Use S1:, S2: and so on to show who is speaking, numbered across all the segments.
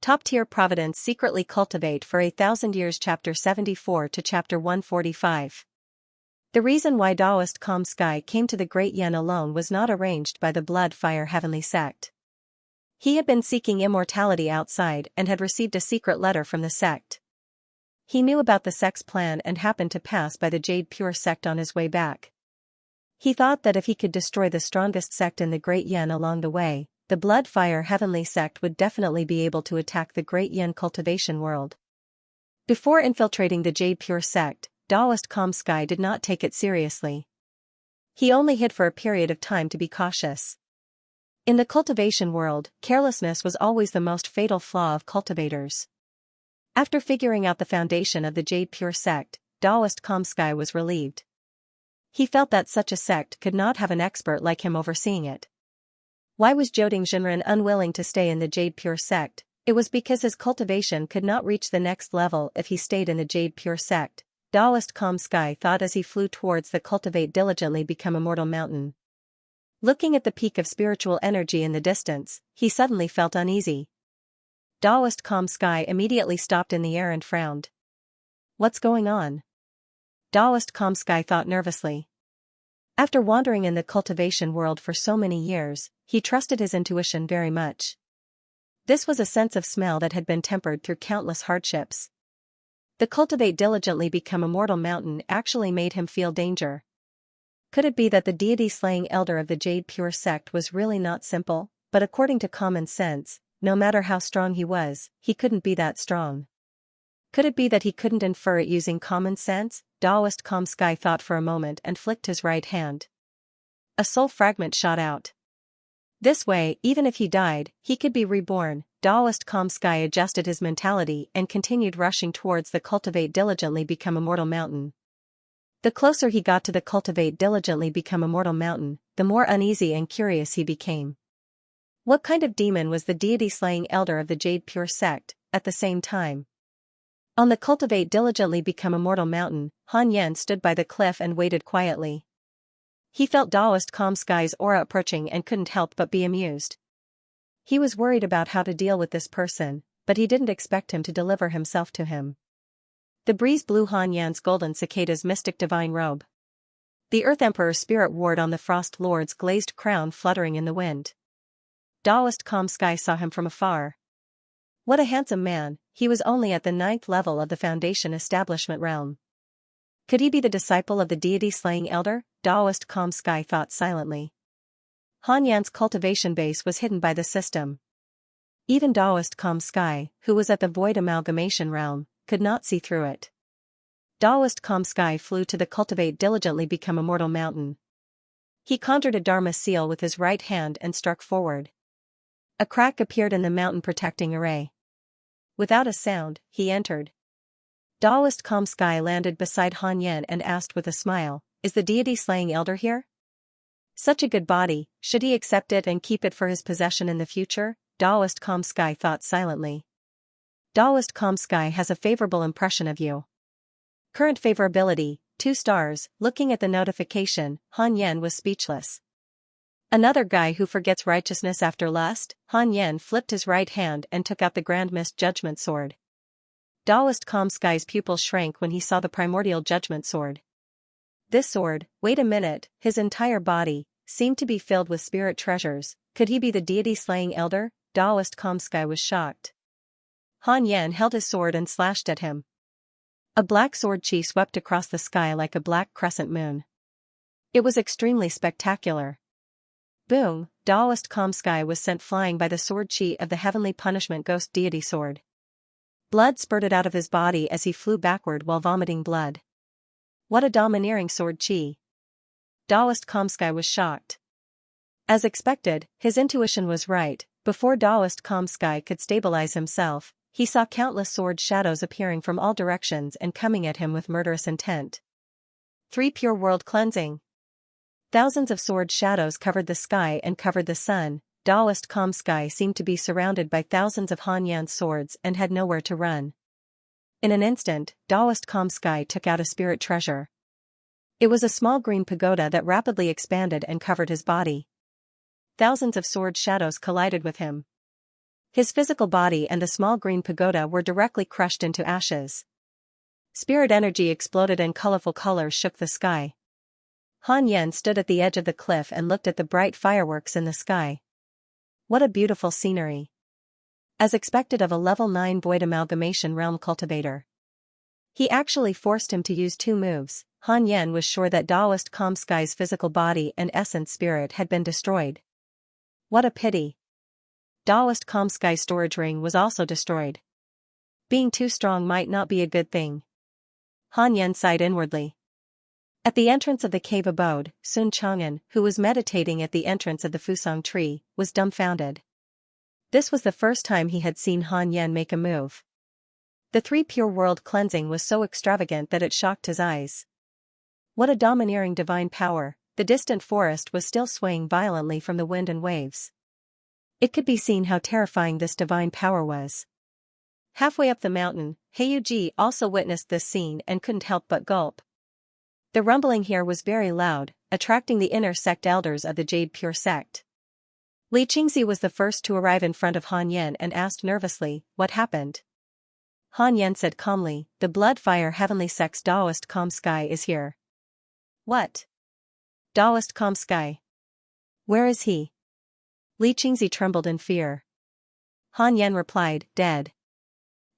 S1: Top-tier Providence secretly cultivate for 1,000 years. Chapter 74 to Chapter 145. The reason why Taoist Calm Sky came to the Great Yen alone was not arranged by the Blood Fire Heavenly Sect. He had been seeking immortality outside and had received a secret letter from the sect. He knew about the sect's plan and happened to pass by the Jade Pure sect on his way back. He thought that if he could destroy the strongest sect in the Great Yen along the way, the Blood Fire Heavenly Sect would definitely be able to attack the Great Yen Cultivation world. Before infiltrating the Jade Pure sect, Taoist Calm Sky did not take it seriously. He only hid for a period of time to be cautious. In the cultivation world, carelessness was always the most fatal flaw of cultivators. After figuring out the foundation of the Jade Pure sect, Taoist Calm Sky was relieved. He felt that such a sect could not have an expert like him overseeing it. Why was Joding Jinren unwilling to stay in the Jade Pure sect? It was because his cultivation could not reach the next level if he stayed in the Jade Pure sect, Taoist Calm Sky thought as he flew towards the Cultivate diligently become immortal mountain. Looking at the peak of spiritual energy in the distance, he suddenly felt uneasy. Taoist Calm Sky immediately stopped in the air and frowned. What's going on? Taoist Calm Sky thought nervously. After wandering in the cultivation world for so many years, he trusted his intuition very much. This was a sense of smell that had been tempered through countless hardships. The Cultivate diligently become immortal mountain actually made him feel danger. Could it be that the deity-slaying elder of the Jade Pure sect was really not simple, but according to common sense, no matter how strong he couldn't be that strong? Could it be that he couldn't infer it using common sense? Taoist Calm Sky thought for a moment and flicked his right hand. A soul fragment shot out. This way, even if he died, he could be reborn. Taoist Calm Sky adjusted his mentality and continued rushing towards the Cultivate diligently become immortal mountain. The closer he got to the Cultivate diligently become immortal mountain, the more uneasy and curious he became. What kind of demon was the deity-slaying elder of the Jade Pure sect, at the same time? On the Cultivate diligently become immortal mountain, Han Yen stood by the cliff and waited quietly. He felt Taoist Calm Sky's aura approaching and couldn't help but be amused. He was worried about how to deal with this person, but he didn't expect him to deliver himself to him. The breeze blew Han Yan's golden cicada's mystic divine robe. The Earth Emperor's spirit ward on the Frost Lord's glazed crown fluttering in the wind. Taoist Calm Sky saw him from afar. What a handsome man, he was only at the 9th level of the Foundation Establishment realm. Could he be the disciple of the deity-slaying elder? Taoist Calm Sky thought silently. Han Yan's cultivation base was hidden by the system. Even Taoist Calm Sky, who was at the Void Amalgamation realm, could not see through it. Taoist Calm Sky flew to the Cultivate diligently become immortal mountain. He conjured a Dharma seal with his right hand and struck forward. A crack appeared in the mountain protecting array. Without a sound, he entered. Taoist Calm Sky landed beside Han Yan and asked with a smile, "Is the deity-slaying elder here? Such a good body, should he accept it and keep it for his possession in the future?" Taoist Calm Sky thought silently. Taoist Calm Sky has a favorable impression of you. Current favorability, 2 stars. Looking at the notification, Han Yan was speechless. Another guy who forgets righteousness after lust? Han Yan flipped his right hand and took out the Grand Mist Judgment Sword. Taoist Calm Sky's pupils shrank when he saw the primordial judgment sword. This sword, wait a minute, his entire body, seemed to be filled with spirit treasures. Could he be the deity-slaying elder? Taoist Calm Sky was shocked. Han Yan held his sword and slashed at him. A black sword chi swept across the sky like a black crescent moon. It was extremely spectacular. Boom! Taoist Calm Sky was sent flying by the sword chi of the heavenly punishment ghost deity sword. Blood spurted out of his body as he flew backward while vomiting blood. What a domineering sword chi! Taoist Calm Sky was shocked. As expected, his intuition was right. Before Taoist Calm Sky could stabilize himself, he saw countless sword shadows appearing from all directions and coming at him with murderous intent. 3 Pure world cleansing. Thousands of sword shadows covered the sky and covered the sun. Taoist Calm Sky seemed to be surrounded by thousands of Han Yan's swords and had nowhere to run. In an instant, Taoist Calm Sky took out a spirit treasure. It was a small green pagoda that rapidly expanded and covered his body. Thousands of sword shadows collided with him. His physical body and the small green pagoda were directly crushed into ashes. Spirit energy exploded and colorful colors shook the sky. Han Yen stood at the edge of the cliff and looked at the bright fireworks in the sky. What a beautiful scenery. As expected of a level 9 void amalgamation realm cultivator. He actually forced him to use 2 moves. Han Yen was sure that Taoist Calm Sky's physical body and essence spirit had been destroyed. What a pity. Taoist Calm Sky's storage ring was also destroyed. Being too strong might not be a good thing. Han Yen sighed inwardly. At the entrance of the cave abode, Sun Chang'an, who was meditating at the entrance of the Fusang tree, was dumbfounded. This was the first time he had seen Han Yen make a move. The 3 pure world cleansing was so extravagant that it shocked his eyes. What a domineering divine power. The distant forest was still swaying violently from the wind and waves. It could be seen how terrifying this divine power was. Halfway up the mountain, Heiyuji also witnessed this scene and couldn't help but gulp. The rumbling here was very loud, attracting the inner sect elders of the Jade Pure sect. Li Qingzi was the first to arrive in front of Han Yen and asked nervously, "What happened?" Han Yen said calmly, "The Blood Fire Heavenly Sect's Taoist Calm Sky is here." "What? Taoist Calm Sky? Where is he?" Li Qingzi trembled in fear. Han Yen replied, "Dead."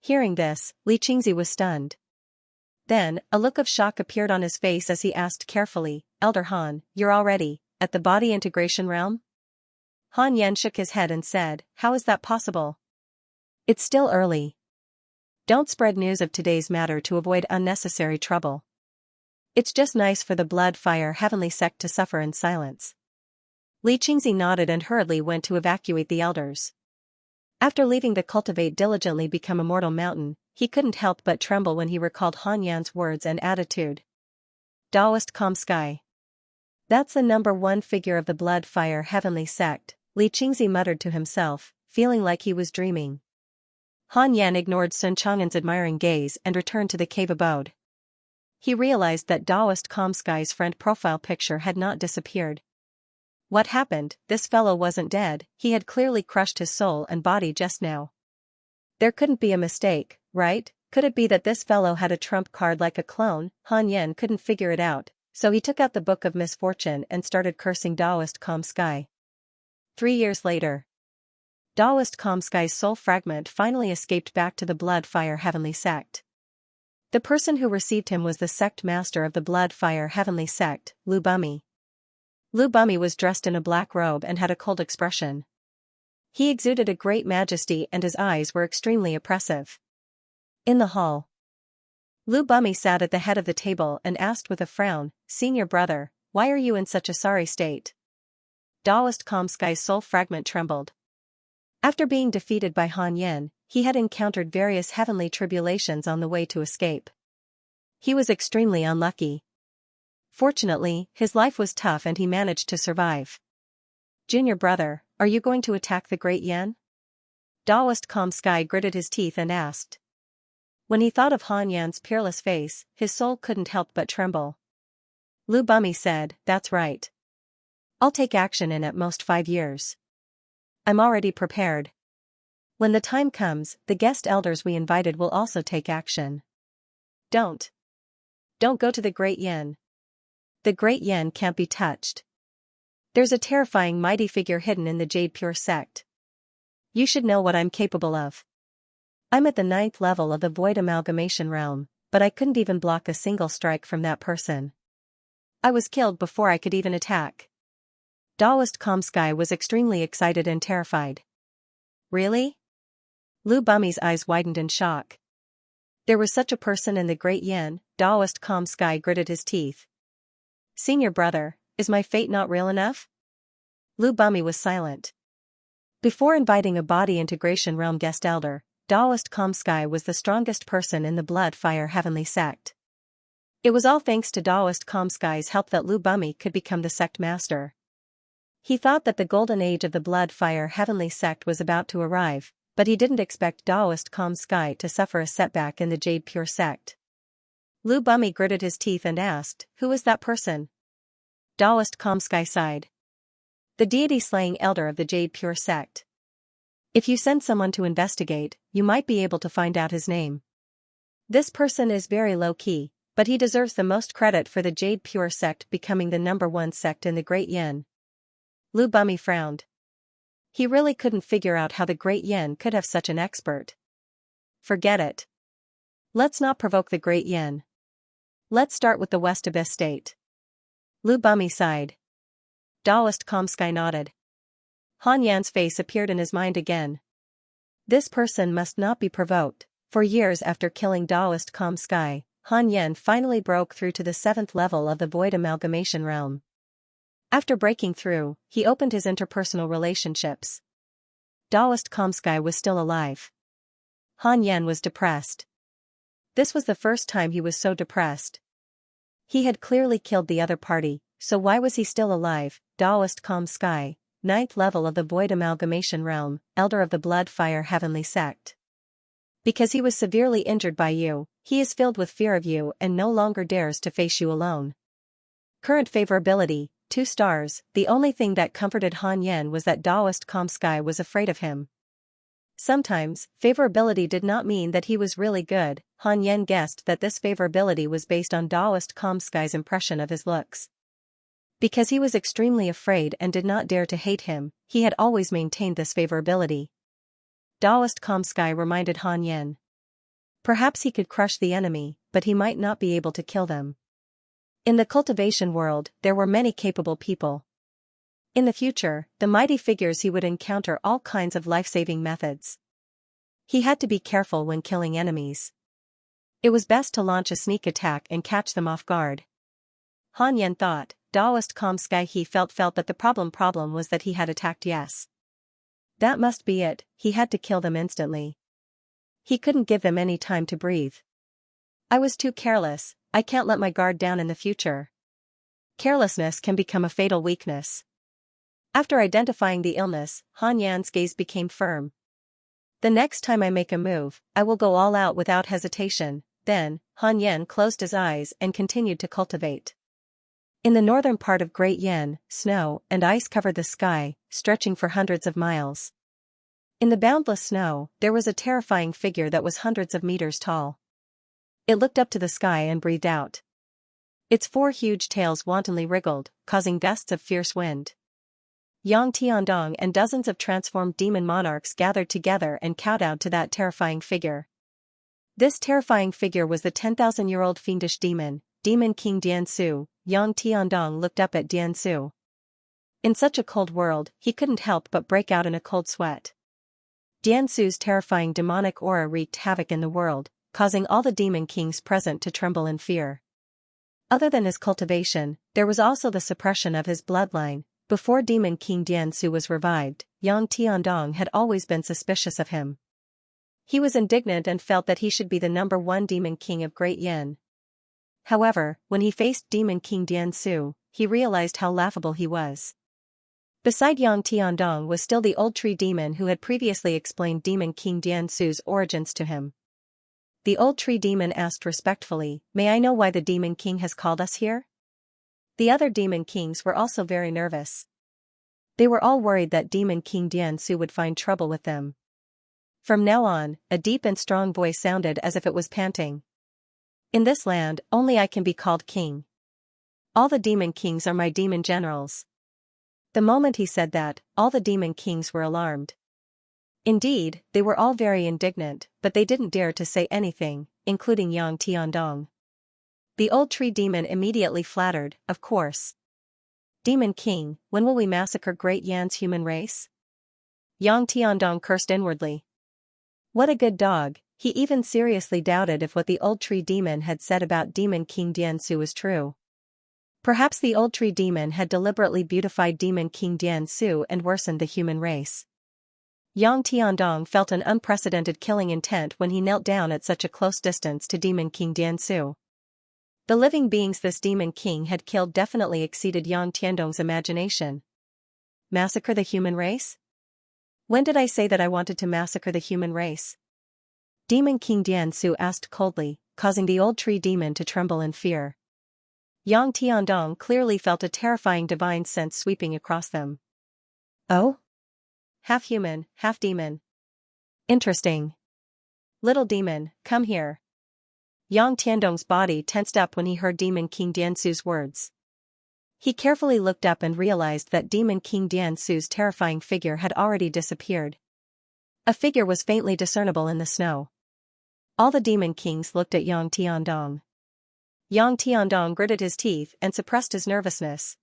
S1: Hearing this, Li Qingzi was stunned. Then, a look of shock appeared on his face as he asked carefully, "Elder Han, you're already at the body integration realm?" Han Yen shook his head and said, "How is that possible? It's still early. Don't spread news of today's matter to avoid unnecessary trouble. It's just nice for the Blood Fire Heavenly Sect to suffer in silence." Li Qingzi nodded and hurriedly went to evacuate the elders. After leaving the Cultivate diligently become Immortal Mountain, he couldn't help but tremble when he recalled Han Yan's words and attitude. Taoist Calm Sky. That's the number 1 figure of the Blood Fire Heavenly Sect, Li Qingzi muttered to himself, feeling like he was dreaming. Han Yan ignored Sun Chang'an's admiring gaze and returned to the cave abode. He realized that Taoist Calm Sky's friend profile picture had not disappeared. What happened? This fellow wasn't dead, he had clearly crushed his soul and body just now. There couldn't be a mistake, right? Could it be that this fellow had a trump card like a clone? Han Yen couldn't figure it out, so he took out the Book of Misfortune and started cursing Taoist Calm Sky. 3 years later. Taoist Calm Sky's soul fragment finally escaped back to the Blood Fire Heavenly Sect. The person who received him was the sect master of the Blood Fire Heavenly Sect, Lu Bumi. Lu Bumi was dressed in a black robe and had a cold expression. He exuded a great majesty and his eyes were extremely oppressive. In the hall, Lu Bumi sat at the head of the table and asked with a frown, "Senior brother, why are you in such a sorry state?" Taoist Calm Sky's soul fragment trembled. After being defeated by Han Yen, he had encountered various heavenly tribulations on the way to escape. He was extremely unlucky. Fortunately, his life was tough and he managed to survive. "Junior brother, are you going to attack the Great Yen?" Taoist Calm Sky gritted his teeth and asked. When he thought of Han Yan's peerless face, his soul couldn't help but tremble. Lu Bumi said, "That's right. I'll take action in at most 5 years. I'm already prepared. When the time comes, the guest elders we invited will also take action. Don't go to the Great Yen. The Great Yen can't be touched. There's a terrifying mighty figure hidden in the Jade Pure sect. You should know what I'm capable of. I'm at the 9th level of the Void Amalgamation realm, but I couldn't even block a single strike from that person. I was killed before I could even attack." Taoist Calm Sky was extremely excited and terrified. "Really?" Lu Bumi's eyes widened in shock. There was such a person in the Great Yen. Taoist Calm Sky gritted his teeth. "Senior brother, is my fate not real enough?" Lu Bumi was silent. Before inviting a body integration realm guest elder, Taoist Calm Sky was the strongest person in the Blood Fire Heavenly Sect. It was all thanks to Taoist Calm Sky's help that Lu Bumi could become the sect master. He thought that the golden age of the Blood Fire Heavenly Sect was about to arrive, but he didn't expect Taoist Calm Sky to suffer a setback in the Jade Pure sect. Lu Bumi gritted his teeth and asked, "Who is that person?" Taoist Calm Sky sighed. "The deity-slaying elder of the Jade Pure sect." If you send someone to investigate, you might be able to find out his name. This person is very low-key, but he deserves the most credit for the Jade Pure sect becoming the #1 sect in the Great Yin. Lu Bumi frowned. He really couldn't figure out how the Great Yin could have such an expert. Forget it. Let's not provoke the Great Yin. Let's start with the West Abyss State. Lu Bumi sighed. Taoist Calm Sky nodded. Han Yan's face appeared in his mind again. This person must not be provoked. For years after killing Taoist Calm Sky, Han Yan finally broke through to the 7th level of the Void Amalgamation Realm. After breaking through, he opened his interpersonal relationships. Taoist Calm Sky was still alive. Han Yan was depressed. This was the first time he was so depressed. He had clearly killed the other party, so why was he still alive? Taoist Calm Sky, 9th level of the Void Amalgamation Realm, Elder of the Blood Fire Heavenly Sect. Because he was severely injured by you, he is filled with fear of you and no longer dares to face you alone. Current favorability, 2 stars. The only thing that comforted Han Yan was that Taoist Calm Sky was afraid of him. Sometimes, favorability did not mean that he was really good. Han Yan guessed that this favorability was based on Taoist Calm Sky's impression of his looks. Because he was extremely afraid and did not dare to hate him, he had always maintained this favorability. Taoist Calm Sky reminded Han Yan. Perhaps he could crush the enemy, but he might not be able to kill them. In the cultivation world, there were many capable people. In the future, the mighty figures he would encounter all kinds of life-saving methods. He had to be careful when killing enemies. It was best to launch a sneak attack and catch them off guard. Han Yan thought. Taoist Calm Sky he felt that the problem was that he had attacked yes. That must be it, he had to kill them instantly. He couldn't give them any time to breathe. I was too careless, I can't let my guard down in the future. Carelessness can become a fatal weakness. After identifying the illness, Han Yan's gaze became firm. The next time I make a move, I will go all out without hesitation. Then, Han Yan closed his eyes and continued to cultivate. In the northern part of Great Yin, snow and ice covered the sky, stretching for hundreds of miles. In the boundless snow, there was a terrifying figure that was hundreds of meters tall. It looked up to the sky and breathed out. Its 4 huge tails wantonly wriggled, causing gusts of fierce wind. Yang Tiandong and dozens of transformed demon monarchs gathered together and kowtowed to that terrifying figure. This terrifying figure was the 10,000-year-old fiendish demon, Demon King Diansu. Yang Tiandong looked up at Diansu. In such a cold world, he couldn't help but break out in a cold sweat. Diansu's terrifying demonic aura wreaked havoc in the world, causing all the demon kings present to tremble in fear. Other than his cultivation, there was also the suppression of his bloodline. Before Demon King Diansu was revived, Yang Tiandong had always been suspicious of him. He was indignant and felt that he should be the #1 demon king of Great Yin. However, when he faced Demon King Diansu, he realized how laughable he was. Beside Yang Tiandong was still the old tree demon who had previously explained Demon King Diansu's origins to him. The old tree demon asked respectfully, "May I know why the Demon King has called us here?" The other demon kings were also very nervous. They were all worried that Demon King Diansu would find trouble with them. From now on, a deep and strong voice sounded as if it was panting. "In this land, only I can be called king. All the demon kings are my demon generals." The moment he said that, all the demon kings were alarmed. Indeed, they were all very indignant, but they didn't dare to say anything, including Yang Tiandong. The old tree demon immediately flattered, "Of course. Demon King, when will we massacre Great Yan's human race?" Yang Tiandong cursed inwardly. What a good dog. He even seriously doubted if what the old tree demon had said about Demon King Diansu was true. Perhaps the old tree demon had deliberately beautified Demon King Diansu and worsened the human race. Yang Tiandong felt an unprecedented killing intent when he knelt down at such a close distance to Demon King Diansu. The living beings this Demon King had killed definitely exceeded Yang Tiandong's imagination. Massacre the human race? When did I say that I wanted to massacre the human race? Demon King Diansu asked coldly, causing the old tree demon to tremble in fear. Yang Tiandong clearly felt a terrifying divine sense sweeping across them. "Oh? half human, half demon. Interesting. Little demon, come here. Yang Tiandong's body tensed up when he heard Demon King Diansu's words. He carefully looked up and realized that Demon King Diansu's terrifying figure had already disappeared. A figure was faintly discernible in the snow. All the demon kings looked at Yang Tiandong. Yang Tiandong gritted his teeth and suppressed his nervousness.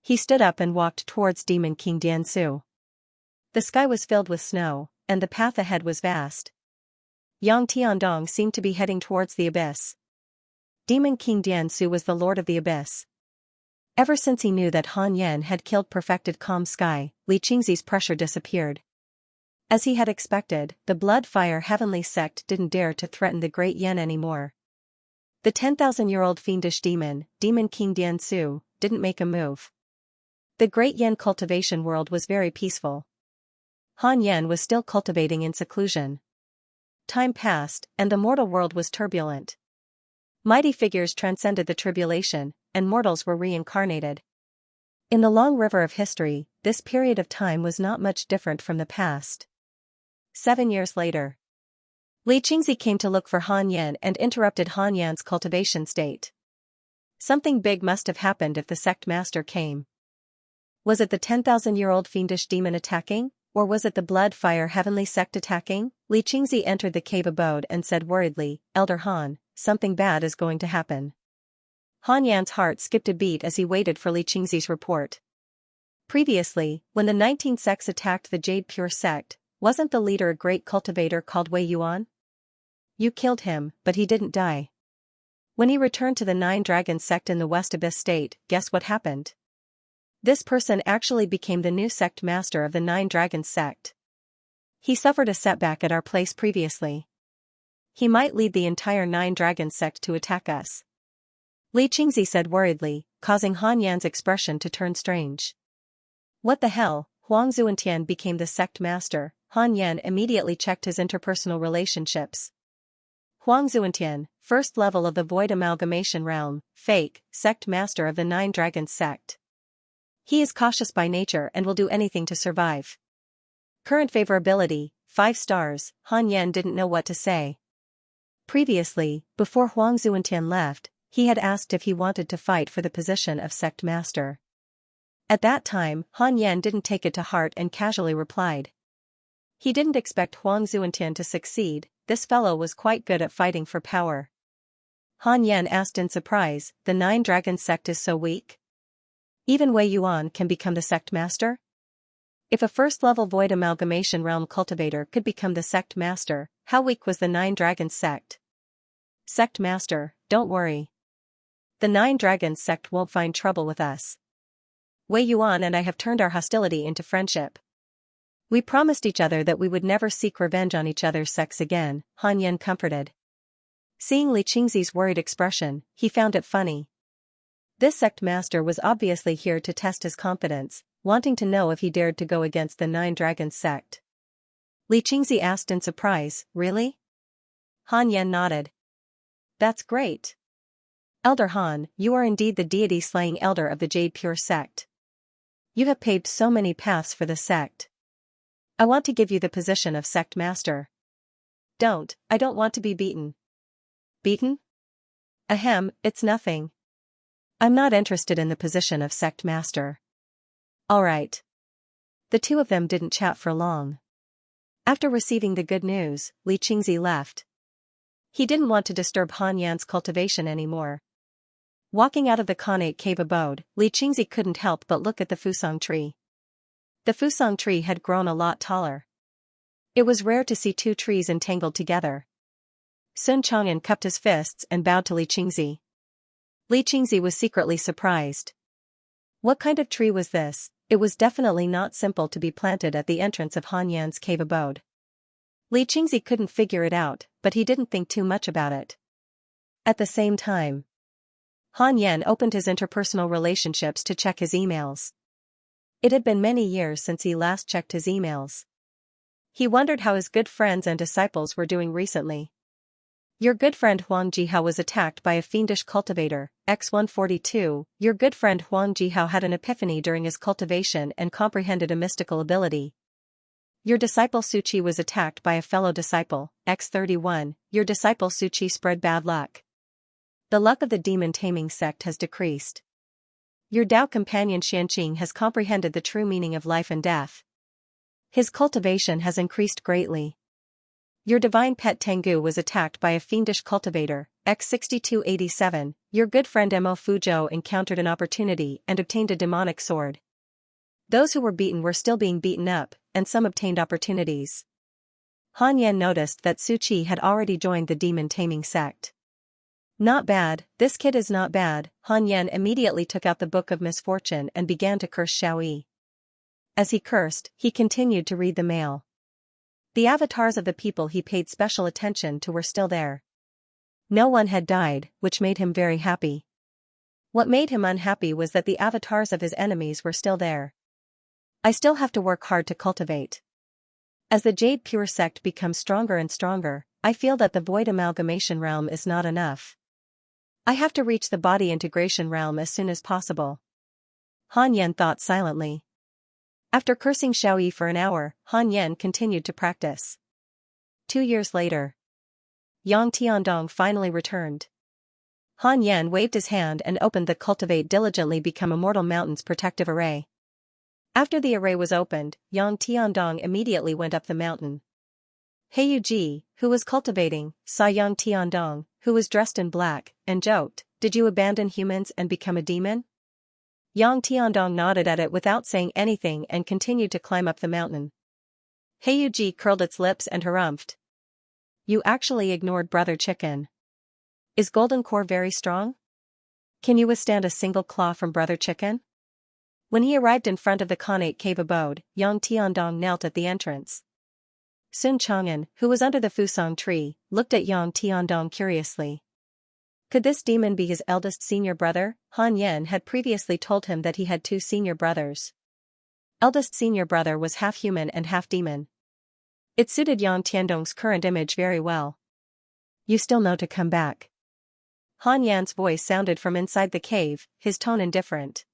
S1: He stood up and walked towards Demon King Diansu. The sky was filled with snow, and the path ahead was vast. Yang Tiandong seemed to be heading towards the abyss. Demon King Diansu was the lord of the abyss. Ever since he knew that Han Yan had killed perfected calm sky, Li Qingzi's pressure disappeared. As he had expected, the blood-fire heavenly sect didn't dare to threaten the great Yan anymore. The 10,000-year-old fiendish demon, Demon King Diansu, didn't make a move. The great Yan cultivation world was very peaceful. Han Yan was still cultivating in seclusion. Time passed, and the mortal world was turbulent. Mighty figures transcended the tribulation, and mortals were reincarnated. In the long river of history, this period of time was not much different from the past. 7 years later, Li Qingzi came to look for Han Yan and interrupted Han Yan's cultivation state. Something big must have happened if the sect master came. Was it the 10,000-year-old fiendish demon attacking, or was it the blood-fire heavenly sect attacking? Li Qingzi entered the cave abode and said worriedly, Elder Han, something bad is going to happen. Han Yan's heart skipped a beat as he waited for Li Qingzi's report. Previously, when the 19 sects attacked the Jade Pure sect, wasn't the leader a great cultivator called Wei Yuan? You killed him, but he didn't die. When he returned to the 9 Dragon sect in the West Abyss state, guess what happened? This person actually became the new sect master of the 9 Dragons sect. He suffered a setback at our place previously. He might lead the entire 9 Dragons sect to attack us. Li Qingzi said worriedly, causing Han Yan's expression to turn strange. What the hell? Huang Zuantian became the sect master. Han Yan immediately checked his interpersonal relationships. Huang Zuantian, first level of the Void Amalgamation Realm, fake, sect master of the 9 Dragons sect. He is cautious by nature and will do anything to survive. Current favorability, 5 stars. Han Yan didn't know what to say. Previously, before Huang Zuantian left, he had asked if he wanted to fight for the position of sect master. At that time, Han Yan didn't take it to heart and casually replied. He didn't expect Huang Zuantian to succeed. This fellow was quite good at fighting for power. Han Yan asked in surprise, the 9 Dragon sect is so weak? Even Wei Yuan can become the sect master? If a first-level Void Amalgamation Realm cultivator could become the sect master, how weak was the 9 Dragons sect? Sect master, don't worry. The 9 Dragons sect won't find trouble with us. Wei Yuan and I have turned our hostility into friendship. We promised each other that we would never seek revenge on each other's sects again, Han Yan comforted. Seeing Li Qingzi's worried expression, he found it funny. This sect master was obviously here to test his confidence, wanting to know if he dared to go against the 9 Dragons sect. Li Qingzi asked in surprise, really? Han Yan nodded. That's great. Elder Han, you are indeed the deity-slaying elder of the Jade Pure sect. You have paved so many paths for the sect. I want to give you the position of sect master. I don't want to be beaten. Beaten? Ahem, it's nothing. I'm not interested in the position of sect master. Alright. The two of them didn't chat for long. After receiving the good news, Li Qingzi left. He didn't want to disturb Han Yan's cultivation anymore. Walking out of the Khanate cave abode, Li Qingzi couldn't help but look at the Fusang tree. The Fusang tree had grown a lot taller. It was rare to see 2 trees entangled together. Sun Chang'an cupped his fists and bowed to Li Qingzi. Li Qingzi was secretly surprised. What kind of tree was this? It was definitely not simple to be planted at the entrance of Han Yan's cave abode. Li Qingzi couldn't figure it out, but he didn't think too much about it. At the same time, Han Yan opened his interpersonal relationships to check his emails. It had been many years since he last checked his emails. He wondered how his good friends and disciples were doing recently. Your good friend Huang Jihao was attacked by a fiendish cultivator, X142. Your good friend Huang Jihao had an epiphany during his cultivation and comprehended a mystical ability. Your disciple Suchi was attacked by a fellow disciple, X31, your disciple Suchi spread bad luck. The luck of the demon taming sect has decreased. Your Tao companion Xianxia has comprehended the true meaning of life and death. His cultivation has increased greatly. Your divine pet Tengu was attacked by a fiendish cultivator, X6287, your good friend Mo Fuzhou encountered an opportunity and obtained a demonic sword. Those who were beaten were still being beaten up, and some obtained opportunities. Han Yan noticed that Su Qi had already joined the demon taming sect. Not bad, this kid is not bad. Han Yan immediately took out the Book of Misfortune and began to curse Xiaoyi. As he cursed, he continued to read the mail. The avatars of the people he paid special attention to were still there. No one had died, which made him very happy. What made him unhappy was that the avatars of his enemies were still there. I still have to work hard to cultivate. As the Jade Pure sect becomes stronger and stronger, I feel that the Void Amalgamation realm is not enough. I have to reach the Body Integration realm as soon as possible. Han Yan thought silently. After cursing Xiaoyi for an hour, Han Yan continued to practice. 2 years later, Yang Tiandong finally returned. Han Yan waved his hand and opened the Cultivate diligently become Immortal Mountain's protective array. After the array was opened, Yang Tiandong immediately went up the mountain. Heyu Ji, who was cultivating, saw Yang Tiandong, who was dressed in black, and joked, "Did you abandon humans and become a demon?" Yang Tiandong nodded at it without saying anything and continued to climb up the mountain. Heyu Ji curled its lips and harumphed. You actually ignored Brother Chicken. Is Golden Core very strong? Can you withstand a single claw from Brother Chicken? When he arrived in front of the Khanate cave abode, Yang Tiandong knelt at the entrance. Sun Chang'an, who was under the Fusang tree, looked at Yang Tiandong curiously. Could this demon be his eldest senior brother? Han Yan had previously told him that he had 2 senior brothers. Eldest senior brother was half human and half demon. It suited Yang Tiandong's current image very well. You still know to come back. Han Yan's voice sounded from inside the cave, his tone indifferent.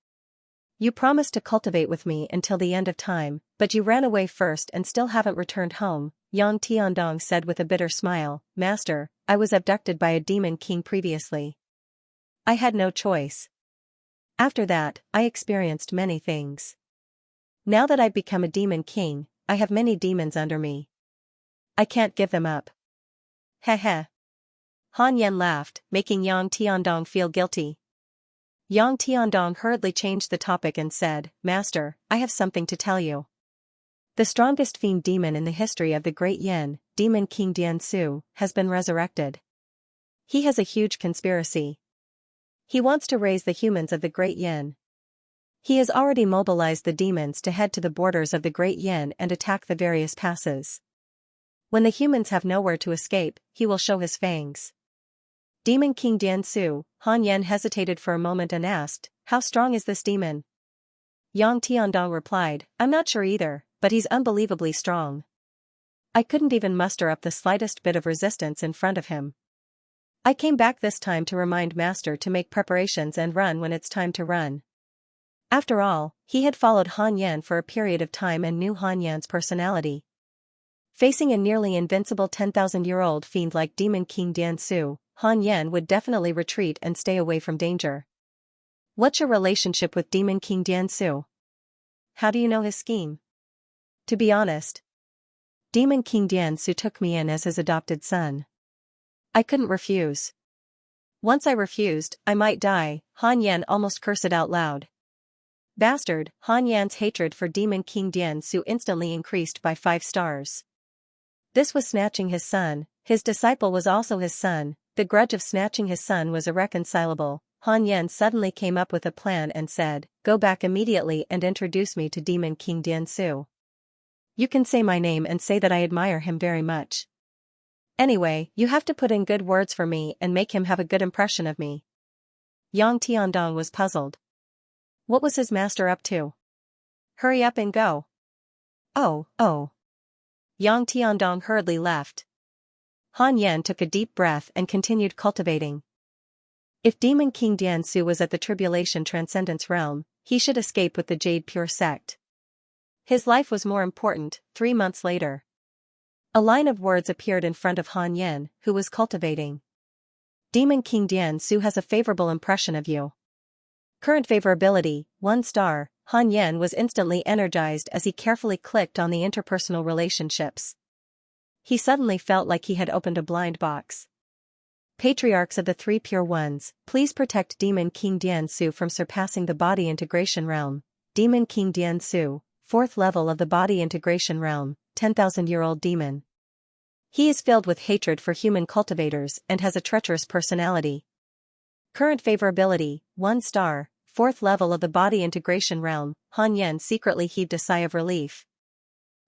S1: You promised to cultivate with me until the end of time, but you ran away first and still haven't returned home, Yang Tiandong said with a bitter smile. Master, I was abducted by a demon king previously. I had no choice. After that, I experienced many things. Now that I've become a demon king, I have many demons under me. I can't give them up. Heh heh. Han Yan laughed, making Yang Tiandong feel guilty. Yang Tiandong hurriedly changed the topic and said, Master, I have something to tell you. The strongest fiend demon in the history of the Great Yin, Demon King Diansu, has been resurrected. He has a huge conspiracy. He wants to raise the humans of the Great Yin. He has already mobilized the demons to head to the borders of the Great Yin and attack the various passes. When the humans have nowhere to escape, he will show his fangs. Demon King Diansu, Han Yan hesitated for a moment and asked, how strong is this demon? Yang Tiandong replied, I'm not sure either, but he's unbelievably strong. I couldn't even muster up the slightest bit of resistance in front of him. I came back this time to remind Master to make preparations and run when it's time to run. After all, he had followed Han Yan for a period of time and knew Han Yan's personality. Facing a nearly invincible 10,000-year-old fiend like Demon King Diansu, Han Yan would definitely retreat and stay away from danger. What's your relationship with Demon King Diansu? How do you know his scheme? To be honest, Demon King Diansu took me in as his adopted son. I couldn't refuse. Once I refused, I might die, Han Yan almost cursed out loud. Bastard, Han Yan's hatred for Demon King Diansu instantly increased by 5 stars. This was snatching his son, his disciple was also his son, the grudge of snatching his son was irreconcilable. Han Yan suddenly came up with a plan and said, go back immediately and introduce me to Demon King Diansu. You can say my name and say that I admire him very much. Anyway, you have to put in good words for me and make him have a good impression of me. Yang Tiandong was puzzled. What was his master up to? Hurry up and go. Oh. Yang Tiandong hurriedly left. Han Yan took a deep breath and continued cultivating. If Demon King Diansu was at the Tribulation Transcendence realm, he should escape with the Jade Pure sect. His life was more important. 3 months later, a line of words appeared in front of Han Yan, who was cultivating. Demon King Dian Su has a favorable impression of you. Current favorability, 1 star. Han Yan was instantly energized as he carefully clicked on the interpersonal relationships. He suddenly felt like he had opened a blind box. Patriarchs of the Three Pure Ones, please protect Demon King Dian Su from surpassing the body integration realm. Demon King Dian Su, 4th level of the body integration realm, 10,000-year-old demon. He is filled with hatred for human cultivators and has a treacherous personality. Current favorability, 1 star, 4th level of the body integration realm. Han Yan secretly heaved a sigh of relief.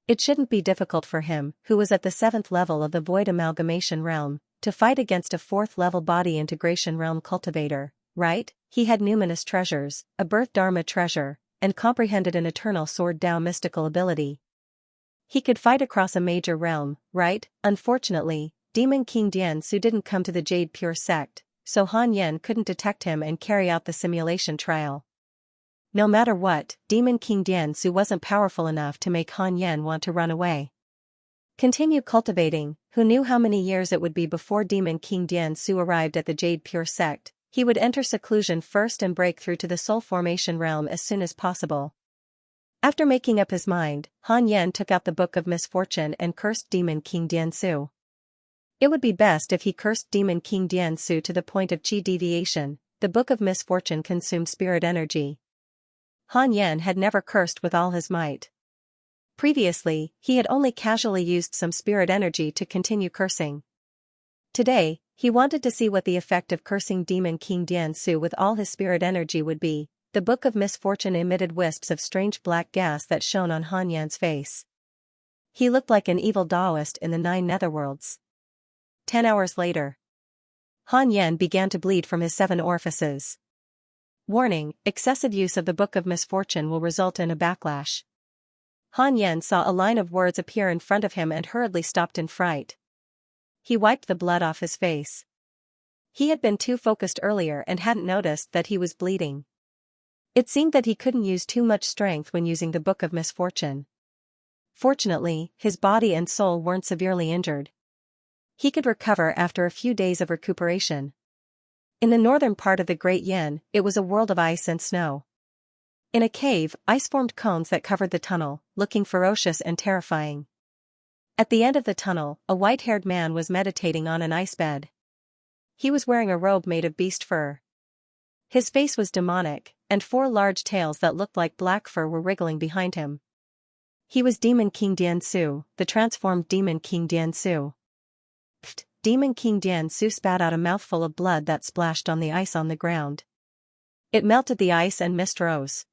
S1: It shouldn't be difficult for him, who was at the 7th level of the void amalgamation realm, to fight against a 4th level body integration realm cultivator, right? He had numinous treasures, a birth dharma treasure, and comprehended an eternal sword Dao mystical ability. He could fight across a major realm, right? Unfortunately, Demon King Dian Su didn't come to the Jade Pure sect, so Han Yan couldn't detect him and carry out the simulation trial. No matter what, Demon King Dian Su wasn't powerful enough to make Han Yan want to run away. Continue cultivating. Who knew how many years it would be before Demon King Dian Su arrived at the Jade Pure sect? He would enter seclusion first and break through to the soul formation realm as soon as possible. After making up his mind, Han Yan took out the Book of Misfortune and cursed Demon King Dian Su. It would be best if he cursed Demon King Dian Su to the point of chi deviation. The Book of Misfortune consumed spirit energy. Han Yan had never cursed with all his might. Previously, he had only casually used some spirit energy to continue cursing. Today, he wanted to see what the effect of cursing Demon King Dian Su with all his spirit energy would be. The Book of Misfortune emitted wisps of strange black gas that shone on Han Yan's face. He looked like an evil Taoist in the 9 netherworlds. 10 hours later, Han Yan began to bleed from his 7 orifices. Warning: excessive use of the Book of Misfortune will result in a backlash. Han Yan saw a line of words appear in front of him and hurriedly stopped in fright. He wiped the blood off his face. He had been too focused earlier and hadn't noticed that he was bleeding. It seemed that he couldn't use too much strength when using the Book of Misfortune. Fortunately, his body and soul weren't severely injured. He could recover after a few days of recuperation. In the northern part of the Great Yen, it was a world of ice and snow. In a cave, ice formed cones that covered the tunnel, looking ferocious and terrifying. At the end of the tunnel, a white-haired man was meditating on an ice bed. He was wearing a robe made of beast fur. His face was demonic, and 4 large tails that looked like black fur were wriggling behind him. He was Demon King Dian Su, the transformed Demon King Dian Su. Pfft! Demon King Dian Su spat out a mouthful of blood that splashed on the ice on the ground. It melted the ice and mist rose.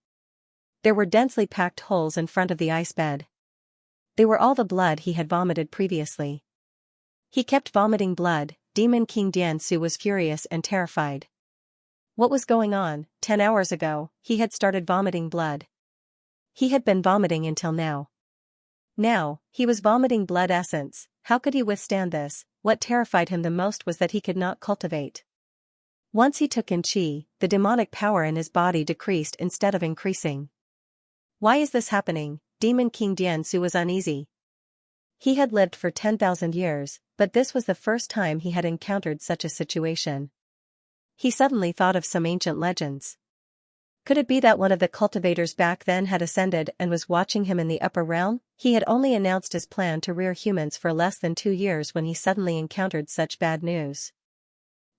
S1: There were densely packed holes in front of the ice bed. They were all the blood he had vomited previously. He kept vomiting blood. Demon King Dian Su was furious and terrified. What was going on? 10 hours ago, he had started vomiting blood. He had been vomiting until now. Now, he was vomiting blood essence. How could he withstand this? What terrified him the most was that he could not cultivate. Once he took in qi, the demonic power in his body decreased instead of increasing. Why is this happening? Demon King Dian Su was uneasy. He had lived for 10,000 years, but this was the first time he had encountered such a situation. He suddenly thought of some ancient legends. Could it be that one of the cultivators back then had ascended and was watching him in the upper realm? He had only announced his plan to rear humans for less than 2 years when he suddenly encountered such bad news.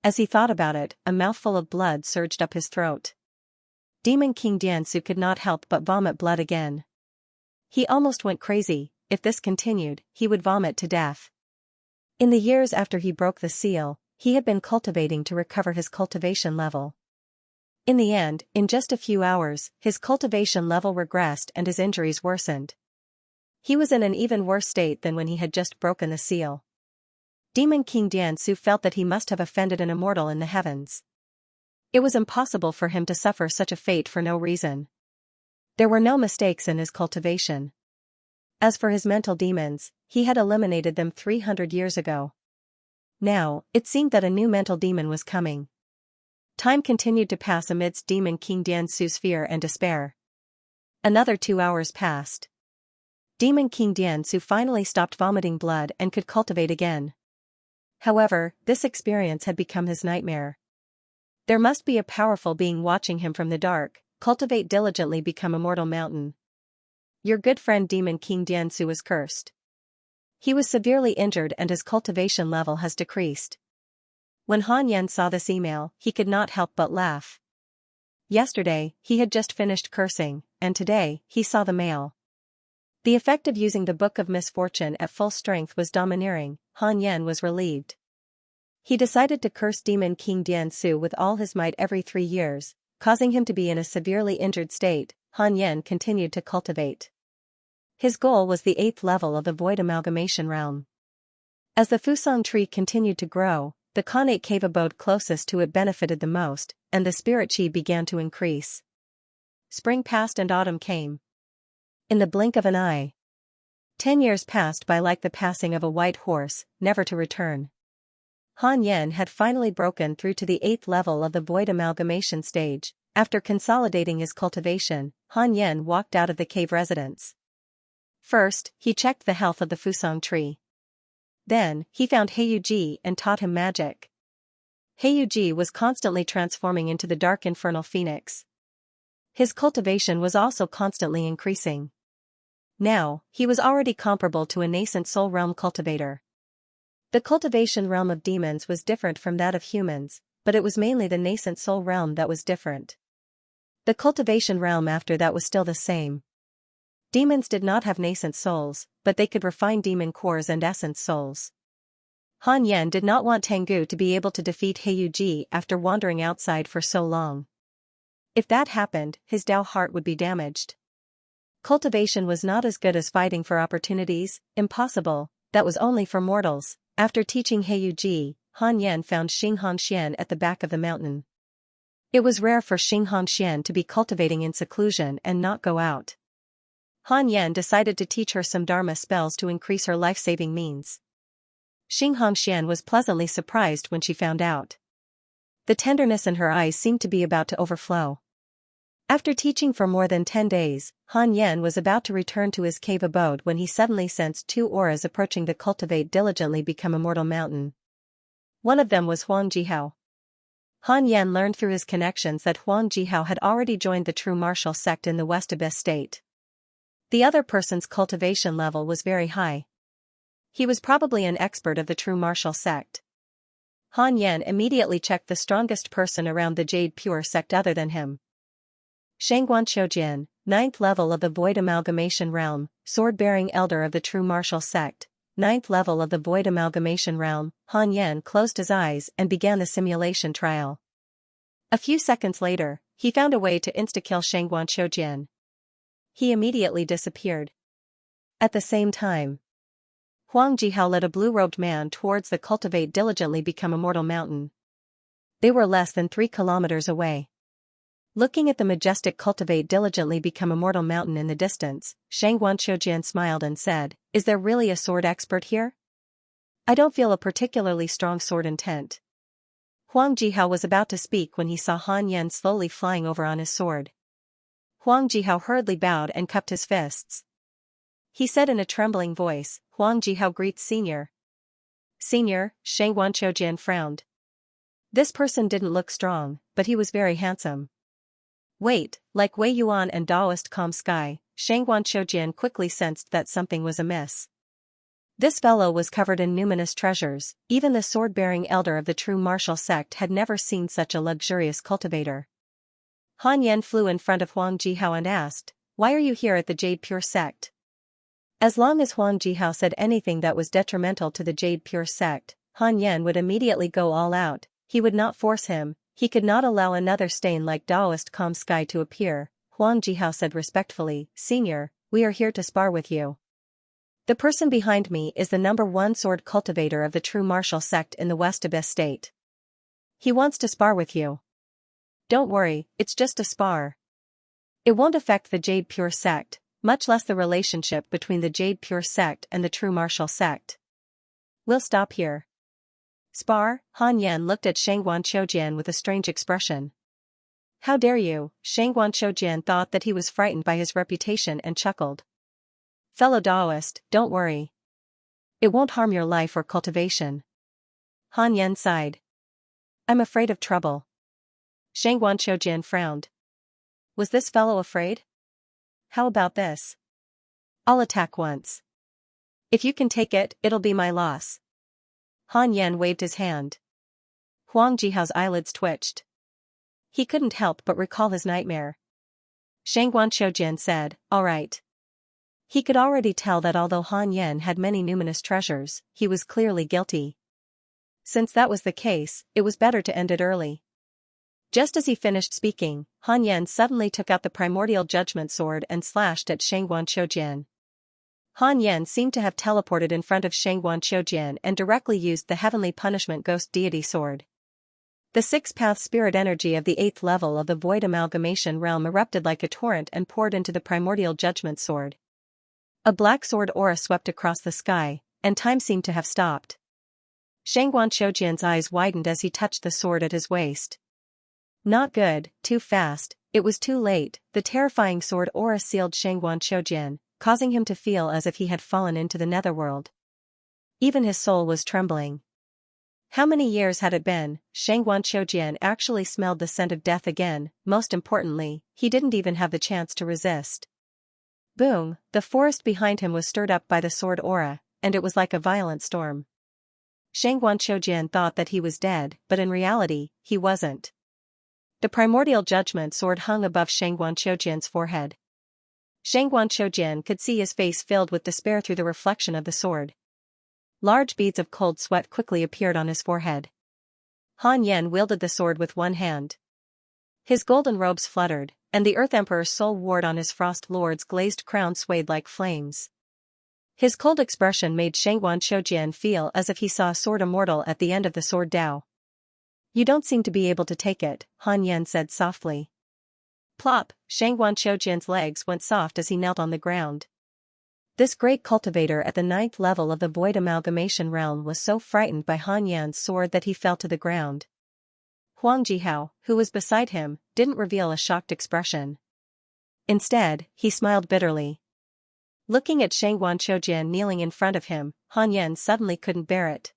S1: As he thought about it, a mouthful of blood surged up his throat. Demon King Dian Su could not help but vomit blood again. He almost went crazy. If this continued, he would vomit to death. In the years after he broke the seal, he had been cultivating to recover his cultivation level. In the end, in just a few hours, his cultivation level regressed and his injuries worsened. He was in an even worse state than when he had just broken the seal. Demon King Dian Su felt that he must have offended an immortal in the heavens. It was impossible for him to suffer such a fate for no reason. There were no mistakes in his cultivation. As for his mental demons, he had eliminated them 300 years ago. Now, it seemed that a new mental demon was coming. Time continued to pass amidst Demon King Dian Su's fear and despair. Another 2 hours passed. Demon King Diansu finally stopped vomiting blood and could cultivate again. However, this experience had become his nightmare. There must be a powerful being watching him from the dark. Cultivate diligently become a mortal mountain. Your good friend Demon King Diansu was cursed. He was severely injured and his cultivation level has decreased. When Han Yan saw this email, he could not help but laugh. Yesterday, he had just finished cursing, and today, he saw the mail. The effect of using the Book of Misfortune at full strength was domineering. Han Yan was relieved. He decided to curse Demon King Diansu with all his might every 3 years, causing him to be in a severely injured state. Han Yan continued to cultivate. His goal was the 8th level of the Void Amalgamation Realm. As the Fusang tree continued to grow, the Khanate cave abode closest to it benefited the most, and the spirit chi began to increase. Spring passed and autumn came. In the blink of an eye. 10 years passed by like the passing of a white horse, never to return. Han Yan had finally broken through to the 8th level of the Void Amalgamation stage. After consolidating his cultivation, Han Yan walked out of the cave residence. First, he checked the health of the Fusang tree. Then, he found Heiyuji and taught him magic. Heiyuji was constantly transforming into the dark infernal phoenix. His cultivation was also constantly increasing. Now, he was already comparable to a nascent soul realm cultivator. The cultivation realm of demons was different from that of humans, but it was mainly the nascent soul realm that was different. The cultivation realm after that was still the same. Demons did not have nascent souls, but they could refine demon cores and essence souls. Han Yan did not want Tengu to be able to defeat Heiyuji after wandering outside for so long. If that happened, his Dao heart would be damaged. Cultivation was not as good as fighting for opportunities. Impossible, that was only for mortals. After teaching Heiyuji, Han Yan found Xianxia at the back of the mountain. It was rare for Xianxia to be cultivating in seclusion and not go out. Han Yan decided to teach her some Dharma spells to increase her life-saving means. Xianxia was pleasantly surprised when she found out. The tenderness in her eyes seemed to be about to overflow. After teaching for more than 10 days, Han Yan was about to return to his cave abode when he suddenly sensed 2 auras approaching the Cultivate diligently become a mortal mountain. One of them was Huang Jihao. Han Yan learned through his connections that Huang Jihao had already joined the true martial sect in the West Abyss state. The other person's cultivation level was very high. He was probably an expert of the true martial sect. Han Yan immediately checked the strongest person around the Jade Pure sect other than him. Shangguan 9th level of the Void Amalgamation Realm, sword-bearing elder of the true martial sect. 9th level of the Void Amalgamation Realm. Han Yan closed his eyes and began the simulation trial. A few seconds later, he found a way to insta-kill Shangguan. He immediately disappeared. At the same time, Huang Jihao led a blue-robed man towards the Cultivate diligently become a mortal mountain. They were less than 3 kilometers away. Looking at the majestic Cultivate diligently become a mortal mountain in the distance, Shangguan smiled and said, "Is there really a sword expert here? I don't feel a particularly strong sword intent." Huang Jihao was about to speak when he saw Han Yan slowly flying over on his sword. Huang Jihao hurriedly bowed and cupped his fists. He said in a trembling voice, "Huang Jihao greets Senior." "Senior," Shangguan frowned. This person didn't look strong, but he was very handsome. Wait, like Wei Yuan and Daoist Calm Sky, Shangguan quickly sensed that something was amiss. This fellow was covered in numinous treasures. Even the sword-bearing elder of the true martial sect had never seen such a luxurious cultivator. Han Yan flew in front of Huang Jihao and asked, "Why are you here at the Jade Pure sect?" As long as Huang Jihao said anything that was detrimental to the Jade Pure sect, Han Yan would immediately go all out. He would not force him. He could not allow another stain like Daoist Calm Sky to appear. Huang Jihao said respectfully, "Senior, we are here to spar with you. The person behind me is the #1 sword cultivator of the true martial sect in the West Abyss state. He wants to spar with you. Don't worry, it's just a spar. It won't affect the Jade Pure sect, much less the relationship between the Jade Pure sect and the true martial sect. We'll stop here." "Spar?" Han Yan looked at Shangguan with a strange expression. "How dare you?" Shangguan thought that he was frightened by his reputation and chuckled. Fellow Taoist, don't worry. It won't harm your life or cultivation. Han Yan sighed. I'm afraid of trouble. Xianxia frowned. Was this fellow afraid? How about this? I'll attack once. If you can take it, it'll be my loss. Han Yan waved his hand. Huang Jihao's eyelids twitched. He couldn't help but recall his nightmare. Xianxia said, all right. He could already tell that although Han Yan had many numinous treasures, he was clearly guilty. Since that was the case, it was better to end it early. Just as he finished speaking, Han Yan suddenly took out the primordial judgment sword and slashed at Xianxia. Han Yan seemed to have teleported in front of Xianxia and directly used the heavenly punishment ghost deity sword. The six-path spirit energy of the 8th level of the void amalgamation realm erupted like a torrent and poured into the primordial judgment sword. A black sword aura swept across the sky, and time seemed to have stopped. Xianxia eyes widened as he touched the sword at his waist. Not good, too fast, it was too late. The terrifying sword aura sealed Xianxia, causing him to feel as if he had fallen into the netherworld. Even his soul was trembling. How many years had it been? Xianxia actually smelled the scent of death again. Most importantly, he didn't even have the chance to resist. Boom, the forest behind him was stirred up by the sword aura, and it was like a violent storm. Xianxia thought that he was dead, but in reality, he wasn't. The primordial judgment sword hung above Xianxia's forehead. Xianxia could see his face filled with despair through the reflection of the sword. Large beads of cold sweat quickly appeared on his forehead. Han Yan wielded the sword with one hand. His golden robes fluttered, and the Earth Emperor's soul ward on his Frost Lord's glazed crown swayed like flames. His cold expression made Xianxia feel as if he saw a sword immortal at the end of the sword Dao. You don't seem to be able to take it, Han Yan said softly. Plop, Xianxia's legs went soft as he knelt on the ground. This great cultivator at the 9th level of the void amalgamation realm was so frightened by Han Yan's sword that he fell to the ground. Huang Jihao, who was beside him, didn't reveal a shocked expression. Instead, he smiled bitterly. Looking at Xianxia kneeling in front of him, Han Yan suddenly couldn't bear it.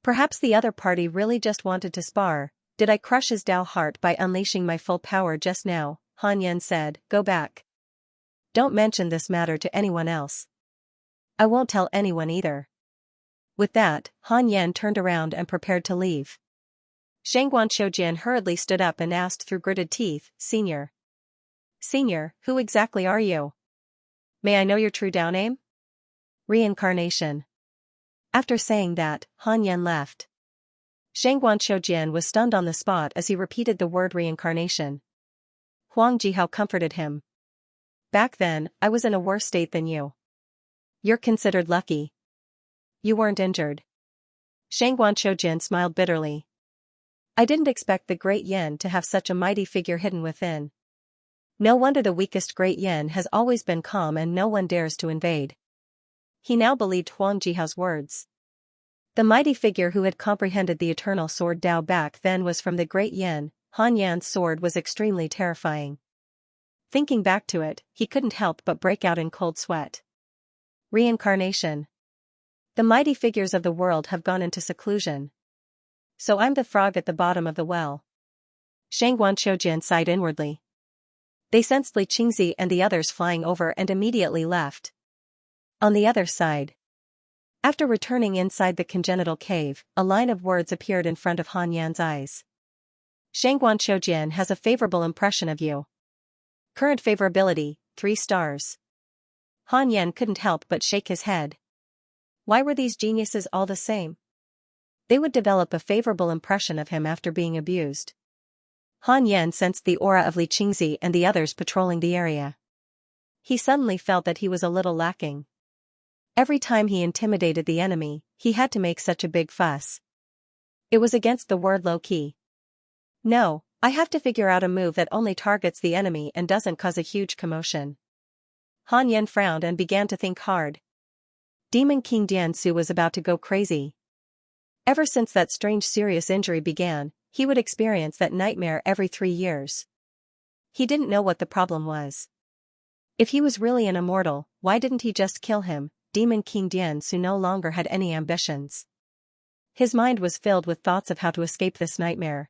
S1: Perhaps the other party really just wanted to spar. Did I crush his Dao heart by unleashing my full power just now? Han Yan said, go back. Don't mention this matter to anyone else. I won't tell anyone either. With that, Han Yan turned around and prepared to leave. Xianxia hurriedly stood up and asked through gritted teeth, Senior. Senior, who exactly are you? May I know your true Dao name? Reincarnation. After saying that, Han Yan left. Xianxia was stunned on the spot as he repeated the word reincarnation. Huang Jihao comforted him. Back then, I was in a worse state than you. You're considered lucky. You weren't injured. Xianxia smiled bitterly. I didn't expect the Great Yin to have such a mighty figure hidden within. No wonder the weakest Great Yin has always been calm and no one dares to invade. He now believed Huang Jihao's words. The mighty figure who had comprehended the eternal sword Dao back then was from the Great Yin. Han Yan's sword was extremely terrifying. Thinking back to it, he couldn't help but break out in cold sweat. Reincarnation. The mighty figures of the world have gone into seclusion. So I'm the frog at the bottom of the well. Xianxia sighed inwardly. They sensed Xianxia and the others flying over and immediately left. On the other side. After returning inside the congenital cave, a line of words appeared in front of Han Yan's eyes. Xianxia has a favorable impression of you. Current favorability, 3 stars. Han Yan couldn't help but shake his head. Why were these geniuses all the same? They would develop a favorable impression of him after being abused. Han Yan sensed the aura of Xianxia and the others patrolling the area. He suddenly felt that he was a little lacking. Every time he intimidated the enemy, he had to make such a big fuss. It was against the word low-key. No, I have to figure out a move that only targets the enemy and doesn't cause a huge commotion. Han Yan frowned and began to think hard. Demon King Diansu was about to go crazy. Ever since that strange serious injury began, he would experience that nightmare every 3 years. He didn't know what the problem was. If he was really an immortal, why didn't he just kill him? Demon King Diansu no longer had any ambitions. His mind was filled with thoughts of how to escape this nightmare.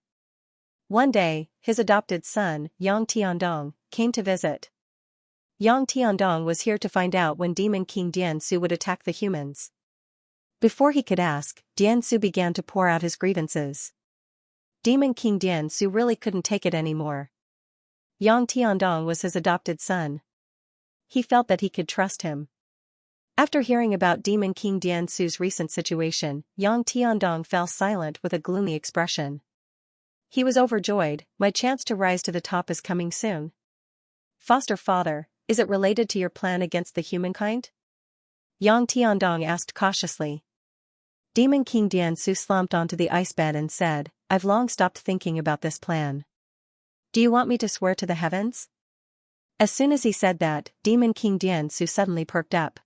S1: One day, his adopted son, Yang Tiandong, came to visit. Yang Tiandong was here to find out when Demon King Diansu would attack the humans. Before he could ask, Diansu began to pour out his grievances. Demon King Diansu really couldn't take it anymore. Yang Tiandong was his adopted son. He felt that he could trust him. After hearing about Demon King Diansu's recent situation, Yang Tiandong fell silent with a gloomy expression. He was overjoyed. My chance to rise to the top is coming soon. Foster father, is it related to your plan against the humankind? Yang Tiandong asked cautiously. Demon King Diansu slumped onto the ice bed and said, I've long stopped thinking about this plan. Do you want me to swear to the heavens? As soon as he said that, Demon King Diansu suddenly perked up.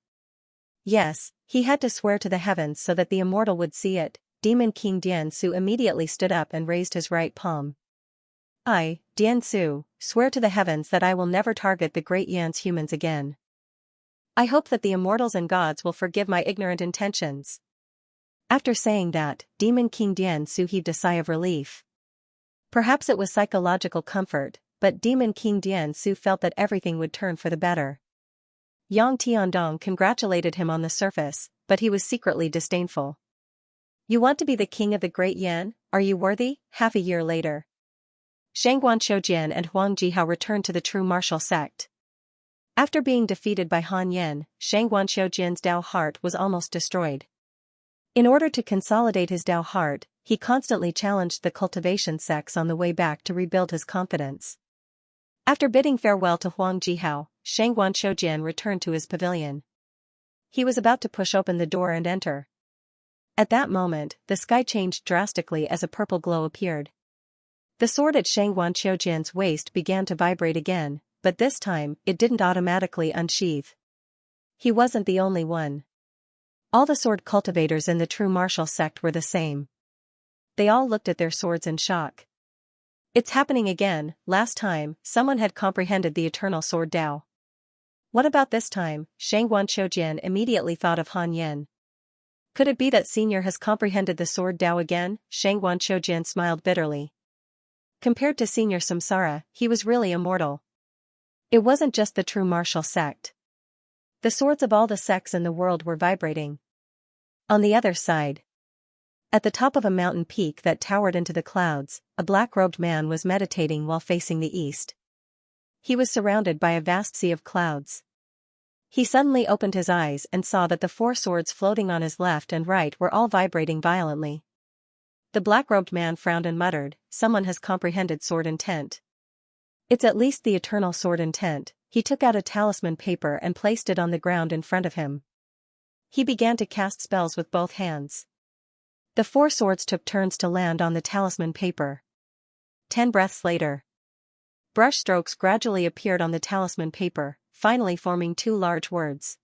S1: Yes, he had to swear to the heavens so that the immortal would see it. Demon King Diansu immediately stood up and raised his right palm. I, Diansu, swear to the heavens that I will never target the great Yan's humans again. I hope that the immortals and gods will forgive my ignorant intentions. After saying that, Demon King Diansu heaved a sigh of relief. Perhaps it was psychological comfort, but Demon King Diansu felt that everything would turn for the better. Yang Tiandong congratulated him on the surface, but he was secretly disdainful. You want to be the king of the great Yan, are you worthy? Half a year later. Shangguan Shoujian and Huang Jihao returned to the true martial sect. After being defeated by Han Yen, Shangguan Shoujian's Dao heart was almost destroyed. In order to consolidate his Dao heart, he constantly challenged the cultivation sects on the way back to rebuild his confidence. After bidding farewell to Huang Jihao, Shangguan Shoujian returned to his pavilion. He was about to push open the door and enter. At that moment, the sky changed drastically as a purple glow appeared. The sword at Shangguan Shoujian's waist began to vibrate again, but this time, it didn't automatically unsheath. He wasn't the only one. All the sword cultivators in the true martial sect were the same. They all looked at their swords in shock. It's happening again. Last time, someone had comprehended the eternal sword Dao. What about this time? Shangguan Shoujian immediately thought of Han Yen. Could it be that Senior has comprehended the sword Dao again? Shangguan Shoujian smiled bitterly. Compared to Senior Samsara, he was really immortal. It wasn't just the true martial sect. The swords of all the sects in the world were vibrating. On the other side, at the top of a mountain peak that towered into the clouds, a black-robed man was meditating while facing the east. He was surrounded by a vast sea of clouds. He suddenly opened his eyes and saw that the 4 swords floating on his left and right were all vibrating violently. The black-robed man frowned and muttered, someone has comprehended sword intent. It's at least the eternal sword intent. He took out a talisman paper and placed it on the ground in front of him. He began to cast spells with both hands. The 4 swords took turns to land on the talisman paper. 10 breaths later, brush strokes gradually appeared on the talisman paper, finally forming 2 large words.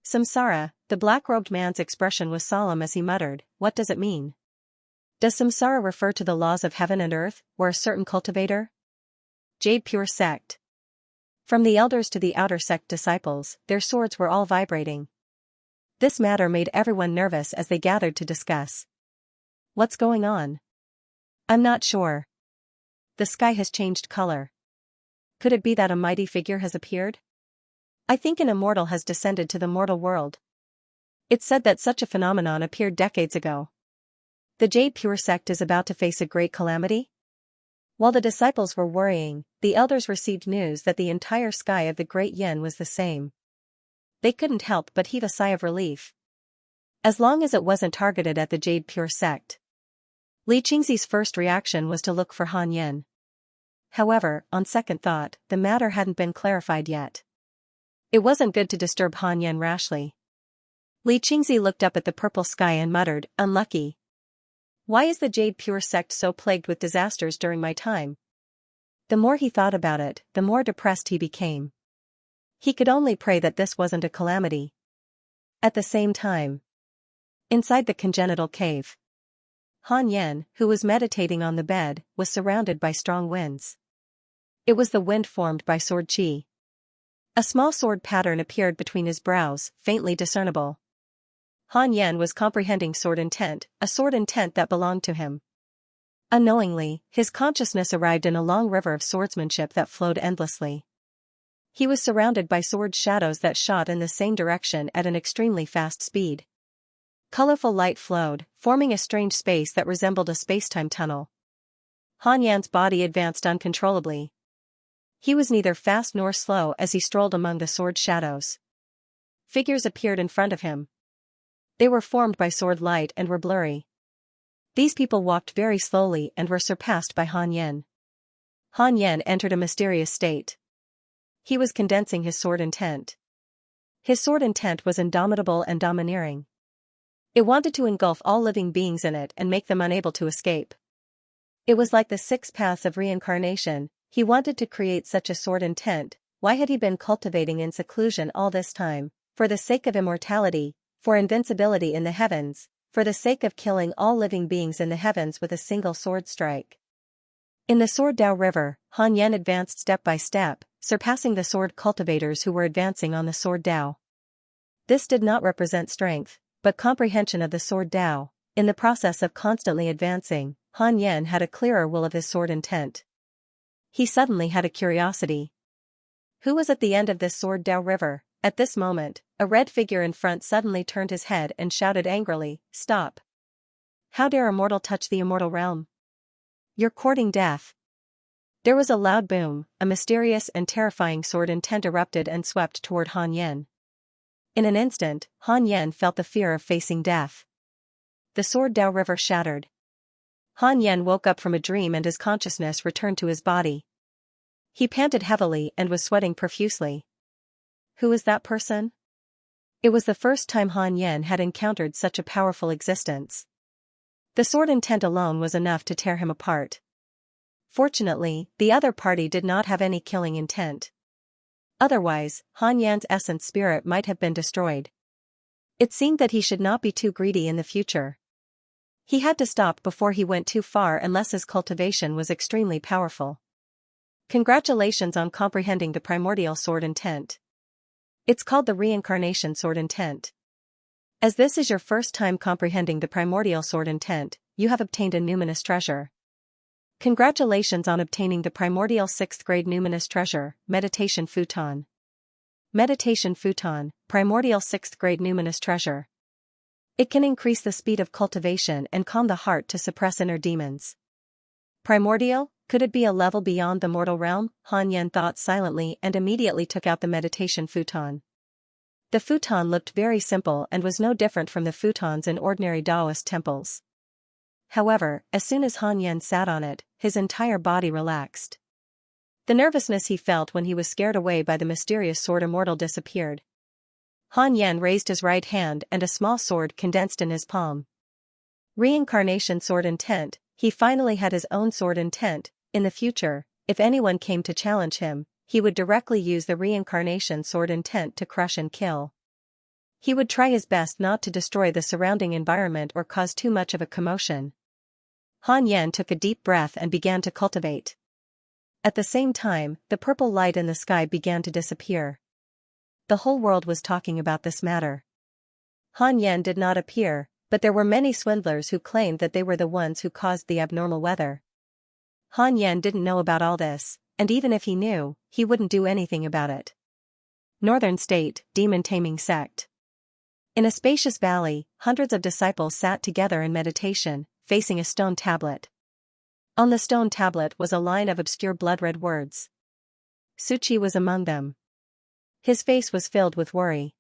S1: Samsara. The black-robed man's expression was solemn as he muttered, what does it mean? Does samsara refer to the laws of heaven and earth, or a certain cultivator? Jade Pure Sect. From the elders to the outer sect disciples, their swords were all vibrating. This matter made everyone nervous as they gathered to discuss. What's going on? I'm not sure. The sky has changed color. Could it be that a mighty figure has appeared? I think an immortal has descended to the mortal world. It's said that such a phenomenon appeared decades ago. The Jade Pure Sect is about to face a great calamity? While the disciples were worrying, the elders received news that the entire sky of the Great Yen was the same. They couldn't help but heave a sigh of relief. As long as it wasn't targeted at the Jade Pure Sect. Li Qingzi's first reaction was to look for Han Yen. However, on second thought, the matter hadn't been clarified yet. It wasn't good to disturb Han Yen rashly. Li Qingzi looked up at the purple sky and muttered, unlucky. Why is the Jade Pure Sect so plagued with disasters during my time? The more he thought about it, the more depressed he became. He could only pray that this wasn't a calamity. At the same time, inside the congenital cave, Han Yen, who was meditating on the bed, was surrounded by strong winds. It was the wind formed by sword qi. A small sword pattern appeared between his brows, faintly discernible. Han Yan was comprehending sword intent, a sword intent that belonged to him. Unknowingly, his consciousness arrived in a long river of swordsmanship that flowed endlessly. He was surrounded by sword shadows that shot in the same direction at an extremely fast speed. Colorful light flowed, forming a strange space that resembled a space-time tunnel. Han Yan's body advanced uncontrollably. He was neither fast nor slow as he strolled among the sword shadows. Figures appeared in front of him. They were formed by sword light and were blurry. These people walked very slowly and were surpassed by Han Yan. Han Yan entered a mysterious state. He was condensing his sword intent. His sword intent was indomitable and domineering. It wanted to engulf all living beings in it and make them unable to escape. It was like the 6 paths of reincarnation. He wanted to create such a sword intent. Why had he been cultivating in seclusion all this time? For the sake of immortality, for invincibility in the heavens, for the sake of killing all living beings in the heavens with a single sword strike. In the Sword Dao River, Han Yan advanced step by step, surpassing the sword cultivators who were advancing on the Sword Dao. This did not represent strength, but comprehension of the Sword Dao. In the process of constantly advancing, Han Yan had a clearer will of his sword intent. He suddenly had a curiosity. Who was at the end of this Sword Dao River? At this moment, a red figure in front suddenly turned his head and shouted angrily, "Stop! How dare a mortal touch the immortal realm? You're courting death." There was a loud boom, a mysterious and terrifying sword intent erupted and swept toward Han Yan. In an instant, Han Yan felt the fear of facing death. The Sword Dao River shattered. Han Yan woke up from a dream and his consciousness returned to his body. He panted heavily and was sweating profusely. Who was that person? It was the first time Han Yan had encountered such a powerful existence. The sword intent alone was enough to tear him apart. Fortunately, the other party did not have any killing intent. Otherwise, Han Yan's essence spirit might have been destroyed. It seemed that he should not be too greedy in the future. He had to stop before he went too far unless his cultivation was extremely powerful. Congratulations on comprehending the primordial sword intent. It's called the reincarnation sword intent. As this is your first time comprehending the primordial sword intent, you have obtained a numinous treasure. Congratulations on obtaining the primordial 6th grade numinous treasure, Meditation Futon. Meditation Futon, primordial 6th grade numinous treasure. It can increase the speed of cultivation and calm the heart to suppress inner demons. Primordial? Could it be a level beyond the mortal realm? Han Yan thought silently and immediately took out the meditation futon. The futon looked very simple and was no different from the futons in ordinary Taoist temples. However, as soon as Han Yan sat on it, his entire body relaxed. The nervousness he felt when he was scared away by the mysterious sword immortal disappeared. Han Yan raised his right hand and a small sword condensed in his palm. Reincarnation sword intent. He finally had his own sword intent. In the future, if anyone came to challenge him, he would directly use the reincarnation sword intent to crush and kill. He would try his best not to destroy the surrounding environment or cause too much of a commotion. Han Yan took a deep breath and began to cultivate. At the same time, the purple light in the sky began to disappear. The whole world was talking about this matter. Han Yan did not appear, but there were many swindlers who claimed that they were the ones who caused the abnormal weather. Han Yan didn't know about all this, and even if he knew, he wouldn't do anything about it. Northern State, Demon Taming Sect. In a spacious valley, hundreds of disciples sat together in meditation, facing a stone tablet. On the stone tablet was a line of obscure blood-red words. Suchi was among them. His face was filled with worry.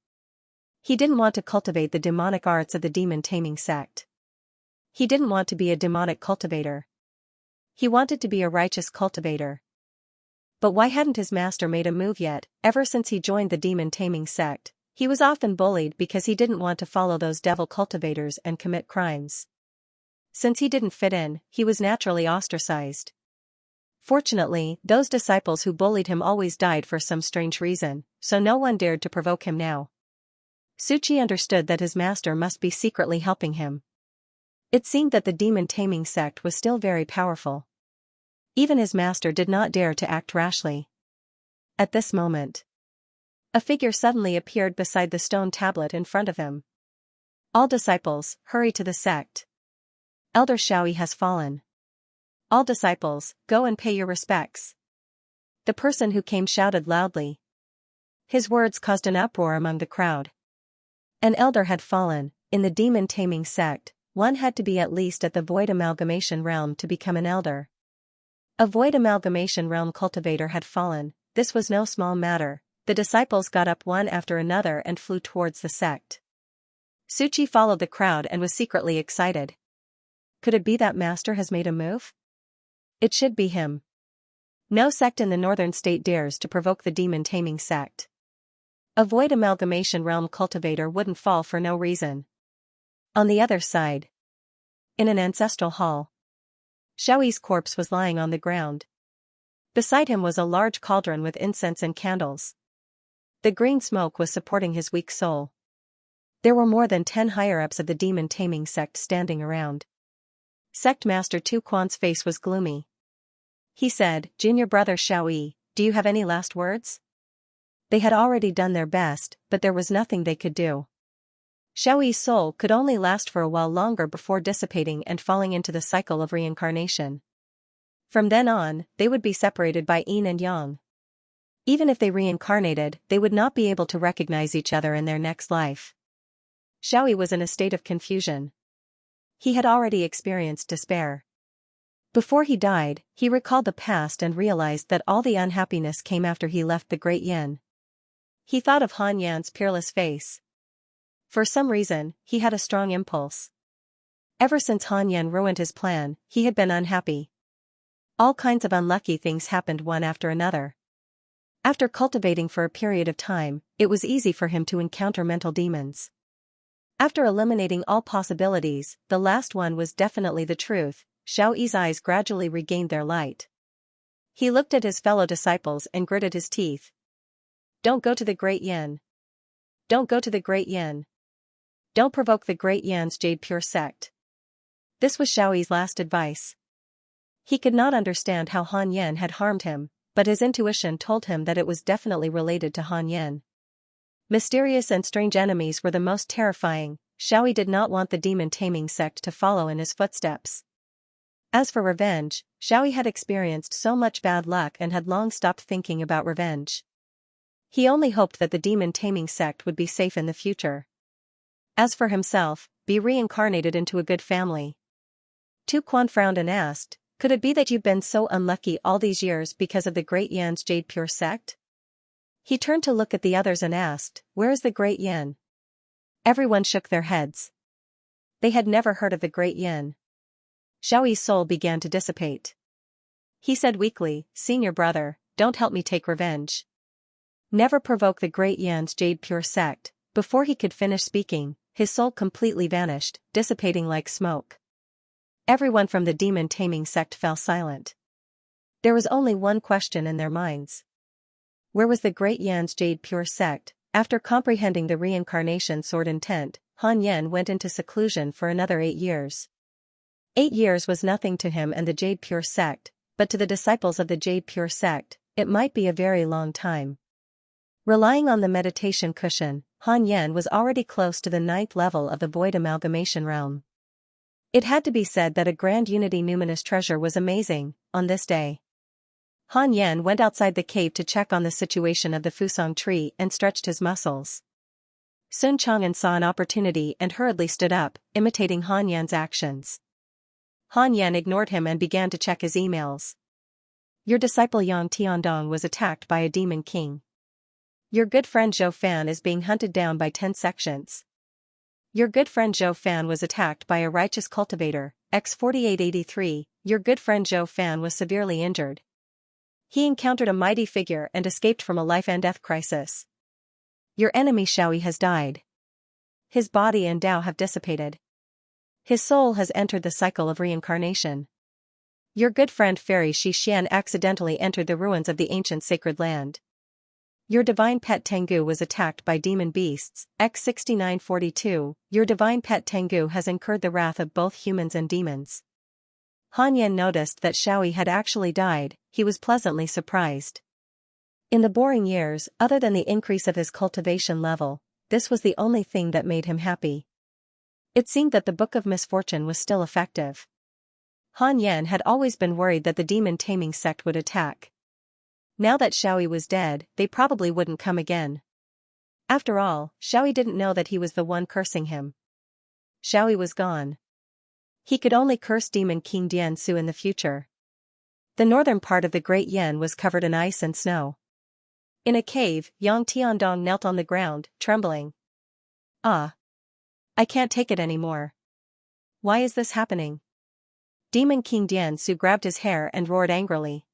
S1: He didn't want to cultivate the demonic arts of the demon taming sect. He didn't want to be a demonic cultivator. He wanted to be a righteous cultivator. But why hadn't his master made a move yet? Ever since he joined the demon taming sect, he was often bullied because he didn't want to follow those devil cultivators and commit crimes. Since he didn't fit in, he was naturally ostracized. Fortunately, those disciples who bullied him always died for some strange reason, so no one dared to provoke him now. Suchi understood that his master must be secretly helping him. It seemed that the demon taming sect was still very powerful. Even his master did not dare to act rashly. At this moment, A figure suddenly appeared beside the stone tablet in front of him. All disciples, hurry to the sect. Elder Xiaoyi has fallen. All disciples, go and pay your respects. The person who came shouted loudly. His words caused an uproar among the crowd. An elder had fallen. In the demon-taming sect, one had to be at least at the void amalgamation realm to become an elder. A void amalgamation realm cultivator had fallen. This was no small matter. The disciples got up one after another and flew towards the sect. Suchi followed the crowd and was secretly excited. Could it be that master has made a move? It should be him. No sect in the northern state dares to provoke the demon-taming sect. A void amalgamation realm cultivator wouldn't fall for no reason. On the other side, in an ancestral hall, Xiaoyi's corpse was lying on the ground. Beside him was a large cauldron with incense and candles. The green smoke was supporting his weak soul. There were more than 10 higher-ups of the demon-taming sect standing around. Sect Master Tu Quan's face was gloomy. He said, "Junior brother Xiaoyi, do you have any last words?" They had already done their best, but there was nothing they could do. Xiaoyi's soul could only last for a while longer before dissipating and falling into the cycle of reincarnation. From then on, they would be separated by yin and yang. Even if they reincarnated, they would not be able to recognize each other in their next life. Xiaoyi was in a state of confusion. He had already experienced despair. Before he died, he recalled the past and realized that all the unhappiness came after he left the Great Yin. He thought of Han Yan's peerless face. For some reason, he had a strong impulse. Ever since Han Yan ruined his plan, he had been unhappy. All kinds of unlucky things happened one after another. After cultivating for a period of time, it was easy for him to encounter mental demons. After eliminating all possibilities, the last one was definitely the truth. Xiaoyi's eyes gradually regained their light. He looked at his fellow disciples and gritted his teeth. Don't go to the Great Yin. Don't go to the Great Yin. Don't provoke the Great Yan's Jade Pure sect. This was Xiaoyi's last advice. He could not understand how Han Yan had harmed him, but his intuition told him that it was definitely related to Han Yan. Mysterious and strange enemies were the most terrifying. Xiaoyi did not want the demon-taming sect to follow in his footsteps. As for revenge, Xiaoyi had experienced so much bad luck and had long stopped thinking about revenge. He only hoped that the demon-taming sect would be safe in the future. As for himself, be reincarnated into a good family. Tu Quan frowned and asked, "Could it be that you've been so unlucky all these years because of the Great Yan's Jade Pure sect?" He turned to look at the others and asked, "Where is the Great Yin?" Everyone shook their heads. They had never heard of the Great Yin. Xiaoyi's soul began to dissipate. He said weakly, "Senior brother, don't help me take revenge. Never provoke the Great Yan's Jade Pure sect." Before he could finish speaking, his soul completely vanished, dissipating like smoke. Everyone from the demon-taming sect fell silent. There was only one question in their minds. Where was the Great Yan's Jade Pure sect? After comprehending the reincarnation sword intent, Han Yan went into seclusion for another 8 years. 8 years was nothing to him and the Jade Pure sect, but to the disciples of the Jade Pure sect, it might be a very long time. Relying on the meditation cushion, Han Yan was already close to the 9th level of the void amalgamation realm. It had to be said that a grand unity numinous treasure was amazing. On this day, Han Yan went outside the cave to check on the situation of the Fusong tree and stretched his muscles. Sun Chang'an saw an opportunity and hurriedly stood up, imitating Han Yan's actions. Han Yan ignored him and began to check his emails. Your disciple Yang Tiandong was attacked by a demon king. Your good friend Zhou Fan is being hunted down by 10 sections. Your good friend Zhou Fan was attacked by a righteous cultivator, X4883. Your good friend Zhou Fan was severely injured. He encountered a mighty figure and escaped from a life and death crisis. Your enemy Xiaoyi has died. His body and Dao have dissipated. His soul has entered the cycle of reincarnation. Your good friend Fairy Xixian accidentally entered the ruins of the ancient sacred land. Your divine pet Tengu was attacked by demon beasts, X6942. Your divine pet Tengu has incurred the wrath of both humans and demons. Han Yan noticed that Xiaoyi had actually died. He was pleasantly surprised. In the boring years, other than the increase of his cultivation level, this was the only thing that made him happy. It seemed that the Book of Misfortune was still effective. Han Yan had always been worried that the demon-taming sect would attack. Now that Xiaoyi was dead, they probably wouldn't come again. After all, Xiaoyi didn't know that he was the one cursing him. Xiaoyi was gone. He could only curse Demon King Diansu in the future. The northern part of the Great Yen was covered in ice and snow. In a cave, Yang Tiandong knelt on the ground, trembling. Ah! I can't take it anymore. Why is this happening? Demon King Diansu grabbed his hair and roared angrily.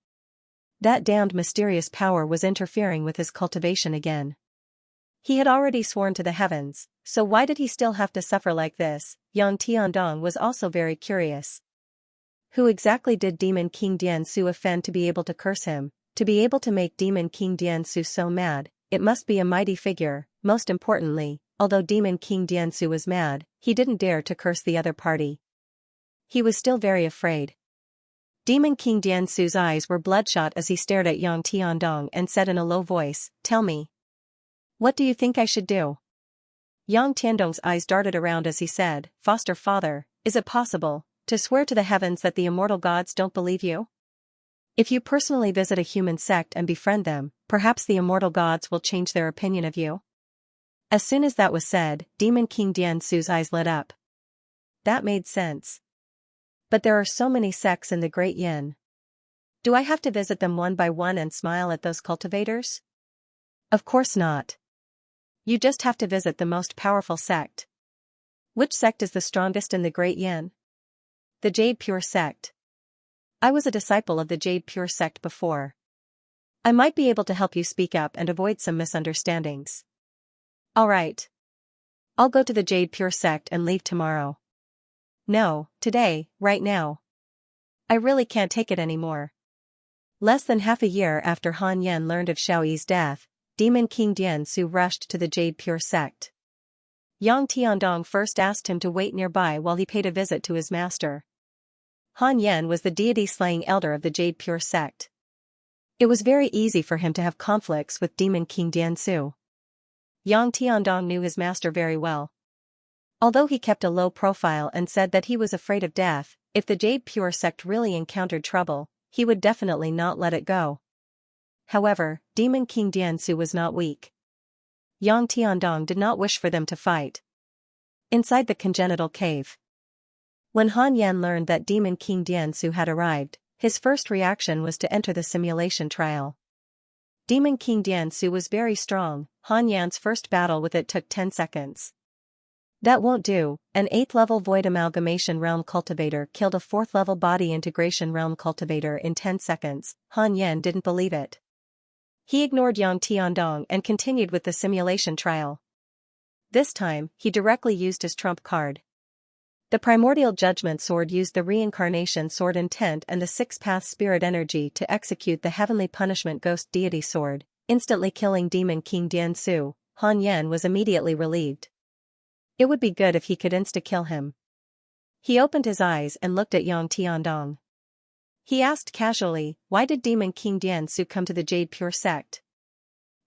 S1: That damned mysterious power was interfering with his cultivation again. He had already sworn to the heavens, so why did he still have to suffer like this? Yang Tiandong was also very curious. Who exactly did Demon King Diansu offend to be able to curse him? To be able to make Demon King Diansu so mad, it must be a mighty figure. Most importantly, although Demon King Diansu was mad, he didn't dare to curse the other party. He was still very afraid. Demon King Diansu's eyes were bloodshot as he stared at Yang Tiandong and said in a low voice, "Tell me. What do you think I should do?" Yang Tiandong's eyes darted around as he said, "Foster father, is it possible to swear to the heavens that the immortal gods don't believe you? If you personally visit a human sect and befriend them, perhaps the immortal gods will change their opinion of you?" As soon as that was said, Demon King Diansu's eyes lit up. That made sense. But there are so many sects in the Great Yin. Do I have to visit them one by one and smile at those cultivators? Of course not. You just have to visit the most powerful sect. Which sect is the strongest in the Great Yin? The Jade Pure sect. I was a disciple of the Jade Pure sect before. I might be able to help you speak up and avoid some misunderstandings. Alright. I'll go to the Jade Pure sect and leave tomorrow. No, today, right now. I really can't take it anymore. Less than half a year after Han Yan learned of Xiaoyi's death, Demon King Diansu rushed to the Jade Pure sect. Yang Tiandong first asked him to wait nearby while he paid a visit to his master. Han Yan was the deity-slaying elder of the Jade Pure sect. It was very easy for him to have conflicts with Demon King Diansu. Yang Tiandong knew his master very well. Although he kept a low profile and said that he was afraid of death, if the Jade Pure sect really encountered trouble, he would definitely not let it go. However, Demon King Diansu was not weak. Yang Tiandong did not wish for them to fight. Inside the congenital cave. When Han Yan learned that Demon King Diansu had arrived, his first reaction was to enter the simulation trial. Demon King Diansu was very strong. Han Yan's first battle with it took 10 seconds. That won't do. An 8th level Void Amalgamation Realm Cultivator killed a 4th level Body Integration Realm Cultivator in 10 seconds. Han Yan didn't believe it. He ignored Yang Tiandong and continued with the simulation trial. This time, he directly used his trump card. The Primordial Judgment Sword used the Reincarnation Sword Intent and the 6-Path Spirit Energy to execute the Heavenly Punishment Ghost Deity Sword, instantly killing Demon King Diansu. Han Yan was immediately relieved. It would be good if he could insta-kill him. He opened his eyes and looked at Yang Tiandong. He asked casually, why did Demon King Diansu come to the Jade Pure sect?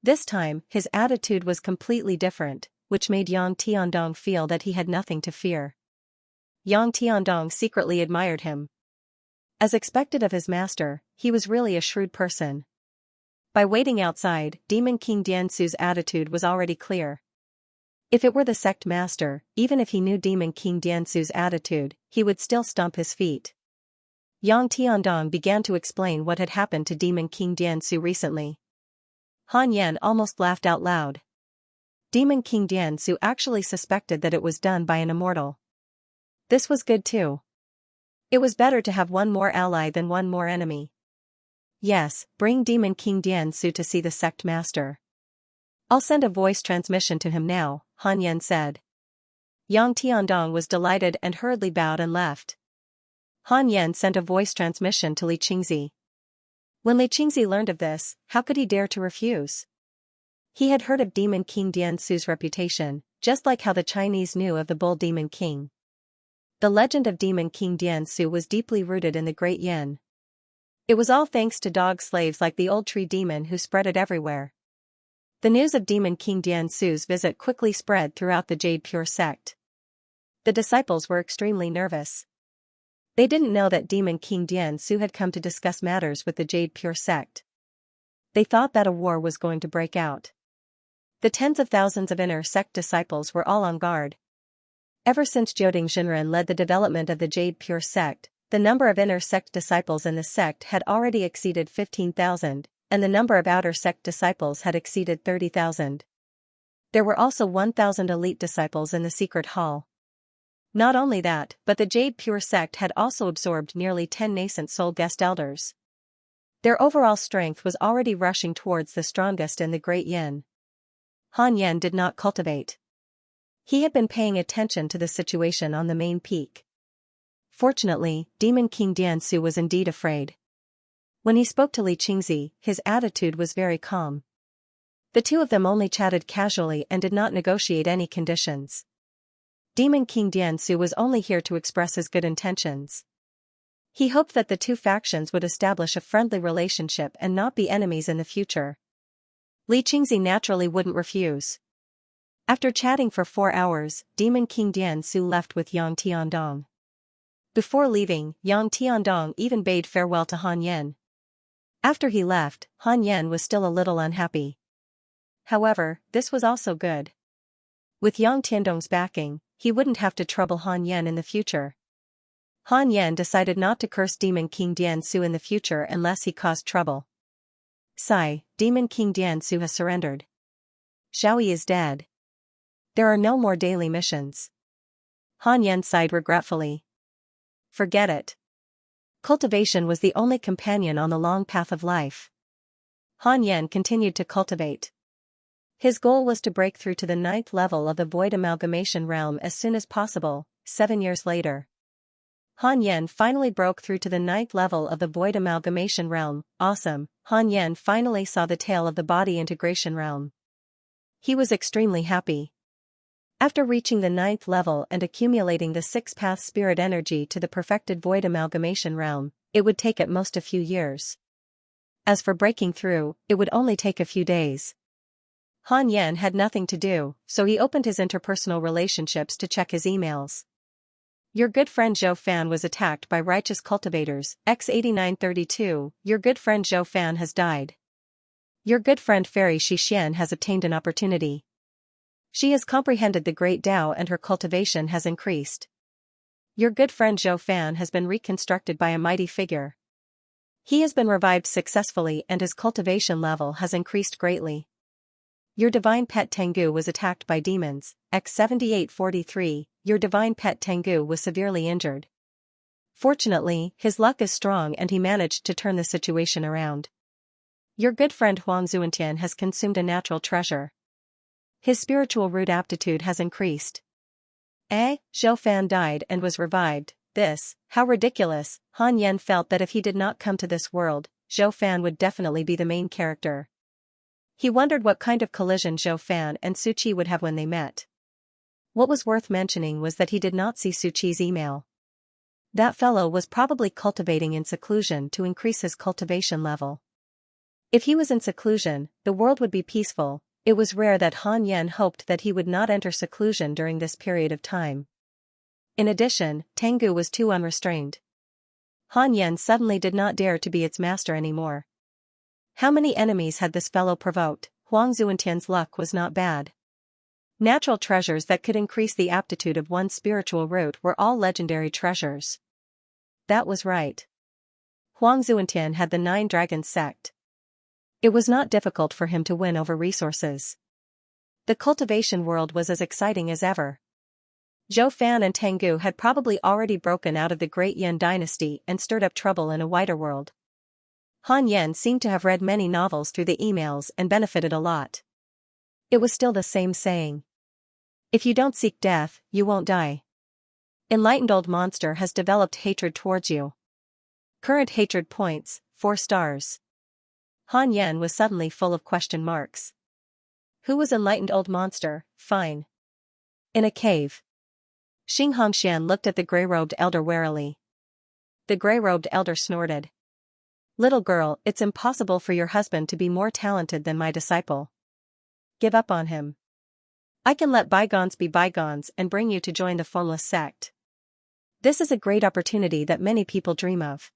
S1: This time, his attitude was completely different, which made Yang Tiandong feel that he had nothing to fear. Yang Tiandong secretly admired him. As expected of his master, he was really a shrewd person. By waiting outside, Demon King Diansu's attitude was already clear. If it were the sect master, even if he knew Demon King Diansu's attitude, he would still stomp his feet. Yang Tiandong began to explain what had happened to Demon King Diansu recently. Han Yan almost laughed out loud. Demon King Diansu actually suspected that it was done by an immortal. This was good too. It was better to have one more ally than one more enemy. Yes, bring Demon King Diansu to see the sect master. I'll send a voice transmission to him now, Han Yan said. Yang Tiandong was delighted and hurriedly bowed and left. Han Yan sent a voice transmission to Li Qingzi. When Li Qingzi learned of this, how could he dare to refuse? He had heard of Demon King Diansu's reputation, just like how the Chinese knew of the Bull Demon King. The legend of Demon King Diansu was deeply rooted in the Great Yin. It was all thanks to dog slaves like the old tree demon who spread it everywhere. The news of Demon King Dian Su's visit quickly spread throughout the Jade Pure sect. The disciples were extremely nervous. They didn't know that Demon King Dian Su had come to discuss matters with the Jade Pure sect. They thought that a war was going to break out. The tens of thousands of inner sect disciples were all on guard. Ever since Jioding Jinren led the development of the Jade Pure sect, the number of inner sect disciples in the sect had already exceeded 15,000, and the number of outer sect disciples had exceeded 30,000. There were also 1,000 elite disciples in the secret hall. Not only that, but the Jade Pure sect had also absorbed nearly 10 nascent soul guest elders. Their overall strength was already rushing towards the strongest in the Great Yin. Han Yen did not cultivate. He had been paying attention to the situation on the main peak. Fortunately, Demon King Dian Su was indeed afraid. When he spoke to Li Qingzi, his attitude was very calm. The two of them only chatted casually and did not negotiate any conditions. Demon King Dian Su was only here to express his good intentions. He hoped that the two factions would establish a friendly relationship and not be enemies in the future. Li Qingzi naturally wouldn't refuse. After chatting for 4 hours, Demon King Dian Su left with Yang Tiandong. Before leaving, Yang Tiandong even bade farewell to Han Yen. After he left, Han Yen was still a little unhappy. However, this was also good. With Yang Tiandong's backing, he wouldn't have to trouble Han Yen in the future. Han Yen decided not to curse Demon King Dian Su in the future unless he caused trouble. Sigh, Demon King Dian Su has surrendered. Xiaoyi is dead. There are no more daily missions. Han Yen sighed regretfully. Forget it. Cultivation was the only companion on the long path of life. Han Yen continued to cultivate. His goal was to break through to the 9th level of the Void Amalgamation realm as soon as possible, 7 years later. Han Yen finally broke through to the 9th level of the Void Amalgamation realm. Awesome, Han Yen finally saw the tail of the Body Integration realm. He was extremely happy. After reaching the 9th level and accumulating the 6th-path spirit energy to the perfected Void Amalgamation realm, it would take at most a few years. As for breaking through, it would only take a few days. Han Yen had nothing to do, so he opened his interpersonal relationships to check his emails. Your good friend Zhou Fan was attacked by righteous cultivators, X8932, your good friend Zhou Fan has died. Your good friend Fairy Xixian has obtained an opportunity. She has comprehended the Great Tao and her cultivation has increased. Your good friend Zhou Fan has been reconstructed by a mighty figure. He has been revived successfully and his cultivation level has increased greatly. Your divine pet Tengu was attacked by demons, X7843, your divine pet Tengu was severely injured. Fortunately, his luck is strong and he managed to turn the situation around. Your good friend Huang Zuantian has consumed a natural treasure. His spiritual root aptitude has increased. Zhou Fan died and was revived. This, how ridiculous. Han Yen felt that if he did not come to this world, Zhou Fan would definitely be the main character. He wondered what kind of collision Zhou Fan and Su Qi would have when they met. What was worth mentioning was that he did not see Su Qi's email. That fellow was probably cultivating in seclusion to increase his cultivation level. If he was in seclusion, the world would be peaceful. It was rare that Han Yen hoped that he would not enter seclusion during this period of time. In addition, Tengu was too unrestrained. Han Yen suddenly did not dare to be its master anymore. How many enemies had this fellow provoked? Huang Zuantian's luck was not bad. Natural treasures that could increase the aptitude of one's spiritual root were all legendary treasures. That was right. Huang Zuantian had the 9 Dragons sect. It was not difficult for him to win over resources. The cultivation world was as exciting as ever. Zhou Fan and Tengu had probably already broken out of the Great Yin dynasty and stirred up trouble in a wider world. Han Yen seemed to have read many novels through the emails and benefited a lot. It was still the same saying. If you don't seek death, you won't die. Enlightened old monster has developed hatred towards you. Current hatred points, 4 stars. Han Yen was suddenly full of question marks. Who was enlightened old monster? Fine. In a cave. Xing Hongxian looked at the gray-robed elder warily. The gray-robed elder snorted. Little girl, it's impossible for your husband to be more talented than my disciple. Give up on him. I can let bygones be bygones and bring you to join the formless sect. This is a great opportunity that many people dream of.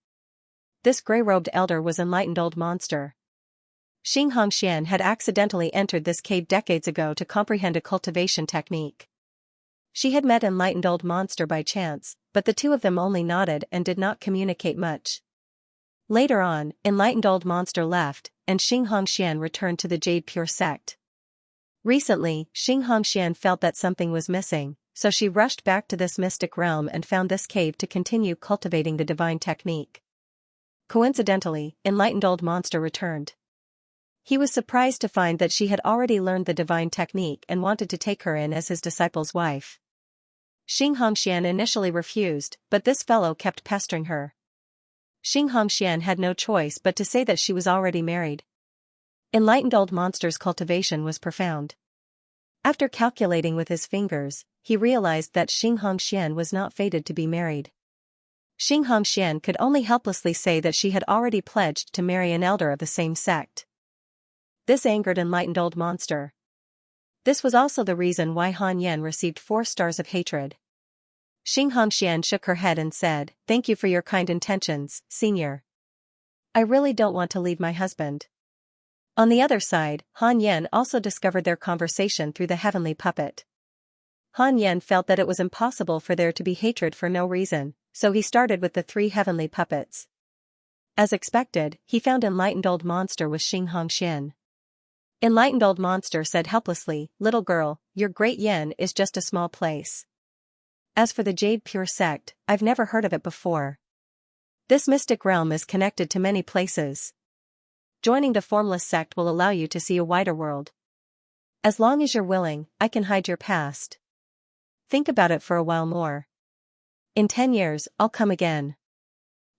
S1: This gray-robed elder was enlightened old monster. Xianxia had accidentally entered this cave decades ago to comprehend a cultivation technique. She had met enlightened old monster by chance, but the two of them only nodded and did not communicate much. Later on, enlightened old monster left, and Xianxia returned to the Jade Pure sect. Recently, Xianxia felt that something was missing, so she rushed back to this mystic realm and found this cave to continue cultivating the divine technique. Coincidentally, enlightened old monster returned. He was surprised to find that she had already learned the divine technique and wanted to take her in as his disciple's wife. Xianxia initially refused, but this fellow kept pestering her. Xianxia had no choice but to say that she was already married. Enlightened old monster's cultivation was profound. After calculating with his fingers, he realized that Xianxia was not fated to be married. Xianxia could only helplessly say that she had already pledged to marry an elder of the same sect. This angered enlightened old monster. This was also the reason why Han Yan received 4 stars of hatred. Xianxia shook her head and said, "Thank you for your kind intentions, senior. I really don't want to leave my husband." On the other side, Han Yan also discovered their conversation through the heavenly puppet. Han Yan felt that it was impossible for there to be hatred for no reason, so he started with the 3 heavenly puppets. As expected, he found enlightened old monster with Xianxia. Enlightened old monster said helplessly, "Little girl, your great yen is just a small place. As for the Jade Pure sect, I've never heard of it before. This mystic realm is connected to many places. Joining the formless sect will allow you to see a wider world. As long as you're willing, I can hide your past. Think about it for a while more. In 10 years, I'll come again.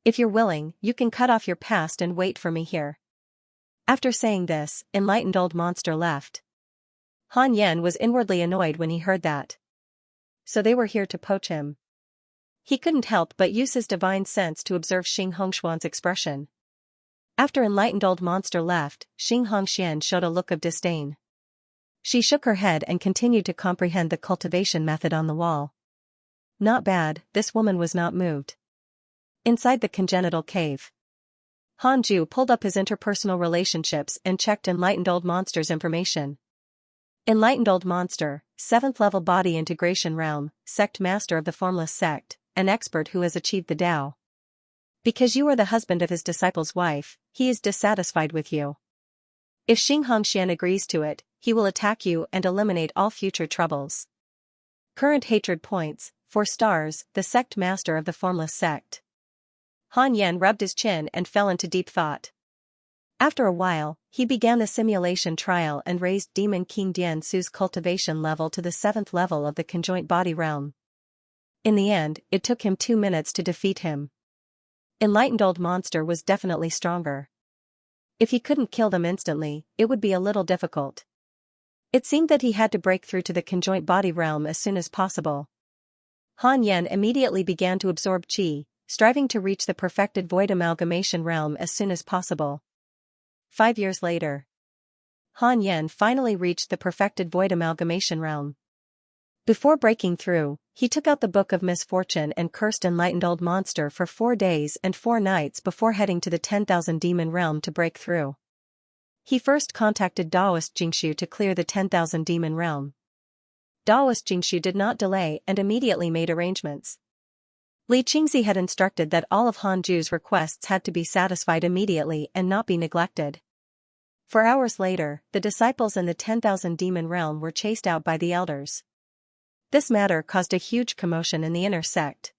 S1: If you're willing, you can cut off your past and wait for me here." After saying this, enlightened old monster left. Han Yan was inwardly annoyed when he heard that. So they were here to poach him. He couldn't help but use his divine sense to observe Xianxuan's expression. After enlightened old monster left, Xianxia showed a look of disdain. She shook her head and continued to comprehend the cultivation method on the wall. Not bad, this woman was not moved. Inside the congenital cave, Han Ju pulled up his interpersonal relationships and checked enlightened old monster's information. Enlightened old monster, 7th level body integration realm, sect master of the formless sect, an expert who has achieved the Tao. Because you are the husband of his disciple's wife, he is dissatisfied with you. If Xianxia agrees to it, he will attack you and eliminate all future troubles. Current hatred points, 4 stars, the sect master of the formless sect. Han Yan rubbed his chin and fell into deep thought. After a while, he began the simulation trial and raised Demon King Dian Su's cultivation level to the 7th level of the conjoint body realm. In the end, it took him 2 minutes to defeat him. Enlightened old monster was definitely stronger. If he couldn't kill them instantly, it would be a little difficult. It seemed that he had to break through to the conjoint body realm as soon as possible. Han Yan immediately began to absorb qi, striving to reach the perfected void amalgamation realm as soon as possible. 5 years later, Han Yan finally reached the perfected void amalgamation realm. Before breaking through, he took out the Book of Misfortune and cursed enlightened old monster for 4 days and 4 nights before heading to the 10,000 demon realm to break through. He first contacted Daoist Jingshu to clear the 10,000 demon realm. Daoist Jingshu did not delay and immediately made arrangements. Li Qingzi had instructed that all of Han Ju's requests had to be satisfied immediately and not be neglected. 4 hours later, the disciples in the 10,000 demon realm were chased out by the elders. This matter caused a huge commotion in the inner sect.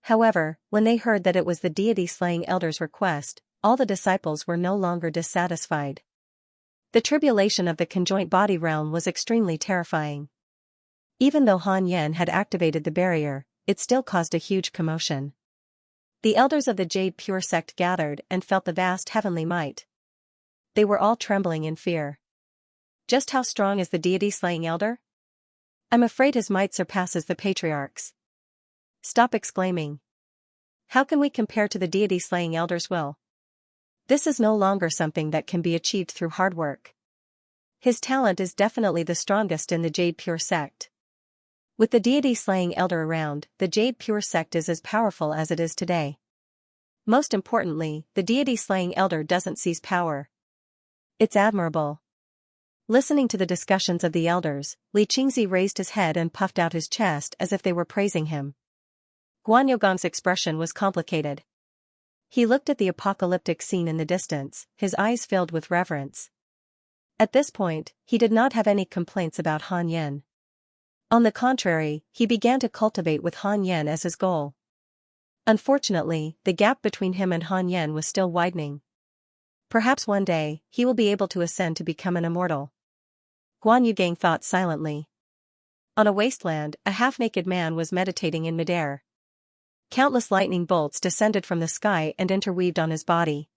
S1: However, when they heard that it was the deity-slaying elders' request, all the disciples were no longer dissatisfied. The tribulation of the conjoint body realm was extremely terrifying. Even though Han Yan had activated the barrier, it still caused a huge commotion. The elders of the Jade Pure sect gathered and felt the vast heavenly might. They were all trembling in fear. Just how strong is the deity-slaying elder? I'm afraid his might surpasses the patriarchs. Stop exclaiming. How can we compare to the deity-slaying elder's will? This is no longer something that can be achieved through hard work. His talent is definitely the strongest in the Jade Pure sect. With the deity-slaying elder around, the Jade Pure sect is as powerful as it is today. Most importantly, the deity-slaying elder doesn't seize power. It's admirable. Listening to the discussions of the elders, Li Qingzi raised his head and puffed out his chest as if they were praising him. Guan Yogong's expression was complicated. He looked at the apocalyptic scene in the distance, his eyes filled with reverence. At this point, he did not have any complaints about Han Yen. On the contrary, he began to cultivate with Han Yen as his goal. Unfortunately, the gap between him and Han Yen was still widening. Perhaps one day, he will be able to ascend to become an immortal. Guan Yugang thought silently. On a wasteland, a half-naked man was meditating in midair. Countless lightning bolts descended from the sky and interweaved on his body.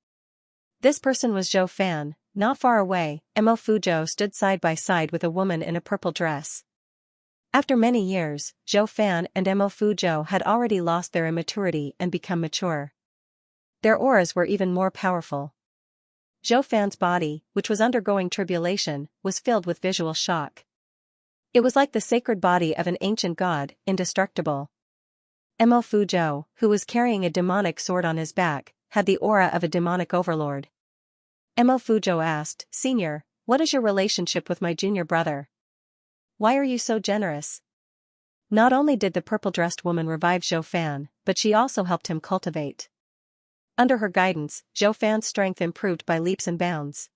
S1: This person was Zhou Fan. Not far away, Mo Fuzhou stood side by side with a woman in a purple dress. After many years, Zhou Fan and Mo Fuzhou had already lost their immaturity and become mature. Their auras were even more powerful. Zhou Fan's body, which was undergoing tribulation, was filled with visual shock. It was like the sacred body of an ancient god, indestructible. Mo Fuzhou, who was carrying a demonic sword on his back, had the aura of a demonic overlord. Mo Fuzhou asked, "Senior, what is your relationship with my junior brother? Why are you so generous?" Not only did the purple-dressed woman revive Zhou Fan, but she also helped him cultivate. Under her guidance, Zhou Fan's strength improved by leaps and bounds.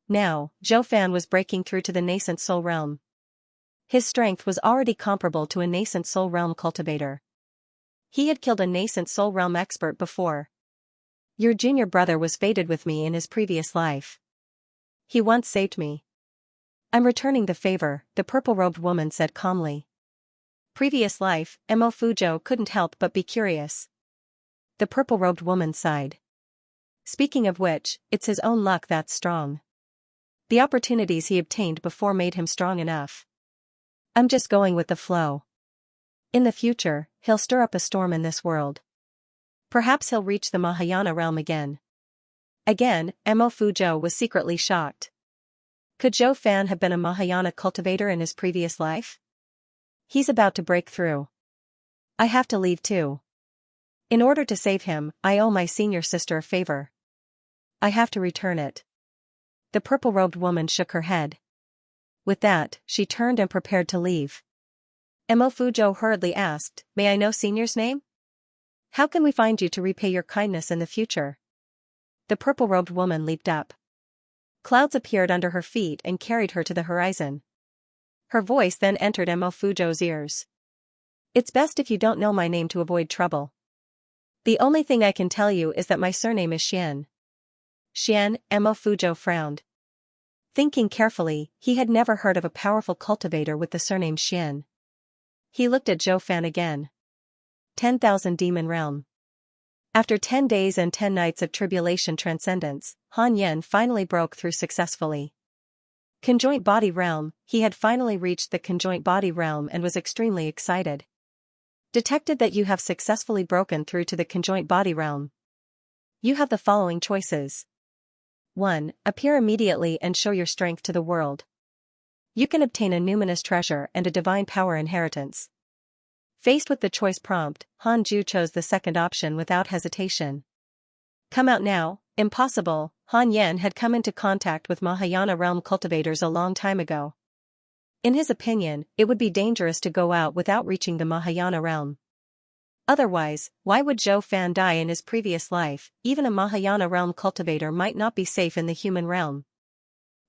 S1: Now, Zhou Fan was breaking through to the nascent soul realm. His strength was already comparable to a nascent soul realm cultivator. He had killed a nascent soul realm expert before. Your junior brother was fated with me in his previous life. He once saved me. I'm returning the favor, the purple-robed woman said calmly. Previous life, Mo Fuzhou couldn't help but be curious. The purple-robed woman sighed. Speaking of which, it's his own luck that's strong. The opportunities he obtained before made him strong enough. I'm just going with the flow. In the future, he'll stir up a storm in this world. Perhaps he'll reach the Mahayana realm again. Again, Mo Fuzhou was secretly shocked. Could Zhou Fan have been a Mahayana cultivator in his previous life? He's about to break through. I have to leave too. In order to save him, I owe my senior sister a favor. I have to return it. The purple-robed woman shook her head. With that, she turned and prepared to leave. Mo Fuzhou hurriedly asked, "May I know senior's name? How can we find you to repay your kindness in the future?" The purple-robed woman leaped up. Clouds appeared under her feet and carried her to the horizon. Her voice then entered Mo Fuzhou's ears. "It's best if you don't know my name to avoid trouble. The only thing I can tell you is that my surname is Xian." Xian, Mo Fuzhou frowned. Thinking carefully, he had never heard of a powerful cultivator with the surname Xian. He looked at Zhou Fan again. 10,000 Demon Realm. After 10 days and 10 nights of tribulation transcendence, Han Yen finally broke through successfully. Conjoint Body Realm, he had finally reached the Conjoint Body Realm and was extremely excited. Detected that you have successfully broken through to the Conjoint Body Realm. You have the following choices. 1. Appear immediately and show your strength to the world. You can obtain a numinous treasure and a divine power inheritance. Faced with the choice prompt, Han Ju chose the second option without hesitation. Come out now, impossible. Han Yen had come into contact with Mahayana realm cultivators a long time ago. In his opinion, it would be dangerous to go out without reaching the Mahayana realm. Otherwise, why would Zhou Fan die in his previous life? Even a Mahayana realm cultivator might not be safe in the human realm.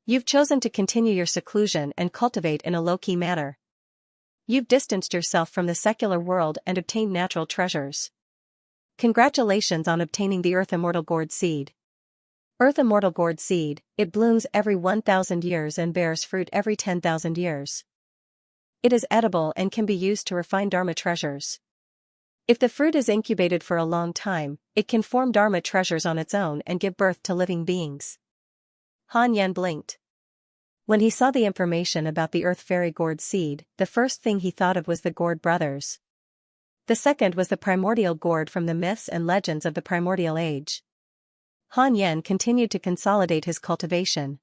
S1: You've chosen to continue your seclusion and cultivate in a low-key manner. You've distanced yourself from the secular world and obtained natural treasures. Congratulations on obtaining the Earth Immortal Gourd Seed. Earth Immortal Gourd Seed, it blooms every 1,000 years and bears fruit every 10,000 years. It is edible and can be used to refine Dharma treasures. If the fruit is incubated for a long time, it can form Dharma treasures on its own and give birth to living beings. Han Yen blinked. When he saw the information about the Earth Fairy Gourd Seed, the first thing he thought of was the Gourd brothers. The second was the primordial gourd from the myths and legends of the primordial age. Han Yan continued to consolidate his cultivation.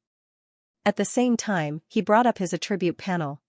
S1: At the same time, he brought up his attribute panel.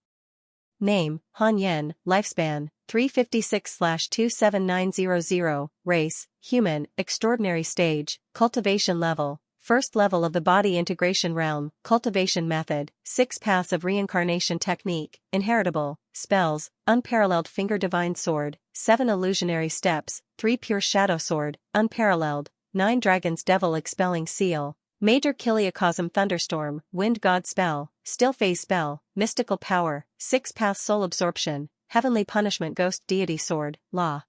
S1: Name, Han Yan, lifespan, 356/27900, race, human, extraordinary stage, cultivation level, first level of the body integration realm, cultivation method, 6 paths of reincarnation technique, inheritable, spells, unparalleled finger divine sword, 7 illusionary steps, 3 pure shadow sword, unparalleled, 9 dragons devil expelling seal, major kiliacosm thunderstorm, wind god spell, still phase spell, mystical power, 6 paths soul absorption, heavenly punishment ghost deity sword, law.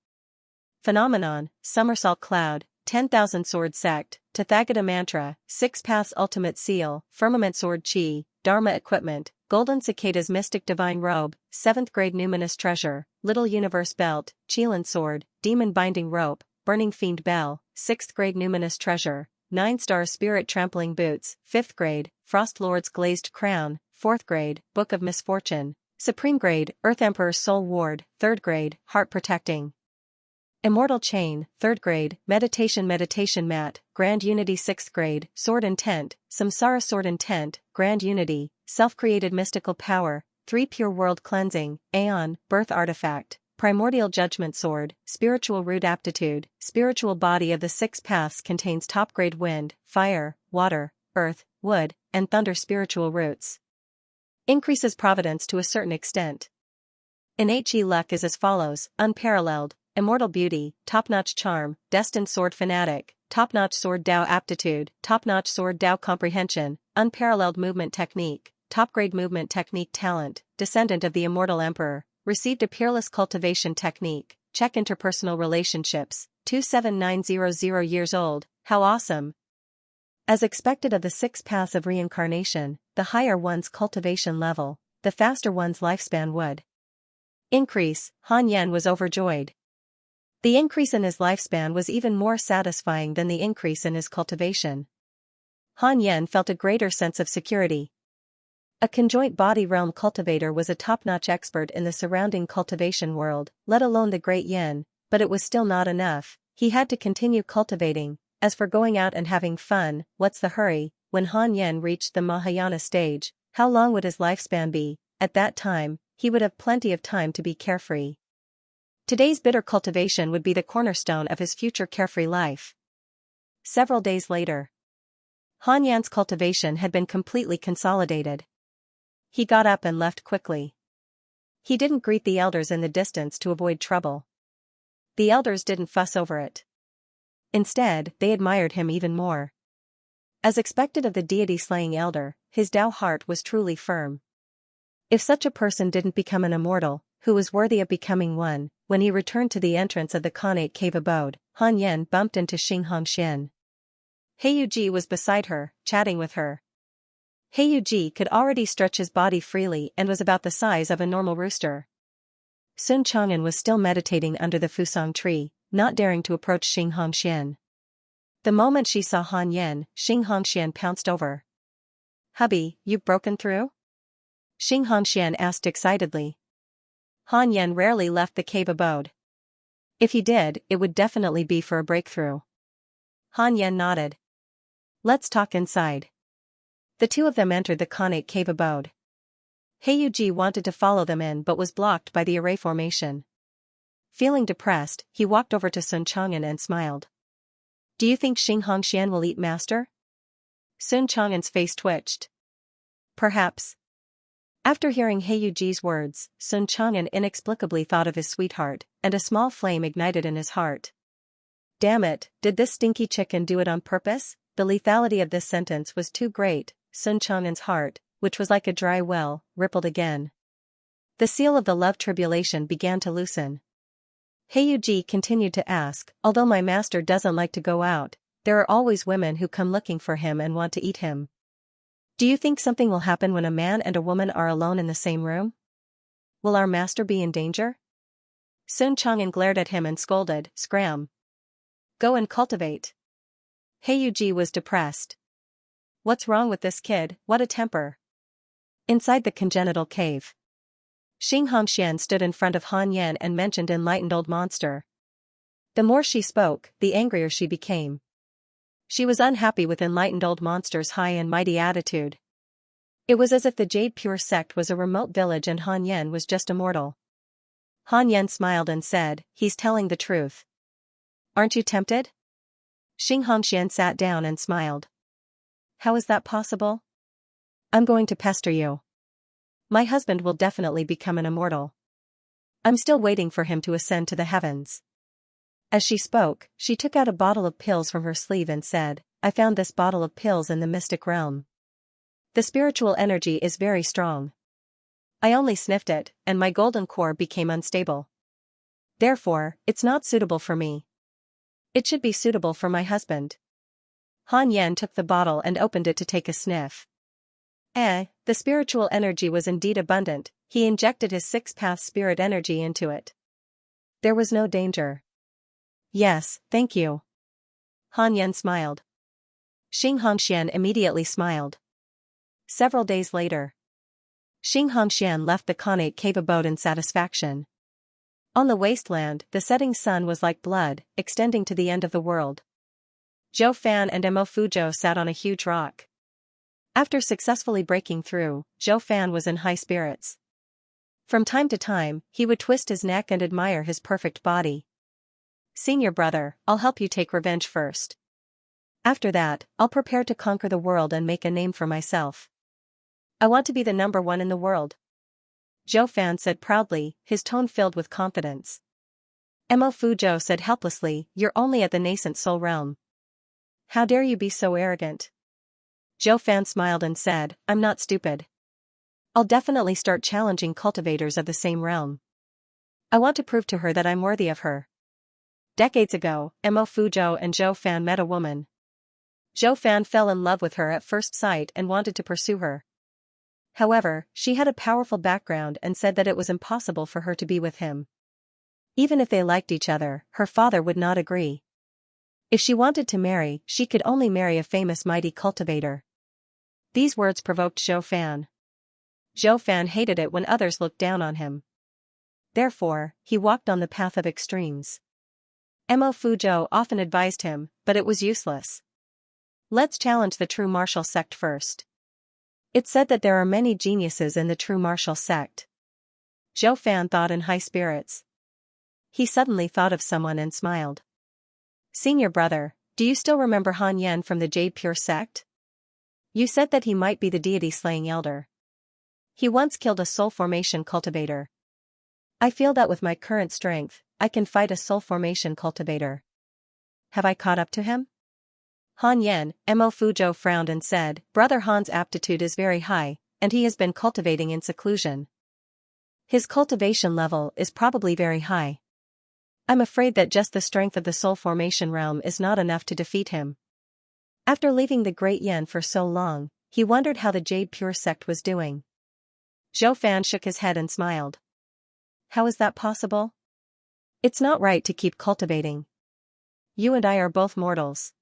S1: Phenomenon, somersault cloud, 10,000 sword sect, Tathagata mantra, 6 paths ultimate seal, firmament sword chi, dharma equipment, golden cicadas mystic divine robe, 7th grade numinous treasure, little universe belt, Qilin sword, demon binding rope, burning fiend bell, 6th grade numinous treasure, 9-star spirit trampling boots, 5th grade, frost lord's glazed crown, 4th grade, book of misfortune, supreme grade, earth emperor's soul ward, 3rd grade, heart protecting. Immortal Chain, 3rd grade, Meditation mat, Grand Unity 6th grade, Sword Intent, Samsara Sword Intent, Grand Unity, Self-Created Mystical Power, 3 Pure World Cleansing, Aeon, Birth Artifact, Primordial Judgment Sword, Spiritual Root Aptitude, Spiritual Body of the 6 Paths contains top-grade wind, fire, water, earth, wood, and thunder spiritual roots. Increases providence to a certain extent. Innate Chi luck is as follows, unparalleled, immortal beauty, top-notch charm, destined sword fanatic, top-notch sword Dao aptitude, top-notch sword Dao comprehension, unparalleled movement technique, top-grade movement technique talent, descendant of the immortal emperor, received a peerless cultivation technique, check interpersonal relationships, 27900 years old, how awesome. As expected of the 6 paths of reincarnation, the higher one's cultivation level, the faster one's lifespan would increase. Han Yan was overjoyed. The increase in his lifespan was even more satisfying than the increase in his cultivation. Han Yan felt a greater sense of security. A conjoint body realm cultivator was a top-notch expert in the surrounding cultivation world, let alone the great Yin, but it was still not enough. He had to continue cultivating. As for going out and having fun, what's the hurry? When Han Yan reached the Mahayana stage, how long would his lifespan be? At that time, he would have plenty of time to be carefree. Today's bitter cultivation would be the cornerstone of his future carefree life. Several days later, Han Yan's cultivation had been completely consolidated. He got up and left quickly. He didn't greet the elders in the distance to avoid trouble. The elders didn't fuss over it. Instead, they admired him even more. As expected of the deity-slaying elder, his Tao heart was truly firm. If such a person didn't become an immortal, who was worthy of becoming one? When he returned to the entrance of the Khanate cave abode, Han Yan bumped into Xianxia. Heiyuji was beside her, chatting with her. Heiyuji could already stretch his body freely and was about the size of a normal rooster. Sun Chang'an was still meditating under the fusang tree, not daring to approach Xianxia. The moment she saw Han Yan, Xianxia pounced over. "Hubby, you've broken through?" Xianxia asked excitedly. Han Yan rarely left the cave abode. If he did, it would definitely be for a breakthrough. Han Yan nodded. "Let's talk inside." The two of them entered the Khanate cave abode. Heiyuji wanted to follow them in but was blocked by the array formation. Feeling depressed, he walked over to Sun Chang'an and smiled. "Do you think Xianxia will eat master?" Sun Chang'an's face twitched. "Perhaps." After hearing Heiyuji's words, Sun Chang'an inexplicably thought of his sweetheart, and a small flame ignited in his heart. Damn it, did this stinky chicken do it on purpose? The lethality of this sentence was too great. Sun Chang'an's heart, which was like a dry well, rippled again. The seal of the love tribulation began to loosen. Heiyuji continued to ask, "Although my master doesn't like to go out, there are always women who come looking for him and want to eat him. Do you think something will happen when a man and a woman are alone in the same room? Will our master be in danger?" Sun Chang'an glared at him and scolded, "Scram! Go and cultivate." Heiyuji was depressed. What's wrong with this kid? What a temper. Inside the congenital cave, Xianxia stood in front of Han Yan and mentioned enlightened old monster. The more she spoke, the angrier she became. She was unhappy with enlightened old monster's high and mighty attitude. It was as if the Jade Pure sect was a remote village and Han Yen was just a mortal. Han Yen smiled and said, "He's telling the truth. Aren't you tempted?" Xianxia sat down and smiled. "How is that possible? I'm going to pester you. My husband will definitely become an immortal. I'm still waiting for him to ascend to the heavens." As she spoke, she took out a bottle of pills from her sleeve and said, "I found this bottle of pills in the mystic realm. The spiritual energy is very strong. I only sniffed it, and my golden core became unstable. Therefore, it's not suitable for me. It should be suitable for my husband." Han Yen took the bottle and opened it to take a sniff. The spiritual energy was indeed abundant. He injected his six-path spirit energy into it. There was no danger. "Yes, thank you." Han Yen smiled. Xianxia immediately smiled. Several days later, Xianxia left the Khanate cave abode in satisfaction. On the wasteland, the setting sun was like blood, extending to the end of the world. Zhou Fan and Mo Fuzhou sat on a huge rock. After successfully breaking through, Zhou Fan was in high spirits. From time to time, he would twist his neck and admire his perfect body. "Senior brother, I'll help you take revenge first. After that, I'll prepare to conquer the world and make a name for myself. I want to be the number one in the world," Zhou Fan said proudly, his tone filled with confidence. Mo Fuzhou said helplessly, "You're only at the nascent soul realm. How dare you be so arrogant?" Zhou Fan smiled and said, "I'm not stupid. I'll definitely start challenging cultivators of the same realm. I want to prove to her that I'm worthy of her." Decades ago, Mo Fuzhou and Zhou Fan met a woman. Zhou Fan fell in love with her at first sight and wanted to pursue her. However, she had a powerful background and said that it was impossible for her to be with him. Even if they liked each other, her father would not agree. If she wanted to marry, she could only marry a famous mighty cultivator. These words provoked Zhou Fan. Zhou Fan hated it when others looked down on him. Therefore, he walked on the path of extremes. Mo Fuzhou often advised him, but it was useless. "Let's challenge the true martial sect first. It's said that there are many geniuses in the true martial sect." Zhou Fan thought in high spirits. He suddenly thought of someone and smiled. "Senior brother, do you still remember Han Yen from the Jade Pure sect? You said that he might be the deity-slaying elder. He once killed a soul formation cultivator. I feel that with my current strength, I can fight a soul formation cultivator. Have I caught up to him?" Han Yen, Mo Fuzhou frowned and said, "Brother Han's aptitude is very high, and he has been cultivating in seclusion. His cultivation level is probably very high. I'm afraid that just the strength of the soul formation realm is not enough to defeat him." After leaving the Great Yen for so long, he wondered how the Jade Pure sect was doing. Zhou Fan shook his head and smiled. "How is that possible? It's not right to keep cultivating. You and I are both mortals.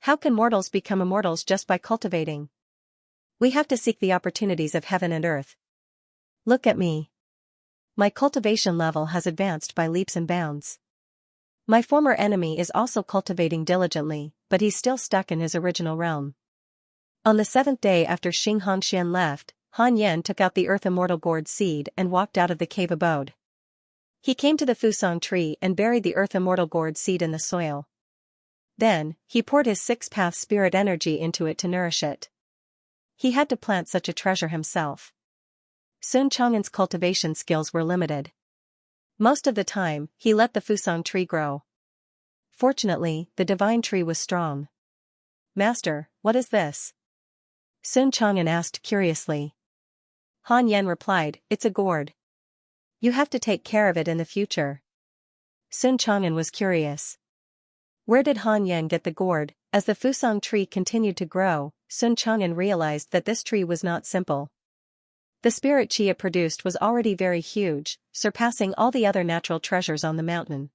S1: How can mortals become immortals just by cultivating? We have to seek the opportunities of heaven and earth. Look at me. My cultivation level has advanced by leaps and bounds. My former enemy is also cultivating diligently, but he's still stuck in his original realm." On the seventh day after Xianxia left, Han Yen took out the Earth Immortal Gourd seed and walked out of the cave abode. He came to the Fusang tree and buried the Earth Immortal Gourd seed in the soil. Then, he poured his six-path spirit energy into it to nourish it. He had to plant such a treasure himself. Sun Chang'an's cultivation skills were limited. Most of the time, he let the Fusang tree grow. Fortunately, the divine tree was strong. "Master, what is this?" Sun Chang'an asked curiously. Han Yen replied, "It's a gourd. You have to take care of it in the future." Sun Chang'an was curious. Where did Han Yen get the gourd? As the Fusang tree continued to grow, Sun Chang'an realized that this tree was not simple. The spirit chi it produced was already very huge, surpassing all the other natural treasures on the mountain.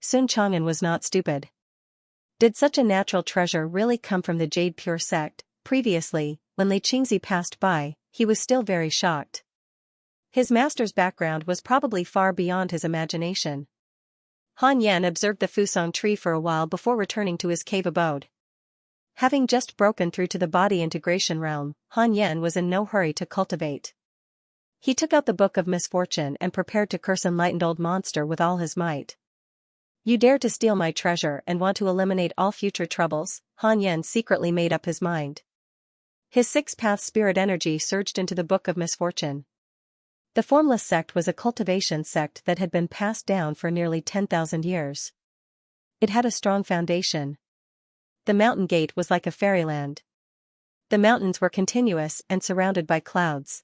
S1: Sun Chang'an was not stupid. Did such a natural treasure really come from the Jade Pure sect? Previously, when Li Qingzi passed by, he was still very shocked. His master's background was probably far beyond his imagination. Han Yen observed the Fusang tree for a while before returning to his cave abode. Having just broken through to the body integration realm, Han Yan was in no hurry to cultivate. He took out the Book of Misfortune and prepared to curse Enlightened Old Monster with all his might. You dare to steal my treasure and want to eliminate all future troubles, Han Yan secretly made up his mind. His six-path spirit energy surged into the Book of Misfortune. The formless sect was a cultivation sect that had been passed down for nearly 10,000 years. It had a strong foundation. The mountain gate was like a fairyland. The mountains were continuous and surrounded by clouds.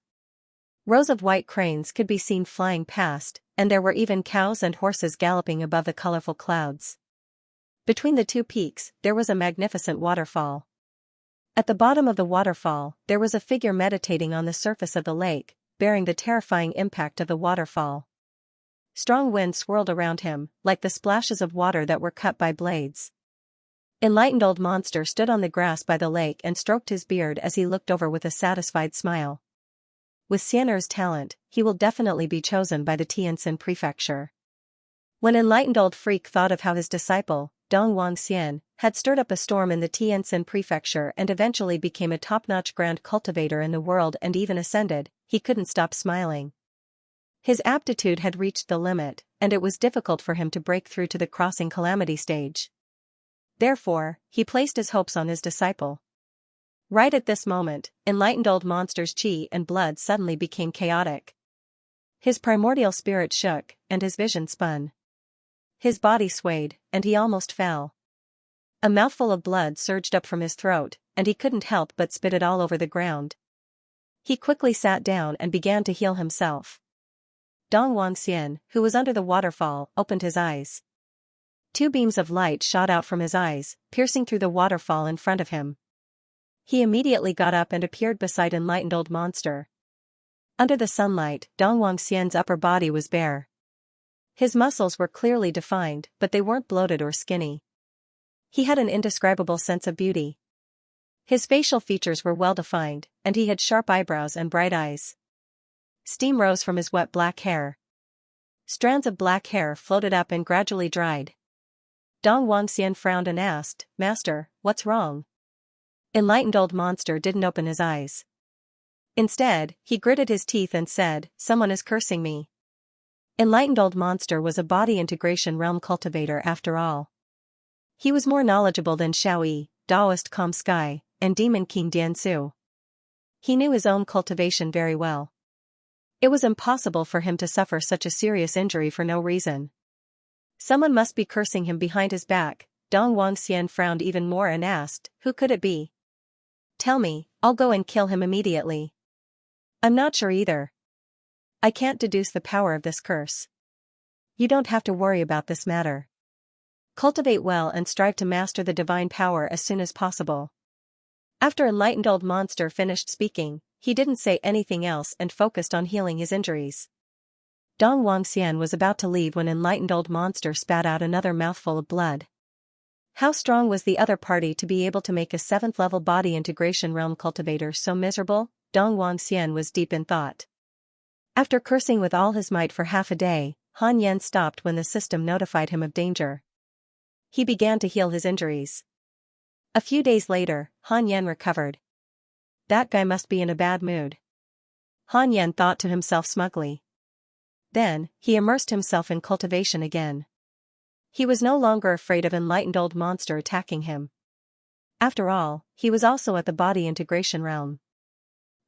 S1: Rows of white cranes could be seen flying past, and there were even cows and horses galloping above the colorful clouds. Between the two peaks, there was a magnificent waterfall. At the bottom of the waterfall, there was a figure meditating on the surface of the lake, bearing the terrifying impact of the waterfall. Strong wind swirled around him, like the splashes of water that were cut by blades. Enlightened Old Monster stood on the grass by the lake and stroked his beard as he looked over with a satisfied smile. With Xianxia's talent, he will definitely be chosen by the Tianjin prefecture. When Enlightened Old Freak thought of how his disciple, Dong Wangxian, had stirred up a storm in the Tianjin prefecture and eventually became a top-notch grand cultivator in the world and even ascended, he couldn't stop smiling. His aptitude had reached the limit, and it was difficult for him to break through to the crossing calamity stage. Therefore, he placed his hopes on his disciple. Right at this moment, Enlightened Old Monster's chi and blood suddenly became chaotic. His primordial spirit shook, and his vision spun. His body swayed, and he almost fell. A mouthful of blood surged up from his throat, and he couldn't help but spit it all over the ground. He quickly sat down and began to heal himself. Dong Wangxian, who was under the waterfall, opened his eyes. Two beams of light shot out from his eyes, piercing through the waterfall in front of him. He immediately got up and appeared beside Enlightened Old Monster. Under the sunlight, Dong Wangxian's upper body was bare. His muscles were clearly defined, but they weren't bloated or skinny. He had an indescribable sense of beauty. His facial features were well-defined, and he had sharp eyebrows and bright eyes. Steam rose from his wet black hair. Strands of black hair floated up and gradually dried. Dong Wangxian frowned and asked, "Master, what's wrong?" Enlightened Old Monster didn't open his eyes. Instead, he gritted his teeth and said, "Someone is cursing me." Enlightened Old Monster was a body integration realm cultivator after all. He was more knowledgeable than Xiaoyi, Taoist Calm Sky, and Demon King Diansu. He knew his own cultivation very well. It was impossible for him to suffer such a serious injury for no reason. Someone must be cursing him behind his back. Dong Wangxian frowned even more and asked, "Who could it be?" "Tell me, I'll go and kill him immediately." "I'm not sure either. I can't deduce the power of this curse." "You don't have to worry about this matter. Cultivate well and strive to master the divine power as soon as possible." After Enlightened Old Monster finished speaking, he didn't say anything else and focused on healing his injuries. Dong Wangxian was about to leave when Enlightened Old Monster spat out another mouthful of blood. How strong was the other party to be able to make a 7th-level body integration realm cultivator so miserable? Dong Wangxian was deep in thought. After cursing with all his might for half a day, Han Yan stopped when the system notified him of danger. He began to heal his injuries. A few days later, Han Yan recovered. That guy must be in a bad mood. Han Yan thought to himself smugly. Then, he immersed himself in cultivation again. He was no longer afraid of Enlightened Old Monster attacking him. After all, he was also at the body integration realm.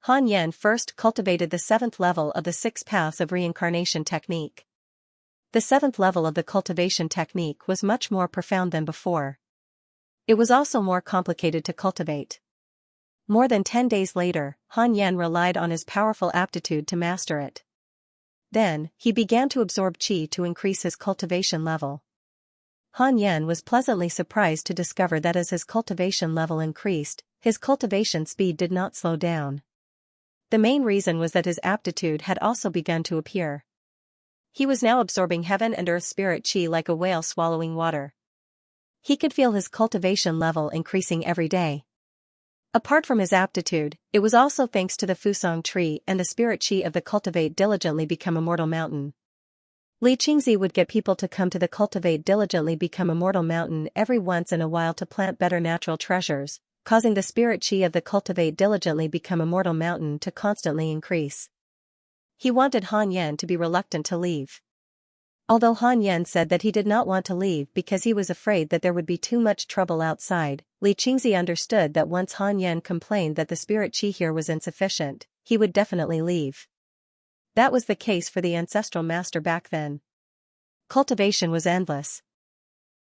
S1: Han Yan first cultivated the 7th level of the 6 paths of reincarnation technique. The 7th level of the cultivation technique was much more profound than before. It was also more complicated to cultivate. More than 10 days later, Han Yan relied on his powerful aptitude to master it. Then, he began to absorb qi to increase his cultivation level. Han Yan was pleasantly surprised to discover that as his cultivation level increased, his cultivation speed did not slow down. The main reason was that his aptitude had also begun to appear. He was now absorbing heaven and earth spirit qi like a whale swallowing water. He could feel his cultivation level increasing every day. Apart from his aptitude, it was also thanks to the Fusang tree and the spirit qi of the Cultivate Diligently Become Immortal mountain. Li Qingzi would get people to come to the Cultivate Diligently Become Immortal mountain every once in a while to plant better natural treasures, causing the spirit chi of the Cultivate diligently become a mortal mountain to constantly increase. He wanted Han Yan to be reluctant to leave. Although Han Yan said that he did not want to leave because he was afraid that there would be too much trouble outside, Xianxia understood that once Han Yan complained that the spirit chi here was insufficient, he would definitely leave. That was the case for the ancestral master back then. Cultivation was endless.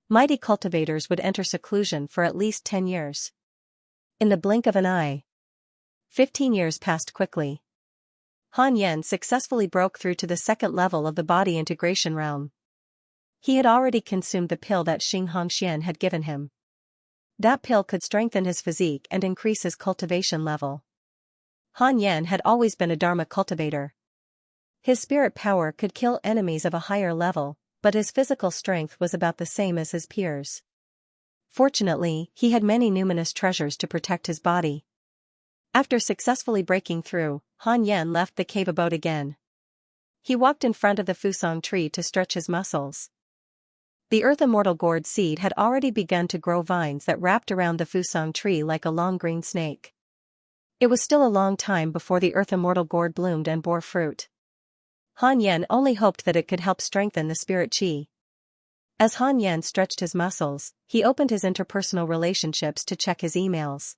S1: Mighty cultivators would enter seclusion for at least 10 years. In the blink of an eye. 15 years passed quickly. Han Yan successfully broke through to the second level of the body integration realm. He had already consumed the pill that Xianxia had given him. That pill could strengthen his physique and increase his cultivation level. Han Yan had always been a Dharma cultivator. His spirit power could kill enemies of a higher level, but his physical strength was about the same as his peers. Fortunately, he had many numinous treasures to protect his body. After successfully breaking through, Han Yan left the cave abode again. He walked in front of the Fusang tree to stretch his muscles. The earth immortal gourd seed had already begun to grow vines that wrapped around the Fusang tree like a long green snake. It was still a long time before the earth immortal gourd bloomed and bore fruit. Han Yan only hoped that it could help strengthen the spirit chi. As Han Yan stretched his muscles, he opened his interpersonal relationships to check his emails.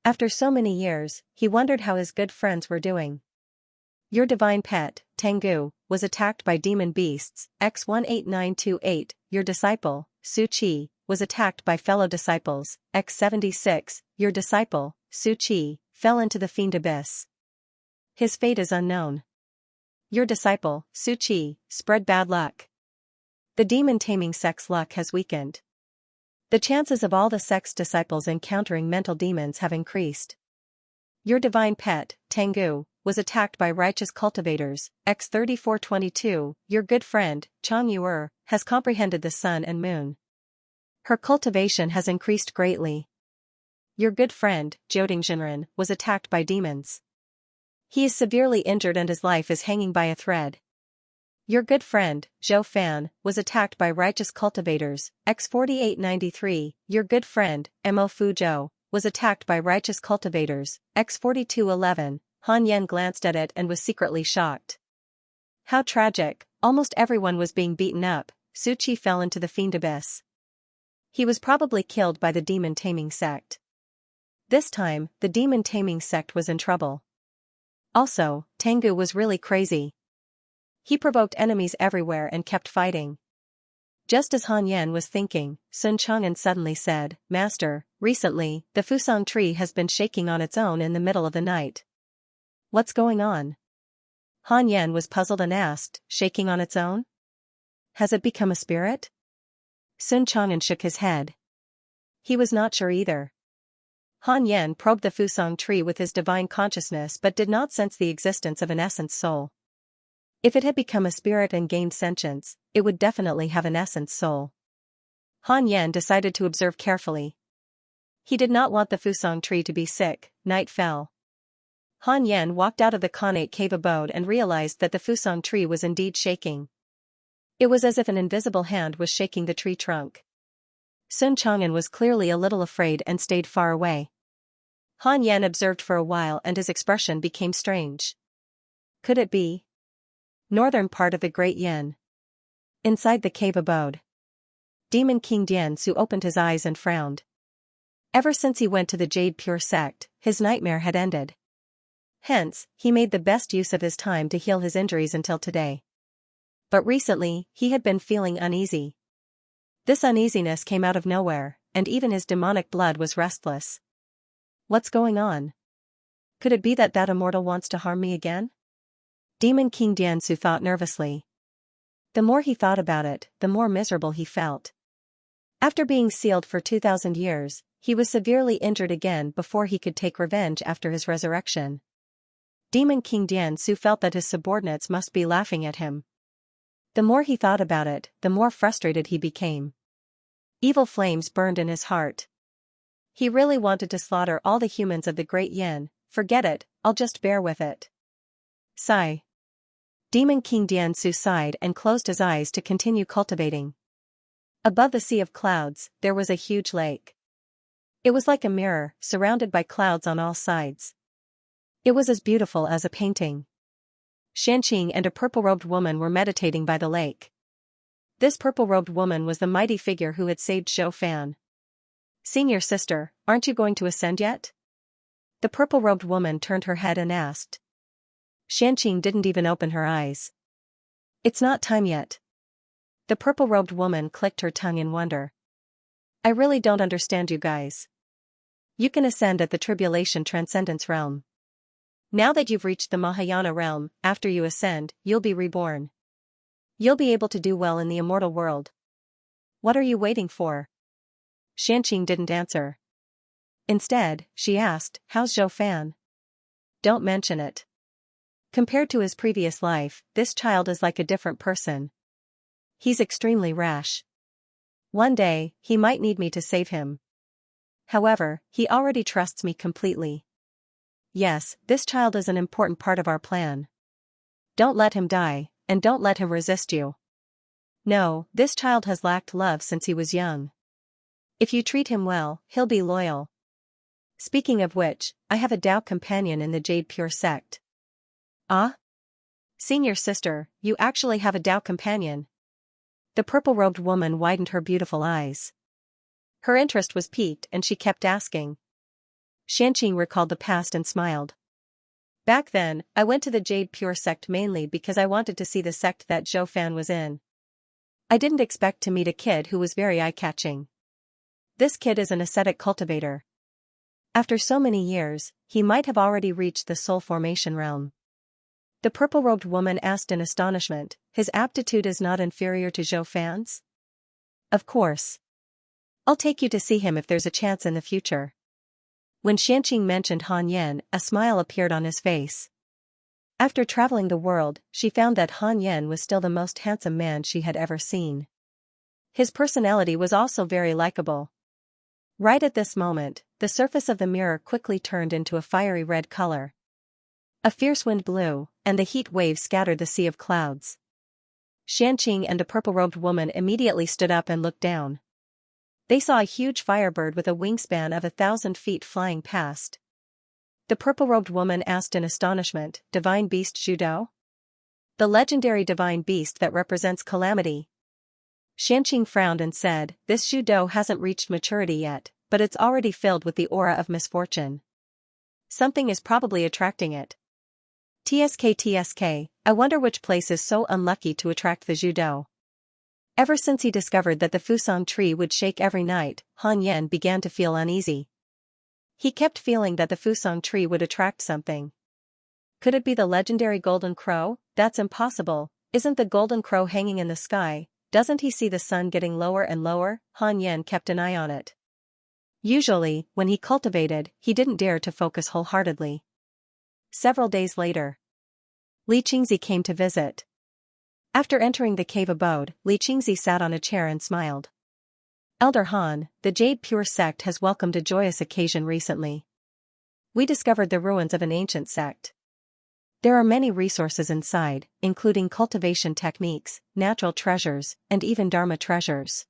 S1: After so many years, he wondered how his good friends were doing. Your divine pet, Tengu, was attacked by demon beasts, X18928, your disciple, Su Chi, was attacked by fellow disciples, X76, your disciple, Su Chi, fell into the fiend abyss. His fate is unknown. Your disciple, Su Chi, spread bad luck. The demon-taming sect's luck has weakened. The chances of all the sect's disciples encountering mental demons have increased. Your divine pet, Tengu, was attacked by righteous cultivators, X3422, your good friend, Chang Yuer, has comprehended the sun and moon. Her cultivation has increased greatly. Your good friend, Jioding Jinren, was attacked by demons. He is severely injured and his life is hanging by a thread. Your good friend, Zhou Fan, was attacked by righteous cultivators, X4893, your good friend, Mo Fuzhou, was attacked by righteous cultivators, X4211, Han Yan glanced at it and was secretly shocked. How tragic, almost everyone was being beaten up, Su Chi fell into the fiend abyss. He was probably killed by the demon-taming sect. This time, the demon-taming sect was in trouble. Also, Tengu was really crazy. He provoked enemies everywhere and kept fighting. Just as Han Yan was thinking, Sun Chang'an suddenly said, Master, recently, the Fusang tree has been shaking on its own in the middle of the night. What's going on? Han Yan was puzzled and asked, shaking on its own? Has it become a spirit? Sun Chang'an shook his head. He was not sure either. Han Yan probed the Fusang tree with his divine consciousness but did not sense the existence of an essence soul. If it had become a spirit and gained sentience, it would definitely have an essence soul. Han Yan decided to observe carefully. He did not want the Fusang tree to be sick. Night fell. Han Yan walked out of the Khanate cave abode and realized that the Fusang tree was indeed shaking. It was as if an invisible hand was shaking the tree trunk. Sun Chang'an was clearly a little afraid and stayed far away. Han Yan observed for a while and his expression became strange. Could it be? Northern part of the Great Yin. Inside the cave abode. Demon King Diansu opened his eyes and frowned. Ever since he went to the Jade Pure sect, his nightmare had ended. Hence, he made the best use of his time to heal his injuries until today. But recently, he had been feeling uneasy. This uneasiness came out of nowhere, and even his demonic blood was restless. What's going on? Could it be that immortal wants to harm me again? Demon King Diansu thought nervously. The more he thought about it, the more miserable he felt. After being sealed for 2,000 years, he was severely injured again before he could take revenge after his resurrection. Demon King Diansu felt that his subordinates must be laughing at him. The more he thought about it, the more frustrated he became. Evil flames burned in his heart. He really wanted to slaughter all the humans of the Great Yin. Forget it, I'll just bear with it. Sigh. Demon King Diansu sighed and closed his eyes to continue cultivating. Above the sea of clouds, there was a huge lake. It was like a mirror, surrounded by clouds on all sides. It was as beautiful as a painting. Xianxia and a purple-robed woman were meditating by the lake. This purple-robed woman was the mighty figure who had saved Zhou Fan. "Senior sister, aren't you going to ascend yet?" The purple-robed woman turned her head and asked. Xianxia didn't even open her eyes. "It's not time yet." The purple-robed woman clicked her tongue in wonder. "I really don't understand you guys. You can ascend at the Tribulation Transcendence realm. Now that you've reached the Mahayana realm, after you ascend, you'll be reborn. You'll be able to do well in the immortal world. What are you waiting for?" Xianxia didn't answer. Instead, she asked, "How's Zhou Fan?" "Don't mention it. Compared to his previous life, this child is like a different person. He's extremely rash. One day, he might need me to save him. However, he already trusts me completely. Yes, this child is an important part of our plan. Don't let him die, and don't let him resist you. No, this child has lacked love since he was young. If you treat him well, he'll be loyal. Speaking of which, I have a Tao companion in the Jade Pure sect." "Ah? Senior sister, you actually have a Tao companion?" The purple-robed woman widened her beautiful eyes. Her interest was piqued and she kept asking. Xianxia recalled the past and smiled. "Back then, I went to the Jade Pure sect mainly because I wanted to see the sect that Zhou Fan was in. I didn't expect to meet a kid who was very eye-catching. This kid is an ascetic cultivator. After so many years, he might have already reached the soul formation realm." The purple-robed woman asked in astonishment, "His aptitude is not inferior to Zhou Fan's?" "Of course. I'll take you to see him if there's a chance in the future." When Xianxia mentioned Han Yan, a smile appeared on his face. After traveling the world, she found that Han Yan was still the most handsome man she had ever seen. His personality was also very likable. Right at this moment, the surface of the mirror quickly turned into a fiery red color. A fierce wind blew, and the heat wave scattered the sea of clouds. Xianxia and the purple-robed woman immediately stood up and looked down. They saw a huge firebird with a wingspan of 1,000 feet flying past. The purple-robed woman asked in astonishment, "Divine beast Zhudo? The legendary divine beast that represents calamity?" Xianxia frowned and said, "This Zhudo hasn't reached maturity yet, but it's already filled with the aura of misfortune. Something is probably attracting it. TSK, I wonder which place is so unlucky to attract the Zhudo." Ever since he discovered that the Fusang tree would shake every night, Han Yan began to feel uneasy. He kept feeling that the Fusang tree would attract something. Could it be the legendary golden crow? That's impossible. Isn't the golden crow hanging in the sky? Doesn't he see the sun getting lower and lower? Han Yan kept an eye on it. Usually, when he cultivated, he didn't dare to focus wholeheartedly. Several days later, Li Qingzi came to visit. After entering the cave abode, Li Qingzi sat on a chair and smiled. "Elder Han, the Jade Pure sect has welcomed a joyous occasion recently. We discovered the ruins of an ancient sect. There are many resources inside, including cultivation techniques, natural treasures, and even Dharma treasures.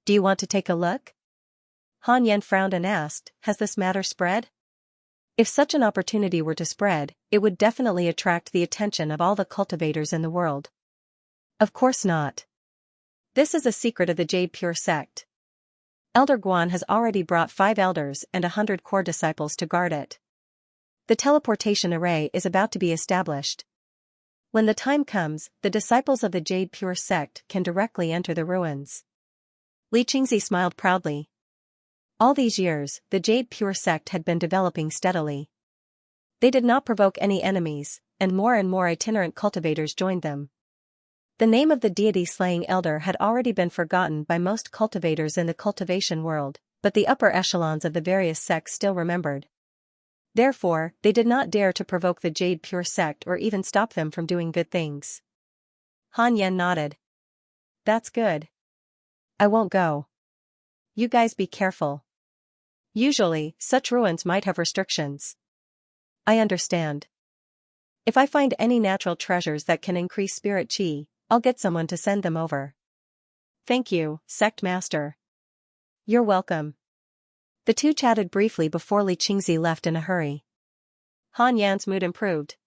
S1: Do you want to take a look?" Han Yan frowned and asked, "Has this matter spread?" If such an opportunity were to spread, it would definitely attract the attention of all the cultivators in the world. Of course not. This is a secret of the Jade Pure sect. Elder Guan has already brought 5 elders and 100 core disciples to guard it. The teleportation array is about to be established. When the time comes, the disciples of the Jade Pure sect can directly enter the ruins. Li Qingzi smiled proudly. All these years, the Jade Pure sect had been developing steadily. They did not provoke any enemies, and more itinerant cultivators joined them. The name of the deity-slaying elder had already been forgotten by most cultivators in the cultivation world, but the upper echelons of the various sects still remembered. Therefore, they did not dare to provoke the Jade Pure sect or even stop them from doing good things. Han Yan nodded. "That's good. I won't go. You guys be careful. Usually, such ruins might have restrictions." "I understand. If I find any natural treasures that can increase spirit chi, I'll get someone to send them over." "Thank you, Sect Master." "You're welcome." The two chatted briefly before Li Qingzi left in a hurry. Han Yan's mood improved.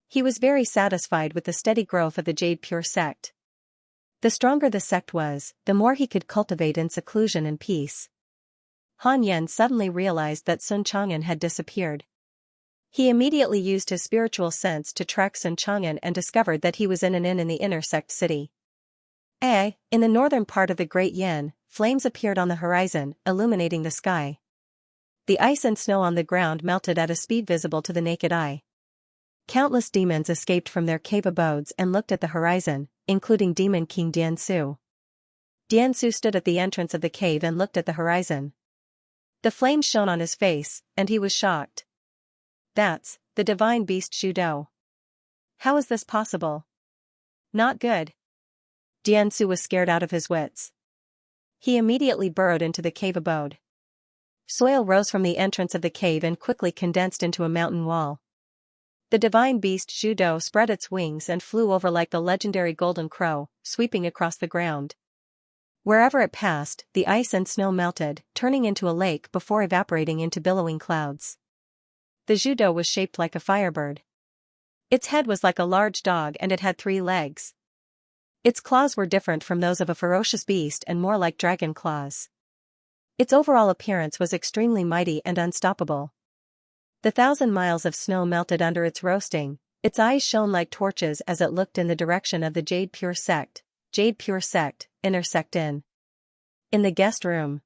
S1: He was very satisfied with the steady growth of the Jade Pure sect. The stronger the sect was, the more he could cultivate in seclusion and peace. Han Yan suddenly realized that Sun Chang'an had disappeared. He immediately used his spiritual sense to track Sun Chang'an and discovered that he was in an inn in the inner sect city. In the northern part of the Great Yan, flames appeared on the horizon, illuminating the sky. The ice and snow on the ground melted at a speed visible to the naked eye. Countless demons escaped from their cave abodes and looked at the horizon, including Demon King Diansu. Diansu stood at the entrance of the cave and looked at the horizon. The flames shone on his face, and he was shocked. That's the divine beast Zhu Dou. How is this possible? Not good. Diansu was scared out of his wits. He immediately burrowed into the cave abode. Soil rose from the entrance of the cave and quickly condensed into a mountain wall. The divine beast Zhu Dou spread its wings and flew over like the legendary golden crow, sweeping across the ground. Wherever it passed, the ice and snow melted, turning into a lake before evaporating into billowing clouds. The Zhu Dou was shaped like a firebird. Its head was like a large dog and it had 3 legs. Its claws were different from those of a ferocious beast and more like dragon claws. Its overall appearance was extremely mighty and unstoppable. The 1,000 miles of snow melted under its roasting, its eyes shone like torches as it looked in the direction of the Jade Pure sect, inner sect inn. In the guest room,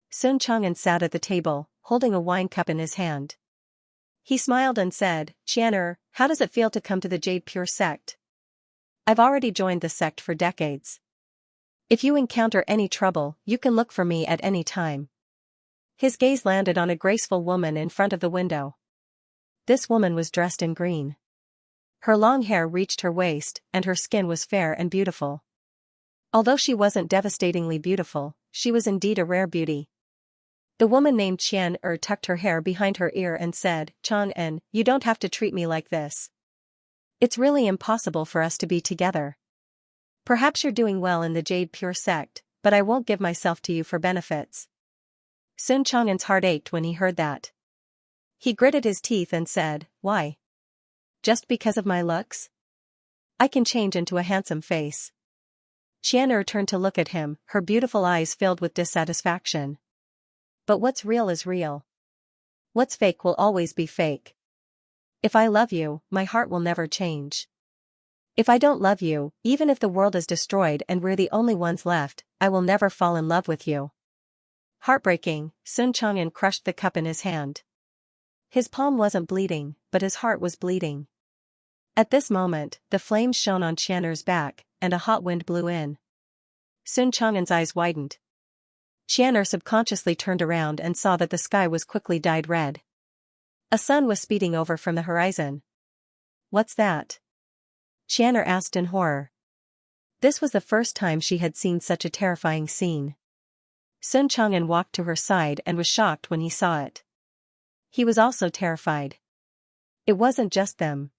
S1: Sun Chang'an sat at the table, holding a wine cup in his hand. He smiled and said, "Qian'er, how does it feel to come to the Jade Pure sect? I've already joined the sect for decades. If you encounter any trouble, you can look for me at any time." His gaze landed on a graceful woman in front of the window. This woman was dressed in green. Her long hair reached her waist, and her skin was fair and beautiful. Although she wasn't devastatingly beautiful, she was indeed a rare beauty. The woman named Qian'er tucked her hair behind her ear and said, "Chang'an, you don't have to treat me like this. It's really impossible for us to be together. Perhaps you're doing well in the Jade Pure sect, but I won't give myself to you for benefits." Sun Chang'an's heart ached when he heard that. He gritted his teeth and said, "Why? Just because of my looks? I can change into a handsome face." Qian'er turned to look at him, her beautiful eyes filled with dissatisfaction. "But what's real is real. What's fake will always be fake. If I love you, my heart will never change. If I don't love you, even if the world is destroyed and we're the only ones left, I will never fall in love with you." Heartbreaking, Sun Chang'an crushed the cup in his hand. His palm wasn't bleeding, but his heart was bleeding. At this moment, the flames shone on Qian'er's back, and a hot wind blew in. Sun Chang'an's eyes widened. Qian'er subconsciously turned around and saw that the sky was quickly dyed red. A sun was speeding over from the horizon. "What's that?" Qian'er asked in horror. This was the first time she had seen such a terrifying scene. Sun Chang'an walked to her side and was shocked when he saw it. He was also terrified. It wasn't just them.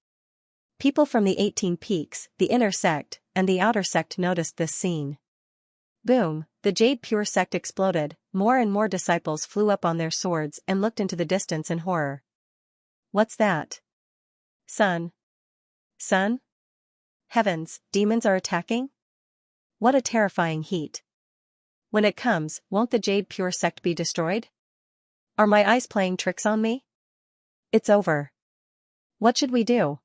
S1: People from the 18 Peaks, the inner sect, and the outer sect noticed this scene. Boom, the Jade Pure sect exploded, more and more disciples flew up on their swords and looked into the distance in horror. "What's that? Sun? Sun? Heavens, demons are attacking? What a terrifying heat. When it comes, won't the Jade Pure sect be destroyed? Are my eyes playing tricks on me? It's over. What should we do?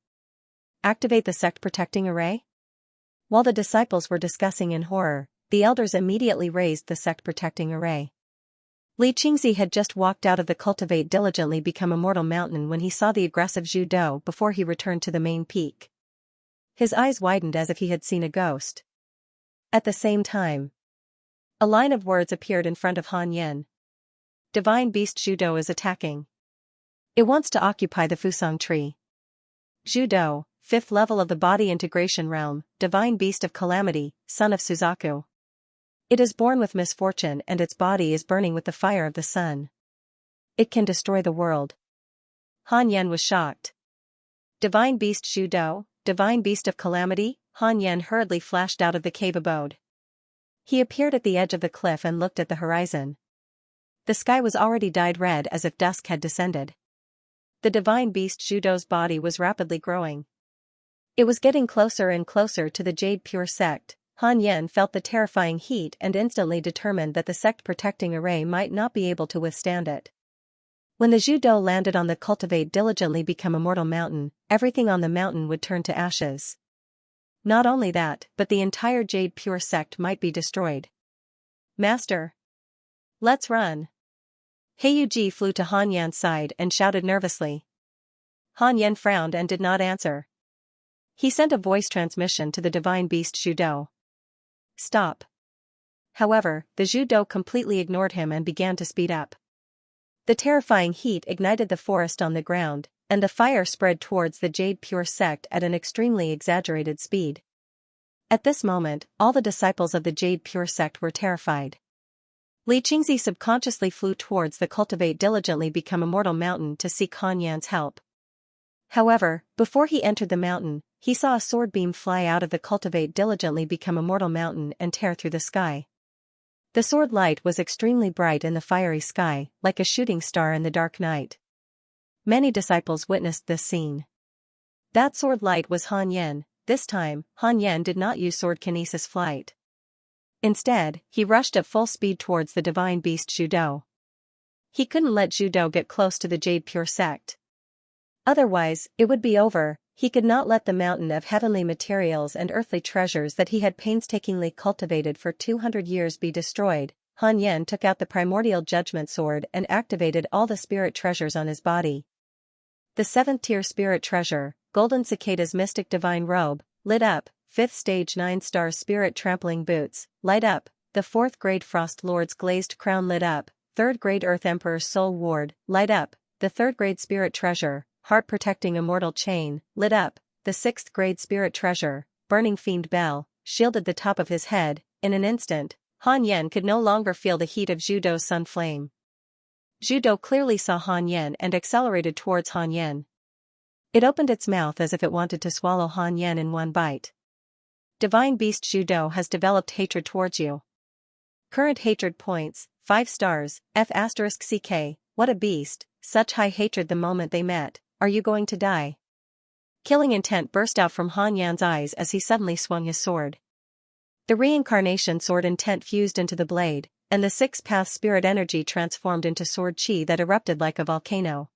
S1: Activate the sect protecting array?" While the disciples were discussing in horror, the elders immediately raised the sect protecting array. Li Qingzi had just walked out of the Cultivate diligently become immortal mountain when he saw the aggressive Zhu Dou before he returned to the main peak. His eyes widened as if he had seen a ghost. At the same time, a line of words appeared in front of Han Yan. "Divine beast Zhu Dou is attacking. It wants to occupy the Fusang tree. Zhu Dou, 5th level of the body integration realm, divine beast of calamity, son of Suzaku. It is born with misfortune and its body is burning with the fire of the sun. It can destroy the world." Han Yan was shocked. Divine beast Zhu Dou, divine beast of calamity? Han Yan hurriedly flashed out of the cave abode. He appeared at the edge of the cliff and looked at the horizon. The sky was already dyed red as if dusk had descended. The divine beast Zhudo's body was rapidly growing. It was getting closer and closer to the Jade Pure sect. Han Yan felt the terrifying heat and instantly determined that the sect protecting array might not be able to withstand it. When the Zhudo landed on the Cultivate diligently become immortal mountain, everything on the mountain would turn to ashes. Not only that, but the entire Jade Pure sect might be destroyed. Master! Let's run! Heiyuji flew to Han Yan's side and shouted nervously. Han Yan frowned and did not answer. He sent a voice transmission to the divine beast Zhudo. Stop. However, the Zhudo completely ignored him and began to speed up. The terrifying heat ignited the forest on the ground, and the fire spread towards the Jade Pure sect at an extremely exaggerated speed. At this moment, all the disciples of the Jade Pure sect were terrified. Li Qingzi subconsciously flew towards the Cultivate diligently become immortal mountain to seek Han Yan's help. However, before he entered the mountain, he saw a sword beam fly out of the Cultivate diligently become immortal mountain and tear through the sky. The sword light was extremely bright in the fiery sky, like a shooting star in the dark night. Many disciples witnessed this scene. That sword light was Han Yan. This time, Han Yan did not use sword kinesis flight. Instead, he rushed at full speed towards the divine beast Zhudo. He couldn't let Zhudo get close to the Jade Pure sect. Otherwise, it would be over. He could not let the mountain of heavenly materials and earthly treasures that he had painstakingly cultivated for 200 years be destroyed. Han Yan took out the primordial judgment sword and activated all the spirit treasures on his body. The 7th tier spirit treasure, Golden Cicada's mystic divine robe, lit up. 5th stage 9 star spirit trampling boots, light up. The 4th grade Frost Lord's glazed crown lit up. 3rd grade Earth Emperor's soul ward, light up. The 3rd grade spirit treasure, heart protecting immortal chain, lit up. The 6th grade spirit treasure, burning fiend bell, shielded the top of his head. In an instant, Han Yan could no longer feel the heat of Zhudo's sun flame. Zhudo clearly saw Han Yan and accelerated towards Han Yan. It opened its mouth as if it wanted to swallow Han Yan in one bite. Divine Beast Zhudo has developed hatred towards you. Current hatred points, 5 stars, F***CK, what a beast, such high hatred the moment they met, are you going to die? Killing intent burst out from Han Yan's eyes as he suddenly swung his sword. The reincarnation sword intent fused into the blade, and the 6th-path spirit energy transformed into sword chi that erupted like a volcano.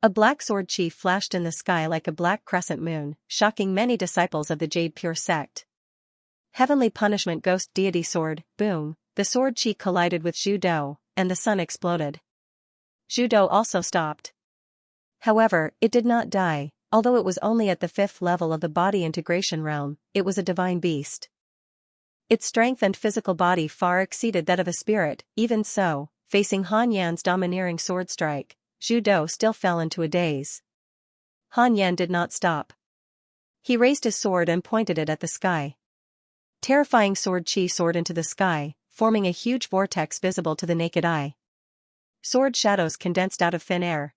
S1: A black sword chi flashed in the sky like a black crescent moon, shocking many disciples of the Jade Pure sect. Heavenly punishment ghost deity sword, boom, the sword chi collided with Zhudo, and the sun exploded. Zhudo also stopped. However, it did not die, although it was only at the 5th level of the body integration realm. It was a divine beast. Its strength and physical body far exceeded that of a spirit. Even so, facing Han Yan's domineering sword strike, Zhudo still fell into a daze. Han Yan did not stop. He raised his sword and pointed it at the sky. Terrifying sword chi soared into the sky, forming a huge vortex visible to the naked eye. Sword shadows condensed out of thin air.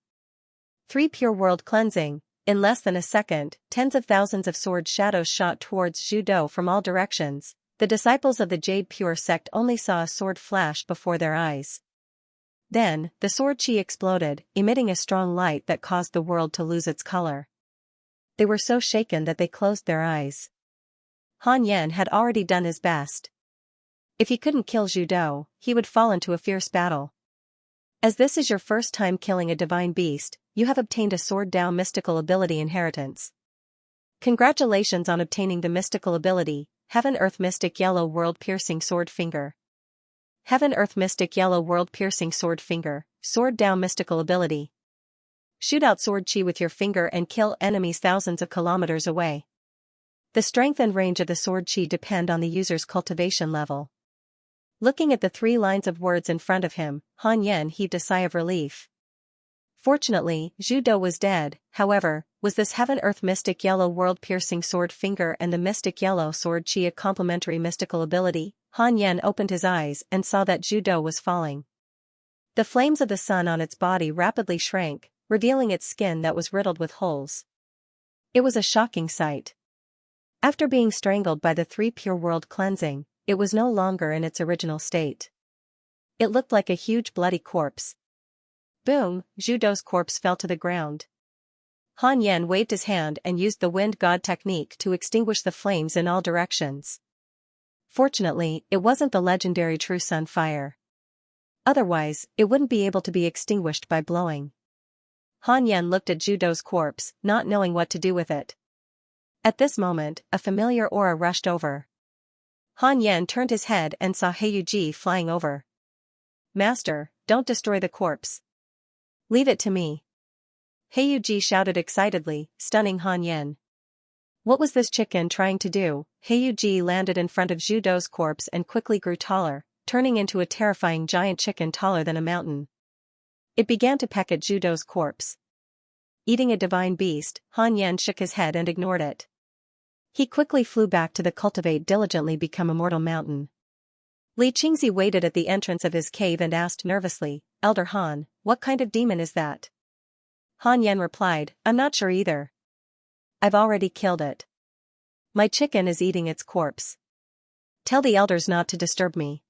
S1: 3 pure world cleansing. In less than a second, tens of thousands of sword shadows shot towards Zhudo from all directions. The disciples of the Jade Pure sect only saw a sword flash before their eyes. Then, the sword chi exploded, emitting a strong light that caused the world to lose its color. They were so shaken that they closed their eyes. Han Yan had already done his best. If he couldn't kill Zhudo, he would fall into a fierce battle. As this is your first time killing a divine beast, you have obtained a Sword Dao mystical ability inheritance. Congratulations on obtaining the mystical ability, Heaven Earth Mystic Yellow World Piercing Sword Finger. Heaven Earth Mystic Yellow World Piercing Sword Finger, Sword Dao mystical ability. Shoot out sword chi with your finger and kill enemies thousands of kilometers away. The strength and range of the sword chi depend on the user's cultivation level. Looking at the 3 lines of words in front of him, Han Yan heaved a sigh of relief. Fortunately, Zhudo was dead. However, was this Heaven Earth Mystic Yellow World Piercing Sword Finger and the Mystic Yellow Sword Chi a complementary mystical ability? Han Yan opened his eyes and saw that Zhudo was falling. The flames of the sun on its body rapidly shrank, revealing its skin that was riddled with holes. It was a shocking sight. After being strangled by the 3 pure world cleansing, it was no longer in its original state. It looked like a huge bloody corpse. Boom, Zhu Dou's corpse fell to the ground. Han Yan waved his hand and used the wind god technique to extinguish the flames in all directions. Fortunately, it wasn't the legendary True Sun fire. Otherwise, it wouldn't be able to be extinguished by blowing. Han Yan looked at Zhu Dou's corpse, not knowing what to do with it. At this moment, a familiar aura rushed over. Han Yan turned his head and saw Heiyuji flying over. "Master, don't destroy the corpse. Leave it to me." Heiyuji shouted excitedly, stunning Han Yan. What was this chicken trying to do? Heiyuji landed in front of Zhu Dou's corpse and quickly grew taller, turning into a terrifying giant chicken taller than a mountain. It began to peck at Zhu Dou's corpse. Eating a divine beast, Han Yan shook his head and ignored it. He quickly flew back to the Cultivate diligently become immortal mountain. Li Qingzi waited at the entrance of his cave and asked nervously, "Elder Han, what kind of demon is that?" Han Yan replied, "I'm not sure either. I've already killed it. My chicken is eating its corpse. Tell the elders not to disturb me."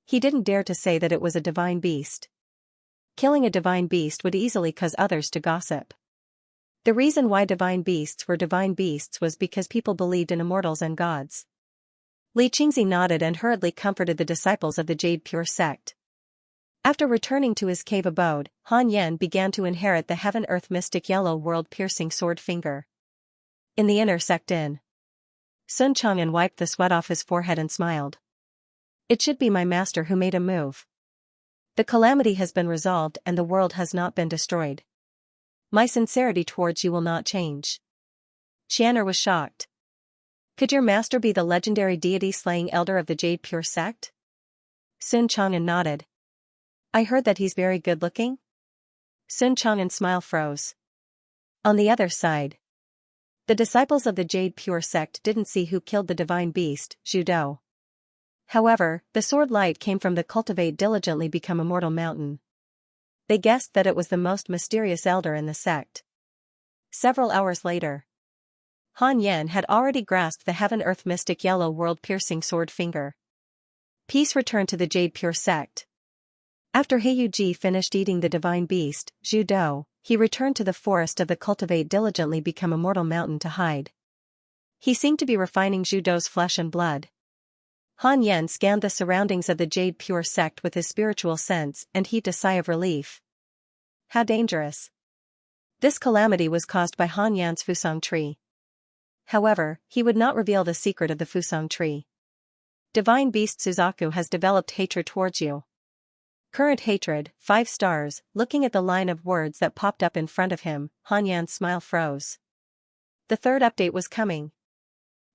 S1: He didn't dare to say that it was a divine beast. Killing a divine beast would easily cause others to gossip. The reason why divine beasts were divine beasts was because people believed in immortals and gods. Li Qingzi nodded and hurriedly comforted the disciples of the Jade Pure sect. After returning to his cave abode, Han Yan began to inherit the heaven-earth mystic yellow world-piercing sword finger. In the inner sect Sun Chang'an wiped the sweat off his forehead and smiled. "It should be my master who made a move. The calamity has been resolved and the world has not been destroyed. My sincerity towards you will not change." Qian'er was shocked. "Could your master be the legendary deity-slaying elder of the Jade Pure sect?" Sun Chang'an nodded. "I heard that he's very good-looking?" Sun Chang'an's smile froze. On the other side, the disciples of the Jade Pure sect didn't see who killed the divine beast, Zhu Dou. However, the sword light came from the Cultivate diligently become immortal mountain. They guessed that it was the most mysterious elder in the sect. Several hours later, Han Yan had already grasped the heaven-earth mystic yellow world-piercing sword finger. Peace returned to the Jade Pure sect. After Heiyuji finished eating the divine beast, Zhu Dou, he returned to the forest of the Cultivate diligently become immortal mountain to hide. He seemed to be refining Zhu Dou's flesh and blood. Han Yan scanned the surroundings of the Jade Pure sect with his spiritual sense and heaved a sigh of relief. How dangerous. This calamity was caused by Han Yan's Fusang tree. However, he would not reveal the secret of the Fusang tree. Divine beast Suzaku has developed hatred towards you. Current hatred, 5 stars. Looking at the line of words that popped up in front of him, Han Yan's smile froze. The third update was coming.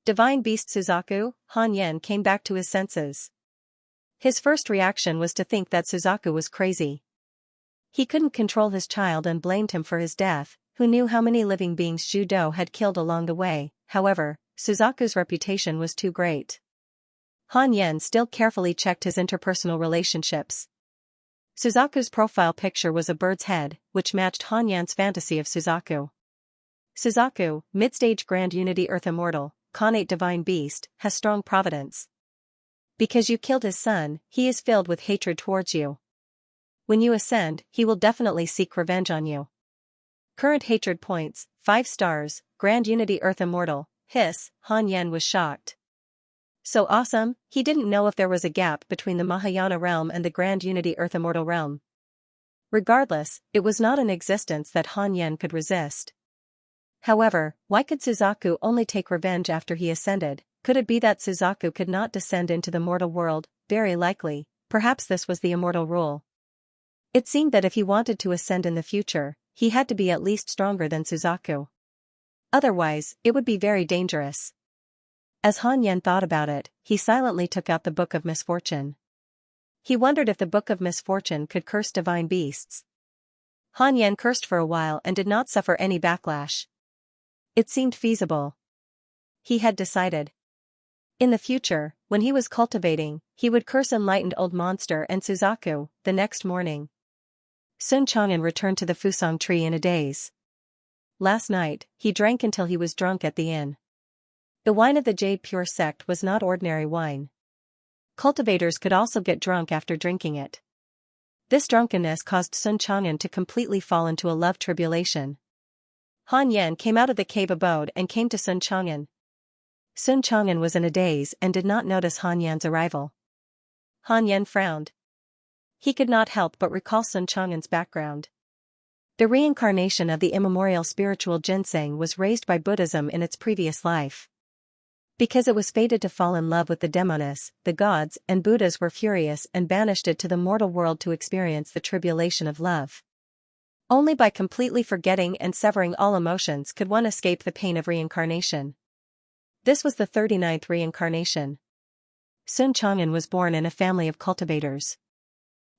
S1: Divine beast Suzaku. Han Yan came back to his senses. His first reaction was to think that Suzaku was crazy. He couldn't control his child and blamed him for his death. Who knew how many living beings Zhu Dou had killed along the way? However, Suzaku's reputation was too great. Han Yan still carefully checked his interpersonal relationships. Suzaku's profile picture was a bird's head, which matched Han Yan's fantasy of Suzaku. Suzaku, mid-stage Grand Unity Earth Immortal, Connate Divine Beast, has strong Providence. Because you killed his son, he is filled with hatred towards you. When you ascend, he will definitely seek revenge on you. Current hatred points, 5 stars. Grand Unity Earth Immortal, hiss. Han Yan was shocked. So awesome, he didn't know if there was a gap between the Mahayana realm and the Grand Unity Earth Immortal realm. Regardless, it was not an existence that Han Yan could resist. However, why could Suzaku only take revenge after he ascended? Could it be that Suzaku could not descend into the mortal world? Very likely, perhaps this was the immortal rule. It seemed that if he wanted to ascend in the future, he had to be at least stronger than Suzaku. Otherwise, it would be very dangerous. As Han Yan thought about it, he silently took out the Book of Misfortune. He wondered if the Book of Misfortune could curse divine beasts. Han Yan cursed for a while and did not suffer any backlash. It seemed feasible. He had decided. In the future, when he was cultivating, he would curse enlightened old monster and Suzaku. The next morning, Sun Chang'an returned to the Fusang tree in a daze. Last night, he drank until he was drunk at the inn. The wine of the Jade Pure sect was not ordinary wine. Cultivators could also get drunk after drinking it. This drunkenness caused Sun Chang'an to completely fall into a love tribulation. Han Yan came out of the cave abode and came to Sun Chang'an. Sun Chang'an was in a daze and did not notice Han Yan's arrival. Han Yan frowned. He could not help but recall Sun Chang'an's background. The reincarnation of the immemorial spiritual ginseng was raised by Buddhism in its previous life. Because it was fated to fall in love with the demoness, the gods and Buddhas were furious and banished it to the mortal world to experience the tribulation of love. Only by completely forgetting and severing all emotions could one escape the pain of reincarnation. This was the 39th reincarnation. Sun Chang'an was born in a family of cultivators.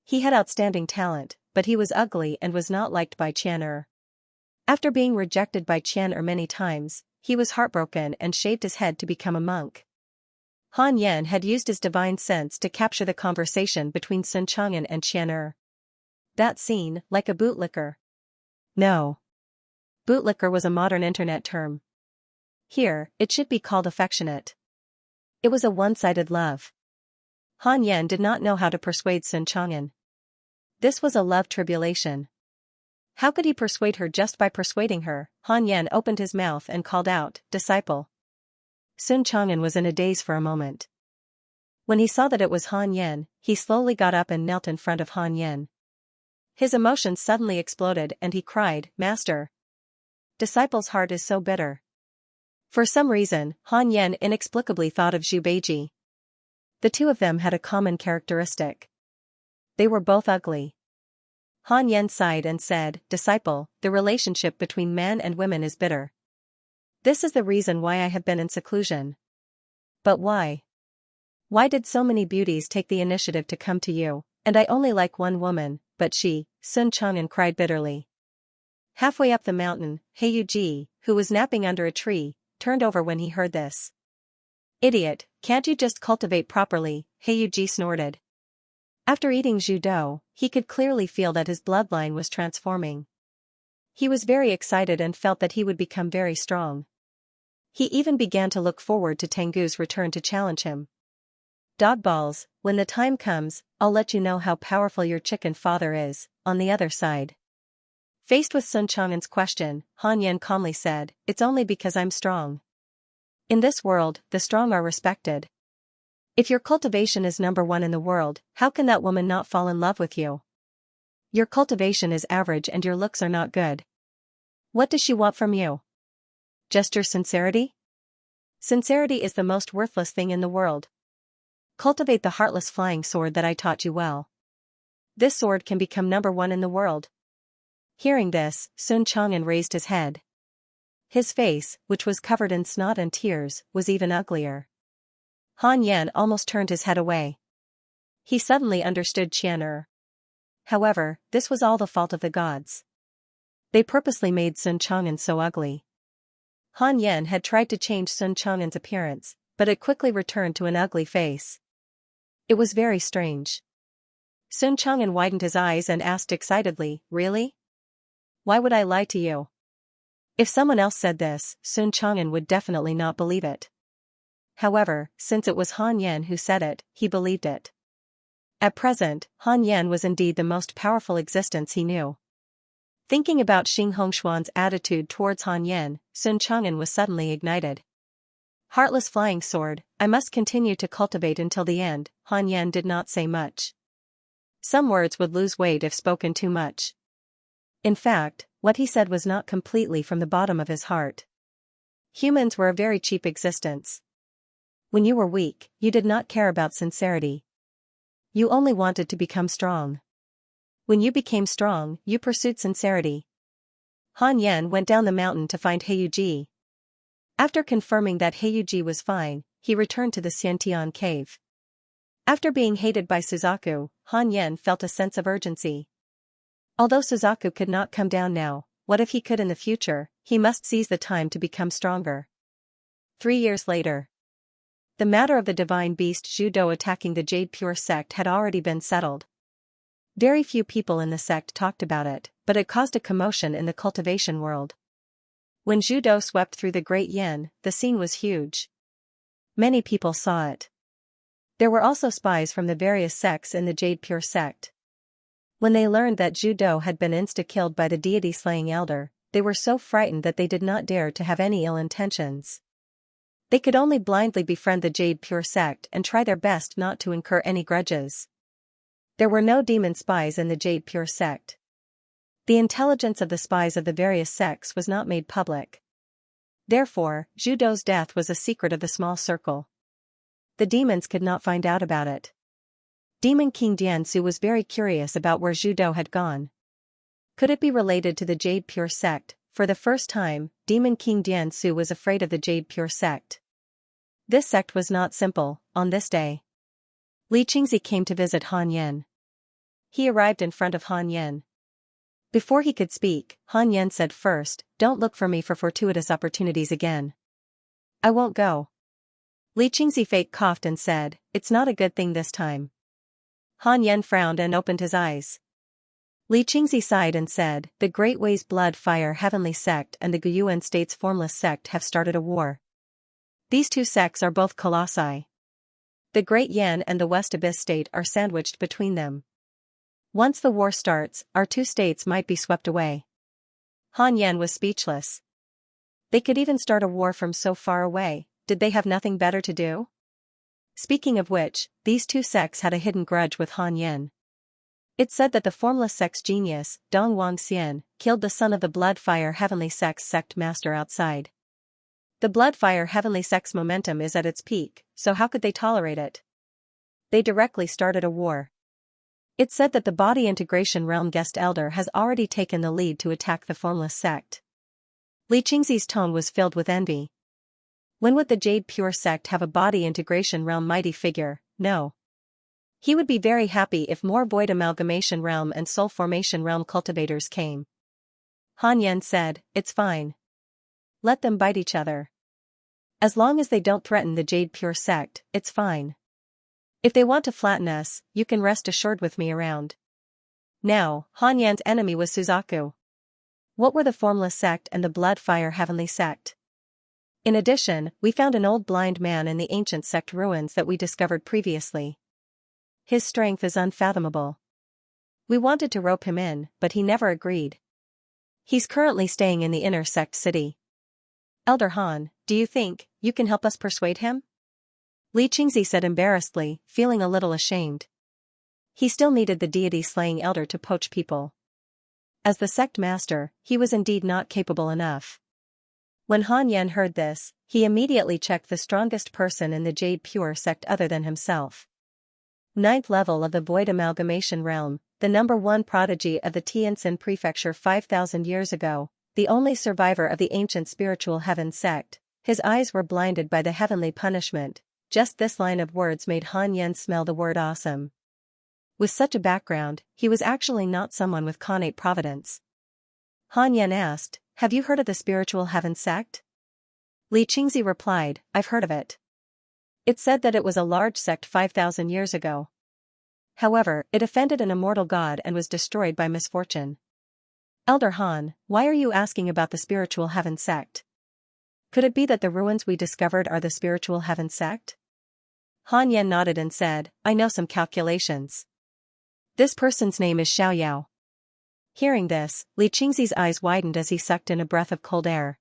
S1: He had outstanding talent, but he was ugly and was not liked by Qian. After being rejected by Qian many times, he was heartbroken and shaved his head to become a monk. Han Yan had used his divine sense to capture the conversation between Sun Chang'an and Qian. That scene, like a bootlicker. No. Bootlicker was a modern internet term. Here, it should be called affectionate. It was a one-sided love. Han Yan did not know how to persuade Sun Chang'an. This was a love tribulation. How could he persuade her just by persuading her? Han Yan opened his mouth and called out, "Disciple." Sun Chang'an was in a daze for a moment. When he saw that it was Han Yan, he slowly got up and knelt in front of Han Yan. His emotions suddenly exploded and he cried, "Master." Disciple's heart is so bitter. For some reason, Han Yan inexplicably thought of Zhu Beiji. The two of them had a common characteristic. They were both ugly. Han Yan sighed and said, "Disciple, the relationship between men and women is bitter. This is the reason why I have been in seclusion." "But why? Why did so many beauties take the initiative to come to you, and I only like one woman, but she?" Sun Chang'an cried bitterly. Halfway up the mountain, Heyu, who was napping under a tree, turned over when he heard this. "Idiot, can't you just cultivate properly?" Heyu snorted. After eating Zhu, he could clearly feel that his bloodline was transforming. He was very excited and felt that he would become very strong. He even began to look forward to Tengu's return to challenge him. "Dogballs, when the time comes, I'll let you know how powerful your chicken father is." On the other side, faced with Sun Chang'an's question, Han Yan calmly said, "It's only because I'm strong. In this world, the strong are respected. If your cultivation is #1 in the world, how can that woman not fall in love with you? Your cultivation is average and your looks are not good. What does she want from you? Just your sincerity? Sincerity is the most worthless thing in the world. Cultivate the heartless flying sword that I taught you well. This sword can become #1 in the world." Hearing this, Sun Chang'an raised his head. His face, which was covered in snot and tears, was even uglier. Han Yan almost turned his head away. He suddenly understood Qian. However, this was all the fault of the gods. They purposely made Sun Chang'an so ugly. Han Yan had tried to change Sun Chang'an's appearance, but it quickly returned to an ugly face. It was very strange. Sun Chang'an widened his eyes and asked excitedly, "Really? Why would I lie to you?" If someone else said this, Sun Chang'an would definitely not believe it. However, since it was Han Yan who said it, he believed it. At present, Han Yan was indeed the most powerful existence he knew. Thinking about Xing Hongshuan's attitude towards Han Yan, Sun Chang'an was suddenly ignited. Heartless flying sword, I must continue to cultivate until the end. Han Yan did not say much. Some words would lose weight if spoken too much. In fact, what he said was not completely from the bottom of his heart. Humans were a very cheap existence. When you were weak, you did not care about sincerity. You only wanted to become strong. When you became strong, you pursued sincerity. Han Yan went down the mountain to find Heyu. After confirming that Heyu was fine, he returned to the Xianxia cave. After being hated by Suzaku, Han Yan felt a sense of urgency. Although Suzaku could not come down now, what if he could in the future? He must seize the time to become stronger. 3 years later. The matter of the divine beast Zhu attacking the Jade Pure sect had already been settled. Very few people in the sect talked about it, but it caused a commotion in the cultivation world. When Zhu swept through the Great Yen, the scene was huge. Many people saw it. There were also spies from the various sects in the Jade Pure sect. When they learned that Zhu Do had been insta-killed by the deity-slaying elder, they were so frightened that they did not dare to have any ill intentions. They could only blindly befriend the Jade Pure sect and try their best not to incur any grudges. There were no demon spies in the Jade Pure sect. The intelligence of the spies of the various sects was not made public. Therefore, Zhu Do's death was a secret of the small circle. The demons could not find out about it. Demon King Diansu was very curious about where Zhu Do had gone. Could it be related to the Jade Pure sect? For the first time, Demon King Diansu was afraid of the Jade Pure sect. This sect was not simple. On this day, Li Qingzi came to visit Han Yan. He arrived in front of Han Yan. Before he could speak, Han Yan said first, "Don't look for me for fortuitous opportunities again. I won't go." Li Qingzi fake coughed and said, "It's not a good thing this time." Han Yan frowned and opened his eyes. Li Qingzi sighed and said, "The Great Way's Blood Fire Heavenly Sect and the Guyuan State's Formless Sect have started a war. These two sects are both colossi. The Great Yan and the West Abyss State are sandwiched between them. Once the war starts, our two states might be swept away." Han Yan was speechless. They could even start a war from so far away. Did they have nothing better to do? Speaking of which, these two sects had a hidden grudge with Han Yan. It said that the Formless sect's genius, Dong Wangxian, killed the son of the Bloodfire Heavenly Sect's sect master outside. The Bloodfire Heavenly Sect's momentum is at its peak, so how could they tolerate it? They directly started a war. It said that the Body Integration Realm Guest Elder has already taken the lead to attack the Formless sect. Li Qingzi's tone was filled with envy. When would the Jade Pure sect have a Body Integration Realm mighty figure? No. He would be very happy if more Void Amalgamation Realm and Soul Formation Realm cultivators came. Han Yan said, "It's fine. Let them bite each other. As long as they don't threaten the Jade Pure sect, it's fine. If they want to flatten us, you can rest assured with me around." Now, Han Yan's enemy was Suzaku. What were the Formless sect and the Bloodfire Heavenly sect? In addition, we found an old blind man in the ancient sect ruins that we discovered previously. His strength is unfathomable. We wanted to rope him in, but he never agreed. He's currently staying in the inner sect city. Elder Han, do you think you can help us persuade him? Li Qingzi said embarrassedly, feeling a little ashamed. He still needed the deity-slaying elder to poach people. As the sect master, he was indeed not capable enough. When Han Yan heard this, he immediately checked the strongest person in the Jade Pure sect other than himself. 9th level of the Void Amalgamation Realm, the #1 prodigy of the Tianjin Prefecture 5,000 years ago, the only survivor of the ancient spiritual heaven sect. His eyes were blinded by the heavenly punishment. Just this line of words made Han Yan smell the word awesome. With such a background, he was actually not someone with connate providence. Han Yan asked, "Have you heard of the spiritual heaven sect?" Li Qingzi replied, "I've heard of it. It said that it was a large sect 5,000 years ago. However, it offended an immortal god and was destroyed by misfortune." Elder Han, why are you asking about the spiritual heaven sect? Could it be that the ruins we discovered are the spiritual heaven sect? Han Yan nodded and said, "I know some calculations. This person's name is Xiaoyao." Hearing this, Li Qingzi's eyes widened as he sucked in a breath of cold air.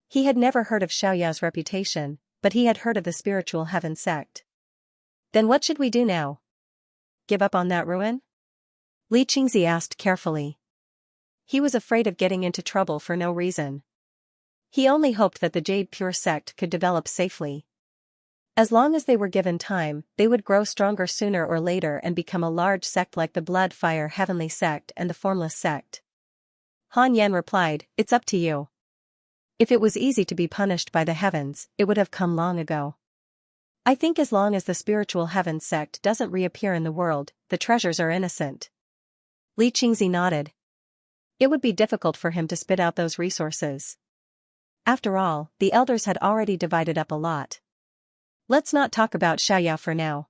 S1: He had never heard of Xiaoyao's reputation, but he had heard of the spiritual heaven sect. Then what should we do now? Give up on that ruin? Li Qingzi asked carefully. He was afraid of getting into trouble for no reason. He only hoped that the Jade Pure sect could develop safely. As long as they were given time, they would grow stronger sooner or later and become a large sect like the Bloodfire Heavenly Sect and the Formless Sect. Han Yan replied, "It's up to you. If it was easy to be punished by the heavens, it would have come long ago. I think as long as the spiritual heaven sect doesn't reappear in the world, the treasures are innocent." Li Qingzi nodded. It would be difficult for him to spit out those resources. After all, the elders had already divided up a lot. Let's not talk about Xiaoyao for now.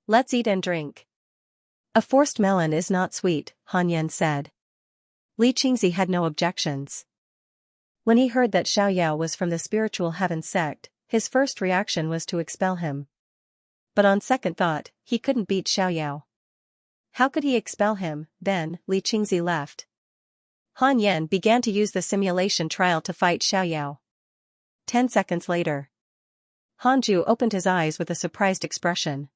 S1: Let's eat and drink. A forced melon is not sweet, Han Yan said. Li Qingzi had no objections. When he heard that Xiaoyao was from the spiritual heaven sect, his first reaction was to expel him. But on second thought, he couldn't beat Xiaoyao. How could he expel him? Then, Li Qingzi left. Han Yan began to use the simulation trial to fight Xiaoyao. 10 seconds later. Hanju opened his eyes with a surprised expression.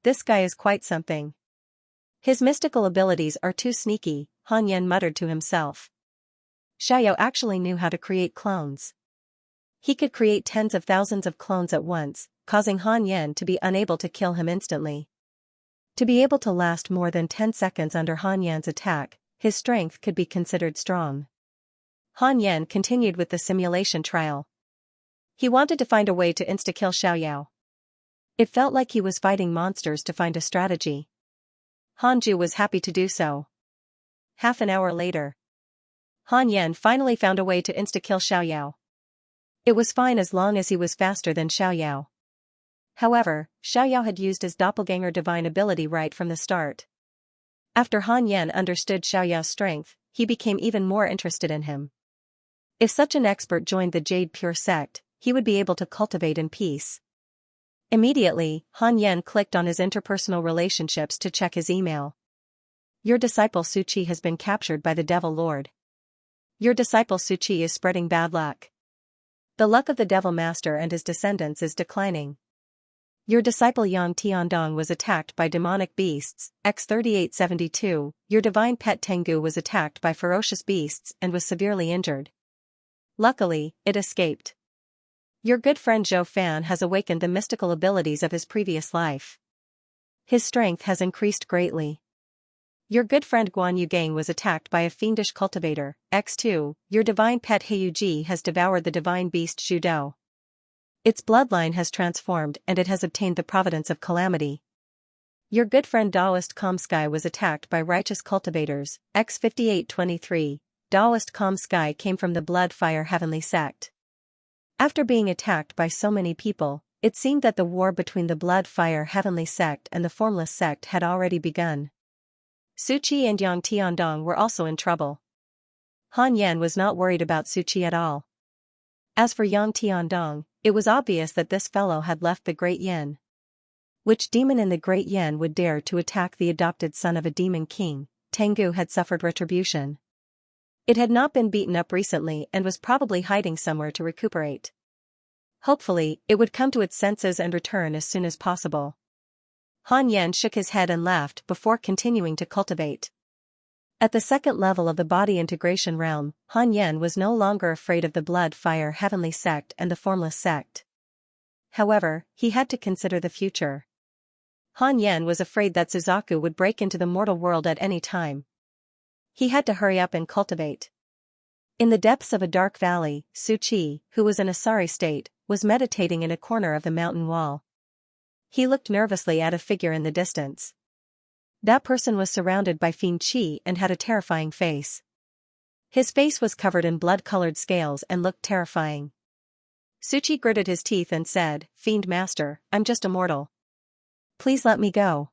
S1: This guy is quite something. His mystical abilities are too sneaky, Han Yan muttered to himself. Xiaoyao actually knew how to create clones. He could create tens of thousands of clones at once, causing Han Yan to be unable to kill him instantly. To be able to last more than 10 seconds under Han Yan's attack, his strength could be considered strong. Han Yan continued with the simulation trial. He wanted to find a way to insta-kill Xiaoyao. It felt like he was fighting monsters to find a strategy. Hanju was happy to do so. Half an hour later. Han Yan finally found a way to insta-kill Xiaoyao. It was fine as long as he was faster than Xiaoyao. However, Xiaoyao had used his doppelganger divine ability right from the start. After Han Yan understood Xiaoyao's strength, he became even more interested in him. If such an expert joined the Jade Pure sect, he would be able to cultivate in peace. Immediately, Han Yan clicked on his interpersonal relationships to check his email. Your disciple Suchi has been captured by the Devil Lord. Your disciple Suchi is spreading bad luck. The luck of the Devil Master and his descendants is declining. Your disciple Yang Tiandong was attacked by demonic beasts, X3872, your divine pet Tengu was attacked by ferocious beasts and was severely injured. Luckily, it escaped. Your good friend Zhou Fan has awakened the mystical abilities of his previous life. His strength has increased greatly. Your good friend Guan Yugang was attacked by a fiendish cultivator, X2, your divine pet Heiyuji has devoured the divine beast Shudo. Its bloodline has transformed and it has obtained the providence of calamity. Your good friend Daoist Calm Sky was attacked by righteous cultivators, X5823, Daoist Calm Sky came from the Blood Fire Heavenly Sect. After being attacked by so many people, it seemed that the war between the Blood Fire Heavenly Sect and the Formless Sect had already begun. Suchi and Yang Tiandong were also in trouble. Han Yan was not worried about Suchi at all. As for Yang Tiandong, it was obvious that this fellow had left the Great Yin. Which demon in the Great Yin would dare to attack the adopted son of a demon king? Tengu had suffered retribution. It had not been beaten up recently and was probably hiding somewhere to recuperate. Hopefully, it would come to its senses and return as soon as possible. Han Yan shook his head and laughed before continuing to cultivate. At the second level of the body integration realm, Han Yan was no longer afraid of the Blood Fire Heavenly Sect and the Formless Sect. However, he had to consider the future. Han Yan was afraid that Suzaku would break into the mortal world at any time. He had to hurry up and cultivate. In the depths of a dark valley, Su Qi, who was in a sorry state, was meditating in a corner of the mountain wall. He looked nervously at a figure in the distance. That person was surrounded by fiend qi and had a terrifying face. His face was covered in blood-colored scales and looked terrifying. Suchi gritted his teeth and said, "Fiend Master, I'm just a mortal. Please let me go."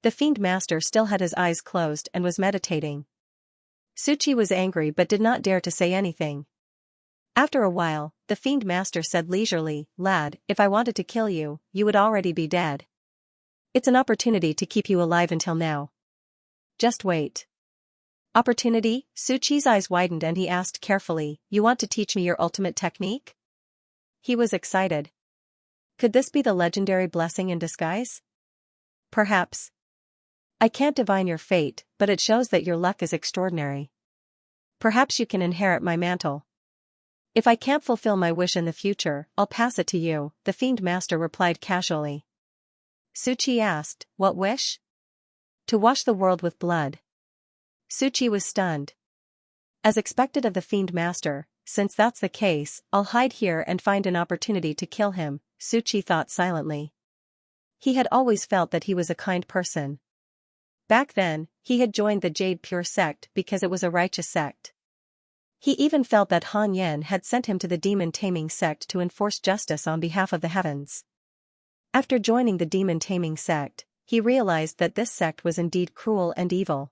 S1: The Fiend Master still had his eyes closed and was meditating. Suchi was angry but did not dare to say anything. After a while, the Fiend Master said leisurely, "Lad, if I wanted to kill you, you would already be dead. It's an opportunity to keep you alive until now. Just wait." Opportunity? Suchi's eyes widened and he asked carefully, "You want to teach me your ultimate technique?" He was excited. Could this be the legendary blessing in disguise? Perhaps. I can't divine your fate, but it shows that your luck is extraordinary. Perhaps you can inherit my mantle. If I can't fulfill my wish in the future, I'll pass it to you, the Fiend Master replied casually. Suchi asked, "What wish?" "To wash the world with blood." Suchi was stunned. As expected of the Fiend Master, since that's the case, I'll hide here and find an opportunity to kill him, Suchi thought silently. He had always felt that he was a kind person. Back then, he had joined the Jade Pure sect because it was a righteous sect. He even felt that Han Yan had sent him to the demon taming sect to enforce justice on behalf of the heavens. After joining the demon taming sect, he realized that this sect was indeed cruel and evil.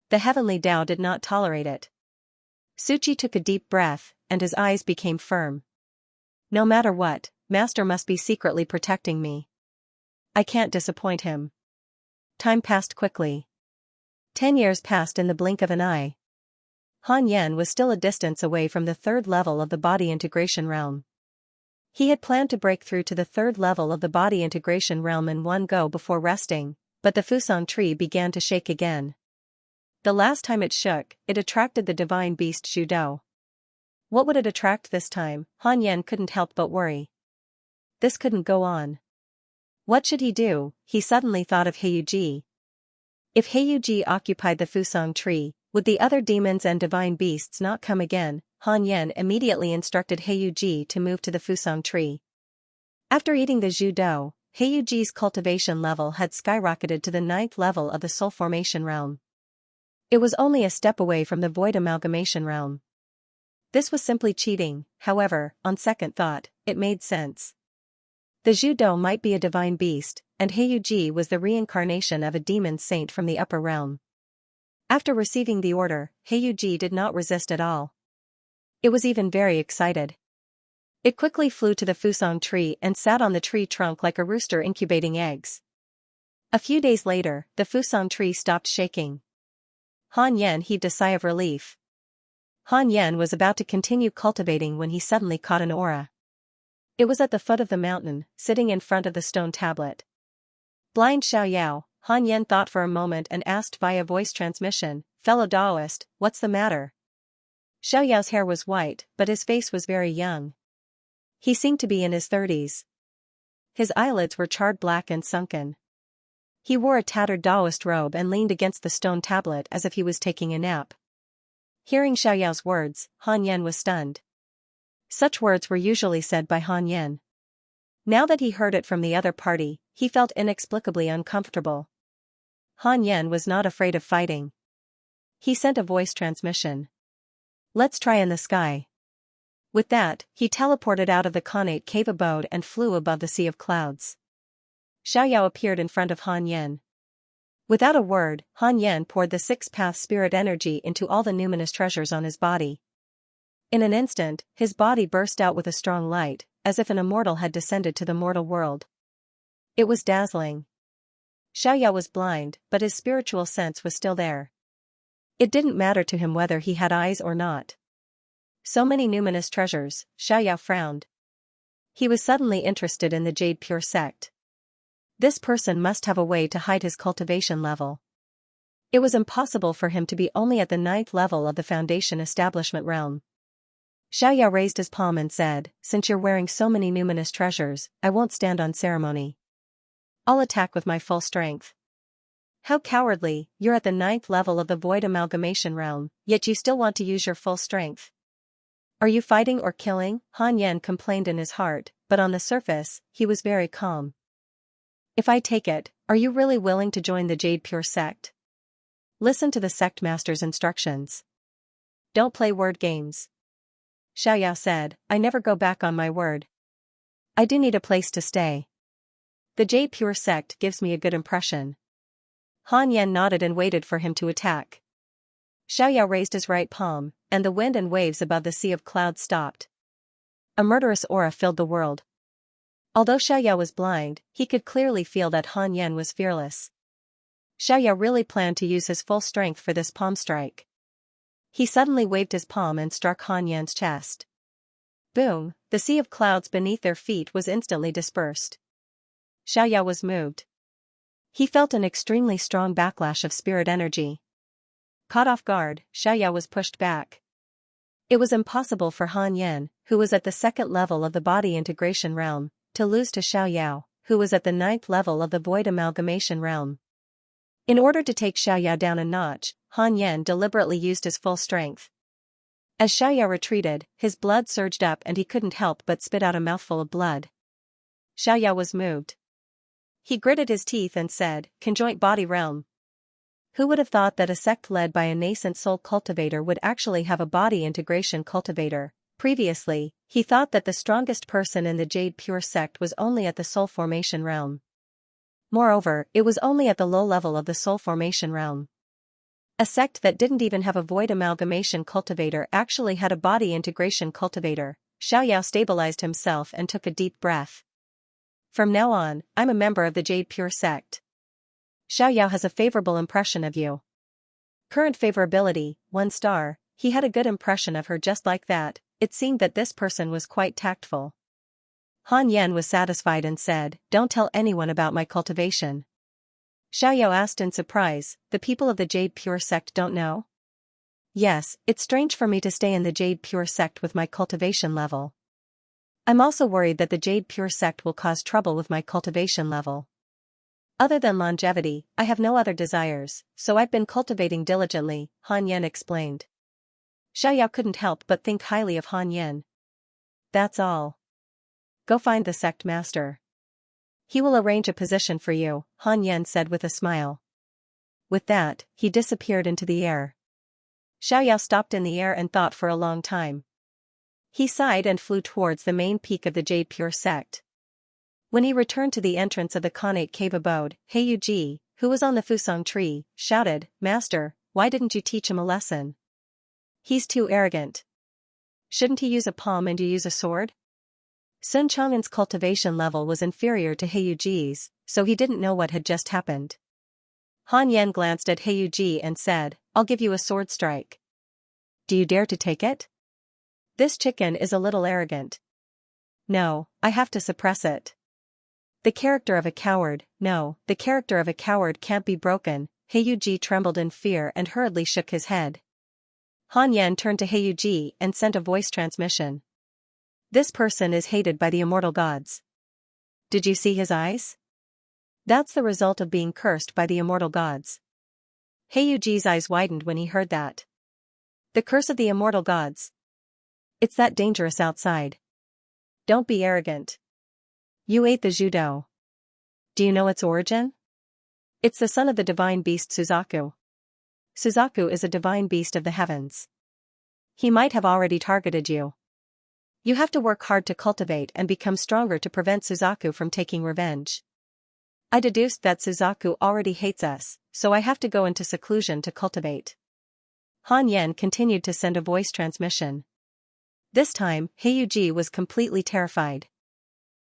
S1: The heavenly Tao did not tolerate it. Suchi took a deep breath, and his eyes became firm. No matter what, Master must be secretly protecting me. I can't disappoint him. Time passed quickly. 10 years passed in the blink of an eye. Han Yan was still a distance away from the third level of the body integration realm. He had planned to break through to the third level of the body integration realm in one go before resting, but the Fusang tree began to shake again. The last time it shook, it attracted the divine beast Zhu Dou. What would it attract this time? Han Yan couldn't help but worry. This couldn't go on. What should he do? He suddenly thought of Heiyuji. If Heiyuji occupied the Fusang tree, would the other demons and divine beasts not come again? Han Yan immediately instructed Heiyuji to move to the Fusang tree. After eating the Zhu Dou, Heiyuji's cultivation level had skyrocketed to the 9th level of the soul formation realm. It was only a step away from the void amalgamation realm. This was simply cheating, however, on second thought, it made sense. The Zhu Dou might be a divine beast, and Heiyuji was the reincarnation of a demon saint from the upper realm. After receiving the order, Heiyuji did not resist at all. It was even very excited. It quickly flew to the Fusang tree and sat on the tree trunk like a rooster incubating eggs. A few days later, the Fusang tree stopped shaking. Han Yan heaved a sigh of relief. Han Yan was about to continue cultivating when he suddenly caught an aura. It was at the foot of the mountain, sitting in front of the stone tablet. Blind Xiaoyao, Han Yan thought for a moment and asked via voice transmission, "Fellow Taoist, what's the matter?" Xiaoyao's hair was white, but his face was very young. He seemed to be in his 30s. His eyelids were charred black and sunken. He wore a tattered Taoist robe and leaned against the stone tablet as if he was taking a nap. Hearing Xiaoyao's words, Han Yan was stunned. Such words were usually said by Han Yan. Now that he heard it from the other party, he felt inexplicably uncomfortable. Han Yan was not afraid of fighting. He sent a voice transmission. "Let's try in the sky." With that, he teleported out of the Khanate cave abode and flew above the sea of clouds. Xiaoyao appeared in front of Han Yan. Without a word, Han Yan poured the six-path spirit energy into all the numinous treasures on his body. In an instant, his body burst out with a strong light, as if an immortal had descended to the mortal world. It was dazzling. Xiaoyao was blind, but his spiritual sense was still there. It didn't matter to him whether he had eyes or not. So many numinous treasures, Xiaoyao frowned. He was suddenly interested in the Jade Pure sect. This person must have a way to hide his cultivation level. It was impossible for him to be only at the 9th level of the foundation establishment realm. Xiaoyao raised his palm and said, "Since you're wearing so many numinous treasures, I won't stand on ceremony. I'll attack with my full strength." "How cowardly, you're at the 9th level of the void amalgamation realm, yet you still want to use your full strength. Are you fighting or killing?" Han Yan complained in his heart, but on the surface, he was very calm. "If I take it, are you really willing to join the Jade Pure sect? Listen to the sect master's instructions. Don't play word games." Xiaoyao said, "I never go back on my word. I do need a place to stay. The Jade Pure sect gives me a good impression." Han Yan nodded and waited for him to attack. Xiaoyao raised his right palm, and the wind and waves above the sea of clouds stopped. A murderous aura filled the world. Although Xiaoyao was blind, he could clearly feel that Han Yan was fearless. Xiaoyao really planned to use his full strength for this palm strike. He suddenly waved his palm and struck Han Yan's chest. Boom, the sea of clouds beneath their feet was instantly dispersed. Xiaoyao was moved. He felt an extremely strong backlash of spirit energy. Caught off guard, Xiaoyao was pushed back. It was impossible for Han Yan, who was at the 2nd level of the body integration realm, to lose to Xiaoyao, who was at the 9th level of the void amalgamation realm. In order to take Xiaoyao down a notch, Han Yan deliberately used his full strength. As Xiaoyao retreated, his blood surged up and he couldn't help but spit out a mouthful of blood. Xiaoyao was moved. He gritted his teeth and said, "Conjoint body realm." Who would have thought that a sect led by a nascent soul cultivator would actually have a body integration cultivator? Previously, he thought that the strongest person in the Jade Pure sect was only at the soul formation realm. Moreover, it was only at the low level of the soul formation realm. A sect that didn't even have a void amalgamation cultivator actually had a body integration cultivator. Xiaoyao stabilized himself and took a deep breath. From now on, I'm a member of the Jade Pure sect. Xiaoyao has a favorable impression of you. Current favorability, 1 star. He had a good impression of her just like that. It seemed that this person was quite tactful. Han Yan was satisfied and said, "Don't tell anyone about my cultivation." Xiaoyao asked in surprise, "The people of the Jade Pure sect don't know?" "Yes, it's strange for me to stay in the Jade Pure sect with my cultivation level. I'm also worried that the Jade Pure sect will cause trouble with my cultivation level. Other than longevity, I have no other desires, so I've been cultivating diligently," Han Yan explained. Xiaoyao couldn't help but think highly of Han Yan. "That's all. Go find the sect master. He will arrange a position for you," Han Yan said with a smile. With that, he disappeared into the air. Xiaoyao stopped in the air and thought for a long time. He sighed and flew towards the main peak of the Jade Pure sect. When he returned to the entrance of the Khanate cave abode, Heiyuji, who was on the fusong tree, shouted, "Master, why didn't you teach him a lesson? He's too arrogant. Shouldn't he use a palm and you use a sword?" Sun Chang'an's cultivation level was inferior to Heiyuji's, so he didn't know what had just happened. Han Yan glanced at Heiyuji and said, "I'll give you a sword strike. Do you dare to take it? This chicken is a little arrogant." "No, I have to suppress it. The character of a coward, no, the character of a coward can't be broken." Heiyuji trembled in fear and hurriedly shook his head. Han Yan turned to Heiyuji and sent a voice transmission. "This person is hated by the immortal gods. Did you see his eyes? That's the result of being cursed by the immortal gods." Heiyuji's eyes widened when he heard that. The curse of the immortal gods. It's that dangerous outside. Don't be arrogant. You ate the judo. Do you know its origin? It's the son of the divine beast Suzaku. Suzaku is a divine beast of the heavens. He might have already targeted you. You have to work hard to cultivate and become stronger to prevent Suzaku from taking revenge. I deduced that Suzaku already hates us, so I have to go into seclusion to cultivate." Han Yan continued to send a voice transmission. This time, Heiyuji was completely terrified.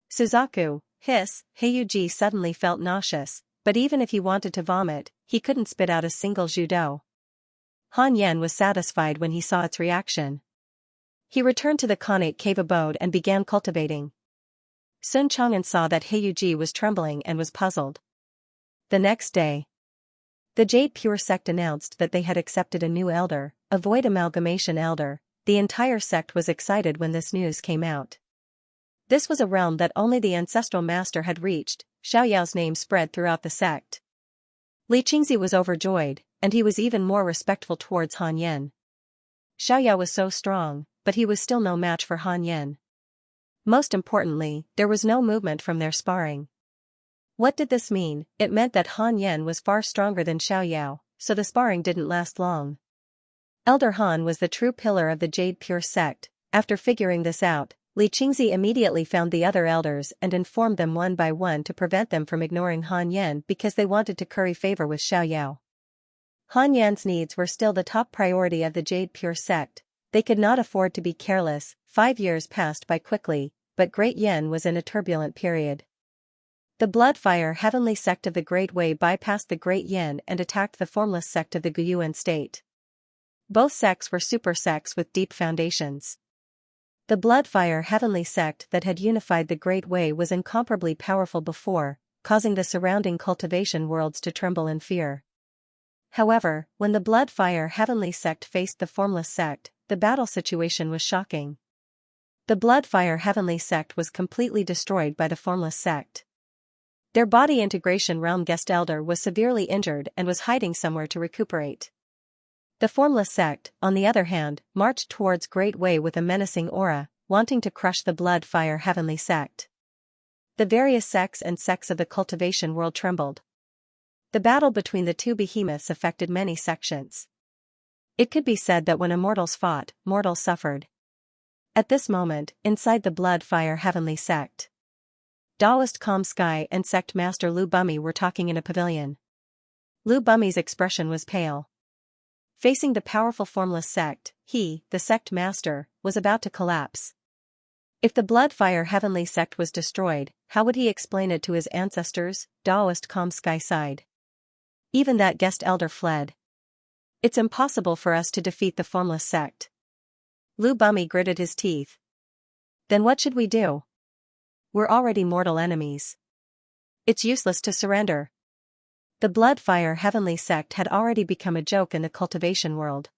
S1: "Suzaku, hiss." Heiyuji suddenly felt nauseous, but even if he wanted to vomit, he couldn't spit out a single judo. Han Yan was satisfied when he saw its reaction. He returned to the Khanate cave abode and began cultivating. Sun Chang'an saw that Heiyuji was trembling and was puzzled. The next day, the Jade Pure sect announced that they had accepted a new elder, a void amalgamation elder. The entire sect was excited when this news came out. This was a realm that only the ancestral master had reached. Xiaoyao's name spread throughout the sect. Li Qingzi was overjoyed, and he was even more respectful towards Han Yan. Xiaoyao was so strong, but he was still no match for Han Yan. Most importantly, there was no movement from their sparring. What did this mean? It meant that Han Yan was far stronger than Xiaoyao, so the sparring didn't last long. Elder Han was the true pillar of the Jade Pure sect. After figuring this out, Li Qingzi immediately found the other elders and informed them one by one to prevent them from ignoring Han Yan because they wanted to curry favor with Xiaoyao. Han Yan's needs were still the top priority of the Jade Pure sect. They could not afford to be careless. 5 years passed by quickly, but Great Yen was in a turbulent period. The Bloodfire Heavenly sect of the Great Way bypassed the Great Yen and attacked the Formless sect of the Guyuan state. Both sects were super sects with deep foundations. The Bloodfire Heavenly sect that had unified the Great Way was incomparably powerful before, causing the surrounding cultivation worlds to tremble in fear. However, when the Bloodfire Heavenly sect faced the Formless sect, the battle situation was shocking. The Bloodfire Heavenly sect was completely destroyed by the Formless sect. Their body integration realm guest elder was severely injured and was hiding somewhere to recuperate. The Formless sect, on the other hand, marched towards Great Way with a menacing aura, wanting to crush the Bloodfire Heavenly sect. The various sects and sects of the cultivation world trembled. The battle between the two behemoths affected many sections. It could be said that when immortals fought, mortals suffered. At this moment, inside the Bloodfire Heavenly sect, Taoist Calm Sky and sect master Lu Bumi were talking in a pavilion. Lu Bumi's expression was pale. Facing the powerful Formless sect, he, the sect master, was about to collapse. If the blood fire heavenly sect was destroyed, how would he explain it to his ancestors? Daoist calm sky sighed. Even that guest elder fled. It's impossible for us to defeat the formless sect. Lu Bumi gritted his teeth. Then what should we do? We're already mortal enemies. It's useless to surrender. The blood fire heavenly sect had already become a joke in the cultivation world.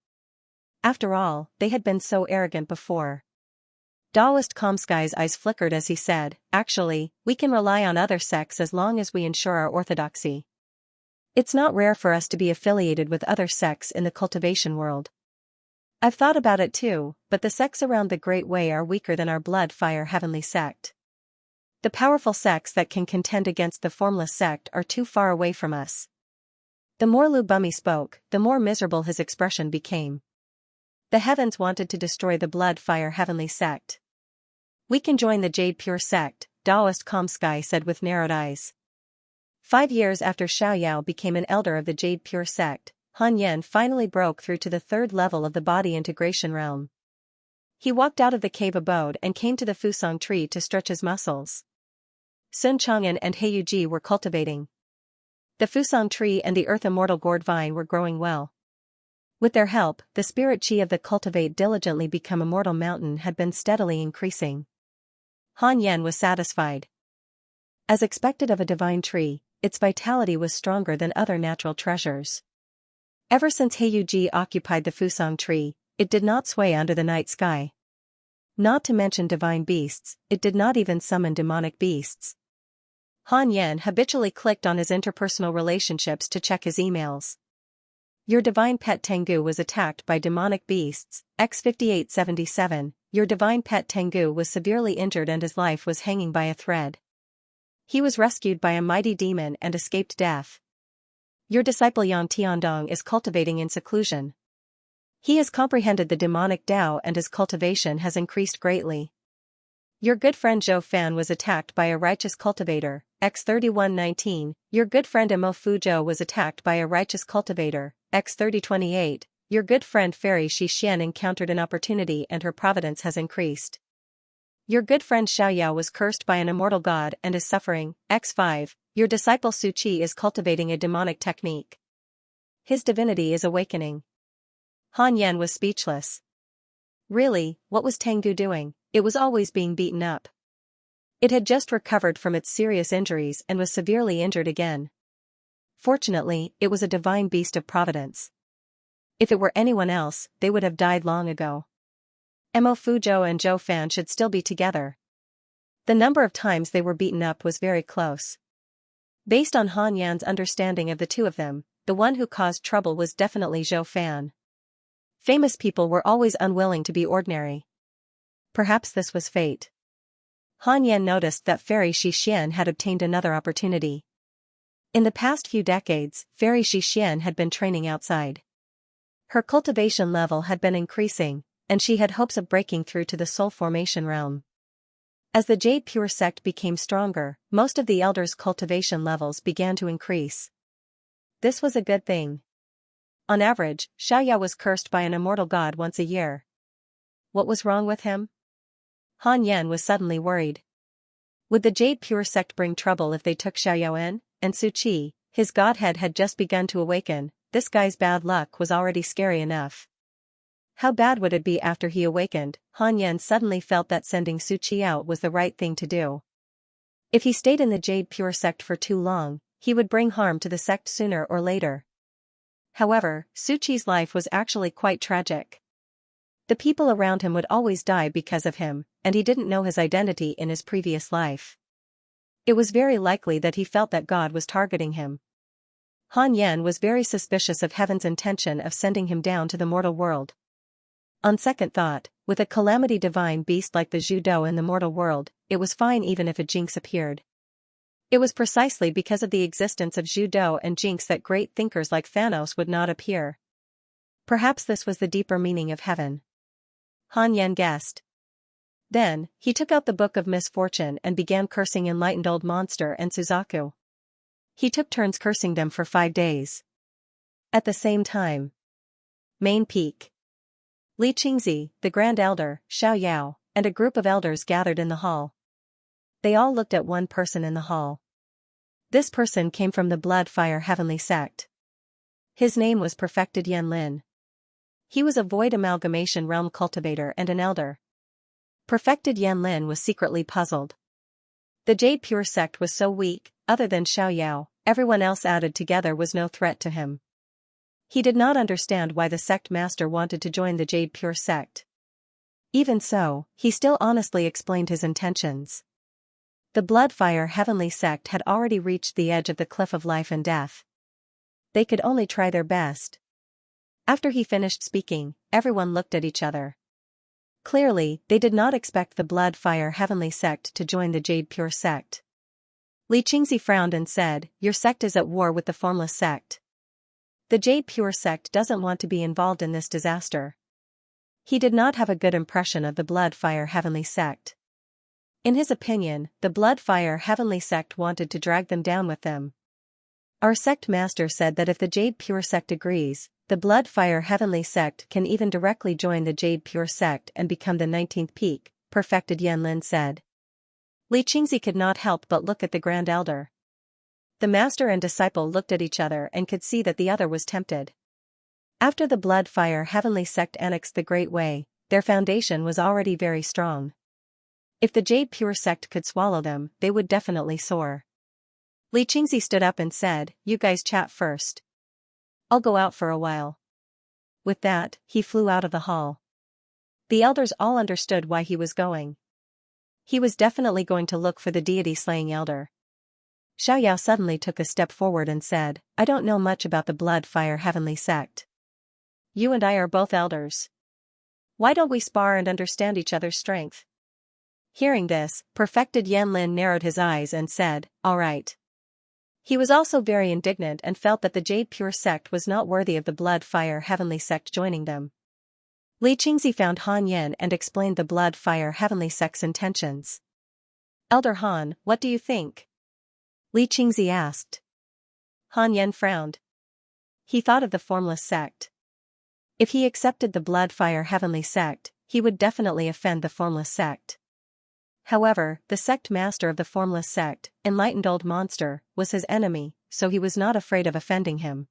S1: After all, they had been so arrogant before. Daoist Kamsky's eyes flickered as he said, actually, we can rely on other sects as long as we ensure our orthodoxy. It's not rare for us to be affiliated with other sects in the cultivation world. I've thought about it too, but the sects around the Great Way are weaker than our blood fire heavenly sect. The powerful sects that can contend against the formless sect are too far away from us. The more Lu Bumi spoke, the more miserable his expression became. The heavens wanted to destroy the blood fire heavenly sect. We can join the Jade Pure sect, Daoist Kamsky said with narrowed eyes. 5 years after Xiaoyao became an elder of the Jade Pure sect, Han Yan finally broke through to the 3rd level of the body integration realm. He walked out of the cave abode and came to the Fusang tree to stretch his muscles. Sun Chang'an and Heiyuji were cultivating. The Fusang tree and the earth immortal gourd vine were growing well. With their help, the spirit chi of the Cultivate diligently become immortal mountain had been steadily increasing. Han Yan was satisfied. As expected of a divine tree, its vitality was stronger than other natural treasures. Ever since Heiyuji occupied the Fusang tree, it did not sway under the night sky. Not to mention divine beasts, it did not even summon demonic beasts. Han Yan habitually clicked on his interpersonal relationships to check his emails. Your divine pet Tengu was attacked by demonic beasts, X5877, your divine pet Tengu was severely injured and his life was hanging by a thread. He was rescued by a mighty demon and escaped death. Your disciple Yang Tiandong is cultivating in seclusion. He has comprehended the demonic Tao and his cultivation has increased greatly. Your good friend Zhou Fan was attacked by a righteous cultivator, X3119, your good friend Imo Fuzhou was attacked by a righteous cultivator, X3028, your good friend Fairy Xixian encountered an opportunity and her providence has increased. Your good friend Xiaoyao was cursed by an immortal god and is suffering, X5, your disciple Su Qi is cultivating a demonic technique. His divinity is awakening. Han Yan was speechless. Really, what was Tengu doing? It was always being beaten up. It had just recovered from its serious injuries and was severely injured again. Fortunately, it was a divine beast of Providence. If it were anyone else, they would have died long ago. Mo Fuzhou and Zhou Fan should still be together. The number of times they were beaten up was very close. Based on Han Yan's understanding of the two of them, the one who caused trouble was definitely Zhou Fan. Famous people were always unwilling to be ordinary. Perhaps this was fate. Han Yan noticed that Fairy Xixian had obtained another opportunity. In the past few decades, Fairy Xixian had been training outside. Her cultivation level had been increasing, and she had hopes of breaking through to the soul formation realm. As the Jade Pure sect became stronger, most of the elders' cultivation levels began to increase. This was a good thing. On average, Xiaoyao was cursed by an immortal god once a year. What was wrong with him? Han Yan was suddenly worried. Would the Jade Pure sect bring trouble if they took Xiaoyao in? And Su Qi, his godhead had just begun to awaken, this guy's bad luck was already scary enough. How bad would it be after he awakened? Han Yan suddenly felt that sending Su Qi out was the right thing to do. If he stayed in the Jade Pure sect for too long, he would bring harm to the sect sooner or later. However, Su Qi's life was actually quite tragic. The people around him would always die because of him, and he didn't know his identity in his previous life. It was very likely that he felt that God was targeting him. Han Yan was very suspicious of heaven's intention of sending him down to the mortal world. On second thought, with a calamity divine beast like the Zhudo in the mortal world, it was fine even if a jinx appeared. It was precisely because of the existence of Zhudo and jinx that great thinkers like Thanos would not appear. Perhaps this was the deeper meaning of heaven. Han Yan guessed. Then, he took out the Book of Misfortune and began cursing Enlightened Old Monster and Suzaku. He took turns cursing them for 5 days. At the same time. Main Peak. Li Qingzi, the Grand Elder, Xiaoyao, and a group of elders gathered in the hall. They all looked at one person in the hall. This person came from the Blood Fire Heavenly Sect. His name was Perfected Yanlin. He was a void amalgamation realm cultivator and an elder. Perfected Yanlin was secretly puzzled. The Jade Pure Sect was so weak, other than Xiaoyao, everyone else added together was no threat to him. He did not understand why the sect master wanted to join the Jade Pure Sect. Even so, he still honestly explained his intentions. The Bloodfire Heavenly Sect had already reached the edge of the cliff of life and death. They could only try their best. After he finished speaking, everyone looked at each other. Clearly, they did not expect the Bloodfire Heavenly Sect to join the Jade Pure Sect. Li Qingzi frowned and said, "Your sect is at war with the Formless Sect. The Jade Pure Sect doesn't want to be involved in this disaster." He did not have a good impression of the Bloodfire Heavenly Sect. In his opinion, the Bloodfire Heavenly Sect wanted to drag them down with them. Our sect master said that if the Jade Pure Sect agrees, the Bloodfire Heavenly Sect can even directly join the Jade Pure Sect and become the 19th peak, Perfected Yanlin said. Li Qingzi could not help but look at the Grand Elder. The master and disciple looked at each other and could see that the other was tempted. After the Bloodfire Heavenly Sect annexed the Great Way, their foundation was already very strong. If the Jade Pure Sect could swallow them, they would definitely soar. Li Qingzi stood up and said, "You guys chat first. I'll go out for a while." With that, he flew out of the hall. The elders all understood why he was going. He was definitely going to look for the deity-slaying elder. Xiaoyao suddenly took a step forward and said, "I don't know much about the Bloodfire Heavenly Sect. You and I are both elders. Why don't we spar and understand each other's strength?" Hearing this, Perfected Yanlin narrowed his eyes and said, "All right." He was also very indignant and felt that the Jade Pure Sect was not worthy of the Bloodfire Heavenly Sect joining them. Li Qingzi found Han Yan and explained the Bloodfire Heavenly Sect's intentions. "Elder Han, what do you think?" Li Qingzi asked. Han Yan frowned. He thought of the Formless Sect. If he accepted the Bloodfire Heavenly Sect, he would definitely offend the Formless Sect. However, the sect master of the Formless Sect, Enlightened Old Monster, was his enemy, so he was not afraid of offending him.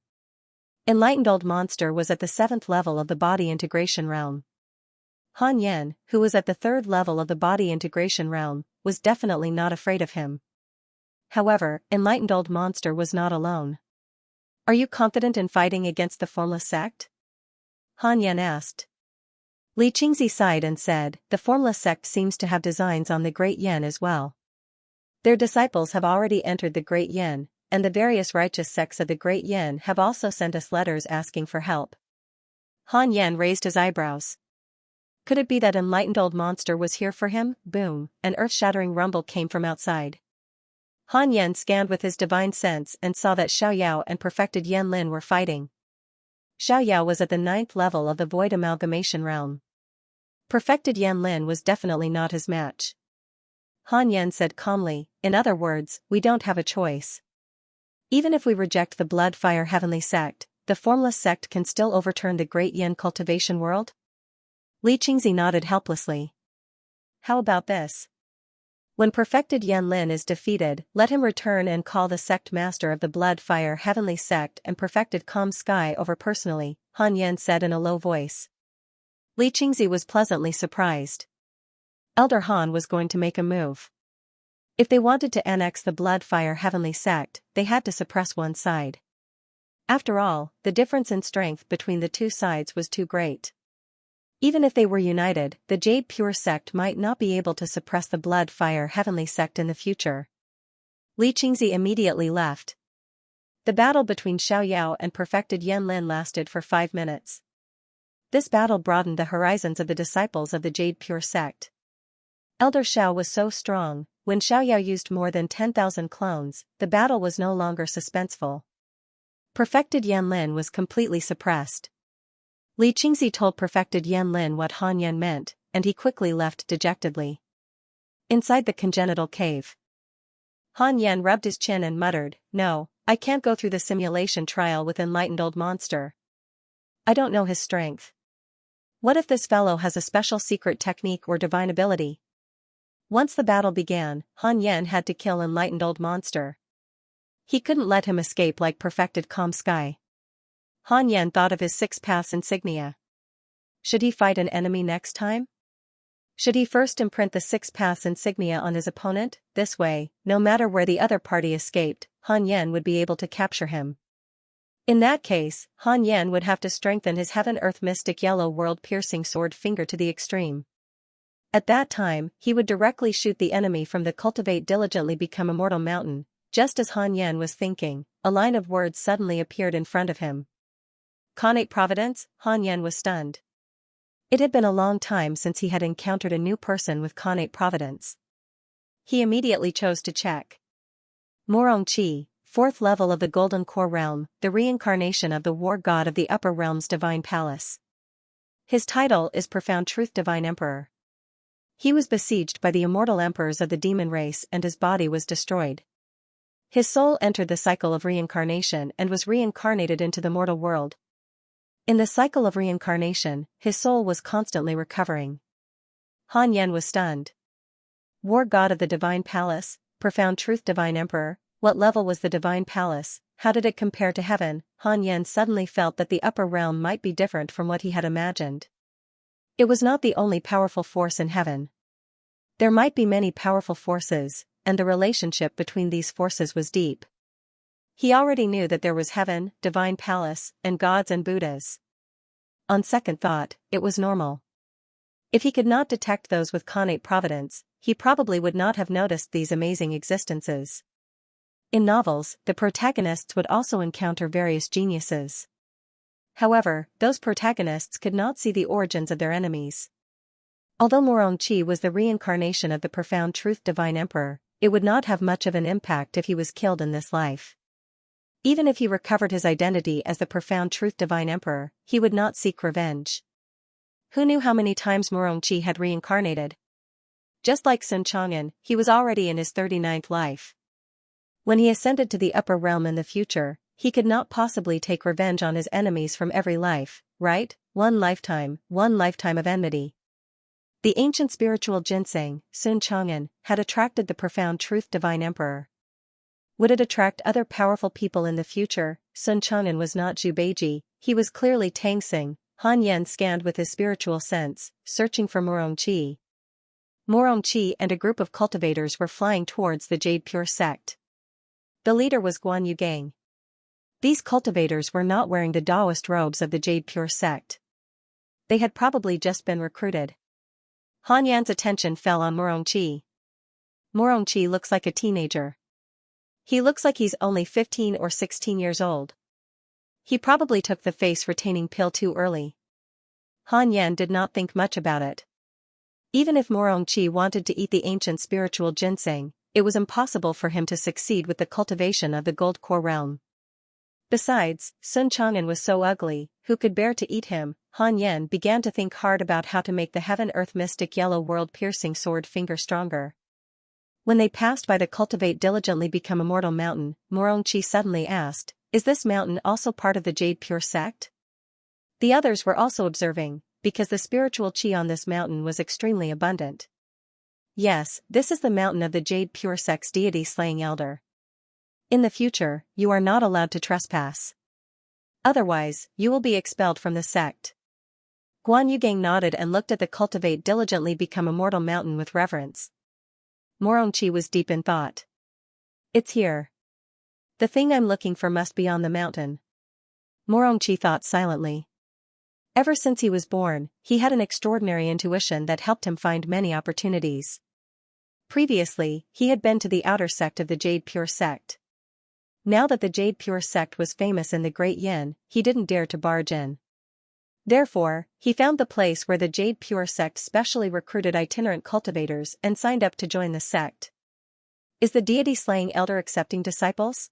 S1: Enlightened Old Monster was at the 7th level of the body integration realm. Han Yan, who was at the 3rd level of the body integration realm, was definitely not afraid of him. However, Enlightened Old Monster was not alone. "Are you confident in fighting against the Formless Sect?" Han Yan asked. Li Qingzi sighed and said, "The Formless Sect seems to have designs on the Great Yen as well. Their disciples have already entered the Great Yen, and the various righteous sects of the Great Yen have also sent us letters asking for help." Han Yan raised his eyebrows. Could it be that Enlightened Old Monster was here for him? Boom, an earth-shattering rumble came from outside. Han Yan scanned with his divine sense and saw that Xiaoyao and Perfected Yanlin were fighting. Xiaoyao was at the 9th level of the Void Amalgamation realm. Perfected Yanlin was definitely not his match. Han Yan said calmly, "In other words, we don't have a choice. Even if we reject the Bloodfire Heavenly Sect, the Formless Sect can still overturn the Great Yen Cultivation world?" Li Qingzi nodded helplessly. "How about this? When Perfected Yanlin is defeated, let him return and call the sect master of the Bloodfire Heavenly Sect and Perfected Calm Sky over personally," Han Yan said in a low voice. Li Qingzi was pleasantly surprised. Elder Han was going to make a move. If they wanted to annex the Bloodfire Heavenly Sect, they had to suppress one side. After all, the difference in strength between the two sides was too great. Even if they were united, the Jade Pure Sect might not be able to suppress the Bloodfire Heavenly Sect in the future. Li Qingzi immediately left. The battle between Xiaoyao and Perfected Yanlin lasted for 5 minutes. This battle broadened the horizons of the disciples of the Jade Pure Sect. Elder Xiao was so strong, when Xiaoyao used more than 10,000 clones, the battle was no longer suspenseful. Perfected Yanlin was completely suppressed. Li Qingzi told Perfected Yanlin what Han Yan meant, and he quickly left dejectedly. Inside the congenital cave, Han Yan rubbed his chin and muttered, "No, I can't go through the simulation trial with Enlightened Old Monster. I don't know his strength. What if this fellow has a special secret technique or divine ability? Once the battle began, Han Yan had to kill enlightened old monster. He couldn't let him escape like perfected calm sky. Han Yan thought of his 6 paths insignia. Should he fight an enemy next time? Should he first imprint the 6 paths insignia on his opponent? This way, no matter where the other party escaped, Han Yan would be able to capture him. In that case, Han Yan would have to strengthen his heaven-earth mystic yellow world-piercing sword finger to the extreme. At that time, he would directly shoot the enemy from the Cultivate diligently become immortal mountain. Just as Han Yan was thinking, a line of words suddenly appeared in front of him. Connate Providence. Han Yan was stunned. It had been a long time since he had encountered a new person with Connate Providence. He immediately chose to check. Morong Chi, 4th level of the Golden Core Realm, the reincarnation of the war god of the Upper Realm's Divine Palace. His title is Profound Truth Divine Emperor. He was besieged by the immortal emperors of the demon race and his body was destroyed. His soul entered the cycle of reincarnation and was reincarnated into the mortal world. In the cycle of reincarnation, his soul was constantly recovering. Han Yan was stunned. War god of the Divine Palace, Profound Truth Divine Emperor, what level was the Divine Palace, how did it compare to heaven? Han Yan suddenly felt that the upper realm might be different from what he had imagined. It was not the only powerful force in heaven. There might be many powerful forces, and the relationship between these forces was deep. He already knew that there was heaven, Divine Palace, and gods and Buddhas. On second thought, it was normal. If he could not detect those with Connate Providence, he probably would not have noticed these amazing existences. In novels, the protagonists would also encounter various geniuses. However, those protagonists could not see the origins of their enemies. Although Morong Chi was the reincarnation of the Profound Truth Divine Emperor, it would not have much of an impact if he was killed in this life. Even if he recovered his identity as the Profound Truth Divine Emperor, he would not seek revenge. Who knew how many times Morong Chi had reincarnated? Just like Sun Chang'an, he was already in his 39th life. When he ascended to the upper realm in the future, he could not possibly take revenge on his enemies from every life, right? One lifetime of enmity. The ancient spiritual ginseng, Sun Chang'an, had attracted the Profound Truth Divine Emperor. Would it attract other powerful people in the future? Sun Chang'an was not Zhu Beiji, he was clearly Tang Xing. Han Yan scanned with his spiritual sense, searching for Morong Chi. Morong Chi and a group of cultivators were flying towards the Jade Pure sect. The leader was Guan Yu Gang. These cultivators were not wearing the Taoist robes of the Jade Pure sect. They had probably just been recruited. Han Yan's attention fell on Morong Chi. Morong Chi looks like a teenager. He looks like he's only 15 or 16 years old. He probably took the face-retaining pill too early. Han Yan did not think much about it. Even if Morong Chi wanted to eat the ancient spiritual ginseng, it was impossible for him to succeed with the cultivation of the Gold Core Realm. Besides, Sun Chang'an was so ugly, who could bear to eat him? Han Yan began to think hard about how to make the heaven-earth mystic yellow world-piercing sword finger stronger. When they passed by the Cultivate diligently become immortal mountain, Morong Chi suddenly asked, "Is this mountain also part of the Jade Pure sect?" The others were also observing, because the spiritual chi on this mountain was extremely abundant. Yes, this is the mountain of the Jade Pure sect's deity-slaying elder. In the future, you are not allowed to trespass. Otherwise, you will be expelled from the sect. Guan Yu Gang nodded and looked at the Cultivate diligently become immortal mountain with reverence. Morong Chi was deep in thought. It's here. The thing I'm looking for must be on the mountain. Morong Chi thought silently. Ever since he was born, he had an extraordinary intuition that helped him find many opportunities. Previously, he had been to the outer sect of the Jade Pure sect. Now that the Jade Pure sect was famous in the Great Yin, he didn't dare to barge in. Therefore, he found the place where the Jade Pure sect specially recruited itinerant cultivators and signed up to join the sect. Is the deity-slaying elder accepting disciples?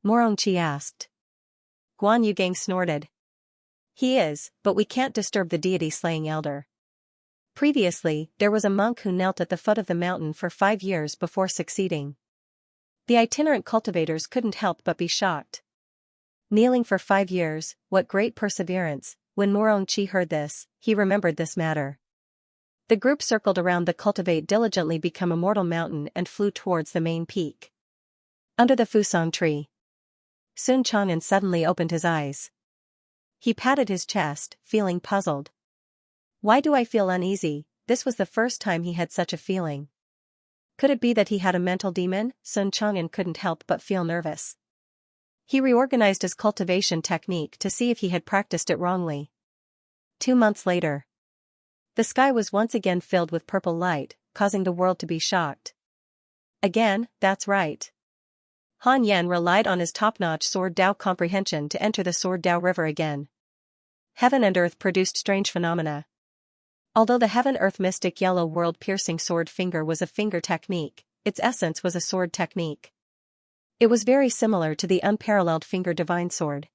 S1: Morong Chi asked. Guan Yu Gang snorted. He is, but we can't disturb the deity-slaying elder. Previously, there was a monk who knelt at the foot of the mountain for 5 years before succeeding. The itinerant cultivators couldn't help but be shocked. Kneeling for 5 years, what great perseverance, When Morongchi heard this, he remembered this matter. The group circled around the Cultivate diligently become immortal mountain and flew towards the main peak. Under the Fusang tree. Sun Chang'an suddenly opened his eyes. He patted his chest, feeling puzzled. Why do I feel uneasy? This was the first time he had such a feeling. Could it be that he had a mental demon? Sun Chang'an couldn't help but feel nervous. He reorganized his cultivation technique to see if he had practiced it wrongly. 2 months later. The sky was once again filled with purple light, causing the world to be shocked. Again, that's right. Han Yan relied on his top-notch Sword Dao comprehension to enter the Sword Dao River again. Heaven and earth produced strange phenomena. Although the Heaven-Earth Mystic Yellow World-Piercing Sword Finger was a finger technique, its essence was a sword technique. It was very similar to the unparalleled Finger Divine Sword.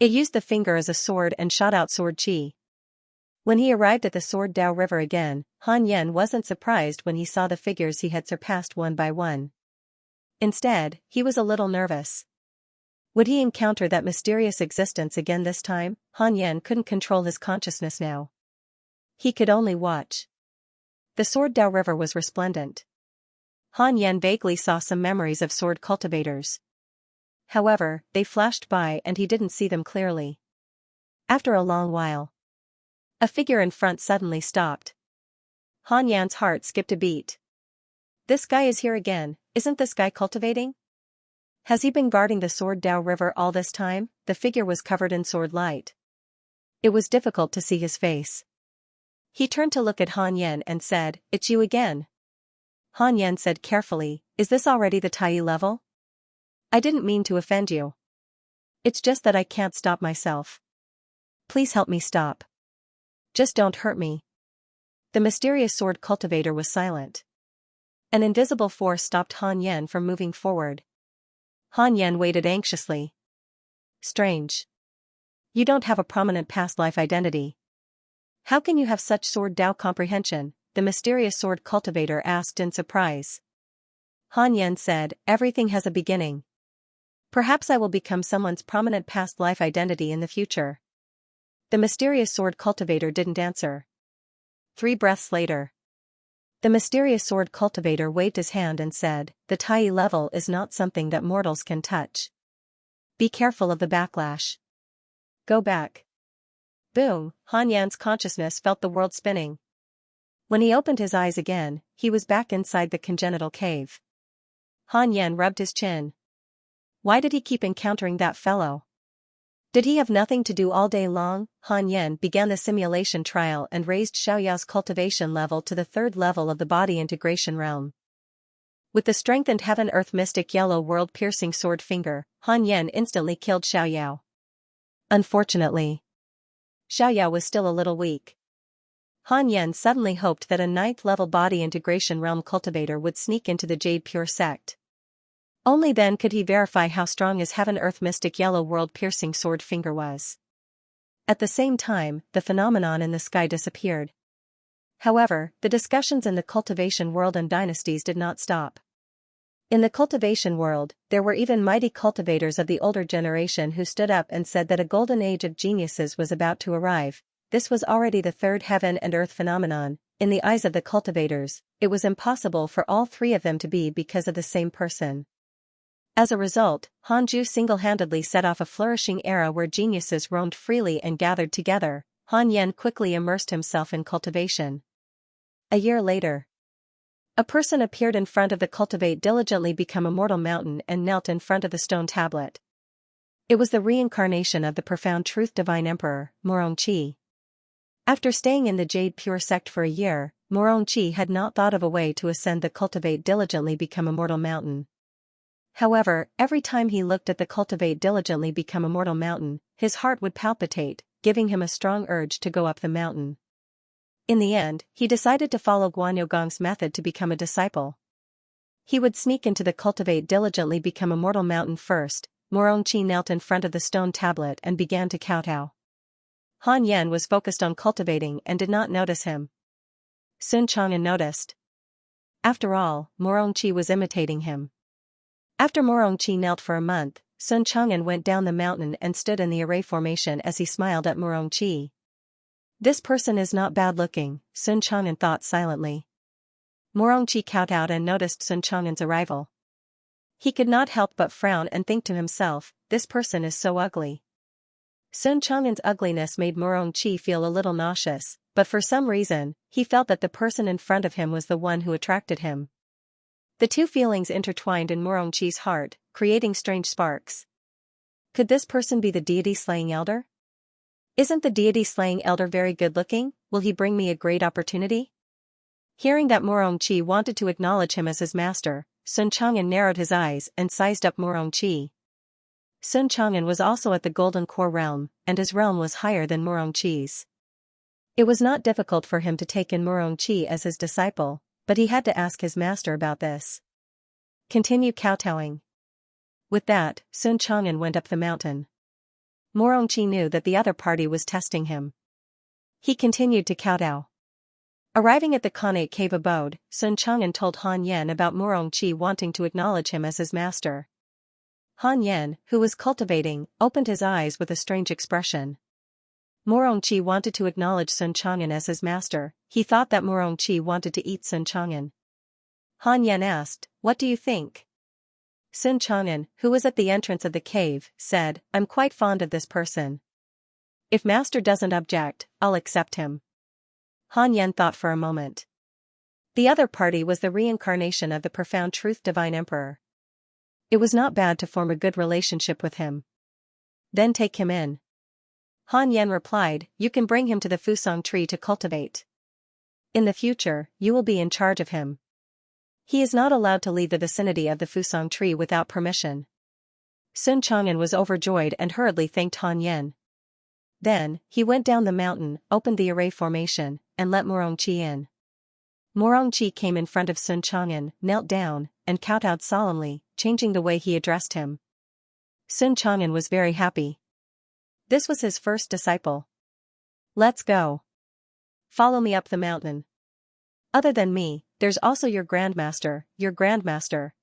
S1: It used the finger as a sword and shot out sword chi. When he arrived at the Sword Dao River again, Han Yan wasn't surprised when he saw the figures he had surpassed one by one. Instead, he was a little nervous. Would he encounter that mysterious existence again this time? Han Yan couldn't control his consciousness now. He could only watch. The Sword Dao River was resplendent. Han Yan vaguely saw some memories of sword cultivators. However, they flashed by and he didn't see them clearly. After a long while, a figure in front suddenly stopped. Han Yan's heart skipped a beat. This guy is here again, isn't this guy cultivating? Has he been guarding the Sword Dao River all this time? The figure was covered in sword light. It was difficult to see his face. He turned to look at Han Yan and said, "It's you again." Han Yan said carefully, "Is this already the Tai level? I didn't mean to offend you. It's just that I can't stop myself. Please help me stop. Just don't hurt me." The mysterious sword cultivator was silent. An invisible force stopped Han Yan from moving forward. Han Yan waited anxiously. Strange. You don't have a prominent past life identity. How can you have such Sword Dao comprehension? The mysterious sword cultivator asked in surprise. Han Yan said, "Everything has a beginning. Perhaps I will become someone's prominent past life identity in the future." The mysterious sword cultivator didn't answer. 3 breaths later. The mysterious sword cultivator waved his hand and said, "The Tai level is not something that mortals can touch. Be careful of the backlash. Go back." Boom, Han Yan's consciousness felt the world spinning. When he opened his eyes again, he was back inside the congenital cave. Han Yan rubbed his chin. Why did he keep encountering that fellow? Did he have nothing to do all day long? Han Yan began the simulation trial and raised Xiaoyao's cultivation level to the 3rd level of the body integration realm. With the strengthened Heaven-Earth Mystic Yellow World-Piercing Sword Finger, Han Yan instantly killed Xiaoyao. Unfortunately, Xiaoyao was still a little weak. Han Yan suddenly hoped that a 9th level body integration realm cultivator would sneak into the Jade Pure sect. Only then could he verify how strong his Heaven-Earth Mystic Yellow World-Piercing Sword Finger was. At the same time, the phenomenon in the sky disappeared. However, the discussions in the cultivation world and dynasties did not stop. In the cultivation world, there were even mighty cultivators of the older generation who stood up and said that a golden age of geniuses was about to arrive. This was already the 3rd heaven and earth phenomenon. In the eyes of the cultivators, it was impossible for all 3 of them to be because of the same person. As a result, Hanju single-handedly set off a flourishing era where geniuses roamed freely and gathered together. Han Yan quickly immersed himself in cultivation. A year later, a person appeared in front of the Cultivate diligently become immortal mountain and knelt in front of the stone tablet. It was the reincarnation of the profound truth divine emperor, Morongchi. After staying in the Jade Pure sect for a year, Morongchi had not thought of a way to ascend the Cultivate diligently become immortal mountain. However, every time he looked at the Cultivate diligently become immortal mountain, his heart would palpitate, giving him a strong urge to go up the mountain. In the end, he decided to follow Guanyogong's method to become a disciple. He would sneak into the Cultivate diligently become immortal mountain first. Morongchi knelt in front of the stone tablet and began to kowtow. Han Yan was focused on cultivating and did not notice him. Sun Chang'an noticed. After all, Morongchi was imitating him. After Morongchi knelt for a month, Sun Chang'an went down the mountain and stood in the array formation as he smiled at Murongqi. This person is not bad-looking, Sun Chang'an thought silently. Murongqi kowtowed and noticed Sun Chang'an's arrival. He could not help but frown and think to himself, this person is so ugly. Sun Chang'an's ugliness made Murongqi feel a little nauseous, but for some reason, he felt that the person in front of him was the one who attracted him. The two feelings intertwined in Murongqi's heart, creating strange sparks. Could this person be the deity-slaying elder? Isn't the deity-slaying elder very good-looking? Will he bring me a great opportunity? Hearing that Murongqi wanted to acknowledge him as his master, Sun Chang'an narrowed his eyes and sized up Murongqi. Sun Chang'an was also at the Golden Core realm, and his realm was higher than Murongqi's. It was not difficult for him to take in Murongqi as his disciple, but he had to ask his master about this. Continue kowtowing. With that, Sun Chang'an went up the mountain. Murongqi knew that the other party was testing him. He continued to kowtow. Arriving at the Khanate cave abode, Sun Chang'an told Han Yan about Murongqi wanting to acknowledge him as his master. Han Yan, who was cultivating, opened his eyes with a strange expression. Murongqi wanted to acknowledge Sun Chang'an as his master. He thought that Murongqi wanted to eat Sun Chang'an. Han Yan asked, "What do you think?" Sun Chang'an, who was at the entrance of the cave, said, "I'm quite fond of this person. If master doesn't object, I'll accept him." Han Yan thought for a moment. The other party was the reincarnation of the profound truth divine emperor. It was not bad to form a good relationship with him. Then take him in. Han Yan replied, "You can bring him to the Fusang tree to cultivate. In the future, you will be in charge of him. He is not allowed to leave the vicinity of the Fusang tree without permission." Sun Chang'an was overjoyed and hurriedly thanked Han Yan. Then, he went down the mountain, opened the array formation, and let Murongqi in. Murongqi came in front of Sun Chang'an, knelt down, and kowtowed solemnly, changing the way he addressed him. Sun Chang'an was very happy. This was his first disciple. "Let's go. Follow me up the mountain. Other than me, there's also your grandmaster,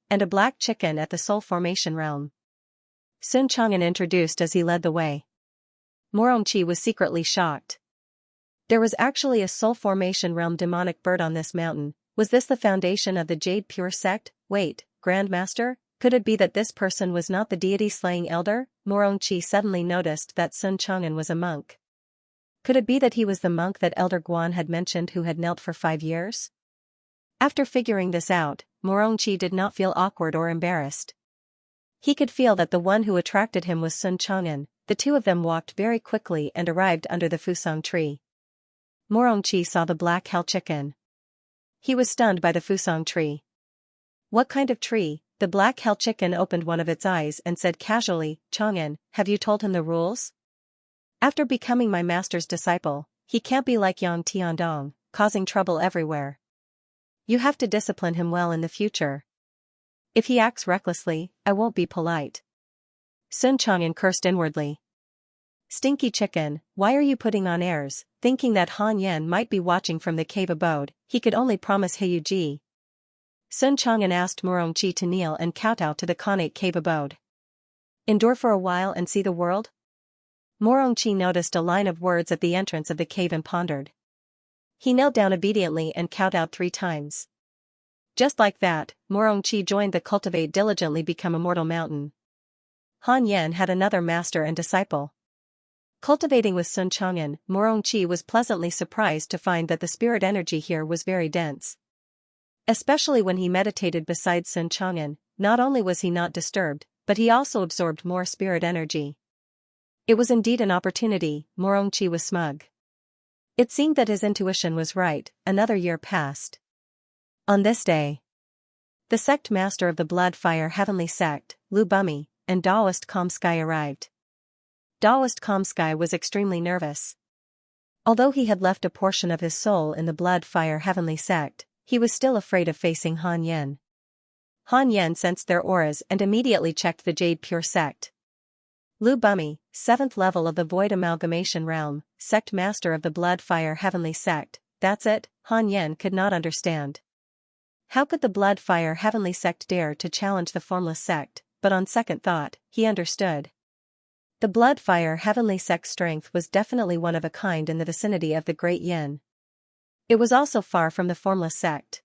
S1: and a black chicken at the Soul Formation realm." Sun Chang'an introduced as he led the way. Murongqi was secretly shocked. There was actually a Soul Formation realm demonic bird on this mountain. Was this the foundation of the Jade Pure sect? Wait, Grandmaster? Could it be that this person was not the deity-slaying elder? Murongqi suddenly noticed that Sun Chang'an was a monk. Could it be that he was the monk that Elder Guan had mentioned who had knelt for 5 years? After figuring this out, Murongqi did not feel awkward or embarrassed. He could feel that the one who attracted him was Sun Chang'an. The two of them walked very quickly and arrived under the Fusang tree. Murongqi saw the black hell chicken. He was stunned by the Fusang tree. "What kind of tree?" The black hell chicken opened one of its eyes and said casually, "Chang'an, have you told him the rules? After becoming my master's disciple, he can't be like Yang Tiandong, causing trouble everywhere. You have to discipline him well in the future. If he acts recklessly, I won't be polite." Sun Chang'an cursed inwardly. "Stinky chicken, why are you putting on airs?" Thinking that Han Yan might be watching from the cave abode, he could only promise Heiyuji. Sun Chang'an asked Murongqi to kneel and kowtow to the Khanate cave abode. "Endure for a while and see the world?" Murongqi noticed a line of words at the entrance of the cave and pondered. He knelt down obediently and kowtowed 3 times. Just like that, Murongqi joined the Cultivate diligently become Immortal Mountain. Han Yan had another master and disciple. Cultivating with Sun Chang'an, Murongqi was pleasantly surprised to find that the spirit energy here was very dense. Especially when he meditated beside Sun Chang'an, not only was he not disturbed, but he also absorbed more spirit energy. It was indeed an opportunity. Murongqi was smug. It seemed that his intuition was right. Another year passed. On this day, the sect master of the Blood Fire Heavenly Sect, Lu Bumi, and Taoist Calm Sky arrived. Taoist Calm Sky was extremely nervous. Although he had left a portion of his soul in the Blood Fire Heavenly Sect, he was still afraid of facing Han Yan. Han Yan sensed their auras and immediately checked the Jade Pure sect. Lu Bumi, 7th level of the Void Amalgamation Realm, sect master of the Blood Fire Heavenly Sect. That's it, Han Yan could not understand. How could the Blood Fire Heavenly Sect dare to challenge the formless sect? but on second thought, he understood. The blood fire heavenly sect's strength was definitely one of a kind in the vicinity of the Great Yin. It was also far from the formless sect.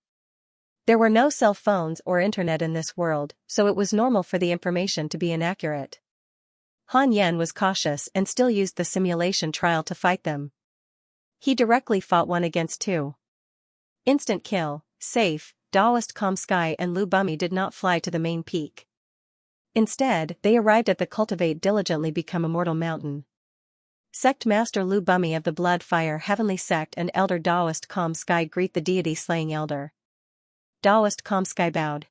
S1: There were no cell phones or internet in this world, so it was normal for the information to be inaccurate. Han Yan was cautious and still used the simulation trial to fight them. He directly fought 1 against 2. Instant kill, safe. Daoist Calm Sky and Lu Bumi did not fly to the main peak. Instead, they arrived at the Cultivate diligently become immortal mountain. Sect Master Lu Bumi of the Blood Fire Heavenly Sect and Elder Daoist Calm Sky greet the deity-slaying elder. Daoist Calm Sky bowed.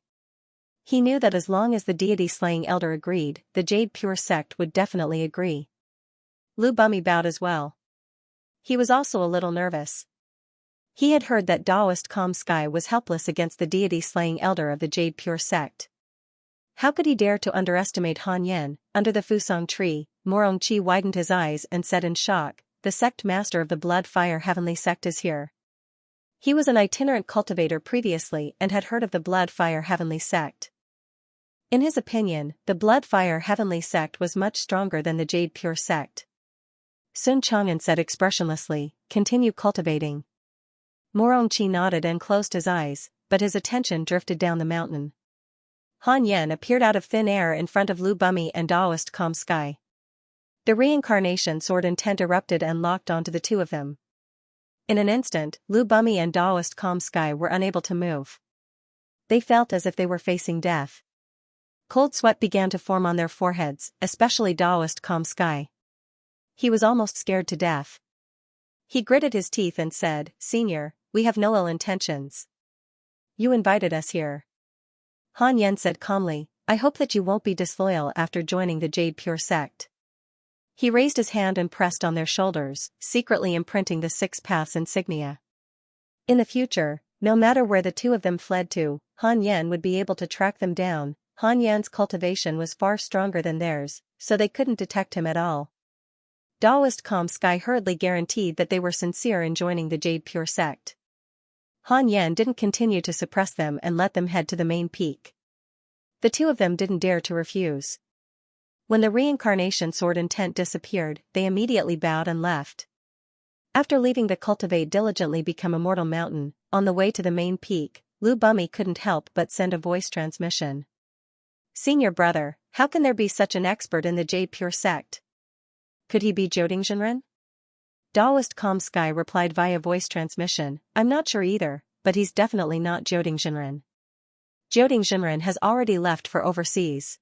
S1: He knew that as long as the deity-slaying elder agreed, the Jade Pure Sect would definitely agree. Lu Bumi bowed as well. He was also a little nervous. He had heard that Daoist Calm Sky was helpless against the deity-slaying elder of the Jade Pure Sect. How could he dare to underestimate Han Yan? Under the Fusang tree, Morong Qi widened his eyes and said in shock, "The sect master of the Blood Fire Heavenly Sect is here." He was an itinerant cultivator previously and had heard of the Blood Fire Heavenly Sect. In his opinion, the Blood Fire Heavenly Sect was much stronger than the Jade Pure Sect. Sun Chang'an said expressionlessly, "Continue cultivating." Morong Qi nodded and closed his eyes, but his attention drifted down the mountain. Han Yan appeared out of thin air in front of Lu Bumi and Daoist Calm Sky. The reincarnation sword intent erupted and locked onto the two of them. In an instant, Lu Bumi and Daoist Calm Sky were unable to move. They felt as if they were facing death. Cold sweat began to form on their foreheads, especially Daoist Calm Sky. He was almost scared to death. He gritted his teeth and said, "Senior, we have no ill intentions. You invited us here." Han Yan said calmly, "I hope that you won't be disloyal after joining the Jade Pure Sect." He raised his hand and pressed on their shoulders, secretly imprinting the 6 paths insignia. In the future, no matter where the two of them fled to, Han Yan would be able to track them down. Han Yan's cultivation was far stronger than theirs, so they couldn't detect him at all. Daoist Calm Sky hurriedly guaranteed that they were sincere in joining the Jade Pure Sect. Han Yan didn't continue to suppress them and let them head to the main peak. The two of them didn't dare to refuse. When the reincarnation sword intent disappeared, they immediately bowed and left. After leaving the Cultivate diligently become immortal mountain, on the way to the main peak, Lu Bumi couldn't help but send a voice transmission. "Senior brother, how can there be such an expert in the Jade Pure Sect? Could he be Zhouding? Daoist Calm Sky replied via voice transmission, "I'm not sure either, but he's definitely not Zhouding. Zhouding has already left for overseas."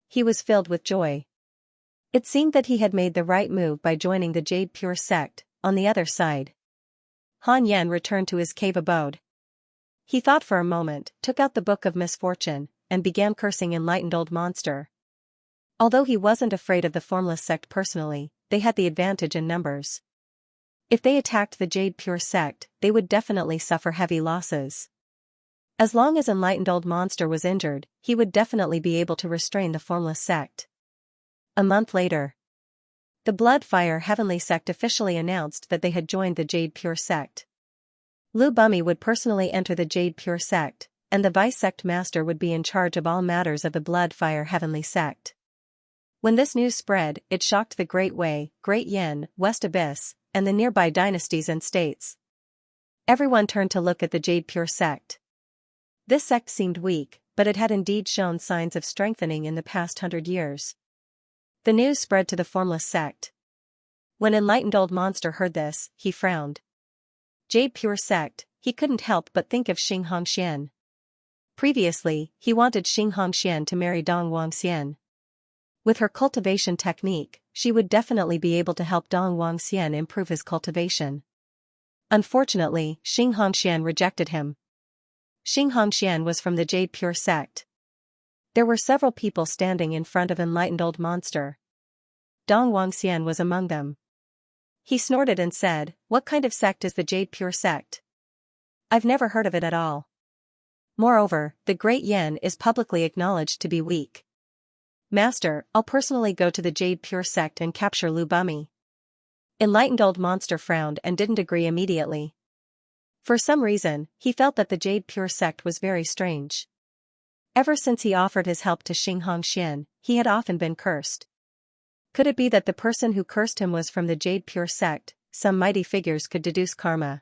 S1: He was filled with joy. It seemed that he had made the right move by joining the Jade Pure Sect. On the other side, Han Yan returned to his cave abode. He thought for a moment, took out the Book of Misfortune, and began cursing Enlightened Old Monster. Although he wasn't afraid of the Formless Sect personally, they had the advantage in numbers. If they attacked the Jade Pure Sect, they would definitely suffer heavy losses. As long as Enlightened Old Monster was injured, he would definitely be able to restrain the Formless Sect. A month later, the Blood Fire Heavenly Sect officially announced that they had joined the Jade Pure Sect. Lu Bumi would personally enter the Jade Pure Sect, and the Vice Sect Master would be in charge of all matters of the Blood Fire Heavenly Sect. When this news spread, it shocked the Great Wei, Great Yin, West Abyss, and the nearby dynasties and states. Everyone turned to look at the Jade Pure Sect. This sect seemed weak, but it had indeed shown signs of strengthening in the past 100 years. The news spread to the Formless Sect. When Enlightened Old Monster heard this, he frowned. Jade Pure Sect, he couldn't help but think of Xianxia. Previously, he wanted Xianxia to marry Dong Wangxian. With her cultivation technique, she would definitely be able to help Dong Wangxian improve his cultivation. Unfortunately, Xianxia rejected him. Xianxia was from the Jade Pure Sect. There were several people standing in front of Enlightened Old Monster. Dong Wangxian was among them. He snorted and said, "What kind of sect is the Jade Pure Sect? I've never heard of it at all. Moreover, the Great Yin is publicly acknowledged to be weak. Master, I'll personally go to the Jade Pure Sect and capture Lu Bumi." Enlightened Old Monster frowned and didn't agree immediately. For some reason, he felt that the Jade Pure Sect was very strange. Ever since he offered his help to Xianxia, he had often been cursed. Could it be that the person who cursed him was from the Jade Pure sect? Some mighty figures could deduce karma.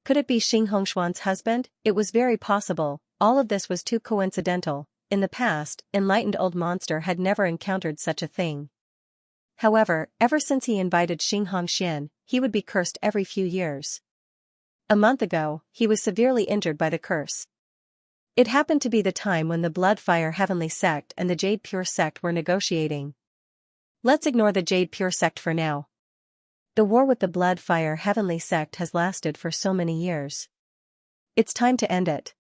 S1: Could it be Xianxuan's husband? It was very possible. All of this was too coincidental. In the past, enlightened old monster had never encountered such a thing. However, ever since he invited Xianxia, he would be cursed every few years. A month ago, he was severely injured by the curse. It happened to be the time when the Blood Fire Heavenly Sect and the Jade Pure Sect were negotiating. Let's ignore the Jade Pure Sect for now. The war with the Blood Fire Heavenly Sect has lasted for so many years. It's time to end it.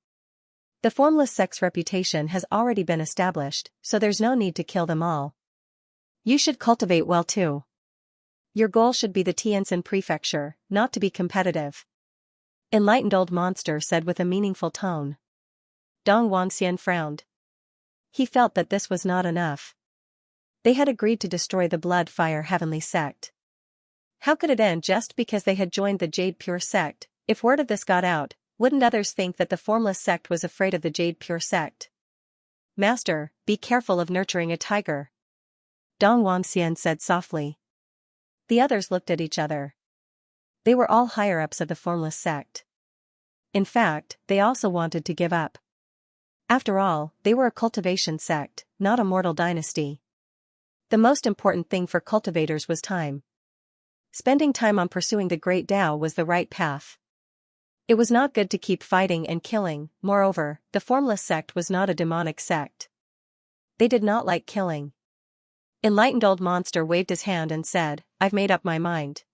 S1: The Formless Sect's reputation has already been established, so there's no need to kill them all. You should cultivate well too. Your goal should be the Tianjin Prefecture, not to be competitive. Enlightened old monster said with a meaningful tone. Dong Wangxian frowned. He felt that this was not enough. They had agreed to destroy the Blood Fire Heavenly Sect. How could it end just because they had joined the Jade Pure Sect? If word of this got out, wouldn't others think that the Formless Sect was afraid of the Jade Pure Sect? Master, be careful of nurturing a tiger. Dong Wangxian said softly. The others looked at each other. They were all higher-ups of the Formless Sect. In fact, they also wanted to give up. After all, they were a cultivation sect, not a mortal dynasty. The most important thing for cultivators was time. Spending time on pursuing the Great Tao was the right path. It was not good to keep fighting and killing. Moreover, the Formless Sect was not a demonic sect. They did not like killing. Enlightened old monster waved his hand and said, I've made up my mind.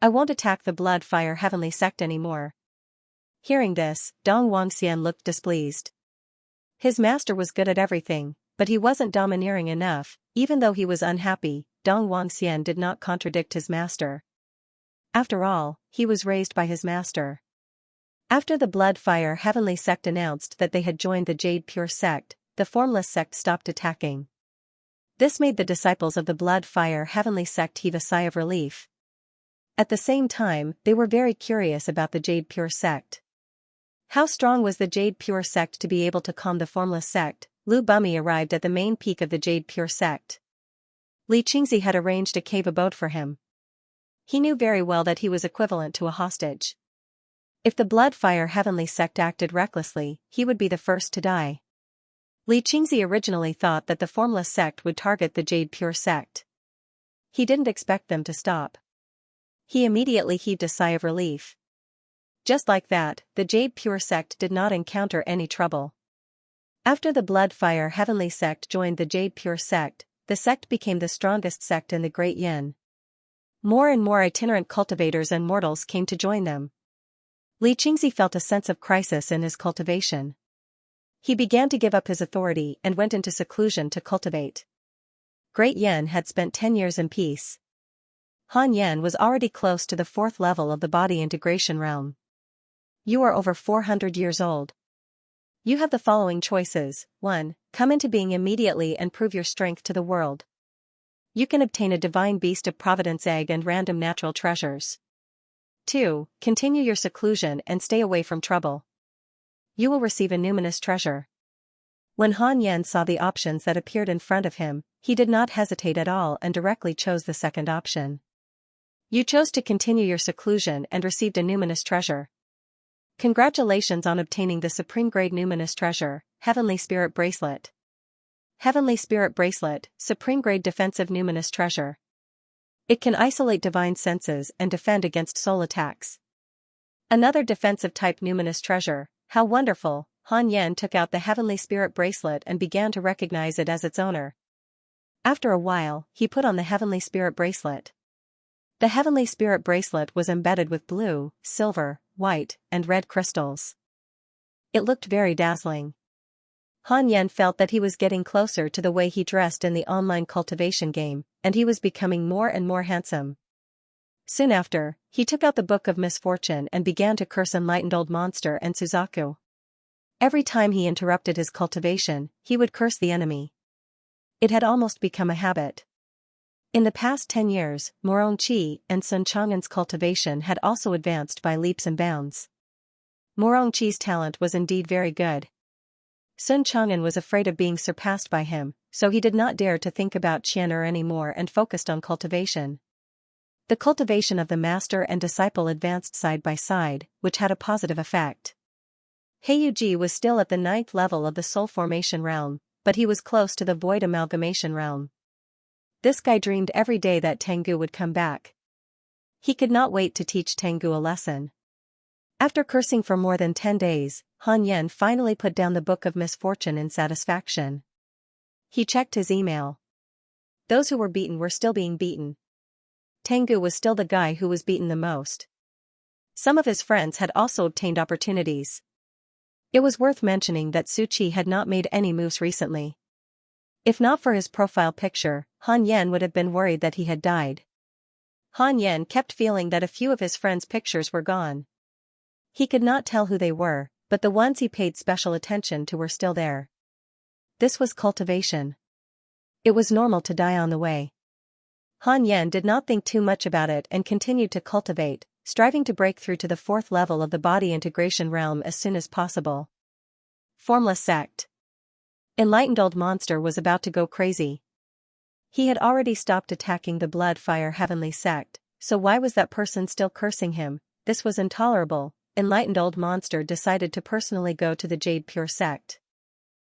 S1: I won't attack the Blood Fire Heavenly Sect anymore. Hearing this, Dong Wangxian looked displeased. His master was good at everything, but he wasn't domineering enough. Even though he was unhappy, Dong Wangxian did not contradict his master. After all, he was raised by his master. After the Blood Fire Heavenly Sect announced that they had joined the Jade Pure Sect, the Formless Sect stopped attacking. This made the disciples of the Blood Fire Heavenly Sect heave a sigh of relief. At the same time, they were very curious about the Jade Pure Sect. How strong was the Jade Pure Sect to be able to calm the Formless Sect? Lu Bumi arrived at the main peak of the Jade Pure Sect. Li Qingzi had arranged a cave abode for him. He knew very well that he was equivalent to a hostage. If the Blood Fire Heavenly Sect acted recklessly, he would be the first to die. Li Qingzi originally thought that the Formless Sect would target the Jade Pure Sect. He didn't expect them to stop. He immediately heaved a sigh of relief. Just like that, the Jade Pure Sect did not encounter any trouble. After the Blood Fire Heavenly Sect joined the Jade Pure Sect, the sect became the strongest sect in the Great Yin. More and more itinerant cultivators and mortals came to join them. Li Qingzi felt a sense of crisis in his cultivation. He began to give up his authority and went into seclusion to cultivate. Great Yin had spent 10 years in peace. Han Yen was already close to the 4th level of the body integration realm. You are over 400 years old. You have the following choices. 1. Come into being immediately and prove your strength to the world. You can obtain a divine beast of Providence egg and random natural treasures. 2. Continue your seclusion and stay away from trouble. You will receive a numinous treasure. When Han Yen saw the options that appeared in front of him, he did not hesitate at all and directly chose the second option. You chose to continue your seclusion and received a numinous treasure. Congratulations on obtaining the supreme grade numinous treasure, Heavenly Spirit Bracelet. Heavenly Spirit Bracelet, supreme grade defensive numinous treasure. It can isolate divine senses and defend against soul attacks. Another defensive type numinous treasure. How wonderful! Han Yen took out the Heavenly Spirit Bracelet and began to recognize it as its owner. After a while, he put on the Heavenly Spirit Bracelet. The Heavenly Spirit Bracelet was embedded with blue, silver, white, and red crystals. It looked very dazzling. Han Yen felt that he was getting closer to the way he dressed in the online cultivation game, and he was becoming more and more handsome. Soon after, he took out the Book of Misfortune and began to curse enlightened old monster and Suzaku. Every time he interrupted his cultivation, he would curse the enemy. It had almost become a habit. In the past 10 years, Morong Qi and Sun Chang'an's cultivation had also advanced by leaps and bounds. Morong Qi's talent was indeed very good. Sun Chang'an was afraid of being surpassed by him, so he did not dare to think about Qian'er anymore and focused on cultivation. The cultivation of the master and disciple advanced side by side, which had a positive effect. Heiyuji was still at the 9th level of the soul formation realm, but he was close to the void amalgamation realm. This guy dreamed every day that Tengu would come back. He could not wait to teach Tengu a lesson. After cursing for more than 10 days, Han Yen finally put down the Book of Misfortune in satisfaction. He checked his email. Those who were beaten were still being beaten. Tengu was still the guy who was beaten the most. Some of his friends had also obtained opportunities. It was worth mentioning that Su Qi had not made any moves recently. If not for his profile picture, Han Yen would have been worried that he had died. Han Yen kept feeling that a few of his friends' pictures were gone. He could not tell who they were, but the ones he paid special attention to were still there. This was cultivation. It was normal to die on the way. Han Yen did not think too much about it and continued to cultivate, striving to break through to the 4th level of the body integration realm as soon as possible. Formless sect. Enlightened old monster was about to go crazy. He had already stopped attacking the blood fire heavenly sect, so why was that person still cursing him? This was intolerable. Enlightened old monster decided to personally go to the Jade Pure sect.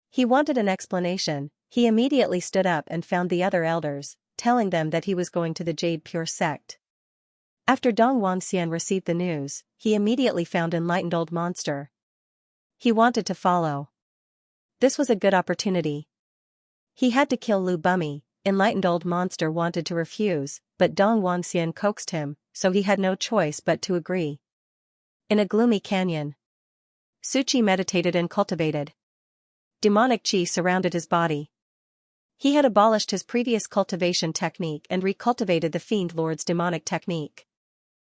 S1: He wanted an explanation. He immediately stood up and found the other elders, telling them that he was going to the Jade Pure sect. After Dong Wangxian received the news, he immediately found Enlightened old monster. He wanted to follow. This was a good opportunity. He had to kill Lu Bummy. Enlightened old monster wanted to refuse, but Dong Wangxian coaxed him, so he had no choice but to agree. In a gloomy canyon, Su Qi meditated and cultivated. Demonic qi surrounded his body. He had abolished his previous cultivation technique and recultivated the Fiend Lord's demonic technique.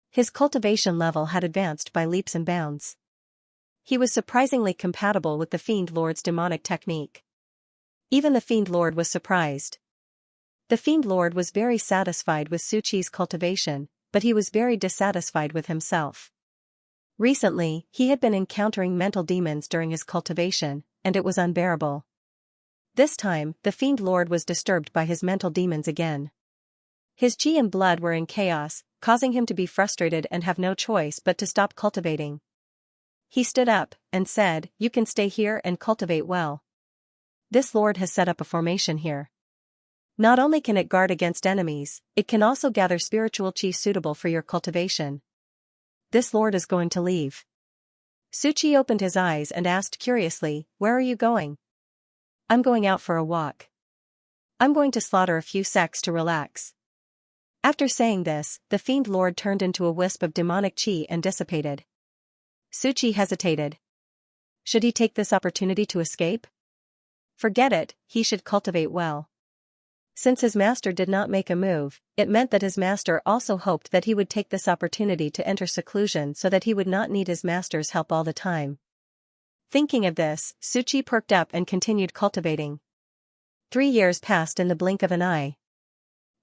S1: His cultivation level had advanced by leaps and bounds. He was surprisingly compatible with the Fiend Lord's demonic technique. Even the Fiend Lord was surprised. The Fiend Lord was very satisfied with Su Qi's cultivation, but he was very dissatisfied with himself. Recently, he had been encountering mental demons during his cultivation, and it was unbearable. This time, the Fiend Lord was disturbed by his mental demons again. His qi and blood were in chaos, causing him to be frustrated and have no choice but to stop cultivating. He stood up and said, "You can stay here and cultivate well. This Lord has set up a formation here. Not only can it guard against enemies, it can also gather spiritual qi suitable for your cultivation. This Lord is going to leave." Su Qi opened his eyes and asked curiously, "Where are you going?" "I'm going out for a walk. I'm going to slaughter a few sects to relax." After saying this, the Fiend Lord turned into a wisp of demonic qi and dissipated. Su Qi hesitated. Should he take this opportunity to escape? Forget it, he should cultivate well. Since his master did not make a move, it meant that his master also hoped that he would take this opportunity to enter seclusion so that he would not need his master's help all the time. Thinking of this, Su Qi perked up and continued cultivating. 3 years passed in the blink of an eye.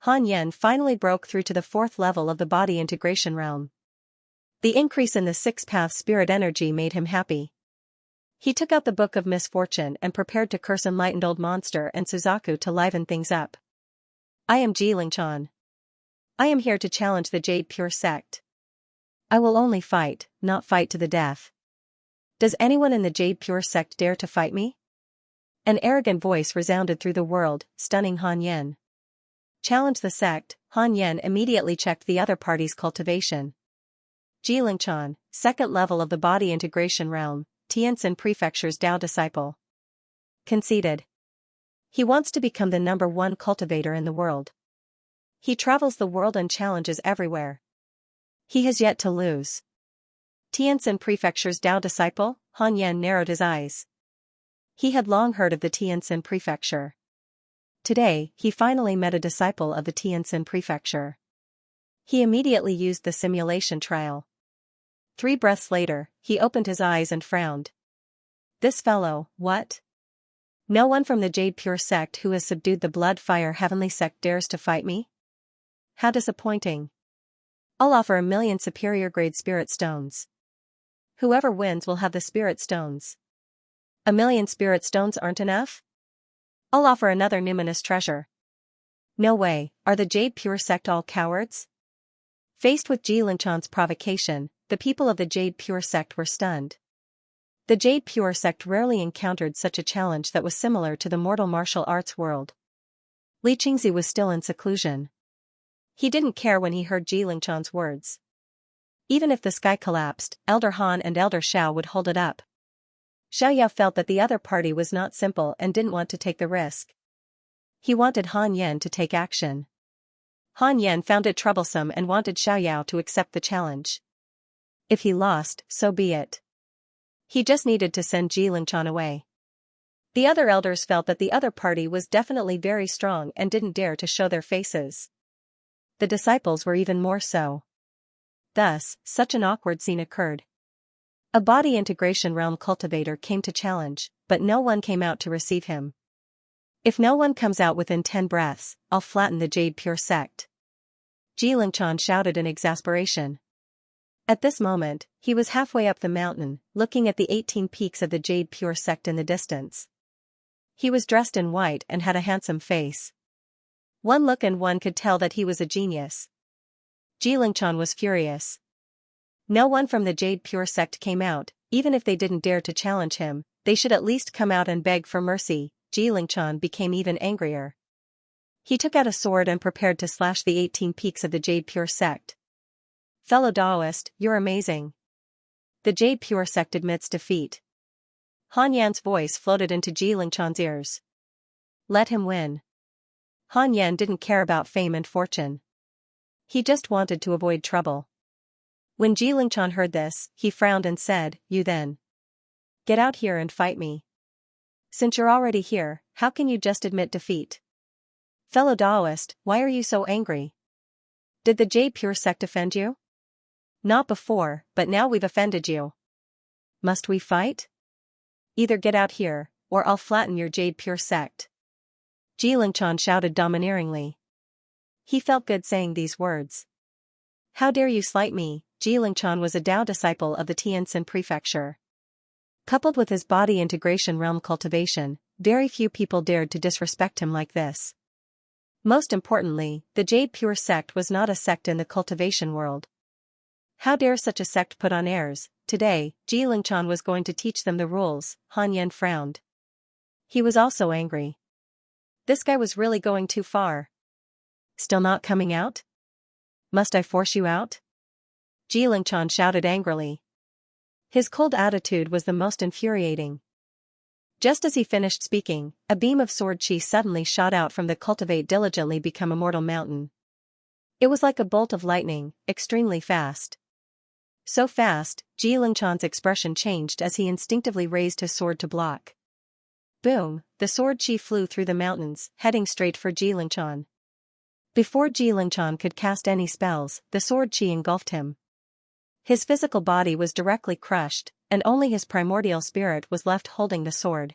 S1: Han Yen finally broke through to the 4th level of the body integration realm. The increase in the 6th-path spirit energy made him happy. He took out the Book of Misfortune and prepared to curse Enlightened Old Monster and Suzaku to liven things up. "I am Xianxia. I am here to challenge the Jade Pure sect. I will only fight, not fight to the death. Does anyone in the Jade Pure sect dare to fight me?" An arrogant voice resounded through the world, stunning Han Yen. Challenge the sect. Han Yen immediately checked the other party's cultivation. Xianxia, 2nd level of the body integration realm, Tianjin Prefecture's Dao disciple. Conceited. He wants to become the #1 cultivator in the world. He travels the world and challenges everywhere. He has yet to lose. Tianjin Prefecture's Dao disciple? Han Yen narrowed his eyes. He had long heard of the Tianjin Prefecture. Today, he finally met a disciple of the Tianjin Prefecture. He immediately used the simulation trial. 3 breaths later, he opened his eyes and frowned. This fellow, what? No one from the Jade Pure sect who has subdued the Blood Fire Heavenly sect dares to fight me? How disappointing. I'll offer 1,000,000 superior grade spirit stones. Whoever wins will have the spirit stones. 1,000,000 spirit stones aren't enough? I'll offer another numinous treasure. No way, are the Jade Pure sect all cowards? Faced with Ji Lingchan's provocation, the people of the Jade Pure sect were stunned. The Jade Pure sect rarely encountered such a challenge that was similar to the mortal martial arts world. Li Qingzi was still in seclusion. He didn't care when he heard Ji Lingchan's words. Even if the sky collapsed, Elder Han and Elder Xiao would hold it up. Xiaoyao felt that the other party was not simple and didn't want to take the risk. He wanted Han Yan to take action. Han Yan found it troublesome and wanted Xiaoyao to accept the challenge. If he lost, so be it. He just needed to send Ji Lingchan away. The other elders felt that the other party was definitely very strong and didn't dare to show their faces. The disciples were even more so. Thus, such an awkward scene occurred. A body integration realm cultivator came to challenge, but no one came out to receive him. If no one comes out within 10 breaths, I'll flatten the Jade Pure sect. Ji Lingchan shouted in exasperation. At this moment, he was halfway up the mountain, looking at the 18 peaks of the Jade Pure sect in the distance. He was dressed in white and had a handsome face. One look and one could tell that he was a genius. Ji Lingchan was furious. No one from the Jade Pure sect came out, even if they didn't dare to challenge him, they should at least come out and beg for mercy. Ji Lingchan became even angrier. He took out a sword and prepared to slash the 18 peaks of the Jade Pure sect. Fellow Daoist, you're amazing. The Jade Pure sect admits defeat. Han Yan's voice floated into Ji Lingchan's ears. Let him win. Han Yan didn't care about fame and fortune. He just wanted to avoid trouble. When Ji Lingchan heard this, he frowned and said, You then. Get out here and fight me. Since you're already here, how can you just admit defeat? Fellow Daoist, why are you so angry? Did the Jade Pure sect offend you? Not before, but now we've offended you. Must we fight? Either get out here, or I'll flatten your Jade Pure sect. Ji Lingchan shouted domineeringly. He felt good saying these words. How dare you slight me? Ji Lingchan was a Dao disciple of the Tianjin prefecture. Coupled with his body integration realm cultivation, very few people dared to disrespect him like this. Most importantly, the Jade Pure sect was not a sect in the cultivation world. How dare such a sect put on airs? Today, Ji Lingchan was going to teach them the rules. Han Yan frowned. He was also angry. This guy was really going too far. Still not coming out? Must I force you out? Ji Lingchan shouted angrily. His cold attitude was the most infuriating. Just as he finished speaking, a beam of sword chi suddenly shot out from the Cultivate diligently become immortal mountain. It was like a bolt of lightning, extremely fast. So fast, Ji Lingchan's expression changed as he instinctively raised his sword to block. Boom, the sword chi flew through the mountains, heading straight for Ji Lingchan. Before Ji Lingchan could cast any spells, the sword chi engulfed him. His physical body was directly crushed, and only his primordial spirit was left holding the sword.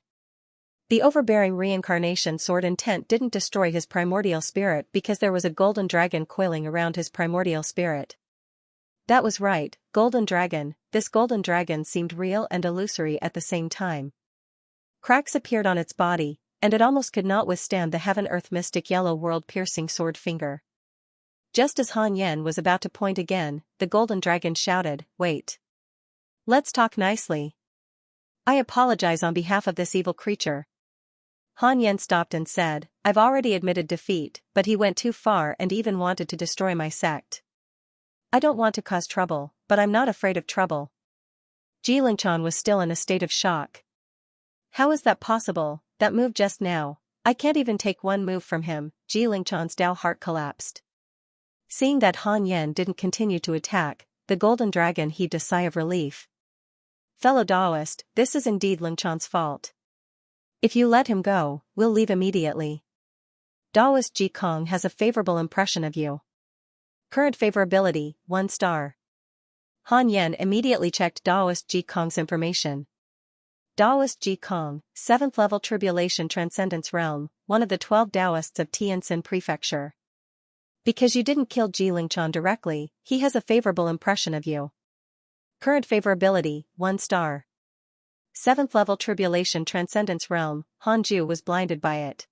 S1: The overbearing reincarnation sword intent didn't destroy his primordial spirit because there was a golden dragon coiling around his primordial spirit. That was right, golden dragon. This golden dragon seemed real and illusory at the same time. Cracks appeared on its body, and it almost could not withstand the heaven-earth mystic yellow world-piercing sword finger. Just as Han Yan was about to point again, the golden dragon shouted, Wait. Let's talk nicely. I apologize on behalf of this evil creature. Han Yan stopped and said, I've already admitted defeat, but he went too far and even wanted to destroy my sect. I don't want to cause trouble, but I'm not afraid of trouble. Ji Lingchan was still in a state of shock. How is that possible? That move just now, I can't even take one move from him. Ji Lingchan's Dao heart collapsed. Seeing that Han Yan didn't continue to attack, the golden dragon heaved a sigh of relief. Fellow Daoist, this is indeed Lingchan's fault. If you let him go, we'll leave immediately. Daoist Ji Kong has a favorable impression of you. Current favorability, 1 star. Han Yan immediately checked Daoist Ji Kong's information. Daoist Ji Kong, 7th level Tribulation Transcendence Realm, one of the 12 Daoists of Tianjin Prefecture. Because you didn't kill Ji Lingchan directly, he has a favorable impression of you. Current favorability, 1 star. 7th-level tribulation transcendence realm, Hanju was blinded by it.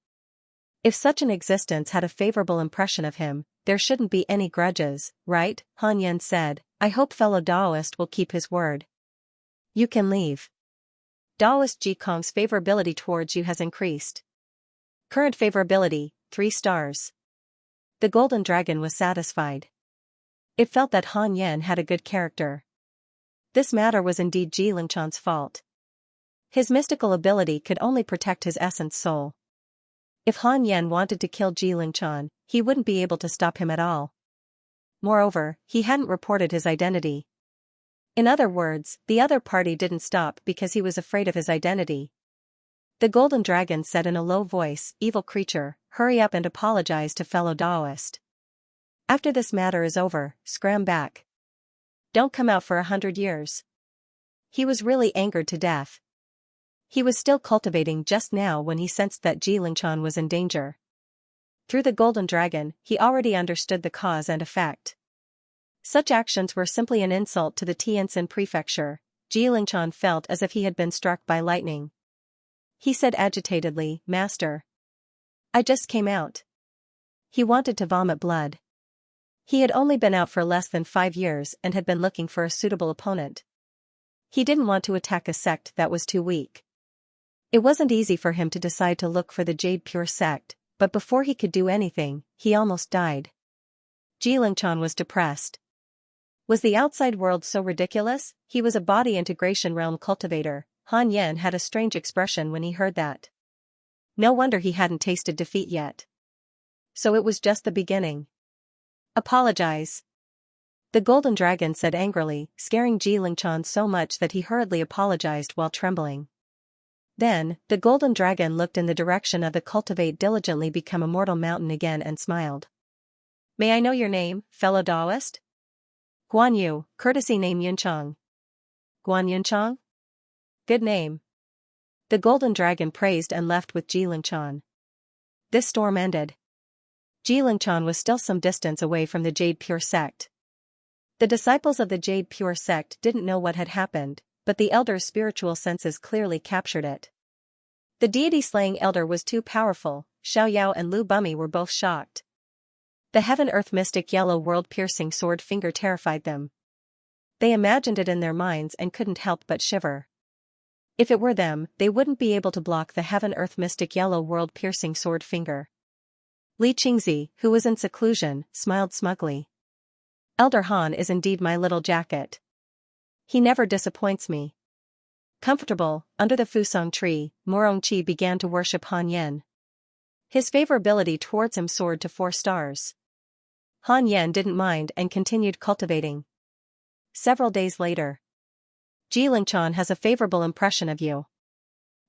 S1: If such an existence had a favorable impression of him, there shouldn't be any grudges, right? Han Yen said. I hope fellow Daoist will keep his word. You can leave. Daoist Jikong's favorability towards you has increased. Current favorability, 3 stars. The golden dragon was satisfied. It felt that Han Yen had a good character. This matter was indeed Ji Lingchan's fault. His mystical ability could only protect his essence soul. If Han Yen wanted to kill Ji Lingchan, he wouldn't be able to stop him at all. Moreover, he hadn't reported his identity. In other words, the other party didn't stop because he was afraid of his identity. The golden dragon said in a low voice, evil creature, hurry up and apologize to fellow Daoist. After this matter is over, scram back. Don't come out for 100 years. He was really angered to death. He was still cultivating just now when he sensed that Ji Lingchan was in danger. Through the golden dragon, he already understood the cause and effect. Such actions were simply an insult to the Tianjin prefecture. Ji Lingchan felt as if he had been struck by lightning. He said agitatedly, Master. I just came out. He wanted to vomit blood. He had only been out for less than 5 years and had been looking for a suitable opponent. He didn't want to attack a sect that was too weak. It wasn't easy for him to decide to look for the Jade Pure sect, but before he could do anything, he almost died. Ji Lingchan was depressed. Was the outside world so ridiculous? He was a body integration realm cultivator. Han Yen had a strange expression when he heard that. No wonder he hadn't tasted defeat yet. So it was just the beginning. Apologize. The golden dragon said angrily, scaring Ji Lingchan so much that he hurriedly apologized while trembling. Then, the golden dragon looked in the direction of the Cultivate diligently become immortal mountain again and smiled. May I know your name, fellow Daoist? Guan Yu, courtesy name Yunchang. Guan Yunchang? Good name. The golden dragon praised and left with Ji Lingchan. This storm ended. Ji Lingchan was still some distance away from the Jade Pure sect. The disciples of the Jade Pure sect didn't know what had happened, but the elder's spiritual senses clearly captured it. The deity-slaying elder was too powerful. Xiaoyao and Lu Bumi were both shocked. The heaven-earth mystic yellow world-piercing sword finger terrified them. They imagined it in their minds and couldn't help but shiver. If it were them, they wouldn't be able to block the heaven-earth mystic yellow world-piercing sword finger. Li Qingzi, who was in seclusion, smiled smugly. Elder Han is indeed my little jacket. He never disappoints me. Comfortable, under the Fusang tree, Morongqi began to worship Han Yen. His favorability towards him soared to 4 stars. Han Yen didn't mind and continued cultivating. Several days later. Ji Lingchan has a favorable impression of you.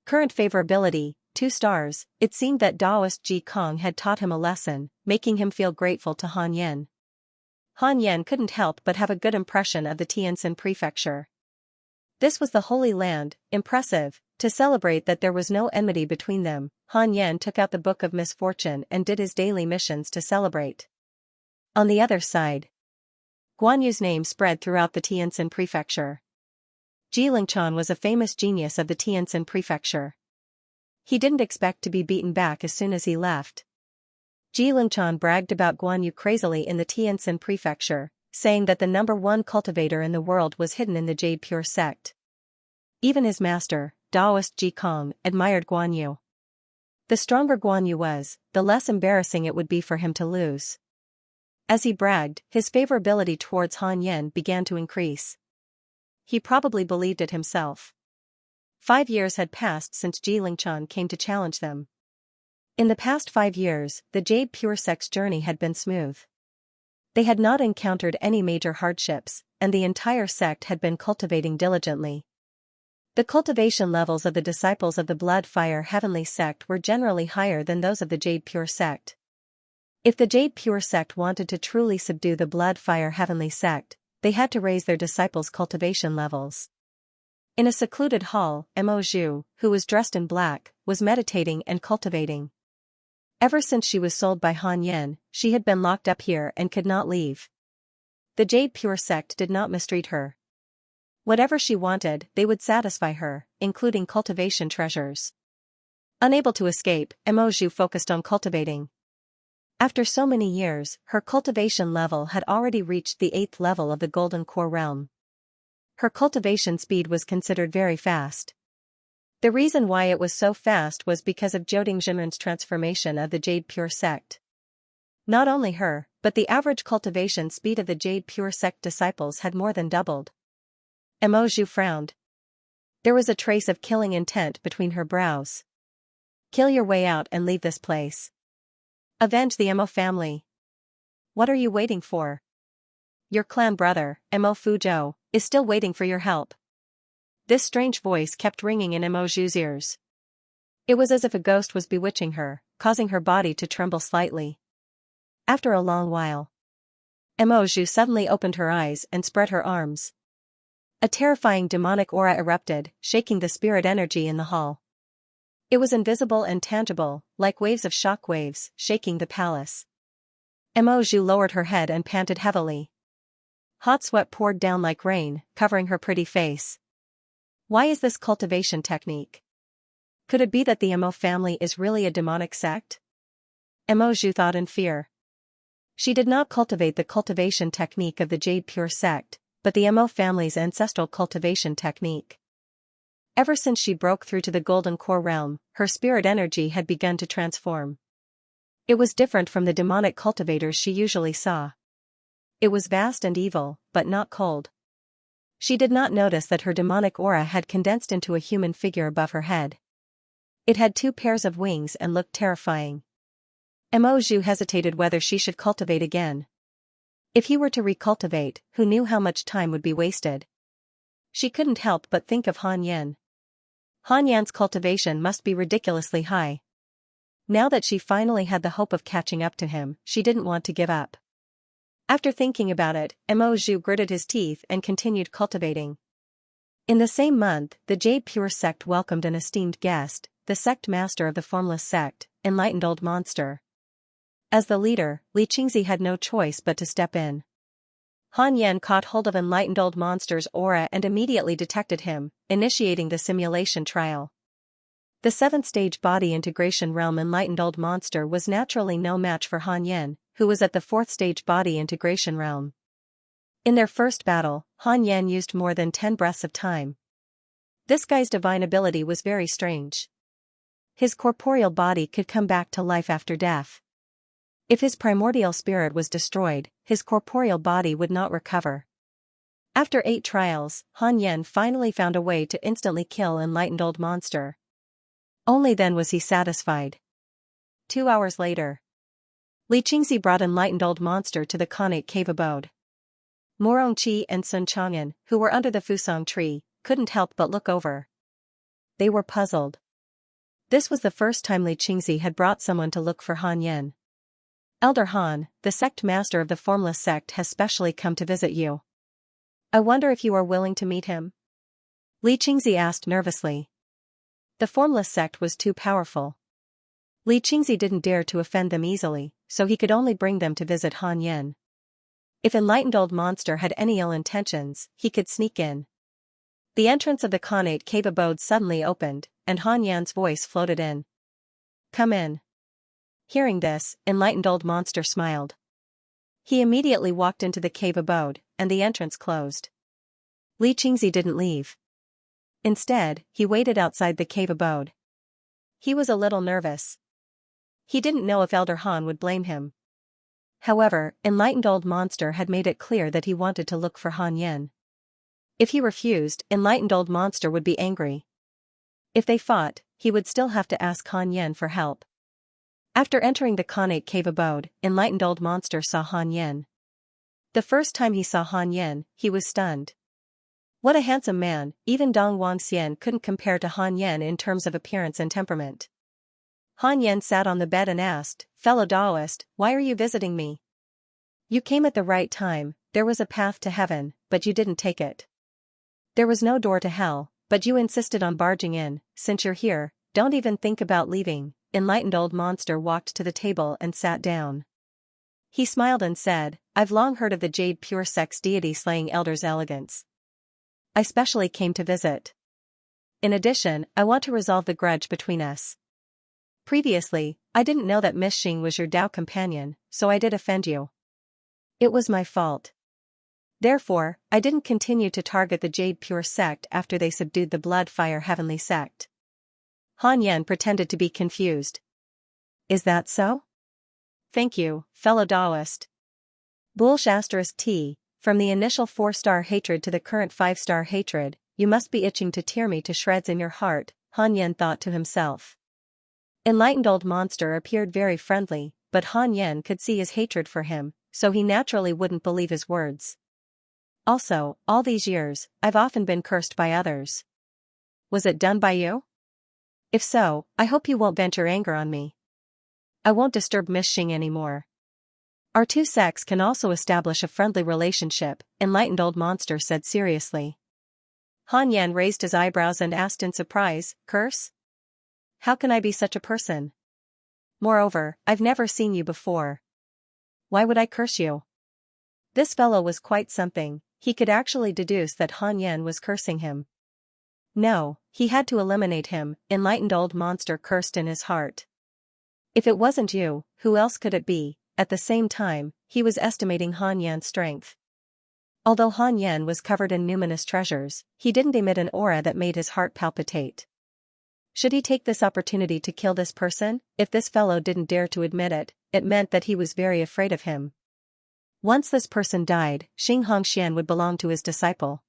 S1: Current favorability, 2 stars. It seemed that Daoist Ji Kong had taught him a lesson, making him feel grateful to Han Yen. Han Yen couldn't help but have a good impression of the Tianjin prefecture. This was the Holy Land, impressive. To celebrate that there was no enmity between them, Han Yen took out the Book of Misfortune and did his daily missions to celebrate. On the other side, Guan Yu's name spread throughout the Tianjin prefecture. Ji Lingchan was a famous genius of the Tianjin prefecture. He didn't expect to be beaten back as soon as he left. Ji Lingchan bragged about Guan Yu crazily in the Tianjin prefecture, saying that the #1 cultivator in the world was hidden in the Jade Pure sect. Even his master, Daoist Ji Kong, admired Guan Yu. The stronger Guan Yu was, the less embarrassing it would be for him to lose. As he bragged, his favorability towards Han Yen began to increase. He probably believed it himself. 5 years had passed since Ji Lingchan came to challenge them. In the past 5 years, the Jade Pure sect's journey had been smooth. They had not encountered any major hardships, and the entire sect had been cultivating diligently. The cultivation levels of the disciples of the Blood Fire Heavenly sect were generally higher than those of the Jade Pure sect. If the Jade Pure sect wanted to truly subdue the Blood Fire Heavenly sect, they had to raise their disciples' cultivation levels. In a secluded hall, Mo Zhu, who was dressed in black, was meditating and cultivating. Ever since she was sold by Han Yen, she had been locked up here and could not leave. The Jade Pure sect did not mistreat her. Whatever she wanted, they would satisfy her, including cultivation treasures. Unable to escape, Emoju focused on cultivating. After so many years, her cultivation level had already reached the 8th level of the Golden Core realm. Her cultivation speed was considered very fast. The reason why it was so fast was because of Joding Jimin's transformation of the Jade Pure sect. Not only her, but the average cultivation speed of the Jade Pure sect disciples had more than doubled. Emoju frowned. There was a trace of killing intent between her brows. Kill your way out and leave this place. Avenge the Emo family. What are you waiting for? Your clan brother, Emo Fuzhou, is still waiting for your help. This strange voice kept ringing in Emoju's ears. It was as if a ghost was bewitching her, causing her body to tremble slightly. After a long while, Emoju suddenly opened her eyes and spread her arms. A terrifying demonic aura erupted, shaking the spirit energy in the hall. It was invisible and tangible, like waves of shock waves, shaking the palace. Emoju lowered her head and panted heavily. Hot sweat poured down like rain, covering her pretty face. Why is this cultivation technique? Could it be that the Emo family is really a demonic sect? Emoju thought in fear. She did not cultivate the cultivation technique of the Jade Pure sect, but the Emo family's ancestral cultivation technique. Ever since she broke through to the Golden Core realm, her spirit energy had begun to transform. It was different from the demonic cultivators she usually saw. It was vast and evil, but not cold. She did not notice that her demonic aura had condensed into a human figure above her head. It had 2 pairs of wings and looked terrifying. Emoju hesitated whether she should cultivate again. If he were to recultivate, who knew how much time would be wasted? She couldn't help but think of Han Yan. Han Yan's cultivation must be ridiculously high. Now that she finally had the hope of catching up to him, she didn't want to give up. After thinking about it, Emoju gritted his teeth and continued cultivating. In the same month, the Jade Pure sect welcomed an esteemed guest, the sect master of the formless sect, Enlightened Old Monster. As the leader, Li Qingzi had no choice but to step in. Han Yan caught hold of Enlightened Old Monster's aura and immediately detected him, initiating the simulation trial. The 7th-stage body integration realm Enlightened Old Monster was naturally no match for Han Yan, who was at the 4th-stage body integration realm. In their first battle, Han Yan used more than 10 breaths of time. This guy's divine ability was very strange. His corporeal body could come back to life after death. If his primordial spirit was destroyed, his corporeal body would not recover. After 8 trials, Han Yan finally found a way to instantly kill Enlightened Old Monster. Only then was he satisfied. 2 hours later, Li Qingzi brought Enlightened Old Monster to the Khanate cave abode. Morongqi and Sun Chang'an, who were under the Fusang tree, couldn't help but look over. They were puzzled. This was the first time Li Qingzi had brought someone to look for Han Yan. Elder Han, the sect master of the formless sect, has specially come to visit you. I wonder if you are willing to meet him? Li Qingzi asked nervously. The formless sect was too powerful. Li Qingzi didn't dare to offend them easily, so he could only bring them to visit Han Yan. If Enlightened Old Monster had any ill intentions, he could sneak in. The entrance of the Khanate cave abode suddenly opened, and Han Yan's voice floated in. Come in. Hearing this, Enlightened Old Monster smiled. He immediately walked into the cave abode, and the entrance closed. Li Qingzi didn't leave. Instead, he waited outside the cave abode. He was a little nervous. He didn't know if Elder Han would blame him. However, Enlightened Old Monster had made it clear that he wanted to look for Han Yan. If he refused, Enlightened Old Monster would be angry. If they fought, he would still have to ask Han Yan for help. After entering the Khanate cave abode, Enlightened Old Monster saw Han Yan. The first time he saw Han Yan, he was stunned. What a handsome man, even Dong Wangxian couldn't compare to Han Yan in terms of appearance and temperament. Han Yan sat on the bed and asked, Fellow Taoist, why are you visiting me? You came at the right time. There was a path to heaven, but you didn't take it. There was no door to hell, but you insisted on barging in. Since you're here, don't even think about leaving. Enlightened Old Monster walked to the table and sat down. He smiled and said, I've long heard of the Jade Pure sect's deity slaying elders' elegance. I specially came to visit. In addition, I want to resolve the grudge between us. Previously, I didn't know that Miss Xing was your Dao companion, so I did offend you. It was my fault. Therefore, I didn't continue to target the Jade Pure sect after they subdued the Blood Fire Heavenly sect. Han Yan pretended to be confused. Is that so? Thank you, fellow Taoist. Bullsh *T, from the initial 4-star hatred to the current 5-star hatred, you must be itching to tear me to shreds in your heart, Han Yan thought to himself. Enlightened Old Monster appeared very friendly, but Han Yan could see his hatred for him, so he naturally wouldn't believe his words. Also, all these years, I've often been cursed by others. Was it done by you? If so, I hope you won't vent your anger on me. I won't disturb Miss Xing anymore. Our two sects can also establish a friendly relationship, Enlightened Old Monster said seriously. Han Yan raised his eyebrows and asked in surprise, curse? How can I be such a person? Moreover, I've never seen you before. Why would I curse you? This fellow was quite something, he could actually deduce that Han Yan was cursing him. No, he had to eliminate him, Enlightened Old Monster cursed in his heart. If it wasn't you, who else could it be? At the same time, he was estimating Han Yan's strength. Although Han Yan was covered in numinous treasures, he didn't emit an aura that made his heart palpitate. Should he take this opportunity to kill this person? If this fellow didn't dare to admit it, it meant that he was very afraid of him. Once this person died, Xianxia would belong to his disciple.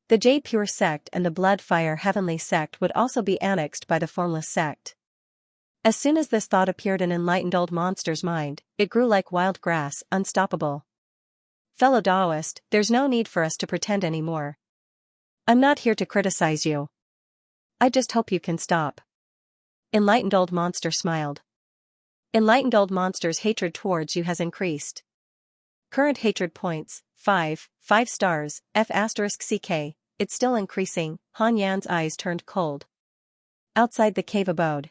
S1: The Jade Pure sect and the Blood Fire Heavenly sect would also be annexed by the Formless sect. As soon as this thought appeared in Enlightened Old Monster's mind, it grew like wild grass, unstoppable. Fellow Taoist, there's no need for us to pretend anymore. I'm not here to criticize you. I just hope you can stop. Enlightened Old Monster smiled. Enlightened Old Monster's hatred towards you has increased. Current hatred points, 5 stars, F***CK, it's still increasing, Han Yan's eyes turned cold. Outside the cave abode.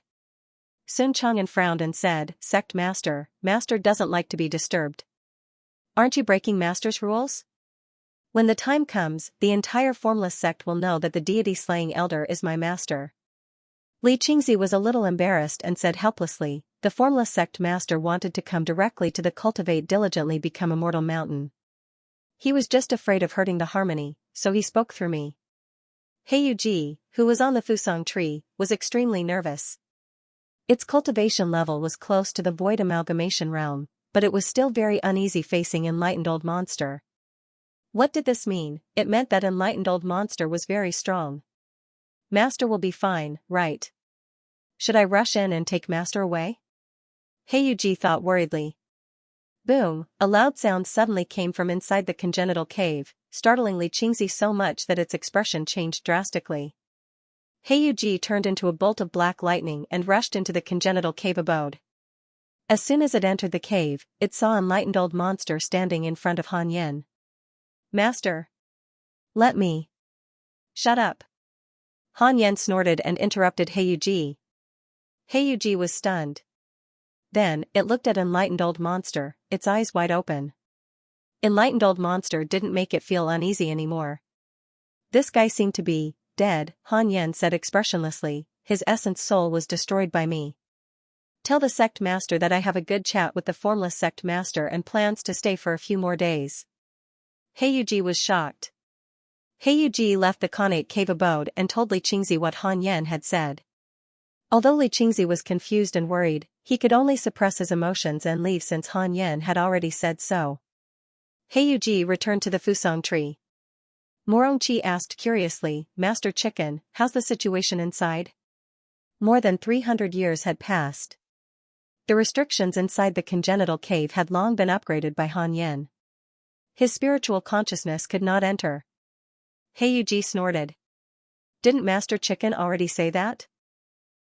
S1: Sun Chang'an frowned and said, Sect Master, Master doesn't like to be disturbed. Aren't you breaking Master's rules? When the time comes, the entire Formless sect will know that the deity-slaying elder is my master. Li Qingzi was a little embarrassed and said helplessly, the Formless sect master wanted to come directly to the Cultivate diligently become immortal mountain. He was just afraid of hurting the harmony, so he spoke through me. Hei Yuji, who was on the Fusang tree, was extremely nervous. Its cultivation level was close to the void amalgamation realm, but it was still very uneasy facing Enlightened Old Monster. What did this mean? It meant that Enlightened Old Monster was very strong. Master will be fine, right? Should I rush in and take Master away? Hei Yuji thought worriedly. Boom, a loud sound suddenly came from inside the congenital cave, startling Li Qingzi so much that its expression changed drastically. Hei Yuji turned into a bolt of black lightning and rushed into the congenital cave abode. As soon as it entered the cave, it saw Enlightened Old Monster standing in front of Han Yan. Master. Let me. Shut up. Han Yan snorted and interrupted Hei Yuji. Hei Yuji was stunned. Then, it looked at Enlightened Old Monster, its eyes wide open. Enlightened Old Monster didn't make it feel uneasy anymore. This guy seemed to be dead, Han Yan said expressionlessly, his essence soul was destroyed by me. Tell the sect master that I have a good chat with the Formless sect master and plans to stay for a few more days. Hei Yuji was shocked. Hei Yuji left the Khanate cave abode and told Li Qingzi what Han Yan had said. Although Li Qingzi was confused and worried, he could only suppress his emotions and leave since Han Yan had already said so. Hei Yuji returned to the Fusang tree. Morongqi asked curiously, Master Chicken, how's the situation inside? More than 300 years had passed. The restrictions inside the congenital cave had long been upgraded by Han Yan. His spiritual consciousness could not enter. Hei Yuji snorted. Didn't Master Chicken already say that?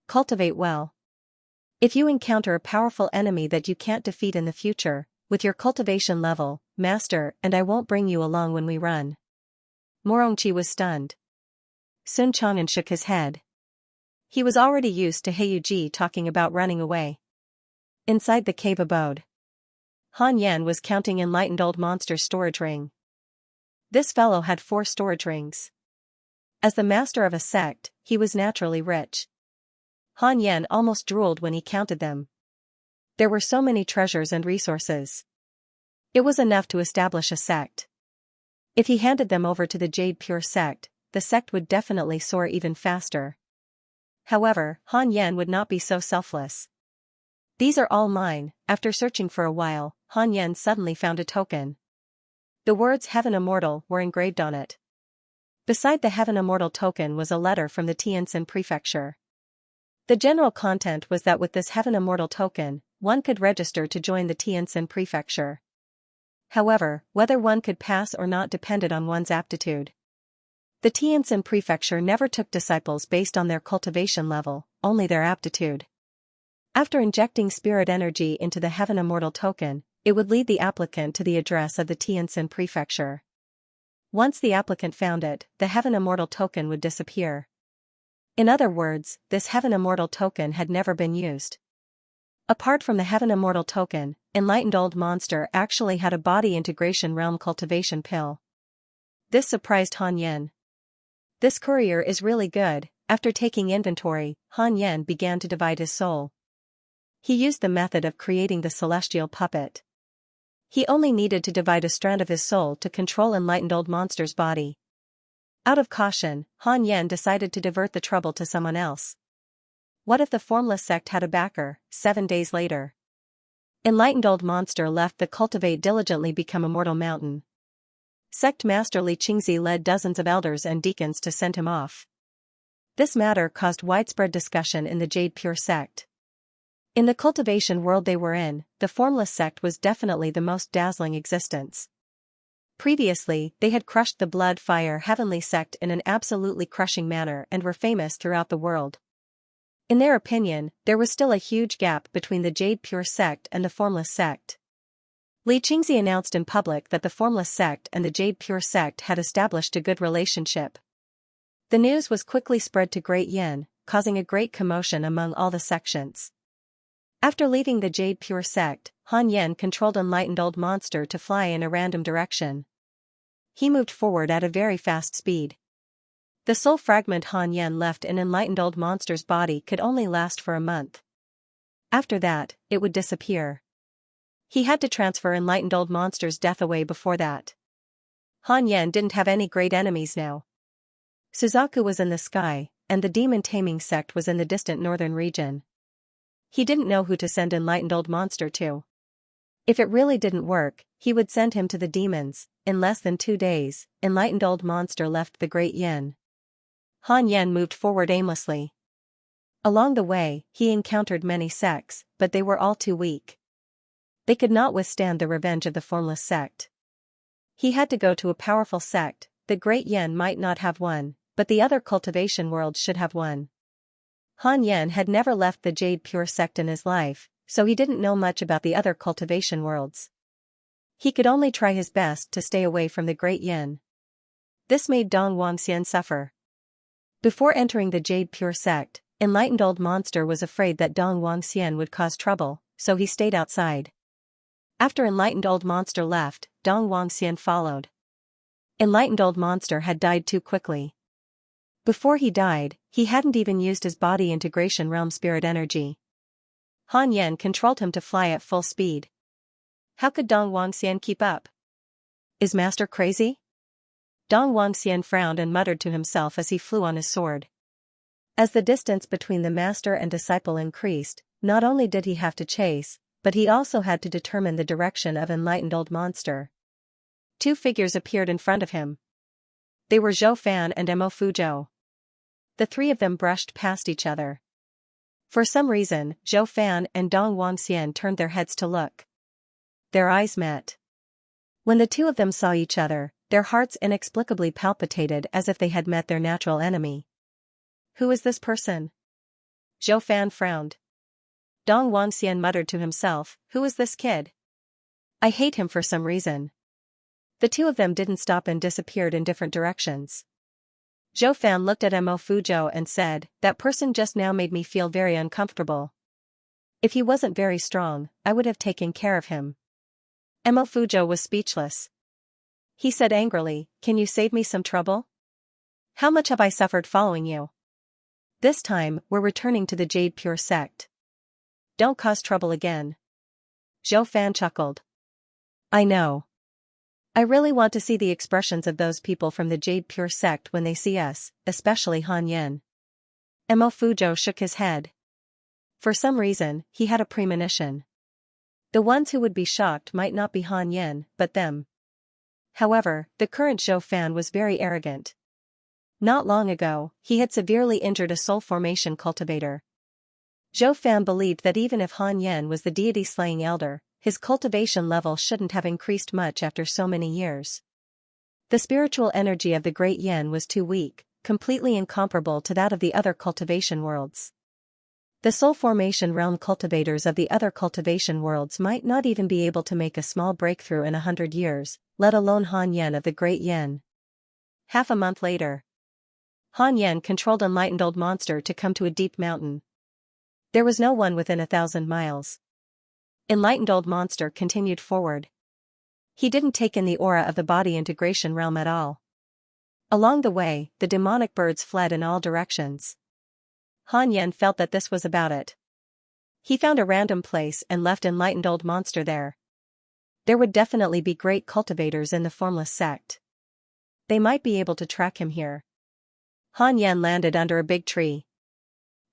S1: Cultivate well. If you encounter a powerful enemy that you can't defeat in the future, with your cultivation level, Master and I won't bring you along when we run. Morongqi was stunned. Sun Chang'an shook his head. He was already used to Hei Yuji talking about running away. Inside the cave abode. Han Yan was counting Enlightened Old Monster's storage ring. This fellow had 4 storage rings. As the master of a sect, he was naturally rich. Han Yan almost drooled when he counted them. There were so many treasures and resources. It was enough to establish a sect. If he handed them over to the Jade Pure sect, the sect would definitely soar even faster. However, Han Yan would not be so selfless. These are all mine. After searching for a while, Han Yan suddenly found a token. The words Heaven Immortal were engraved on it. Beside the Heaven Immortal token was a letter from the Tianjin prefecture. The general content was that with this Heaven Immortal token, one could register to join the Tianjin prefecture. However, whether one could pass or not depended on one's aptitude. The Tianjin prefecture never took disciples based on their cultivation level, only their aptitude. After injecting spirit energy into the Heaven Immortal token, it would lead the applicant to the address of the Tianjin prefecture. Once the applicant found it, the Heaven Immortal token would disappear. In other words, this Heaven Immortal token had never been used. Apart from the Heaven Immortal token, Enlightened Old Monster actually had a body integration realm cultivation pill. This surprised Han Yan. This courier is really good. After taking inventory, Han Yan began to divide his soul. He used the method of creating the celestial puppet. He only needed to divide a strand of his soul to control Enlightened Old Monster's body. Out of caution, Han Yan decided to divert the trouble to someone else. What if the formless sect had a backer? 7 days later. Enlightened Old Monster left the Cultivate diligently become Immortal Mountain. Sect Master Xianxia led dozens of elders and deacons to send him off. This matter caused widespread discussion in the Jade Pure sect. In the cultivation world they were in, the formless sect was definitely the most dazzling existence. Previously, they had crushed the Blood Fire Heavenly sect in an absolutely crushing manner and were famous throughout the world. In their opinion, there was still a huge gap between the Jade Pure sect and the formless sect. Xianxia announced in public that the formless sect and the Jade Pure sect had established a good relationship. The news was quickly spread to Great Yin, causing a great commotion among all the sections. After leaving the Jade Pure sect, Han Yan controlled Enlightened Old Monster to fly in a random direction. He moved forward at a very fast speed. The soul fragment Han Yan left in Enlightened Old Monster's body could only last for a month. After that, it would disappear. He had to transfer Enlightened Old Monster's death away before that. Han Yan didn't have any great enemies now. Suzaku was in the sky, and the demon taming sect was in the distant northern region. He didn't know who to send Enlightened Old Monster to. If it really didn't work, he would send him to the demons. In less than 2 days, Enlightened Old Monster left the Great Yin. Han Yan moved forward aimlessly. Along the way, he encountered many sects, but they were all too weak. They could not withstand the revenge of the formless sect. He had to go to a powerful sect. The Great Yin might not have one, but the other cultivation worlds should have one. Han Yan had never left the Jade Pure sect in his life, so he didn't know much about the other cultivation worlds. He could only try his best to stay away from the Great Yin. This made Dong Wangxian suffer. Before entering the Jade Pure sect, Enlightened Old Monster was afraid that Dong Wangxian would cause trouble, so he stayed outside. After Enlightened Old Monster left, Dong Wangxian followed. Enlightened Old Monster had died too quickly. Before he died, he hadn't even used his body integration realm spirit energy. Han Yan controlled him to fly at full speed. How could Dong Wangxian keep up? Is Master crazy? Dong Wangxian frowned and muttered to himself as he flew on his sword. As the distance between the master and disciple increased, not only did he have to chase, but he also had to determine the direction of Enlightened Old Monster. 2 figures appeared in front of him. They were Zhou Fan and Mo Fuzhou. The 3 of them brushed past each other. For some reason, Zhou Fan and Dong Wangxian turned their heads to look. Their eyes met. When the 2 of them saw each other, their hearts inexplicably palpitated as if they had met their natural enemy. Who is this person? Zhou Fan frowned. Dong Wangxian muttered to himself, who is this kid? I hate him for some reason. The 2 of them didn't stop and disappeared in different directions. Zhou Fan looked at Mo Fuzhou and said, that person just now made me feel very uncomfortable. If he wasn't very strong, I would have taken care of him. Mo Fuzhou was speechless. He said angrily, can you save me some trouble? How much have I suffered following you? This time, we're returning to the Jade Pure sect. Don't cause trouble again. Zhou Fan chuckled. I know. I really want to see the expressions of those people from the Jade Pure sect when they see us, especially Han Yan. Mo Fuzhou shook his head. For some reason, he had a premonition. The ones who would be shocked might not be Han Yan, but them. However, the current Zhou Fan was very arrogant. Not long ago, he had severely injured a soul formation cultivator. Zhou Fan believed that even if Han Yan was the deity-slaying elder, his cultivation level shouldn't have increased much after so many years. The spiritual energy of the Great Yan was too weak, completely incomparable to that of the other cultivation worlds. The soul formation realm cultivators of the other cultivation worlds might not even be able to make a small breakthrough in 100 years, let alone Han Yan of the Great Yan. Half a month later, Han Yan controlled Enlightened Old Monster to come to a deep mountain. There was no one within 1,000 miles. Enlightened Old Monster continued forward. He didn't take in the aura of the body integration realm at all. Along the way, the demonic birds fled in all directions. Han Yan felt that this was about it. He found a random place and left Enlightened Old Monster there. There would definitely be great cultivators in the formless sect. They might be able to track him here. Han Yan landed under a big tree.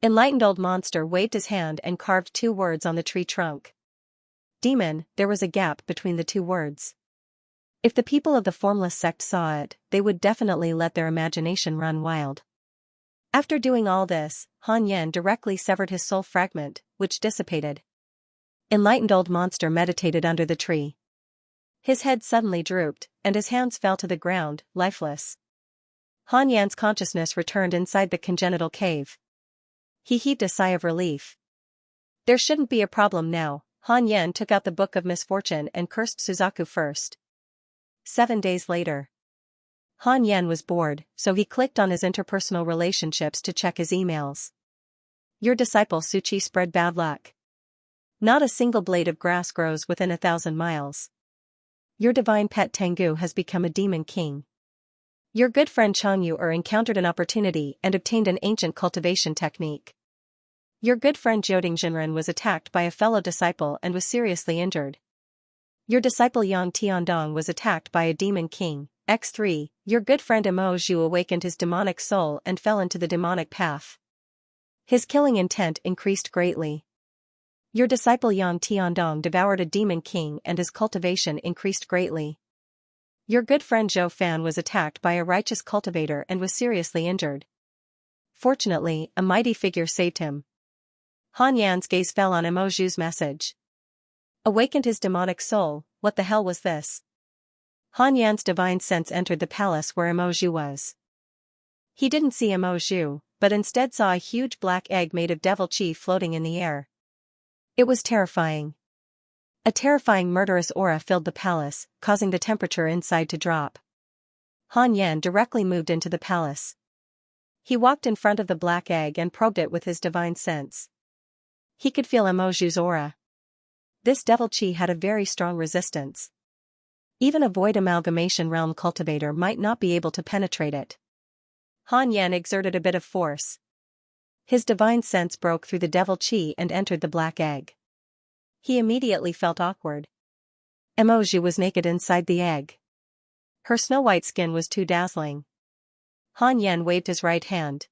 S1: Enlightened Old Monster waved his hand and carved 2 words on the tree trunk. Demon, there was a gap between the 2 words. If the people of the formless sect saw it, they would definitely let their imagination run wild. After doing all this, Han Yan directly severed his soul fragment, which dissipated. Enlightened Old Monster meditated under the tree. His head suddenly drooped, and his hands fell to the ground, lifeless. Han Yan's consciousness returned inside the congenital cave. He heaved a sigh of relief. There shouldn't be a problem now. Han Yan took out the Book of Misfortune and cursed Suzaku first. 7 days later. Han Yan was bored, so he clicked on his interpersonal relationships to check his emails. Your disciple Suchi spread bad luck. Not a single blade of grass grows within 1,000 miles. Your divine pet Tengu has become a demon king. Your good friend Changyu encountered an opportunity and obtained an ancient cultivation technique. Your good friend Jioding Jinren was attacked by a fellow disciple and was seriously injured. Your disciple Yang Tiandong was attacked by a demon king. X3, your good friend Mo Zhu awakened his demonic soul and fell into the demonic path. His killing intent increased greatly. Your disciple Yang Tiandong devoured a demon king and his cultivation increased greatly. Your good friend Zhou Fan was attacked by a righteous cultivator and was seriously injured. Fortunately, a mighty figure saved him. Han Yan's gaze fell on Mo Zhu's message. Awakened his demonic soul, what the hell was this? Han Yan's divine sense entered the palace where Mo Zhu was. He didn't see Mo Zhu, but instead saw a huge black egg made of devil chi floating in the air. It was terrifying. A terrifying murderous aura filled the palace, causing the temperature inside to drop. Han Yan directly moved into the palace. He walked in front of the black egg and probed it with his divine sense. He could feel Mo Zhu's aura. This devil chi had a very strong resistance. Even a void amalgamation realm cultivator might not be able to penetrate it. Han Yan exerted a bit of force. His divine sense broke through the devil chi and entered the black egg. He immediately felt awkward. Mo Zhu was naked inside the egg. Her snow-white skin was too dazzling. Han Yan waved his right hand.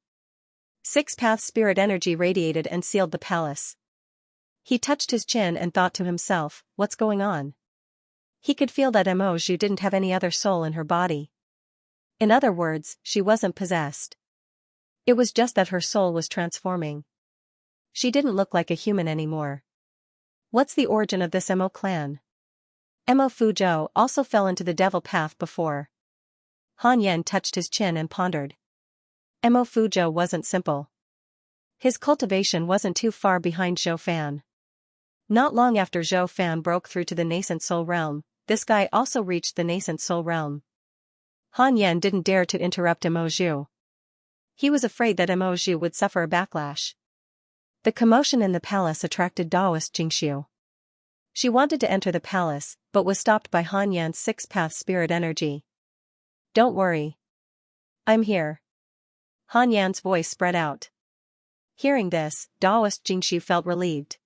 S1: 6-path spirit energy radiated and sealed the palace. He touched his chin and thought to himself, what's going on? He could feel that Mo Zhu didn't have any other soul in her body. In other words, she wasn't possessed. It was just that her soul was transforming. She didn't look like a human anymore. What's the origin of this Mo clan? Mo Fuzhou also fell into the devil path before. Han Yan touched his chin and pondered. Mo Fuzhou wasn't simple. His cultivation wasn't too far behind Zhou Fan. Not long after Zhou Fan broke through to the nascent soul realm, this guy also reached the nascent soul realm. Han Yan didn't dare to interrupt Mo Zhu. He was afraid that Mo Zhu would suffer a backlash. The commotion in the palace attracted Taoist Xianxia. She wanted to enter the palace, but was stopped by Han Yan's 6-path spirit energy. Don't worry. I'm here. Han Yan's voice spread out. Hearing this, Daoist Jingxu felt relieved.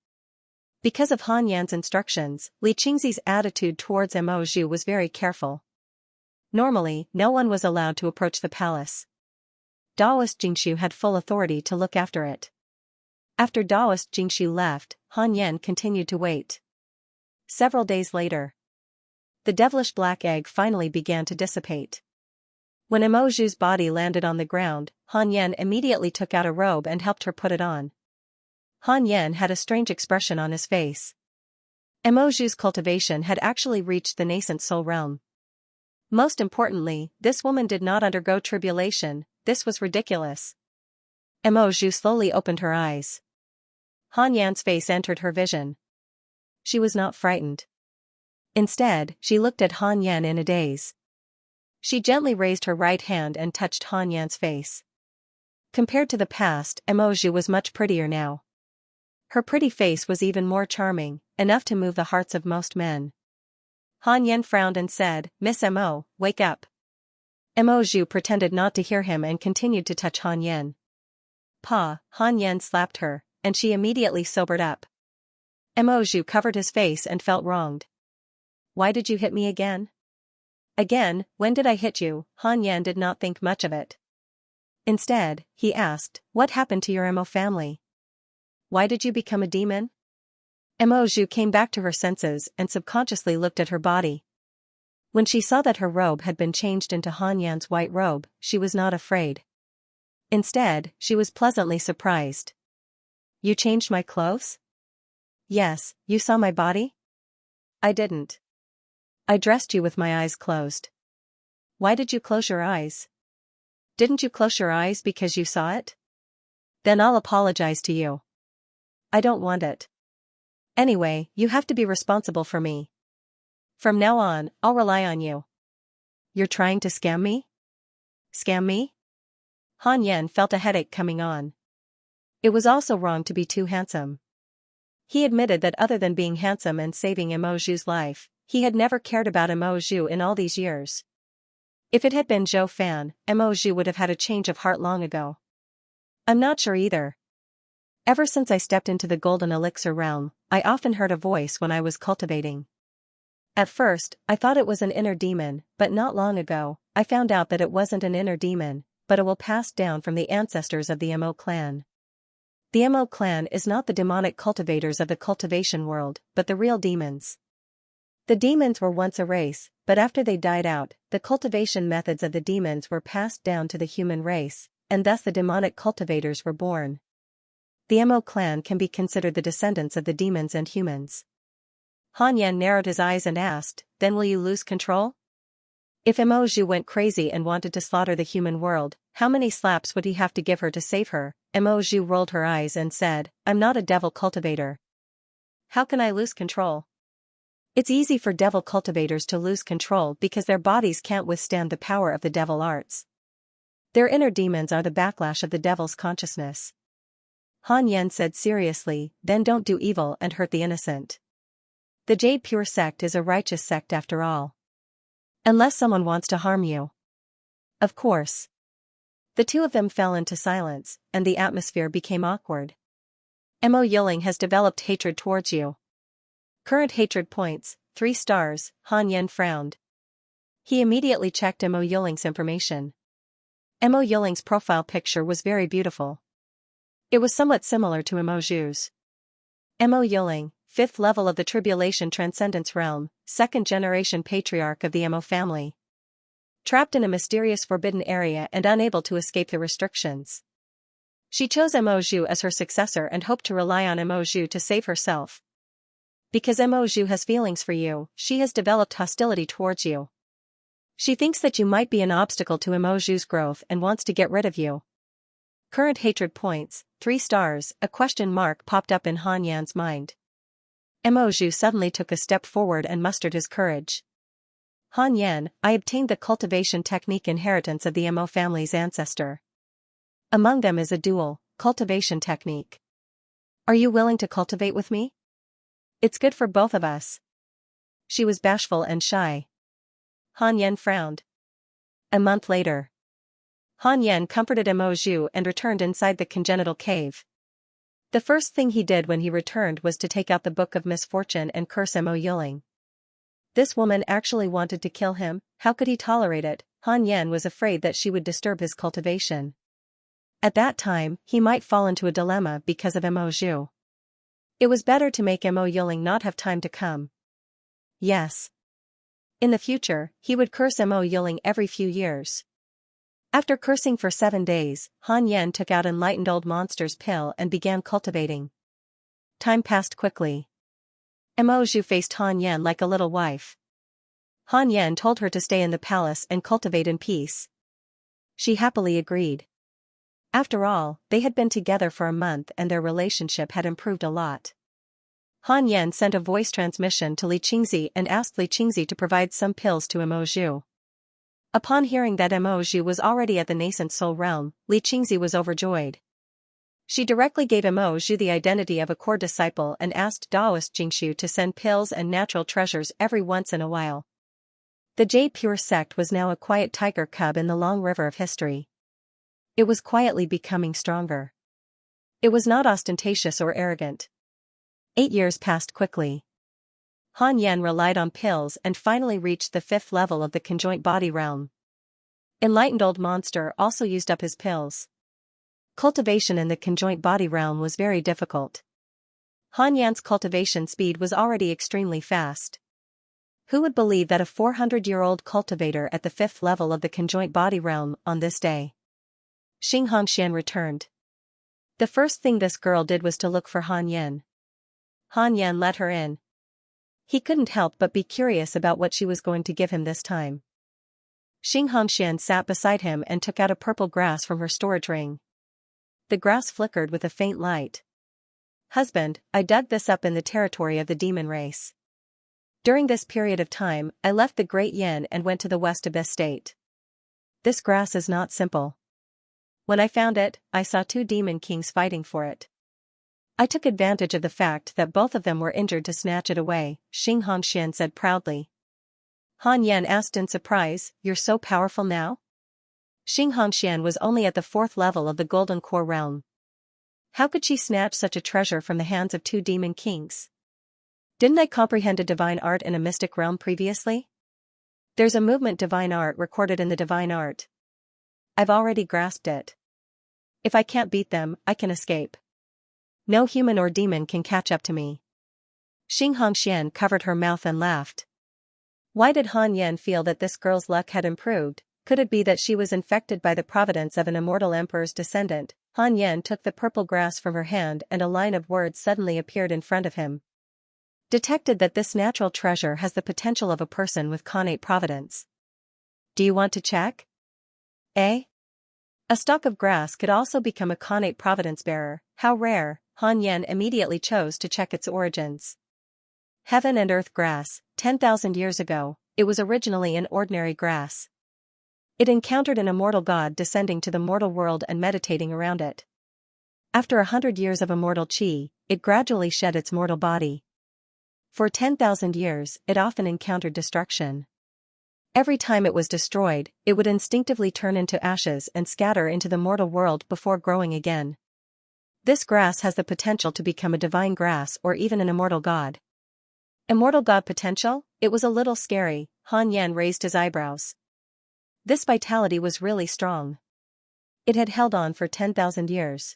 S1: Because of Han Yan's instructions, Li Qingzi's attitude towards Mo Zhu was very careful. Normally, no one was allowed to approach the palace. Daoist Jingxu had full authority to look after it. After Daoist Jingxu left, Han Yan continued to wait. Several days later, the devilish black egg finally began to dissipate. When Mo Zhu's body landed on the ground, Han Yan immediately took out a robe and helped her put it on. Han Yan had a strange expression on his face. Mo Zhu's cultivation had actually reached the nascent soul realm. Most importantly, this woman did not undergo tribulation. This was ridiculous. Mo Zhu slowly opened her eyes. Han Yan's face entered her vision. She was not frightened. Instead, she looked at Han Yan in a daze. She gently raised her right hand and touched Han Yan's face. Compared to the past, Mo Zhu was much prettier now. Her pretty face was even more charming, enough to move the hearts of most men. Han Yan frowned and said, "Miss Mo, wake up." Mo Zhu pretended not to hear him and continued to touch Han Yan. "Pa," Han Yan slapped her, and she immediately sobered up. Mo Zhu covered his face and felt wronged. "Why did you hit me again?" "Again, when did I hit you?" Han Yan did not think much of it. Instead, he asked, "What happened to your Mo family? Why did you become a demon?" Mo Zhu came back to her senses and subconsciously looked at her body. When she saw that her robe had been changed into Han Yan's white robe, she was not afraid. Instead, she was pleasantly surprised. "You changed my clothes?" "Yes, you saw my body?" "I didn't. I dressed you with my eyes closed." "Why did you close your eyes?" "Didn't you close your eyes because you saw it?" "Then I'll apologize to you." "I don't want it. Anyway, you have to be responsible for me. From now on, I'll rely on you." "You're trying to scam me?" "Scam me?" Han Yan felt a headache coming on. It was also wrong to be too handsome. He admitted that other than being handsome and saving Mo Zhu's life, he had never cared about Mo Zhu in all these years. If it had been Zhou Fan, Mo Zhu would have had a change of heart long ago. "I'm not sure either. Ever since I stepped into the golden elixir realm, I often heard a voice when I was cultivating. At first, I thought it was an inner demon, but not long ago, I found out that it wasn't an inner demon, but it will pass down from the ancestors of the Mo clan. The Mo clan is not the demonic cultivators of the cultivation world, but the real demons. The demons were once a race, but after they died out, the cultivation methods of the demons were passed down to the human race, and thus the demonic cultivators were born. The Mo clan can be considered the descendants of the demons and humans." Han Yan narrowed his eyes and asked, "Then will you lose control? If Mo Zhu went crazy and wanted to slaughter the human world, how many slaps would he have to give her to save her?" Mo Zhu rolled her eyes and said, "I'm not a devil cultivator. How can I lose control?" "It's easy for devil cultivators to lose control because their bodies can't withstand the power of the devil arts. Their inner demons are the backlash of the devil's consciousness." Han Yan said seriously, "Then don't do evil and hurt the innocent. The Jade Pure sect is a righteous sect after all. Unless someone wants to harm you." "Of course." The two of them fell into silence, and the atmosphere became awkward. "Mo Yiling has developed hatred towards you. Current hatred points, 3 stars, Han Yan frowned. He immediately checked Mo Yiling's information. Mo Yiling's profile picture was very beautiful. It was somewhat similar to Mo Zhu's. Mo Yiling, 5th level of the Tribulation Transcendence Realm, 2nd generation patriarch of the Mo family. Trapped in a mysterious forbidden area and unable to escape the restrictions. She chose Mo Zhu as her successor and hoped to rely on Mo Zhu to save herself. Because Mo Zhu has feelings for you, she has developed hostility towards you. She thinks that you might be an obstacle to Mo Zhu's growth and wants to get rid of you. Current hatred points, 3 stars, a question mark popped up in Han Yan's mind. Mo Zhu suddenly took a step forward and mustered his courage. "Han Yan, I obtained the cultivation technique inheritance of the Mo family's ancestor. Among them is a dual cultivation technique. Are you willing to cultivate with me? It's good for both of us." She was bashful and shy. Han Yan frowned. A month later. Han Yan comforted Mo Zhu and returned inside the congenital cave. The first thing he did when he returned was to take out the Book of Misfortune and curse Mo Yuling. This woman actually wanted to kill him. How could he tolerate it? Han Yan was afraid that she would disturb his cultivation. At that time, he might fall into a dilemma because of Mo Zhu. It was better to make Mo Yuling not have time to come. Yes. In the future, he would curse Mo Yuling every few years. After cursing for 7 days, Han Yan took out Enlightened Old Monster's pill and began cultivating. Time passed quickly. Mo Zhu faced Han Yan like a little wife. Han Yan told her to stay in the palace and cultivate in peace. She happily agreed. After all, they had been together for a month and their relationship had improved a lot. Han Yan sent a voice transmission to Xianxia and asked Xianxia to provide some pills to Mo Zhu. Upon hearing that Mo Zhu was already at the nascent soul realm, Xianxia was overjoyed. She directly gave Mo Zhu the identity of a core disciple and asked Taoist Jingshu to send pills and natural treasures every once in a while. The Jade Pure sect was now a quiet tiger cub in the long river of history. It was quietly becoming stronger. It was not ostentatious or arrogant. 8 years passed quickly. Han Yan relied on pills and finally reached the 5th level of the conjoint body realm. Enlightened Old Monster also used up his pills. Cultivation in the conjoint body realm was very difficult. Han Yan's cultivation speed was already extremely fast. Who would believe that a 400-year-old cultivator at the 5th level of the conjoint body realm on this day? Xianxia returned. The first thing this girl did was to look for Han Yan. Han Yan let her in. He couldn't help but be curious about what she was going to give him this time. Xianxia sat beside him and took out a purple grass from her storage ring. The grass flickered with a faint light. Husband, I dug this up in the territory of the demon race. During this period of time, I left the Great Yen and went to the West Abyss State. This grass is not simple. When I found it, I saw 2 demon kings fighting for it. I took advantage of the fact that both of them were injured to snatch it away, Xianxia said proudly. Han Yan asked in surprise, You're so powerful now? Xianxia was only at the 4th level of the Golden Core realm. How could she snatch such a treasure from the hands of 2 demon kings? Didn't I comprehend a divine art in a mystic realm previously? There's a movement divine art recorded in the divine art. I've already grasped it. If I can't beat them, I can escape. No human or demon can catch up to me. Xianxia covered her mouth and laughed. Why did Han Yan feel that this girl's luck had improved? Could it be that she was infected by the providence of an immortal emperor's descendant? Han Yan took the purple grass from her hand and a line of words suddenly appeared in front of him. Detected that this natural treasure has the potential of a person with connate providence. Do you want to check? Eh? A stalk of grass could also become a connate providence bearer. How rare. Han Yan immediately chose to check its origins. Heaven and earth grass, 10,000 years ago, it was originally an ordinary grass. It encountered an immortal god descending to the mortal world and meditating around it. After 100 years of immortal chi, it gradually shed its mortal body. For 10,000 years, it often encountered destruction. Every time it was destroyed, it would instinctively turn into ashes and scatter into the mortal world before growing again. This grass has the potential to become a divine grass or even an immortal god. Immortal god potential? It was a little scary. Han Yan raised his eyebrows. This vitality was really strong. It had held on for 10,000 years.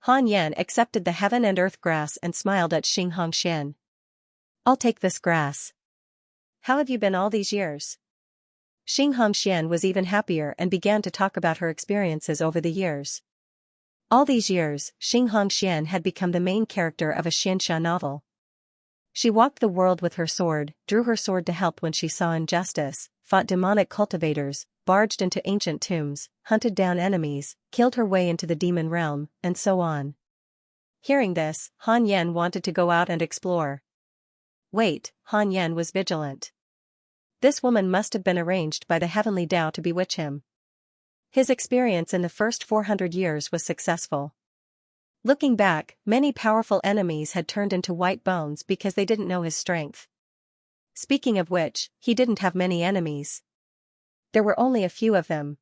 S1: Han Yan accepted the heaven and earth grass and smiled at Xianxia. I'll take this grass. How have you been all these years? Xianxia was even happier and began to talk about her experiences over the years. All these years, Xianxia had become the main character of a Xianxia novel. She walked the world with her sword, drew her sword to help when she saw injustice, fought demonic cultivators, barged into ancient tombs, hunted down enemies, killed her way into the demon realm, and so on. Hearing this, Han Yan wanted to go out and explore. Wait, Han Yan was vigilant. This woman must have been arranged by the heavenly Tao to bewitch him. His experience in the first 400 years was successful. Looking back, many powerful enemies had turned into white bones because they didn't know his strength. Speaking of which, he didn't have many enemies. There were only a few of them.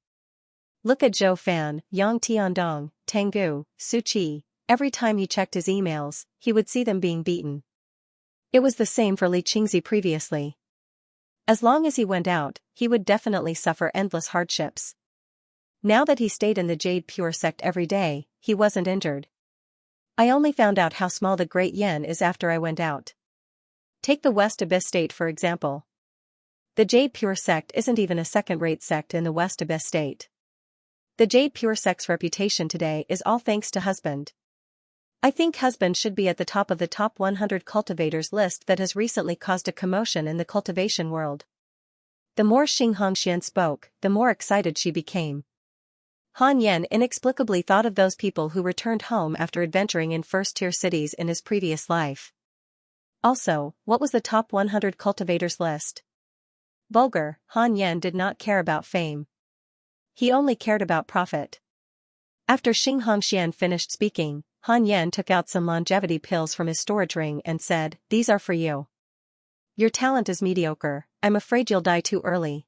S1: Look at Zhou Fan, Yang Tiandong, Tengu, Su Qi. Every time he checked his emails, he would see them being beaten. It was the same for Li Qingzi previously. As long as he went out, he would definitely suffer endless hardships. Now that he stayed in the Jade Pure sect every day, he wasn't injured. I only found out how small the Great Yen is after I went out. Take the West Abyss state for example. The Jade Pure sect isn't even a second-rate sect in the West Abyss state. The Jade Pure sect's reputation today is all thanks to Husband. I think Husband should be at the top of the top 100 cultivators list that has recently caused a commotion in the cultivation world. The more Xianxia spoke, the more excited she became. Han Yan inexplicably thought of those people who returned home after adventuring in first-tier cities in his previous life. Also, what was the top 100 cultivators list? Vulgar, Han Yan did not care about fame. He only cared about profit. After Xianxia finished speaking, Han Yan took out some longevity pills from his storage ring and said, "These are for you. Your talent is mediocre, I'm afraid you'll die too early."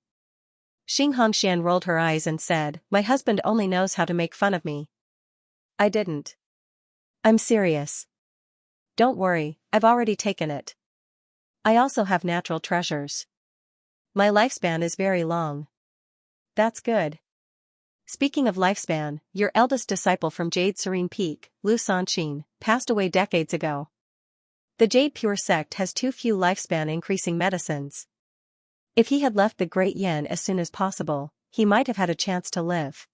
S1: Xianxia rolled her eyes and said, "My husband only knows how to make fun of me. I didn't. I'm serious. Don't worry, I've already taken it. I also have natural treasures. My lifespan is very long." That's good. Speaking of lifespan, your eldest disciple from Jade Serene Peak, Lu Sanqin, passed away decades ago. The Jade Pure sect has too few lifespan-increasing medicines. If he had left the Great Yen as soon as possible, he might have had a chance to live.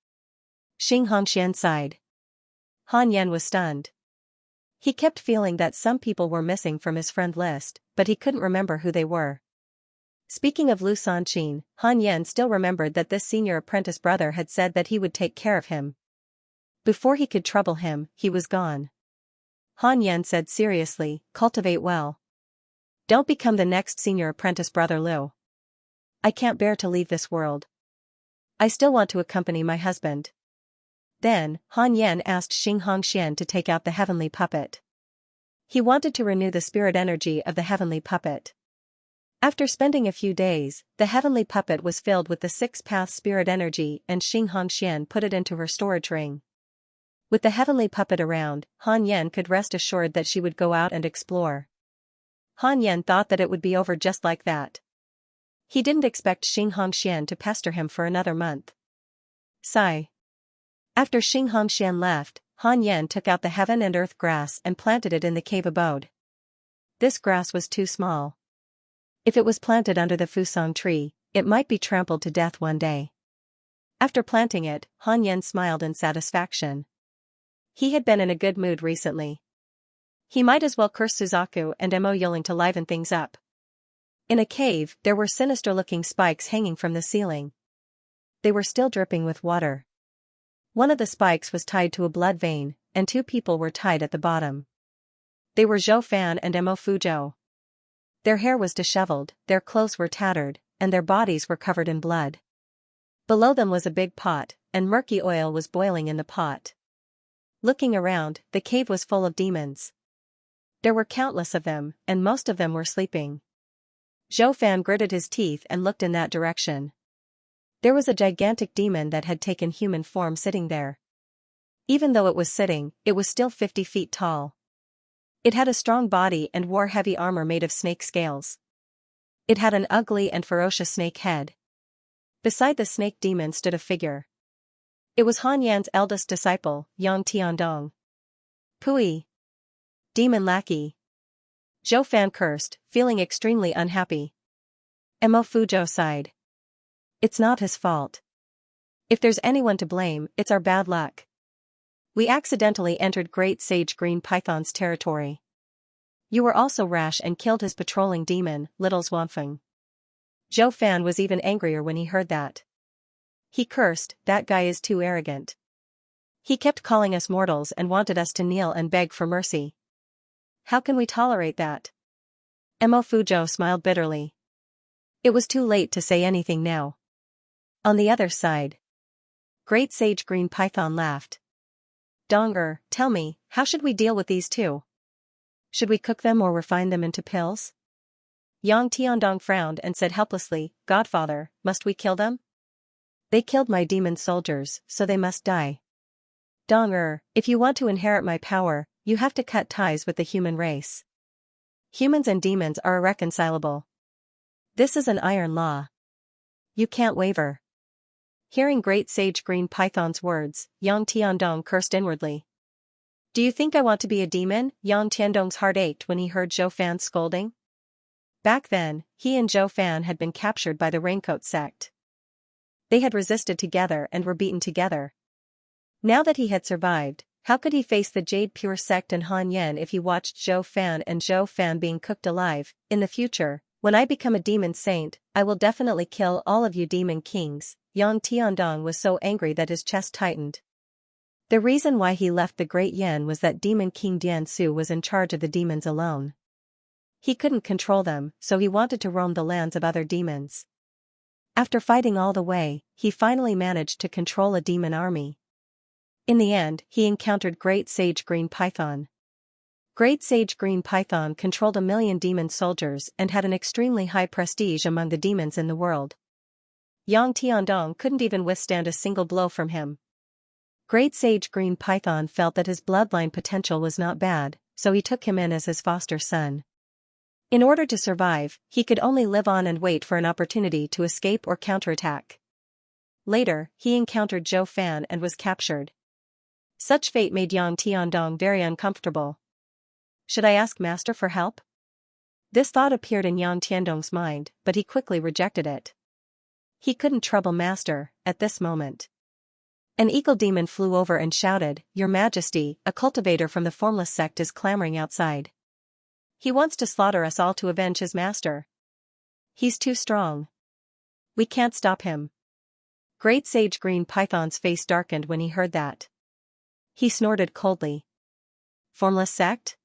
S1: Xianxia sighed. Han Yan was stunned. He kept feeling that some people were missing from his friend list, but he couldn't remember who they were. Speaking of Lu Sanqin, Han Yan still remembered that this senior apprentice brother had said that he would take care of him. Before he could trouble him, he was gone. Han Yan said seriously, "Cultivate well. Don't become the next senior apprentice brother Lu. I can't bear to leave this world. I still want to accompany my husband." Then, Han Yan asked Xianxia to take out the heavenly puppet. He wanted to renew the spirit energy of the heavenly puppet. After spending a few days, the heavenly puppet was filled with the six-path spirit energy and Xianxia put it into her storage ring. With the heavenly puppet around, Han Yan could rest assured that she would go out and explore. Han Yan thought that it would be over just like that. He didn't expect Xianxia to pester him for another month. Sigh. After Xianxia left, Han Yan took out the heaven and earth grass and planted it in the cave abode. This grass was too small. If it was planted under the fusang tree, it might be trampled to death one day. After planting it, Han Yan smiled in satisfaction. He had been in a good mood recently. He might as well curse Suzaku and Mo Yulin to liven things up. In a cave, there were sinister-looking spikes hanging from the ceiling. They were still dripping with water. One of the spikes was tied to a blood vein, and two people were tied at the bottom. They were Zhou Fan and Mo Fuzhou. Their hair was disheveled, their clothes were tattered, and their bodies were covered in blood. Below them was a big pot, and murky oil was boiling in the pot. Looking around, the cave was full of demons. There were countless of them, and most of them were sleeping. Zhou Fan gritted his teeth and looked in that direction. There was a gigantic demon that had taken human form sitting there. Even though it was sitting, it was still 50 feet tall. It had a strong body and wore heavy armor made of snake scales. It had an ugly and ferocious snake head. Beside the snake demon stood a figure. It was Han Yan's eldest disciple, Yang Tiandong. Pui! Demon lackey! Zhou Fan cursed, feeling extremely unhappy. Mo Fuzhou sighed. It's not his fault. If there's anyone to blame, it's our bad luck. We accidentally entered Great Sage Green Python's territory. You were also rash and killed his patrolling demon, Little Zhuangfeng. Zhou Fan was even angrier when he heard that. He cursed, "That guy is too arrogant. He kept calling us mortals and wanted us to kneel and beg for mercy. How can we tolerate that?" Mo Fuzhou smiled bitterly. It was too late to say anything now. On the other side, Great Sage Green Python laughed. Dong tell me, how should we deal with these two? Should we cook them or refine them into pills? Yang Tiandong frowned and said helplessly, "Godfather, must we kill them?" They killed my demon soldiers, so they must die. Dong if you want to inherit my power, you have to cut ties with the human race. Humans and demons are irreconcilable. This is an iron law. You can't waver. Hearing Great Sage Green Python's words, Yang Tiandong cursed inwardly. Do you think I want to be a demon? Yang Tiandong's heart ached when he heard Zhou Fan's scolding. Back then, he and Zhou Fan had been captured by the Raincoat sect. They had resisted together and were beaten together. Now that he had survived, how could he face the Jade Pure sect and Han Yan if he watched Zhou Fan being cooked alive? In the future, when I become a demon saint, I will definitely kill all of you demon kings. Yang Tiandong was so angry that his chest tightened. The reason why he left the Great Yan was that Demon King Dian Su was in charge of the demons alone. He couldn't control them, so he wanted to roam the lands of other demons. After fighting all the way, he finally managed to control a demon army. In the end, he encountered Great Sage Green Python. Great Sage Green Python controlled 1,000,000 demon soldiers and had an extremely high prestige among the demons in the world. Yang Tiandong couldn't even withstand a single blow from him. Great Sage Green Python felt that his bloodline potential was not bad, so he took him in as his foster son. In order to survive, he could only live on and wait for an opportunity to escape or counterattack. Later, he encountered Zhou Fan and was captured. Such fate made Yang Tiandong very uncomfortable. Should I ask Master for help? This thought appeared in Yang Tiandong's mind, but he quickly rejected it. He couldn't trouble Master, at this moment. An eagle demon flew over and shouted, "Your Majesty, a cultivator from the Formless sect is clamoring outside. He wants to slaughter us all to avenge his master. He's too strong. We can't stop him." Great Sage Green Python's face darkened when he heard that. He snorted coldly. Formless sect?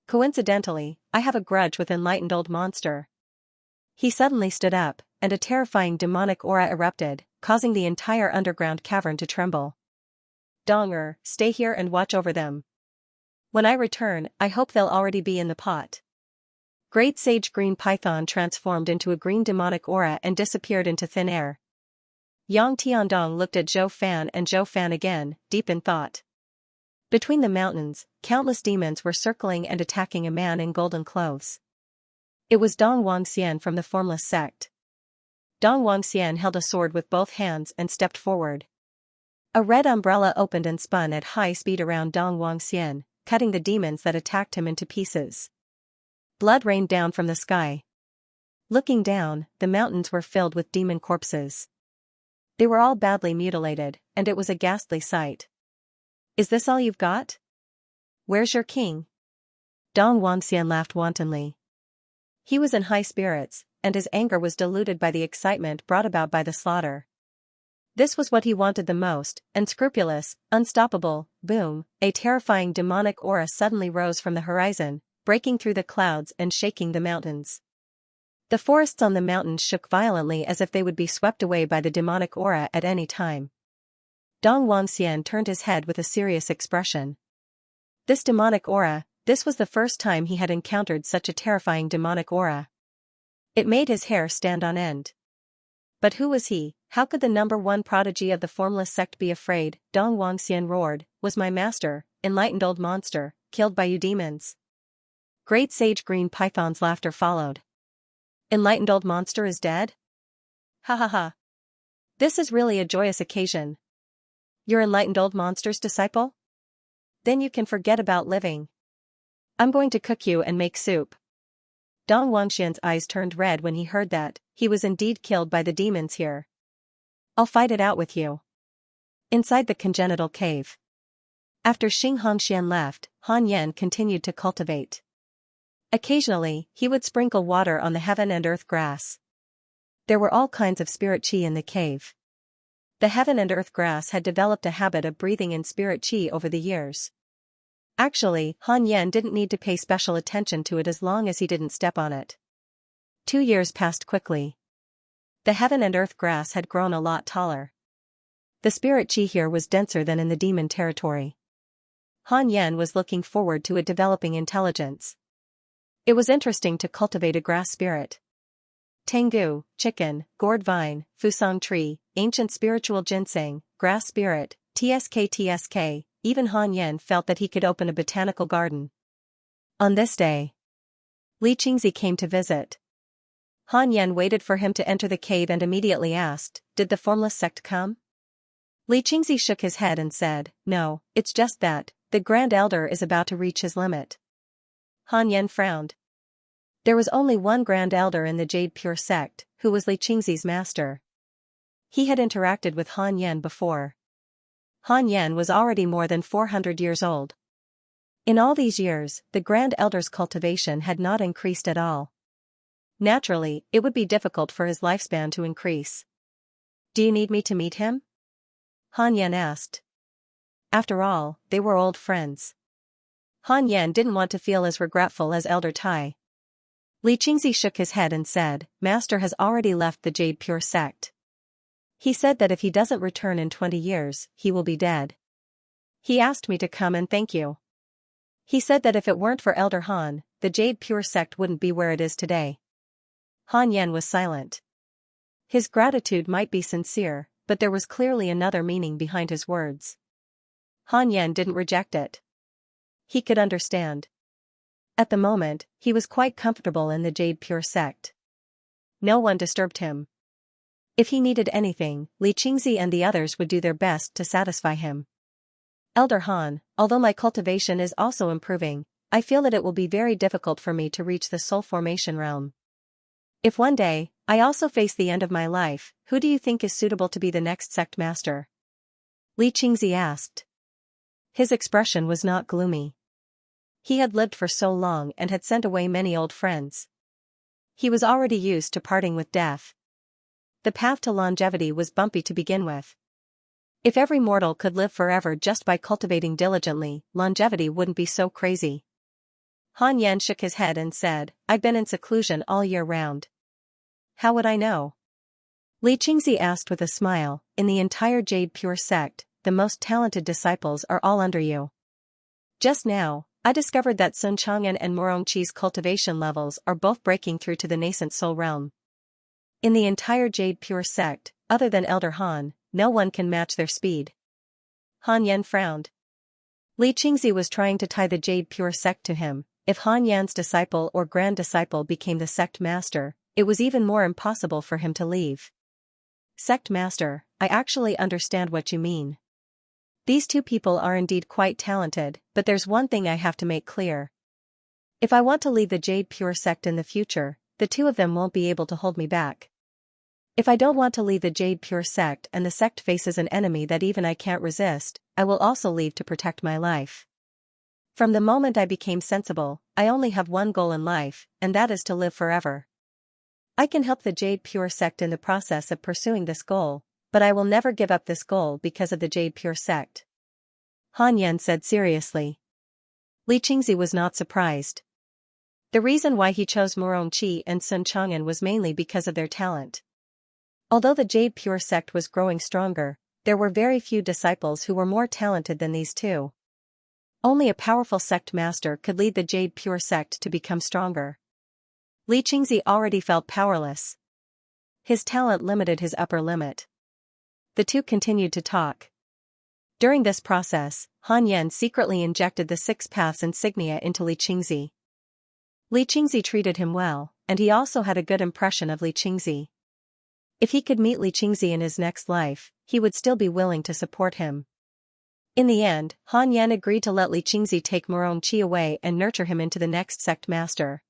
S1: Coincidentally, I have a grudge with enlightened old monster. He suddenly stood up, and a terrifying demonic aura erupted, causing the entire underground cavern to tremble. Donger, stay here and watch over them. When I return, I hope they'll already be in the pot. Great Sage Green Python transformed into a green demonic aura and disappeared into thin air. Yang Tiandong looked at Zhou Fan again, deep in thought. Between the mountains, countless demons were circling and attacking a man in golden clothes. It was Dong Wangxian from the Formless sect. Dong Wangxian held a sword with both hands and stepped forward. A red umbrella opened and spun at high speed around Dong Wangxian, cutting the demons that attacked him into pieces. Blood rained down from the sky. Looking down, the mountains were filled with demon corpses. They were all badly mutilated, and it was a ghastly sight. Is this all you've got? Where's your king? Dong Wangxian laughed wantonly. He was in high spirits, and his anger was diluted by the excitement brought about by the slaughter. This was what he wanted the most, unscrupulous, unstoppable. Boom, a terrifying demonic aura suddenly rose from the horizon, breaking through the clouds and shaking the mountains. The forests on the mountains shook violently as if they would be swept away by the demonic aura at any time. Dong Wangxian turned his head with a serious expression. This demonic aura, this was the first time he had encountered such a terrifying demonic aura. It made his hair stand on end. But who was he? How could the #1 prodigy of the Formless sect be afraid? Dong Wangxian roared, "Was my master, enlightened old monster, killed by you demons?" Great Sage Green Python's laughter followed. Enlightened old monster is dead? Ha ha ha. This is really a joyous occasion. You're enlightened old monster's disciple? Then you can forget about living. I'm going to cook you and make soup. Dong Wangxian's eyes turned red when he heard that he was indeed killed by the demons here. I'll fight it out with you. Inside the congenital cave. After Xing Hongxian left, Han Yan continued to cultivate. Occasionally, he would sprinkle water on the heaven and earth grass. There were all kinds of spirit qi in the cave. The heaven and earth grass had developed a habit of breathing in spirit qi over the years. Actually, Han Yan didn't need to pay special attention to it as long as he didn't step on it. 2 years passed quickly. The heaven and earth grass had grown a lot taller. The spirit qi here was denser than in the demon territory. Han Yan was looking forward to it developing intelligence. It was interesting to cultivate a grass spirit. Tengu, chicken, gourd vine, fusang tree, ancient spiritual ginseng, grass spirit, tsk, even Han Yan felt that he could open a botanical garden. On this day, Li Qingzi came to visit. Han Yan waited for him to enter the cave and immediately asked, "Did the formless sect come?" Li Qingzi shook his head and said, "No, it's just that the Grand Elder is about to reach his limit." Han Yan frowned. There was only one Grand Elder in the Jade Pure sect, who was Li Qingzi's master. He had interacted with Han Yan before. Han Yan was already more than 400 years old. In all these years, the Grand Elder's cultivation had not increased at all. Naturally, it would be difficult for his lifespan to increase. "Do you need me to meet him?" Han Yan asked. After all, they were old friends. Han Yan didn't want to feel as regretful as Elder Tai. Li Qingzi shook his head and said, "Master has already left the Jade Pure sect. He said that if he doesn't return in 20 years, he will be dead. He asked me to come and thank you. He said that if it weren't for Elder Han, the Jade Pure sect wouldn't be where it is today." Han Yan was silent. His gratitude might be sincere, but there was clearly another meaning behind his words. Han Yan didn't reject it. He could understand. At the moment, he was quite comfortable in the Jade Pure sect. No one disturbed him. If he needed anything, Li Qingzi and the others would do their best to satisfy him. "Elder Han, although my cultivation is also improving, I feel that it will be very difficult for me to reach the soul formation realm. If one day, I also face the end of my life, who do you think is suitable to be the next sect master?" Li Qingzi asked. His expression was not gloomy. He had lived for so long and had sent away many old friends. He was already used to parting with death. The path to longevity was bumpy to begin with. If every mortal could live forever just by cultivating diligently, longevity wouldn't be so crazy. Han Yan shook his head and said, "I've been in seclusion all year round." "How would I know?" Li Qingzi asked with a smile. "In the entire Jade Pure sect, the most talented disciples are all under you. Just now, I discovered that Sun Chang'an and Murongqi's cultivation levels are both breaking through to the nascent soul realm. In the entire Jade Pure sect, other than Elder Han, no one can match their speed." Han Yan frowned. Li Qingzi was trying to tie the Jade Pure sect to him. If Han Yan's disciple or grand disciple became the sect master, it was even more impossible for him to leave. "Sect master, I actually understand what you mean. These two people are indeed quite talented, but there's one thing I have to make clear. If I want to leave the Jade Pure sect in the future, the two of them won't be able to hold me back. If I don't want to leave the Jade Pure sect and the sect faces an enemy that even I can't resist, I will also leave to protect my life. From the moment I became sensible, I only have one goal in life, and that is to live forever. I can help the Jade Pure sect in the process of pursuing this goal, but I will never give up this goal because of the Jade Pure sect." Han Yan said seriously. Li Qingzi was not surprised. The reason why he chose Murongqi and Sun Chang'an was mainly because of their talent. Although the Jade Pure sect was growing stronger, there were very few disciples who were more talented than these two. Only a powerful sect master could lead the Jade Pure sect to become stronger. Li Qingzi already felt powerless. His talent limited his upper limit. The two continued to talk. During this process, Han Yan secretly injected the 6 paths insignia into Li Qingzi. Li Qingzi treated him well, and he also had a good impression of Li Qingzi. If he could meet Li Qingzi in his next life, he would still be willing to support him. In the end, Han Yan agreed to let Li Qingzi take Murongqi away and nurture him into the next sect master.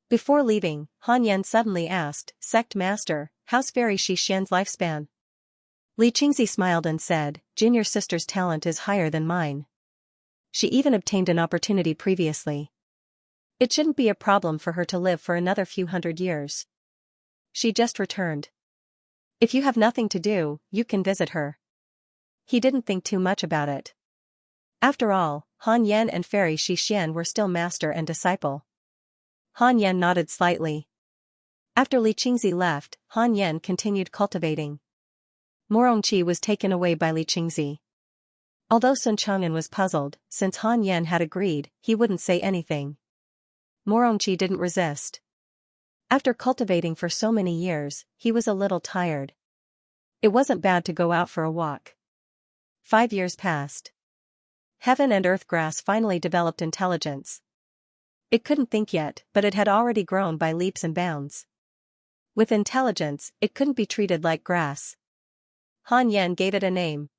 S1: Before leaving, Han Yan suddenly asked, "Sect master, how's Fairy Xianxia's lifespan?" Li Qingzi smiled and said, "Junior sister's talent is higher than mine. She even obtained an opportunity previously. It shouldn't be a problem for her to live for another few hundred years. She just returned. If you have nothing to do, you can visit her." He didn't think too much about it. After all, Han Yan and Fairy Xian were still master and disciple. Han Yan nodded slightly. After Li Qingzi left, Han Yan continued cultivating. Murongqi was taken away by Li Qingzi. Although Sun Chang'an was puzzled, since Han Yan had agreed, he wouldn't say anything. Murongqi didn't resist. After cultivating for so many years, he was a little tired. It wasn't bad to go out for a walk. 5 years passed. Heaven and earth grass finally developed intelligence. It couldn't think yet, but it had already grown by leaps and bounds. With intelligence, it couldn't be treated like grass. Han Yen gave it a name.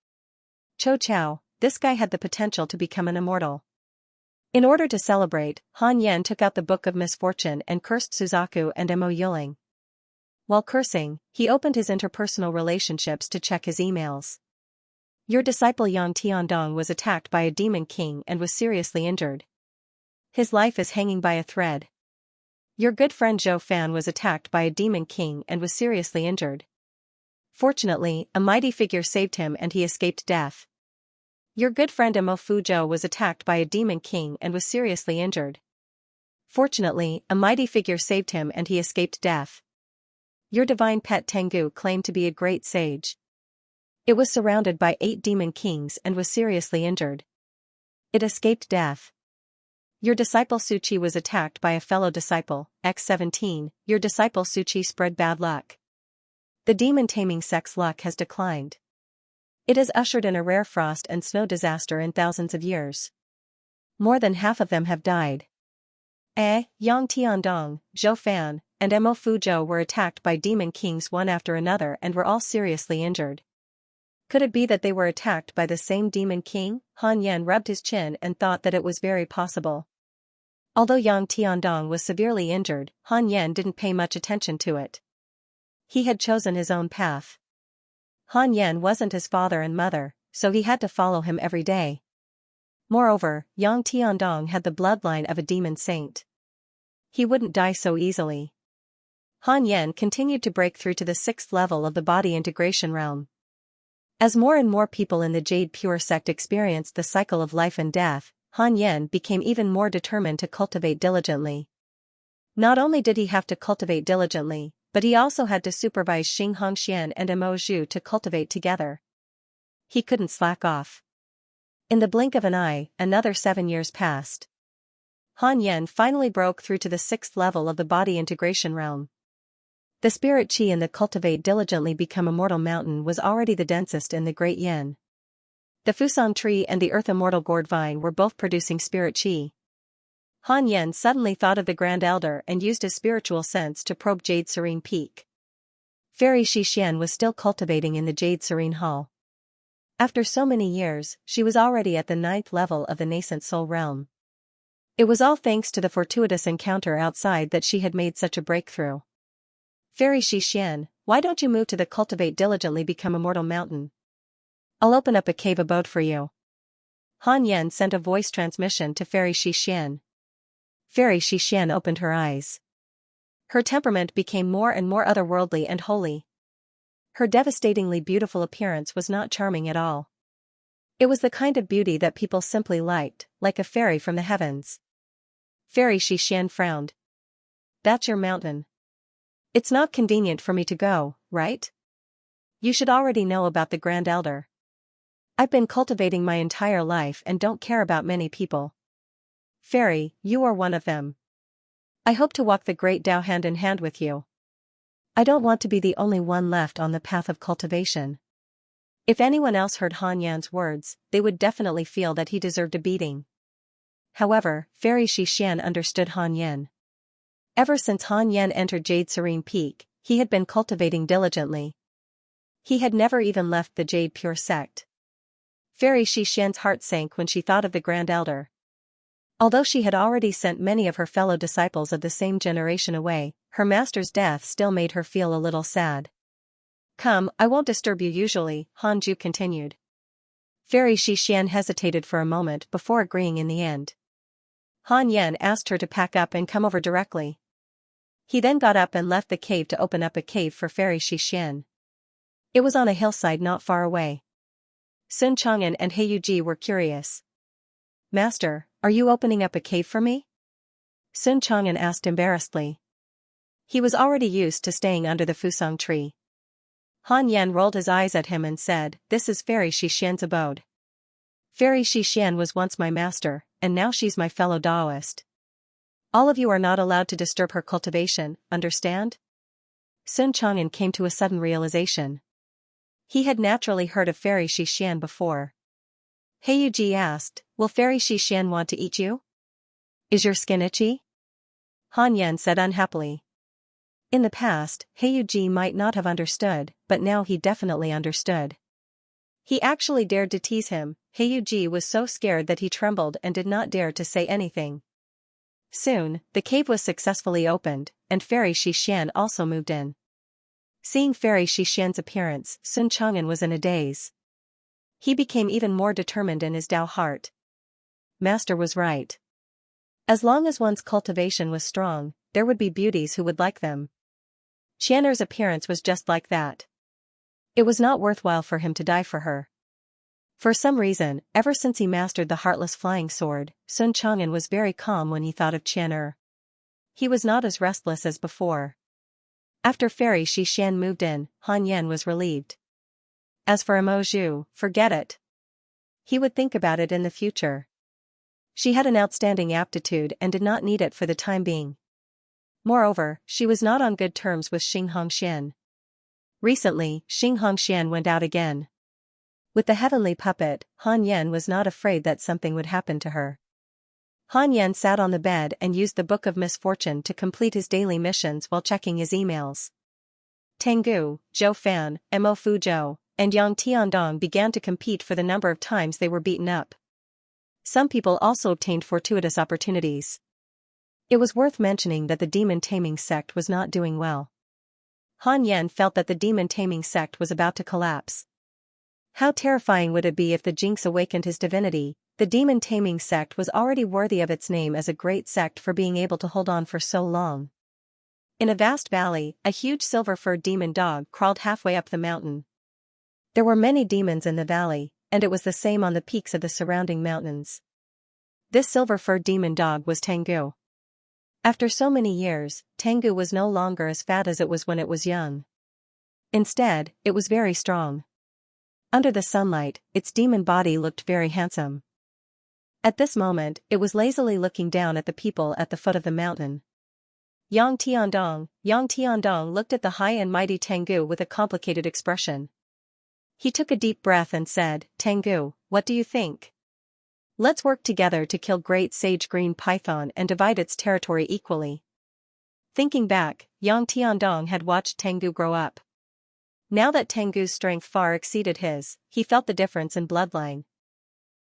S1: Cho Chao. This guy had the potential to become an immortal. In order to celebrate, Han Yen took out the Book of Misfortune and cursed Suzaku and Mo Yuling. While cursing, he opened his interpersonal relationships to check his emails. Your disciple Yang Tiandong was attacked by a demon king and was seriously injured. His life is hanging by a thread. Your good friend Zhou Fan was attacked by a demon king and was seriously injured. Fortunately, a mighty figure saved him and he escaped death. Your good friend Mo Fuzhou was attacked by a demon king and was seriously injured. Fortunately, a mighty figure saved him and he escaped death. Your divine pet Tengu claimed to be a great sage. It was surrounded by 8 demon kings and was seriously injured. It escaped death. Your disciple Suchi was attacked by a fellow disciple, X17. Your disciple Suchi spread bad luck. The demon taming sex luck has declined. It has ushered in a rare frost and snow disaster in thousands of years. More than half of them have died. Yang Tiandong, Zhou Fan, and Mo Fuzhou were attacked by demon kings one after another and were all seriously injured. Could it be that they were attacked by the same demon king? Han Yen rubbed his chin and thought that it was very possible. Although Yang Tiandong was severely injured, Han Yen didn't pay much attention to it. He had chosen his own path. Han Yen wasn't his father and mother, so he had to follow him every day. Moreover, Yang Tiandong had the bloodline of a demon saint. He wouldn't die so easily. Han Yen continued to break through to the 6th level of the body integration realm. As more and more people in the Jade Pure sect experienced the cycle of life and death, Han Yen became even more determined to cultivate diligently. Not only did he have to cultivate diligently, but he also had to supervise Xing Hongxian and Mo Zhu to cultivate together. He couldn't slack off. In the blink of an eye, another 7 years passed. Han Yen finally broke through to the 6th level of the body integration realm. The spirit chi in the Cultivate Diligently Become Immortal mountain was already the densest in the Great Yin. The Fusang tree and the Earth Immortal Gourd vine were both producing spirit chi. Han Yen suddenly thought of the Grand Elder and used his spiritual sense to probe Jade Serene Peak. Fairy Xixian was still cultivating in the Jade Serene Hall. After so many years, she was already at the 9th level of the nascent soul realm. It was all thanks to the fortuitous encounter outside that she had made such a breakthrough. Fairy Xixian, why don't you move to the Cultivate Diligently Become Immortal mountain? I'll open up a cave abode for you. Han Yen sent a voice transmission to Fairy Xixian. Fairy Xixian opened her eyes. Her temperament became more and more otherworldly and holy. Her devastatingly beautiful appearance was not charming at all. It was the kind of beauty that people simply liked, like a fairy from the heavens. Fairy Xixian frowned. That's your mountain. It's not convenient for me to go, right? You should already know about the Grand Elder. I've been cultivating my entire life and don't care about many people. Fairy, you are one of them. I hope to walk the Great Tao hand in hand with you. I don't want to be the only one left on the path of cultivation. If anyone else heard Han Yan's words, they would definitely feel that he deserved a beating. However, Fairy Xixian understood Han Yan. Ever since Han Yan entered Jade Serene Peak, he had been cultivating diligently. He had never even left the Jade Pure sect. Fairy Xixian's heart sank when she thought of the Grand Elder. Although she had already sent many of her fellow disciples of the same generation away, her master's death still made her feel a little sad. Come, I won't disturb you usually, Han Ju continued. Fairy Xixian hesitated for a moment before agreeing in the end. Han Yan asked her to pack up and come over directly. He then got up and left the cave to open up a cave for Fairy Xixian. It was on a hillside not far away. Sun Chang'an and Heiyuji were curious. Master, are you opening up a cave for me? Sun Chang'an asked embarrassedly. He was already used to staying under the Fusang tree. Han Yan rolled his eyes at him and said, This is Fairy Xixian's abode. Fairy Xixian was once my master, and now she's my fellow Taoist. All of you are not allowed to disturb her cultivation, understand? Sun Chang'an came to a sudden realization. He had naturally heard of Fairy Xianxia before. Heiyuji asked, "Will Fairy Xianxia want to eat you? Is your skin itchy?" Han Yan said unhappily. In the past, Heiyuji might not have understood, but now he definitely understood. He actually dared to tease him. Heiyuji was so scared that he trembled and did not dare to say anything. Soon, the cave was successfully opened, and Fairy Xianxia also moved in. Seeing Fairy Xianxia's appearance, Sun Chang'an was in a daze. He became even more determined in his Tao heart. Master was right. As long as one's cultivation was strong, there would be beauties who would like them. Qian'er's appearance was just like that. It was not worthwhile for him to die for her. For some reason, ever since he mastered the heartless flying sword, Sun Chang'an was very calm when he thought of Qian'er. He was not as restless as before. After Fairy Xianxia moved in, Han Yan was relieved. As for Mo Zhu, forget it. He would think about it in the future. She had an outstanding aptitude and did not need it for the time being. Moreover, she was not on good terms with Xing Hongxian. Recently, Xing Hongxian went out again. With the heavenly puppet, Han Yan was not afraid that something would happen to her. Han Yan sat on the bed and used the Book of Misfortune to complete his daily missions while checking his emails. Tengu, Zhou Fan, Mo Fuzhou, and Yang Tiandong began to compete for the number of times they were beaten up. Some people also obtained fortuitous opportunities. It was worth mentioning that the demon-taming sect was not doing well. Han Yan felt that the demon-taming sect was about to collapse. How terrifying would it be if the jinx awakened his divinity? The demon-taming sect was already worthy of its name as a great sect for being able to hold on for so long. In a vast valley, a huge silver-furred demon dog crawled halfway up the mountain. There were many demons in the valley, and it was the same on the peaks of the surrounding mountains. This silver-furred demon dog was Tengu. After so many years, Tengu was no longer as fat as it was when it was young. Instead, it was very strong. Under the sunlight, its demon body looked very handsome. At this moment, it was lazily looking down at the people at the foot of the mountain. Yang Tiandong looked at the high and mighty Tengu with a complicated expression. He took a deep breath and said, "Tengu, what do you think? Let's work together to kill Great Sage Green Python and divide its territory equally." Thinking back, Yang Tiandong had watched Tengu grow up. Now that Tengu's strength far exceeded his, he felt the difference in bloodline.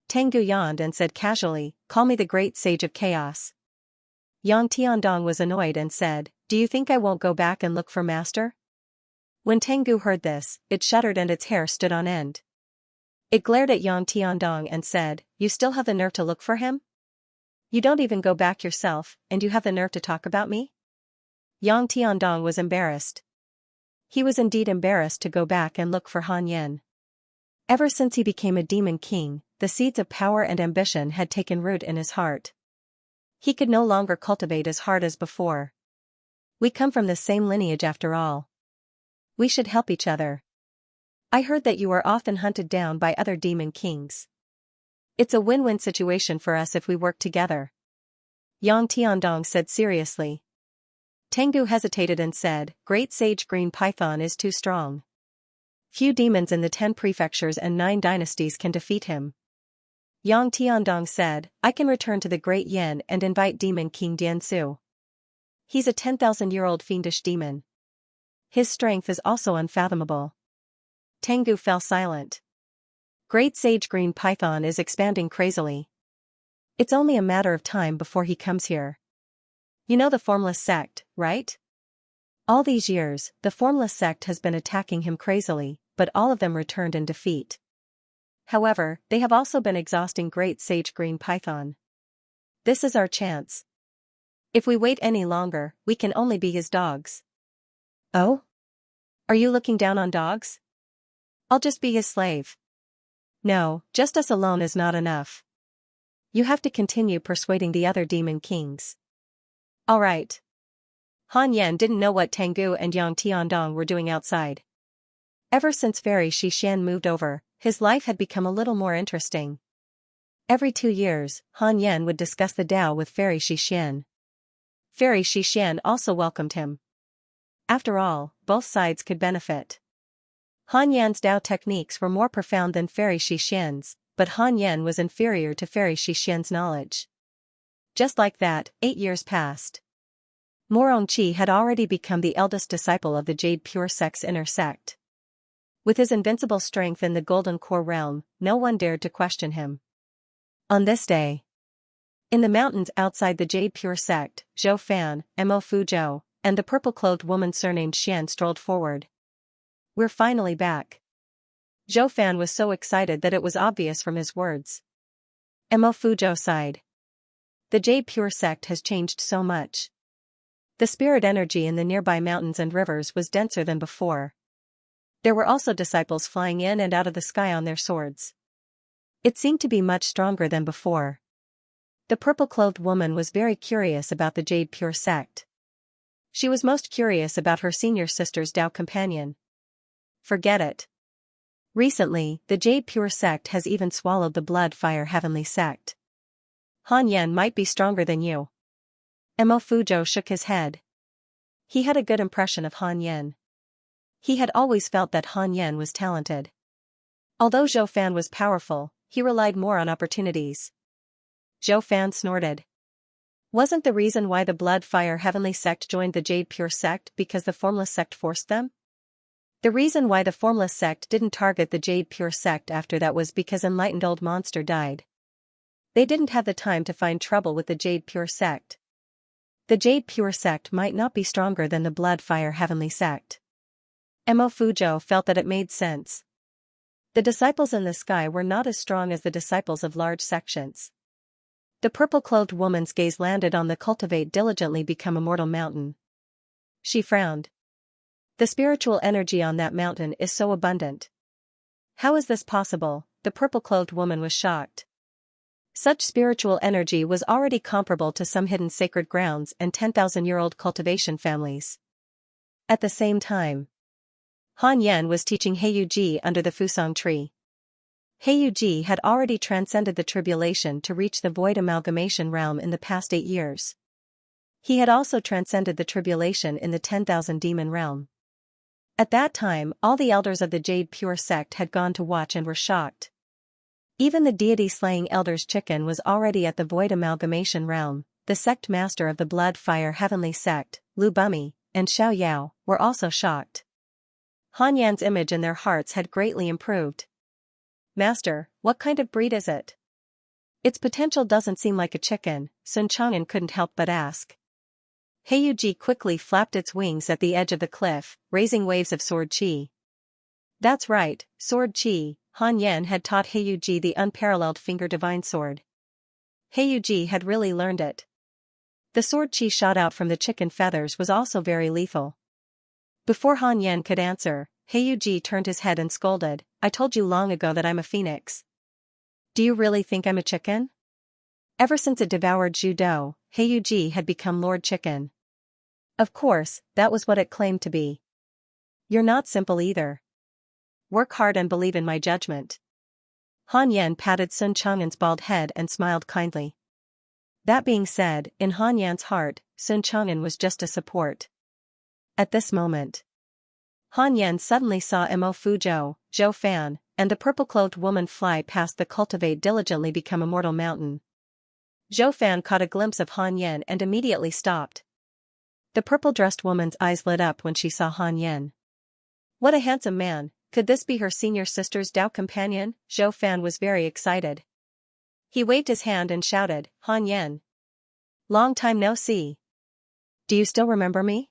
S1: Tengu yawned and said casually, "Call me the Great Sage of Chaos." Yang Tiandong was annoyed and said, "Do you think I won't go back and look for Master?" When Tengu heard this, it shuddered and its hair stood on end. It glared at Yang Tiandong and said, "You still have the nerve to look for him? You don't even go back yourself, and you have the nerve to talk about me?" Yang Tiandong was embarrassed. He was indeed embarrassed to go back and look for Han Yan. Ever since he became a demon king, the seeds of power and ambition had taken root in his heart. He could no longer cultivate as hard as before. We come from the same lineage after all. We should help each other. I heard that you are often hunted down by other demon kings. It's a win-win situation for us if we work together. Yang Tiandong said seriously. Tengu hesitated and said, "Great Sage Green Python is too strong. Few demons in the 10 prefectures and 9 dynasties can defeat him." Yang Tiandong said, "I can return to the Great Yen and invite Demon King Diansu. He's a 10,000-year-old fiendish demon. His strength is also unfathomable." Tengu fell silent. Great Sage Green Python is expanding crazily. It's only a matter of time before he comes here. You know the Formless sect, right? All these years, the Formless sect has been attacking him crazily, but all of them returned in defeat. However, they have also been exhausting Great Sage Green Python. This is our chance. If we wait any longer, we can only be his dogs. Oh? Are you looking down on dogs? I'll just be his slave. No, just us alone is not enough. You have to continue persuading the other demon kings. All right. Han Yan didn't know what Tengu and Yang Tiandong were doing outside. Ever since Fairy Xianxia moved over, his life had become a little more interesting. Every 2 years, Han Yan would discuss the Tao with Fairy Xianxia. Fairy Xianxia also welcomed him. After all, both sides could benefit. Han Yan's Dao techniques were more profound than Fairy Xian's, but Han Yan was inferior to Fairy Xian's knowledge. Just like that, 8 years passed. Morongqi had already become the eldest disciple of the Jade Pure Sect's inner sect. With his invincible strength in the Golden Core realm, no one dared to question him. On this day, in the mountains outside the Jade Pure Sect, Zhou Fan, Mo Fuzhou, and the purple-clothed woman surnamed Xian strolled forward. "We're finally back." Zhou Fan was so excited that it was obvious from his words. Mo Fuzhou sighed. The Jade Pure Sect has changed so much. The spirit energy in the nearby mountains and rivers was denser than before. There were also disciples flying in and out of the sky on their swords. It seemed to be much stronger than before. The purple-clothed woman was very curious about the Jade Pure Sect. She was most curious about her senior sister's Dao companion. Forget it. Recently, the Jade Pure Sect has even swallowed the Blood Fire Heavenly Sect. Han Yan might be stronger than you. Mo Fuzhou shook his head. He had a good impression of Han Yan. He had always felt that Han Yan was talented. Although Zhou Fan was powerful, he relied more on opportunities. Zhou Fan snorted. Wasn't the reason why the Blood Fire Heavenly Sect joined the Jade Pure Sect because the Formless Sect forced them? The reason why the Formless Sect didn't target the Jade Pure Sect after that was because Enlightened Old Monster died. They didn't have the time to find trouble with the Jade Pure Sect. The Jade Pure Sect might not be stronger than the Blood Fire Heavenly Sect. Mo Fuzhou felt that it made sense. The disciples in the sky were not as strong as the disciples of large sections. The purple-clothed woman's gaze landed on the Cultivate diligently become immortal mountain. She frowned. The spiritual energy on that mountain is so abundant. How is this possible? The purple-clothed woman was shocked. Such spiritual energy was already comparable to some hidden sacred grounds and 10,000-year-old cultivation families. At the same time, Han Yan was teaching Heiyuji under the Fusang tree. Heiyuji had already transcended the tribulation to reach the void amalgamation realm in the past 8 years. He had also transcended the tribulation in the 10,000 demon realm. At that time, all the elders of the Jade Pure Sect had gone to watch and were shocked. Even the deity-slaying elder's chicken was already at the void amalgamation realm. The sect master of the Blood Fire Heavenly Sect, Lu Bumi, and Xiao Yao, were also shocked. Han Yan's image in their hearts had greatly improved. "Master, what kind of breed is it?" "Its potential doesn't seem like a chicken," Sun Chang'an couldn't help but ask. Heiyuji quickly flapped its wings at the edge of the cliff, raising waves of sword qi. That's right, sword qi. Han Yan had taught Heiyuji the unparalleled finger divine sword. Heiyuji had really learned it. The sword qi shot out from the chicken feathers was also very lethal. Before Han Yan could answer, Heiyuji turned his head and scolded, "I told you long ago that I'm a phoenix. Do you really think I'm a chicken?" Ever since it devoured Zhu Do, Heiyuji had become Lord Chicken. Of course, that was what it claimed to be. "You're not simple either. Work hard and believe in my judgment." Han Yan patted Sun Chang'an's bald head and smiled kindly. That being said, in Han Yan's heart, Sun Chang'an was just a support. At this moment, Han Yan suddenly saw Mo Fuzhou, Zhou Fan, and the purple-clothed woman fly past the Cultivate diligently become immortal mountain. Zhou Fan caught a glimpse of Han Yan and immediately stopped. The purple-dressed woman's eyes lit up when she saw Han Yan. What a handsome man! Could this be her senior sister's Dao companion? Zhou Fan was very excited. He waved his hand and shouted, "Han Yan! Long time no see. Do you still remember me?"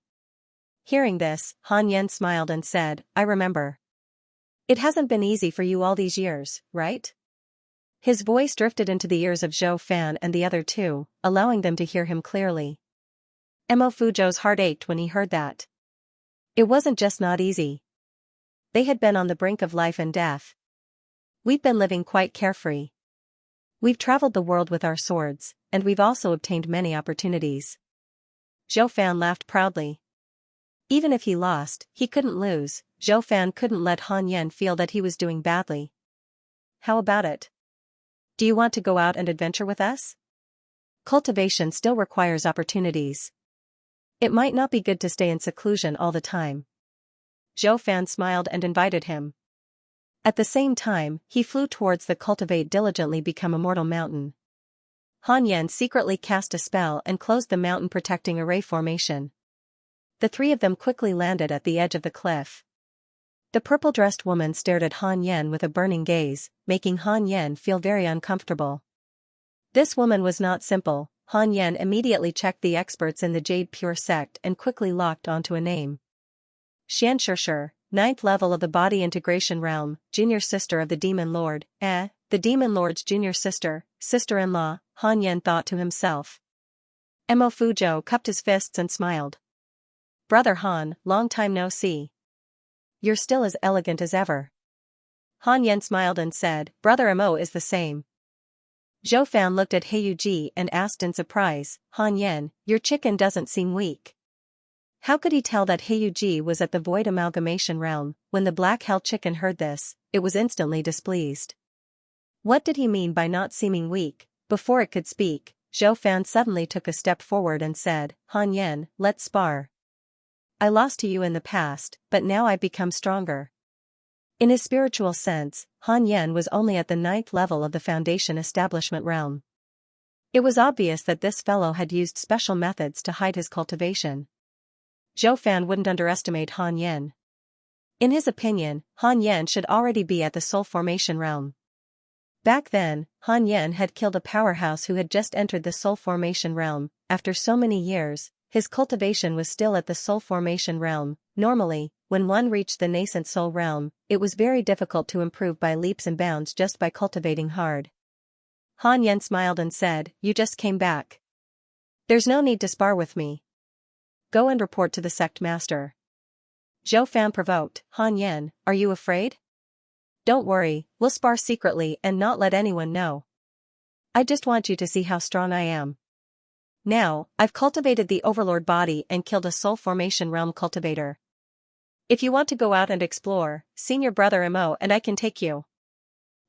S1: Hearing this, Han Yan smiled and said, "I remember. It hasn't been easy for you all these years, right?" His voice drifted into the ears of Zhou Fan and the other two, allowing them to hear him clearly. Mo Fuzhou's heart ached when he heard that. It wasn't just not easy. They had been on the brink of life and death. "We've been living quite carefree. We've traveled the world with our swords, and we've also obtained many opportunities." Zhou Fan laughed proudly. Even if he lost, he couldn't lose. Zhou Fan couldn't let Han Yan feel that he was doing badly. "How about it? Do you want to go out and adventure with us? Cultivation still requires opportunities. It might not be good to stay in seclusion all the time." Zhou Fan smiled and invited him. At the same time, he flew towards the Cultivate diligently become immortal mountain. Han Yan secretly cast a spell and closed the mountain protecting array formation. The three of them quickly landed at the edge of the cliff. The purple-dressed woman stared at Han Yan with a burning gaze, making Han Yan feel very uncomfortable. This woman was not simple. Han Yan immediately checked the experts in the Jade Pure sect and quickly locked onto a name. Xianxia, 9th level of the body integration realm, junior sister of the demon lord. The demon lord's junior sister, sister-in-law, Han Yan thought to himself. Mo Fuzhou cupped his fists and smiled. Brother Han, long time no see. You're still as elegant as ever. Han Yan smiled and said, Brother Mo is the same. Zhou Fan looked at Heiyuji and asked in surprise, Han Yan, your chicken doesn't seem weak. How could he tell that Heiyuji was at the void amalgamation realm? When the black hell chicken heard this, it was instantly displeased. What did he mean by not seeming weak? Before it could speak, Zhou Fan suddenly took a step forward and said, Han Yan, let's spar. I lost to you in the past, but now I've become stronger. In his spiritual sense, Han Yan was only at the 9th level of the Foundation establishment realm. It was obvious that this fellow had used special methods to hide his cultivation. Zhou Fan wouldn't underestimate Han Yan. In his opinion, Han Yan should already be at the soul formation realm. Back then, Han Yan had killed a powerhouse who had just entered the soul formation realm. After so many years, his cultivation was still at the soul formation realm. Normally, when one reached the nascent soul realm, it was very difficult to improve by leaps and bounds just by cultivating hard. Han Yan smiled and said, You just came back. There's no need to spar with me. Go and report to the sect master. Zhou Fan provoked, Han Yan, are you afraid? Don't worry, we'll spar secretly and not let anyone know. I just want you to see how strong I am. Now, I've cultivated the overlord body and killed a soul formation realm cultivator. If you want to go out and explore, senior brother Mo and I can take you.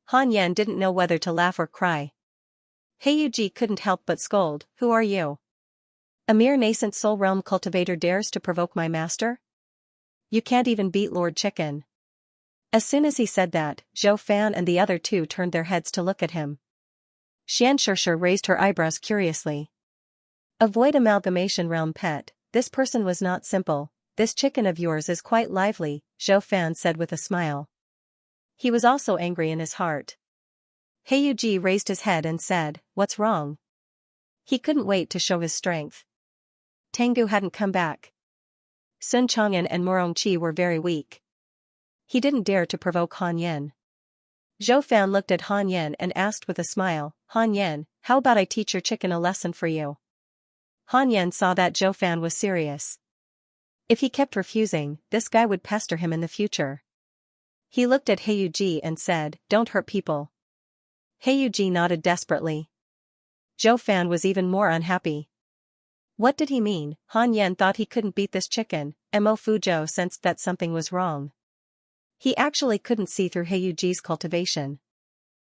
S1: Han Yan didn't know whether to laugh or cry. Heiyuji couldn't help but scold, Who are you? A mere nascent soul realm cultivator dares to provoke my master? You can't even beat Lord Chicken. As soon as he said that, Zhou Fan and the other two turned their heads to look at him. Xianxia raised her eyebrows curiously. A void amalgamation realm pet, this person was not simple. This chicken of yours is quite lively, Zhou Fan said with a smile. He was also angry in his heart. Heiyuji raised his head and said, What's wrong? He couldn't wait to show his strength. Tengu hadn't come back. Sun Chang'an and Murongqi were very weak. He didn't dare to provoke Han Yan. Zhou Fan looked at Han Yan and asked with a smile, Han Yan, how about I teach your chicken a lesson for you? Han Yan saw that Zhou Fan was serious. If he kept refusing, this guy would pester him in the future. He looked at Heiyuji and said, Don't hurt people. Heiyuji nodded desperately. Zhou Fan was even more unhappy. What did he mean? Han Yan thought he couldn't beat this chicken. Mo Fuzhou sensed that something was wrong. He actually couldn't see through Heiyuji's cultivation.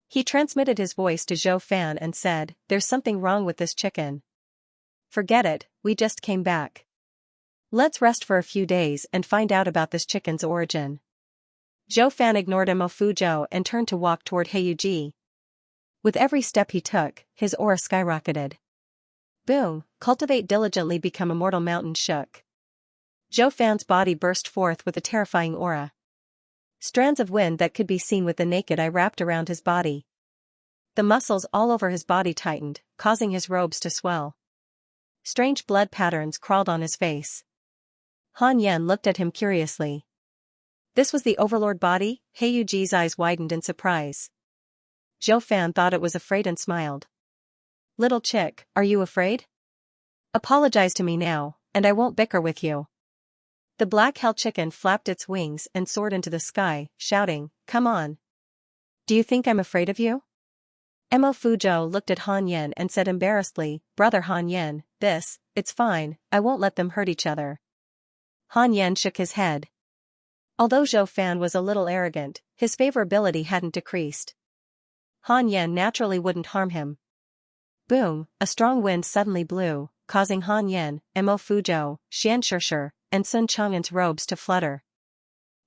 S1: He transmitted his voice to Zhou Fan and said, There's something wrong with this chicken. Forget it, we just came back. Let's rest for a few days and find out about this chicken's origin. Zhou Fan ignored Mo Fuzhou and turned to walk toward Heiyuji. With every step he took, his aura skyrocketed. Boom, Cultivate diligently become immortal mountain shook. Zhou Fan's body burst forth with a terrifying aura. Strands of wind that could be seen with the naked eye wrapped around his body. The muscles all over his body tightened, causing his robes to swell. Strange blood patterns crawled on his face. Han Yan looked at him curiously. This was the overlord body? Heiyuji's eyes widened in surprise. Zhou Fan thought it was afraid and smiled. Little chick, are you afraid? Apologize to me now, and I won't bicker with you. The black hell chicken flapped its wings and soared into the sky, shouting, Come on. Do you think I'm afraid of you? Mo Fuzhou looked at Han Yan and said embarrassedly, Brother Han Yan, it's fine, I won't let them hurt each other. Han Yan shook his head. Although Zhou Fan was a little arrogant, his favorability hadn't decreased. Han Yan naturally wouldn't harm him. Boom, a strong wind suddenly blew, causing Han Yan, Mo Fuzhou, Xianxia, and Sun Chang'an's robes to flutter.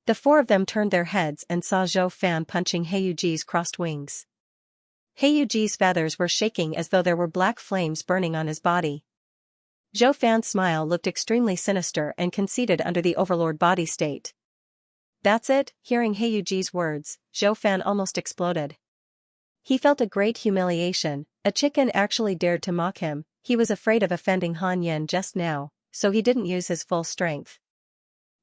S1: The four of them turned their heads and saw Zhou Fan punching Heiyuji's crossed wings. Heiyuji's feathers were shaking as though there were black flames burning on his body. Zhou Fan's smile looked extremely sinister and conceited under the overlord body state. That's it, hearing Heiyuji's words, Zhou Fan almost exploded. He felt a great humiliation. A chicken actually dared to mock him. He was afraid of offending Han Yan just now, so he didn't use his full strength.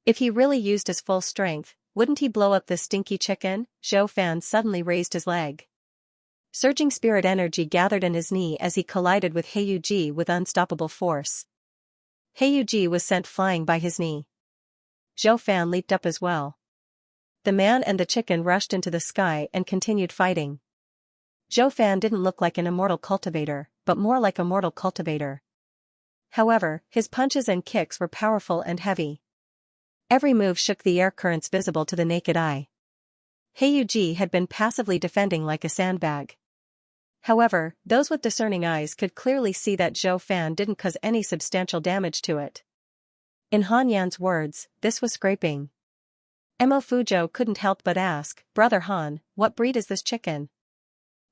S1: If he really used his full strength, wouldn't he blow up this stinky chicken? Zhou Fan suddenly raised his leg. Surging spirit energy gathered in his knee as he collided with Heiyuji with unstoppable force. Heiyuji was sent flying by his knee. Zhou Fan leaped up as well. The man and the chicken rushed into the sky and continued fighting. Zhou Fan didn't look like an immortal cultivator, but more like a mortal cultivator. However, his punches and kicks were powerful and heavy. Every move shook the air currents visible to the naked eye. Heiyuji had been passively defending like a sandbag. However, those with discerning eyes could clearly see that Zhou Fan didn't cause any substantial damage to it. In Han Yan's words, this was scraping. Mo Fuzhou couldn't help but ask, "Brother Han, what breed is this chicken?"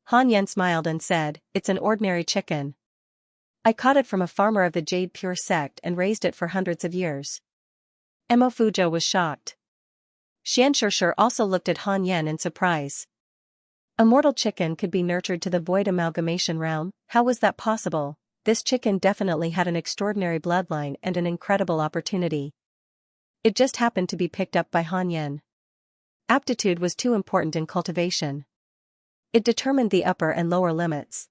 S1: Han Yan smiled and said, "It's an ordinary chicken. I caught it from a farmer of the Jade Pure sect and raised it for hundreds of years." Mo Fuzhou was shocked. Xianxia also looked at Han Yan in surprise. A mortal chicken could be nurtured to the void amalgamation realm. How was that possible? This chicken definitely had an extraordinary bloodline and an incredible opportunity. It just happened to be picked up by Han Yan. Aptitude was too important in cultivation. It determined the upper and lower limits.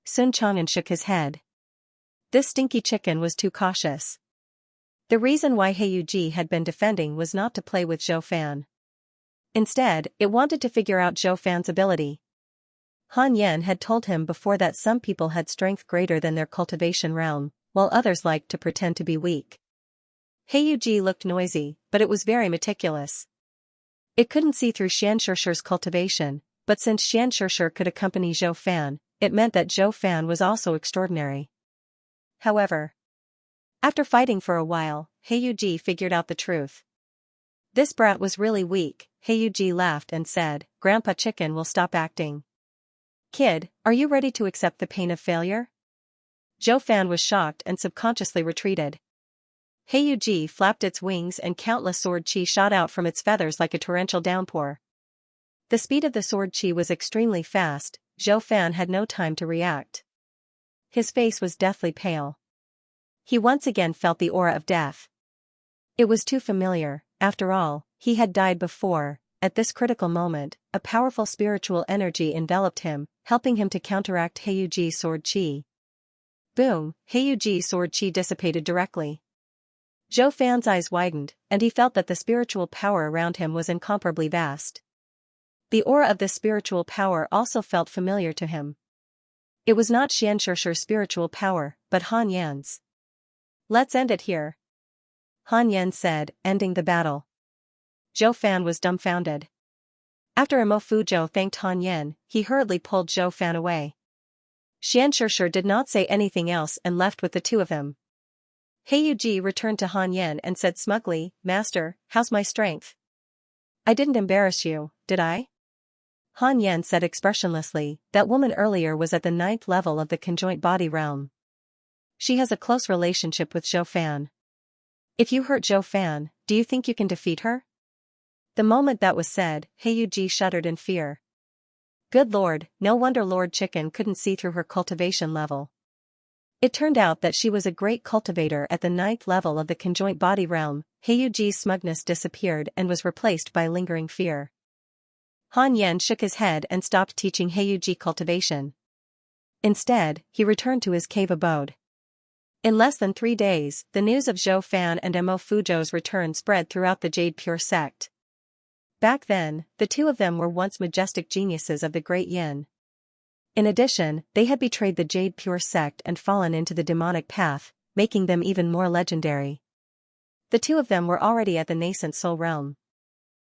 S1: Sun Chang'an shook his head. This stinky chicken was too cautious. The reason why Heiyuji had been defending was not to play with Zhou Fan. Instead, it wanted to figure out Zhou Fan's ability. Han Yan had told him before that some people had strength greater than their cultivation realm, while others liked to pretend to be weak. Heiyuji looked noisy, but it was very meticulous. It couldn't see through Xianxia's cultivation, but since Xianxia could accompany Zhou Fan, it meant that Zhou Fan was also extraordinary. However, after fighting for a while, Heiyuji figured out the truth. This brat was really weak. Heiyuji laughed and said, "Grandpa Chicken will stop acting. Kid, are you ready to accept the pain of failure?" Zhou Fan was shocked and subconsciously retreated. Heiyuji flapped its wings and countless sword chi shot out from its feathers like a torrential downpour. The speed of the sword chi was extremely fast. Zhou Fan had no time to react. His face was deathly pale. He once again felt the aura of death. It was too familiar. After all, he had died before. At this critical moment, a powerful spiritual energy enveloped him, helping him to counteract Heiyuji's sword chi. Boom! Heiyuji's sword chi dissipated directly. Zhou Fan's eyes widened, and he felt that the spiritual power around him was incomparably vast. The aura of this spiritual power also felt familiar to him. It was not Xianxia's spiritual power, but Han Yan's. "Let's end it here," Han Yan said, ending the battle. Zhou Fan was dumbfounded. After Mo Fuzhou thanked Han Yan, he hurriedly pulled Zhou Fan away. Xianxia did not say anything else and left with the two of them. Heiyuji returned to Han Yan and said smugly, "Master, how's my strength? I didn't embarrass you, did I?" Han Yan said expressionlessly, "That woman earlier was at the 9th level of the conjoint body realm. She has a close relationship with Zhou Fan. If you hurt Zhou Fan, do you think you can defeat her?" The moment that was said, Heiyuji shuddered in fear. Good lord, no wonder Lord Chicken couldn't see through her cultivation level. It turned out that she was a great cultivator at the 9th level of the conjoint body realm. Heiyuji's smugness disappeared and was replaced by lingering fear. Han Yan shook his head and stopped teaching Heiyuji cultivation. Instead, he returned to his cave abode. In less than 3 days, the news of Zhou Fan and Mo Fuzhou's return spread throughout the Jade Pure sect. Back then, the two of them were once majestic geniuses of the Great Yin. In addition, they had betrayed the Jade Pure sect and fallen into the demonic path, making them even more legendary. The two of them were already at the nascent soul realm.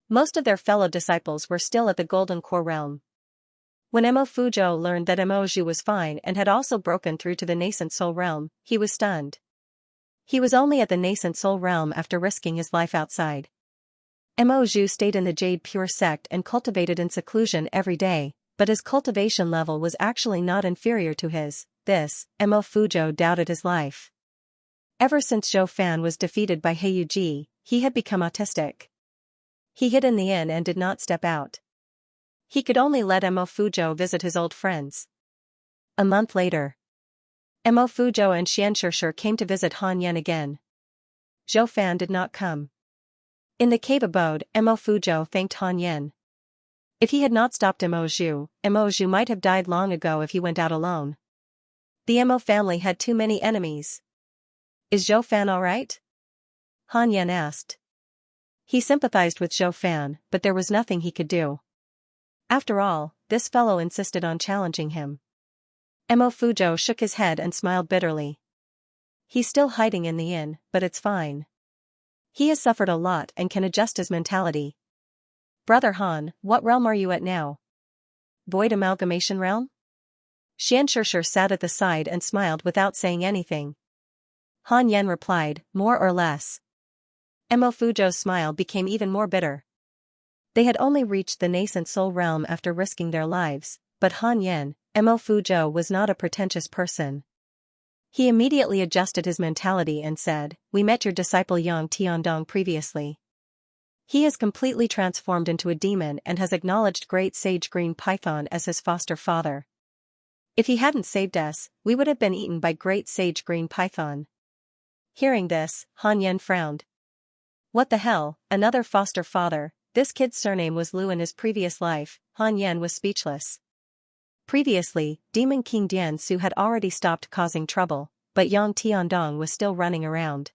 S1: Most of their fellow disciples were still at the golden core realm. When Mo Fuzhou learned that Mo Zhu was fine and had also broken through to the nascent soul realm, he was stunned. He was only at the nascent soul realm after risking his life outside. Mo Zhu stayed in the Jade Pure sect and cultivated in seclusion every day, but his cultivation level was actually not inferior to his. Mo Fuzhou doubted his life. Ever since Zhou Fan was defeated by Heiyuji, he had become autistic. He hid in the inn and did not step out. He could only let Mo Fuzhou visit his old friends. A month later, Mo Fuzhou and Xianxia came to visit Han Yan again. Zhou Fan did not come. In the cave abode, Mo Fuzhou thanked Han Yan. If he had not stopped Mo Zhu might have died long ago if he went out alone. The Mo family had too many enemies. Is Zhou Fan alright? Han Yan asked. He sympathized with Zhou Fan, but there was nothing he could do. After all, this fellow insisted on challenging him. Mo Fuzhou shook his head and smiled bitterly. He's still hiding in the inn, but it's fine. He has suffered a lot and can adjust his mentality. Brother Han, what realm are you at now? Void Amalgamation Realm? Xianxia sat at the side and smiled without saying anything. Han Yan replied, more or less. Mo Fuzhou's smile became even more bitter. They had only reached the nascent soul realm after risking their lives, but Han Yan, Mo Fuzhou was not a pretentious person. He immediately adjusted his mentality and said, we met your disciple Yang Tiandong previously. He has completely transformed into a demon and has acknowledged Great Sage Green Python as his foster father. If he hadn't saved us, we would have been eaten by Great Sage Green Python. Hearing this, Han Yan frowned. What the hell, another foster father? This kid's surname was Lu in his previous life. Han Yan was speechless. Previously, Demon King Dian Su had already stopped causing trouble, but Yang Tiandong was still running around.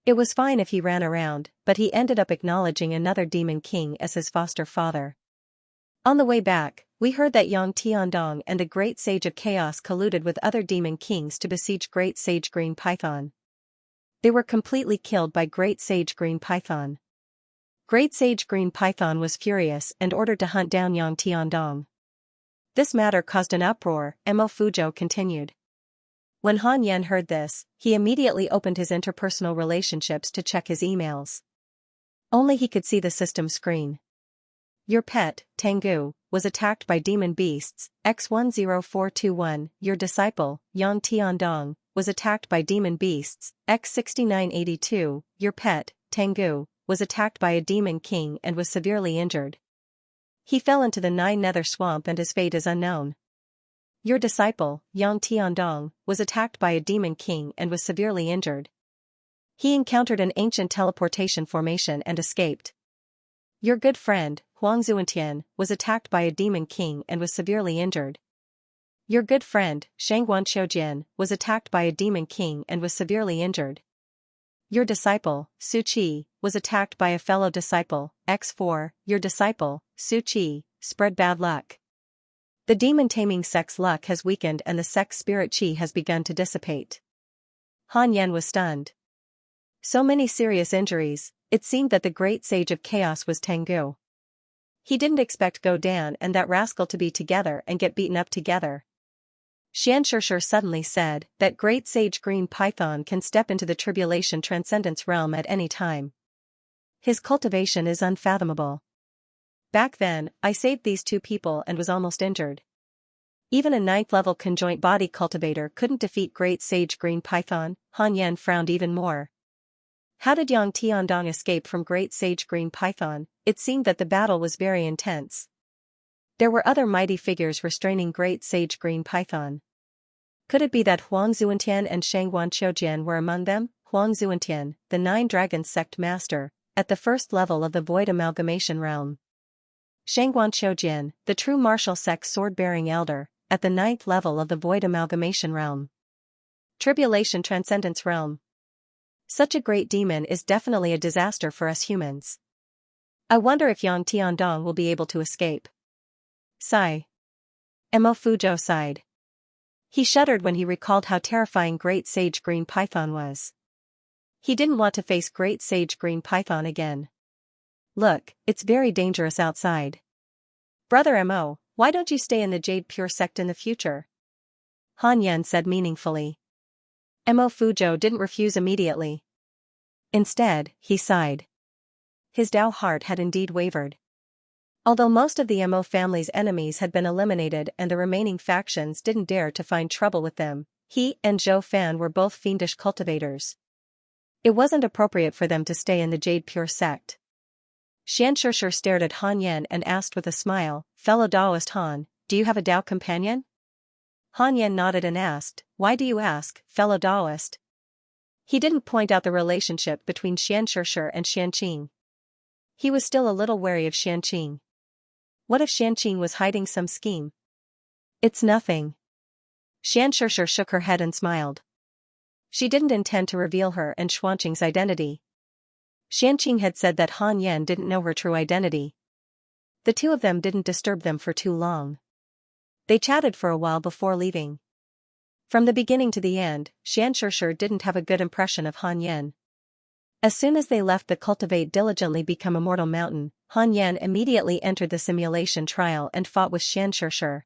S1: It was fine if he ran around, but he ended up acknowledging another Demon King as his foster father. On the way back, we heard that Yang Tiandong and the Great Sage of Chaos colluded with other Demon Kings to besiege Great Sage Green Python. They were completely killed by Great Sage Green Python. Great Sage Green Python was furious and ordered to hunt down Yang Tiandong. This matter caused an uproar, Mo Fuzhou continued. When Han Yan heard this, he immediately opened his interpersonal relationships to check his emails. Only he could see the system screen. Your pet, Tengu, was attacked by demon beasts, X10421. Your disciple, Yang Tiandong, was attacked by demon beasts, X6982. Your pet, Tengu, was attacked by a demon king and was severely injured. He fell into the Nine Nether Swamp and his fate is unknown. Your disciple, Yang Tiandong, was attacked by a demon king and was severely injured. He encountered an ancient teleportation formation and escaped. Your good friend, Huang Zuantian, was attacked by a demon king and was severely injured. Your good friend, Shangguan Xiujian, was attacked by a demon king and was severely injured. Your disciple, Su Qi, was attacked by a fellow disciple, X4. Your disciple, Su Qi, spread bad luck. The demon taming sect's luck has weakened and the sect's spirit qi has begun to dissipate. Han Yan was stunned. So many serious injuries, it seemed that the Great Sage of Chaos was Tengu. He didn't expect Go Dan and that rascal to be together and get beaten up together. Xianxia suddenly said that Great Sage Green Python can step into the Tribulation Transcendence realm at any time. His cultivation is unfathomable. Back then, I saved these two people and was almost injured. Even a 9th level conjoint body cultivator couldn't defeat Great Sage Green Python. Han Yan frowned even more. How did Yang Tiandong escape from Great Sage Green Python? It seemed that the battle was very intense. There were other mighty figures restraining Great Sage Green Python. Could it be that Huang Zuantian and Shangguan Qiujian were among them? Huang Zuantian, the Nine Dragons sect master, at the first level of the Void Amalgamation realm. Shangguan Qiujian, the true martial sect sword-bearing elder, at the 9th level of the Void Amalgamation realm. Tribulation Transcendence realm. Such a great demon is definitely a disaster for us humans. I wonder if Yang Tiandong will be able to escape. Sigh. Mo Fuzhou sighed. He shuddered when he recalled how terrifying Great Sage Green Python was. He didn't want to face Great Sage Green Python again. Look, it's very dangerous outside. Brother Mo, why don't you stay in the Jade Pure sect in the future? Han Yan said meaningfully. Mo Fuzhou didn't refuse immediately. Instead, he sighed. his Dao heart had indeed wavered. Although most of the Mo family's enemies had been eliminated and the remaining factions didn't dare to find trouble with them, he and Zhou Fan were both fiendish cultivators. It wasn't appropriate for them to stay in the Jade Pure sect. Xianxia stared at Han Yan and asked with a smile, "Fellow Daoist Han, do you have a Dao companion?" Han Yan nodded and asked, "Why do you ask, fellow Daoist?" He didn't point out the relationship between Xianxia and Xianqing. He was still a little wary of Xianqing. What if Xianqing was hiding some scheme? "It's nothing." Xianxia shook her head and smiled. She didn't intend to reveal her and Xuanqing's identity. Xianqing had said that Han Yan didn't know her true identity. The two of them didn't disturb them for too long. They chatted for a while before leaving. From the beginning to the end, Xianxia didn't have a good impression of Han Yan. As soon as they left the Cultivate diligently become immortal mountain, Han Yan immediately entered the simulation trial and fought with Xianxia.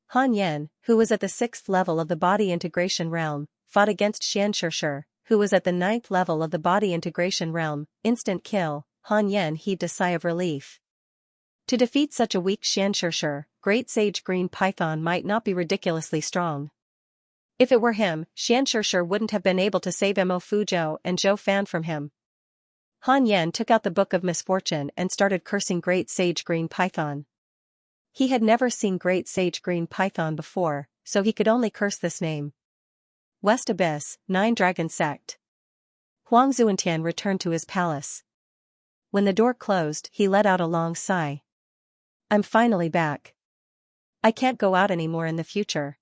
S1: Han Yan, who was at the 6th level of the body integration realm, fought against Xianxia, who was at the 9th level of the body integration realm. Instant kill. Han Yan heaved a sigh of relief. To defeat such a weak Xianxia, Great Sage Green Python might not be ridiculously strong. If it were him, Xianxia wouldn't have been able to save Mo Fuzhou and Zhou Fan from him. Han Yan took out the Book of Misfortune and started cursing Great Sage Green Python. He had never seen Great Sage Green Python before, so he could only curse this name. West Abyss, 9 Dragon Sect. Huang Zuantian returned to his palace. When the door closed, he let out a long sigh. "I'm finally back. I can't go out anymore in the future."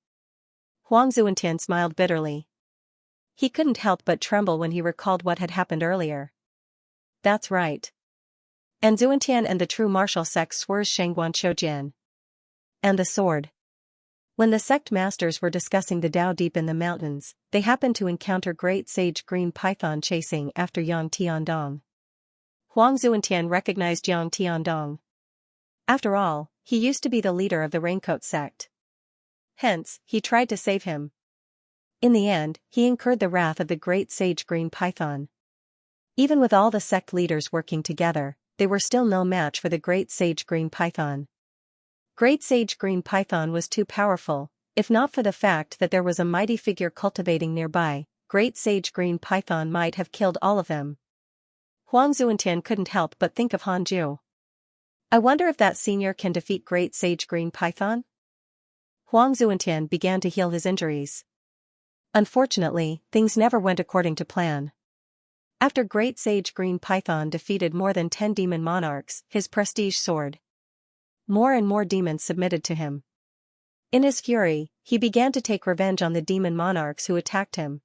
S1: Huang Zuantian smiled bitterly. He couldn't help but tremble when he recalled what had happened earlier. That's right. And Zuantian and the true martial sect swears Shangguan Shoujian. And the sword. When the sect masters were discussing the Dao deep in the mountains, they happened to encounter Great Sage Green Python chasing after Yang Tiandong. Huang Zuantian recognized Yang Tiandong. After all, he used to be the leader of the Raincoat sect. Hence, he tried to save him. In the end, he incurred the wrath of the Great Sage Green Python. Even with all the sect leaders working together, they were still no match for the Great Sage Green Python. Great Sage Green Python was too powerful. If not for the fact that there was a mighty figure cultivating nearby, Great Sage Green Python might have killed all of them. Huang Zuantian couldn't help but think of Han Ju. I wonder if that senior can defeat Great Sage Green Python? Huang Zuantian began to heal his injuries. Unfortunately, things never went according to plan. After Great Sage Green Python defeated more than 10 demon monarchs, his prestige soared. More and more demons submitted to him. In his fury, he began to take revenge on the demon monarchs who attacked him.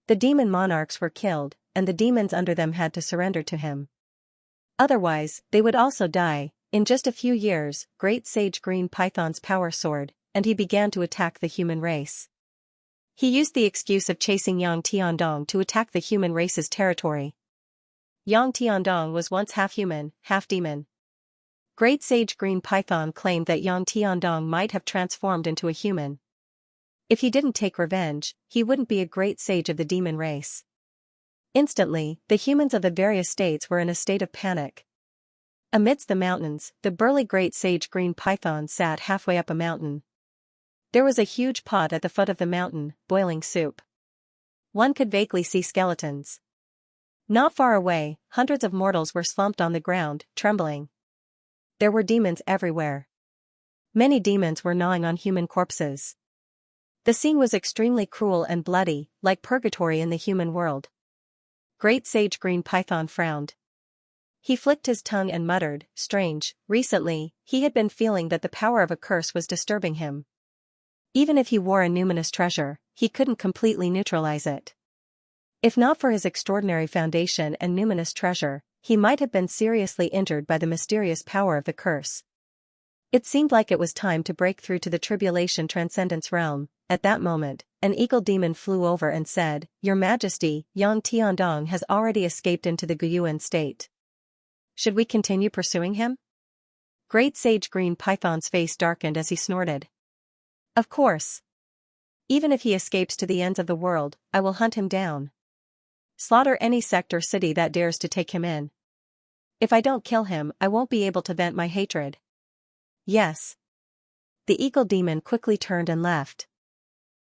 S1: The demon monarchs were killed, and the demons under them had to surrender to him. Otherwise, they would also die. In just a few years, Great Sage Green Python's power soared, and he began to attack the human race. He used the excuse of chasing Yang Tiandong to attack the human race's territory. Yang Tiandong was once half human, half demon. Great Sage Green Python claimed that Yang Tiandong might have transformed into a human. If he didn't take revenge, he wouldn't be a great sage of the demon race. Instantly, the humans of the various states were in a state of panic. Amidst the mountains, the burly Great Sage Green Python sat halfway up a mountain. There was a huge pot at the foot of the mountain, boiling soup. One could vaguely see skeletons. Not far away, hundreds of mortals were slumped on the ground, trembling. There were demons everywhere. Many demons were gnawing on human corpses. The scene was extremely cruel and bloody, like purgatory in the human world. Great Sage Green Python frowned. He flicked his tongue and muttered, "Strange, recently, he had been feeling that the power of a curse was disturbing him. Even if he wore a numinous treasure, he couldn't completely neutralize it. If not for his extraordinary foundation and numinous treasure, he might have been seriously injured by the mysterious power of the curse." It seemed like it was time to break through to the tribulation transcendence realm. At that moment, an eagle demon flew over and said, "Your Majesty, Yang Tiandong has already escaped into the Guyuan state. Should we continue pursuing him?" Great Sage Green Python's face darkened as he snorted. "Of course. Even if he escapes to the ends of the world, I will hunt him down. Slaughter any sect or city that dares to take him in." If I don't kill him, I won't be able to vent my hatred. Yes. The eagle demon quickly turned and left.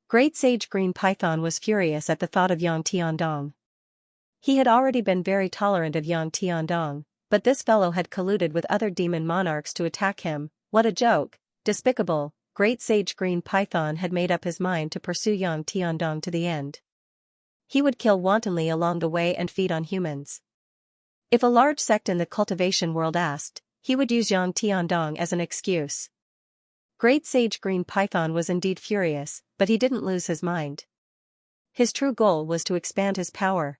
S1: Great Sage Green Python was furious at the thought of Yang Tiandong. He had already been very tolerant of Yang Tiandong, but this fellow had colluded with other demon monarchs to attack him. What a joke, despicable. Great Sage Green Python had made up his mind to pursue Yang Tiandong to the end. He would kill wantonly along the way and feed on humans. If a large sect in the cultivation world asked, he would use Yang Tiandong as an excuse. Great Sage Green Python was indeed furious, but he didn't lose his mind. His true goal was to expand his power.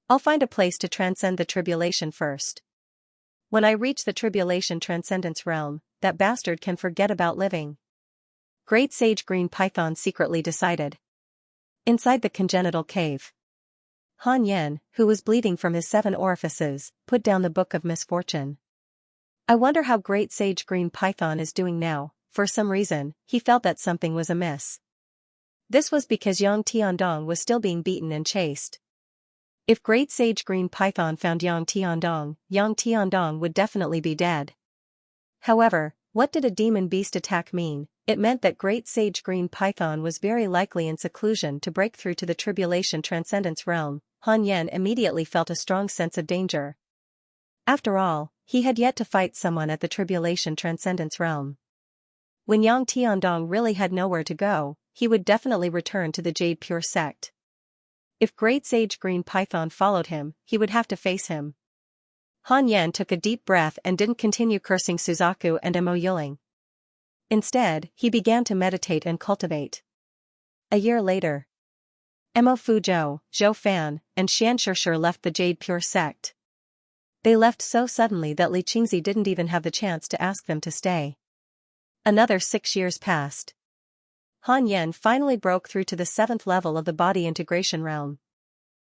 S1: I'll find a place to transcend the tribulation first. When I reach the tribulation transcendence realm, that bastard can forget about living. Great Sage Green Python secretly decided. Inside the congenital cave, Han Yen, who was bleeding from his 7 orifices, put down the Book of Misfortune. I wonder how Great Sage Green Python is doing now. For some reason, he felt that something was amiss. This was because Yang Tiandong was still being beaten and chased. If Great Sage Green Python found Yang Tiandong would definitely be dead. However, what did a demon beast attack mean? It meant that Great Sage Green Python was very likely in seclusion to break through to the tribulation transcendence realm. Han Yen immediately felt a strong sense of danger. After all, he had yet to fight someone at the tribulation transcendence realm. When Yang Tiandong really had nowhere to go, he would definitely return to the Jade Pure sect. If Great Sage Green Python followed him, he would have to face him. Han Yen took a deep breath and didn't continue cursing Suzaku and Mo Yuling. Instead, he began to meditate and cultivate. A year later, Mo Fuzhou, Zhou Fan, and Xianxia left the Jade Pure sect. They left so suddenly that Li Qingzi didn't even have the chance to ask them to stay. Another 6 years passed. Han Yen finally broke through to the 7th level of the body integration realm.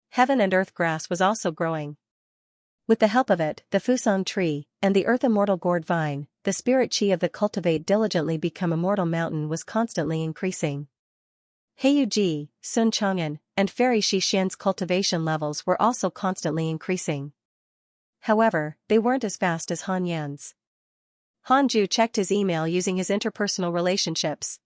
S1: Heaven and earth grass was also growing. With the help of it, the Fusang tree, and the earth immortal gourd vine, the spirit chi of the Cultivate diligently become immortal mountain was constantly increasing. Heiyuji, Sun Chang'an, and Fairy Shi Xian's cultivation levels were also constantly increasing. However, they weren't as fast as Han Yan's. Han Ju checked his email using his interpersonal relationships.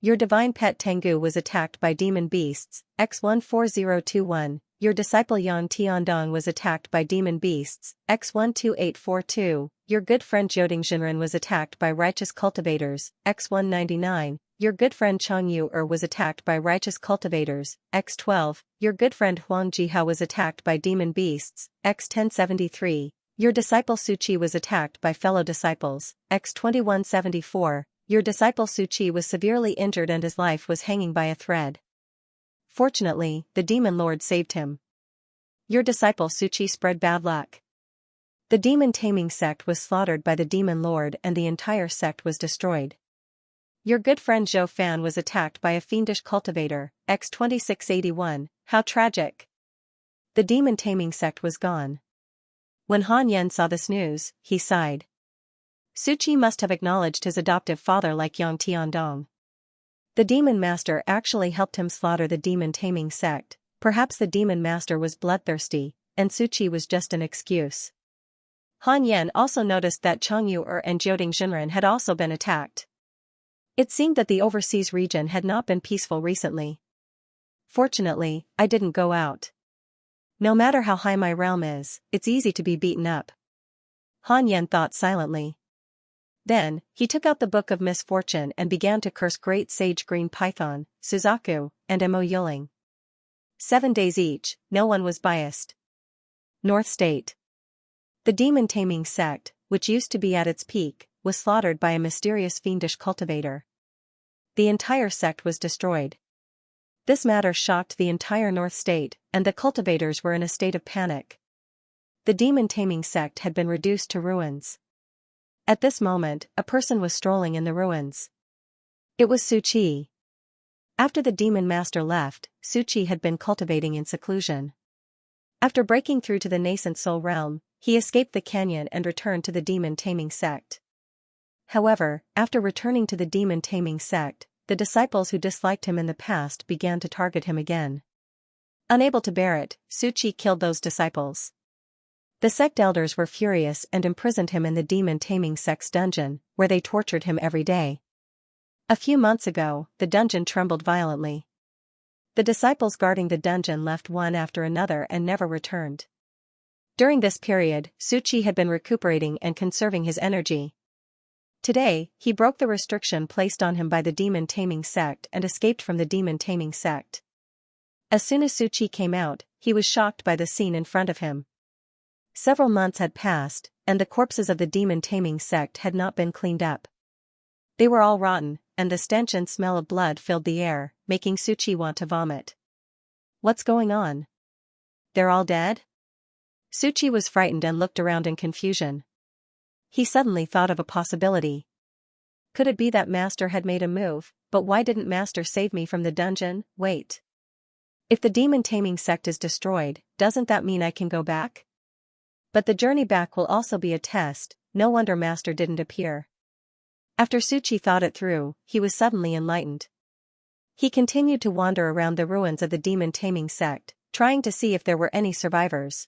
S1: Your divine pet Tengu was attacked by demon beasts, X14021. Your disciple Yang Tiandong was attacked by demon beasts, X12842. Your good friend Jioding Jinren was attacked by righteous cultivators, X199. Your good friend Chang Yu was attacked by righteous cultivators, X12. Your good friend Huang Jihao was attacked by demon beasts, X1073. Your disciple Su Qi was attacked by fellow disciples, X2174. Your disciple Su Qi was severely injured and his life was hanging by a thread. Fortunately, the demon lord saved him. Your disciple Su Qi spread bad luck. The demon taming sect was slaughtered by the demon lord and the entire sect was destroyed. Your good friend Zhou Fan was attacked by a fiendish cultivator, X2681. How tragic. The demon taming sect was gone. When Han Yen saw this news, he sighed. Su Qi must have acknowledged his adoptive father like Yang Tiandong. The demon master actually helped him slaughter the demon taming sect. Perhaps the demon master was bloodthirsty, and Su Qi was just an excuse. Han Yen also noticed that Chang Yu and Jioding Jinren had also been attacked. It seemed that the overseas region had not been peaceful recently. Fortunately, I didn't go out. No matter how high my realm is, it's easy to be beaten up. Han Yen thought silently. Then, he took out the Book of Misfortune and began to curse Great Sage Green Python, Suzaku, and Mo Yuling. 7 days each, no one was biased. North State. The demon taming sect, which used to be at its peak, was slaughtered by a mysterious fiendish cultivator. The entire sect was destroyed. This matter shocked the entire North State, and the cultivators were in a state of panic. The demon taming sect had been reduced to ruins. At this moment, a person was strolling in the ruins. It was Su Qi. After the demon master left, Su Qi had been cultivating in seclusion. After breaking through to the nascent soul realm, he escaped the canyon and returned to the demon taming sect. However, after returning to the demon taming sect, the disciples who disliked him in the past began to target him again. Unable to bear it, Su Qi killed those disciples. The sect elders were furious and imprisoned him in the demon-taming sect's dungeon, where they tortured him every day. A few months ago, the dungeon trembled violently. The disciples guarding the dungeon left one after another and never returned. During this period, Suchi had been recuperating and conserving his energy. Today, he broke the restriction placed on him by the demon-taming sect and escaped from the demon-taming sect. As soon as Suchi came out, he was shocked by the scene in front of him. Several months had passed, and the corpses of the demon-taming sect had not been cleaned up. They were all rotten, and the stench and smell of blood filled the air, making Suchi want to vomit. What's going on? They're all dead? Suchi was frightened and looked around in confusion. He suddenly thought of a possibility. Could it be that Master had made a move? But why didn't Master save me from the dungeon? Wait. If the demon-taming sect is destroyed, doesn't that mean I can go back? But the journey back will also be a test. No wonder Master didn't appear. After Suchi thought it through, he was suddenly enlightened. He continued to wander around the ruins of the demon-taming sect, trying to see if there were any survivors.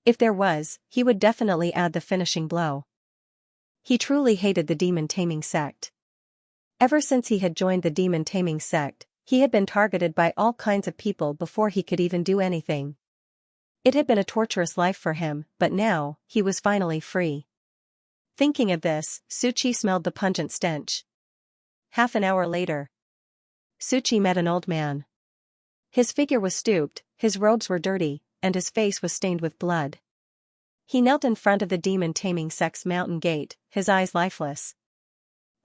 S1: If there was, he would definitely add the finishing blow. He truly hated the demon-taming sect. Ever since he had joined the demon-taming sect, he had been targeted by all kinds of people before he could even do anything. It had been a torturous life for him, but now, he was finally free. Thinking of this, Suchi smelled the pungent stench. Half an hour later, Suchi met an old man. His figure was stooped, his robes were dirty, and his face was stained with blood. He knelt in front of the demon-taming sect's mountain gate, his eyes lifeless.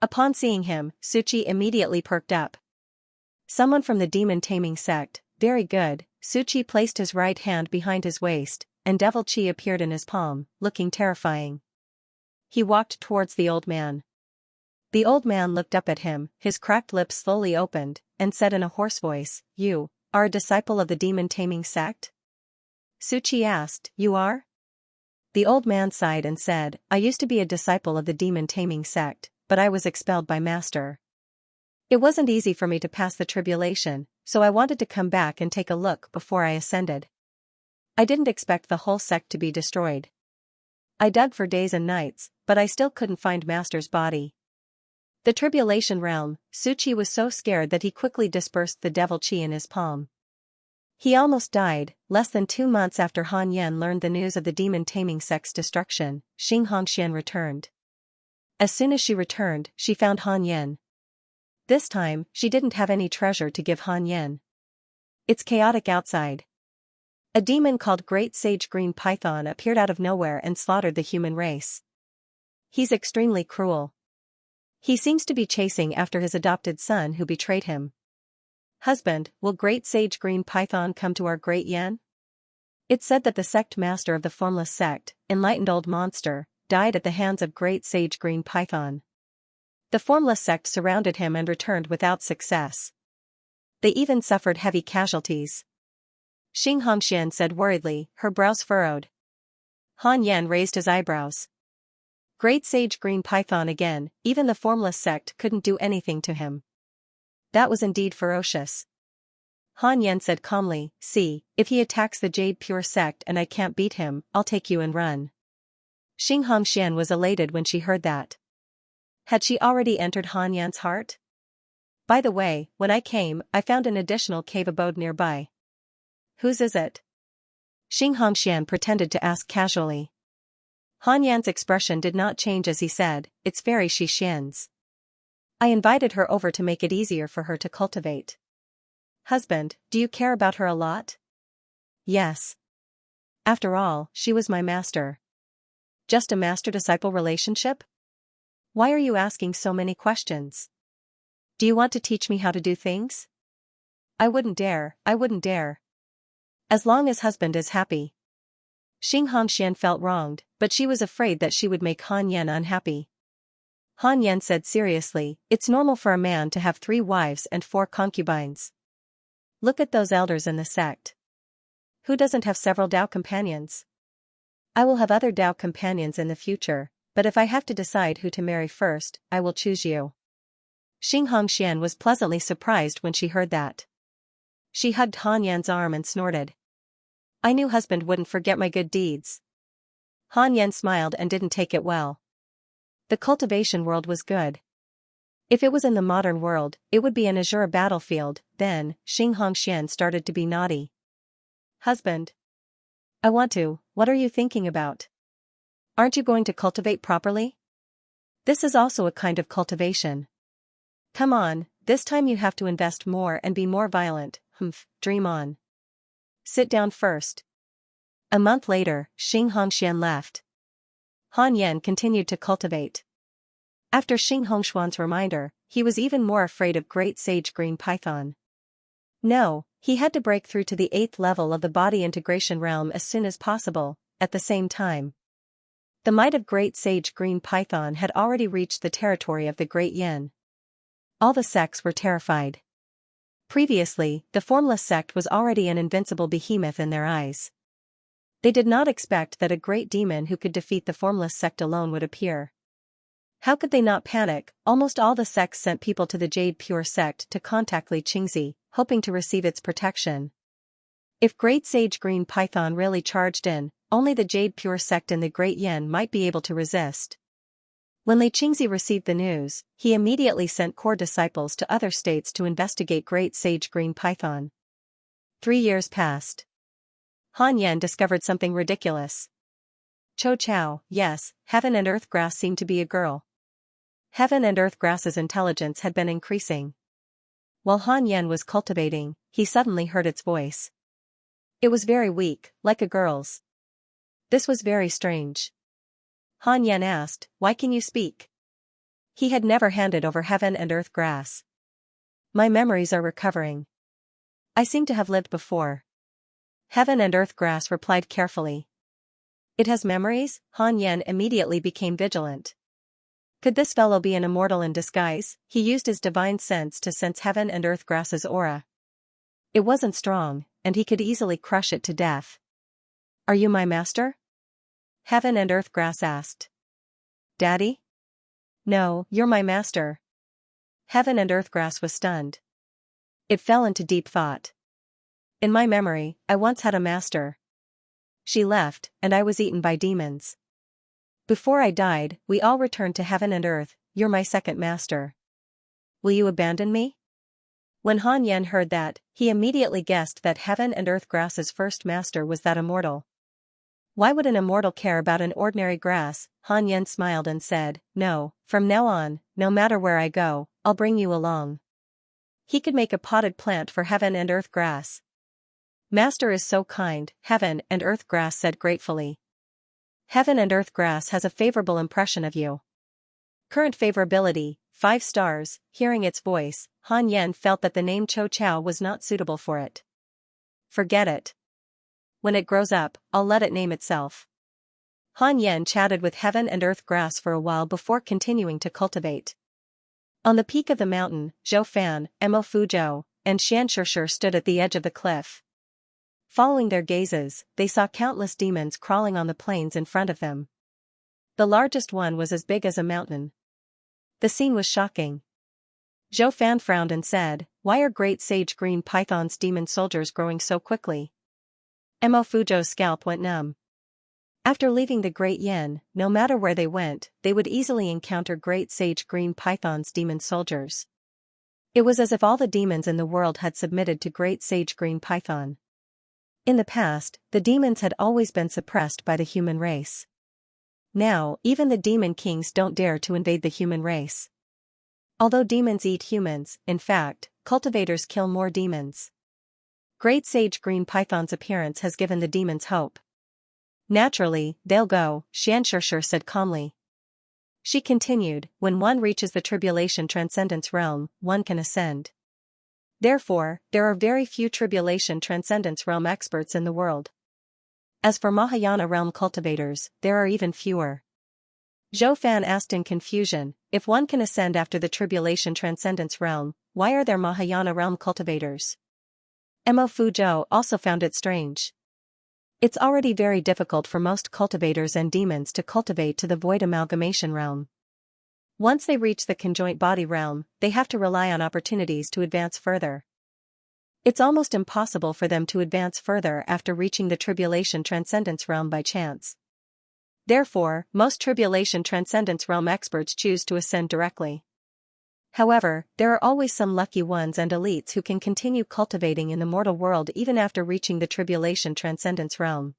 S1: Upon seeing him, Suchi immediately perked up. Someone from the demon-taming sect, very good. Suchi placed his right hand behind his waist, and devil chi appeared in his palm, looking terrifying. He walked towards the old man. The old man looked up at him, his cracked lips slowly opened, and said in a hoarse voice, "You are a disciple of the demon-taming sect?" Suchi asked, "You are?" The old man sighed and said, "I used to be a disciple of the demon-taming sect, but I was expelled by Master. It wasn't easy for me to pass the tribulation, so I wanted to come back and take a look before I ascended. I didn't expect the whole sect to be destroyed. I dug for days and nights, but I still couldn't find Master's body." The tribulation realm, Suchi was so scared that he quickly dispersed the devil chi in his palm. He almost died. Less than 2 months after Han Yan learned the news of the demon-taming sect's destruction, Xianxia returned. As soon as she returned, she found Han Yan. This time, she didn't have any treasure to give Han Yan. It's chaotic outside. A demon called Great Sage Green Python appeared out of nowhere and slaughtered the human race. He's extremely cruel. He seems to be chasing after his adopted son who betrayed him. Husband, will Great Sage Green Python come to our Great Yan? It's said that the sect master of the formless sect, enlightened old monster, died at the hands of Great Sage Green Python. The formless sect surrounded him and returned without success. They even suffered heavy casualties. Xianxia said worriedly, her brows furrowed. Han Yan raised his eyebrows. Great Sage Green Python again, even the formless sect couldn't do anything to him. That was indeed ferocious. Han Yan said calmly, "See, if he attacks the Jade Pure sect and I can't beat him, I'll take you and run." Xianxia was elated when she heard that. Had she already entered Han Yan's heart? By the way, when I came, I found an additional cave abode nearby. Whose is it? Xianxia pretended to ask casually. Han Yan's expression did not change as he said, "It's Fairy Xian's. I invited her over to make it easier for her to cultivate." Husband, do you care about her a lot? Yes. After all, she was my master. Just a master-disciple relationship? Why are you asking so many questions? Do you want to teach me how to do things? I wouldn't dare. As long as husband is happy. Xianxia felt wronged, but she was afraid that she would make Han Yan unhappy. Han Yan said seriously, "It's normal for a man to have 3 wives and 4 concubines. Look at those elders in the sect. Who doesn't have several Dao companions? I will have other Dao companions in the future, but if I have to decide who to marry first, I will choose you." Xianxia was pleasantly surprised when she heard that. She hugged Han Yan's arm and snorted. "I knew husband wouldn't forget my good deeds. Han Yen smiled and didn't take it well. The cultivation world was good. If it was in the modern world, it would be an azure battlefield. Then, Xianxia started to be naughty. Husband. I want to, what are you thinking about? Aren't you going to cultivate properly? This is also a kind of cultivation. Come on, this time you have to invest more and be more violent. Dream on. Sit down first. A month later, Xianxia left. Han Yen continued to cultivate. After Xianxuan's reminder, he was even more afraid of Great Sage Green Python. No, he had to break through to the 8th level of the body integration realm as soon as possible. At the same time, the might of Great Sage Green Python had already reached the territory of the Great Yin. All the sects were terrified. Previously, the formless sect was already an invincible behemoth in their eyes. They did not expect that a great demon who could defeat the formless sect alone would appear. How could they not panic? Almost all the sects sent people to the Jade Pure sect to contact Li Qingzi, hoping to receive its protection. If Great Sage Green Python really charged in, only the Jade Pure sect and the Great Yin might be able to resist. When Li Qingzi received the news, he immediately sent core disciples to other states to investigate Great Sage Green Python. 3 years passed. Han Yen discovered something ridiculous. Cho Chao, yes, Heaven and Earth Grass seemed to be a girl. Heaven and Earth Grass's intelligence had been increasing. While Han Yen was cultivating, he suddenly heard its voice. It was very weak, like a girl's. This was very strange. Han Yen asked, why can you speak? He had never handed over Heaven and Earth Grass. My memories are recovering. I seem to have lived before. Heaven and Earth Grass replied carefully. It has memories? Han Yen immediately became vigilant. Could this fellow be an immortal in disguise? He used his divine sense to sense Heaven and Earth Grass's aura. It wasn't strong, and he could easily crush it to death. Are you my master? Heaven and Earth Grass asked. Daddy? No, you're my master. Heaven and Earth Grass was stunned. It fell into deep thought. In my memory, I once had a master. She left, and I was eaten by demons. Before I died, we all returned to Heaven and Earth. You're my second master. Will you abandon me? When Han Yen heard that, he immediately guessed that Heaven and Earth Grass's first master was that immortal. Why would an immortal care about an ordinary grass? Han Yen smiled and said, no, from now on, no matter where I go, I'll bring you along. He could make a potted plant for Heaven and Earth Grass. Master is so kind, Heaven and Earth Grass said gratefully. Heaven and Earth Grass has a favorable impression of you. Current favorability, 5 stars. Hearing its voice, Han Yen felt that the name Cho Chao was not suitable for it. Forget it. When it grows up, I'll let it name itself. Han Yen chatted with Heaven and Earth Grass for a while before continuing to cultivate. On the peak of the mountain, Zhou Fan, Mo Fuzhou, and Xianxia stood at the edge of the cliff. Following their gazes, they saw countless demons crawling on the plains in front of them. The largest one was as big as a mountain. The scene was shocking. Zhou Fan frowned and said, why are Great Sage Green Python's demon soldiers growing so quickly? Mo Fuzhou's scalp went numb. After leaving the Great Yin, no matter where they went, they would easily encounter Great Sage Green Python's demon soldiers. It was as if all the demons in the world had submitted to Great Sage Green Python. In the past, the demons had always been suppressed by the human race. Now, even the demon kings don't dare to invade the human race. Although demons eat humans, in fact, cultivators kill more demons. Great Sage Green Python's appearance has given the demons hope. Naturally, they'll go, Xianxia said calmly. She continued, when one reaches the Tribulation Transcendence realm, one can ascend. Therefore, there are very few Tribulation Transcendence realm experts in the world. As for Mahayana realm cultivators, there are even fewer. Zhou Fan asked in confusion, if one can ascend after the Tribulation Transcendence realm, why are there Mahayana realm cultivators? Mo Fuzhou also found it strange. It's already very difficult for most cultivators and demons to cultivate to the void amalgamation realm. Once they reach the conjoint body realm, they have to rely on opportunities to advance further. It's almost impossible for them to advance further after reaching the Tribulation Transcendence realm by chance. Therefore, most tribulation transcendence realm experts choose to ascend directly. However, there are always some lucky ones and elites who can continue cultivating in the mortal world even after reaching the tribulation transcendence realm.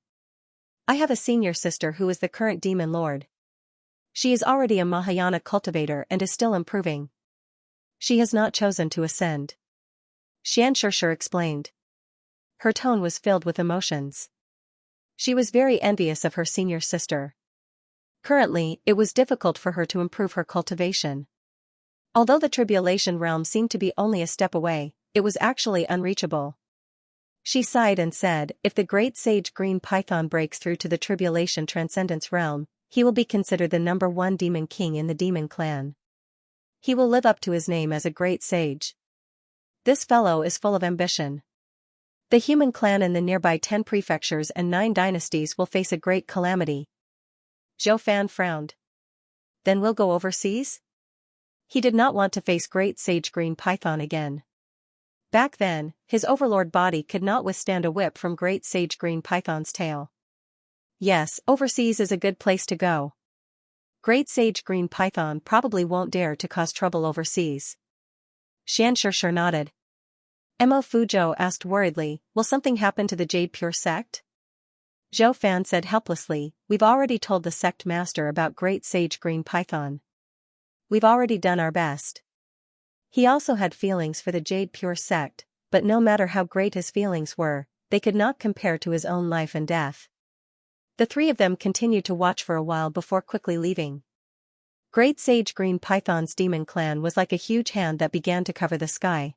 S1: I have a senior sister who is the current demon lord. She is already a Mahayana cultivator and is still improving. She has not chosen to ascend. Xianxia explained. Her tone was filled with emotions. She was very envious of her senior sister. Currently, it was difficult for her to improve her cultivation. Although the tribulation realm seemed to be only a step away, it was actually unreachable. She sighed and said, if the great sage green python breaks through to the tribulation transcendence realm, he will be considered the #1 demon king in the demon clan. He will live up to his name as a great sage. This fellow is full of ambition. The human clan in the nearby 10 prefectures and 9 dynasties will face a great calamity. Zhou Fan frowned. Then we'll go overseas? He did not want to face Great Sage Green Python again. Back then, his overlord body could not withstand a whip from Great Sage Green Python's tail. Yes, overseas is a good place to go. Great Sage Green Python probably won't dare to cause trouble overseas. Xianxia nodded. Mo Fuzhou asked worriedly, will something happen to the Jade Pure sect? Zhou Fan said helplessly, we've already told the sect master about Great Sage Green Python. We've already done our best. He also had feelings for the Jade Pure sect, but no matter how great his feelings were, they could not compare to his own life and death. The 3 of them continued to watch for a while before quickly leaving. Great Sage Green Python's demon clan was like a huge hand that began to cover the sky.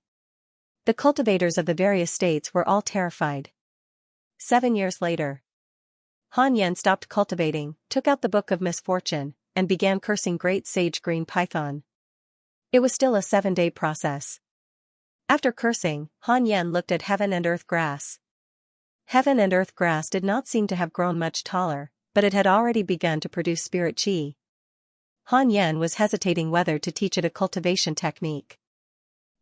S1: The cultivators of the various states were all terrified. 7 years later, Han Yan stopped cultivating, took out the Book of Misfortune, and began cursing Great Sage Green Python. It was still a 7-day process. After cursing, Han Yan looked at Heaven and Earth grass. Heaven and Earth grass did not seem to have grown much taller, but it had already begun to produce spirit chi. Han Yan was hesitating whether to teach it a cultivation technique.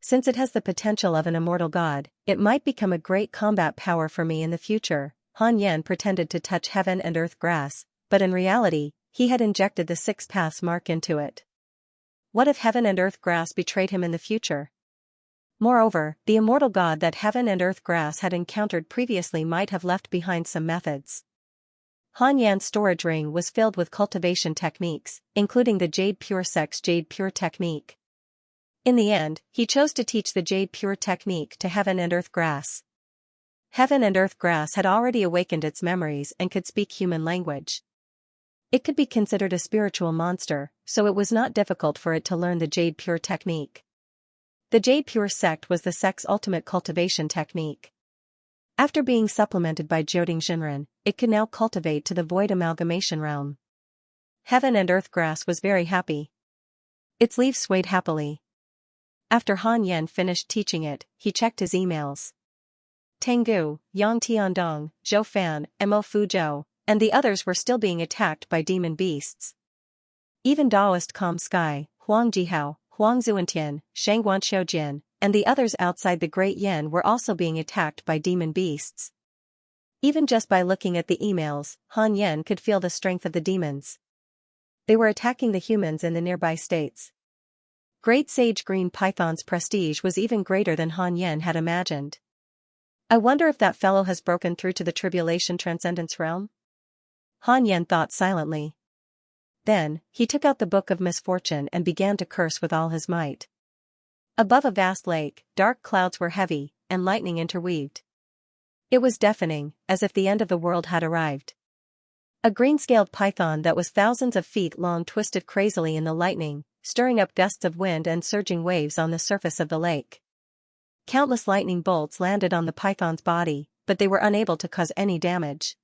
S1: Since it has the potential of an immortal god, it might become a great combat power for me in the future. Han Yan pretended to touch Heaven and Earth grass, but in reality, he had injected the 6 paths mark into it. What if Heaven and Earth grass betrayed him in the future? Moreover, the immortal god that Heaven and Earth grass had encountered previously might have left behind some methods. Han Yan's storage ring was filled with cultivation techniques, including the Jade Pure sect's Jade Pure technique. In the end, he chose to teach the Jade Pure technique to Heaven and Earth grass. Heaven and Earth grass had already awakened its memories and could speak human language. It could be considered a spiritual monster, so it was not difficult for it to learn the Jade Pure technique. The Jade Pure sect was the sect's ultimate cultivation technique. After being supplemented by Jioding Jinren, it could now cultivate to the void amalgamation realm. Heaven and Earth grass was very happy. Its leaves swayed happily. After Han Yan finished teaching it, he checked his emails. Tengu, Yang Tiandong, Zhou Fan, Mo Fuzhou, and the others were still being attacked by demon beasts. Even Daoist Calm Sky, Huang Jihao, Huang Zuantian, Shangguan Xiaojin, and the others outside the Great Yen were also being attacked by demon beasts. Even just by looking at the emails, Han Yan could feel the strength of the demons. They were attacking the humans in the nearby states. Great Sage Green Python's prestige was even greater than Han Yan had imagined. I wonder if that fellow has broken through to the Tribulation Transcendence realm? Han Yan thought silently. Then, he took out the Book of Misfortune and began to curse with all his might. Above a vast lake, dark clouds were heavy, and lightning interweaved. It was deafening, as if the end of the world had arrived. A green-scaled python that was thousands of feet long twisted crazily in the lightning, stirring up gusts of wind and surging waves on the surface of the lake. Countless lightning bolts landed on the python's body, but they were unable to cause any damage.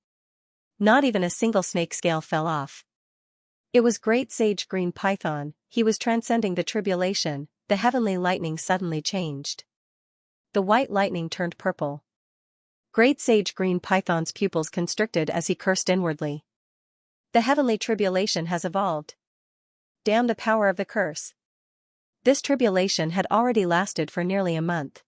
S1: Not even a single snake scale fell off. It was Great Sage Green Python. He was transcending the tribulation. The heavenly lightning suddenly changed. The white lightning turned purple. Great Sage Green Python's pupils constricted as he cursed inwardly. The heavenly tribulation has evolved. Damn the power of the curse. This tribulation had already lasted for nearly a month.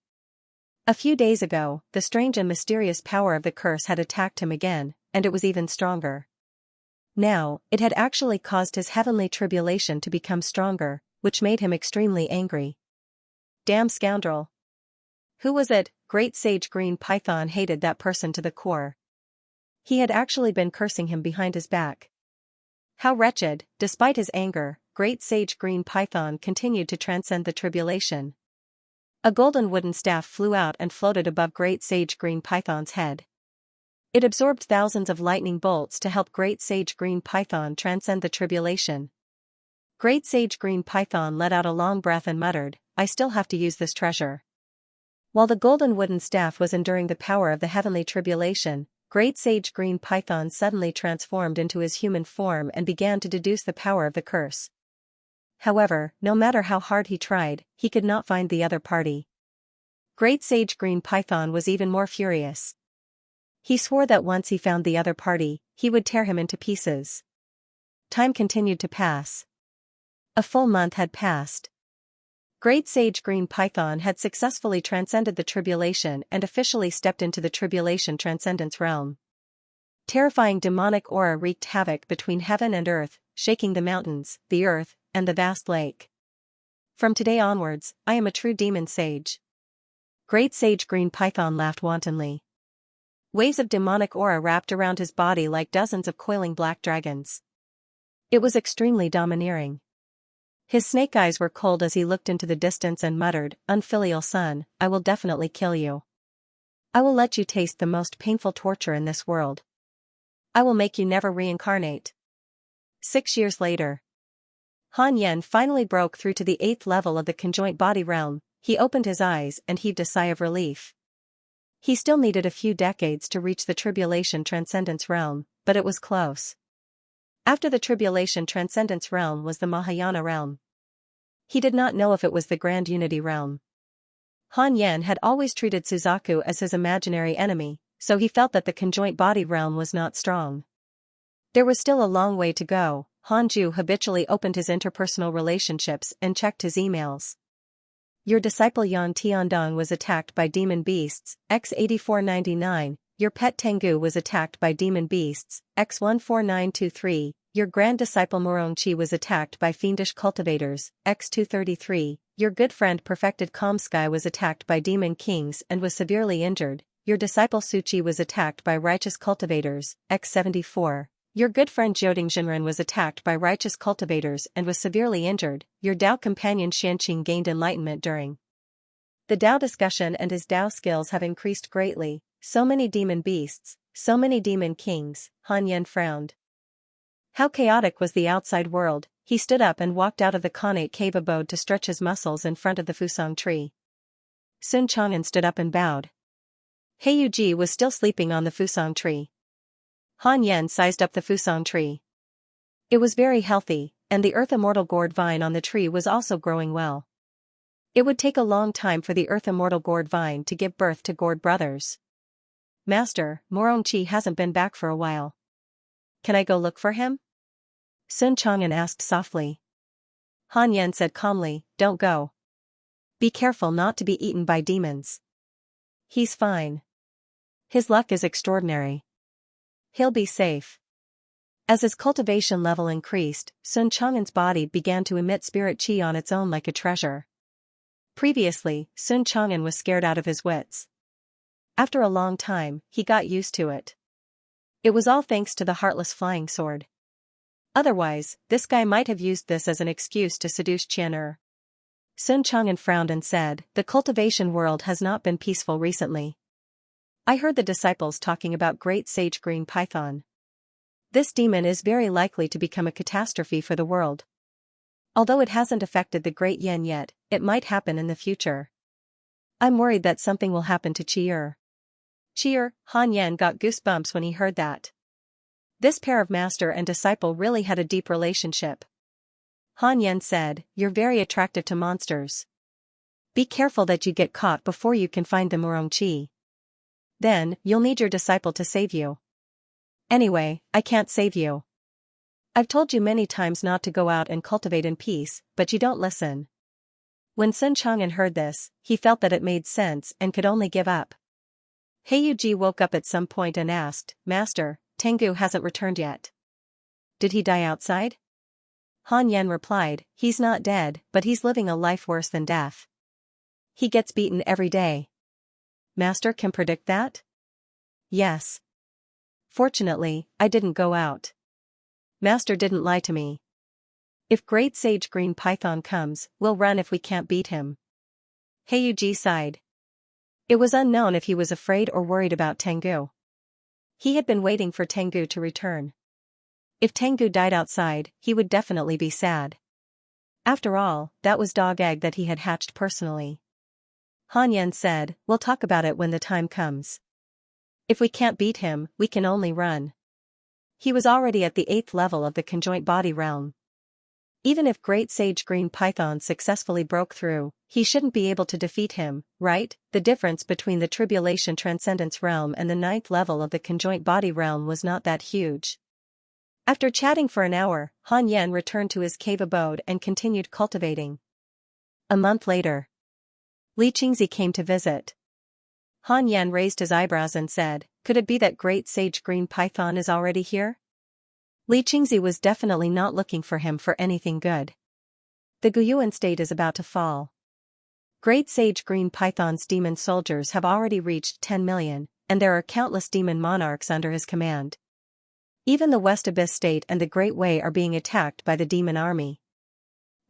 S1: A few days ago, the strange and mysterious power of the curse had attacked him again, and it was even stronger. Now, it had actually caused his heavenly tribulation to become stronger, which made him extremely angry. Damn scoundrel. Who was it? Great Sage Green Python hated that person to the core. He had actually been cursing him behind his back. How wretched! Despite his anger, Great Sage Green Python continued to transcend the tribulation. A golden wooden staff flew out and floated above Great Sage Green Python's head. It absorbed thousands of lightning bolts to help Great Sage Green Python transcend the tribulation. Great Sage Green Python let out a long breath and muttered, "I still have to use this treasure." While the golden wooden staff was enduring the power of the heavenly tribulation, Great Sage Green Python suddenly transformed into his human form and began to deduce the power of the curse. However, no matter how hard he tried, he could not find the other party. Great Sage Green Python was even more furious. He swore that once he found the other party, he would tear him into pieces. Time continued to pass. A full month had passed. Great Sage Green Python had successfully transcended the tribulation and officially stepped into the tribulation transcendence realm. Terrifying demonic aura wreaked havoc between heaven and earth, shaking the mountains, the earth, and the vast lake. From today onwards, I am a true demon sage. Great Sage Green Python laughed wantonly. Waves of demonic aura wrapped around his body like dozens of coiling black dragons. It was extremely domineering. His snake eyes were cold as he looked into the distance and muttered, "Unfilial son, I will definitely kill you. I will let you taste the most painful torture in this world. I will make you never reincarnate." 6 years later. Han Yen finally broke through to the 8th level of the conjoint body realm. He opened his eyes and heaved a sigh of relief. He still needed a few decades to reach the tribulation transcendence realm, but it was close. After the tribulation transcendence realm was the Mahayana realm. He did not know if it was the Grand Unity realm. Han Yen had always treated Suzaku as his imaginary enemy, so he felt that the conjoint body realm was not strong. There was still a long way to go. Hanju habitually opened his interpersonal relationships and checked his emails. Your disciple Yan Tiandong was attacked by demon beasts, X8499. Your pet Tengu was attacked by demon beasts, X14923. Your grand disciple Morongchi was attacked by fiendish cultivators, X233. Your good friend Perfected Calm Sky was attacked by demon kings and was severely injured. Your disciple Suchi was attacked by righteous cultivators, X74. Your good friend Jioding Jinren was attacked by righteous cultivators and was severely injured. Your Dao companion Xianxia gained enlightenment during the Dao discussion and his Dao skills have increased greatly. So many demon beasts, so many demon kings. Han Yen frowned. How chaotic was the outside world. He stood up and walked out of the Khanate cave abode to stretch his muscles in front of the Fusang tree. Sun Chang'an stood up and bowed. Heiyuji was still sleeping on the Fusang tree. Han Yen sized up the Fusang tree. It was very healthy, and the Earth Immortal Gourd vine on the tree was also growing well. It would take a long time for the Earth Immortal Gourd vine to give birth to gourd brothers. "Master, Morongchi hasn't been back for a while. Can I go look for him?" Sun Chang'an asked softly. Han Yen said calmly, "Don't go. Be careful not to be eaten by demons. He's fine. His luck is extraordinary. He'll be safe." As his cultivation level increased, Sun Chang'an's body began to emit spirit chi on its own like a treasure. Previously, Sun Chang'an was scared out of his wits. After a long time, he got used to it. It was all thanks to the heartless flying sword. Otherwise, this guy might have used this as an excuse to seduce Qian'er. Sun Chang'an frowned and said, "The cultivation world has not been peaceful recently. I heard the disciples talking about Great Sage Green Python. This demon is very likely to become a catastrophe for the world. Although it hasn't affected the Great Yen yet, it might happen in the future. I'm worried that something will happen to Qi'er." Qi'er, Han Yen got goosebumps when he heard that. This pair of master and disciple really had a deep relationship. Han Yen said, "You're very attractive to monsters. Be careful that you get caught before you can find the Morongchi. Then, you'll need your disciple to save you. Anyway, I can't save you. I've told you many times not to go out and cultivate in peace, but you don't listen." When Sun Chang'an heard this, he felt that it made sense and could only give up. Heiyuji woke up at some point and asked, "Master, Tengu hasn't returned yet." did he die outside? Han Yan replied, he's not dead, but he's living a life worse than death. He gets beaten every day. Master can predict that? Yes. Fortunately, I didn't go out. Master didn't lie to me. If Great Sage Green Python comes, we'll run if we can't beat him. Heiyuji sighed. It was unknown if he was afraid or worried about Tengu. He had been waiting for Tengu to return. If Tengu died outside, he would definitely be sad. After all, that was dog egg that he had hatched personally. Han Yan said, we'll talk about it when the time comes. If we can't beat him, we can only run. He was already at the 8th level of the conjoint body realm. Even if Great Sage Green Python successfully broke through, he shouldn't be able to defeat him, right? The difference between the Tribulation Transcendence realm and the 9th level of the conjoint body realm was not that huge. After chatting for an hour, Han Yan returned to his cave abode and continued cultivating. A month later, Li Qingzi came to visit. Han Yan raised his eyebrows and said, could it be that Great Sage Green Python is already here? Li Qingzi was definitely not looking for him for anything good. The Guyuan state is about to fall. Great Sage Green Python's demon soldiers have already reached 10 million, and there are countless demon monarchs under his command. Even the West Abyss state and the Great Way are being attacked by the demon army.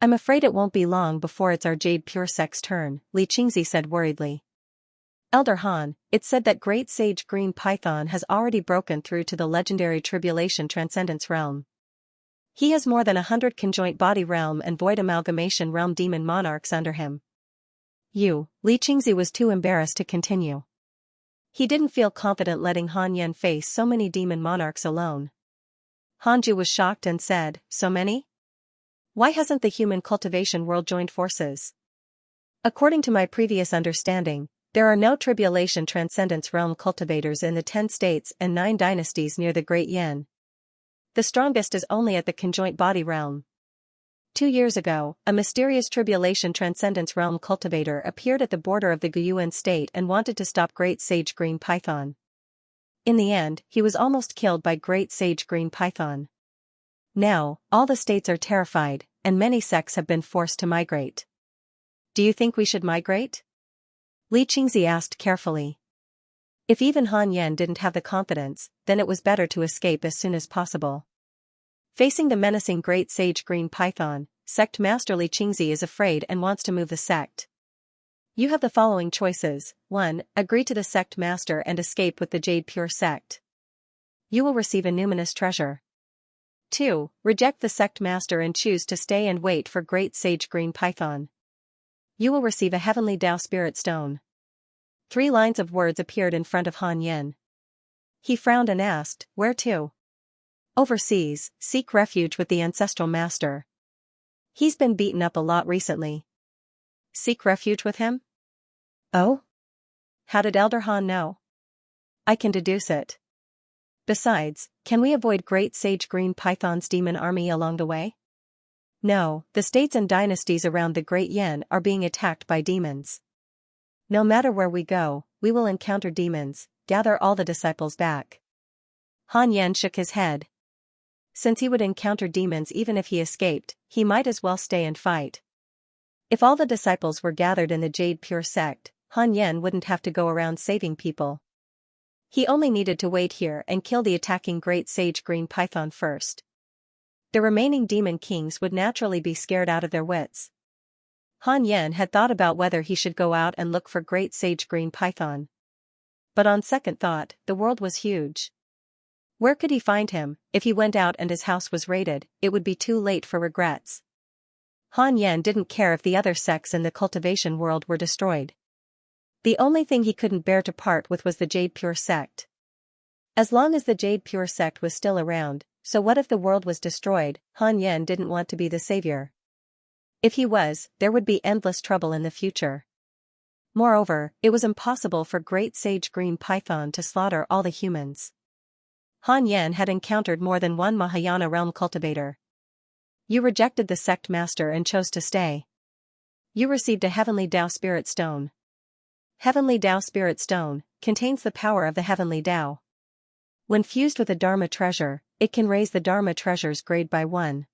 S1: I'm afraid it won't be long before it's our Jade Pure Sect's turn, Li Qingzi said worriedly. Elder Han, it's said that Great Sage Green Python has already broken through to the legendary Tribulation Transcendence realm. He has more than 100 conjoint body realm and void amalgamation realm demon monarchs under him. Li Qingzi was too embarrassed to continue. He didn't feel confident letting Han Yan face so many demon monarchs alone. Hanju was shocked and said, so many? Why hasn't the human cultivation world joined forces? According to my previous understanding, there are no Tribulation Transcendence realm cultivators in the 10 states and 9 dynasties near the Great Yen. The strongest is only at the conjoint body realm. 2 years ago, a mysterious Tribulation Transcendence realm cultivator appeared at the border of the Guyuan state and wanted to stop Great Sage Green Python. In the end, he was almost killed by Great Sage Green Python. Now, all the states are terrified, and many sects have been forced to migrate. Do you think we should migrate? Li Qingzi asked carefully. If even Han Yan didn't have the confidence, then it was better to escape as soon as possible. Facing the menacing Great Sage Green Python, Sect Master Li Qingzi is afraid and wants to move the sect. You have the following choices. 1. Agree to the Sect Master and escape with the Jade Pure Sect. You will receive a numinous treasure. 2. Reject the Sect Master and choose to stay and wait for Great Sage Green Python. You will receive a Heavenly Tao Spirit Stone. 3 lines of words appeared in front of Han Yan. He frowned and asked, where to? Overseas, seek refuge with the Ancestral Master. He's been beaten up a lot recently. Seek refuge with him? Oh? How did Elder Han know? I can deduce it. Besides, can we avoid Great Sage Green Python's demon army along the way? No, the states and dynasties around the Great Yen are being attacked by demons. No matter where we go, we will encounter demons. Gather all the disciples back. Han Yan shook his head. Since he would encounter demons even if he escaped, he might as well stay and fight. If all the disciples were gathered in the Jade Pure Sect, Han Yan wouldn't have to go around saving people. He only needed to wait here and kill the attacking Great Sage Green Python first. The remaining demon kings would naturally be scared out of their wits. Han Yan had thought about whether he should go out and look for Great Sage Green Python. But on second thought, the world was huge. Where could he find him? If he went out and his house was raided, it would be too late for regrets. Han Yan didn't care if the other sects in the cultivation world were destroyed. The only thing he couldn't bear to part with was the Jade Pure Sect. As long as the Jade Pure Sect was still around, so what if the world was destroyed? Han Yan didn't want to be the savior. If he was, there would be endless trouble in the future. Moreover, it was impossible for Great Sage Green Python to slaughter all the humans. Han Yan had encountered more than one Mahayana realm cultivator. You rejected the sect master and chose to stay. You received a Heavenly Tao Spirit Stone. Heavenly Tao Spirit Stone contains the power of the Heavenly Tao. When fused with a Dharma treasure, it can raise the Dharma treasure's grade by 1.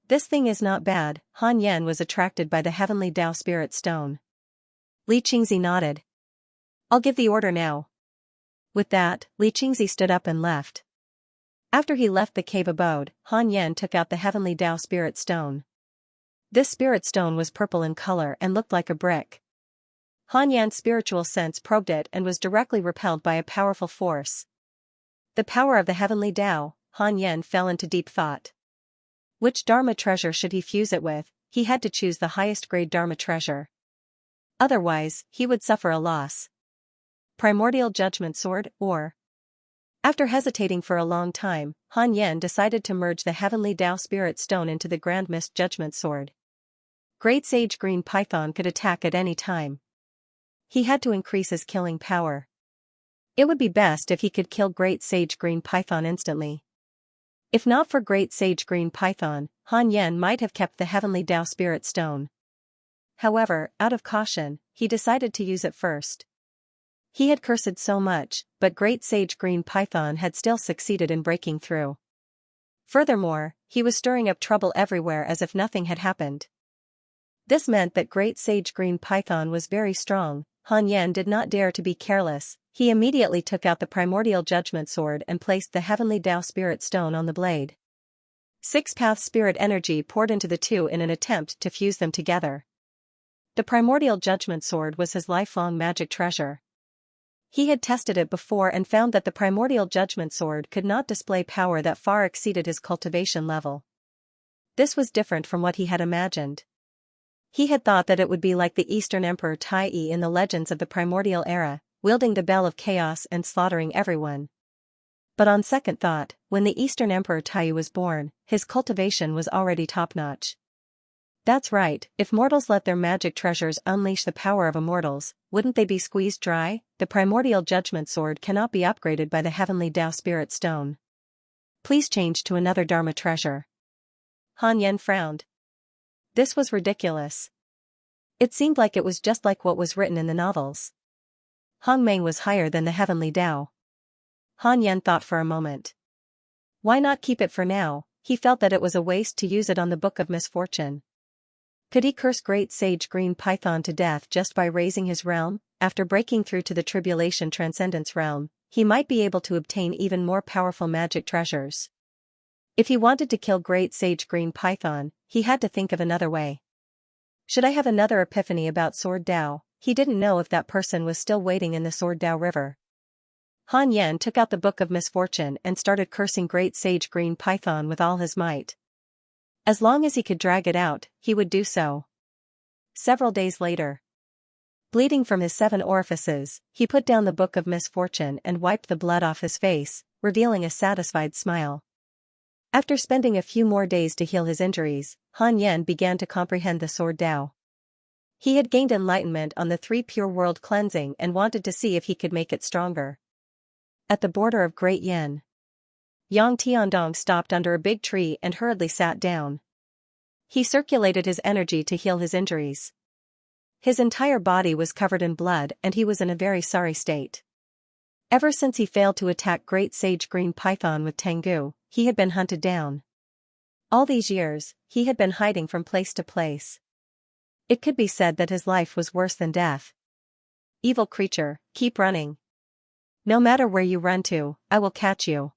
S1: This thing is not bad. Han Yan was attracted by the heavenly Tao spirit stone. Li Qingzi nodded. I'll give the order now. With that, Li Qingzi stood up and left. After he left the cave abode, Han Yan took out the heavenly Tao spirit stone. This spirit stone was purple in color and looked like a brick. Han Yan's spiritual sense probed it and was directly repelled by a powerful force. The power of the heavenly Tao. Han Yan fell into deep thought. Which Dharma treasure should he fuse it with? He had to choose the highest grade Dharma treasure. Otherwise, he would suffer a loss. Primordial Judgment Sword, or... After hesitating for a long time, Han Yan decided to merge the heavenly Tao spirit stone into the Grand Mist Judgment Sword. Great Sage Green Python could attack at any time. He had to increase his killing power. It would be best if he could kill Great Sage Green Python instantly. If not for Great Sage Green Python, Han Yan might have kept the heavenly Tao spirit stone. However, out of caution, he decided to use it first. He had cursed so much, but Great Sage Green Python had still succeeded in breaking through. Furthermore, he was stirring up trouble everywhere as if nothing had happened. This meant that Great Sage Green Python was very strong. Han Yan did not dare to be careless. He immediately took out the Primordial Judgment Sword and placed the heavenly Tao spirit stone on the blade. 6-path spirit energy poured into the two in an attempt to fuse them together. The Primordial Judgment Sword was his lifelong magic treasure. He had tested it before and found that the Primordial Judgment Sword could not display power that far exceeded his cultivation level. This was different from what he had imagined. He had thought that it would be like the Eastern Emperor Tai Yi in the legends of the Primordial Era, wielding the Bell of Chaos and slaughtering everyone. But on second thought, when the Eastern Emperor Tai Yi was born, his cultivation was already top-notch. That's right, if mortals let their magic treasures unleash the power of immortals, wouldn't they be squeezed dry? The Primordial Judgment Sword cannot be upgraded by the heavenly Tao spirit stone. Please change to another Dharma treasure. Han Yan frowned. This was ridiculous. It seemed like it was just like what was written in the novels. Hongmeng was higher than the heavenly Tao. Han Yan thought for a moment. Why not keep it for now? He felt that it was a waste to use it on the Book of Misfortune. Could he curse Great Sage Green Python to death just by raising his realm? After breaking through to the Tribulation Transcendence realm, he might be able to obtain even more powerful magic treasures. If he wanted to kill Great Sage Green Python, he had to think of another way. Should I have another epiphany about Sword Dao? He didn't know if that person was still waiting in the Sword Dao River. Han Yan took out the Book of Misfortune and started cursing Great Sage Green Python with all his might. As long as he could drag it out, he would do so. Several days later, bleeding from his 7 orifices, he put down the Book of Misfortune and wiped the blood off his face, revealing a satisfied smile. After spending a few more days to heal his injuries, Han Yan began to comprehend the Sword Dao. He had gained enlightenment on the 3 pure world cleansing and wanted to see if he could make it stronger. At the border of Great Yen, Yang Tiandong stopped under a big tree and hurriedly sat down. He circulated his energy to heal his injuries. His entire body was covered in blood and he was in a very sorry state. Ever since he failed to attack Great Sage Green Python with Tengu, he had been hunted down. All these years, he had been hiding from place to place. It could be said that his life was worse than death. Evil creature, keep running. No matter where you run to, I will catch you.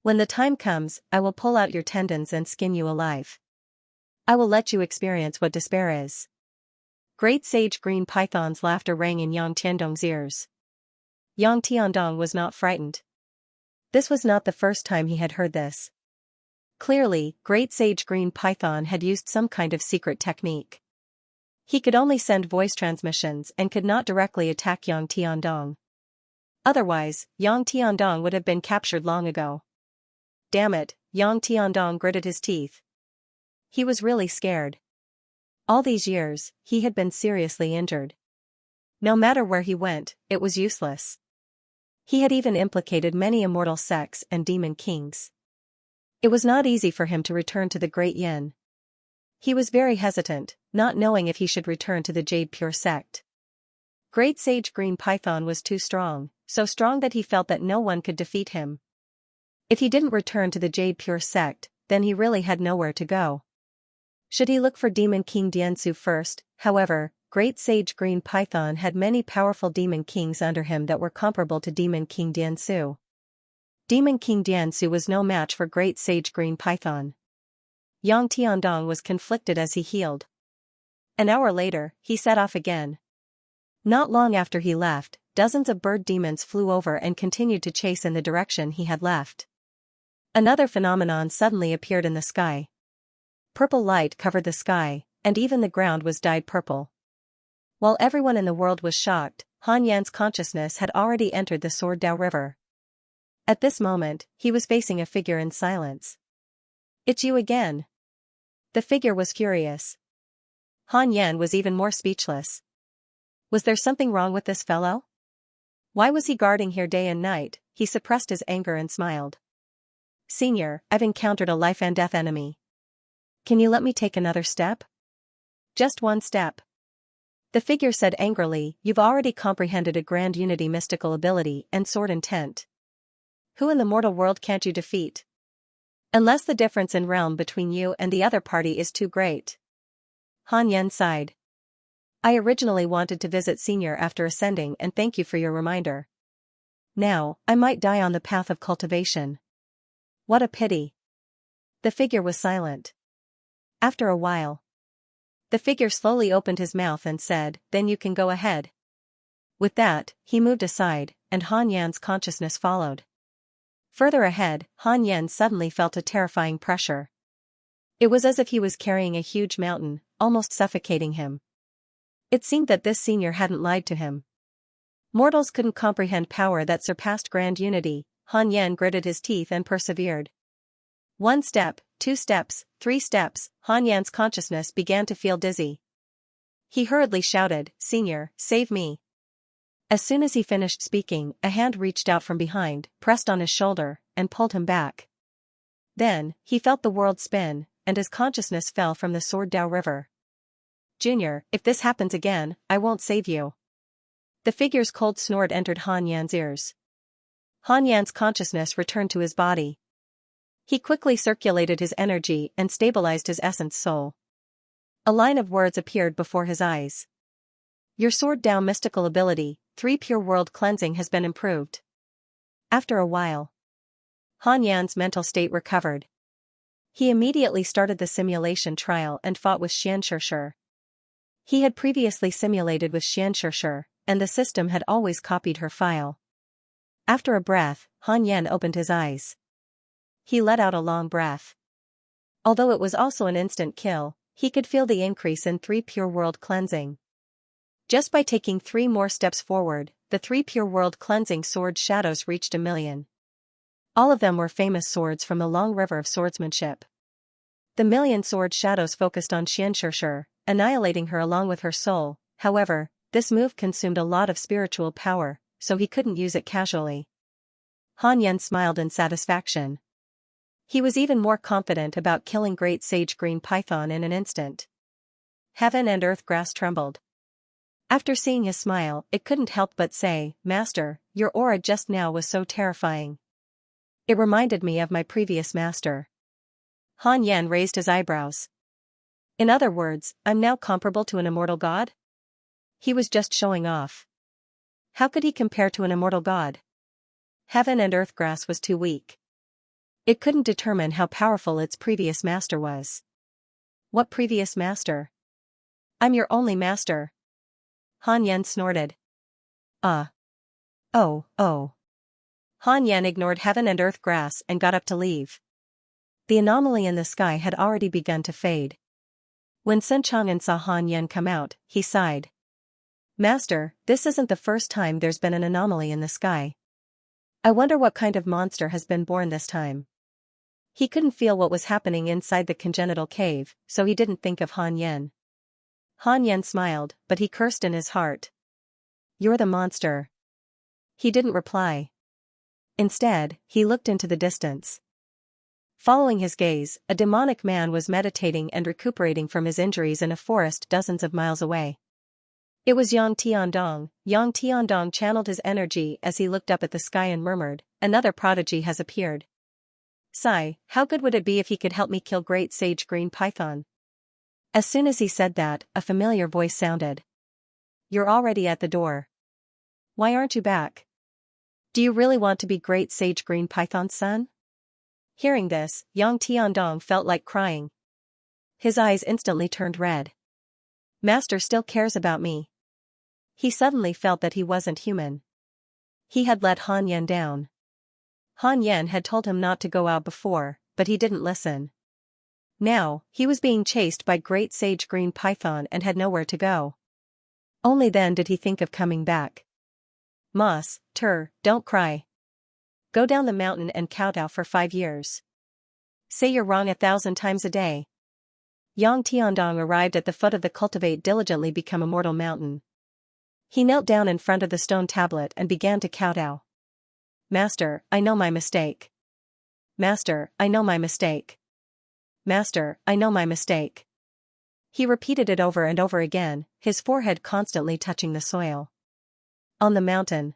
S1: When the time comes, I will pull out your tendons and skin you alive. I will let you experience what despair is. Great Sage Green Python's laughter rang in Yang Tiandong's ears. Yang Tiandong was not frightened. This was not the first time he had heard this. Clearly, Great Sage Green Python had used some kind of secret technique. He could only send voice transmissions and could not directly attack Yang Tiandong. Otherwise, Yang Tiandong would have been captured long ago. Damn it, Yang Tiandong gritted his teeth. He was really scared. All these years, he had been seriously injured. No matter where he went, it was useless. He had even implicated many immortal sects and demon kings. It was not easy for him to return to the Great Yin. He was very hesitant, not knowing if he should return to the Jade Pure sect. Great Sage Green Python was too strong, so strong that he felt that no one could defeat him. If he didn't return to the Jade Pure sect, then he really had nowhere to go. Should he look for Demon King Diansu first? However, Great Sage Green Python had many powerful demon kings under him that were comparable to Demon King Diansu. Demon King Diansu was no match for Great Sage Green Python. Yang Tiandong was conflicted as he healed. An hour later, he set off again. Not long after he left, dozens of bird demons flew over and continued to chase in the direction he had left. Another phenomenon suddenly appeared in the sky. Purple light covered the sky, and even the ground was dyed purple. While everyone in the world was shocked, Han Yan's consciousness had already entered the Sword Dao River. At this moment, he was facing a figure in silence. "It's you again." The figure was furious. Han Yan was even more speechless. Was there something wrong with this fellow? Why was he guarding here day and night? He suppressed his anger and smiled. "Senior, I've encountered a life and death enemy. Can you let me take another step?" "Just one step." The figure said angrily, "You've already comprehended a grand unity mystical ability and sword intent. Who in the mortal world can't you defeat? Unless the difference in realm between you and the other party is too great." Han Yan sighed. "I originally wanted to visit Senior after ascending and thank you for your reminder. Now, I might die on the path of cultivation." "What a pity." The figure was silent. After a while, the figure slowly opened his mouth and said, "Then you can go ahead." With that, he moved aside, and Han Yan's consciousness followed. Further ahead, Han Yan suddenly felt a terrifying pressure. It was as if he was carrying a huge mountain, almost suffocating him. It seemed that this senior hadn't lied to him. Mortals couldn't comprehend power that surpassed grand unity. Han Yan gritted his teeth and persevered. 1 step, 2 steps, 3 steps, Han Yan's consciousness began to feel dizzy. He hurriedly shouted, "Senior, save me." As soon as he finished speaking, a hand reached out from behind, pressed on his shoulder, and pulled him back. Then, he felt the world spin, and his consciousness fell from the Sword Dao River. "Junior, if this happens again, I won't save you." The figure's cold snort entered Han Yan's ears. Han Yan's consciousness returned to his body. He quickly circulated his energy and stabilized his essence soul. A line of words appeared before his eyes. "Your Sword Dao mystical ability, 3 pure world cleansing has been improved." After a while, Han Yan's mental state recovered. He immediately started the simulation trial and fought with Xianxia. He had previously simulated with Xianxia, and the system had always copied her file. After a breath, Han Yan opened his eyes. He let out a long breath. Although it was also an instant kill, he could feel the increase in 3 pure world cleansing. Just by taking 3 more steps forward, the 3 pure world cleansing sword shadows reached 1,000,000. All of them were famous swords from the long river of swordsmanship. The 1,000,000 sword shadows focused on Xianxia, annihilating her along with her soul. However, this move consumed a lot of spiritual power, so he couldn't use it casually. Han Yan smiled in satisfaction. He was even more confident about killing Great Sage Green Python in an instant. Heaven and earth grass trembled. After seeing his smile, it couldn't help but say, "Master, your aura just now was so terrifying. It reminded me of my previous master." Han Yan raised his eyebrows. "In other words, I'm now comparable to an immortal god?" He was just showing off. How could he compare to an immortal god? Heaven and earth grass was too weak. It couldn't determine how powerful its previous master was. "What previous master?" "I'm your only master." Han Yan snorted. Oh. Han Yan ignored heaven and earth grass and got up to leave. The anomaly in the sky had already begun to fade. When Sun Chang'an saw Han Yan come out, he sighed. "Master, this isn't the first time there's been an anomaly in the sky. I wonder what kind of monster has been born this time." He couldn't feel what was happening inside the congenital cave, so he didn't think of Han Yan. Han Yan smiled, but he cursed in his heart. "You're the monster." He didn't reply. Instead, he looked into the distance. Following his gaze, a demonic man was meditating and recuperating from his injuries in a forest dozens of miles away. It was Yang Tiandong. Yang Tiandong channeled his energy as he looked up at the sky and murmured, "Another prodigy has appeared. Sigh, how good would it be if he could help me kill Great Sage Green Python?" As soon as he said that, a familiar voice sounded. "You're already at the door. Why aren't you back? Do you really want to be Great Sage Green Python's son?" Hearing this, Yang Tiandong felt like crying. His eyes instantly turned red. Master still cares about me. He suddenly felt that he wasn't human. He had let Han Yen down. Han Yen had told him not to go out before, but he didn't listen. Now, he was being chased by Great Sage Green Python and had nowhere to go. Only then did he think of coming back. "Moss, don't cry. Go down the mountain and kowtow for 5 years. Say you're wrong 1,000 times a day." Yang Tiandong arrived at the foot of the Cultivate diligently become immortal mountain. He knelt down in front of the stone tablet and began to kowtow. "Master, I know my mistake. Master, I know my mistake. Master, I know my mistake." He repeated it over and over again, his forehead constantly touching the soil. On the mountain,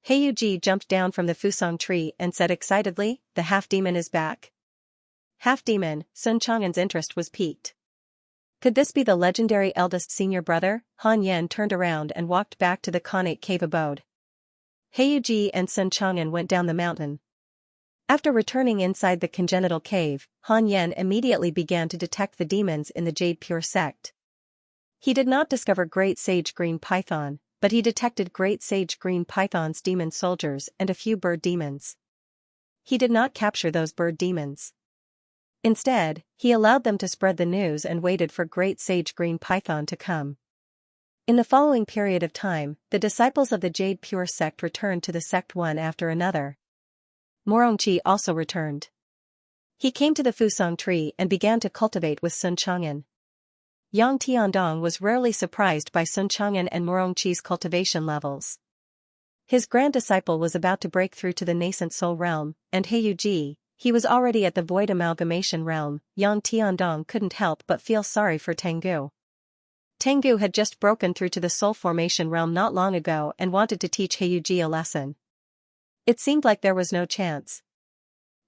S1: Heiyuji jumped down from the fusong tree and said excitedly, "The half-demon is back." Half-demon, Sun Chang'an's interest was piqued. Could this be the legendary eldest senior brother? Han Yen turned around and walked back to the Khanate cave abode. Heiyuji and Sun Chang'an went down the mountain. After returning inside the congenital cave, Han Yen immediately began to detect the demons in the Jade Pure sect. He did not discover Great Sage Green Python, but he detected Great Sage Green Python's demon soldiers and a few bird demons. He did not capture those bird demons. Instead, he allowed them to spread the news and waited for Great Sage Green Python to come. In the following period of time, the disciples of the Jade Pure sect returned to the sect one after another. Morongqi also returned. He came to the fusong tree and began to cultivate with Sun Chang'an. Yang Tiandong was rarely surprised by Sun Chang'an and Morongqi's cultivation levels. His grand disciple was about to break through to the nascent soul realm, and Heiyuji, he was already at the void amalgamation realm. Yang Tiandong couldn't help but feel sorry for Tengu. Tengu had just broken through to the soul formation realm not long ago and wanted to teach Heiyuji a lesson. It seemed like there was no chance.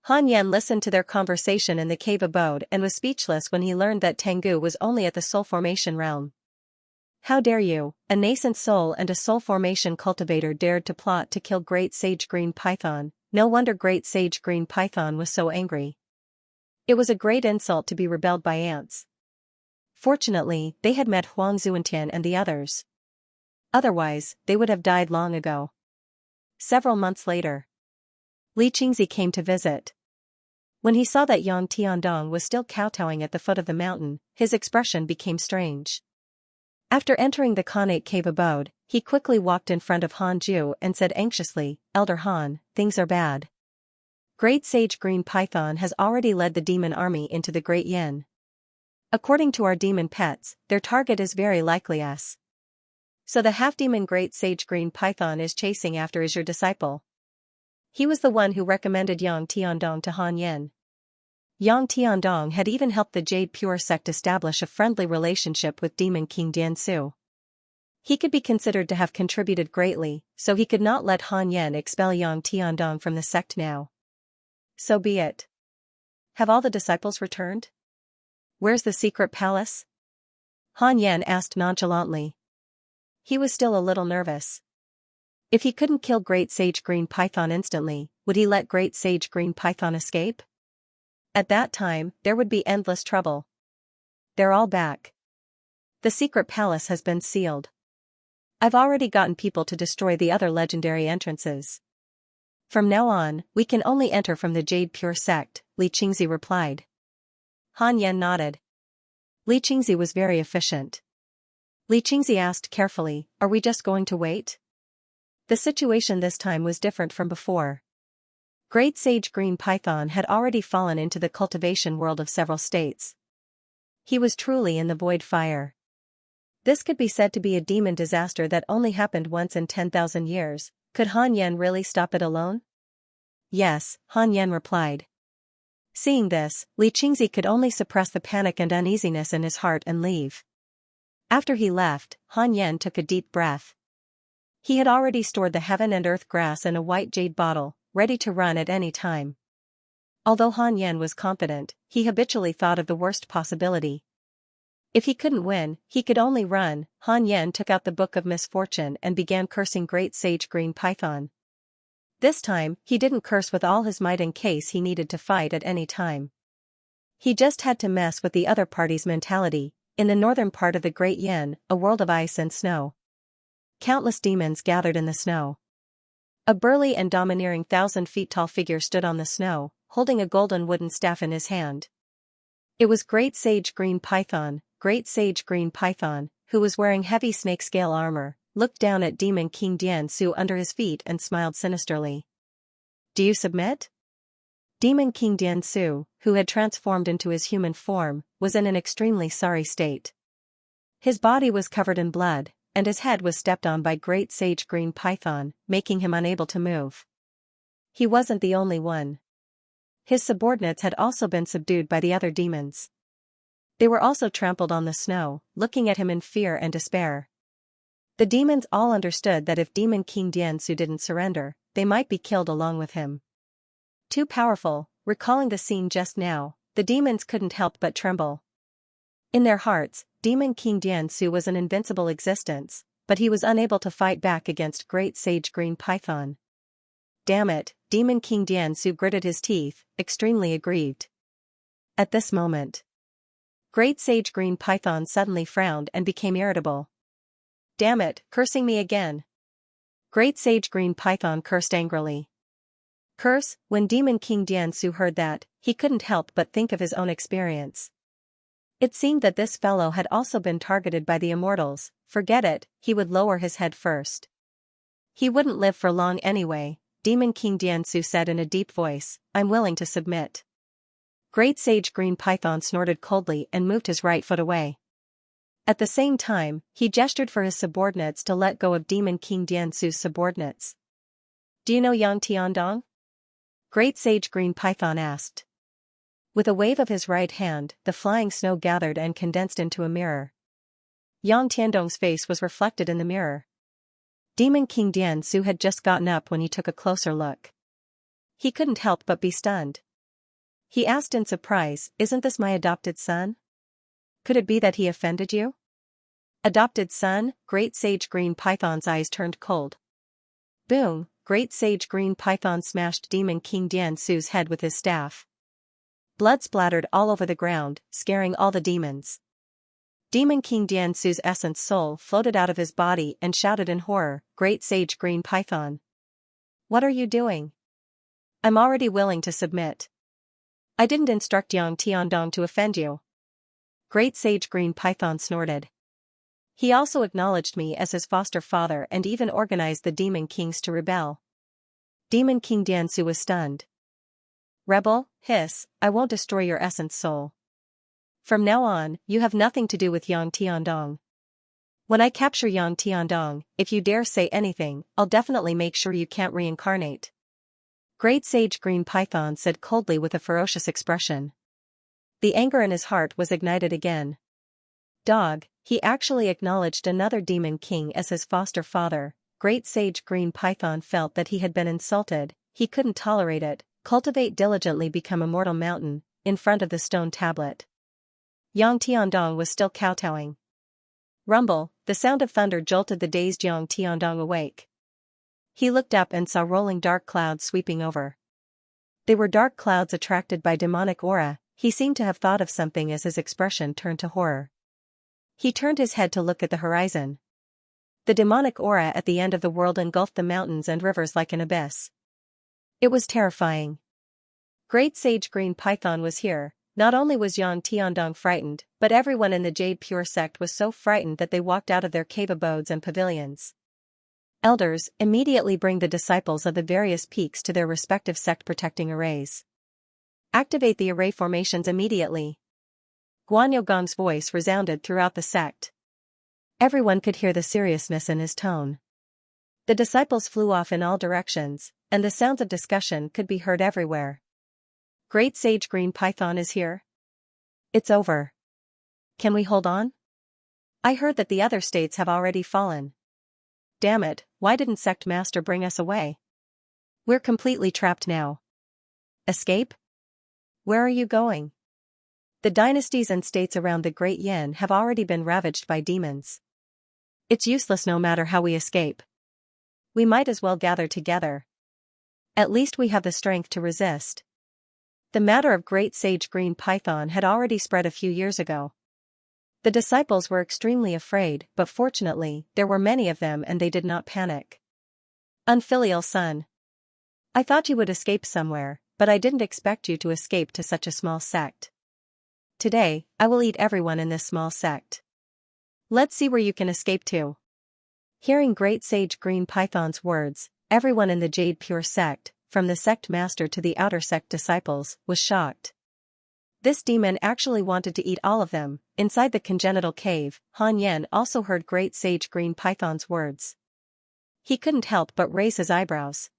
S1: Han Yen listened to their conversation in the cave abode and was speechless when he learned that Tengu was only at the soul formation realm. How dare you, a nascent soul and a soul formation cultivator, dared to plot to kill Great Sage Green Python? No wonder Great Sage Green Python was so angry. It was a great insult to be rebelled by ants. Fortunately, they had met Huang Zuantian and the others. Otherwise, they would have died long ago. Several months later, Li Qingzi came to visit. When he saw that Yang Tiandong was still kowtowing at the foot of the mountain, his expression became strange. After entering the Khanate cave abode, he quickly walked in front of Han Ju and said anxiously, "Elder Han, things are bad. Great Sage Green Python has already led the demon army into the Great Yin. According to our demon pets, their target is very likely us. So the half-demon Great Sage Green Python is chasing after is your disciple." He was the one who recommended Yang Tiandong to Han Yen. Yang Tiandong had even helped the Jade Pure sect establish a friendly relationship with Demon King Diansu. He could be considered to have contributed greatly, so he could not let Han Yen expel Yang Tiandong from the sect now. So be it. Have all the disciples returned? Where's the secret palace? Han Yen asked nonchalantly. He was still a little nervous. If he couldn't kill Great Sage Green Python instantly, would he let Great Sage Green Python escape? At that time, there would be endless trouble. They're all back. The secret palace has been sealed. I've already gotten people to destroy the other legendary entrances. From now on, we can only enter from the Jade Pure sect, Li Qingzi replied. Han Yen nodded. Li Qingzi was very efficient. Li Qingzi asked carefully, "Are we just going to wait?" The situation this time was different from before. Great Sage Green Python had already fallen into the cultivation world of several states. He was truly in the void fire. This could be said to be a demon disaster that only happened once in 10,000 years. Could Han Yen really stop it alone? Yes, Han Yen replied. Seeing this, Li Qingzi could only suppress the panic and uneasiness in his heart and leave. After he left, Han Yen took a deep breath. He had already stored the heaven and earth grass in a white jade bottle, ready to run at any time. Although Han Yen was confident, he habitually thought of the worst possibility. If he couldn't win, he could only run. Han Yen took out the Book of Misfortune and began cursing Great Sage Green Python. This time, he didn't curse with all his might in case he needed to fight at any time. He just had to mess with the other party's mentality. In the northern part of the Great Yen, a world of ice and snow. Countless demons gathered in the snow. A burly and domineering 1,000-feet-tall figure stood on the snow, holding a golden wooden staff in his hand. It was Great Sage Green Python. Great Sage Green Python, who was wearing heavy snakescale armor, looked down at Demon King Dian Su under his feet and smiled sinisterly. "Do you submit?" Demon King Dian Su, who had transformed into his human form, was in an extremely sorry state. His body was covered in blood, and his head was stepped on by Great Sage Green Python, making him unable to move. He wasn't the only one. His subordinates had also been subdued by the other demons. They were also trampled on the snow, looking at him in fear and despair. The demons all understood that if Demon King Dian Su didn't surrender, they might be killed along with him. Too powerful, recalling the scene just now, the demons couldn't help but tremble. In their hearts, Demon King Dian Su was an invincible existence, but he was unable to fight back against Great Sage Green Python. Damn it, Demon King Dian Su gritted his teeth, extremely aggrieved. At this moment, Great Sage Green Python suddenly frowned and became irritable. "Damn it, cursing me again." Great Sage Green Python cursed angrily. Curse? When Demon King Dian Su heard that, he couldn't help but think of his own experience. It seemed that this fellow had also been targeted by the immortals. Forget it, he would lower his head first. He wouldn't live for long anyway, Demon King Dian Su said in a deep voice, "I'm willing to submit." Great Sage Green Python snorted coldly and moved his right foot away. At the same time, he gestured for his subordinates to let go of Demon King Dian Su's subordinates. "Do you know Yang Tiandong?" Great Sage Green Python asked. With a wave of his right hand, the flying snow gathered and condensed into a mirror. Yang Tiandong's face was reflected in the mirror. Demon King Dian Su had just gotten up when he took a closer look. He couldn't help but be stunned. He asked in surprise, "Isn't this my adopted son? Could it be that he offended you?" "Adopted son?" Great Sage Green Python's eyes turned cold. Boom! Great Sage Green Python smashed Demon King Dian Su's head with his staff. Blood splattered all over the ground, scaring all the demons. Demon King Dian Su's essence soul floated out of his body and shouted in horror, "Great Sage Green Python! What are you doing? I'm already willing to submit. I didn't instruct Yang Tiandong to offend you." Great Sage Green Python snorted. He also acknowledged me as his foster father and even organized the Demon Kings to rebel. Demon King Dian Su was stunned. "Rebel? Hiss, I won't destroy your essence soul. From now on, you have nothing to do with Yang Tiandong. When I capture Yang Tiandong, if you dare say anything, I'll definitely make sure you can't reincarnate." Great Sage Green Python said coldly with a ferocious expression. The anger in his heart was ignited again. Dog, he actually acknowledged another Demon King as his foster father. Great Sage Green Python felt that he had been insulted, he couldn't tolerate it. Cultivate diligently become Immortal Mountain, in front of the stone tablet. Yang Tiandong was still kowtowing. Rumble, the sound of thunder jolted the dazed Yang Tiandong awake. He looked up and saw rolling dark clouds sweeping over. They were dark clouds attracted by demonic aura. He seemed to have thought of something as his expression turned to horror. He turned his head to look at the horizon. The demonic aura at the end of the world engulfed the mountains and rivers like an abyss. It was terrifying. Great Sage Green Python was here. Not only was Yang Tiandong frightened, but everyone in the Jade Pure sect was so frightened that they walked out of their cave abodes and pavilions. Elders, immediately bring the disciples of the various peaks to their respective sect protecting arrays. Activate the array formations immediately. Guanyo Gong's voice resounded throughout the sect. Everyone could hear the seriousness in his tone. The disciples flew off in all directions, and the sounds of discussion could be heard everywhere. Great Sage Green Python is here? It's over. Can we hold on? I heard that the other states have already fallen. Damn it, why didn't Sect Master bring us away? We're completely trapped now. Escape? Where are you going? The dynasties and states around the Great Yin have already been ravaged by demons. It's useless no matter how we escape. We might as well gather together. At least we have the strength to resist. The matter of Great Sage Green Python had already spread a few years ago. The disciples were extremely afraid, but fortunately, there were many of them and they did not panic. Unfilial son. I thought you would escape somewhere, but I didn't expect you to escape to such a small sect. Today, I will eat everyone in this small sect. Let's see where you can escape to. Hearing Great Sage Green Python's words, everyone in the Jade Pure sect, from the sect master to the outer sect disciples, was shocked. This demon actually wanted to eat all of them. Inside the congenital cave, Han Yen also heard Great Sage Green Python's words. He couldn't help but raise his eyebrows.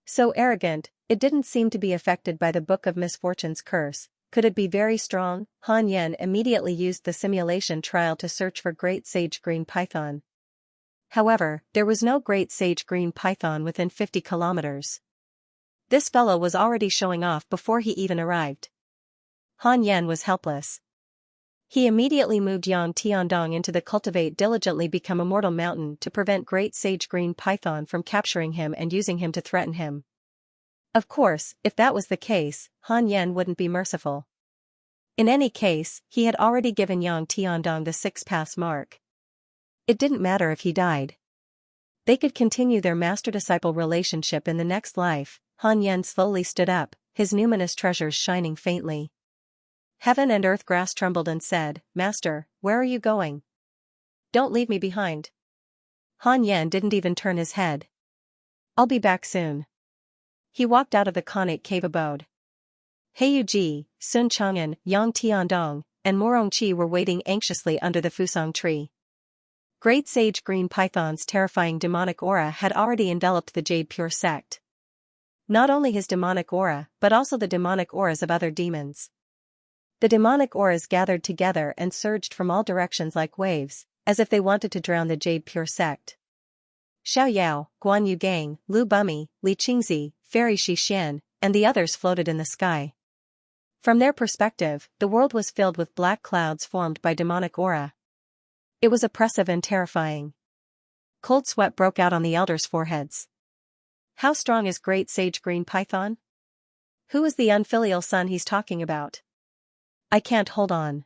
S1: So arrogant, it didn't seem to be affected by the Book of Misfortune's curse. Could it be very strong? Han Yen immediately used the simulation trial to search for Great Sage Green Python. However, there was no Great Sage Green Python within 50 kilometers. This fellow was already showing off before he even arrived. Han Yen was helpless. He immediately moved Yang Tiandong into the Cultivate diligently become immortal mountain to prevent Great Sage Green Python from capturing him and using him to threaten him. Of course, if that was the case, Han Yen wouldn't be merciful. In any case, he had already given Yang Tiandong the 6-pass mark. It didn't matter if he died. They could continue their master-disciple relationship in the next life. Han Yen slowly stood up, his numinous treasures shining faintly. Heaven and earth grass trembled and said, "Master, where are you going? Don't leave me behind." Han Yen didn't even turn his head. "I'll be back soon." He walked out of the Khanate cave abode. Heyu Ji, Sun Chang'an, Yang Tiandong, and Morong Chi were waiting anxiously under the Fusang tree. Great Sage Green Python's terrifying demonic aura had already enveloped the Jade Pure sect. Not only his demonic aura, but also the demonic auras of other demons. The demonic auras gathered together and surged from all directions like waves, as if they wanted to drown the Jade Pure sect. Xiao Yao, Guan Yu Gang, Lu Bumi, Li Qingzi, Fairy Shi Xian, and the others floated in the sky. From their perspective, the world was filled with black clouds formed by demonic aura. It was oppressive and terrifying. Cold sweat broke out on the elders' foreheads. How strong is Great Sage Green Python? Who is the unfilial son he's talking about? I can't hold on.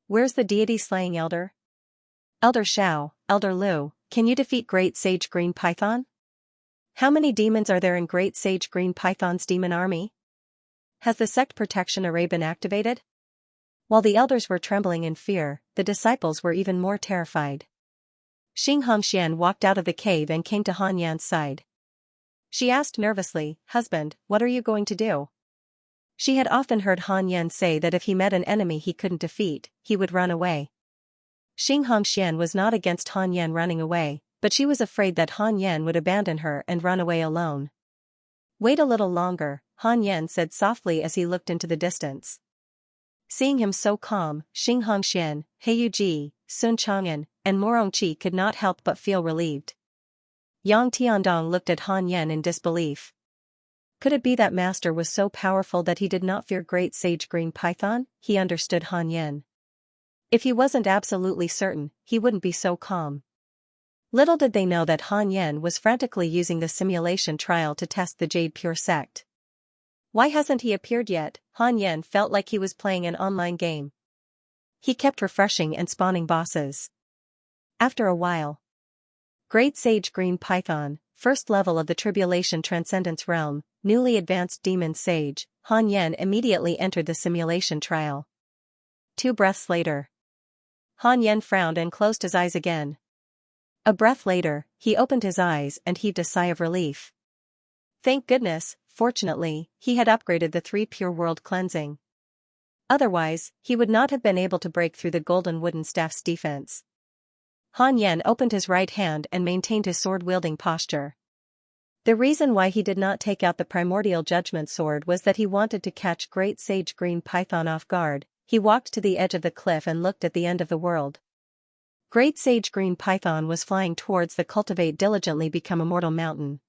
S1: Where's the deity slaying elder? Elder Xiao, Elder Lu, can you defeat Great Sage Green Python? How many demons are there in Great Sage Green Python's demon army? Has the sect protection array been activated? While the elders were trembling in fear, the disciples were even more terrified. Xianxia walked out of the cave and came to Han Yan's side. She asked nervously, "Husband, what are you going to do?" She had often heard Han Yan say that if he met an enemy he couldn't defeat, he would run away. Xianxia was not against Han Yan running away, but she was afraid that Han Yan would abandon her and run away alone. "Wait a little longer," Han Yan said softly as he looked into the distance. Seeing him so calm, Xianxia, Heyu Ji, Sun Chang'an, and Morong Chi could not help but feel relieved. Yang Tiandong looked at Han Yan in disbelief. Could it be that master was so powerful that he did not fear Great Sage Green Python? He understood Han Yan. If he wasn't absolutely certain, he wouldn't be so calm. Little did they know that Han Yan was frantically using the simulation trial to test the Jade Pure sect. Why hasn't he appeared yet? Han Yan felt like he was playing an online game. He kept refreshing and spawning bosses. After a while, Great Sage Green Python, first level of the Tribulation Transcendence realm, newly advanced demon sage, Han Yan immediately entered the simulation trial. 2 breaths later, Han Yan frowned and closed his eyes again. A breath later, he opened his eyes and heaved a sigh of relief. Thank goodness, fortunately, he had upgraded the 3 pure world cleansing. Otherwise, he would not have been able to break through the golden wooden staff's defense. Han Yan opened his right hand and maintained his sword-wielding posture. The reason why he did not take out the primordial judgment sword was that he wanted to catch Great Sage Green Python off guard. He walked to the edge of the cliff and looked at the end of the world. Great Sage Green Python was flying towards the Cultivate diligently become immortal mountain.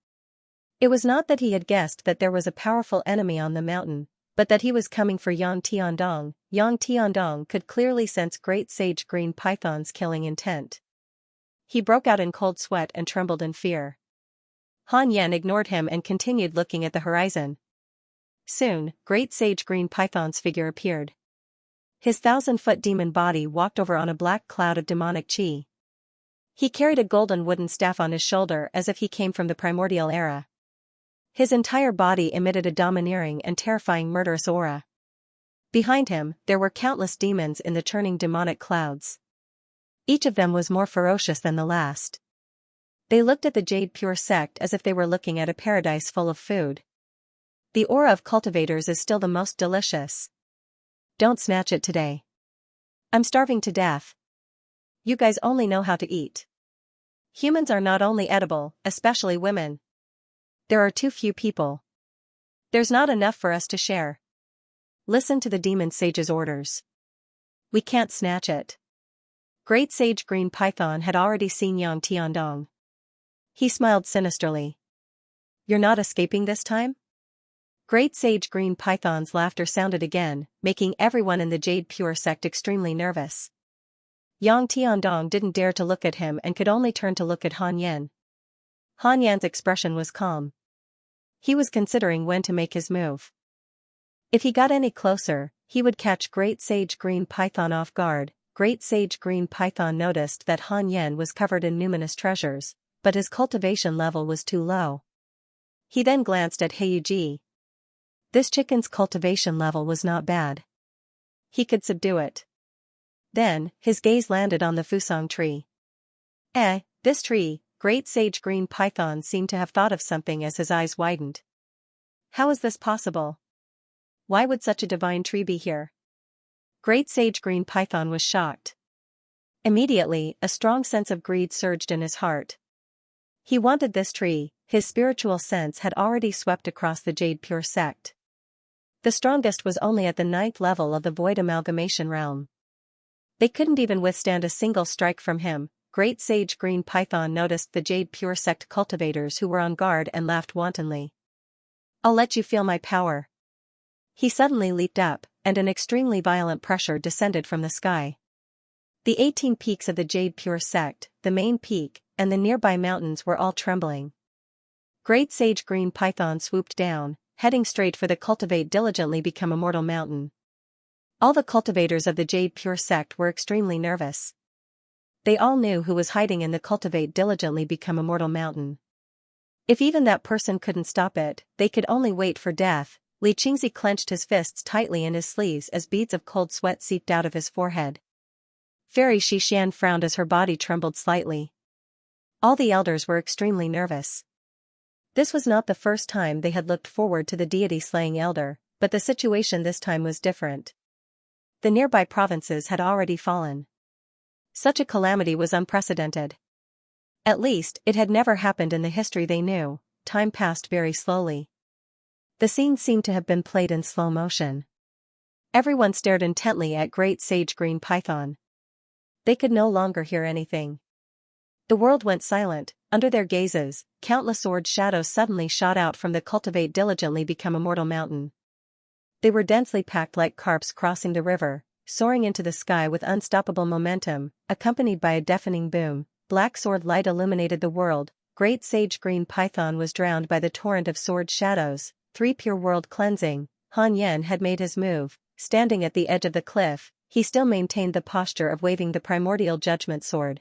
S1: It was not that he had guessed that there was a powerful enemy on the mountain, but that he was coming for Yang Tiandong. Yang Tiandong could clearly sense Great Sage Green Python's killing intent. He broke out in cold sweat and trembled in fear. Han Yan ignored him and continued looking at the horizon. Soon, Great Sage Green Python's figure appeared. His 1,000-foot demon body walked over on a black cloud of demonic chi. He carried a golden wooden staff on his shoulder as if he came from the primordial era. His entire body emitted a domineering and terrifying murderous aura. Behind him, there were countless demons in the churning demonic clouds. Each of them was more ferocious than the last. They looked at the Jade Pure sect as if they were looking at a paradise full of food. The aura of cultivators is still the most delicious. Don't snatch it today. I'm starving to death. You guys only know how to eat. Humans are not only edible, especially women. There are too few people. There's not enough for us to share. Listen to the demon sage's orders. We can't snatch it. Great Sage Green Python had already seen Yang Tiandong. He smiled sinisterly. You're not escaping this time? Great Sage Green Python's laughter sounded again, making everyone in the Jade Pure sect extremely nervous. Yang Tiandong didn't dare to look at him and could only turn to look at Han Yan. Han Yan's expression was calm. He was considering when to make his move. If he got any closer, he would catch Great Sage Green Python off guard. Great Sage Green Python noticed that Han Yan was covered in numinous treasures, but his cultivation level was too low. He then glanced at Heiyuji. This chicken's cultivation level was not bad. He could subdue it. Then, his gaze landed on the Fusang tree. This tree. Great Sage Green Python seemed to have thought of something as his eyes widened. How is this possible? Why would such a divine tree be here? Great Sage Green Python was shocked. Immediately, a strong sense of greed surged in his heart. He wanted this tree. His spiritual sense had already swept across the Jade Pure sect. The strongest was only at the 9th level of the Void Amalgamation realm. They couldn't even withstand a single strike from him. Great Sage Green Python noticed the Jade Pure sect cultivators who were on guard and laughed wantonly. I'll let you feel my power. He suddenly leaped up, and an extremely violent pressure descended from the sky. The 18 peaks of the Jade Pure sect, the main peak, and the nearby mountains were all trembling. Great Sage Green Python swooped down, heading straight for the Cultivate diligently become immortal mountain. All the cultivators of the Jade Pure sect were extremely nervous. They all knew who was hiding in the Cultivate diligently become immortal mountain. If even that person couldn't stop it, they could only wait for death. Li Qingzi clenched his fists tightly in his sleeves as beads of cold sweat seeped out of his forehead. Fairy Xishan frowned as her body trembled slightly. All the elders were extremely nervous. This was not the first time they had looked forward to the deity-slaying elder, but the situation this time was different. The nearby provinces had already fallen. Such a calamity was unprecedented. At least, it had never happened in the history they knew. Time passed very slowly. The scene seemed to have been played in slow motion. Everyone stared intently at Great Sage Green Python. They could no longer hear anything. The world went silent. Under their gazes, countless sword shadows suddenly shot out from the Cultivate diligently become immortal mountain. They were densely packed like carps crossing the river, soaring into the sky with unstoppable momentum, accompanied by a deafening boom. Black sword light illuminated the world. Great Sage Green Python was drowned by the torrent of sword shadows. 3 pure world cleansing. Han Yan had made his move. Standing at the edge of the cliff, he still maintained the posture of waving the primordial judgment sword.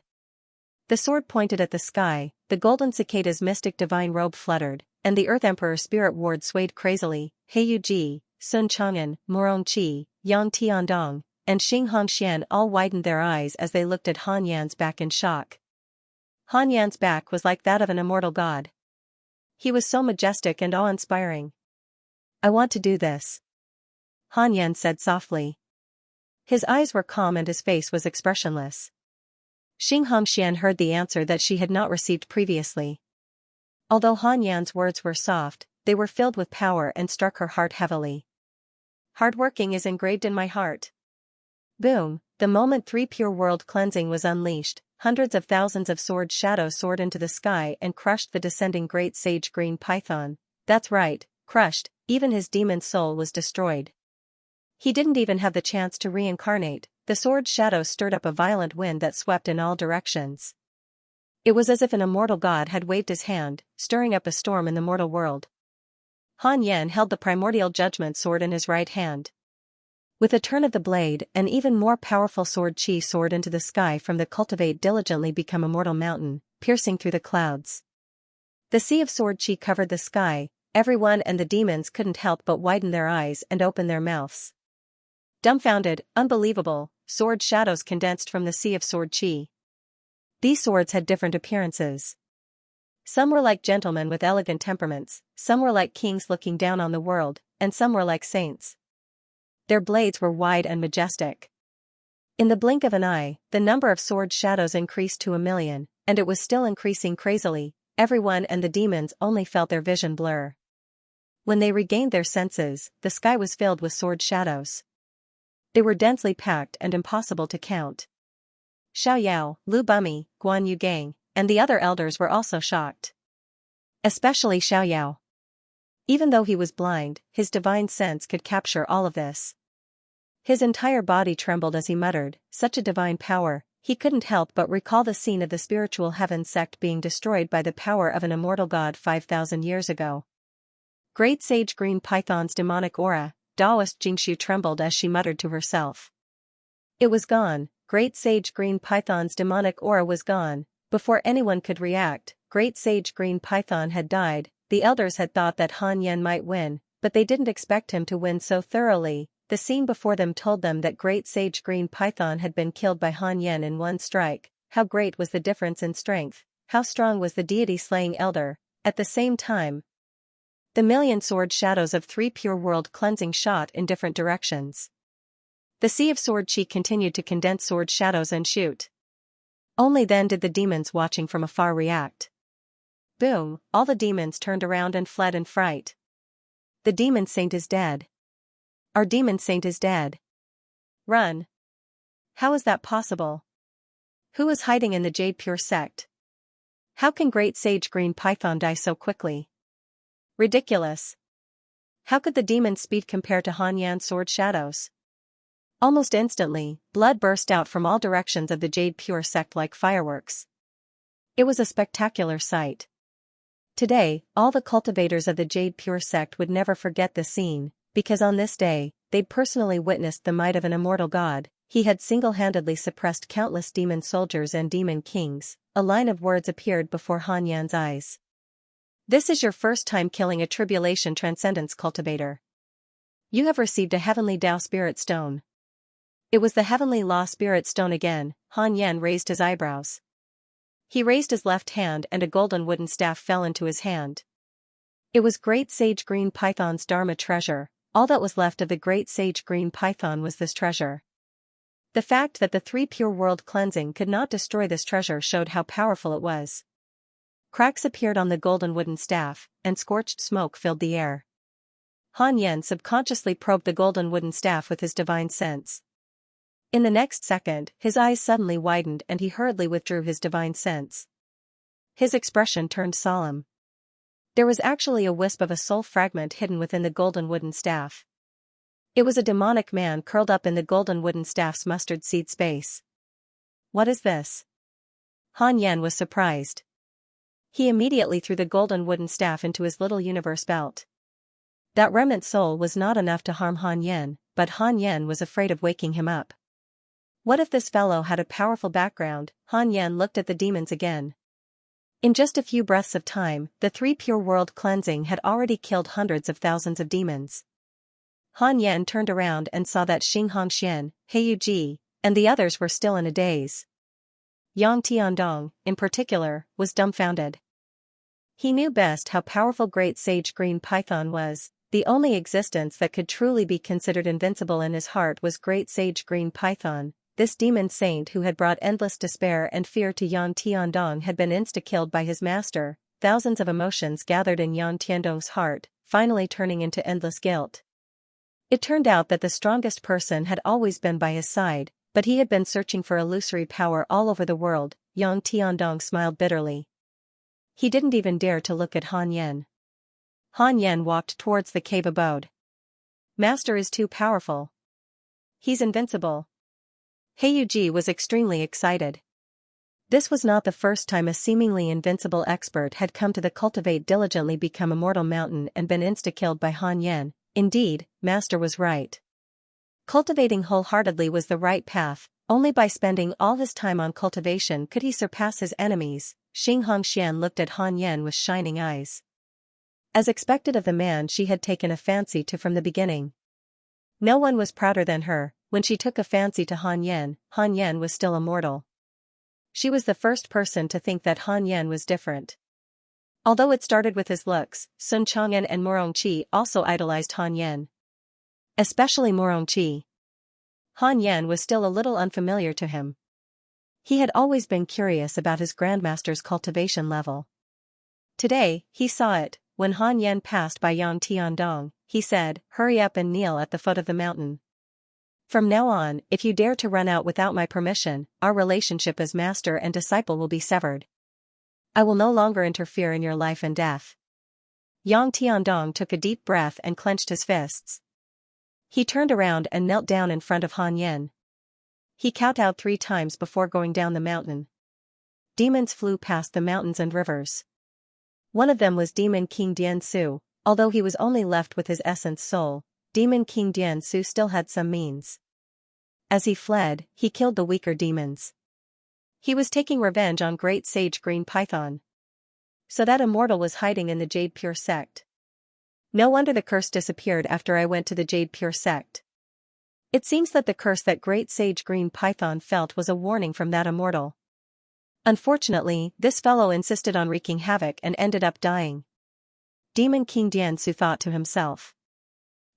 S1: The sword pointed at the sky, the golden cicada's mystic divine robe fluttered, and the Earth Emperor spirit ward swayed crazily. Heiyuji, Sun Chang'an, Morongqi, Yang Tiandong, and Xing Hongxian all widened their eyes as they looked at Han Yan's back in shock. Han Yan's back was like that of an immortal god. He was so majestic and awe-inspiring. I want to do this. Han Yan said softly. His eyes were calm and his face was expressionless. Xing Hongxian heard the answer that she had not received previously. Although Han Yan's words were soft, they were filled with power and struck her heart heavily. Hardworking is engraved in my heart. Boom, the moment 3 pure world cleansing was unleashed, hundreds of thousands of sword shadows soared into the sky and crushed the descending great sage green python. That's right, crushed, even his demon soul was destroyed. He didn't even have the chance to reincarnate. The sword shadows stirred up a violent wind that swept in all directions. It was as if an immortal god had waved his hand, stirring up a storm in the mortal world. Han Yan held the primordial judgment sword in his right hand. With a turn of the blade, an even more powerful sword chi soared into the sky from the Cultivate diligently become immortal mountain, piercing through the clouds. The sea of sword chi covered the sky. Everyone and the demons couldn't help but widen their eyes and open their mouths. Dumbfounded, unbelievable, sword shadows condensed from the sea of sword chi. These swords had different appearances. Some were like gentlemen with elegant temperaments, some were like kings looking down on the world, and some were like saints. Their blades were wide and majestic. In the blink of an eye, the number of sword shadows increased to 1,000,000, and it was still increasing crazily. Everyone and the demons only felt their vision blur. When they regained their senses, the sky was filled with sword shadows. They were densely packed and impossible to count. Xiao Yao, Lu Bumi, Guan Yu Gang, and the other elders were also shocked. Especially Xiao Yao. Even though he was blind, his divine sense could capture all of this. His entire body trembled as he muttered, such a divine power. He couldn't help but recall the scene of the spiritual heaven sect being destroyed by the power of an immortal god 5,000 years ago. Great Sage Green Python's demonic aura, Taoist Xianxia trembled as she muttered to herself. It was gone. Great Sage Green Python's demonic aura was gone. Before anyone could react, Great Sage Green Python had died. The elders had thought that Han Yan might win, but they didn't expect him to win so thoroughly. The scene before them told them that Great Sage Green Python had been killed by Han Yan in one strike. How great was the difference in strength, how strong was the deity-slaying elder. At the same time, the 1,000,000 sword shadows of 3 pure world cleansing shot in different directions. The sea of sword chi continued to condense sword shadows and shoot. Only then did the demons watching from afar react. Boom, all the demons turned around and fled in fright. The demon saint is dead. Our demon saint is dead. Run. How is that possible? Who is hiding in the Jade Pure sect? How can Great Sage Green Python die so quickly? Ridiculous. How could the demon's speed compare to Han Yan's sword shadows? Almost instantly, blood burst out from all directions of the Jade Pure sect like fireworks. It was a spectacular sight. Today, all the cultivators of the Jade Pure sect would never forget the scene, because on this day, they'd personally witnessed the might of an immortal god. He had single-handedly suppressed countless demon soldiers and demon kings. A line of words appeared before Han Yan's eyes. This is your first time killing a Tribulation Transcendence cultivator. You have received a Heavenly Tao Spirit Stone. It was the Heavenly Law Spirit Stone again. Han Yan raised his eyebrows. He raised his left hand and a golden wooden staff fell into his hand. It was Great Sage Green Python's Dharma treasure. All that was left of the Great Sage Green Python was this treasure. The fact that the 3 pure world cleansing could not destroy this treasure showed how powerful it was. Cracks appeared on the golden wooden staff, and scorched smoke filled the air. Han Yan subconsciously probed the golden wooden staff with his divine sense. In the next second, his eyes suddenly widened and he hurriedly withdrew his divine sense. His expression turned solemn. There was actually a wisp of a soul fragment hidden within the golden wooden staff. It was a demonic man curled up in the golden wooden staff's mustard seed space. What is this? Han Yan was surprised. He immediately threw the golden wooden staff into his little universe belt. That remnant soul was not enough to harm Han Yan, but Han Yan was afraid of waking him up. What if this fellow had a powerful background? Han Yan looked at the demons again. In just a few breaths of time, the 3 pure world cleansing had already killed hundreds of thousands of demons. Han Yan turned around and saw that Xianxia, Heyu Ji, and the others were still in a daze. Yang Tiandong, in particular, was dumbfounded. He knew best how powerful Great Sage Green Python was. The only existence that could truly be considered invincible in his heart was Great Sage Green Python. This demon saint who had brought endless despair and fear to Yang Tiandong had been insta-killed by his master. Thousands of emotions gathered in Yang Tiandong's heart, finally turning into endless guilt. It turned out that the strongest person had always been by his side. But he had been searching for illusory power all over the world. Yang Tiandong smiled bitterly. He didn't even dare to look at Han Yen. Han Yen walked towards the cave abode. Master is too powerful. He's invincible. Heiyuji was extremely excited. This was not the first time a seemingly invincible expert had come to the Cultivate diligently become immortal mountain and been insta-killed by Han Yen. Indeed, Master was right. Cultivating wholeheartedly was the right path. Only by spending all his time on cultivation could he surpass his enemies. Xianxia looked at Han Yen with shining eyes. As expected of the man she had taken a fancy to from the beginning. No one was prouder than her. When she took a fancy to Han Yen was still immortal. She was the first person to think that Han Yen was different. Although it started with his looks, Sun Chang'an and Morongqi also idolized Han Yen. Especially Morongqi. Han Yen was still a little unfamiliar to him. He had always been curious about his grandmaster's cultivation level. Today, he saw it. When Han Yen passed by Yang Tiandong, he said, "Hurry up and kneel at the foot of the mountain. From now on, if you dare to run out without my permission, our relationship as master and disciple will be severed. I will no longer interfere in your life and death." Yang Tiandong took a deep breath and clenched his fists. He turned around and knelt down in front of Han Yen. He kowtowed 3 times before going down the mountain. Demons flew past the mountains and rivers. One of them was Demon King Dian Su. Although he was only left with his essence soul, Demon King Dian Su still had some means. As he fled, he killed the weaker demons. He was taking revenge on Great Sage Green Python. So that immortal was hiding in the Jade Pure sect. No wonder the curse disappeared after I went to the Jade Pure sect. It seems that the curse that Great Sage Green Python felt was a warning from that immortal. Unfortunately, this fellow insisted on wreaking havoc and ended up dying. Demon King Dian Su thought to himself.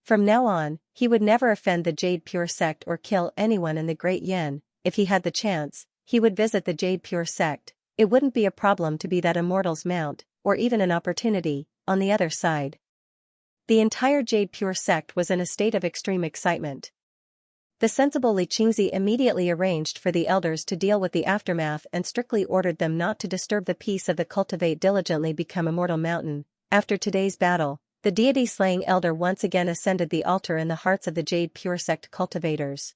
S1: From now on, he would never offend the Jade Pure sect or kill anyone in the Great Yen. If he had the chance, he would visit the Jade Pure sect. It wouldn't be a problem to be that immortal's mount, or even an opportunity. On the other side, the entire Jade Pure sect was in a state of extreme excitement. The sensible Li Qingzi immediately arranged for the elders to deal with the aftermath and strictly ordered them not to disturb the peace of the Cultivate diligently become immortal mountain. After today's battle, the deity-slaying elder once again ascended the altar in the hearts of the Jade Pure sect cultivators.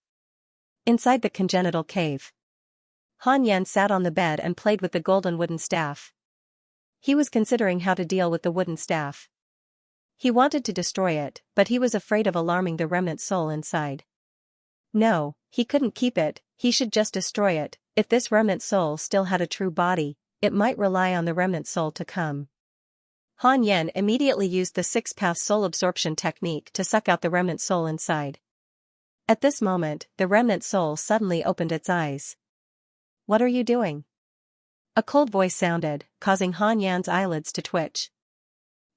S1: Inside the congenital cave, Han Yen sat on the bed and played with the golden wooden staff. He was considering how to deal with the wooden staff. He wanted to destroy it, but he was afraid of alarming the remnant soul inside. No, he couldn't keep it, he should just destroy it. If this remnant soul still had a true body, it might rely on the remnant soul to come. Han Yen immediately used the 6-path soul absorption technique to suck out the remnant soul inside. At this moment, the remnant soul suddenly opened its eyes. "What are you doing?" A cold voice sounded, causing Han Yen's eyelids to twitch.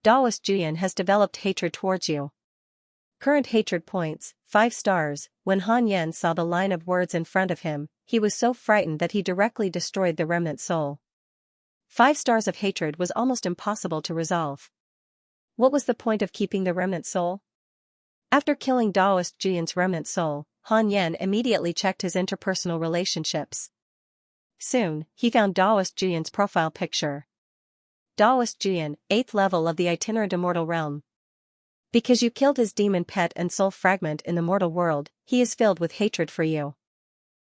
S1: "Daoist Juyan has developed hatred towards you. Current hatred points, 5 stars." When Han Yen saw the line of words in front of him, he was so frightened that he directly destroyed the remnant soul. 5 stars of hatred was almost impossible to resolve. What was the point of keeping the remnant soul? After killing Daoist Juyan's remnant soul, Han Yen immediately checked his interpersonal relationships. Soon, he found Daoist Juyan's profile picture. Daoist Juyan, 8th level of the itinerant immortal realm. Because you killed his demon pet and soul fragment in the mortal world, he is filled with hatred for you.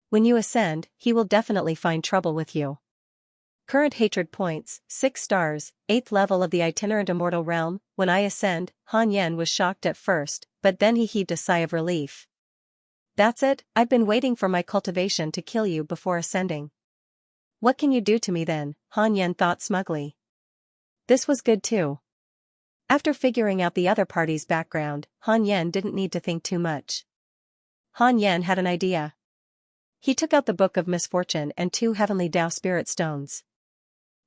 S1: When you ascend, he will definitely find trouble with you. Current hatred points, 6 stars, 8th level of the itinerant immortal realm. When I ascend, Han Yen was shocked at first, but then he heaved a sigh of relief. That's it, I've been waiting for my cultivation to kill you before ascending. What can you do to me then? Han Yen thought smugly. This was good too. After figuring out the other party's background, Han Yen didn't need to think too much. Han Yen had an idea. He took out the Book of Misfortune and 2 heavenly Dao Spirit Stones.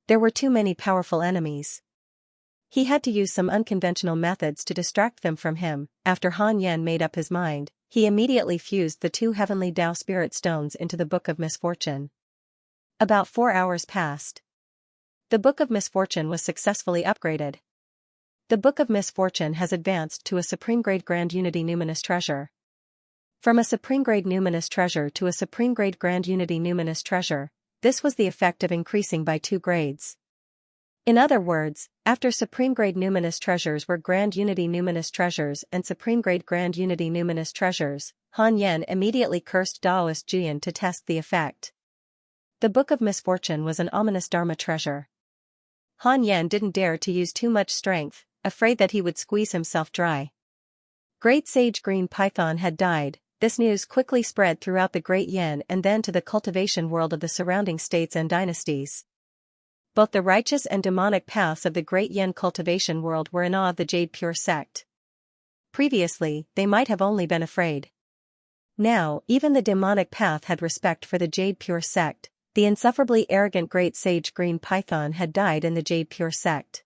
S1: There were too many powerful enemies. He had to use some unconventional methods to distract them from him. After Han Yen made up his mind, he immediately fused the 2 heavenly Dao Spirit Stones into the Book of Misfortune. About 4 hours passed. The Book of Misfortune was successfully upgraded. The Book of Misfortune has advanced to a supreme grade Grand Unity Numinous Treasure. From a supreme-grade numinous treasure to a supreme-grade grand unity numinous treasure, this was the effect of increasing by 2 grades. In other words, after supreme-grade numinous treasures were grand unity numinous treasures and supreme-grade grand unity numinous treasures, Han Yen immediately cursed Daoist Juyan to test the effect. The Book of Misfortune was an ominous Dharma treasure. Han Yen didn't dare to use too much strength, afraid that he would squeeze himself dry. Great Sage Green Python had died. This news quickly spread throughout the Great Yen and then to the cultivation world of the surrounding states and dynasties. Both the righteous and demonic paths of the Great Yen cultivation world were in awe of the Jade Pure sect. Previously, they might have only been afraid. Now, even the demonic path had respect for the Jade Pure sect. The insufferably arrogant Great Sage Green Python had died in the Jade Pure sect.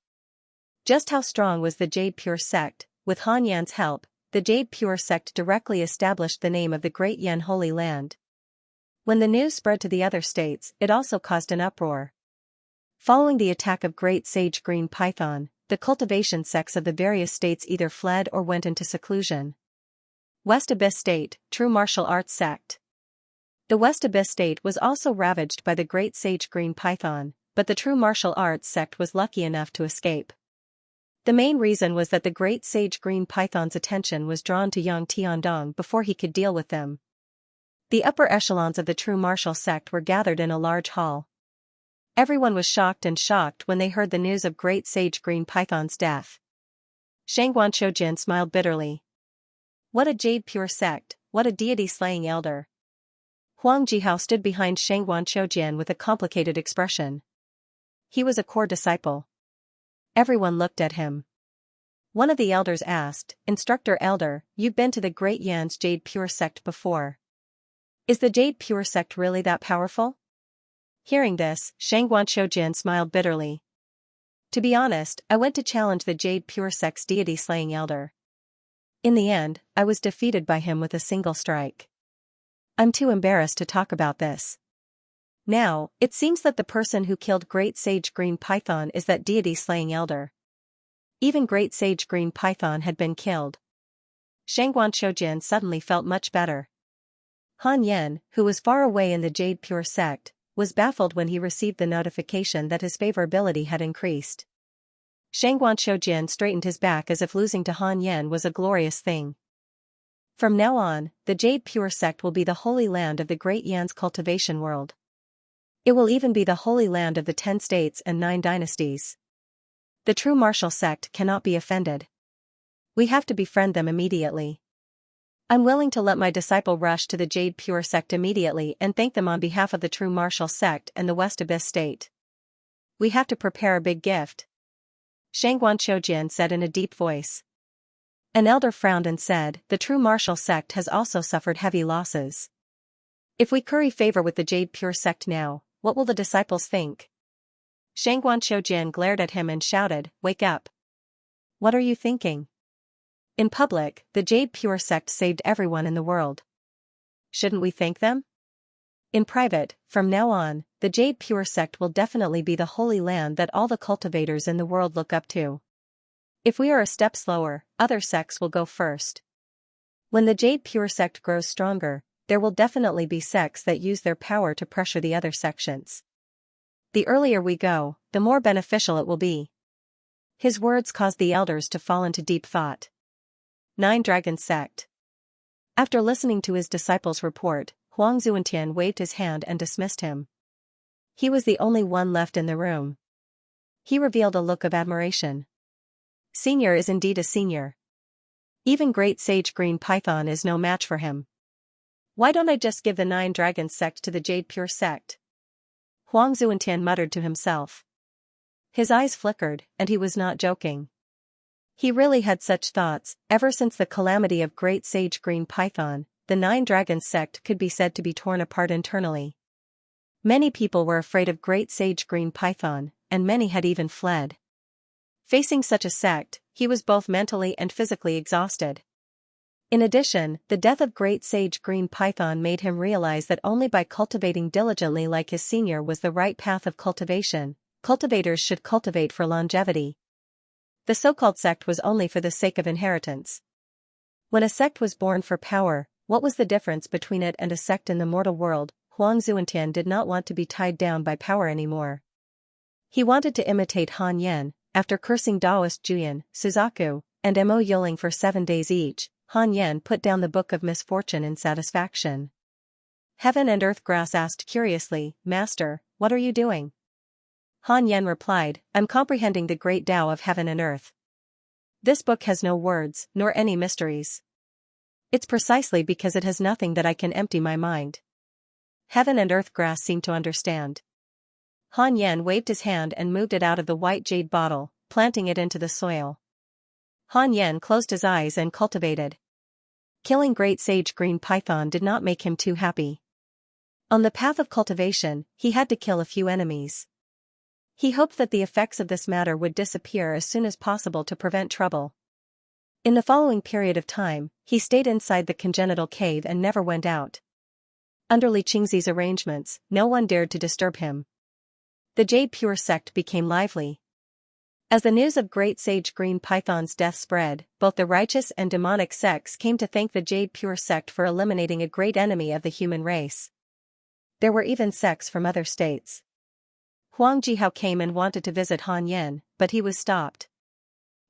S1: Just how strong was the Jade Pure sect? With Han Yan's help, the Jade Pure sect directly established the name of the Great Yen Holy Land. When the news spread to the other states, it also caused an uproar. Following the attack of Great Sage Green Python, the cultivation sects of the various states either fled or went into seclusion. West Abyss State, True Martial Arts Sect. The West Abyss State was also ravaged by the Great Sage Green Python, but the True Martial Arts Sect was lucky enough to escape. The main reason was that the Great Sage Green Python's attention was drawn to Yang Tiandong before he could deal with them. The upper echelons of the True Martial sect were gathered in a large hall. Everyone was shocked when they heard the news of Great Sage Green Python's death. Shangguan Shoujin smiled bitterly. What a Jade Pure sect, what a deity-slaying elder. Huang Jihao stood behind Shangguan Shoujin with a complicated expression. He was a core disciple. Everyone looked at him. One of the elders asked, Instructor Elder, you've been to the Great Yan's Jade Pure sect before. Is the Jade Pure sect really that powerful? Hearing this, Shangguan Shoujin smiled bitterly. To be honest, I went to challenge the Jade Pure sect's deity-slaying elder. In the end, I was defeated by him with a single strike. I'm too embarrassed to talk about this. Now, it seems that the person who killed Great Sage Green Python is that deity-slaying elder. Even Great Sage Green Python had been killed. Shangguan Shoujin suddenly felt much better. Han Yen, who was far away in the Jade Pure sect, was baffled when he received the notification that his favorability had increased. Shangguan Shoujin straightened his back as if losing to Han Yen was a glorious thing. From now on, the Jade Pure sect will be the holy land of the Great Yan's cultivation world. It will even be the holy land of the 10 states and 9 dynasties. The True Martial sect cannot be offended. We have to befriend them immediately. I'm willing to let my disciple rush to the Jade Pure sect immediately and thank them on behalf of the True Martial sect and the West Abyss state. We have to prepare a big gift. Shangguan Shoujin said in a deep voice. An elder frowned and said, the True Martial sect has also suffered heavy losses. If we curry favor with the Jade Pure sect now, what will the disciples think? Shangguan Shoujin glared at him and shouted, Wake up! What are you thinking? In public, the Jade Pure sect saved everyone in the world. Shouldn't we thank them? In private, from now on, the Jade Pure sect will definitely be the holy land that all the cultivators in the world look up to. If we are a step slower, other sects will go first. When the Jade Pure sect grows stronger, there will definitely be sects that use their power to pressure the other sections. The earlier we go, the more beneficial it will be. His words caused the elders to fall into deep thought. 9 Dragon Sect. After listening to his disciples' report, Huang Zuantian waved his hand and dismissed him. He was the only one left in the room. He revealed a look of admiration. Senior is indeed a senior. Even Great Sage Green Python is no match for him. Why don't I just give the 9 Dragons sect to the Jade Pure sect? Huang Zuantian muttered to himself. His eyes flickered, and he was not joking. He really had such thoughts. Ever since the calamity of Great Sage Green Python, the 9 Dragons sect could be said to be torn apart internally. Many people were afraid of Great Sage Green Python, and many had even fled. Facing such a sect, he was both mentally and physically exhausted. In addition, the death of Great Sage Green Python made him realize that only by cultivating diligently like his senior was the right path of cultivation. Cultivators should cultivate for longevity. The so-called sect was only for the sake of inheritance. When a sect was born for power, What was the difference between it and a sect in the mortal world? Huang Zuantian did not want to be tied down by power anymore. He wanted to imitate Han Yan. After cursing Taoist Juyan, Suzaku, and Mo Yoling for 7 days each, Han Yan put down the Book of Misfortune in satisfaction. Heaven and Earth Grass asked curiously, "Master, what are you doing?" Han Yan replied, "I'm comprehending the great Tao of heaven and earth. This book has no words, nor any mysteries. It's precisely because it has nothing that I can empty my mind." Heaven and Earth Grass seemed to understand. Han Yan waved his hand and moved it out of the white jade bottle, planting it into the soil. Han Yan closed his eyes and cultivated. Killing Great Sage Green Python did not make him too happy. On the path of cultivation, he had to kill a few enemies. He hoped that the effects of this matter would disappear as soon as possible to prevent trouble. In the following period of time, he stayed inside the congenital cave and never went out. Under Li Qingzi's arrangements, no one dared to disturb him. The Jade Pure sect became lively. As the news of Great Sage Green Python's death spread, both the righteous and demonic sects came to thank the Jade Pure sect for eliminating a great enemy of the human race. There were even sects from other states. Huang Jihao came and wanted to visit Han Yan, but he was stopped.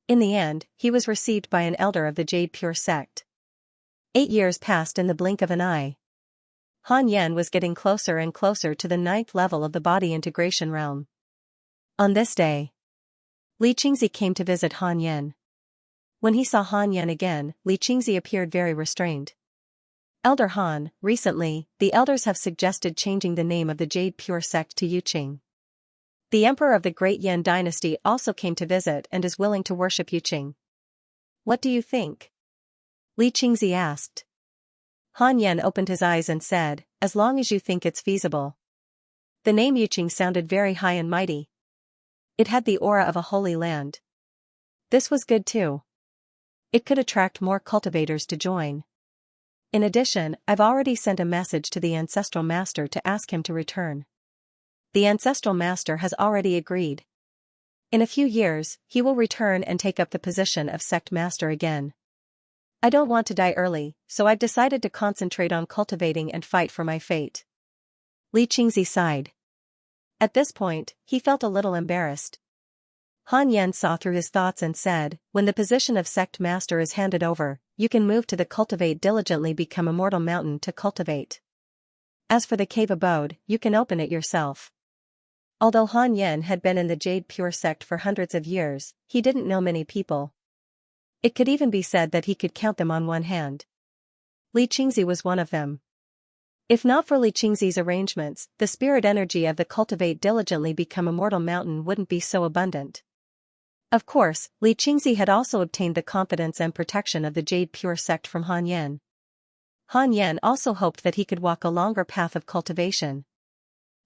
S1: In the end, he was received by an elder of the Jade Pure sect. 8 years passed in the blink of an eye. Han Yan was getting closer and closer to the 9th level of the body integration realm. On this day, Li Qingzi came to visit Han Yan. When he saw Han Yan again, Li Qingzi appeared very restrained. "Elder Han, recently, the elders have suggested changing the name of the Jade Pure sect to Yuqing. The emperor of the Great Yan dynasty also came to visit and is willing to worship Yuqing. What do you think?" Li Qingzi asked. Han Yan opened his eyes and said, "As long as you think it's feasible." The name Yuqing sounded very high and mighty. It had the aura of a holy land. This was good too. It could attract more cultivators to join. In addition, I've already sent a message to the Ancestral Master to ask him to return. The Ancestral Master has already agreed. In a few years, he will return and take up the position of Sect Master again. I don't want to die early, so I've decided to concentrate on cultivating and fight for my fate. Li Qingzi sighed. At this point, he felt a little embarrassed. Han Yan saw through his thoughts and said, "When the position of Sect Master is handed over, you can move to the Cultivate diligently become Immortal Mountain to cultivate. As for the cave abode, you can open it yourself." Although Han Yan had been in the Jade Pure sect for hundreds of years, he didn't know many people. It could even be said that he could count them on one hand. Li Qingzi was one of them. If not for Li Qingzi's arrangements, the spirit energy of the Cultivate diligently become Immortal Mountain wouldn't be so abundant. Of course, Li Qingzi had also obtained the confidence and protection of the Jade Pure sect from Han Yan. Han Yan also hoped that he could walk a longer path of cultivation.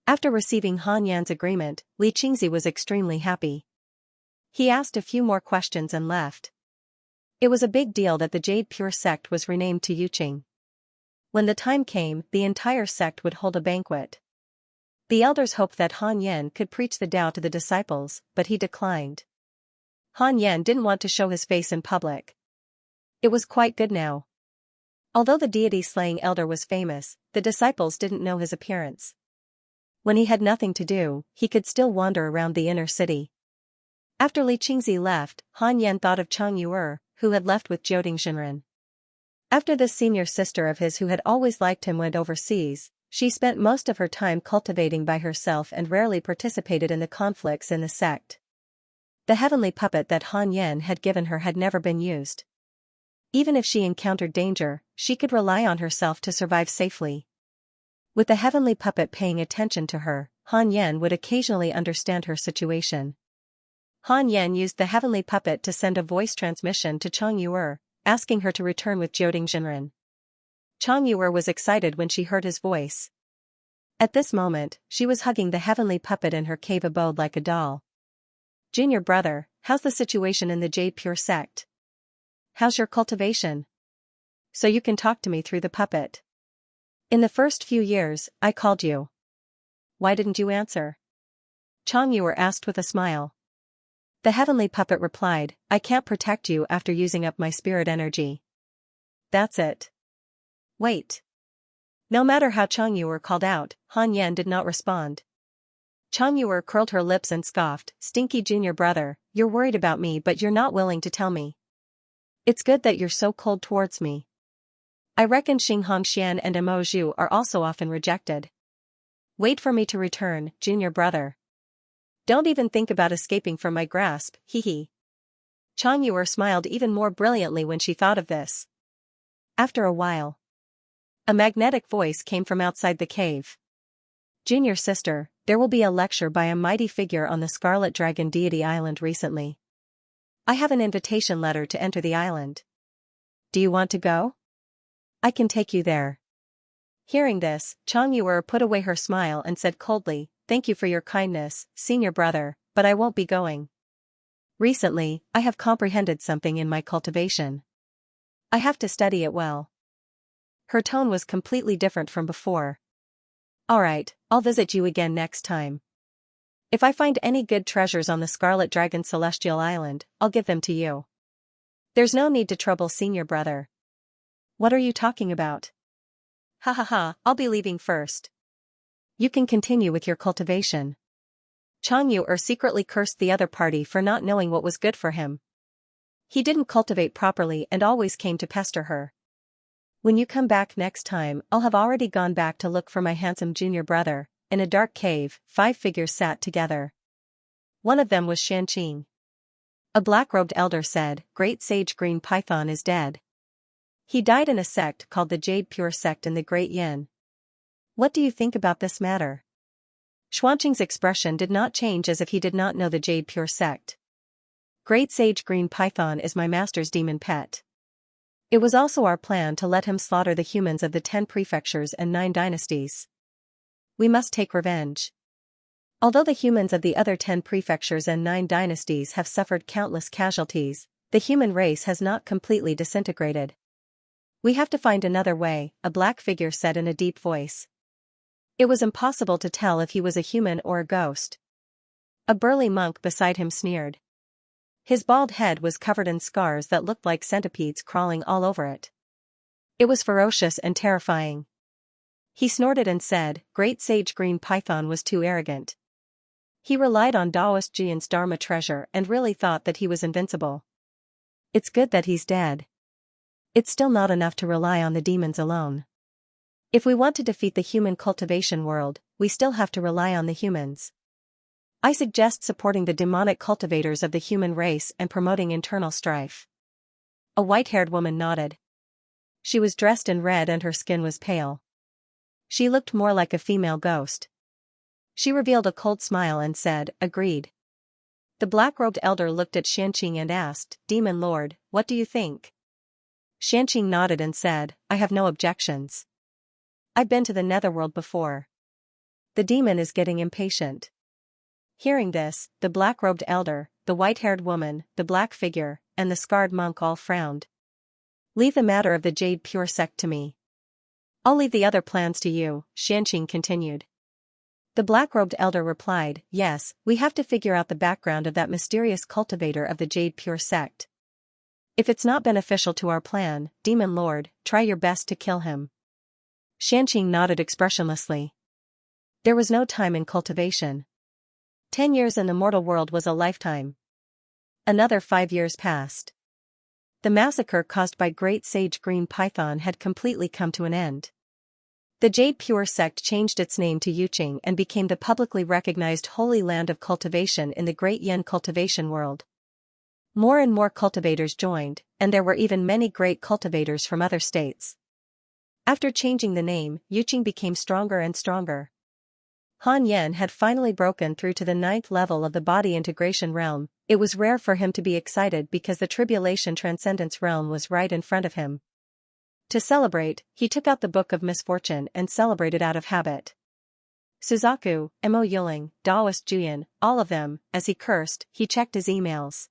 S1: After receiving Han Yan's agreement, Li Qingzi was extremely happy. He asked a few more questions and left. It was a big deal that the Jade Pure sect was renamed to Yuqing. When the time came, the entire sect would hold a banquet. The elders hoped that Han Yan could preach the Tao to the disciples, but he declined. Han Yan didn't want to show his face in public. It was quite good now. Although the deity-slaying elder was famous, the disciples didn't know his appearance. When he had nothing to do, he could still wander around the inner city. After Li Qingzi left, Han Yan thought of Chang Yu'er, who had left with Jioding Xinren. After this senior sister of his who had always liked him went overseas, she spent most of her time cultivating by herself and rarely participated in the conflicts in the sect. The heavenly puppet that Han Yan had given her had never been used. Even if she encountered danger, she could rely on herself to survive safely. With the heavenly puppet paying attention to her, Han Yan would occasionally understand her situation. Han Yan used the heavenly puppet to send a voice transmission to Chang Yu'er, asking her to return with Jioding Xinren. Chang Yu'er was excited when she heard his voice. At this moment, she was hugging the heavenly puppet in her cave abode like a doll. "Junior brother, how's the situation in the Jade Pure sect? How's your cultivation? So you can talk to me through the puppet. In the first few years, I called you. Why didn't you answer?" Chang Yu'er asked with a smile. The heavenly puppet replied, "I can't protect you after using up my spirit energy." "That's it. Wait. No matter how Chang Yuer called out, Han Yan did not respond. Chang Yuer curled her lips and scoffed, "Stinky junior brother, you're worried about me but you're not willing to tell me. It's good that you're so cold towards me. I reckon Xing Hongxian and Mo Zhu are also often rejected. Wait for me to return, junior brother. Don't even think about escaping from my grasp, hee hee." Chang Yuer smiled even more brilliantly when she thought of this. After a while, a magnetic voice came from outside the cave. "Junior sister, there will be a lecture by a mighty figure on the Scarlet Dragon Deity Island recently. I have an invitation letter to enter the island. Do you want to go? I can take you there." Hearing this, Chang Yuer put away her smile and said coldly, "Thank you for your kindness, senior brother, but I won't be going. Recently, I have comprehended something in my cultivation. I have to study it well." Her tone was completely different from before. "Alright, I'll visit you again next time. If I find any good treasures on the Scarlet Dragon Celestial Island, I'll give them to you. There's no need to trouble senior brother." "What are you talking about?" "Ha ha ha, I'll be leaving first. You can continue with your cultivation." Chang Yuer secretly cursed the other party for not knowing what was good for him. He didn't cultivate properly and always came to pester her. "When you come back next time, I'll have already gone back to look for my handsome junior brother." In a dark cave, 5 figures sat together. One of them was Xianxia. A black-robed elder said, "Great sage Green Python is dead. He died in a sect called the Jade Pure Sect in the Great Yin. What do you think about this matter?" Xuanqing's expression did not change as if he did not know the Jade Pure Sect. "Great sage Green Python is my master's demon pet. It was also our plan to let him slaughter the humans of the 10 prefectures and 9 dynasties. We must take revenge. Although the humans of the other 10 prefectures and 9 dynasties have suffered countless casualties, the human race has not completely disintegrated. We have to find another way," a black figure said in a deep voice. It was impossible to tell if he was a human or a ghost. A burly monk beside him sneered. His bald head was covered in scars that looked like centipedes crawling all over it. It was ferocious and terrifying. He snorted and said, "Great sage Green Python was too arrogant. He relied on Daoist Jian's Dharma treasure and really thought that he was invincible. It's good that he's dead. It's still not enough to rely on the demons alone. If we want to defeat the human cultivation world, we still have to rely on the humans. I suggest supporting the demonic cultivators of the human race and promoting internal strife." A white-haired woman nodded. She was dressed in red and her skin was pale. She looked more like a female ghost. She revealed a cold smile and said, "Agreed." The black-robed elder looked at Xianxia and asked, "Demon Lord, what do you think?" Xianxia nodded and said, "I have no objections. I've been to the netherworld before." The demon is getting impatient. Hearing this, the black-robed elder, the white-haired woman, the black figure, and the scarred monk all frowned. "Leave the matter of the Jade Pure Sect to me. I'll leave the other plans to you," Xianxia continued. The black-robed elder replied, "Yes, we have to figure out the background of that mysterious cultivator of the Jade Pure Sect. If it's not beneficial to our plan, Demon Lord, try your best to kill him." Xianxia nodded expressionlessly. There was no time in cultivation. 10 years in the mortal world was a lifetime. Another 5 years passed. The massacre caused by Great Sage Green Python had completely come to an end. The Jade Pure Sect changed its name to Yuqing and became the publicly recognized holy land of cultivation in the Great Yin cultivation world. More and more cultivators joined, and there were even many great cultivators from other states. After changing the name, Yuqing became stronger and stronger. Han Yan had finally broken through to the 9th level of the body integration realm. It was rare for him to be excited because the tribulation transcendence realm was right in front of him. To celebrate, he took out the Book of Misfortune and celebrated out of habit. Suzaku, Mo Yuling, Daoist Juyan, all of them, as he cursed, he checked his emails.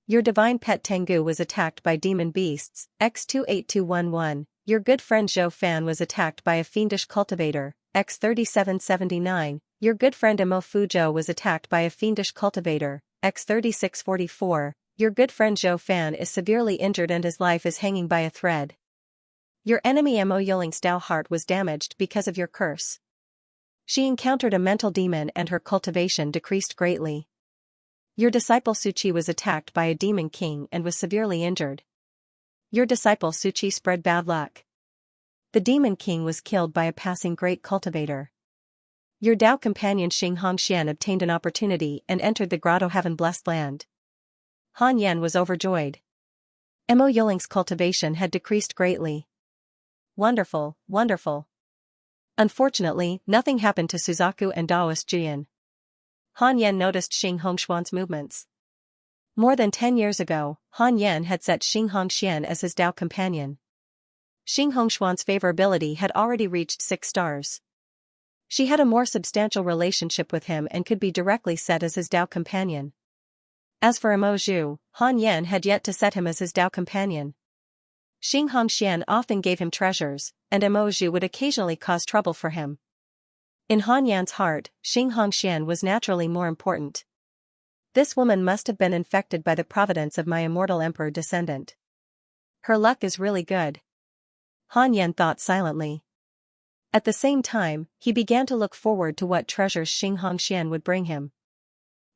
S1: Your divine pet Tengu was attacked by demon beasts, X28211. Your good friend Zhou Fan was attacked by a fiendish cultivator, X3779. Your good friend Mo Fuzhou was attacked by a fiendish cultivator, X3644. Your good friend Zhou Fan is severely injured and his life is hanging by a thread. Your enemy Mo Yuling's Dao heart was damaged because of your curse. She encountered a mental demon and her cultivation decreased greatly. Your disciple Suchi was attacked by a demon king and was severely injured. Your disciple Suchi spread bad luck. The demon king was killed by a passing great cultivator. Your Dao companion Xianxia obtained an opportunity and entered the grotto heaven-blessed land. Han Yan was overjoyed. Mo Yuling's cultivation had decreased greatly. Wonderful, wonderful. Unfortunately, nothing happened to Suzaku and Daoist Jian. Han Yan noticed Xing Hongshuan's movements. More than 10 years ago, Han Yan had set Xing Hongxian as his Dao companion. Xing Hongshuan's favorability had already reached 6 stars. She had a more substantial relationship with him and could be directly set as his Dao companion. As for Mo Zhu, Han Yan had yet to set him as his Dao companion. Xing Hongxian often gave him treasures, and Mo Zhu would occasionally cause trouble for him. In Han Yan's heart, Xing Hongxian was naturally more important. This woman must have been infected by the providence of my immortal emperor descendant. Her luck is really good. Han Yan thought silently. At the same time, he began to look forward to what treasures Xing Hongxian would bring him.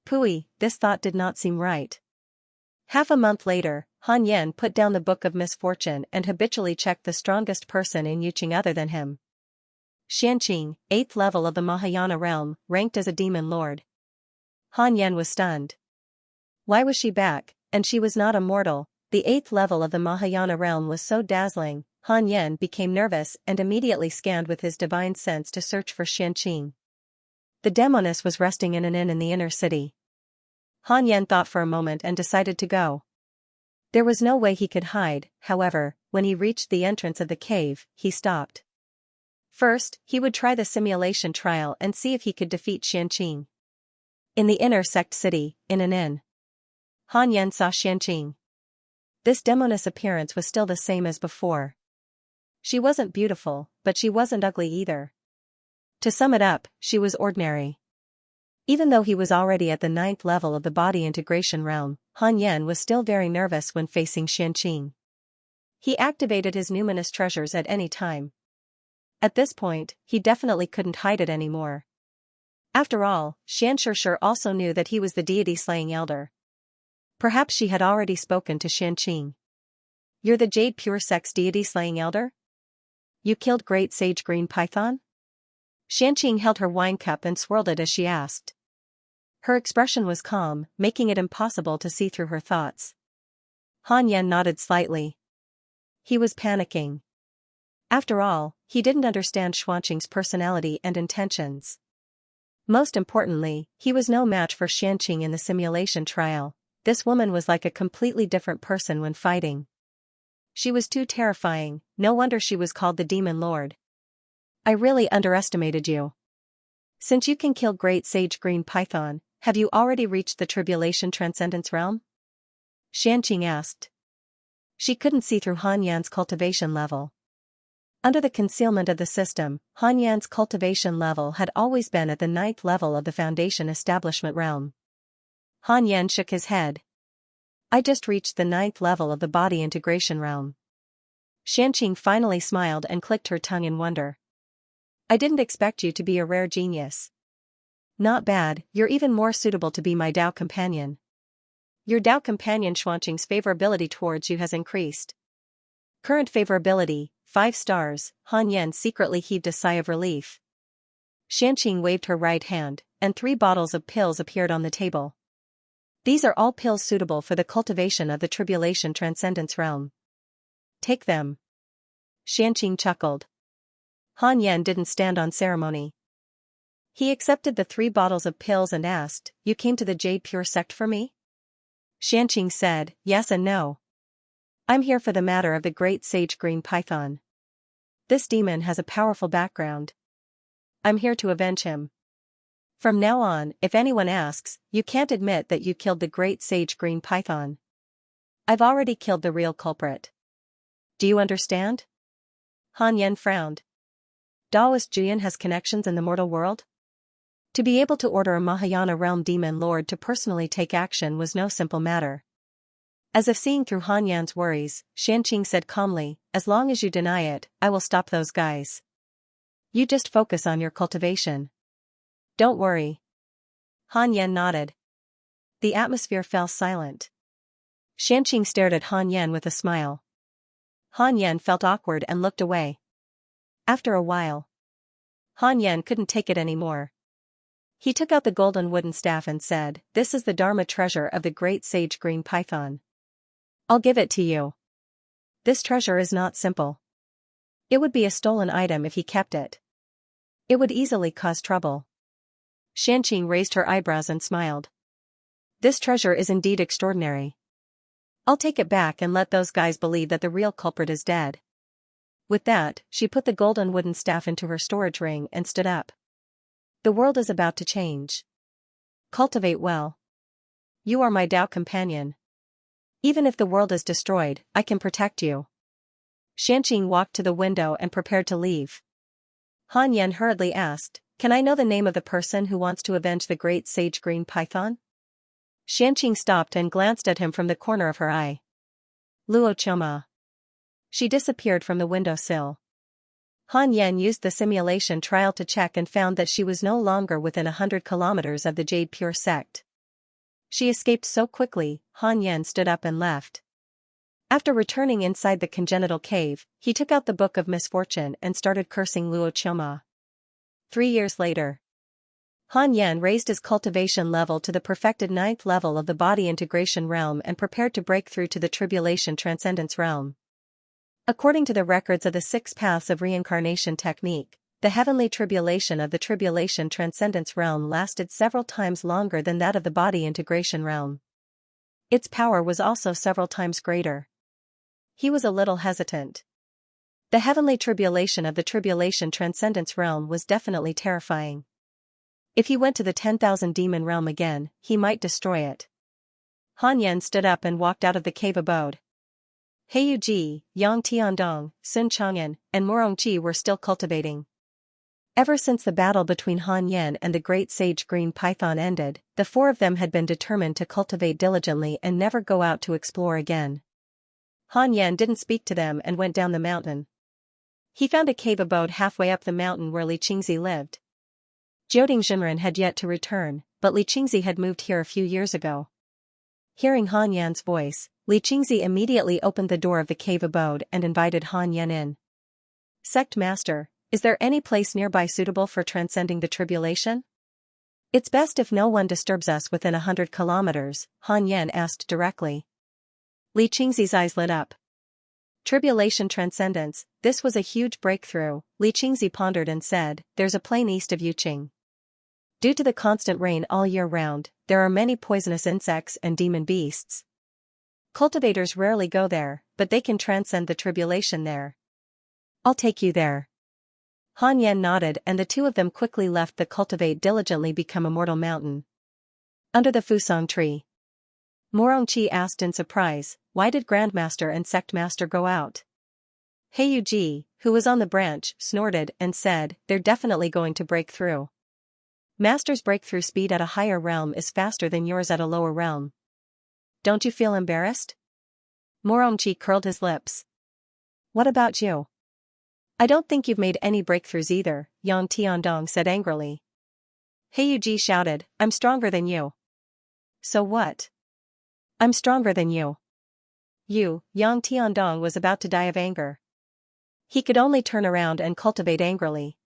S1: Pui, this thought did not seem right. Half a month later, Han Yan put down the Book of Misfortune and habitually checked the strongest person in Yuqing other than him. Xianxia, 8th level of the Mahayana realm, ranked as a demon lord. Han Yan was stunned. Why was she back, and she was not a mortal? The 8th level of the Mahayana realm was so dazzling. Han Yan became nervous and immediately scanned with his divine sense to search for Xianxia. The demoness was resting in an inn in the inner city. Han Yan thought for a moment and decided to go. There was no way he could hide, however, when he reached the entrance of the cave, he stopped. First, he would try the simulation trial and see if he could defeat Xianxia. In the inner sect city, in an inn. Han Yan saw Xianxia. This demoness appearance was still the same as before. She wasn't beautiful, but she wasn't ugly either. To sum it up, she was ordinary. Even though he was already at the 9th level of the body integration realm, Han Yan was still very nervous when facing Xianxia. He activated his numinous treasures at any time. At this point, he definitely couldn't hide it anymore. After all, Xianxia also knew that he was the deity-slaying elder. Perhaps she had already spoken to Xianxia. You're the Jade Pure Sex deity-slaying elder? You killed Great Sage Green Python? Xianxia held her wine cup and swirled it as she asked. Her expression was calm, making it impossible to see through her thoughts. Han Yan nodded slightly. He was panicking. After all, he didn't understand Xuanqing's personality and intentions. Most importantly, he was no match for Xianxia in the simulation trial. This woman was like a completely different person when fighting. She was too terrifying, no wonder she was called the Demon Lord. I really underestimated you. Since you can kill Great Sage Green Python, have you already reached the Tribulation Transcendence realm? Xianxia asked. She couldn't see through Han Yan's cultivation level. Under the concealment of the system, Han Yan's cultivation level had always been at the 9th level of the Foundation Establishment realm. Han Yan shook his head. I just reached the 9th level of the body integration realm. Xianxia finally smiled and clicked her tongue in wonder. I didn't expect you to be a rare genius. Not bad, you're even more suitable to be my Dao companion. Your Dao companion Xuanqing's favorability towards you has increased. Current favorability, 5 stars, Han Yan secretly heaved a sigh of relief. Xianxia waved her right hand, and 3 bottles of pills appeared on the table. These are all pills suitable for the cultivation of the Tribulation Transcendence realm. Take them. Xianxia chuckled. Han Yan didn't stand on ceremony. He accepted the 3 bottles of pills and asked, You came to the Jade Pure sect for me? Xianxia said, Yes and no. I'm here for the matter of the Great Sage Green Python. This demon has a powerful background. I'm here to avenge him. From now on, if anyone asks, you can't admit that you killed the Great Sage Green Python. I've already killed the real culprit. Do you understand? Han Yan frowned. Daoist Juyan has connections in the mortal world? To be able to order a Mahayana realm demon lord to personally take action was no simple matter. As if seeing through Han Yan's worries, Xianxia said calmly, as long as you deny it, I will stop those guys. You just focus on your cultivation. Don't worry. Han Yan nodded. The atmosphere fell silent. Xianxia stared at Han Yan with a smile. Han Yan felt awkward and looked away. After a while, Han Yan couldn't take it anymore. He took out the golden wooden staff and said, "This is the Dharma treasure of the great sage green python. I'll give it to you. This treasure is not simple. It would be a stolen item if he kept it. It would easily cause trouble." Xianxia raised her eyebrows and smiled. This treasure is indeed extraordinary. I'll take it back and let those guys believe that the real culprit is dead. With that, she put the golden wooden staff into her storage ring and stood up. The world is about to change. Cultivate well. You are my Tao companion. Even if the world is destroyed, I can protect you. Xianxia walked to the window and prepared to leave. Han Yan hurriedly asked, "Can I know the name of the person who wants to avenge the great sage green python?" Xianxia stopped and glanced at him from the corner of her eye. Luo Choma. She disappeared from the windowsill. Han Yan used the simulation trial to check and found that she was no longer within 100 kilometers of the Jade Pure sect. She escaped so quickly, Han Yan stood up and left. After returning inside the congenital cave, he took out the Book of Misfortune and started cursing Luo Choma. 3 years later, Han Yan raised his cultivation level to the perfected 9th level of the body integration realm and prepared to break through to the tribulation transcendence realm. According to the records of the 6 paths of reincarnation technique, the heavenly tribulation of the tribulation transcendence realm lasted several times longer than that of the body integration realm. Its power was also several times greater. He was a little hesitant. The heavenly tribulation of the tribulation transcendence realm was definitely terrifying. If he went to the 10,000 demon realm again, he might destroy it. Han Yan stood up and walked out of the cave abode. Heyu Ji, Yang Tiandong, Sun Chang'an, and Morongqi were still cultivating. Ever since the battle between Han Yan and the great sage green python ended, the 4 of them had been determined to cultivate diligently and never go out to explore again. Han Yan didn't speak to them and went down the mountain. He found a cave abode halfway up the mountain where Li Qingzi lived. Jioding Zhenren had yet to return, but Li Qingzi had moved here a few years ago. Hearing Han Yan's voice, Li Qingzi immediately opened the door of the cave abode and invited Han Yan in. "Sect Master, is there any place nearby suitable for transcending the tribulation?" "It's best if no one disturbs us within 100 kilometers, Han Yan asked directly. Li Qingzi's eyes lit up. Tribulation transcendence, this was a huge breakthrough. Li Qingzi pondered and said, "There's a plain east of Yuqing. Due to the constant rain all year round, there are many poisonous insects and demon beasts. Cultivators rarely go there, but they can transcend the tribulation there. I'll take you there." Han Yan nodded and the 2 of them quickly left the Cultivate diligently become Immortal Mountain. Under the Fusang tree, Morongqi asked in surprise, "Why did Grandmaster and Sect Master go out?" Heyu Ji, who was on the branch, snorted and said, "They're definitely going to break through. Master's breakthrough speed at a higher realm is faster than yours at a lower realm. Don't you feel embarrassed?" Morongqi curled his lips. "What about you?" "I don't think you've made any breakthroughs either," Yang Tiandong said angrily. Heyu Ji shouted, "I'm stronger than you." "So what?" "I'm stronger than you." Yang Tiandong was about to die of anger. He could only turn around and cultivate angrily.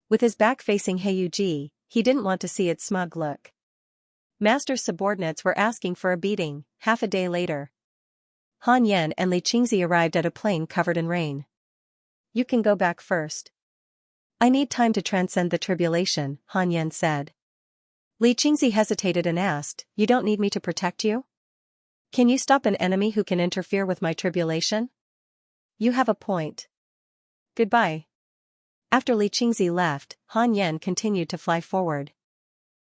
S1: With his back facing Heyu Ji, he didn't want to see its smug look. Master's subordinates were asking for a beating. Half a day later, Han Yan and Li Qingzi arrived at a plain covered in rain. "You can go back first. I need time to transcend the tribulation," Han Yan said. Li Qingzi hesitated and asked, "You don't need me to protect you? Can you stop an enemy who can interfere with my tribulation?" "You have a point. Goodbye." After Li Qingzi left, Han Yan continued to fly forward.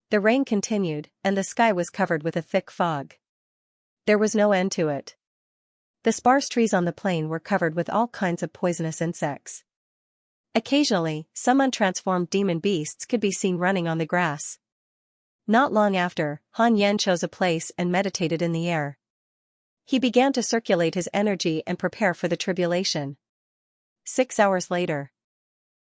S1: The rain continued, and the sky was covered with a thick fog. There was no end to it. The sparse trees on the plain were covered with all kinds of poisonous insects. Occasionally, some untransformed demon beasts could be seen running on the grass. Not long after, Han Yan chose a place and meditated in the air. He began to circulate his energy and prepare for the tribulation. 6 hours later,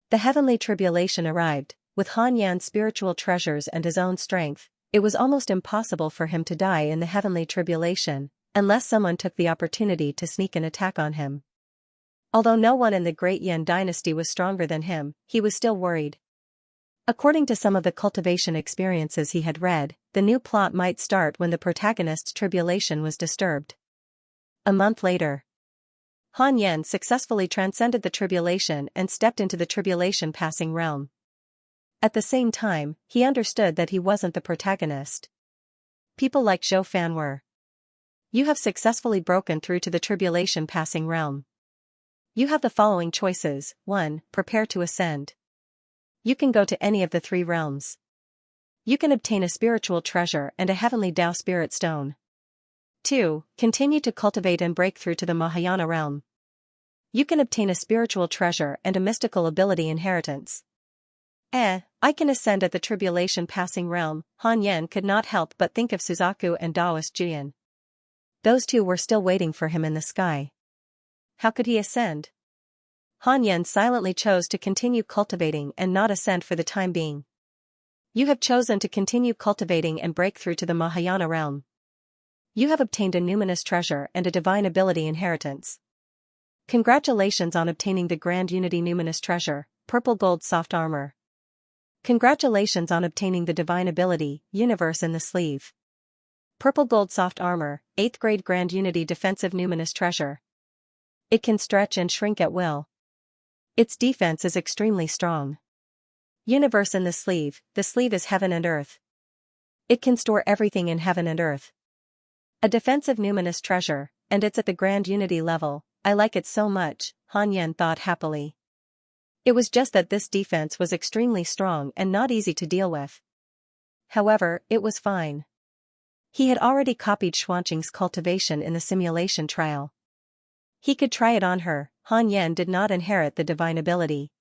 S1: the heavenly tribulation arrived. With Han Yan's spiritual treasures and his own strength, it was almost impossible for him to die in the heavenly tribulation, unless someone took the opportunity to sneak an attack on him. Although no one in the Great Yan dynasty was stronger than him, he was still worried. According to some of the cultivation experiences he had read, the new plot might start when the protagonist's tribulation was disturbed. A month later, Han Yan successfully transcended the tribulation and stepped into the tribulation passing realm. At the same time, he understood that he wasn't the protagonist. People like Zhou Fan were. You have successfully broken through to the tribulation passing realm. You have the following choices. 1. Prepare to ascend. You can go to any of the 3 realms. You can obtain a spiritual treasure and a heavenly Tao spirit stone. 2. Continue to cultivate and break through to the Mahayana realm. You can obtain a spiritual treasure and a mystical ability inheritance. I can ascend at the tribulation passing realm. Han Yan could not help but think of Suzaku and Taoist Jian. Those two were still waiting for him in the sky. How could he ascend? Han Yan silently chose to continue cultivating and not ascend for the time being. You have chosen to continue cultivating and break through to the Mahayana realm. You have obtained a numinous treasure and a divine ability inheritance. Congratulations on obtaining the Grand Unity Numinous Treasure, Purple Gold Soft Armor. Congratulations on obtaining the divine ability, Universe in the Sleeve. Purple Gold Soft Armor, 8th Grade Grand Unity Defensive Numinous Treasure. It can stretch and shrink at will. Its defense is extremely strong. Universe in the sleeve is heaven and earth. It can store everything in heaven and earth. A defensive numinous treasure, and it's at the Grand Unity level. I like it so much, Han Yan thought happily. It was just that this defense was extremely strong and not easy to deal with. However, it was fine. He had already copied Xianxia's cultivation in the simulation trial. He could try it on her. Han Yan did not inherit the divine ability.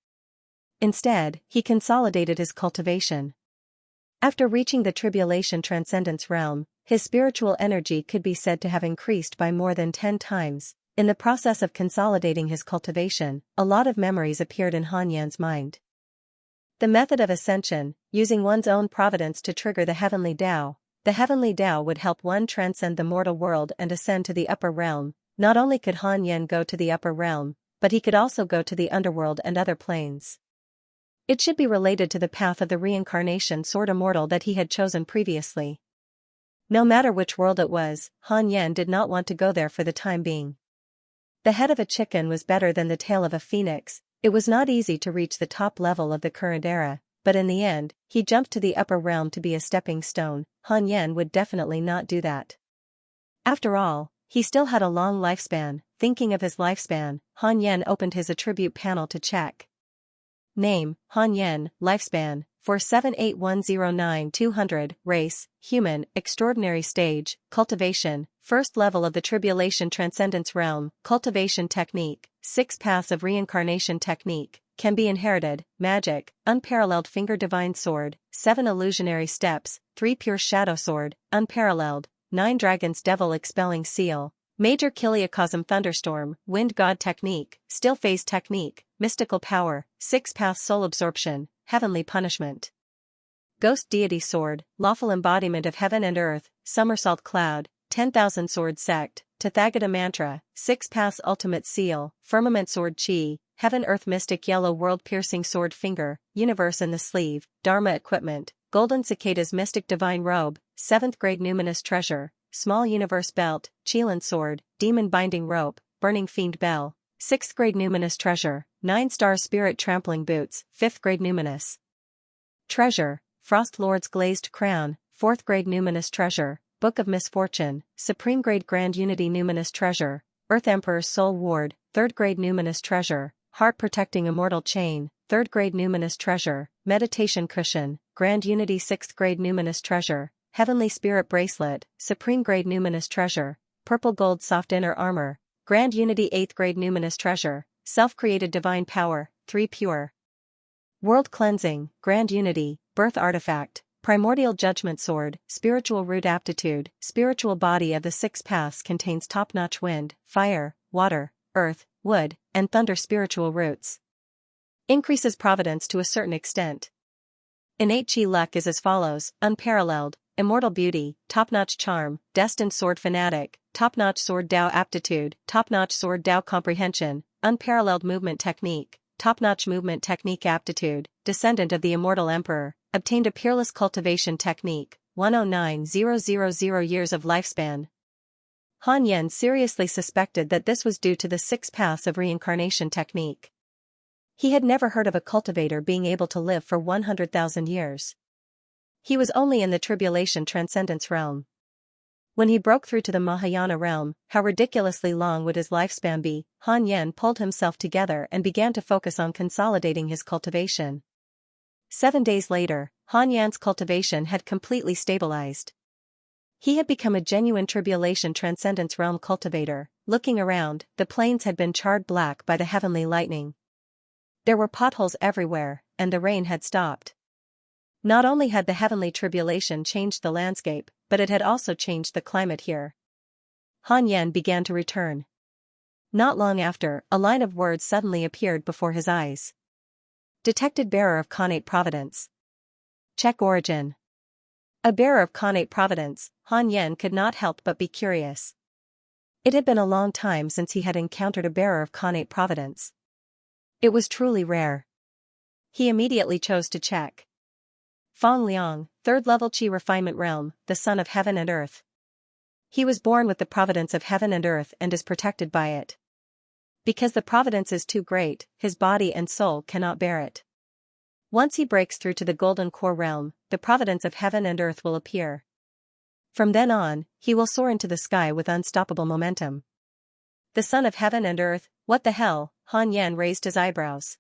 S1: Instead, he consolidated his cultivation. After reaching the tribulation transcendence realm, his spiritual energy could be said to have increased by more than 10 times. In the process of consolidating his cultivation, a lot of memories appeared in Han Yan's mind. The method of ascension, using one's own providence to trigger the heavenly Tao. The heavenly Tao would help one transcend the mortal world and ascend to the upper realm. Not only could Han Yan go to the upper realm, but he could also go to the underworld and other planes. It should be related to the path of the reincarnation Sword Immortal that he had chosen previously. No matter which world it was, Han Yan did not want to go there for the time being. The head of a chicken was better than the tail of a phoenix. It was not easy to reach the top level of the current era, but in the end, he jumped to the upper realm to be a stepping stone. Han Yan would definitely not do that. After all, he still had a long lifespan. Thinking of his lifespan, Han Yan opened his attribute panel to check. Name, Han Yan, lifespan, 478109200, race, human, extraordinary stage, cultivation, first level of the tribulation transcendence realm, cultivation technique, 6 paths of reincarnation technique, can be inherited, magic, unparalleled finger divine sword, 7 illusionary steps, 3 pure shadow sword, unparalleled, 9 dragons devil expelling seal, major kiliacosm thunderstorm, wind god technique, still phase technique, mystical power, 6 paths soul absorption, heavenly punishment. Ghost deity sword, lawful embodiment of heaven and earth, somersault cloud, 10,000 sword sect, Tathagata mantra, 6 paths ultimate seal, firmament sword chi, heaven earth mystic yellow world piercing sword finger, universe in the sleeve, dharma equipment, golden cicadas mystic divine robe, 7th grade numinous treasure, small universe belt, Qilin sword, demon binding rope, burning fiend bell, 6th grade numinous treasure, 9-star spirit trampling boots, 5th grade numinous treasure, frost lord's glazed crown, 4th grade numinous treasure, book of misfortune, supreme grade grand unity numinous treasure, earth emperor's soul ward, 3rd grade numinous treasure, heart protecting immortal chain, 3rd grade numinous treasure, meditation cushion, grand unity 6th grade numinous treasure, heavenly spirit bracelet, supreme grade numinous treasure, purple gold soft inner armor, grand unity 8th grade numinous treasure, self-created divine power, 3 pure world cleansing, grand unity, birth artifact, Primordial Judgment Sword, Spiritual Root Aptitude, Spiritual Body of the Six Paths contains top-notch wind, fire, water, earth, wood, and thunder spiritual roots. Increases providence to a certain extent. Innate chi luck is as follows: unparalleled, immortal beauty, top-notch charm, destined sword fanatic, top-notch sword Dao aptitude, top-notch sword Dao comprehension, unparalleled movement technique, top-notch movement technique aptitude, descendant of the immortal emperor, obtained a peerless cultivation technique, 109,000 years of lifespan. Han Yan seriously suspected that this was due to the six paths of reincarnation technique. He had never heard of a cultivator being able to live for 100,000 years. He was only in the tribulation transcendence realm. When he broke through to the Mahayana realm, how ridiculously long would his lifespan be? Han Yan pulled himself together and began to focus on consolidating his cultivation. 7 days later, Han Yan's cultivation had completely stabilized. He had become a genuine tribulation transcendence realm cultivator. Looking around, the plains had been charred black by the heavenly lightning. There were potholes everywhere, and the rain had stopped. Not only had the heavenly tribulation changed the landscape, but it had also changed the climate here. Han Yan began to return. Not long after, a line of words suddenly appeared before his eyes. Detected bearer of Cultivate Providence. Check origin. A bearer of Cultivate Providence, Han Yan could not help but be curious. It had been a long time since he had encountered a bearer of Cultivate Providence. It was truly rare. He immediately chose to check. Fong Liang, 3rd level Qi refinement realm, the son of heaven and earth. He was born with the providence of heaven and earth and is protected by it. Because the providence is too great, his body and soul cannot bear it. Once he breaks through to the golden core realm, the providence of heaven and earth will appear. From then on, he will soar into the sky with unstoppable momentum. The son of heaven and earth, what the hell? Han Yan raised his eyebrows.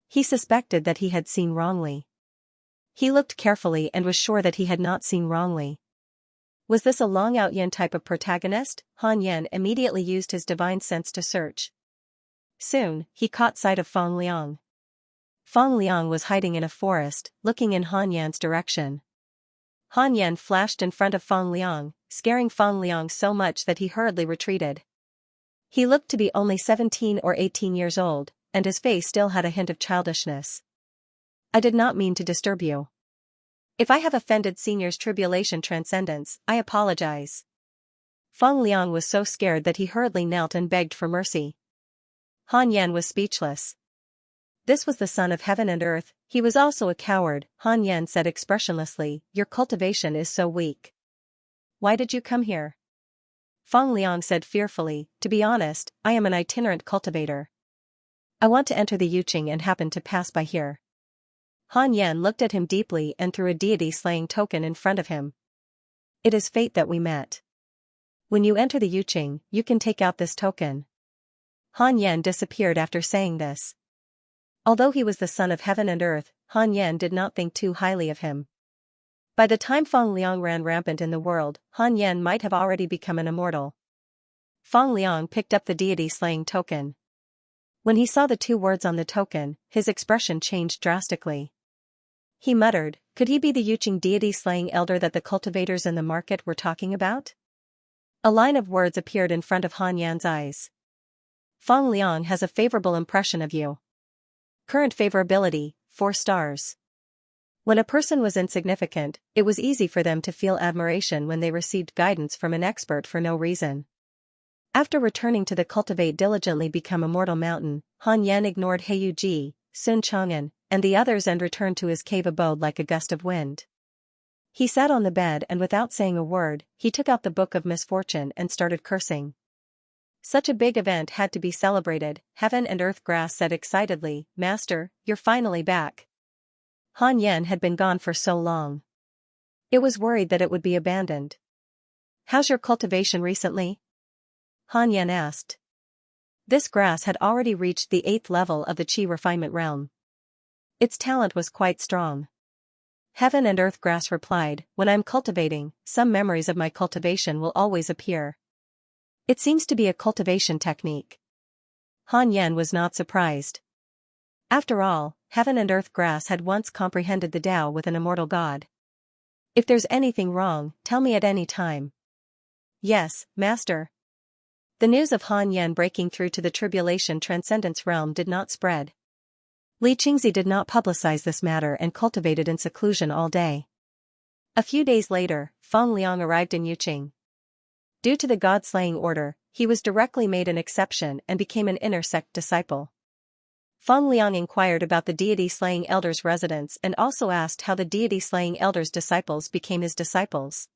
S1: He suspected that he had seen wrongly. He looked carefully and was sure that he had not seen wrongly. Was this a Long Out Yin type of protagonist? Han Yan immediately used his divine sense to search. Soon, he caught sight of Fong Liang. Fong Liang was hiding in a forest, looking in Han Yan's direction. Han Yan flashed in front of Fong Liang, scaring Fong Liang so much that he hurriedly retreated. He looked to be only 17 or 18 years old, and his face still had a hint of childishness. I did not mean to disturb you. If I have offended Senior's tribulation transcendence, I apologize. Fong Liang was so scared that he hurriedly knelt and begged for mercy. Han Yan was speechless. This was the son of heaven and earth. He was also a coward. Han Yan said expressionlessly, your cultivation is so weak. Why did you come here? Fong Liang said fearfully, to be honest, I am an itinerant cultivator. I want to enter the Yuqing and happened to pass by here. Han Yan looked at him deeply and threw a deity-slaying token in front of him. It is fate that we met. When you enter the Yuqing, you can take out this token. Han Yan disappeared after saying this. Although he was the son of heaven and earth, Han Yan did not think too highly of him. By the time Fong Liang ran rampant in the world, Han Yan might have already become an immortal. Fong Liang picked up the deity-slaying token. When he saw the 2 words on the token, his expression changed drastically. He muttered, could he be the Yuqing deity-slaying elder that the cultivators in the market were talking about? A line of words appeared in front of Han Yan's eyes. Fong Liang has a favorable impression of you. Current favorability, 4 stars. When a person was insignificant, it was easy for them to feel admiration when they received guidance from an expert for no reason. After returning to the Cultivate diligently become Immortal Mountain, Han Yan ignored Heyu Ji, Sun Chang'an, and the others and returned to his cave abode like a gust of wind. He sat on the bed and without saying a word, he took out the Book of Misfortune and started cursing. Such a big event had to be celebrated. Heaven and Earth Grass said excitedly, Master, you're finally back. Han Yan had been gone for so long. It was worried that it would be abandoned. How's your cultivation recently? Han Yan asked. This grass had already reached the 8th level of the Qi refinement realm. Its talent was quite strong. Heaven and Earth Grass replied, when I'm cultivating, some memories of my cultivation will always appear. It seems to be a cultivation technique. Han Yan was not surprised. After all, Heaven and Earth Grass had once comprehended the Tao with an immortal god. If there's anything wrong, tell me at any time. Yes, master. The news of Han Yan breaking through to the tribulation transcendence realm did not spread. Li Qingzi did not publicize this matter and cultivated in seclusion all day. A few days later, Feng Liang arrived in Yuqing. Due to the god-slaying order, he was directly made an exception and became an inner sect disciple. Feng Liang inquired about the deity-slaying elder's residence and also asked how the deity-slaying elder's disciples became his disciples.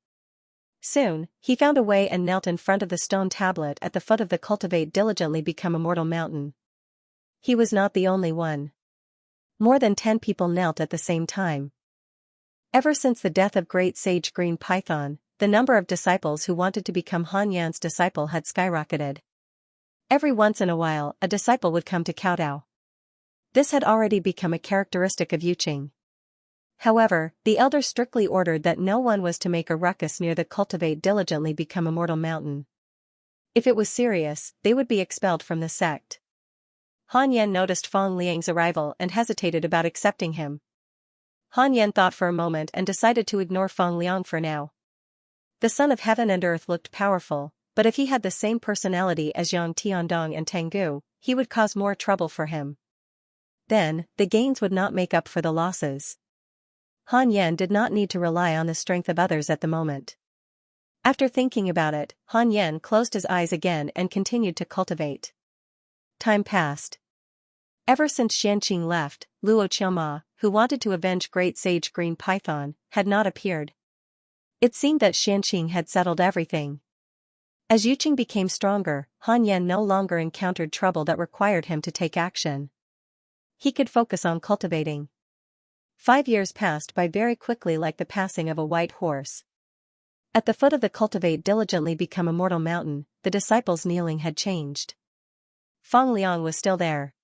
S1: Soon, he found a way and knelt in front of the stone tablet at the foot of the Cultivate diligently become immortal mountain. He was not the only one. More than 10 people knelt at the same time. Ever since the death of great sage Green Python, the number of disciples who wanted to become Han Yan's disciple had skyrocketed. Every once in a while, a disciple would come to kowtow. This had already become a characteristic of Yuqing. However, the elder strictly ordered that no one was to make a ruckus near the Cultivate diligently become immortal mountain. If it was serious, they would be expelled from the sect. Han Yan noticed Feng Liang's arrival and hesitated about accepting him. Han Yan thought for a moment and decided to ignore Feng Liang for now. The son of heaven and earth looked powerful, but if he had the same personality as Yang Tiandong and Tengu, he would cause more trouble for him. Then, the gains would not make up for the losses. Han Yan did not need to rely on the strength of others at the moment. After thinking about it, Han Yan closed his eyes again and continued to cultivate. Time passed. Ever since Xianxia left, Luo Qianma, who wanted to avenge great sage Green Python, had not appeared. It seemed that Xianxia had settled everything. As Yuqing became stronger, Han Yan no longer encountered trouble that required him to take action. He could focus on cultivating. 5 years passed by very quickly like the passing of a white horse. At the foot of the Cultivate diligently become immortal mountain, the disciples kneeling had changed. Feng Liang was still there.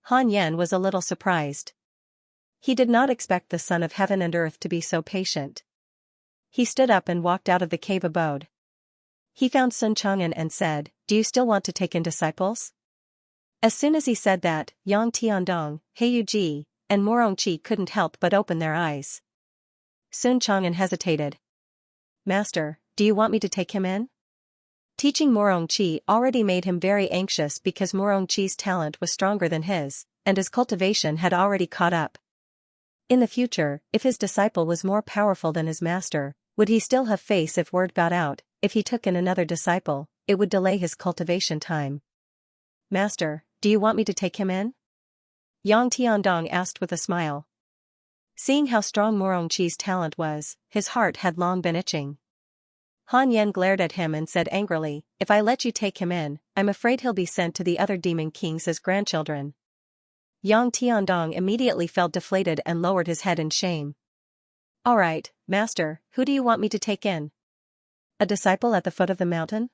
S1: Han Yan was a little surprised. He did not expect the son of heaven and earth to be so patient. He stood up and walked out of the cave abode. He found Sun Chang'an and said, "Do you still want to take in disciples?" As soon as he said that, Yang Tiandong, Heyu Ji, and Morongqi couldn't help but open their eyes. Sun Chang'an hesitated. "Master, do you want me to take him in?" Teaching Morongqi already made him very anxious because Morongqi's talent was stronger than his, and his cultivation had already caught up. In the future, if his disciple was more powerful than his master, would he still have face if word got out? If he took in another disciple, it would delay his cultivation time. "Master, do you want me to take him in?" Yang Tiandong asked with a smile. Seeing how strong Morongqi's talent was, his heart had long been itching. Han Yan glared at him and said angrily, "If I let you take him in, I'm afraid he'll be sent to the other demon kings as grandchildren." Yang Tiandong immediately felt deflated and lowered his head in shame. "All right, master, who do you want me to take in?" "A disciple at the foot of the mountain?"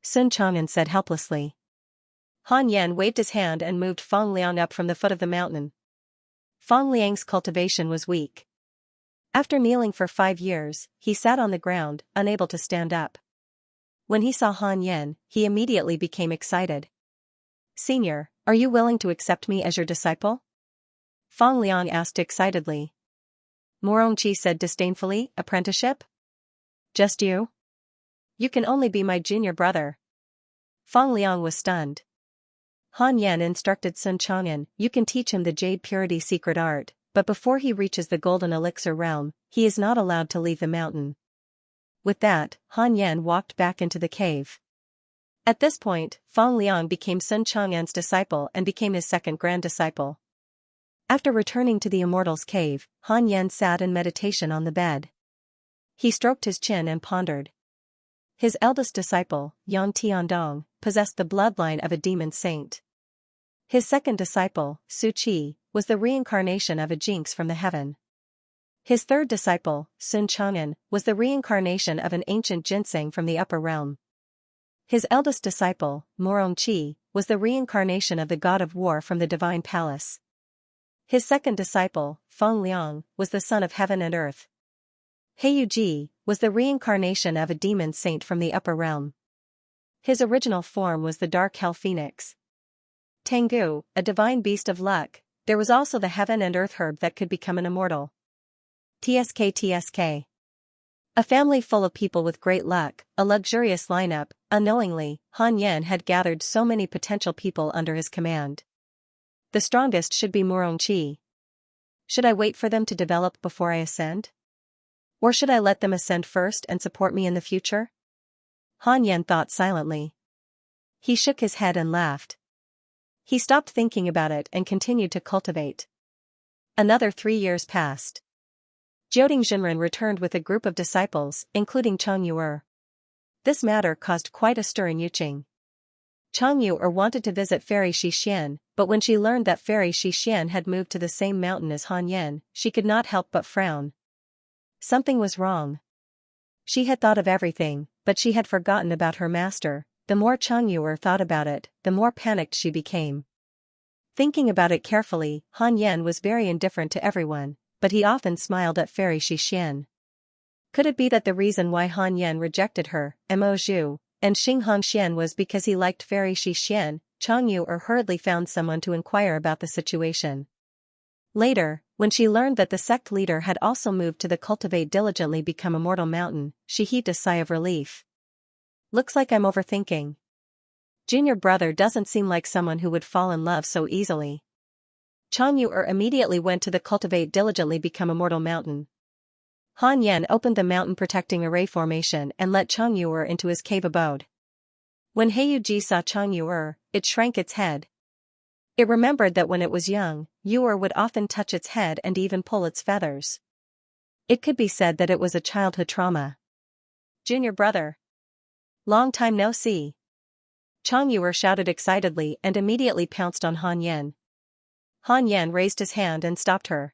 S1: Sun Chang'an said helplessly. Han Yan waved his hand and moved Feng Liang up from the foot of the mountain. Feng Liang's cultivation was weak. After kneeling for 5 years, he sat on the ground, unable to stand up. When he saw Han Yan, he immediately became excited. "Senior, are you willing to accept me as your disciple?" Feng Liang asked excitedly. Morongqi said disdainfully, "Apprenticeship? Just you? You can only be my junior brother." Feng Liang was stunned. Han Yan instructed Sun Chang'an, "You can teach him the jade purity secret art, but before he reaches the golden elixir realm, he is not allowed to leave the mountain." With that, Han Yan walked back into the cave. At this point, Feng Liang became Sun Chang'an's disciple and became his second grand disciple. After returning to the Immortal's cave, Han Yan sat in meditation on the bed. He stroked his chin and pondered. His eldest disciple, Yang Tiandong, possessed the bloodline of a demon saint. His second disciple, Su Qi, was the reincarnation of a jinx from the heaven. His third disciple, Sun Chang'an, was the reincarnation of an ancient ginseng from the upper realm. His eldest disciple, Morongqi, was the reincarnation of the god of war from the divine palace. His second disciple, Feng Liang, was the son of heaven and earth. Heyu Ji was the reincarnation of a demon saint from the upper realm. His original form was the dark hell phoenix. Tengu, a divine beast of luck. There was also the heaven and earth herb that could become an immortal. TSK. A family full of people with great luck, a luxurious lineup. Unknowingly, Han Yan had gathered so many potential people under his command. The strongest should be Murongqi. Should I wait for them to develop before I ascend? Or should I let them ascend first and support me in the future? Han Yan thought silently. He shook his head and laughed. He stopped thinking about it and continued to cultivate. Another 3 years passed. Jioding Jinren returned with a group of disciples, including Chang Yu'er. This matter caused quite a stir in Yuqing. Chang Yu'er wanted to visit Fairy Xixian, but when she learned that Fairy Xixian had moved to the same mountain as Han Yan, she could not help but frown. Something was wrong. She had thought of everything, but she had forgotten about her master. The more Chang Yu'er thought about it, the more panicked she became. Thinking about it carefully, Han Yan was very indifferent to everyone, but he often smiled at Fairy Xixian. Could it be that the reason why Han Yan rejected her, Mo Zhu, and Xing Hongxian was because he liked Fairy Xixian? Chang Yu'er hurriedly found someone to inquire about the situation. Later, when she learned that the sect leader had also moved to the Cultivate diligently become Immortal Mountain, she heaved a sigh of relief. Looks like I'm overthinking. Junior brother doesn't seem like someone who would fall in love so easily. Chang Yu'er immediately went to the Cultivate diligently become Immortal Mountain. Han Yan opened the mountain protecting array formation and let Chang Yu'er into his cave abode. When Heiyuji saw Chang Yu'er, it shrank its head. It remembered that when it was young, Yu'er would often touch its head and even pull its feathers. It could be said that it was a childhood trauma. Junior brother. Long time no see. Chang Yu'er shouted excitedly and immediately pounced on Han Yan. Han Yan raised his hand and stopped her.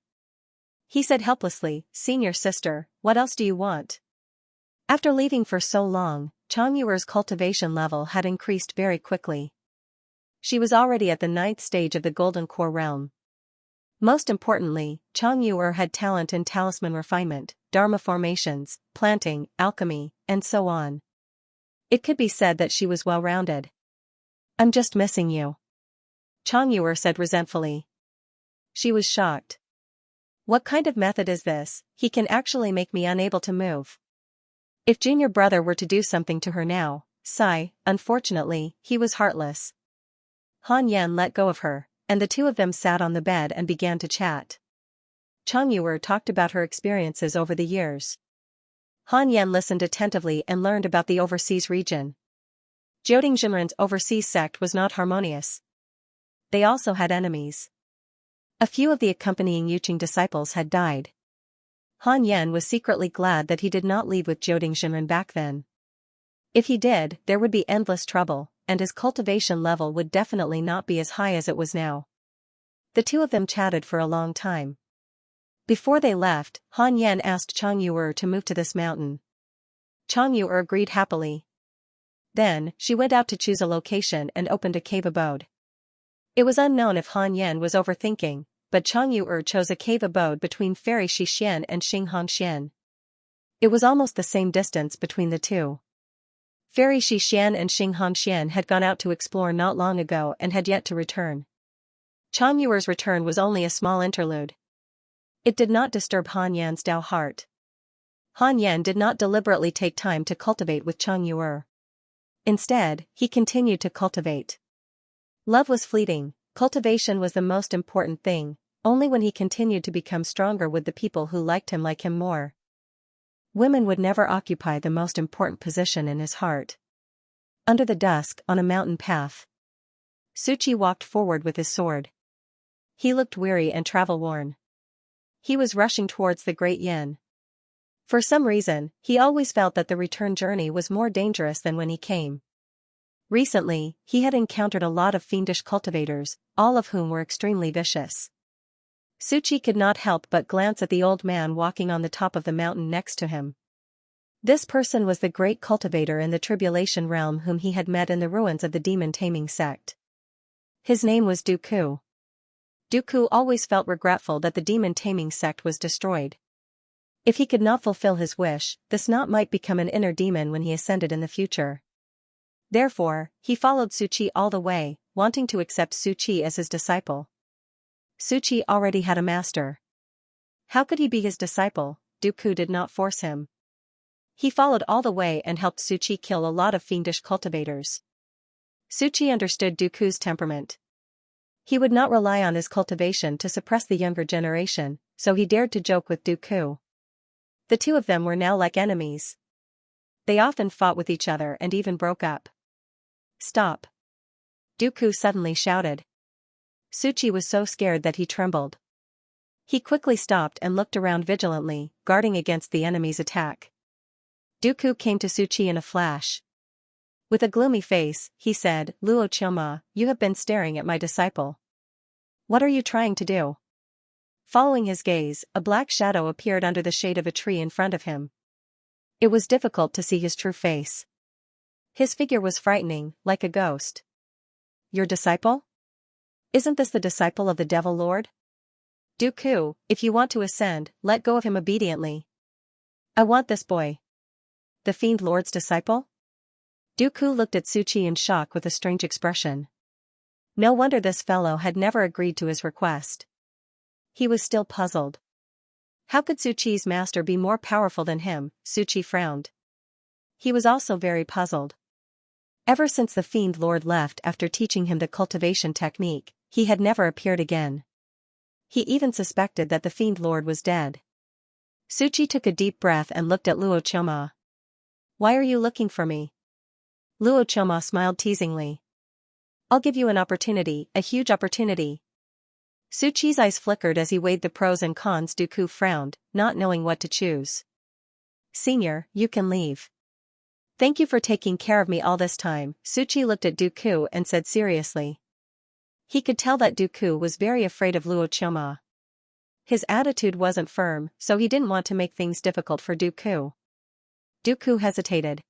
S1: He said helplessly, "Senior sister, what else do you want?" After leaving for so long, Chang Yu'er's cultivation level had increased very quickly. She was already at the 9th stage of the Golden Core realm. Most importantly, Chang Yu'er had talent in talisman refinement, dharma formations, planting, alchemy, and so on. It could be said that she was well-rounded. "I'm just missing you," Chang Yu'er said resentfully. She was shocked. What kind of method is this? He can actually make me unable to move. If junior brother were to do something to her now, sigh, unfortunately, he was heartless. Han Yan let go of her, and the two of them sat on the bed and began to chat. Chang Yu'er talked about her experiences over the years. Han Yan listened attentively and learned about the overseas region. Jioding Jinren's overseas sect was not harmonious. They also had enemies. A few of the accompanying Yuqing disciples had died. Han Yan was secretly glad that he did not leave with Jioding Jinren back then. If he did, there would be endless trouble, and his cultivation level would definitely not be as high as it was now. The two of them chatted for a long time. Before they left, Han Yan asked Chang Yu'er to move to this mountain. Chang Yu'er agreed happily. Then, she went out to choose a location and opened a cave abode. It was unknown if Han Yan was overthinking, but Chang Yu'er chose a cave abode between Fairy Xixian and Xing Hongxian. It was almost the same distance between the two. Fairy Xixian and Xing Hongxian had gone out to explore not long ago and had yet to return. Chang Yu'er's return was only a small interlude. It did not disturb Han Yan's Dao heart. Han Yan did not deliberately take time to cultivate with Chang Yu'er. Instead, he continued to cultivate. Love was fleeting, cultivation was the most important thing. Only when he continued to become stronger would the people who liked him like him more. Women would never occupy the most important position in his heart. Under the dusk, on a mountain path, Suchi walked forward with his sword. He looked weary and travel-worn. He was rushing towards the Great Yin. For some reason, he always felt that the return journey was more dangerous than when he came. Recently, he had encountered a lot of fiendish cultivators, all of whom were extremely vicious. Suchi could not help but glance at the old man walking on the top of the mountain next to him. This person was the great cultivator in the Tribulation realm whom he had met in the ruins of the demon-taming sect. His name was Dooku. Dooku always felt regretful that the demon-taming sect was destroyed. If he could not fulfill his wish, this knot might become an inner demon when he ascended in the future. Therefore, he followed Suchi all the way, wanting to accept Suchi as his disciple. Suchi already had a master. How could he be his disciple? Dooku did not force him. He followed all the way and helped Suchi kill a lot of fiendish cultivators. Suchi understood Dooku's temperament. He would not rely on his cultivation to suppress the younger generation, so he dared to joke with Dooku. The two of them were now like enemies. They often fought with each other and even broke up. Stop! Dooku suddenly shouted. Suchi was so scared that he trembled. He quickly stopped and looked around vigilantly, guarding against the enemy's attack. Dooku came to Suchi in a flash. With a gloomy face, he said, "Luo Choma, you have been staring at my disciple. What are you trying to do?" Following his gaze, a black shadow appeared under the shade of a tree in front of him. It was difficult to see his true face. His figure was frightening, like a ghost. Your disciple? Isn't this the disciple of the Devil Lord? Dooku, if you want to ascend, let go of him obediently. I want this boy. The Fiend Lord's disciple? Dooku looked at Suchi in shock with a strange expression. No wonder this fellow had never agreed to his request. He was still puzzled. How could Suchi's master be more powerful than him? Suchi frowned. He was also very puzzled. Ever since the Fiend Lord left after teaching him the cultivation technique, he had never appeared again. He even suspected that the Fiend Lord was dead. Suchi took a deep breath and looked at Luo Choma. Why are you looking for me? Luo Choma smiled teasingly. I'll give you an opportunity, a huge opportunity. Suchi's eyes flickered as he weighed the pros and cons. Dooku frowned, not knowing what to choose. Senior, you can leave. Thank you for taking care of me all this time. Suchi looked at Dooku and said seriously. He could tell that Dooku was very afraid of Luo Choma. His attitude wasn't firm, so he didn't want to make things difficult for Dooku. Dooku hesitated.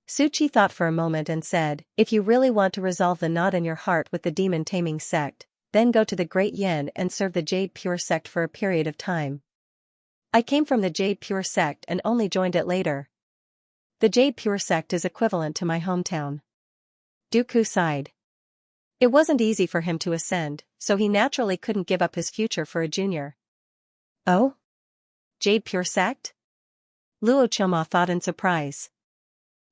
S1: Suchi thought for a moment and said, if you really want to resolve the knot in your heart with the demon-taming sect, then go to the Great Yin and serve the Jade Pure sect for a period of time. I came from the Jade Pure sect and only joined it later. The Jade Pure sect is equivalent to my hometown. Dooku sighed. It wasn't easy for him to ascend, so he naturally couldn't give up his future for a junior. Oh? Jade Pure sect? Luo Choma thought in surprise.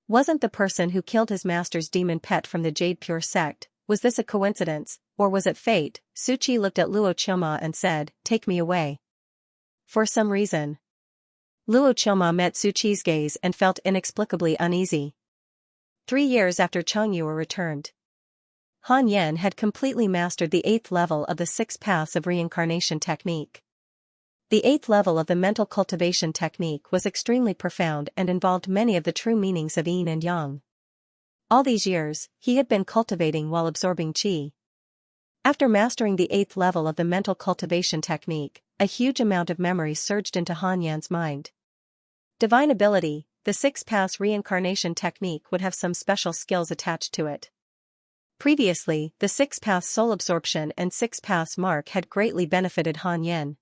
S1: Wasn't the person who killed his master's demon pet from the Jade Pure sect? Was this a coincidence, or was it fate? Suchi looked at Luo Choma and said, take me away. For some reason. Luo Choma met Suchi's gaze and felt inexplicably uneasy. 3 years after Chongyue returned. Han Yen had completely mastered the 8th level of the 6 paths of reincarnation technique. The 8th level of the mental cultivation technique was extremely profound and involved many of the true meanings of yin and yang. All these years, he had been cultivating while absorbing qi. After mastering the 8th level of the mental cultivation technique, a huge amount of memory surged into Han Yan's mind. Divine ability, the 6 paths reincarnation technique would have some special skills attached to it. Previously, the 6 paths soul absorption and 6 paths mark had greatly benefited Han Yen.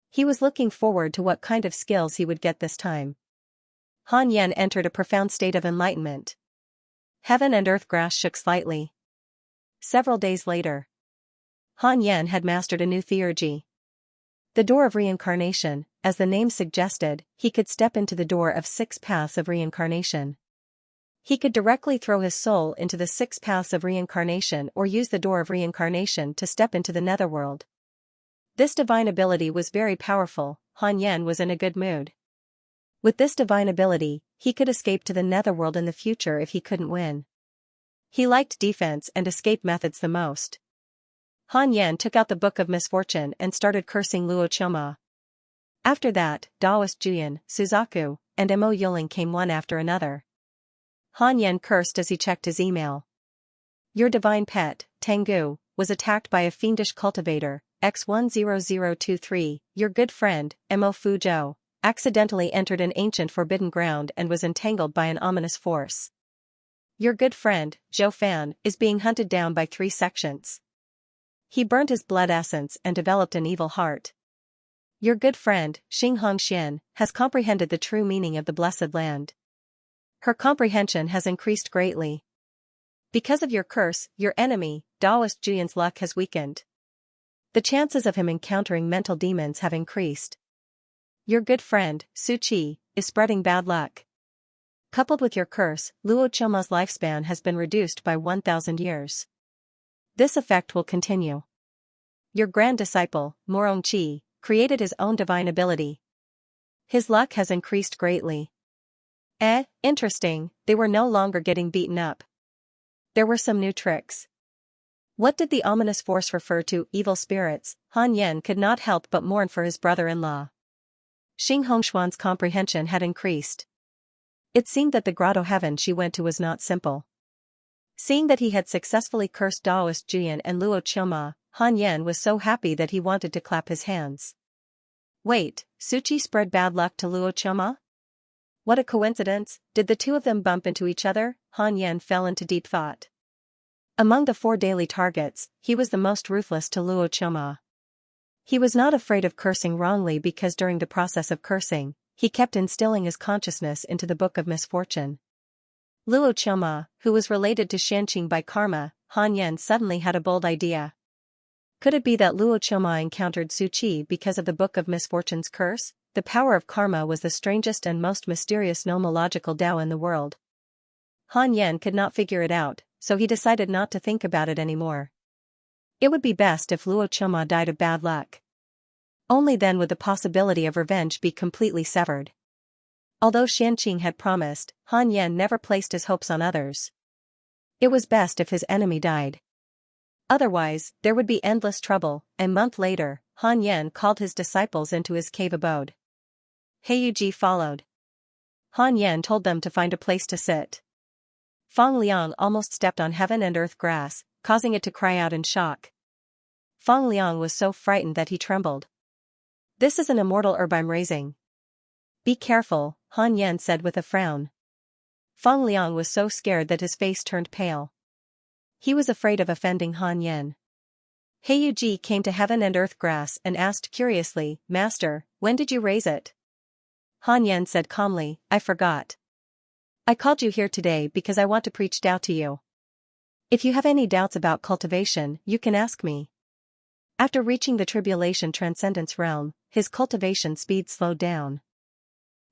S1: He was looking forward to what kind of skills he would get this time. Han Yen entered a profound state of enlightenment. Heaven and earth grass shook slightly. Several days later, Han Yen had mastered a new theurgy. The door of reincarnation, as the name suggested, he could step into the door of 6 paths of reincarnation. He could directly throw his soul into the 6 paths of reincarnation or use the door of reincarnation to step into the netherworld. This divine ability was very powerful. Han Yen was in a good mood. With this divine ability, he could escape to the netherworld in the future if he couldn't win. He liked defense and escape methods the most. Han Yen took out the Book of Misfortune and started cursing Luo Choma. After that, Daoist Juyan, Suzaku, and Mo Yuling came one after another. Han Yen cursed as he checked his email. Your divine pet, Tengu, was attacked by a fiendish cultivator, X10023, your good friend, Mo Fuzhou, accidentally entered an ancient forbidden ground and was entangled by an ominous force. Your good friend, Zhou Fan, is being hunted down by 3 sections. He burnt his blood essence and developed an evil heart. Your good friend, Xing Hongxian, has comprehended the true meaning of the Blessed Land. Her comprehension has increased greatly. Because of your curse, your enemy, Daoist Juyan's luck has weakened. The chances of him encountering mental demons have increased. Your good friend, Su Qi, is spreading bad luck. Coupled with your curse, Luo Choma's lifespan has been reduced by 1,000 years. This effect will continue. Your grand disciple, Morong Qi, created his own divine ability. His luck has increased greatly. Interesting, they were no longer getting beaten up. There were some new tricks. What did the ominous force refer to? Evil spirits. Han Yan could not help but mourn for his brother-in-law. Xing Hongshuan's comprehension had increased. It seemed that the grotto heaven she went to was not simple. Seeing that he had successfully cursed Daoist Jian and Luo Choma, Han Yan was so happy that he wanted to clap his hands. Wait, Su Qi spread bad luck to Luo Choma? What a coincidence, did the two of them bump into each other? Han Yan fell into deep thought. Among the 4 daily targets, he was the most ruthless to Luo Choma. He was not afraid of cursing wrongly because during the process of cursing, he kept instilling his consciousness into the book of misfortune. Luo Choma, who was related to Xianxia by karma, Han Yan suddenly had a bold idea. Could it be that Luo Choma encountered Su Qi because of the book of misfortune's curse? The power of karma was the strangest and most mysterious nomological Tao in the world. Han Yan could not figure it out, so he decided not to think about it anymore. It would be best if Luo Choma died of bad luck. Only then would the possibility of revenge be completely severed. Although Xianxia had promised, Han Yan never placed his hopes on others. It was best if his enemy died. Otherwise, there would be endless trouble. A month later, Han Yan called his disciples into his cave abode. Heiyuji followed. Han Yan told them to find a place to sit. Fang Liang almost stepped on heaven and earth grass, causing it to cry out in shock. Fang Liang was so frightened that he trembled. This is an immortal herb I'm raising. Be careful, Han Yan said with a frown. Fang Liang was so scared that his face turned pale. He was afraid of offending Han Yan. Heiyuji came to heaven and earth grass and asked curiously, Master, when did you raise it? Han Yan said calmly, I forgot. I called you here today because I want to preach Tao to you. If you have any doubts about cultivation, you can ask me. After reaching the tribulation transcendence realm, his cultivation speed slowed down.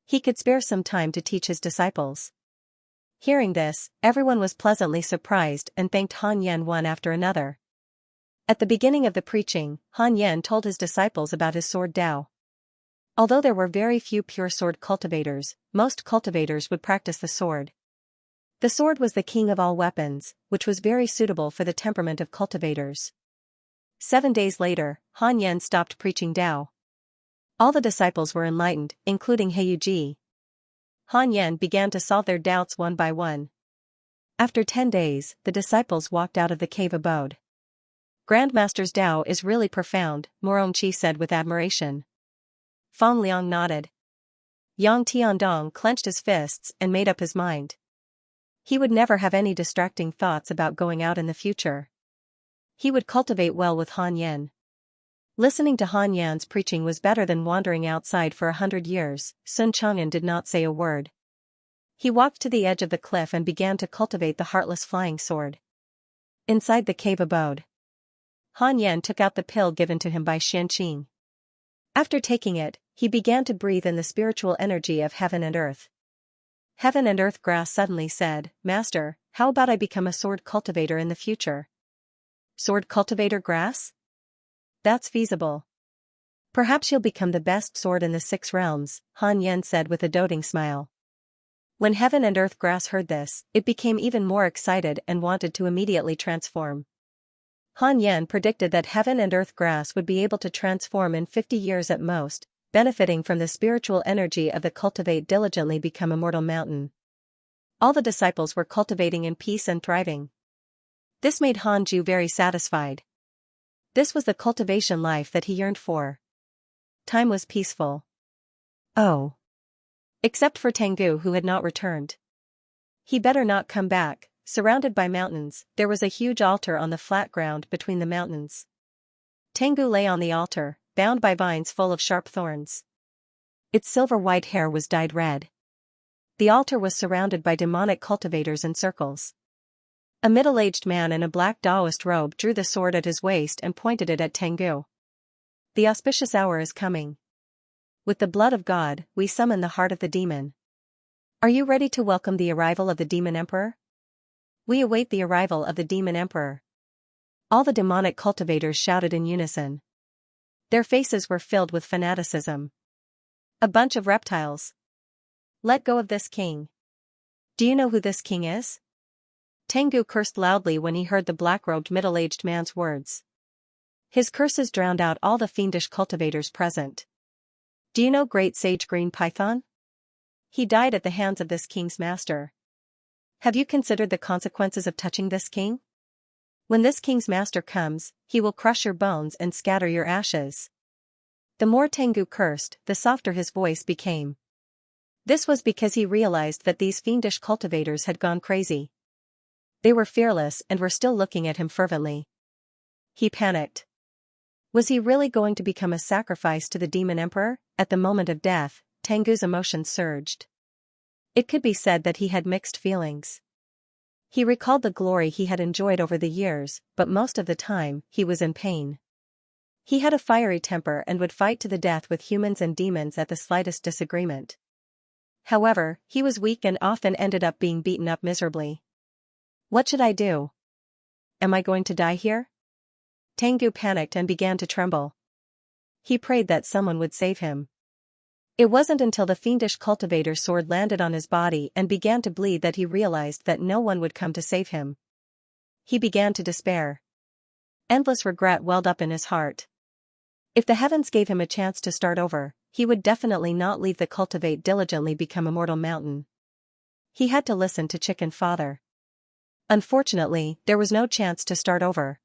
S1: He could spare some time to teach his disciples. Hearing this, everyone was pleasantly surprised and thanked Han Yan one after another. At the beginning of the preaching, Han Yan told his disciples about his sword Tao. Although there were very few pure sword cultivators, most cultivators would practice the sword. The sword was the king of all weapons, which was very suitable for the temperament of cultivators. 7 days later, Han Yan stopped preaching Tao. All the disciples were enlightened, including Heiyuji. Han Yan began to solve their doubts one by one. After 10 days, the disciples walked out of the cave abode. Grandmaster's Tao is really profound, Morong Qi said with admiration. Fang Liang nodded. Yang Tiandong clenched his fists and made up his mind. He would never have any distracting thoughts about going out in the future. He would cultivate well with Han Yan. Listening to Han Yan's preaching was better than wandering outside for 100 years. Sun Chang'an did not say a word. He walked to the edge of the cliff and began to cultivate the heartless flying sword. Inside the cave abode, Han Yan took out the pill given to him by Xianxia. After taking it, he began to breathe in the spiritual energy of heaven and earth. Heaven and earth grass suddenly said, Master, how about I become a sword cultivator in the future? Sword cultivator grass? That's feasible. Perhaps you'll become the best sword in the 6 realms, Han Yan said with a doting smile. When heaven and earth grass heard this, it became even more excited and wanted to immediately transform. Han Yan predicted that heaven and earth grass would be able to transform in 50 years at most, benefiting from the spiritual energy of the cultivate diligently become immortal mountain. All the disciples were cultivating in peace and thriving. This made Han Ju very satisfied. This was the cultivation life that he yearned for. Time was peaceful. Oh. Except for Tengu who had not returned. He better not come back. Surrounded by mountains, there was a huge altar on the flat ground between the mountains. Tengu lay on the altar, bound by vines full of sharp thorns. Its silver-white hair was dyed red. The altar was surrounded by demonic cultivators in circles. A middle-aged man in a black Taoist robe drew the sword at his waist and pointed it at Tengu. The auspicious hour is coming. With the blood of God, we summon the heart of the demon. Are you ready to welcome the arrival of the demon emperor? We await the arrival of the demon emperor. All the demonic cultivators shouted in unison. Their faces were filled with fanaticism. A bunch of reptiles. Let go of this king. Do you know who this king is? Tengu cursed loudly when he heard the black-robed middle-aged man's words. His curses drowned out all the fiendish cultivators present. Do you know Great Sage Green Python? He died at the hands of this king's master. Have you considered the consequences of touching this king? When this king's master comes, he will crush your bones and scatter your ashes. The more Tengu cursed, the softer his voice became. This was because he realized that these fiendish cultivators had gone crazy. They were fearless and were still looking at him fervently. He panicked. Was he really going to become a sacrifice to the demon emperor? At the moment of death, Tengu's emotions surged. It could be said that he had mixed feelings. He recalled the glory he had enjoyed over the years, but most of the time, he was in pain. He had a fiery temper and would fight to the death with humans and demons at the slightest disagreement. However, he was weak and often ended up being beaten up miserably. What should I do? Am I going to die here? Tengu panicked and began to tremble. He prayed that someone would save him. It wasn't until the fiendish cultivator's sword landed on his body and began to bleed that he realized that no one would come to save him. He began to despair. Endless regret welled up in his heart. If the heavens gave him a chance to start over, he would definitely not leave the Cultivate diligently become a mortal mountain. He had to listen to Chicken Father. Unfortunately, there was no chance to start over.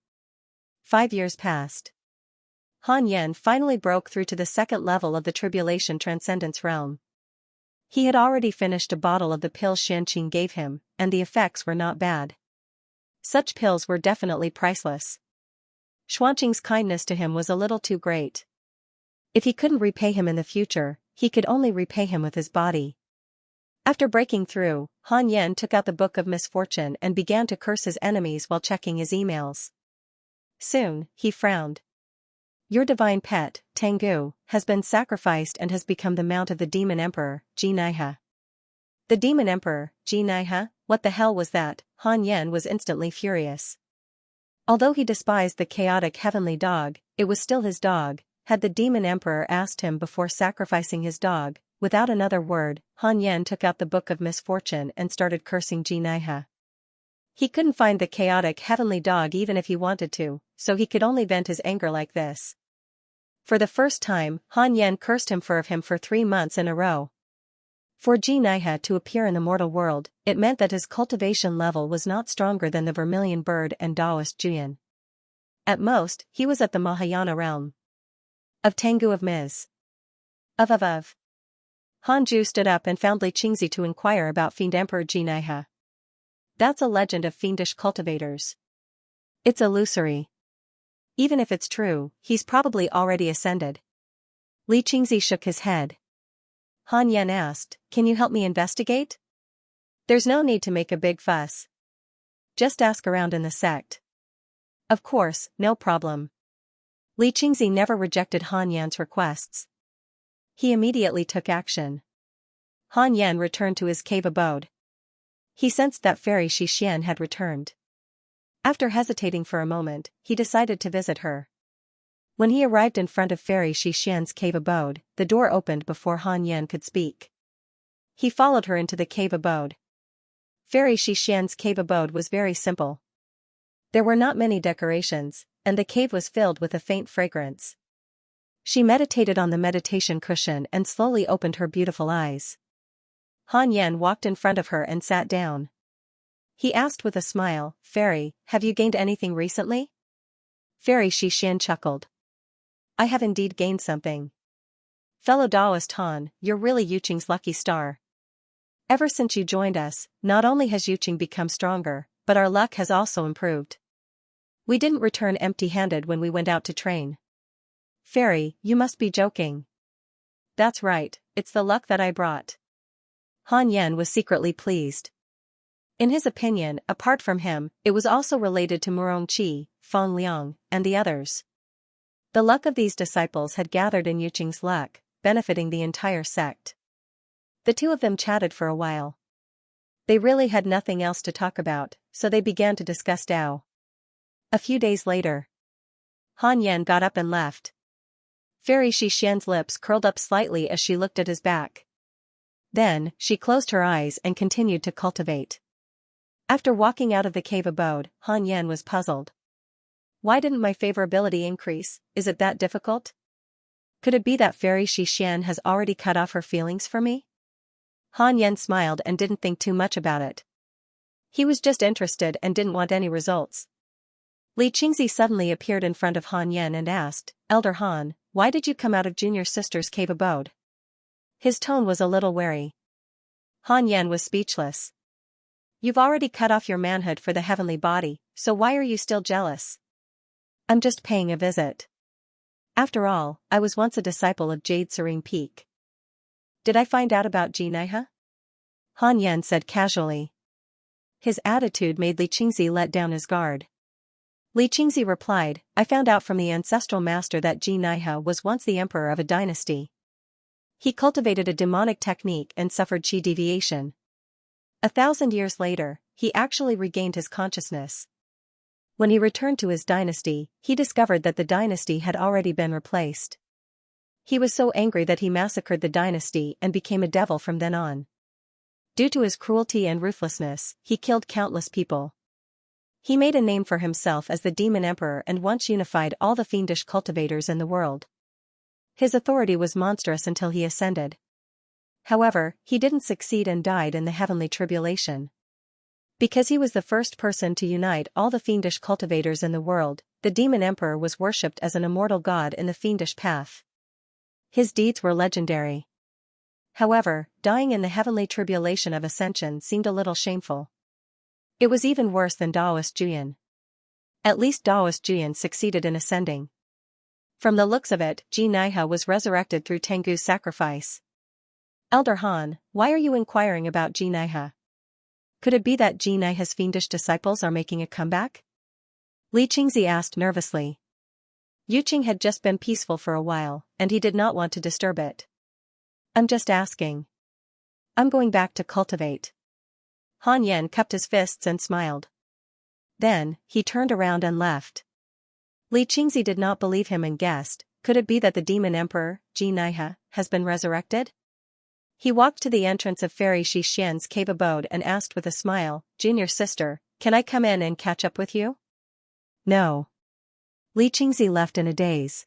S1: 5 years passed. Han Yen finally broke through to the second level of the Tribulation Transcendence realm. He had already finished a bottle of the pills Xianxia gave him, and the effects were not bad. Such pills were definitely priceless. Xuanqing's kindness to him was a little too great. If he couldn't repay him in the future, he could only repay him with his body. After breaking through, Han Yen took out the Book of Misfortune and began to curse his enemies while checking his emails. Soon, he frowned. Your divine pet, Tengu, has been sacrificed and has become the mount of the demon emperor, Xianxia. The demon emperor, Xianxia? What the hell was that? Han Yen was instantly furious. Although he despised the chaotic heavenly dog, it was still his dog. Had the demon emperor asked him before sacrificing his dog, without another word, Han Yen took out the Book of Misfortune and started cursing Xianxia. He couldn't find the chaotic heavenly dog even if he wanted to, so he could only vent his anger like this. For the first time, Han Yen cursed him for 3 months in a row. For Xianxia to appear in the mortal world, it meant that his cultivation level was not stronger than the Vermilion Bird and Taoist Juan. At most, he was at the Mahayana realm. Of Tengu of Ms. Of. Hanju stood up and found Li Qingzi to inquire about Fiend Emperor Xianxia. That's a legend of fiendish cultivators. It's illusory. Even if it's true, he's probably already ascended. Li Qingzi shook his head. Han Yen asked, can you help me investigate? There's no need to make a big fuss. Just ask around in the sect. Of course, no problem. Li Qingzi never rejected Han Yan's requests. He immediately took action. Han Yan returned to his cave abode. He sensed that Fairy Xixian had returned. After hesitating for a moment, he decided to visit her. When he arrived in front of Fairy Xixian's cave abode, the door opened before Han Yan could speak. He followed her into the cave abode. Fairy Xixian's cave abode was very simple. There were not many decorations, and the cave was filled with a faint fragrance. She meditated on the meditation cushion and slowly opened her beautiful eyes. Han Yan walked in front of her and sat down. He asked with a smile, Fairy, have you gained anything recently? Fairy Xixian chuckled. I have indeed gained something. Fellow Taoist Han, you're really Yuqing's lucky star. Ever since you joined us, not only has Yuqing become stronger, but our luck has also improved. We didn't return empty-handed when we went out to train. Fairy, you must be joking. That's right, it's the luck that I brought. Han Yan was secretly pleased. In his opinion, apart from him, it was also related to Murongqi, Feng Liang, and the others. The luck of these disciples had gathered in Yuqing's luck, benefiting the entire sect. The two of them chatted for a while. They really had nothing else to talk about, so they began to discuss Tao. A few days later, Han Yan got up and left. Fairy Xianxia's lips curled up slightly as she looked at his back. Then, she closed her eyes and continued to cultivate. After walking out of the cave abode, Han Yan was puzzled. Why didn't my favorability increase? Is it that difficult? Could it be that Fairy Xian has already cut off her feelings for me? Han Yan smiled and didn't think too much about it. He was just interested and didn't want any results. Li Qingzi suddenly appeared in front of Han Yan and asked, "Elder Han, why did you come out of Junior Sister's cave abode?" His tone was a little wary. Han Yan was speechless. "You've already cut off your manhood for the heavenly body, so why are you still jealous?" "I'm just paying a visit. After all, I was once a disciple of Jade Serene Peak." "Did I find out about Xianxia?" Han Yan said casually. His attitude made Li Qingzi let down his guard. Li Qingzi replied, "I found out from the ancestral master that Xianxia was once the emperor of a dynasty. He cultivated a demonic technique and suffered qi deviation. 1,000 years later, he actually regained his consciousness. When he returned to his dynasty, he discovered that the dynasty had already been replaced. He was so angry that he massacred the dynasty and became a devil from then on. Due to his cruelty and ruthlessness, he killed countless people. He made a name for himself as the Demon Emperor and once unified all the fiendish cultivators in the world. His authority was monstrous until he ascended. However, he didn't succeed and died in the heavenly tribulation. Because he was the first person to unite all the fiendish cultivators in the world, the Demon Emperor was worshipped as an immortal god in the fiendish path. His deeds were legendary. However, dying in the heavenly tribulation of ascension seemed a little shameful. It was even worse than Daoist Juyan. At least Daoist Juyan succeeded in ascending. From the looks of it, Xianxia was resurrected through Tengu's sacrifice. Elder Han, why are you inquiring about Xianxia? Could it be that Xianxia's fiendish disciples are making a comeback? Li Qingzi asked nervously. Yuqing had just been peaceful for a while, and he did not want to disturb it. I'm just asking. I'm going back to Cultivate. Han Yan cupped his fists and smiled. Then, he turned around and left. Li Qingzi did not believe him and guessed, could it be that the Demon Emperor, Xianxia, has been resurrected? He walked to the entrance of Fairy Xian's cave abode and asked with a smile, "Junior sister, can I come in and catch up with you?" "No." Li Qingzi left in a daze.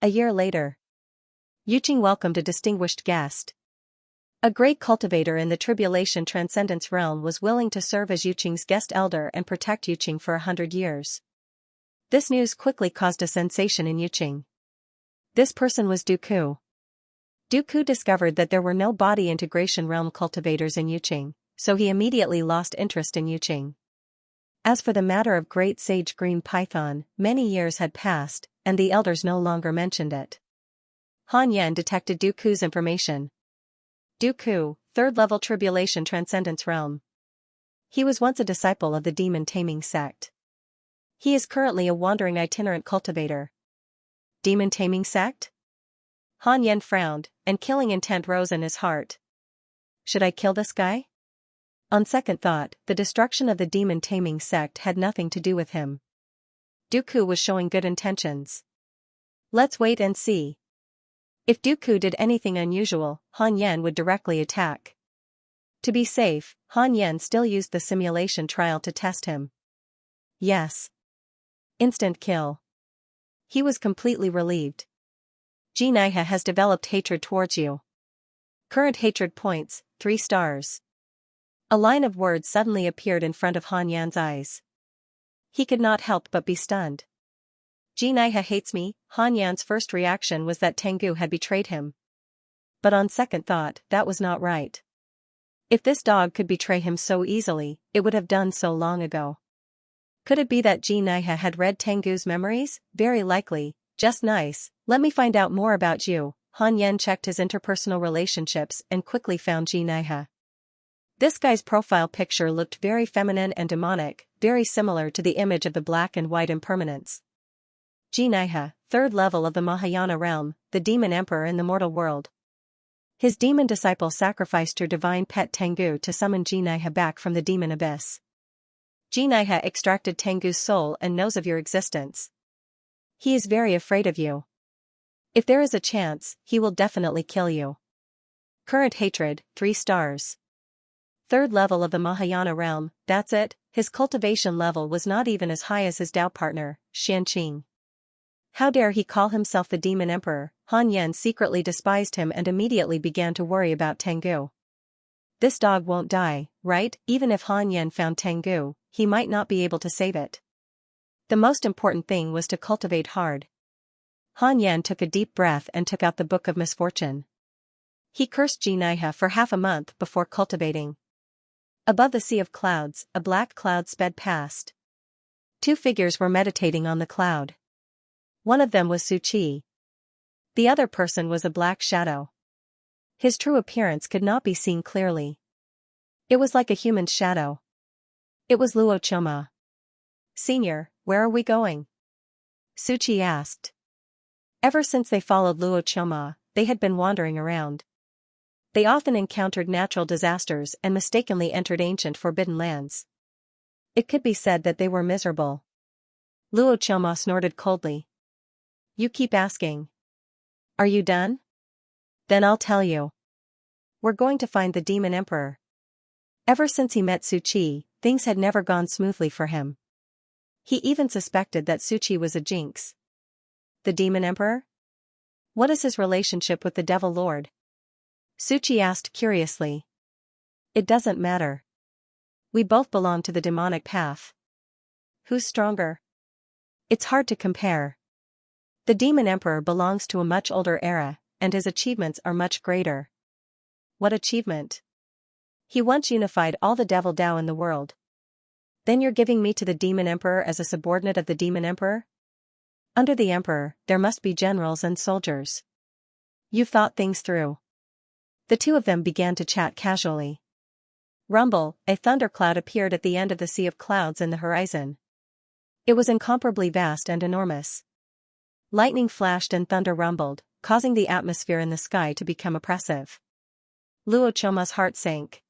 S1: A year later, Yuqing welcomed a distinguished guest. A great cultivator in the Tribulation Transcendence realm was willing to serve as Yuqing's guest elder and protect Yuqing for 100 years. This news quickly caused a sensation in Yuqing. This person was Dooku. Dooku discovered that there were no body integration realm cultivators in Yuqing, so he immediately lost interest in Yuqing. As for the matter of Great Sage Green Python, many years had passed, and the elders no longer mentioned it. Han Yan detected Dooku's information. Dooku, 3rd level Tribulation Transcendence realm. He was once a disciple of the Demon Taming sect. He is currently a wandering itinerant cultivator. Demon Taming sect? Han Yan frowned, and killing intent rose in his heart. Should I kill this guy? On second thought, the destruction of the Demon Taming sect had nothing to do with him. Dooku was showing good intentions. Let's wait and see. If Dooku did anything unusual, Han Yan would directly attack. To be safe, Han Yan still used the simulation trial to test him. Yes. Instant kill. He was completely relieved. Xianxia has developed hatred towards you. Current hatred points, 3 stars. A line of words suddenly appeared in front of Han Yan's eyes. He could not help but be stunned. Xianxia hates me. Han Yan's first reaction was that Tengu had betrayed him. But on second thought, that was not right. If this dog could betray him so easily, it would have done so long ago. Could it be that Xianxia had read Tengu's memories? Very likely. Just nice. Let me find out more about you. Han Yan checked his interpersonal relationships and quickly found Xianxia. This guy's profile picture looked very feminine and demonic, very similar to the image of the black and white impermanence. Xianxia, third level of the Mahayana realm, the demon emperor in the mortal world. His demon disciple sacrificed your divine pet Tengu to summon Xianxia back from the demon abyss. Xianxia extracted Tengu's soul and knows of your existence. He is very afraid of you. If there is a chance, he will definitely kill you. Current hatred, 3 stars. Third level of the Mahayana realm, that's it. His cultivation level was not even as high as his Dao partner, Xianxia. How dare he call himself the demon emperor? Han Yan secretly despised him and immediately began to worry about Tengu. This dog won't die, right? Even if Han Yan found Tengu, he might not be able to save it. The most important thing was to cultivate hard. Han Yan took a deep breath and took out the Book of Misfortune. He cursed Xianxia for half a month before cultivating. Above the sea of clouds, a black cloud sped past. 2 figures were meditating on the cloud. One of them was Su Qi. The other person was a black shadow. His true appearance could not be seen clearly. It was like a human shadow. It was Luo Choma. "Senior, where are we going?" Su Qi asked. Ever since they followed Luo Choma, they had been wandering around. They often encountered natural disasters and mistakenly entered ancient forbidden lands. It could be said that they were miserable. Luo Choma snorted coldly. "You keep asking. Are you done? Then I'll tell you. We're going to find the demon emperor." Ever since he met Su Qi, things had never gone smoothly for him. He even suspected that Su Qi was a jinx. The demon emperor? What is his relationship with the devil lord? Su Qi asked curiously. It doesn't matter. We both belong to the demonic path. Who's stronger? It's hard to compare. The demon emperor belongs to a much older era, and his achievements are much greater. What achievement? He once unified all the devil Dao in the world. Then you're giving me to the demon emperor as a subordinate of the demon emperor? Under the emperor, there must be generals and soldiers. You've thought things through. The two of them began to chat casually. Rumble, a thundercloud appeared at the end of the sea of clouds in the horizon. It was incomparably vast and enormous. Lightning flashed and thunder rumbled, causing the atmosphere in the sky to become oppressive. Luo Choma's heart sank.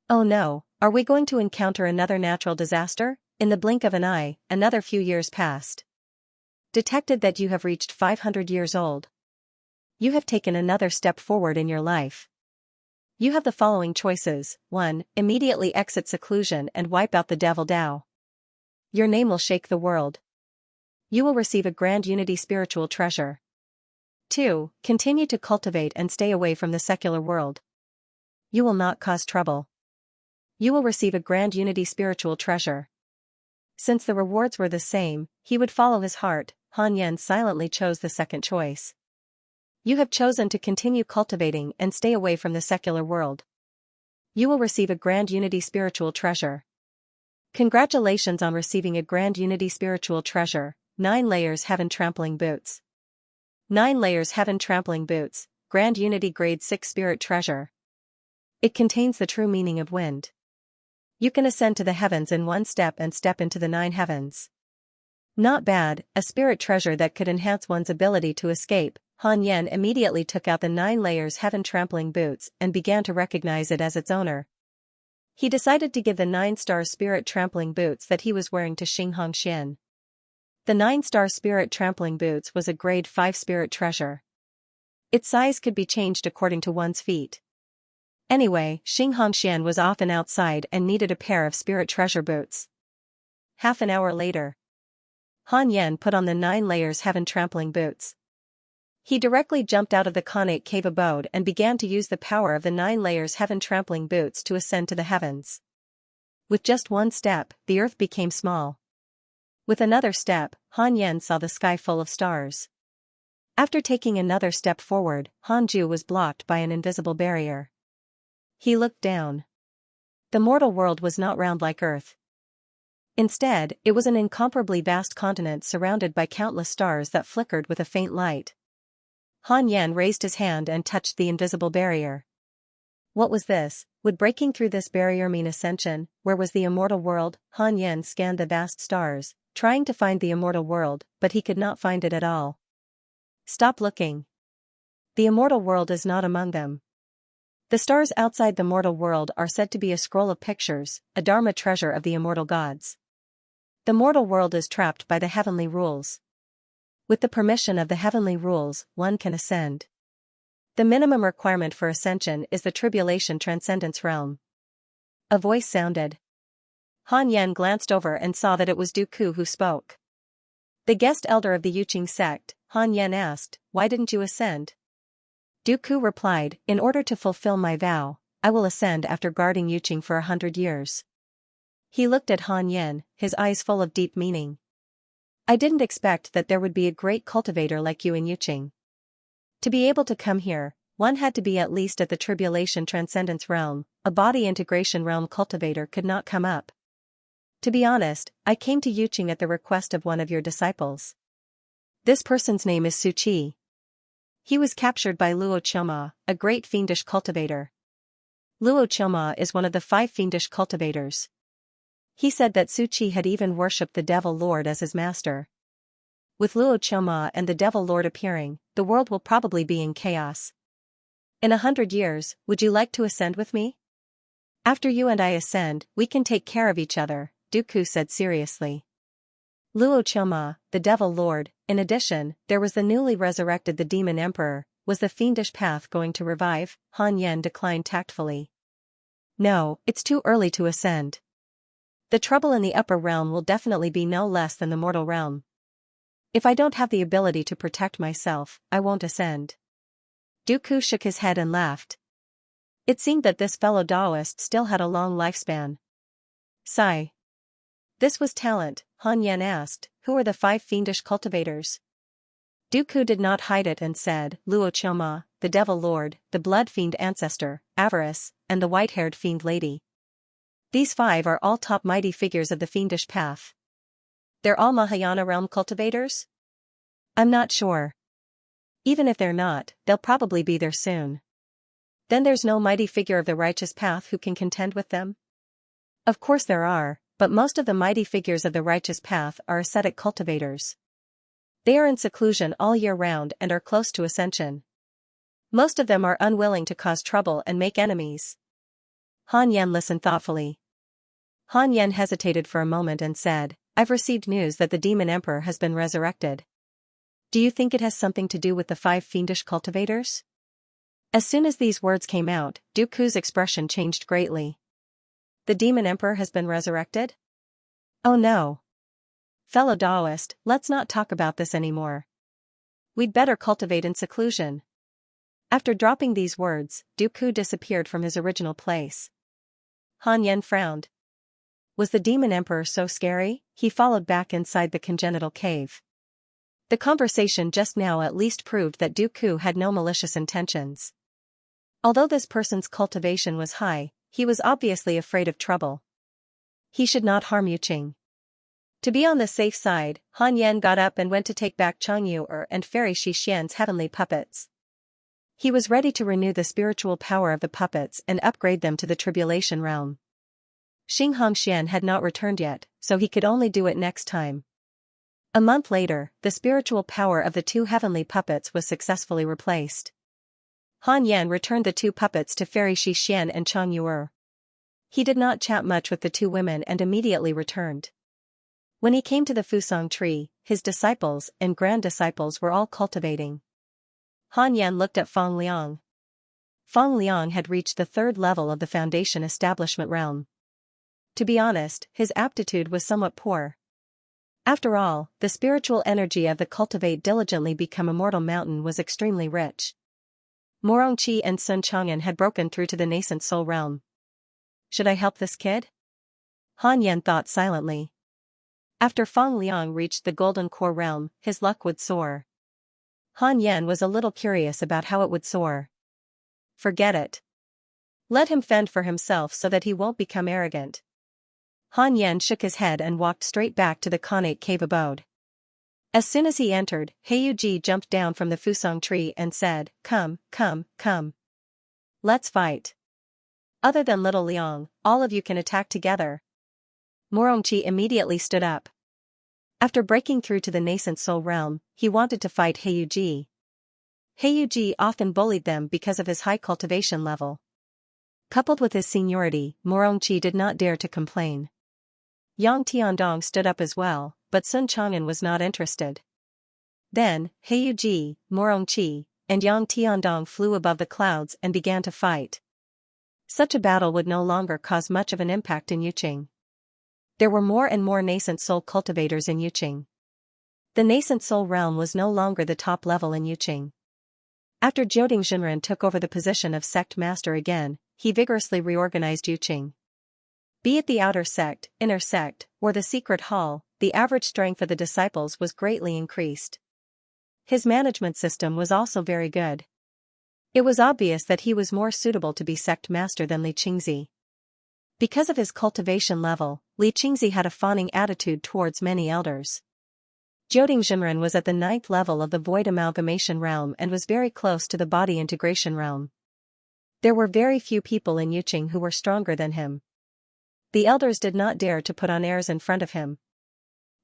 S1: Oh no, are we going to encounter another natural disaster? In the blink of an eye, another few years passed. Detected that you have reached 500 years old. You have taken another step forward in your life. You have the following choices. 1. Immediately exit seclusion and wipe out the devil Dao. Your name will shake the world. You will receive a grand unity spiritual treasure. 2. Continue to cultivate and stay away from the secular world. You will not cause trouble. You will receive a grand unity spiritual treasure. Since the rewards were the same, he would follow his heart. Han Yan silently chose the second choice. You have chosen to continue cultivating and stay away from the secular world. You will receive a grand unity spiritual treasure. Congratulations on receiving a grand unity spiritual treasure. 9 layers heaven trampling boots. 9 layers heaven trampling boots, grand unity grade 6 spirit treasure. It contains the true meaning of wind. You can ascend to the heavens in 1 step and step into the 9 heavens. Not bad, a spirit treasure that could enhance one's ability to escape. Han Yan immediately took out the 9 layers heaven trampling boots and began to recognize it as its owner. He decided to give the 9-star spirit trampling boots that he was wearing to Xianxia. The 9-star spirit trampling boots was a grade 5 spirit treasure. Its size could be changed according to one's feet. Anyway, Xianxia was often outside and needed a pair of spirit treasure boots. Half an hour later, Han Yan put on the 9 layers heaven trampling boots. He directly jumped out of the Khanate cave abode and began to use the power of the 9 layers heaven trampling boots to ascend to the heavens. With just 1 step, the earth became small. With another step, Han Yan saw the sky full of stars. After taking another step forward, Hanju was blocked by an invisible barrier. He looked down. The mortal world was not round like Earth. Instead, it was an incomparably vast continent surrounded by countless stars that flickered with a faint light. Han Yan raised his hand and touched the invisible barrier. What was this? Would breaking through this barrier mean ascension? Where was the immortal world? Han Yen scanned the vast stars, trying to find the immortal world, but he could not find it at all. Stop looking. The immortal world is not among them. The stars outside the mortal world are said to be a scroll of pictures, a dharma treasure of the immortal gods. The mortal world is trapped by the heavenly rules. With the permission of the heavenly rules, one can ascend. The minimum requirement for ascension is the tribulation transcendence realm. A voice sounded. Han Yen glanced over and saw that it was Dooku who spoke. The guest elder of the Yuqing sect, Han Yen asked, "Why didn't you ascend?" Dooku replied, "In order to fulfill my vow, I will ascend after guarding Yuqing for 100 years. He looked at Han Yen, his eyes full of deep meaning. "I didn't expect that there would be a great cultivator like you in Yuqing. To be able to come here, one had to be at least at the tribulation transcendence realm. A body integration realm cultivator could not come up. To be honest, I came to Yuqing at the request of one of your disciples. This person's name is Su Qi. He was captured by Luo Qiuma, a great fiendish cultivator. Luo Qiuma is one of the 5 fiendish cultivators. He said that Su Qi had even worshipped the Devil Lord as his master. With Luo Qiuma and the Devil Lord appearing, the world will probably be in chaos. In 100 years, would you like to ascend with me? After you and I ascend, we can take care of each other," Dooku said seriously. Luo Qiuma, the Devil Lord, in addition, there was the newly resurrected the Demon Emperor. Was the fiendish path going to revive? Han Yen declined tactfully. "No, it's too early to ascend. The trouble in the upper realm will definitely be no less than the mortal realm. If I don't have the ability to protect myself, I won't ascend." Dooku shook his head and laughed. It seemed that this fellow Taoist still had a long lifespan. Sigh. This was talent, Han Yen asked, "Who are the 5 fiendish cultivators?" Dooku did not hide it and said, "Luo Qiuma, the Devil Lord, the Blood Fiend Ancestor, Avarice, and the White-Haired Fiend Lady. These 5 are all top mighty figures of the fiendish path." "They're all Mahayana realm cultivators?" "I'm not sure. Even if they're not, they'll probably be there soon." "Then there's no mighty figure of the righteous path who can contend with them?" "Of course there are, but most of the mighty figures of the righteous path are ascetic cultivators. They are in seclusion all year round and are close to ascension. Most of them are unwilling to cause trouble and make enemies." Han Yen listened thoughtfully. Han Yen hesitated for a moment and said, "I've received news that the Demon Emperor has been resurrected. Do you think it has something to do with the 5 fiendish cultivators?" As soon as these words came out, Dooku's expression changed greatly. "The Demon Emperor has been resurrected? Oh no. Fellow Taoist, let's not talk about this anymore. We'd better cultivate in seclusion." After dropping these words, Dooku disappeared from his original place. Han Yen frowned. Was the Demon Emperor so scary? He followed back inside the congenital cave. The conversation just now at least proved that Dooku had no malicious intentions. Although this person's cultivation was high, he was obviously afraid of trouble. He should not harm Yuqing. To be on the safe side, Han Yen got up and went to take back Changyu and Fairy Xianxia's heavenly puppets. He was ready to renew the spiritual power of the puppets and upgrade them to the tribulation realm. Xianxia had not returned yet, so he could only do it next time. A month later, the spiritual power of the 2 heavenly puppets was successfully replaced. Han Yen returned the 2 puppets to Fairy Xian and Changyu. He did not chat much with the 2 women and immediately returned. When he came to the Fusang tree, his disciples and grand-disciples were all cultivating. Han Yen looked at Feng Liang. Feng Liang had reached the 3rd level of the foundation establishment realm. To be honest, his aptitude was somewhat poor. After all, the spiritual energy of the Cultivate diligently become immortal mountain was extremely rich. Morongqi and Sun Chang'an had broken through to the nascent soul realm. Should I help this kid? Han Yen thought silently. After Feng Liang reached the golden core realm, his luck would soar. Han Yen was a little curious about how it would soar. Forget it. Let him fend for himself so that he won't become arrogant. Han Yen shook his head and walked straight back to the Khanate cave abode. As soon as he entered, Heiyuji jumped down from the Fusang tree and said, "Come, come, come. Let's fight." Other than little Liang, all of you can attack together. Morongqi immediately stood up. After breaking through to the nascent soul realm, he wanted to fight Heiyuji. Heiyuji often bullied them because of his high cultivation level. Coupled with his seniority, Morongqi did not dare to complain. Yang Tiandong stood up as well, but Sun Chang'an was not interested. Then, Heiyuji, Morongqi, and Yang Tiandong flew above the clouds and began to fight. Such a battle would no longer cause much of an impact in Yuqing. There were more and more nascent soul cultivators in Yuqing. The nascent soul realm was no longer the top level in Yuqing. After Jioding Jinren took over the position of sect master again, he vigorously reorganized Yuqing. Be it the outer sect, inner sect, or the secret hall, the average strength of the disciples was greatly increased. His management system was also very good. It was obvious that he was more suitable to be sect master than Li Qingzi. Because of his cultivation level, Li Qingzi had a fawning attitude towards many elders. Jioding Jinren was at the 9th level of the void amalgamation realm and was very close to the body integration realm. There were very few people in Yuqing who were stronger than him. The elders did not dare to put on airs in front of him.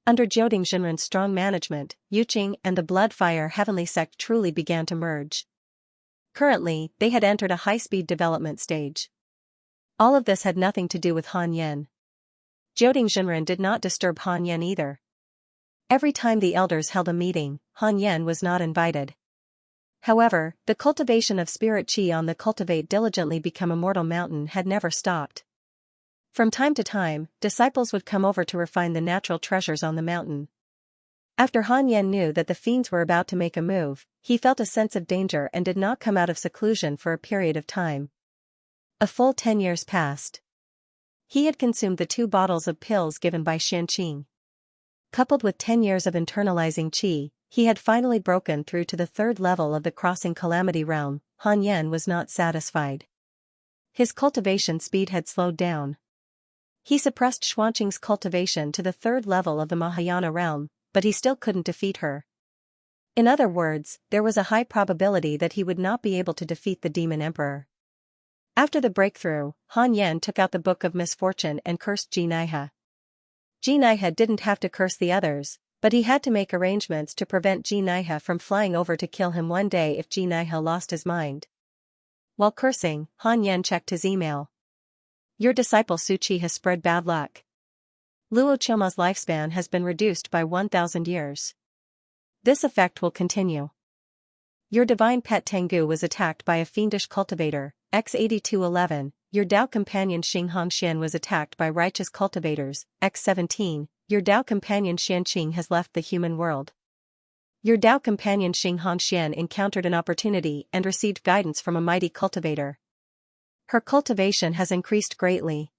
S1: Under Jioding Jinren's strong management, Yuqing and the Bloodfire Heavenly Sect truly began to merge. Currently, they had entered a high-speed development stage. All of this had nothing to do with Han Yan. Jioding Jinren did not disturb Han Yan either. Every time the elders held a meeting, Han Yan was not invited. However, the cultivation of spirit qi on the Cultivate diligently become immortal mountain had never stopped. From time to time, disciples would come over to refine the natural treasures on the mountain. After Han Yan knew that the fiends were about to make a move, he felt a sense of danger and did not come out of seclusion for a period of time. A full 10 years passed. He had consumed the 2 bottles of pills given by Xianxia. Coupled with 10 years of internalizing qi, he had finally broken through to the 3rd level of the crossing calamity realm. Han Yan was not satisfied. His cultivation speed had slowed down. He suppressed Xuanqing's cultivation to the 3rd level of the Mahayana realm, but he still couldn't defeat her. In other words, there was a high probability that he would not be able to defeat the demon emperor. After the breakthrough, Han Yan took out the Book of Misfortune and cursed Xianxia. Xianxia didn't have to curse the others, but he had to make arrangements to prevent Xianxia from flying over to kill him one day if Xianxia lost his mind. While cursing, Han Yan checked his email. Your disciple Su Qi has spread bad luck. Luo Qiuma's lifespan has been reduced by 1,000 years. This effect will continue. Your divine pet Tengu was attacked by a fiendish cultivator, X8211. Your Tao companion Xing Hongxian was attacked by righteous cultivators, X17. Your Tao companion Xianqing has left the human world. Your Tao companion Xing Hongxian encountered an opportunity and received guidance from a mighty cultivator. Her cultivation has increased greatly.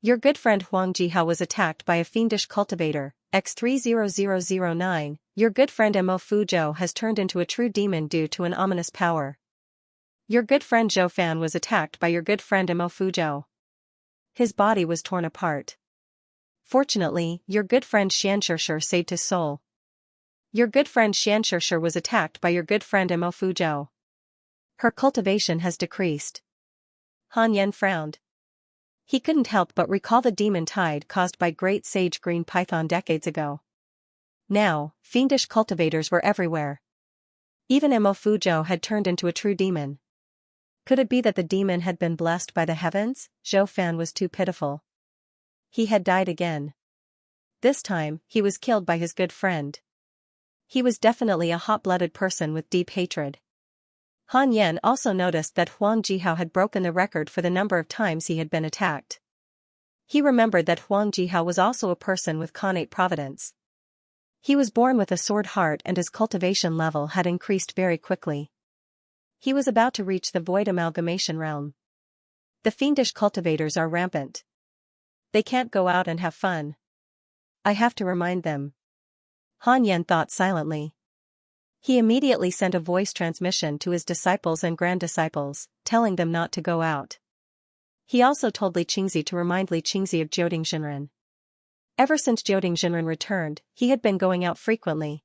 S1: Your good friend Huang Jihao was attacked by a fiendish cultivator, X30009. Your good friend Mo Fuzhou has turned into a true demon due to an ominous power. Your good friend Zhou Fan was attacked by your good friend Mo Fuzhou. His body was torn apart. Fortunately, your good friend Xianxia saved his soul. Your good friend Xianxia was attacked by your good friend Mo Fuzhou. Her cultivation has decreased. Han Yan frowned. He couldn't help but recall the demon tide caused by Great Sage Green Python decades ago. Now, fiendish cultivators were everywhere. Even Mo Fuzhou had turned into a true demon. Could it be that the demon had been blessed by the heavens? Zhou Fan was too pitiful. He had died again. This time, he was killed by his good friend. He was definitely a hot-blooded person with deep hatred. Han Yan also noticed that Huang Jihao had broken the record for the number of times he had been attacked. He remembered that Huang Jihao was also a person with connate providence. He was born with a sword heart and his cultivation level had increased very quickly. He was about to reach the void amalgamation realm. The fiendish cultivators are rampant. They can't go out and have fun. I have to remind them. Han Yan thought silently. He immediately sent a voice transmission to his disciples and grand-disciples, telling them not to go out. He also told Li Qingzi to remind Li Qingzi of Jioding Jinren. Ever since Jioding Jinren returned, he had been going out frequently.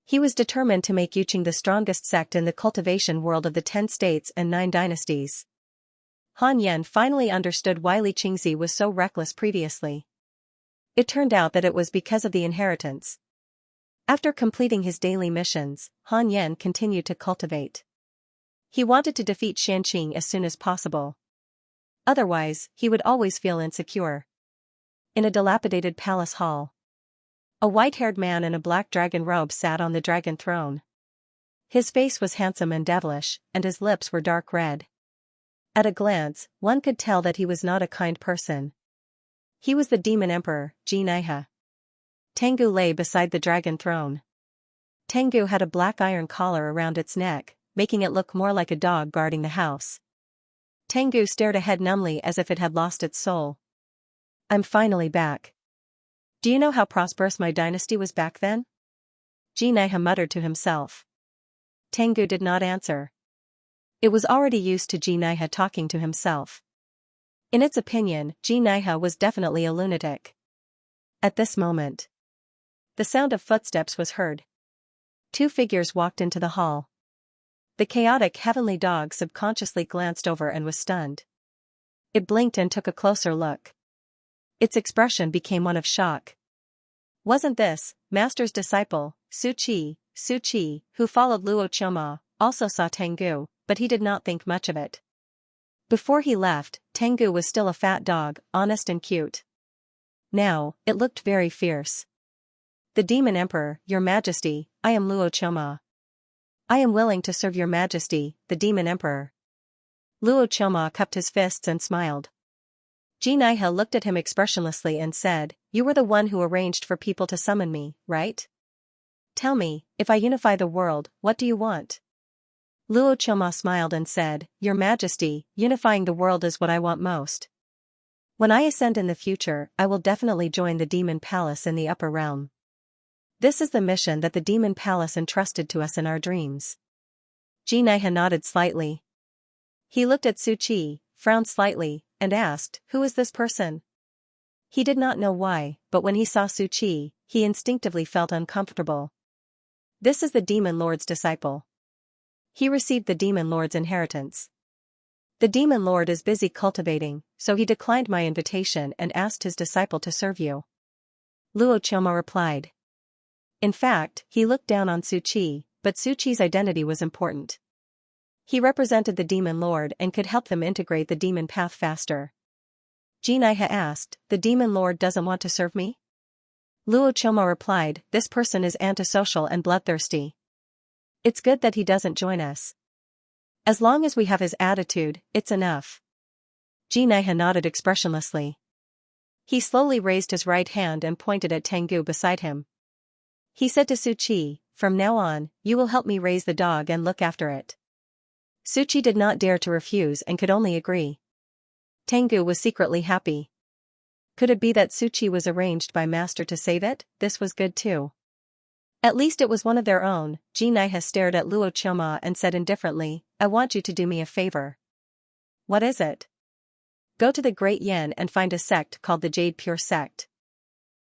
S1: He was determined to make Yuqing the strongest sect in the cultivation world of the 10 states and 9 dynasties. Han Yan finally understood why Li Qingzi was so reckless previously. It turned out that it was because of the inheritance. After completing his daily missions, Han Yan continued to cultivate. He wanted to defeat Xianxia as soon as possible. Otherwise, he would always feel insecure. In a dilapidated palace hall, a white-haired man in a black dragon robe sat on the dragon throne. His face was handsome and devilish, and his lips were dark red. At a glance, one could tell that he was not a kind person. He was the demon emperor, Xianxia. Tengu lay beside the dragon throne. Tengu had a black iron collar around its neck, making it look more like a dog guarding the house. Tengu stared ahead numbly as if it had lost its soul. I'm finally back. Do you know how prosperous my dynasty was back then? Xianxia muttered to himself. Tengu did not answer. It was already used to Xianxia talking to himself. In its opinion, Xianxia was definitely a lunatic. At this moment, the sound of footsteps was heard. Two figures walked into the hall. The chaotic heavenly dog subconsciously glanced over and was stunned. It blinked and took a closer look. Its expression became one of shock. Wasn't this Master's disciple, Su Qi, who followed Luo Qiuma, also saw Tengu, but he did not think much of it. Before he left, Tengu was still a fat dog, honest and cute. Now, it looked very fierce. The Demon Emperor, Your Majesty, I am Luo Qiuma. I am willing to serve Your Majesty, the Demon Emperor. Luo Qiuma cupped his fists and smiled. Xianxia looked at him expressionlessly and said, You were the one who arranged for people to summon me, right? Tell me, if I unify the world, what do you want? Luo Qiuma smiled and said, Your Majesty, unifying the world is what I want most. When I ascend in the future, I will definitely join the Demon Palace in the upper realm. This is the mission that the Demon Palace entrusted to us in our dreams. Xianxia nodded slightly. He looked at Su Qi, frowned slightly, and asked, Who is this person? He did not know why, but when he saw Su Qi, he instinctively felt uncomfortable. This is the Demon Lord's disciple. He received the Demon Lord's inheritance. The Demon Lord is busy cultivating, so he declined my invitation and asked his disciple to serve you. Luo Qiuma replied. In fact, he looked down on Su Qi, but Su Qi's identity was important. He represented the Demon Lord and could help them integrate the demon path faster. Xianxia asked, The Demon Lord doesn't want to serve me? Luo Qiuma replied, This person is antisocial and bloodthirsty. It's good that he doesn't join us. As long as we have his attitude, it's enough. Xianxia nodded expressionlessly. He slowly raised his right hand and pointed at Tengu beside him. He said to Su Qi, From now on, you will help me raise the dog and look after it. Su Qi did not dare to refuse and could only agree. Tengu was secretly happy. Could it be that Su Qi was arranged by Master to save it? This was good too. At least it was one of their own. Xianxia stared at Luo Qiuma and said indifferently, I want you to do me a favor. What is it? Go to the Great Yan and find a sect called the Jade Pure Sect.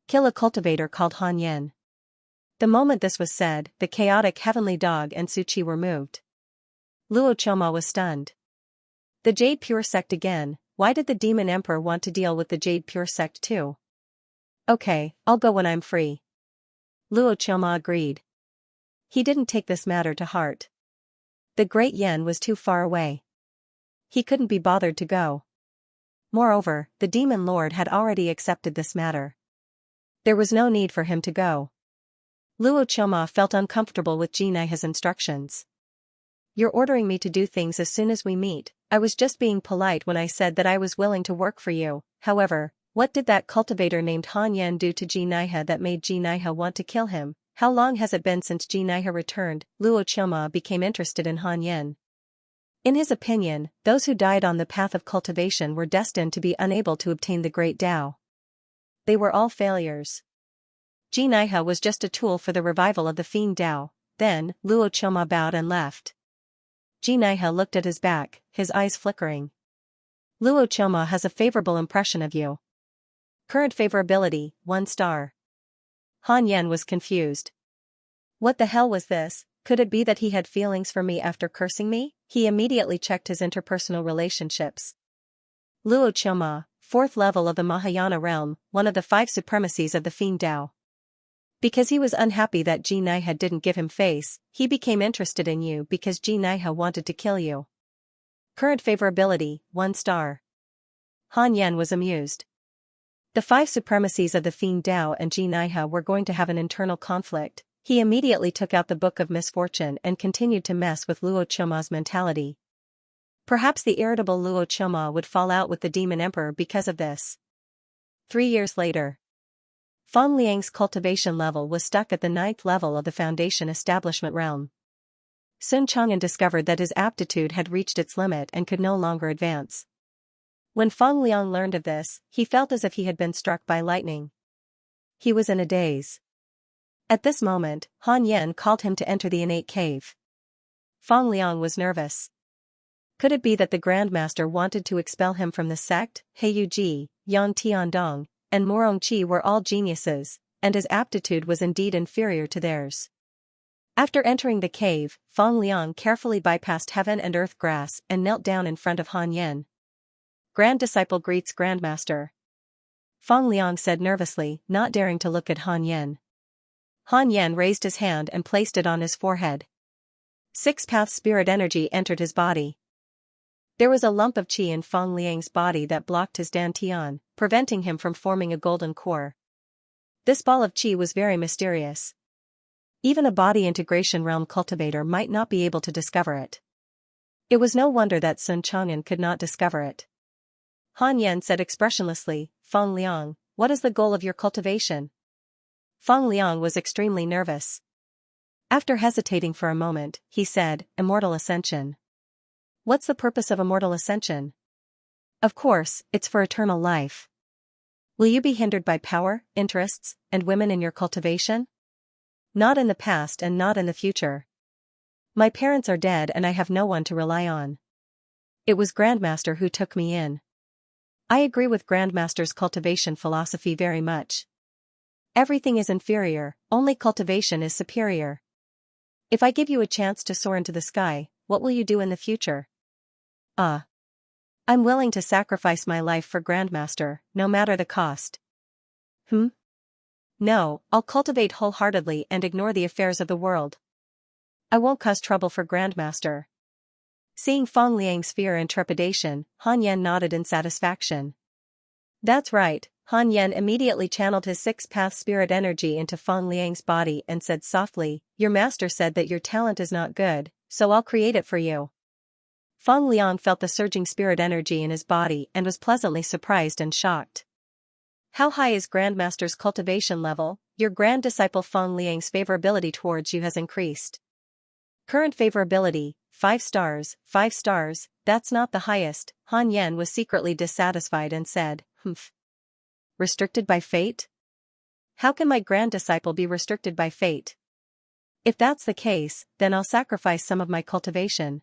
S1: Kill a cultivator called Han Yan. The moment this was said, the chaotic heavenly dog and Su Qi were moved. Luo Qiuma was stunned. The Jade Pure Sect again, why did the Demon Emperor want to deal with the Jade Pure Sect too? Okay, I'll go when I'm free. Luo Qiuma agreed. He didn't take this matter to heart. The Great Yan was too far away. He couldn't be bothered to go. Moreover, the Demon Lord had already accepted this matter. There was no need for him to go. Luo Qiuma felt uncomfortable with Xianxia's instructions. You're ordering me to do things as soon as we meet. I was just being polite when I said that I was willing to work for you. However, what did that cultivator named Han Yan do to Xianxia that made Xianxia want to kill him? How long has it been since Xianxia returned? Luo Qiuma became interested in Han Yan. In his opinion, those who died on the path of cultivation were destined to be unable to obtain the great Tao. They were all failures. Xianxia was just a tool for the revival of the Fiend Tao. Then, Luo Qiuma bowed and left. Xianxia looked at his back, his eyes flickering. Luo Qiuma has a favorable impression of you. Current favorability, 1 star. Han Yan was confused. What the hell was this? Could it be that he had feelings for me after cursing me? He immediately checked his interpersonal relationships. Luo Choma, fourth level of the Mahayana realm, one of the five supremacies of the Fiend Tao. Because he was unhappy that Ji Naiha didn't give him face, he became interested in you because Ji Naiha wanted to kill you. Current favorability, 1 star. Han Yan was amused. The five supremacies of the Fiend Tao and Ji Naiha were going to have an internal conflict. He immediately took out the Book of Misfortune and continued to mess with Luo Choma's mentality. Perhaps the irritable Luo Choma would fall out with the Demon Emperor because of this. 3 years later, Fang Liang's cultivation level was stuck at the 9th level of the Foundation Establishment realm. Sun Chang'an discovered that his aptitude had reached its limit and could no longer advance. When Fang Liang learned of this, he felt as if he had been struck by lightning. He was in a daze. At this moment, Han Yan called him to enter the innate cave. Fang Liang was nervous. Could it be that the Grandmaster wanted to expel him from the sect? Heyu Ji, Yang Tiandong, and Morong Qi were all geniuses, and his aptitude was indeed inferior to theirs. After entering the cave, Fang Liang carefully bypassed heaven and earth grass and knelt down in front of Han Yan. Grand Disciple greets Grandmaster. Fang Liang said nervously, not daring to look at Han Yan. Han Yan raised his hand and placed it on his forehead. 6-path spirit energy entered his body. There was a lump of qi in Fang Liang's body that blocked his dantian, preventing him from forming a golden core. This ball of qi was very mysterious. Even a body integration realm cultivator might not be able to discover it. It was no wonder that Sun Chang'an could not discover it. Han Yan said expressionlessly, Fang Liang, what is the goal of your cultivation? Fang Liang was extremely nervous. After hesitating for a moment, he said, Immortal Ascension. What's the purpose of immortal ascension? Of course, it's for eternal life. Will you be hindered by power, interests, and women in your cultivation? Not in the past and not in the future. My parents are dead and I have no one to rely on. It was Grandmaster who took me in. I agree with Grandmaster's cultivation philosophy very much. Everything is inferior, only cultivation is superior. If I give you a chance to soar into the sky, what will you do in the future? I'm willing to sacrifice my life for Grandmaster, no matter the cost. No, I'll cultivate wholeheartedly and ignore the affairs of the world. I won't cause trouble for Grandmaster. Seeing Fang Liang's fear and trepidation, Han Yan nodded in satisfaction. That's right, Han Yan immediately channeled his 6-path spirit energy into Fang Liang's body and said softly, Your master said that your talent is not good, so I'll create it for you. Fang Liang felt the surging spirit energy in his body and was pleasantly surprised and shocked. How high is Grandmaster's cultivation level? Your grand disciple Fang Liang's favorability towards you has increased. Current favorability, 5 stars, 5 stars, that's not the highest. Han Yan was secretly dissatisfied and said, Restricted by fate? How can my grand disciple be restricted by fate? If that's the case, then I'll sacrifice some of my cultivation.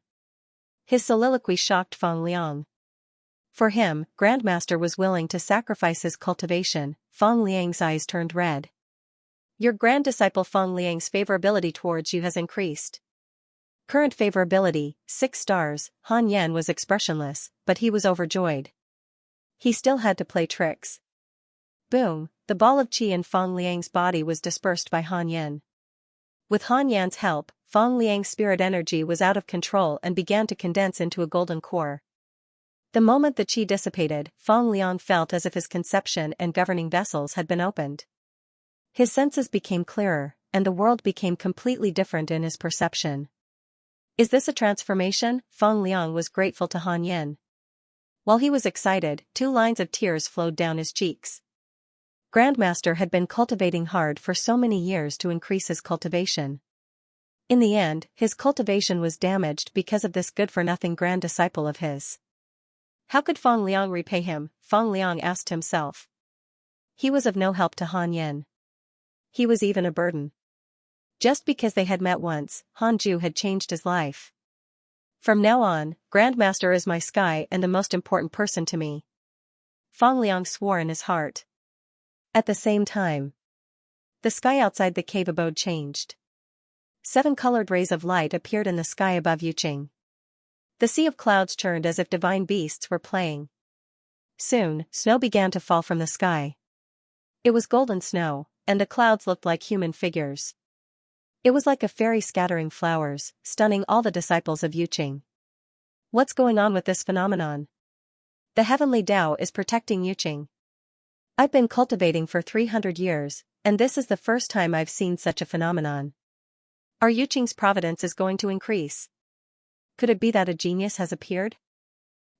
S1: His soliloquy shocked Fang Liang. For him, Grandmaster was willing to sacrifice his cultivation. Fang Liang's eyes turned red. Your grand disciple Fang Liang's favorability towards you has increased. Current favorability, 6 stars. Han Yan was expressionless, but he was overjoyed. He still had to play tricks. Boom, the ball of qi in Fang Liang's body was dispersed by Han Yan. With Han Yan's help, Fang Liang's spirit energy was out of control and began to condense into a golden core. The moment the qi dissipated, Fang Liang felt as if his conception and governing vessels had been opened. His senses became clearer, and the world became completely different in his perception. Is this a transformation? Fang Liang was grateful to Han Yan. While he was excited, 2 lines of tears flowed down his cheeks. Grandmaster had been cultivating hard for so many years to increase his cultivation. In the end, his cultivation was damaged because of this good-for-nothing grand disciple of his. How could Fang Liang repay him? Fang Liang asked himself. He was of no help to Han Yan. He was even a burden. Just because they had met once, Han Ju had changed his life. From now on, Grandmaster is my sky and the most important person to me. Fang Liang swore in his heart. At the same time, the sky outside the cave abode changed. 7 colored rays of light appeared in the sky above Yuqing. The sea of clouds churned as if divine beasts were playing. Soon, snow began to fall from the sky. It was golden snow, and the clouds looked like human figures. It was like a fairy scattering flowers, stunning all the disciples of Yuqing. What's going on with this phenomenon? The heavenly Tao is protecting Yuqing. I've been cultivating for 300 years, and this is the first time I've seen such a phenomenon. Our Yuqing's providence is going to increase. Could it be that a genius has appeared?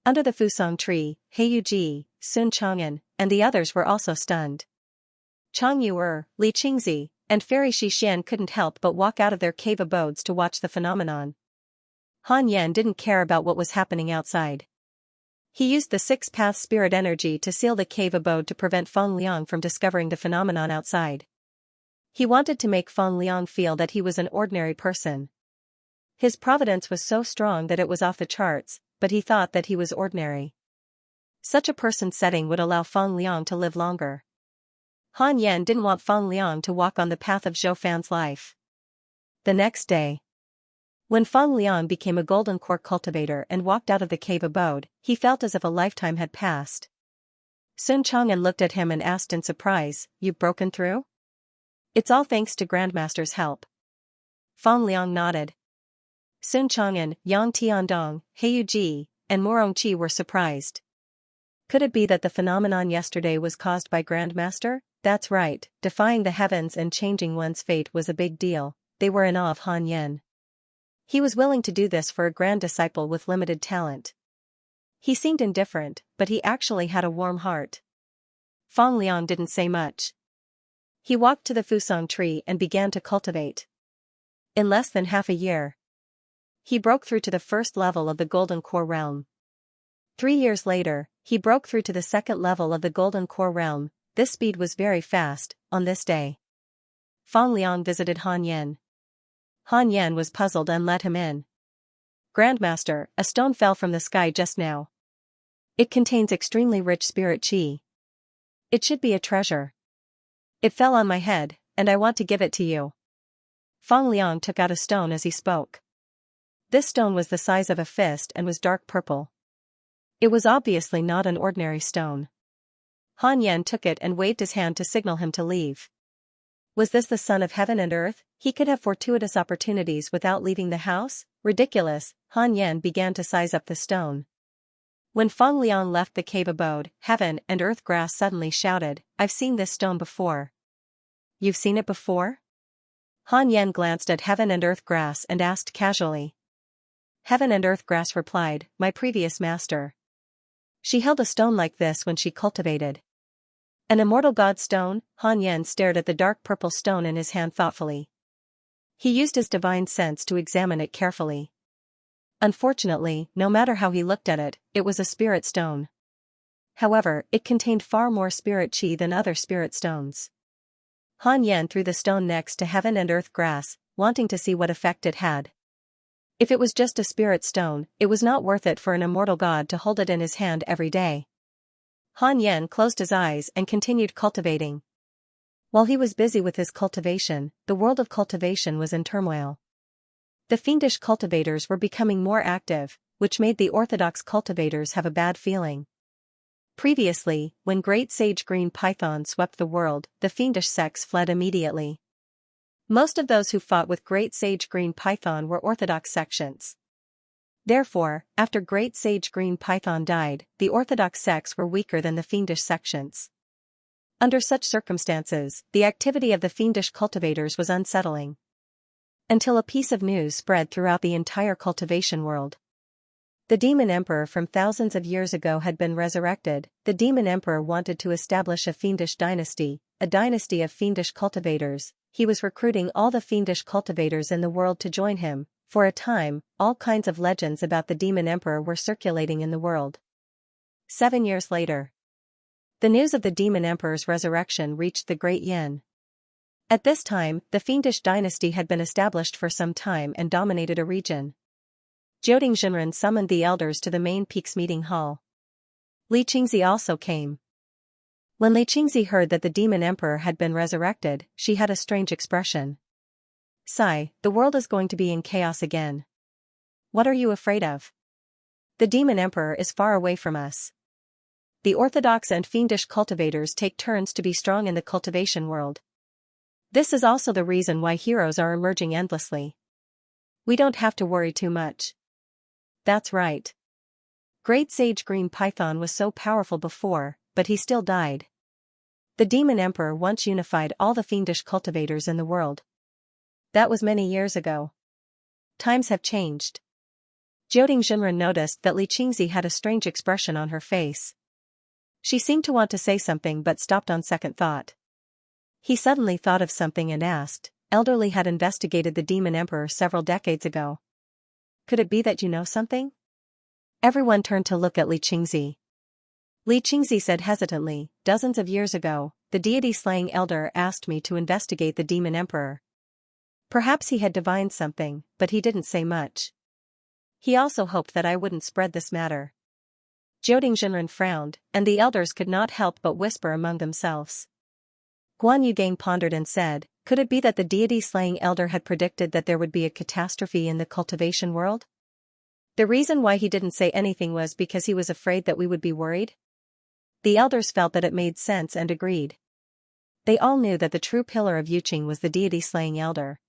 S1: Under the fusong tree, Heiyuji, Sun Chang'an, and the others were also stunned. Chang Yu'er, Li Qingzi, and Fairy Xixian couldn't help but walk out of their cave abodes to watch the phenomenon. Han Yan didn't care about what was happening outside. He used the six-path spirit energy to seal the cave abode to prevent Feng Liang from discovering the phenomenon outside. He wanted to make Feng Liang feel that he was an ordinary person. His providence was so strong that it was off the charts, but he thought that he was ordinary. Such a person's setting would allow Feng Liang to live longer. Han Yan didn't want Feng Liang to walk on the path of Zhou Fan's life. The next day, when Feng Liang became a golden core cultivator and walked out of the cave abode, he felt as if a lifetime had passed. Sun Chang'an looked at him and asked in surprise, "You've broken through?" "It's all thanks to Grandmaster's help." Feng Liang nodded. Sun Chang'an, Yang Tiandong, Heiyuji, and Morongqi were surprised. Could it be that the phenomenon yesterday was caused by Grandmaster? That's right, defying the heavens and changing one's fate was a big deal. They were in awe of Han Yan. He was willing to do this for a grand disciple with limited talent. He seemed indifferent, but he actually had a warm heart. Feng Liang didn't say much. He walked to the fusong tree and began to cultivate. In less than half a year, he broke through to the first level of the Golden Core Realm. 3 years later, he broke through to the second level of the Golden Core Realm. This speed was very fast. On this day, Feng Liang visited Han Yan. Han Yan was puzzled and let him in. "Grandmaster, a stone fell from the sky just now. It contains extremely rich spirit qi. It should be a treasure. It fell on my head, and I want to give it to you." Feng Liang took out a stone as he spoke. This stone was the size of a fist and was dark purple. It was obviously not an ordinary stone. Han Yan took it and waved his hand to signal him to leave. Was this the son of heaven and earth? He could have fortuitous opportunities without leaving the house? Ridiculous. Han Yan began to size up the stone. When Feng Liang left the cave abode, heaven and earth grass suddenly shouted, "I've seen this stone before." "You've seen it before?" Han Yan glanced at heaven and earth grass and asked casually. Heaven and earth grass replied, "My previous master. She held a stone like this when she cultivated." An immortal god stone? Han Yan stared at the dark purple stone in his hand thoughtfully. He used his divine sense to examine it carefully. Unfortunately, no matter how he looked at it, it was a spirit stone. However, it contained far more spirit qi than other spirit stones. Han Yan threw the stone next to heaven and earth grass, wanting to see what effect it had. If it was just a spirit stone, it was not worth it for an immortal god to hold it in his hand every day. Han Yan closed his eyes and continued cultivating. While he was busy with his cultivation, the world of cultivation was in turmoil. The fiendish cultivators were becoming more active, which made the orthodox cultivators have a bad feeling. Previously, when Great Sage Green Python swept the world, the fiendish sects fled immediately. Most of those who fought with Great Sage Green Python were orthodox sections. Therefore, after Great Sage Green Python died, the orthodox sects were weaker than the fiendish sections. Under such circumstances, the activity of the fiendish cultivators was unsettling. Until a piece of news spread throughout the entire cultivation world. The demon emperor from thousands of years ago had been resurrected. The demon emperor wanted to establish a fiendish dynasty, a dynasty of fiendish cultivators. He was recruiting all the fiendish cultivators in the world to join him. For a time, all kinds of legends about the demon emperor were circulating in the world. 7 years later, the news of the demon emperor's resurrection reached the Great Yin. At this time, the fiendish dynasty had been established for some time and dominated a region. Jiuding Zhenren summoned the elders to the main peak's meeting hall. Li Qingzi also came. When Li Qingzi heard that the demon emperor had been resurrected, she had a strange expression. "Sigh, the world is going to be in chaos again. What are you afraid of? The demon emperor is far away from us." the orthodox and fiendish cultivators take turns to be strong in the cultivation world. This is also the reason why heroes are emerging endlessly. We don't have to worry too much. That's right. Great Sage Green Python was so powerful before, but he still died. The Demon Emperor once unified all the fiendish cultivators in the world. That was many years ago. Times have changed. Jioding Jinren noticed that Li Qingzi had a strange expression on her face. She seemed to want to say something but stopped on second thought. He suddenly thought of something and asked, "Elderly had investigated the Demon Emperor several decades ago. Could it be that you know something?" Everyone turned to look at Li Qingzi. Li Qingzi said hesitantly, "Dozens of years ago, the deity-slaying elder asked me to investigate the Demon Emperor. Perhaps he had divined something, but he didn't say much. He also hoped that I wouldn't spread this matter." Jioding Jinren frowned, and the elders could not help but whisper among themselves. Guan Yugang pondered and said, "Could it be that the deity-slaying elder had predicted that there would be a catastrophe in the cultivation world? The reason why he didn't say anything was because he was afraid that we would be worried?" The elders felt that it made sense and agreed. They all knew that the true pillar of Yuqing was the deity-slaying elder.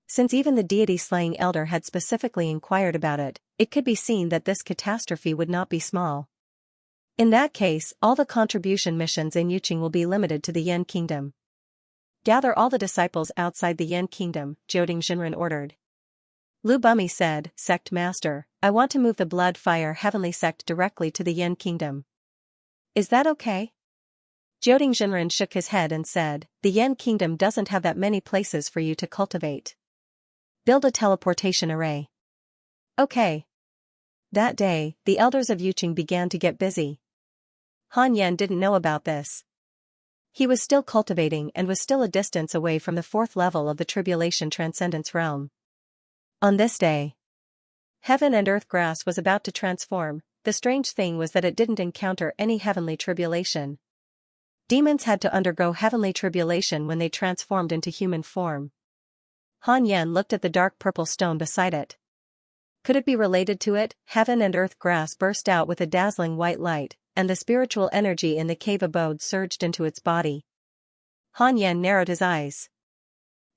S1: Since even the deity-slaying elder had specifically inquired about it, it could be seen that this catastrophe would not be small. In that case, all the contribution missions in Yuqing will be limited to the Yan Kingdom. "Gather all the disciples outside the Yan Kingdom," Jioding Jinren ordered. Lu Bumi said, "Sect Master, I want to move the Blood Fire Heavenly Sect directly to the Yan Kingdom. Is that okay?" Jioding Jinren shook his head and said, "The Yan Kingdom doesn't have that many places for you to cultivate. Build a teleportation array." "Okay." That day, the elders of Yuqing began to get busy. Han Yan didn't know about this. He was still cultivating and was still a distance away from the fourth level of the Tribulation Transcendence realm. On this day, heaven and earth grass was about to transform. The strange thing was that it didn't encounter any heavenly tribulation. Demons had to undergo heavenly tribulation when they transformed into human form. Han Yan looked at the dark purple stone beside it. Could it be related to it? Heaven and earth grass burst out with a dazzling white light, and the spiritual energy in the cave abode surged into its body. Han Yan narrowed his eyes.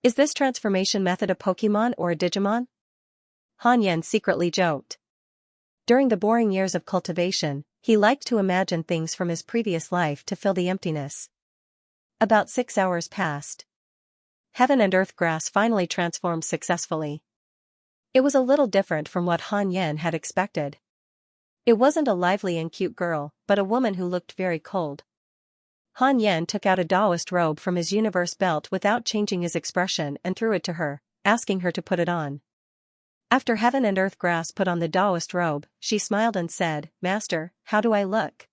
S1: Is this transformation method a Pokemon or a Digimon? Han Yan secretly joked. During the boring years of cultivation, he liked to imagine things from his previous life to fill the emptiness. About 6 hours passed. Heaven and earth grass finally transformed successfully. It was a little different from what Han Yan had expected. It wasn't a lively and cute girl, but a woman who looked very cold. Han Yan took out a Taoist robe from his universe belt without changing his expression and threw it to her, asking her to put it on. After Heaven and Earth Grass put on the Taoist robe, she smiled and said, "Master, how do I look?"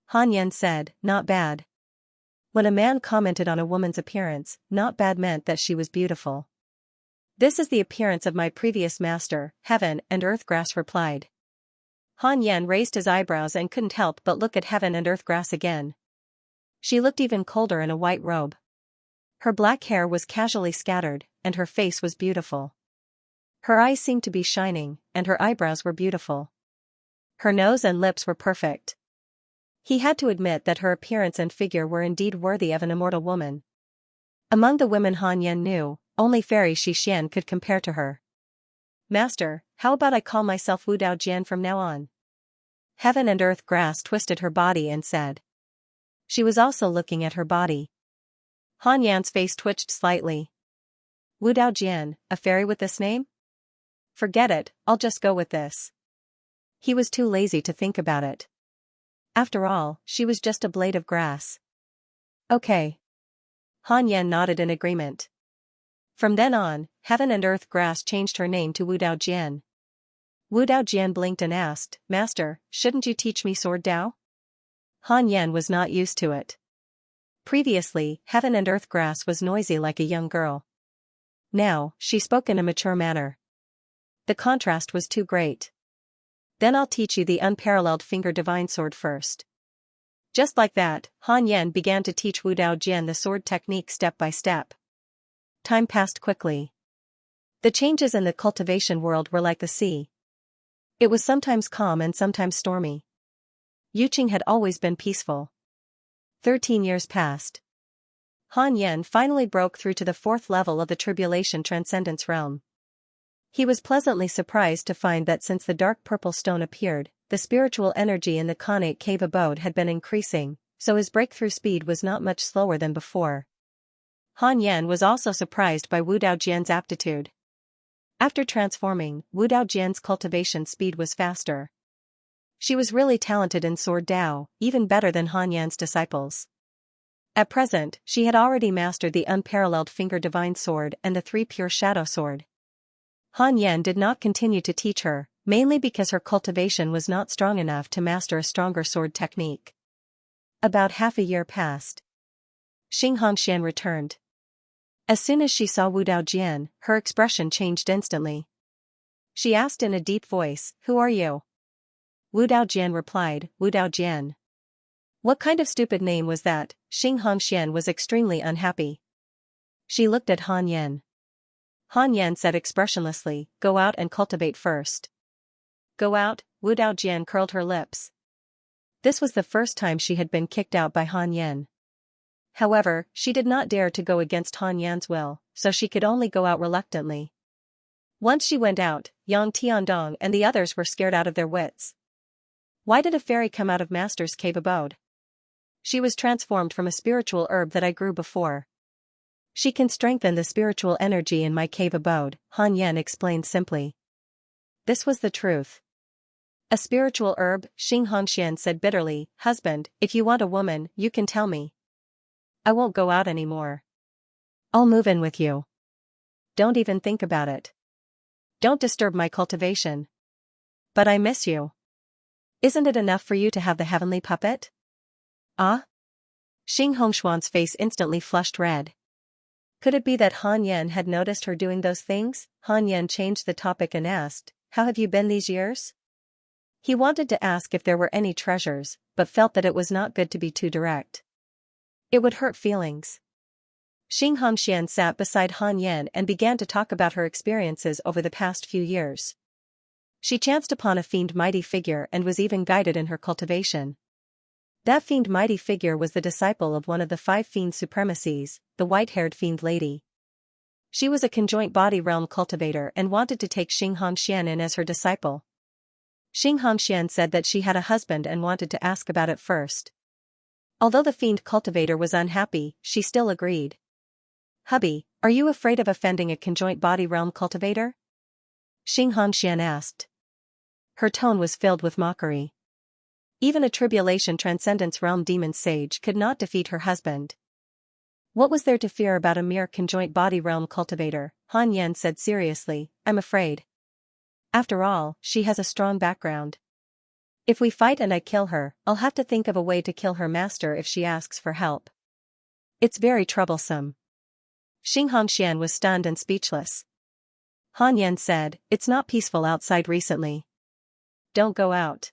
S1: Han Yan said, "Not bad." When a man commented on a woman's appearance, not bad meant that she was beautiful. "This is the appearance of my previous master," Heaven and Earth Grass replied. Han Yan raised his eyebrows and couldn't help but look at Heaven and Earth Grass again. She looked even colder in a white robe. Her black hair was casually scattered, and her face was beautiful. Her eyes seemed to be shining, and her eyebrows were beautiful. Her nose and lips were perfect. He had to admit that her appearance and figure were indeed worthy of an immortal woman. Among the women Han Yan knew, only Fairy Xian could compare to her. "Master, how about I call myself Wu Dao Jian from now on?" Heaven and Earth Grass twisted her body and said. She was also looking at her body. Han Yan's face twitched slightly. "Wu Dao Jian, a fairy with this name? Forget it, I'll just go with this." He was too lazy to think about it. After all, she was just a blade of grass. "Okay." Han Yan nodded in agreement. From then on, Heaven and Earth Grass changed her name to Wu Dao Jian. Wu Dao Jian blinked and asked, "Master, shouldn't you teach me Sword Dao?" Han Yan was not used to it. Previously, Heaven and Earth Grass was noisy like a young girl. Now, she spoke in a mature manner. The contrast was too great. "Then I'll teach you the unparalleled finger divine sword first." Just like that, Han Yan began to teach Wu Dao Jian the sword technique step by step. Time passed quickly. The changes in the cultivation world were like the sea. It was sometimes calm and sometimes stormy. Yuqing had always been peaceful. 13 years passed. Han Yen finally broke through to the 4th level of the Tribulation Transcendence realm. He was pleasantly surprised to find that since the dark purple stone appeared, the spiritual energy in the Khanate cave abode had been increasing, so his breakthrough speed was not much slower than before. Han Yen was also surprised by Wu Daojian's aptitude. After transforming, Wu Daojian's cultivation speed was faster. She was really talented in Sword Dao, even better than Han Yan's disciples. At present, she had already mastered the unparalleled Finger Divine Sword and the 3 Pure Shadow Sword. Han Yan did not continue to teach her, mainly because her cultivation was not strong enough to master a stronger sword technique. About half a year passed. Xianxia returned. As soon as she saw Wu Daojian, her expression changed instantly. She asked in a deep voice, "Who are you?" Wu Daojian replied, "Wu Daojian." What kind of stupid name was that? Xianxia was extremely unhappy. She looked at Han Yan. Han Yan said expressionlessly, "Go out and cultivate first." Go out? Wu Daojian curled her lips. This was the first time she had been kicked out by Han Yan. However, she did not dare to go against Han Yan's will, so she could only go out reluctantly. Once she went out, Yang Tiandong and the others were scared out of their wits. Why did a fairy come out of Master's cave abode? She was transformed from a spiritual herb that I grew before. She can strengthen the spiritual energy in my cave abode, Han Yan explained simply. This was the truth. A spiritual herb, Xianxia said bitterly, "Husband, if you want a woman, you can tell me. I won't go out anymore. I'll move in with you. Don't even think about it. Don't disturb my cultivation. But I miss you. Isn't it enough for you to have the heavenly puppet?" Ah? Xianxuan's face instantly flushed red. Could it be that Han Yan had noticed her doing those things? Han Yan changed the topic and asked, "How have you been these years?" He wanted to ask if there were any treasures, but felt that it was not good to be too direct. It would hurt feelings. Xianxia sat beside Han Yan and began to talk about her experiences over the past few years. She chanced upon a fiend mighty figure and was even guided in her cultivation. That fiend mighty figure was the disciple of one of the 5 fiend supremacies, the white-haired fiend lady. She was a conjoint body realm cultivator and wanted to take Xianxia in as her disciple. Xianxia said that she had a husband and wanted to ask about it first. Although the fiend cultivator was unhappy, she still agreed. "Hubby, are you afraid of offending a conjoint body realm cultivator?" Xianxia asked. Her tone was filled with mockery. Even a Tribulation Transcendence realm demon sage could not defeat her husband. What was there to fear about a mere conjoint body realm cultivator? Han Yan said seriously, "I'm afraid. After all, she has a strong background. If we fight and I kill her, I'll have to think of a way to kill her master if she asks for help. It's very troublesome." Xianxia was stunned and speechless. Han Yan said, "It's not peaceful outside recently. Don't go out.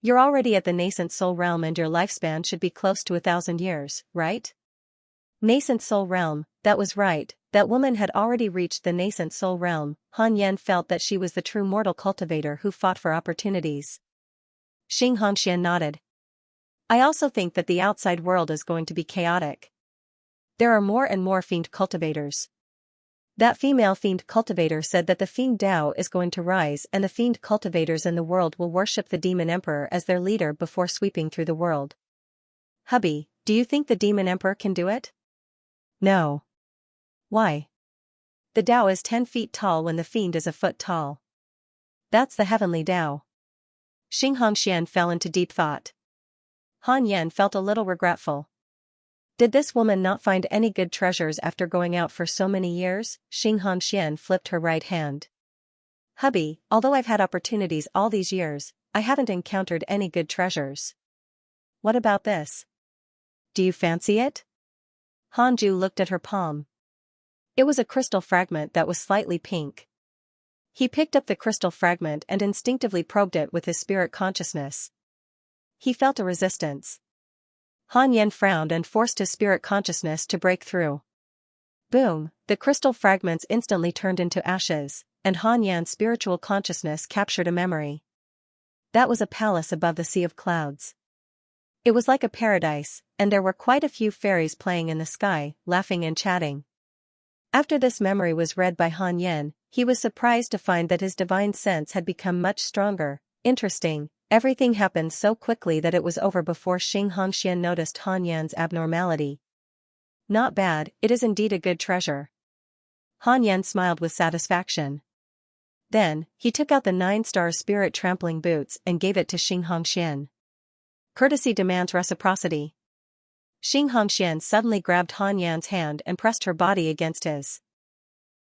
S1: You're already at the nascent soul realm and your lifespan should be close to 1,000 years, right?" Nascent soul realm, that was right, that woman had already reached the nascent soul realm. Han Yan felt that she was the true mortal cultivator who fought for opportunities. Xianxia nodded. "I also think that the outside world is going to be chaotic. There are more and more fiend cultivators. That female fiend cultivator said that the fiend Dao is going to rise and the fiend cultivators in the world will worship the demon emperor as their leader before sweeping through the world. Hubby, do you think the demon emperor can do it?" "No." "Why?" "The Dao is 10 feet tall when the fiend is a foot tall. That's the heavenly Dao." Xianxia fell into deep thought. Han Yan felt a little regretful. Did this woman not find any good treasures after going out for so many years? Xianxia flipped her right hand. "Hubby, although I've had opportunities all these years, I haven't encountered any good treasures. What about this? Do you fancy it?" Hanju looked at her palm. It was a crystal fragment that was slightly pink. He picked up the crystal fragment and instinctively probed it with his spirit consciousness. He felt a resistance. Han Yan frowned and forced his spirit consciousness to break through. Boom, the crystal fragments instantly turned into ashes, and Han Yan's spiritual consciousness captured a memory. That was a palace above the sea of clouds. It was like a paradise, and there were quite a few fairies playing in the sky, laughing and chatting. After this memory was read by Han Yen, he was surprised to find that his divine sense had become much stronger. Interesting, everything happened so quickly that it was over before Xianxia noticed Han Yan's abnormality. Not bad, it is indeed a good treasure. Han Yan smiled with satisfaction. Then, he took out the 9-star spirit trampling boots and gave it to Xianxia. Courtesy demands reciprocity. Xianxia suddenly grabbed Han Yan's hand and pressed her body against his.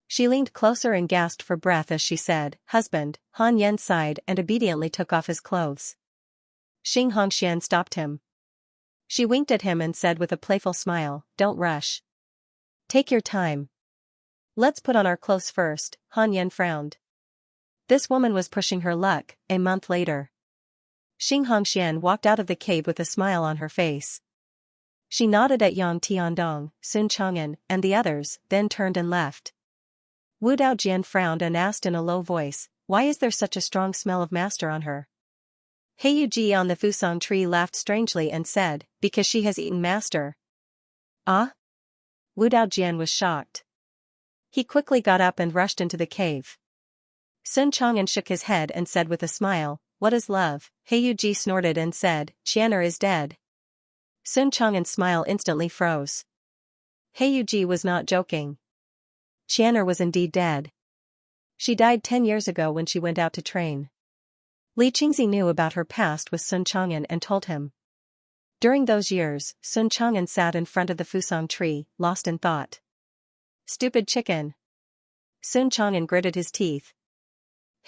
S1: She leaned closer and gasped for breath as she said, "Husband." Han Yan sighed and obediently took off his clothes. Xianxia stopped him. She winked at him and said with a playful smile, "Don't rush. Take your time. Let's put on our clothes first." Han Yan frowned. This woman was pushing her luck. A month later, Xianxia walked out of the cave with a smile on her face. She nodded at Yang Tiandong, Sun Chang'an, and the others, then turned and left. Wu Daojian frowned and asked in a low voice, "Why is there such a strong smell of master on her?" Heiyuji on the Fusang tree laughed strangely and said, "Because she has eaten master." Ah? Wu Daojian was shocked. He quickly got up and rushed into the cave. Sun Chang'an shook his head and said with a smile, "What is love?" Heiyuji snorted and said, "Qian'er is dead." Sun Chang'an's smile instantly froze. Heiyuji was not joking. Qian'er was indeed dead. She died 10 years ago when she went out to train. Li Qingzi knew about her past with Sun Chang'an and told him. During those years, Sun Chang'an sat in front of the Fusang tree, lost in thought. "Stupid chicken." Sun Chang'an gritted his teeth.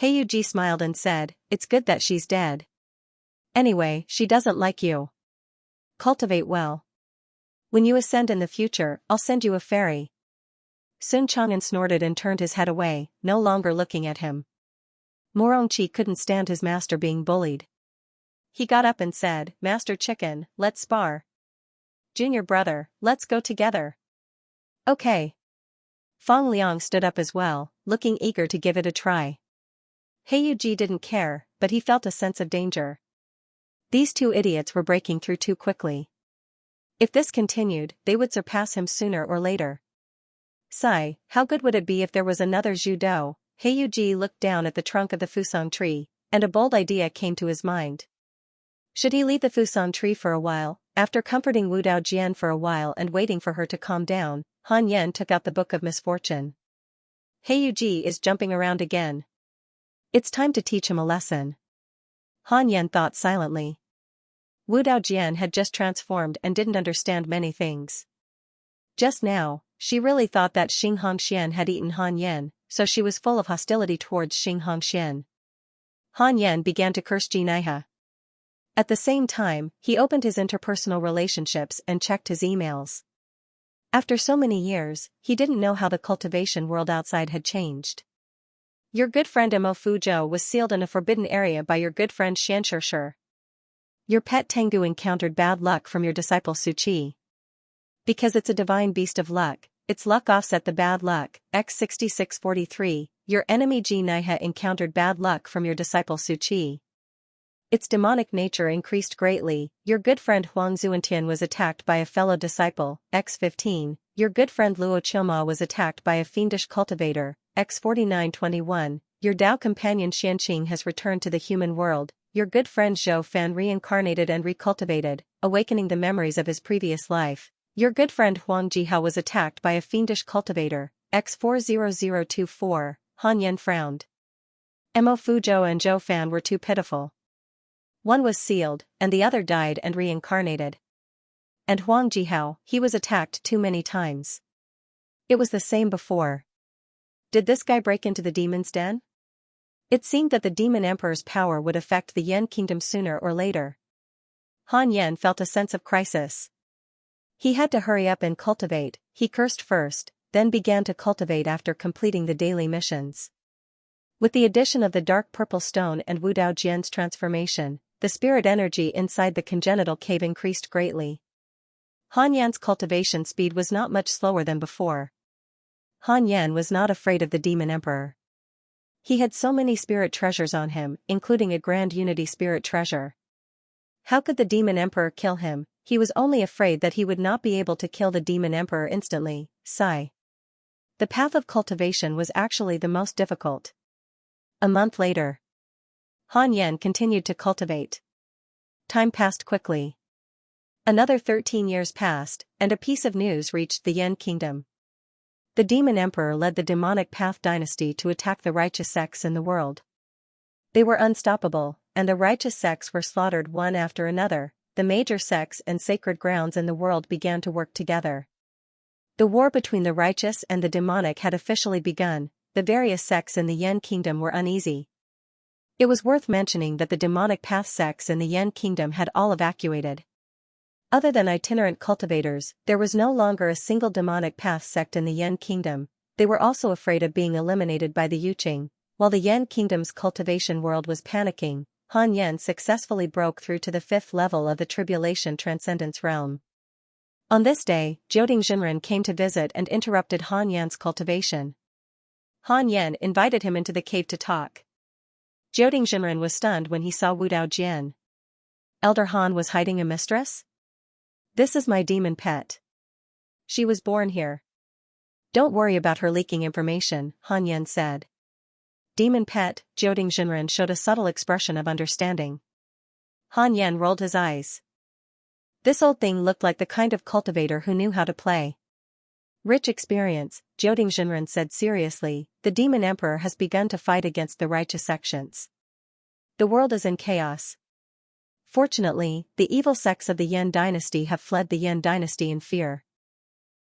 S1: Heiyuji smiled and said, "It's good that she's dead. Anyway, she doesn't like you. Cultivate well. When you ascend in the future, I'll send you a fairy." Sun Chang'an snorted and turned his head away, no longer looking at him. Morongqi couldn't stand his master being bullied. He got up and said, "Master Chicken, let's spar. Junior brother, let's go together." "Okay." Fang Liang stood up as well, looking eager to give it a try. Heiyuji didn't care, but he felt a sense of danger. These two idiots were breaking through too quickly. If this continued, they would surpass him sooner or later. Sigh, how good would it be if there was another Zhu Do? Heiyuji looked down at the trunk of the Fusang tree, and a bold idea came to his mind. Should he leave the Fusang tree for a while? After comforting Wu Daojian for a while and waiting for her to calm down, Han Yen took out the Book of Misfortune. Heiyuji is jumping around again. It's time to teach him a lesson. Han Yen thought silently. Wu Daojian had just transformed and didn't understand many things. Just now, she really thought that Xianxia had eaten Han Yen, so she was full of hostility towards Xianxia. Han Yen began to curse Jinaiha. At the same time, he opened his interpersonal relationships and checked his emails. After so many years, he didn't know how the cultivation world outside had changed. Your good friend Mo Fuzhou was sealed in a forbidden area by your good friend Xianxia. Your pet Tengu encountered bad luck from your disciple Su Qi. Because it's a divine beast of luck, its luck offset the bad luck. X6643, your enemy Ji Naiha encountered bad luck from your disciple Su Qi. Its demonic nature increased greatly. Your good friend Huang Zuantian was attacked by a fellow disciple. X15, your good friend Luo Chilma was attacked by a fiendish cultivator. X4921, your Tao companion Xianqing has returned to the human world. Your good friend Zhou Fan reincarnated and recultivated, awakening the memories of his previous life. Your good friend Huang Jihao was attacked by a fiendish cultivator. X40024, Han Yen frowned. Mo Fuzhou and Zhou Fan were too pitiful. One was sealed, and the other died and reincarnated. And Huang Jihao, he was attacked too many times. It was the same before. Did this guy break into the demon's den? It seemed that the demon emperor's power would affect the Yen kingdom sooner or later. Han Yen felt a sense of crisis. He had to hurry up and cultivate. He cursed first, then began to cultivate after completing the daily missions. With the addition of the dark purple stone and Wu Daojian's transformation, the spirit energy inside the congenital cave increased greatly. Han Yan's cultivation speed was not much slower than before. Han Yan was not afraid of the demon emperor. He had so many spirit treasures on him, including a grand unity spirit treasure. How could the demon emperor kill him? He was only afraid that he would not be able to kill the demon emperor instantly. Sigh. The path of cultivation was actually the most difficult. A month later, Han Yan continued to cultivate. Time passed quickly. Another 13 years passed, and a piece of news reached the Yan kingdom. The demon emperor led the demonic path dynasty to attack the righteous sects in the world. They were unstoppable, and the righteous sects were slaughtered one after another. The major sects and sacred grounds in the world began to work together. The war between the righteous and the demonic had officially begun. The various sects in the Yan kingdom were uneasy. It was worth mentioning that the demonic path sects in the Yan kingdom had all evacuated. Other than itinerant cultivators, there was no longer a single demonic path sect in the Yan kingdom. They were also afraid of being eliminated by the Yuqing. While the Yan kingdom's cultivation world was panicking, Han Yan successfully broke through to the 5th level of the Tribulation Transcendence realm. On this day, Jiuding Jinren came to visit and interrupted Han Yan's cultivation. Han Yan invited him into the cave to talk. Jiuding Jinren was stunned when he saw Wu Daojian. Elder Han was hiding a mistress? This is my demon pet. She was born here. Don't worry about her leaking information, Han Yan said. Demon pet, Jiuding Jinren showed a subtle expression of understanding. Han Yan rolled his eyes. This old thing looked like the kind of cultivator who knew how to play. Rich experience, Jiuding Jinren said seriously. The demon emperor has begun to fight against the righteous sections. The world is in chaos. Fortunately, the evil sects of the Yan dynasty have fled the Yan dynasty in fear.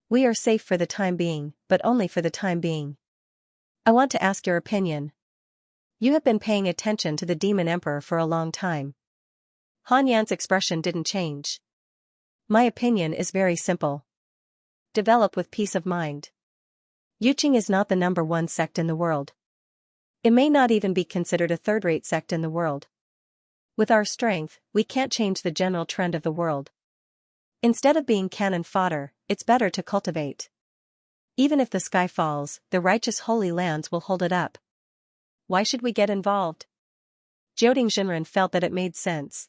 S1: We are safe for the time being, but only for the time being. I want to ask your opinion. You have been paying attention to the demon emperor for a long time. Han Yan's expression didn't change. My opinion is very simple. Develop with peace of mind. Yuqing is not the #1 sect in the world. It may not even be considered a third-rate sect in the world. With our strength, we can't change the general trend of the world. Instead of being cannon fodder, it's better to cultivate. Even if the sky falls, the righteous holy lands will hold it up. Why should we get involved? Jiuding Jinren felt that it made sense.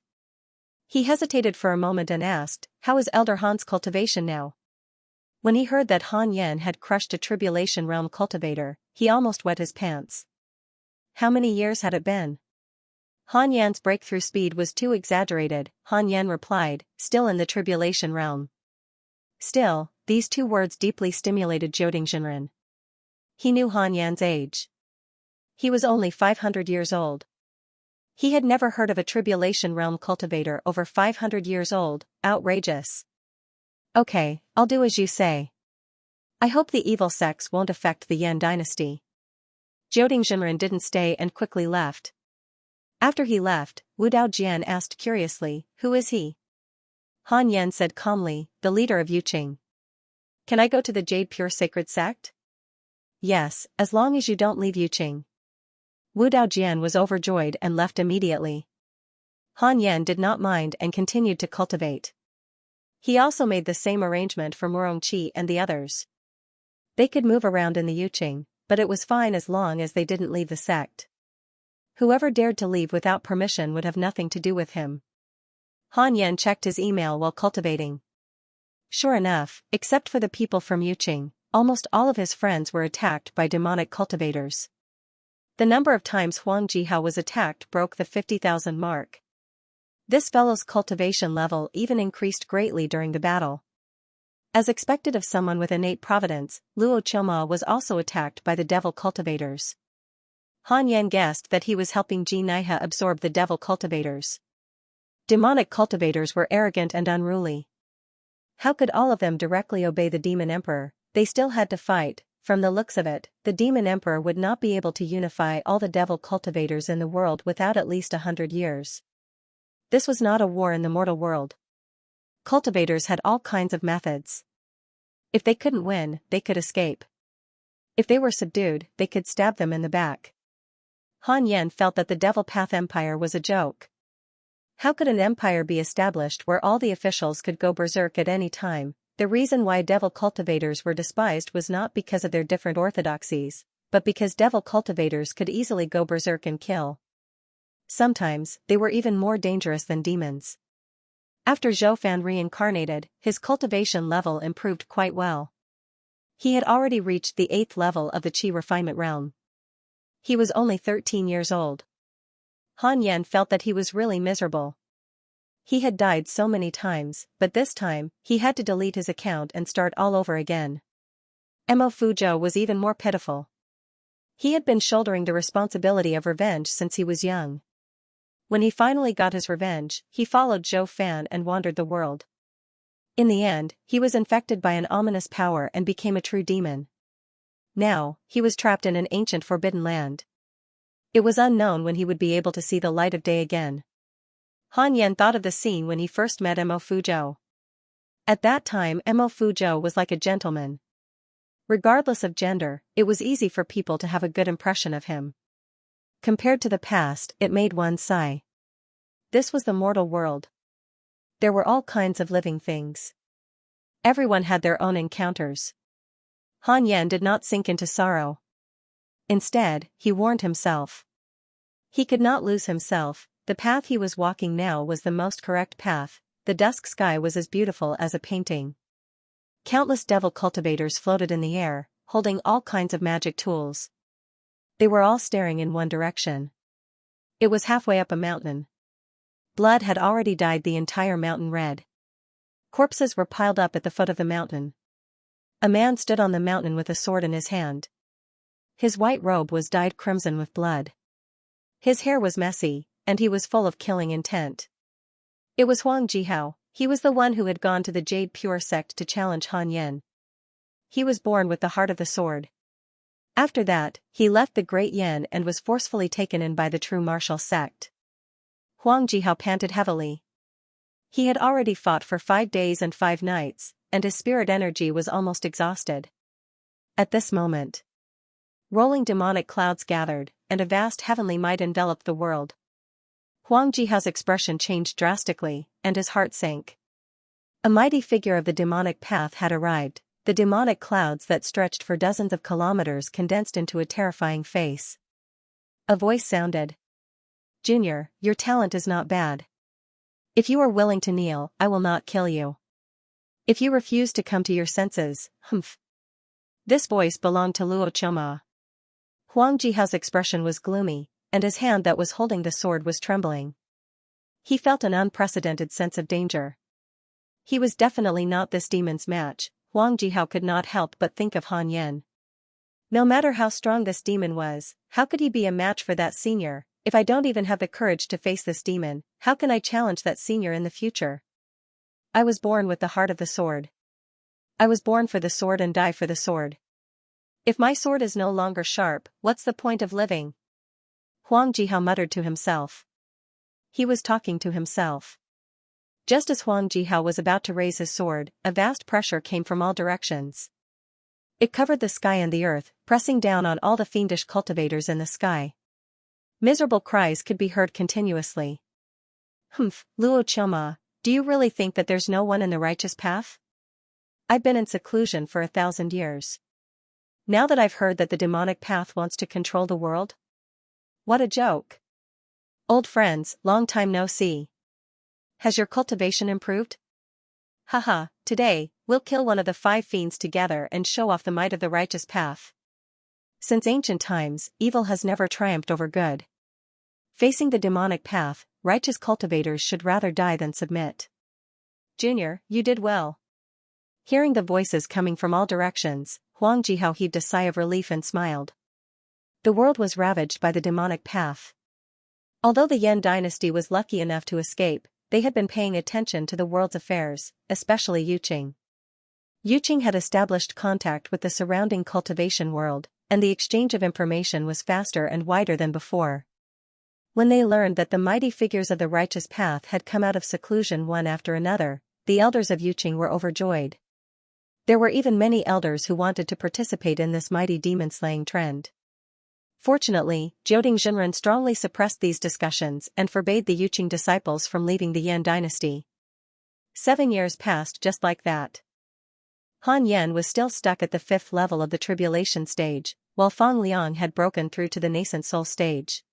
S1: He hesitated for a moment and asked, how is Elder Han's cultivation now? When he heard that Han Yan had crushed a Tribulation Realm cultivator, he almost wet his pants. How many years had it been? Han Yan's breakthrough speed was too exaggerated, Han Yan replied, still in the Tribulation Realm. Still, these two words deeply stimulated Jiuding Jinren. He knew Han Yan's age. He was only 500 years old. He had never heard of a Tribulation Realm cultivator over 500 years old. Outrageous. Okay, I'll do as you say. I hope the evil sects won't affect the Yan dynasty. Jiuding Jinren didn't stay and quickly left. After he left, Wu Daojian asked curiously, who is he? Han Yan said calmly, the leader of Yuqing. Can I go to the Jade Pure Sacred Sect? Yes, as long as you don't leave Yuqing. Wu Daojian was overjoyed and left immediately. Han Yan did not mind and continued to cultivate. He also made the same arrangement for Murongqi and the others. They could move around in the Yuqing, but it was fine as long as they didn't leave the sect. Whoever dared to leave without permission would have nothing to do with him. Han Yan checked his email while cultivating. Sure enough, except for the people from Yuqing, almost all of his friends were attacked by demonic cultivators. The number of times Huang Jihao was attacked broke the 50,000 mark. This fellow's cultivation level even increased greatly during the battle. As expected of someone with innate providence, Luo Qiuma was also attacked by the devil cultivators. Han Yan guessed that he was helping Ji Naiha absorb the devil cultivators. Demonic cultivators were arrogant and unruly. How could all of them directly obey the demon emperor? They still had to fight. From the looks of it, the demon emperor would not be able to unify all the devil cultivators in the world without at least 100 years. This was not a war in the mortal world. Cultivators had all kinds of methods. If they couldn't win, they could escape. If they were subdued, they could stab them in the back. Han Yan felt that the Devil Path Empire was a joke. How could an empire be established where all the officials could go berserk at any time? The reason why devil cultivators were despised was not because of their different orthodoxies, but because devil cultivators could easily go berserk and kill. Sometimes, they were even more dangerous than demons. After Zhou Fan reincarnated, his cultivation level improved quite well. He had already reached the 8th level of the Qi refinement realm. He was only 13 years old. Han Yan felt that he was really miserable. He had died so many times, but this time, he had to delete his account and start all over again. Mo Fuzhou was even more pitiful. He had been shouldering the responsibility of revenge since he was young. When he finally got his revenge, he followed Zhou Fan and wandered the world. In the end, he was infected by an ominous power and became a true demon. Now, he was trapped in an ancient forbidden land. It was unknown when he would be able to see the light of day again. Han Yan thought of the scene when he first met Mo Fuzhou. At that time Mo Fuzhou was like a gentleman. Regardless of gender, it was easy for people to have a good impression of him. Compared to the past, it made one sigh. This was the mortal world. There were all kinds of living things. Everyone had their own encounters. Han Yan did not sink into sorrow. Instead, he warned himself. He could not lose himself. The path he was walking now was the most correct path. The dusk sky was as beautiful as a painting. Countless devil cultivators floated in the air, holding all kinds of magic tools. They were all staring in one direction. It was halfway up a mountain. Blood had already dyed the entire mountain red. Corpses were piled up at the foot of the mountain. A man stood on the mountain with a sword in his hand. His white robe was dyed crimson with blood. His hair was messy, and he was full of killing intent. It was Huang Jihao. He was the one who had gone to the Jade Pure sect to challenge Han Yan. He was born with the heart of the sword. After that, he left the Great Yan and was forcefully taken in by the true martial sect. Huang Jihao panted heavily. He had already fought for 5 days and 5 nights, and his spirit energy was almost exhausted. At this moment, rolling demonic clouds gathered, and a vast heavenly might enveloped the world. Huang Jihao's expression changed drastically, and his heart sank. A mighty figure of the demonic path had arrived. The demonic clouds that stretched for dozens of kilometers condensed into a terrifying face. A voice sounded. "Junior, your talent is not bad. If you are willing to kneel, I will not kill you. If you refuse to come to your senses, humph." This voice belonged to Luo Choma. Huang Jihao's expression was gloomy, and his hand that was holding the sword was trembling. He felt an unprecedented sense of danger. He was definitely not this demon's match. Huang Jihao could not help but think of Han Yan. No matter how strong this demon was, how could he be a match for that senior? If I don't even have the courage to face this demon, how can I challenge that senior in the future? I was born with the heart of the sword. I was born for the sword and die for the sword. If my sword is no longer sharp, what's the point of living? Huang Jihao muttered to himself. He was talking to himself. Just as Huang Jihao was about to raise his sword, a vast pressure came from all directions. It covered the sky and the earth, pressing down on all the fiendish cultivators in the sky. Miserable cries could be heard continuously. "Humph, Luo Choma, do you really think that there's no one in the righteous path? I've been in seclusion for 1,000 years. Now that I've heard that the demonic path wants to control the world? What a joke. Old friends, long time no see. Has your cultivation improved? Haha, today, we'll kill one of the 5 fiends together and show off the might of the righteous path. Since ancient times, evil has never triumphed over good. Facing the demonic path, righteous cultivators should rather die than submit. Junior, you did well." Hearing the voices coming from all directions, Huang Jihao heaved a sigh of relief and smiled. The world was ravaged by the demonic path. Although the Yan dynasty was lucky enough to escape, they had been paying attention to the world's affairs, especially Yuqing. Yuqing had established contact with the surrounding cultivation world, and the exchange of information was faster and wider than before. When they learned that the mighty figures of the righteous path had come out of seclusion one after another, the elders of Yuqing were overjoyed. There were even many elders who wanted to participate in this mighty demon-slaying trend. Fortunately, Jiuding Zhenren strongly suppressed these discussions and forbade the Yuqing disciples from leaving the Yan dynasty. 7 years passed just like that. Han Yan was still stuck at the 5th level of the tribulation stage, while Fang Liang had broken through to the nascent soul stage.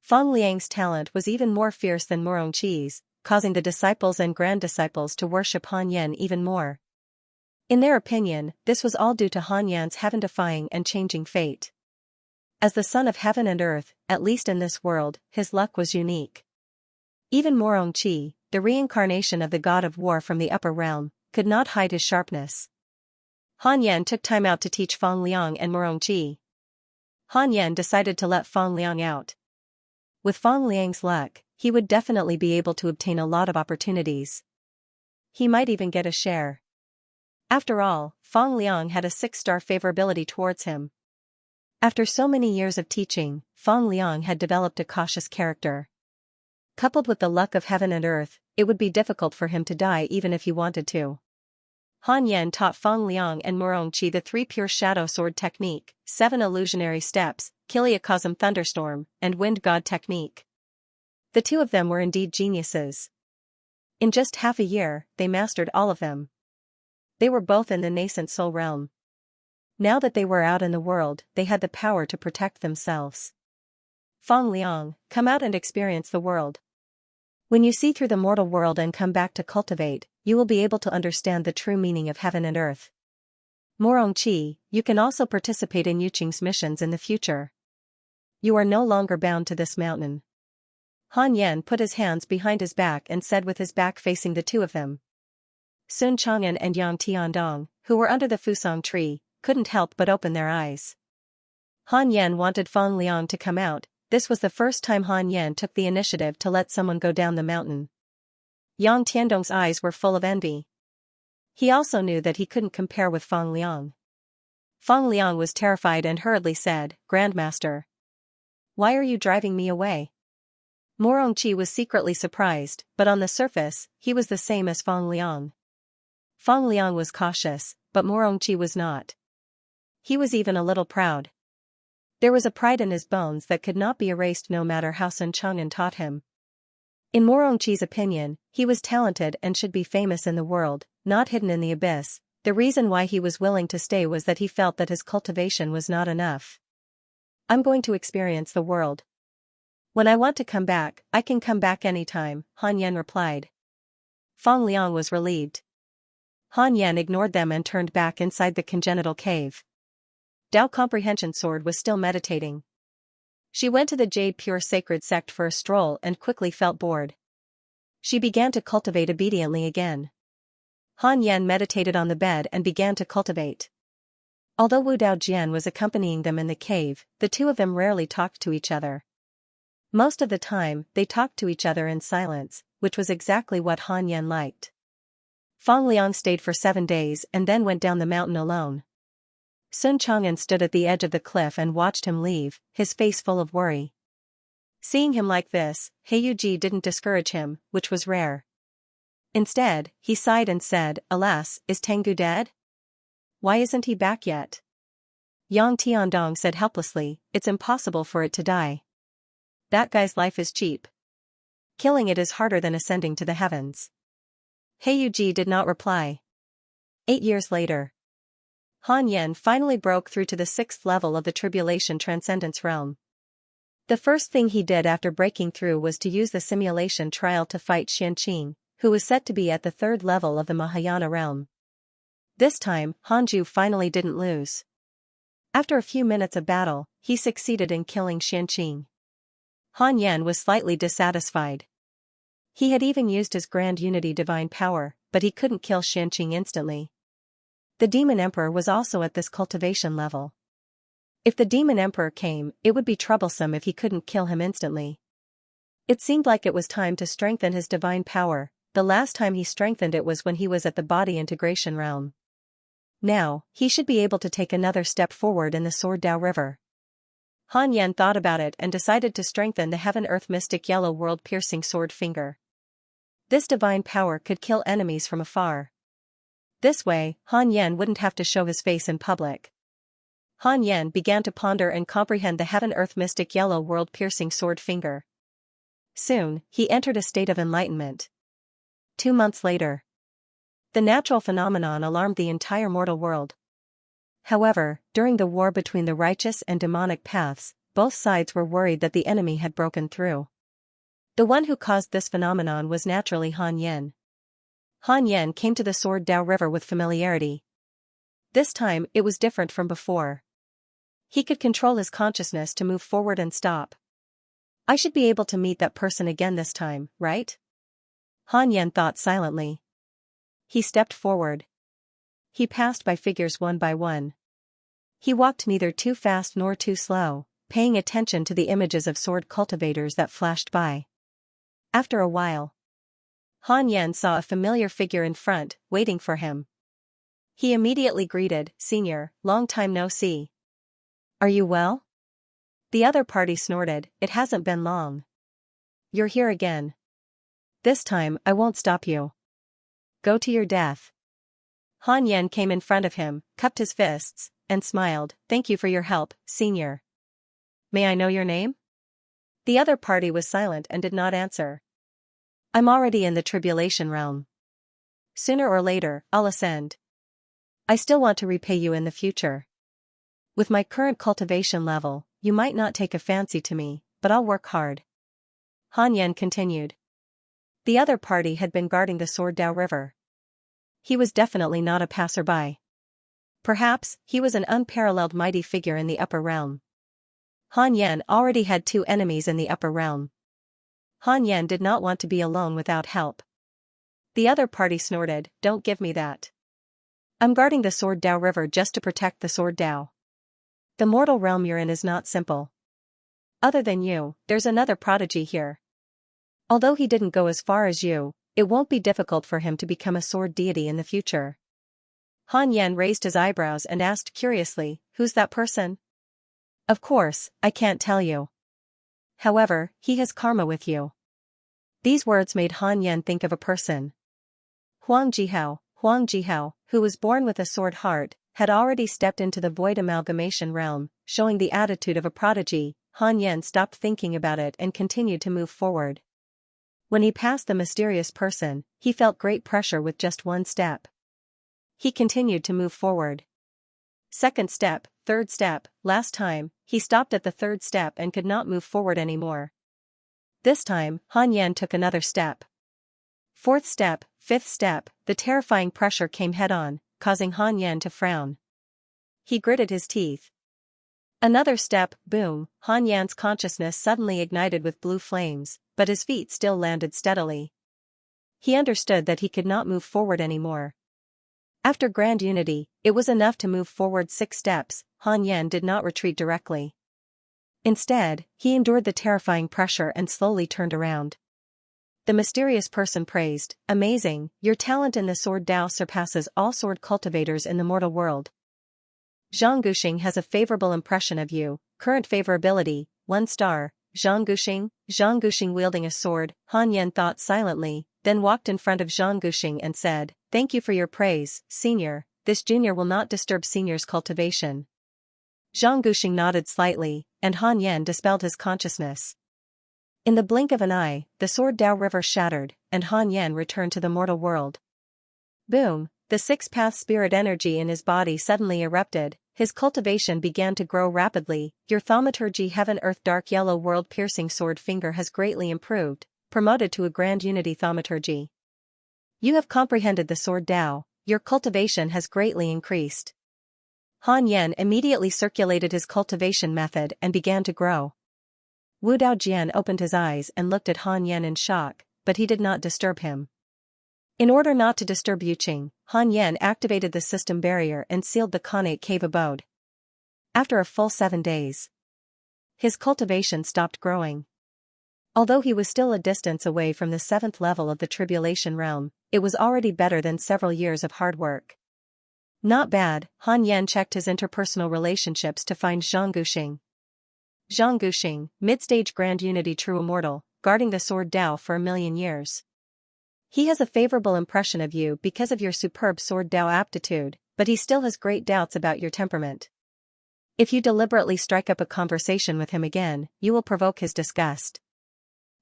S1: Fang Liang's talent was even more fierce than Murongqi's, causing the disciples and grand-disciples to worship Han Yan even more. In their opinion, this was all due to Han Yan's heaven-defying and changing fate. As the son of heaven and earth, at least in this world, his luck was unique. Even Murongqi, the reincarnation of the god of war from the upper realm, could not hide his sharpness. Han Yan took time out to teach Fang Liang and Murongqi. Han Yan decided to let Fang Liang out. With Fang Liang's luck, he would definitely be able to obtain a lot of opportunities. He might even get a share. After all, Fang Liang had a 6-star favorability towards him. After so many years of teaching, Fang Liang had developed a cautious character. Coupled with the luck of heaven and earth, it would be difficult for him to die even if he wanted to. Han Yan taught Fang Liang and Murongqi the 3 pure shadow sword technique, 7 illusionary steps, Kiliacosm thunderstorm, and wind god technique. The 2 of them were indeed geniuses. In just half a year, they mastered all of them. They were both in the nascent soul realm. Now that they were out in the world, they had the power to protect themselves. Fang Liang, come out and experience the world. When you see through the mortal world and come back to Cultivate, you will be able to understand the true meaning of heaven and earth. Murongqi, you can also participate in Yuqing's missions in the future. You are no longer bound to this mountain. Han Yan put his hands behind his back and said with his back facing the 2 of them. Sun Chang'an and Yang Tiandong, who were under the Fusang tree, couldn't help but open their eyes. Han Yan wanted Fang Liang to come out. This was the first time Han Yan took the initiative to let someone go down the mountain. Yang Tiandong's eyes were full of envy. He also knew that he couldn't compare with Fang Liang. Fang Liang was terrified and hurriedly said, "Grandmaster, why are you driving me away?" Murongqi was secretly surprised, but on the surface, he was the same as Fang Liang. Fang Liang was cautious, but Murongqi was not. He was even a little proud. There was a pride in his bones that could not be erased no matter how Sun Chang'an taught him. In Murongqi's opinion, he was talented and should be famous in the world, not hidden in the abyss. The reason why he was willing to stay was that he felt that his cultivation was not enough. "I'm going to experience the world. When I want to come back, I can come back anytime," Han Yan replied. Fang Liang was relieved. Han Yan ignored them and turned back inside the congenital cave. Dao Comprehension Sword was still meditating. She went to the Jade Pure Sacred Sect for a stroll and quickly felt bored. She began to cultivate obediently again. Han Yan meditated on the bed and began to cultivate. Although Wu Dao Jian was accompanying them in the cave, the 2 of them rarely talked to each other. Most of the time, they talked to each other in silence, which was exactly what Han Yan liked. Fang Liang stayed for 7 days and then went down the mountain alone. Sun Chang'an stood at the edge of the cliff and watched him leave, his face full of worry. Seeing him like this, Heiyuji didn't discourage him, which was rare. Instead, he sighed and said, "Alas, is Tengu dead? Why isn't he back yet?" Yang Tiandong said helplessly, "It's impossible for it to die. That guy's life is cheap. Killing it is harder than ascending to the heavens." Heiyuji did not reply. 8 years later, Han Yan finally broke through to the 6th level of the Tribulation Transcendence realm. The first thing he did after breaking through was to use the simulation trial to fight Xianxia, who was set to be at the 3rd level of the Mahayana realm. This time, Hanju finally didn't lose. After a few minutes of battle, he succeeded in killing Xianxia. Han Yan was slightly dissatisfied. He had even used his Grand Unity Divine Power, but he couldn't kill Xianxia instantly. The Demon Emperor was also at this cultivation level. If the Demon Emperor came, it would be troublesome if he couldn't kill him instantly. It seemed like it was time to strengthen his divine power. The last time he strengthened it was when he was at the body integration realm. Now, he should be able to take another step forward in the Sword Dao River. Han Yan thought about it and decided to strengthen the Heaven-Earth Mystic Yellow World-Piercing Sword Finger. This divine power could kill enemies from afar. This way, Han Yan wouldn't have to show his face in public. Han Yan began to ponder and comprehend the Heaven-Earth Mystic Yellow World-Piercing Sword Finger. Soon, he entered a state of enlightenment. 2 months later, the natural phenomenon alarmed the entire mortal world. However, during the war between the righteous and demonic paths, both sides were worried that the enemy had broken through. The one who caused this phenomenon was naturally Han Yen. Han Yen came to the Sword Dao River with familiarity. This time, it was different from before. He could control his consciousness to move forward and stop. I should be able to meet that person again this time, right? Han Yen thought silently. He stepped forward. He passed by figures one by one. He walked neither too fast nor too slow, paying attention to the images of sword cultivators that flashed by. After a while, Han Yen saw a familiar figure in front, waiting for him. He immediately greeted, "Senior, long time no see. Are you well?" The other party snorted, "It hasn't been long. You're here again. This time, I won't stop you. Go to your death." Han Yen came in front of him, cupped his fists, and smiled, "Thank you for your help, Senior. May I know your name?" The other party was silent and did not answer. "I'm already in the tribulation realm. Sooner or later, I'll ascend. I still want to repay you in the future. With my current cultivation level, you might not take a fancy to me, but I'll work hard." Han Yen continued. The other party had been guarding the Sword Dao River. He was definitely not a passerby. Perhaps, he was an unparalleled mighty figure in the upper realm. Han Yen already had 2 enemies in the upper realm. Han Yen did not want to be alone without help. The other party snorted, "Don't give me that. I'm guarding the Sword Dao River just to protect the Sword Dao. The mortal realm you're in is not simple. Other than you, there's another prodigy here. Although he didn't go as far as you, it won't be difficult for him to become a sword deity in the future." Han Yen raised his eyebrows and asked curiously, "Who's that person?" "Of course, I can't tell you. However, he has karma with you." These words made Han Yen think of a person. Huang Jihao, who was born with a sword heart, had already stepped into the void amalgamation realm, showing the attitude of a prodigy. Han Yen stopped thinking about it and continued to move forward. When he passed the mysterious person, he felt great pressure with just one step. He continued to move forward. Second step, third step, last time, he stopped at the third step and could not move forward anymore. This time, Han Yen took another step. Fourth step, fifth step, the terrifying pressure came head-on, causing Han Yen to frown. He gritted his teeth. Another step, boom, Han Yan's consciousness suddenly ignited with blue flames, but his feet still landed steadily. He understood that he could not move forward anymore. After grand unity, it was enough to move forward 6 steps. Han Yen did not retreat directly. Instead, he endured the terrifying pressure and slowly turned around. The mysterious person praised, "Amazing, your talent in the Sword Dao surpasses all sword cultivators in the mortal world. Xianxia has a favorable impression of you, current favorability, 1 star, Xianxia wielding a sword." Han Yen thought silently, then walked in front of Xianxia and said, "Thank you for your praise, Senior. This junior will not disturb Senior's cultivation." Xianxia nodded slightly, and Han Yen dispelled his consciousness. In the blink of an eye, the Sword Dao River shattered, and Han Yen returned to the mortal world. Boom, the 6-path spirit energy in his body suddenly erupted. His cultivation began to grow rapidly. Your thaumaturgy heaven-earth dark yellow world-piercing sword finger has greatly improved, promoted to a grand unity thaumaturgy. You have comprehended the Sword Dao, your cultivation has greatly increased. Han Yen immediately circulated his cultivation method and began to grow. Wu Daojian opened his eyes and looked at Han Yen in shock, but he did not disturb him. In order not to disturb Yuqing, Han Yen activated the system barrier and sealed the Khanate cave abode. After a full 7 days, his cultivation stopped growing. Although he was still a distance away from the 7th level of the tribulation realm, it was already better than several years of hard work. Not bad. Han Yen checked his interpersonal relationships to find Xianxia. Xianxia, mid-stage grand unity true immortal, guarding the Sword Dao for 1,000,000 years. He has a favorable impression of you because of your superb Sword Dao aptitude, but he still has great doubts about your temperament. If you deliberately strike up a conversation with him again, you will provoke his disgust.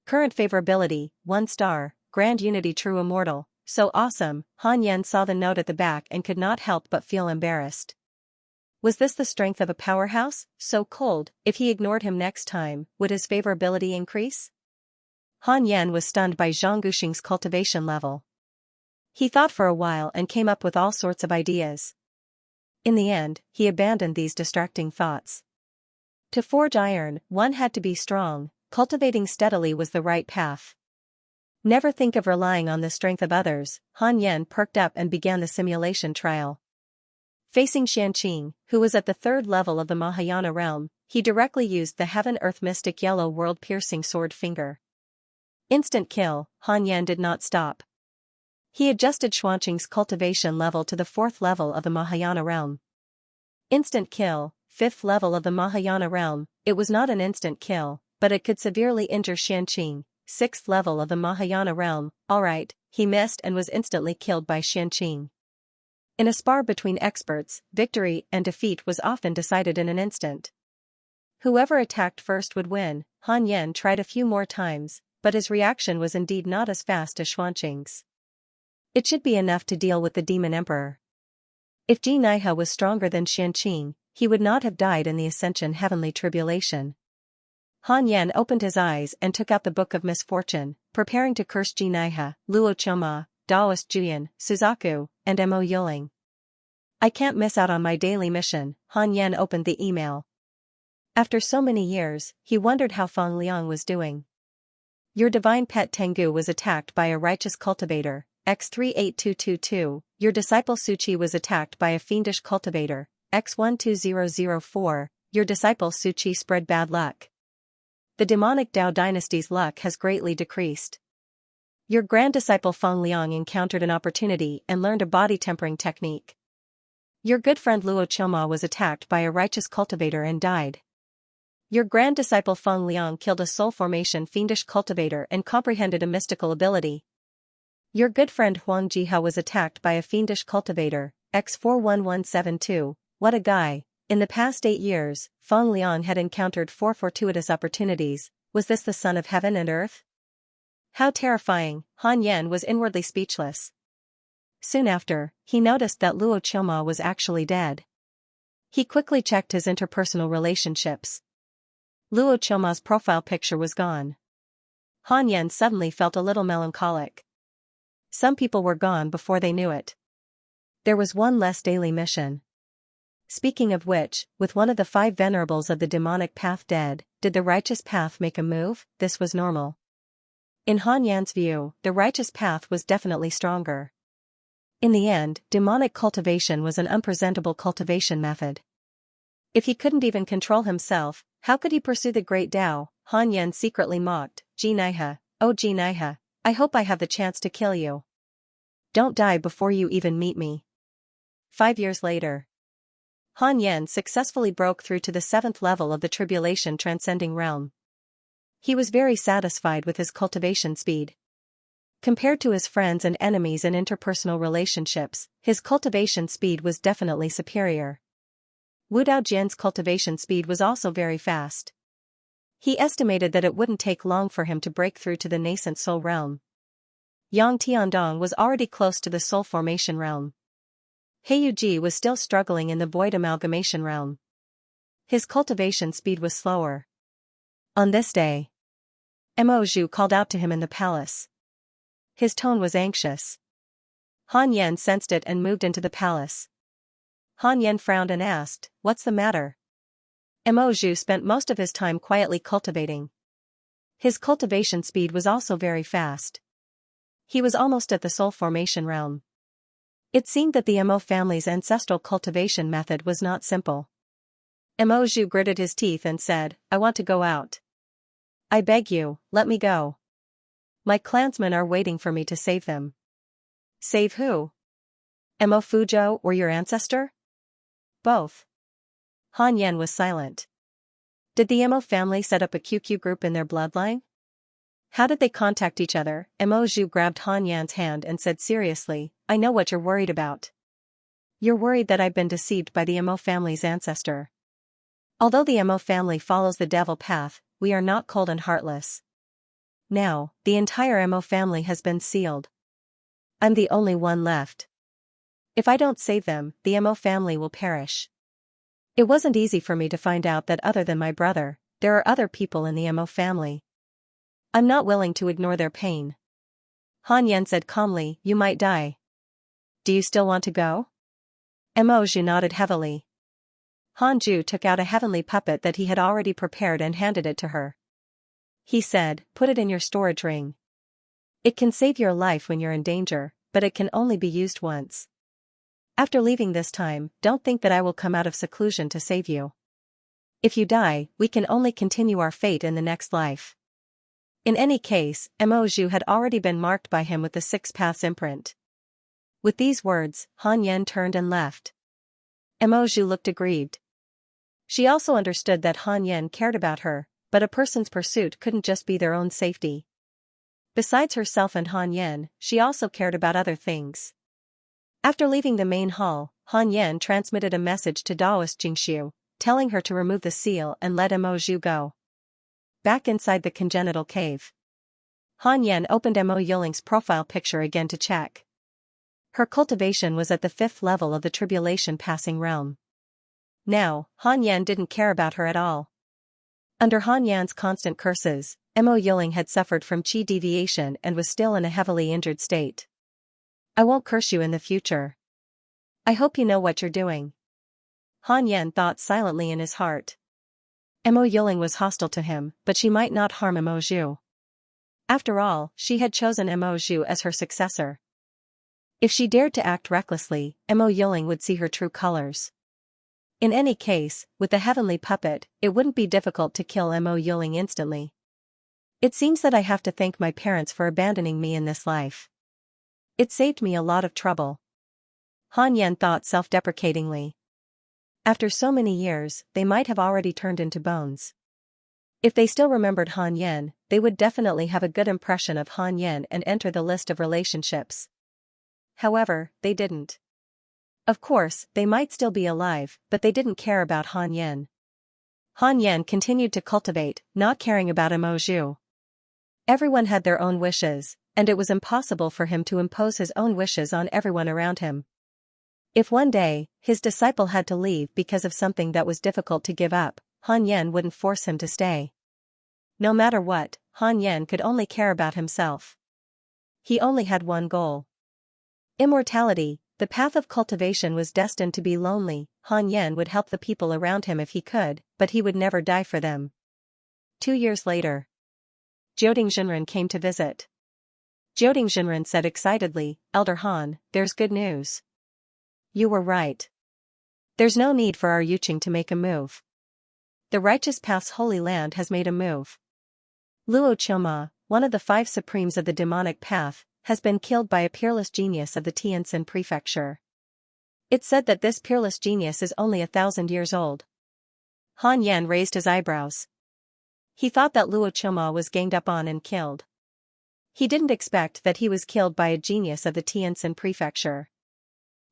S1: Current favorability, 1 star, grand unity true immortal, so awesome. Han Yen saw the note at the back and could not help but feel embarrassed. Was this the strength of a powerhouse, so cold, if he ignored him next time, would his favorability increase? Han Yan was stunned by Zhang Guxing's cultivation level. He thought for a while and came up with all sorts of ideas. In the end, he abandoned these distracting thoughts. To forge iron, one had to be strong. Cultivating steadily was the right path. Never think of relying on the strength of others. Han Yan perked up and began the simulation trial. Facing Xianxia, who was at the third level of the Mahayana realm, he directly used the Heaven-Earth Mystic Yellow World-Piercing Sword Finger. Instant kill. Han Yan did not stop. He adjusted Xianxia's cultivation level to the 4th level of the Mahayana realm. Instant kill, 5th level of the Mahayana realm. It was not an instant kill, but it could severely injure Xianxia, 6th level of the Mahayana realm. Alright, he missed and was instantly killed by Xianxia. In a spar between experts, victory and defeat was often decided in an instant. Whoever attacked first would win. Han Yan tried a few more times, but his reaction was indeed not as fast as Xianxia's. It should be enough to deal with the Demon Emperor. If Xianxia was stronger than Xianxia, he would not have died in the Ascension Heavenly Tribulation. Han Yan opened his eyes and took out the Book of Misfortune, preparing to curse Xianxia, Luo Choma, Daoist Juyan, Suzaku, and Mo Yuling. I can't miss out on my daily mission. Han Yan opened the email. After so many years, he wondered how Feng Liang was doing. Your divine pet Tengu was attacked by a righteous cultivator, X38222. Your disciple Suchi was attacked by a fiendish cultivator, X12004. Your disciple Suchi spread bad luck. The demonic Dao dynasty's luck has greatly decreased. Your grand disciple Feng Liang encountered an opportunity and learned a body tempering technique. Your good friend Luo Choma was attacked by a righteous cultivator and died. Your grand disciple Feng Liang killed a soul formation fiendish cultivator and comprehended a mystical ability. Your good friend Huang Jiha was attacked by a fiendish cultivator, X41172. What a guy. In the past 8 years, Feng Liang had encountered 4 fortuitous opportunities. Was this the son of heaven and earth? How terrifying. Han Yan was inwardly speechless. Soon after, he noticed that Luo Choma was actually dead. He quickly checked his interpersonal relationships. Luo Choma's profile picture was gone. Han Yan suddenly felt a little melancholic. Some people were gone before they knew it. There was one less daily mission. Speaking of which, with one of the 5 venerables of the demonic path dead, did the righteous path make a move? This was normal. In Han Yan's view, the righteous path was definitely stronger. In the end, demonic cultivation was an unpresentable cultivation method. If he couldn't even control himself, how could he pursue the great Tao? Han Yan secretly mocked, Xianxia, oh Xianxia, I hope I have the chance to kill you. Don't die before you even meet me. 5 years later. Han Yan successfully broke through to the 7th level of the Tribulation Transcending Realm. He was very satisfied with his cultivation speed. Compared to his friends and enemies in interpersonal relationships, his cultivation speed was definitely superior. Wu Daojian's cultivation speed was also very fast. He estimated that it wouldn't take long for him to break through to the nascent soul realm. Yang Tiandong was already close to the soul formation realm. Heiyuji was still struggling in the void amalgamation realm. His cultivation speed was slower. On this day, Mo Zhu called out to him in the palace. His tone was anxious. Han Yan sensed it and moved into the palace. Han Yan frowned and asked, "What's the matter?" Mo Zhu spent most of his time quietly cultivating. His cultivation speed was also very fast. He was almost at the soul formation realm. It seemed that the Mo family's ancestral cultivation method was not simple. Mo Zhu gritted his teeth and said, "I want to go out. I beg you, let me go. My clansmen are waiting for me to save them." "Save who? Mo Fuzhou or your ancestor?" "Both." Han Yan was silent. Did the Mo family set up a QQ group in their bloodline? How did they contact each other? Mo Zhu grabbed Han Yan's hand and said seriously, "I know what you're worried about. You're worried that I've been deceived by the Mo family's ancestor. Although the Mo family follows the devil path, we are not cold and heartless. Now, the entire Mo family has been sealed. I'm the only one left. If I don't save them, the Mo family will perish. It wasn't easy for me to find out that other than my brother, there are other people in the Mo family. I'm not willing to ignore their pain. Han Yan said calmly, you might die. Do you still want to go? Mo Zhu nodded heavily. Han Zhu took out a heavenly puppet that he had already prepared and handed it to her. He said, put it in your storage ring. It can save your life when you're in danger, but it can only be used once. After leaving this time, don't think that I will come out of seclusion to save you. If you die, we can only continue our fate in the next life. In any case, Mo Zhu had already been marked by him with the 6 paths imprint. With these words, Han Yan turned and left. Mo Zhu looked aggrieved. She also understood that Han Yan cared about her, but a person's pursuit couldn't just be their own safety. Besides herself and Han Yan, she also cared about other things. After leaving the main hall, Han Yan transmitted a message to Daoist Xianxia, telling her to remove the seal and let Mo Zhu go. Back inside the congenital cave, Han Yan opened Mo Yuling's profile picture again to check. Her cultivation was at the 5th level of the tribulation passing realm. Now, Han Yan didn't care about her at all. Under Han Yan's constant curses, Mo Yuling had suffered from qi deviation and was still in a heavily injured state. I won't curse you in the future. I hope you know what you're doing. Han Yan thought silently in his heart. Mo Yuling was hostile to him, but she might not harm Mo Zhu. After all, she had chosen Mo Zhu as her successor. If she dared to act recklessly, Mo Yuling would see her true colors. In any case, with the heavenly puppet, it wouldn't be difficult to kill Mo Yuling instantly. It seems that I have to thank my parents for abandoning me in this life. It saved me a lot of trouble. Han Yan thought self-deprecatingly. After so many years, they might have already turned into bones. If they still remembered Han Yan, they would definitely have a good impression of Han Yan and enter the list of relationships. However, they didn't. Of course, they might still be alive, but they didn't care about Han Yan. Han Yan continued to cultivate, not caring about Mo Zhu. Everyone had their own wishes, and it was impossible for him to impose his own wishes on everyone around him. If one day, his disciple had to leave because of something that was difficult to give up, Han Yan wouldn't force him to stay. No matter what, Han Yan could only care about himself. He only had one goal. Immortality. The path of cultivation was destined to be lonely. Han Yan would help the people around him if he could, but he would never die for them. 2 years later, Jioding Zhenren came to visit. Jioding Zhenren said excitedly, Elder Han, there's good news. You were right. There's no need for our Yuqing to make a move. The Righteous Path's Holy Land has made a move. Luo Qiuma, one of the 5 supremes of the demonic path, has been killed by a peerless genius of the Tianjin prefecture. It's said that this peerless genius is only 1,000 years old. Han Yan raised his eyebrows. He thought that Luo Qiuma was ganged up on and killed. He didn't expect that he was killed by a genius of the Tianjin prefecture.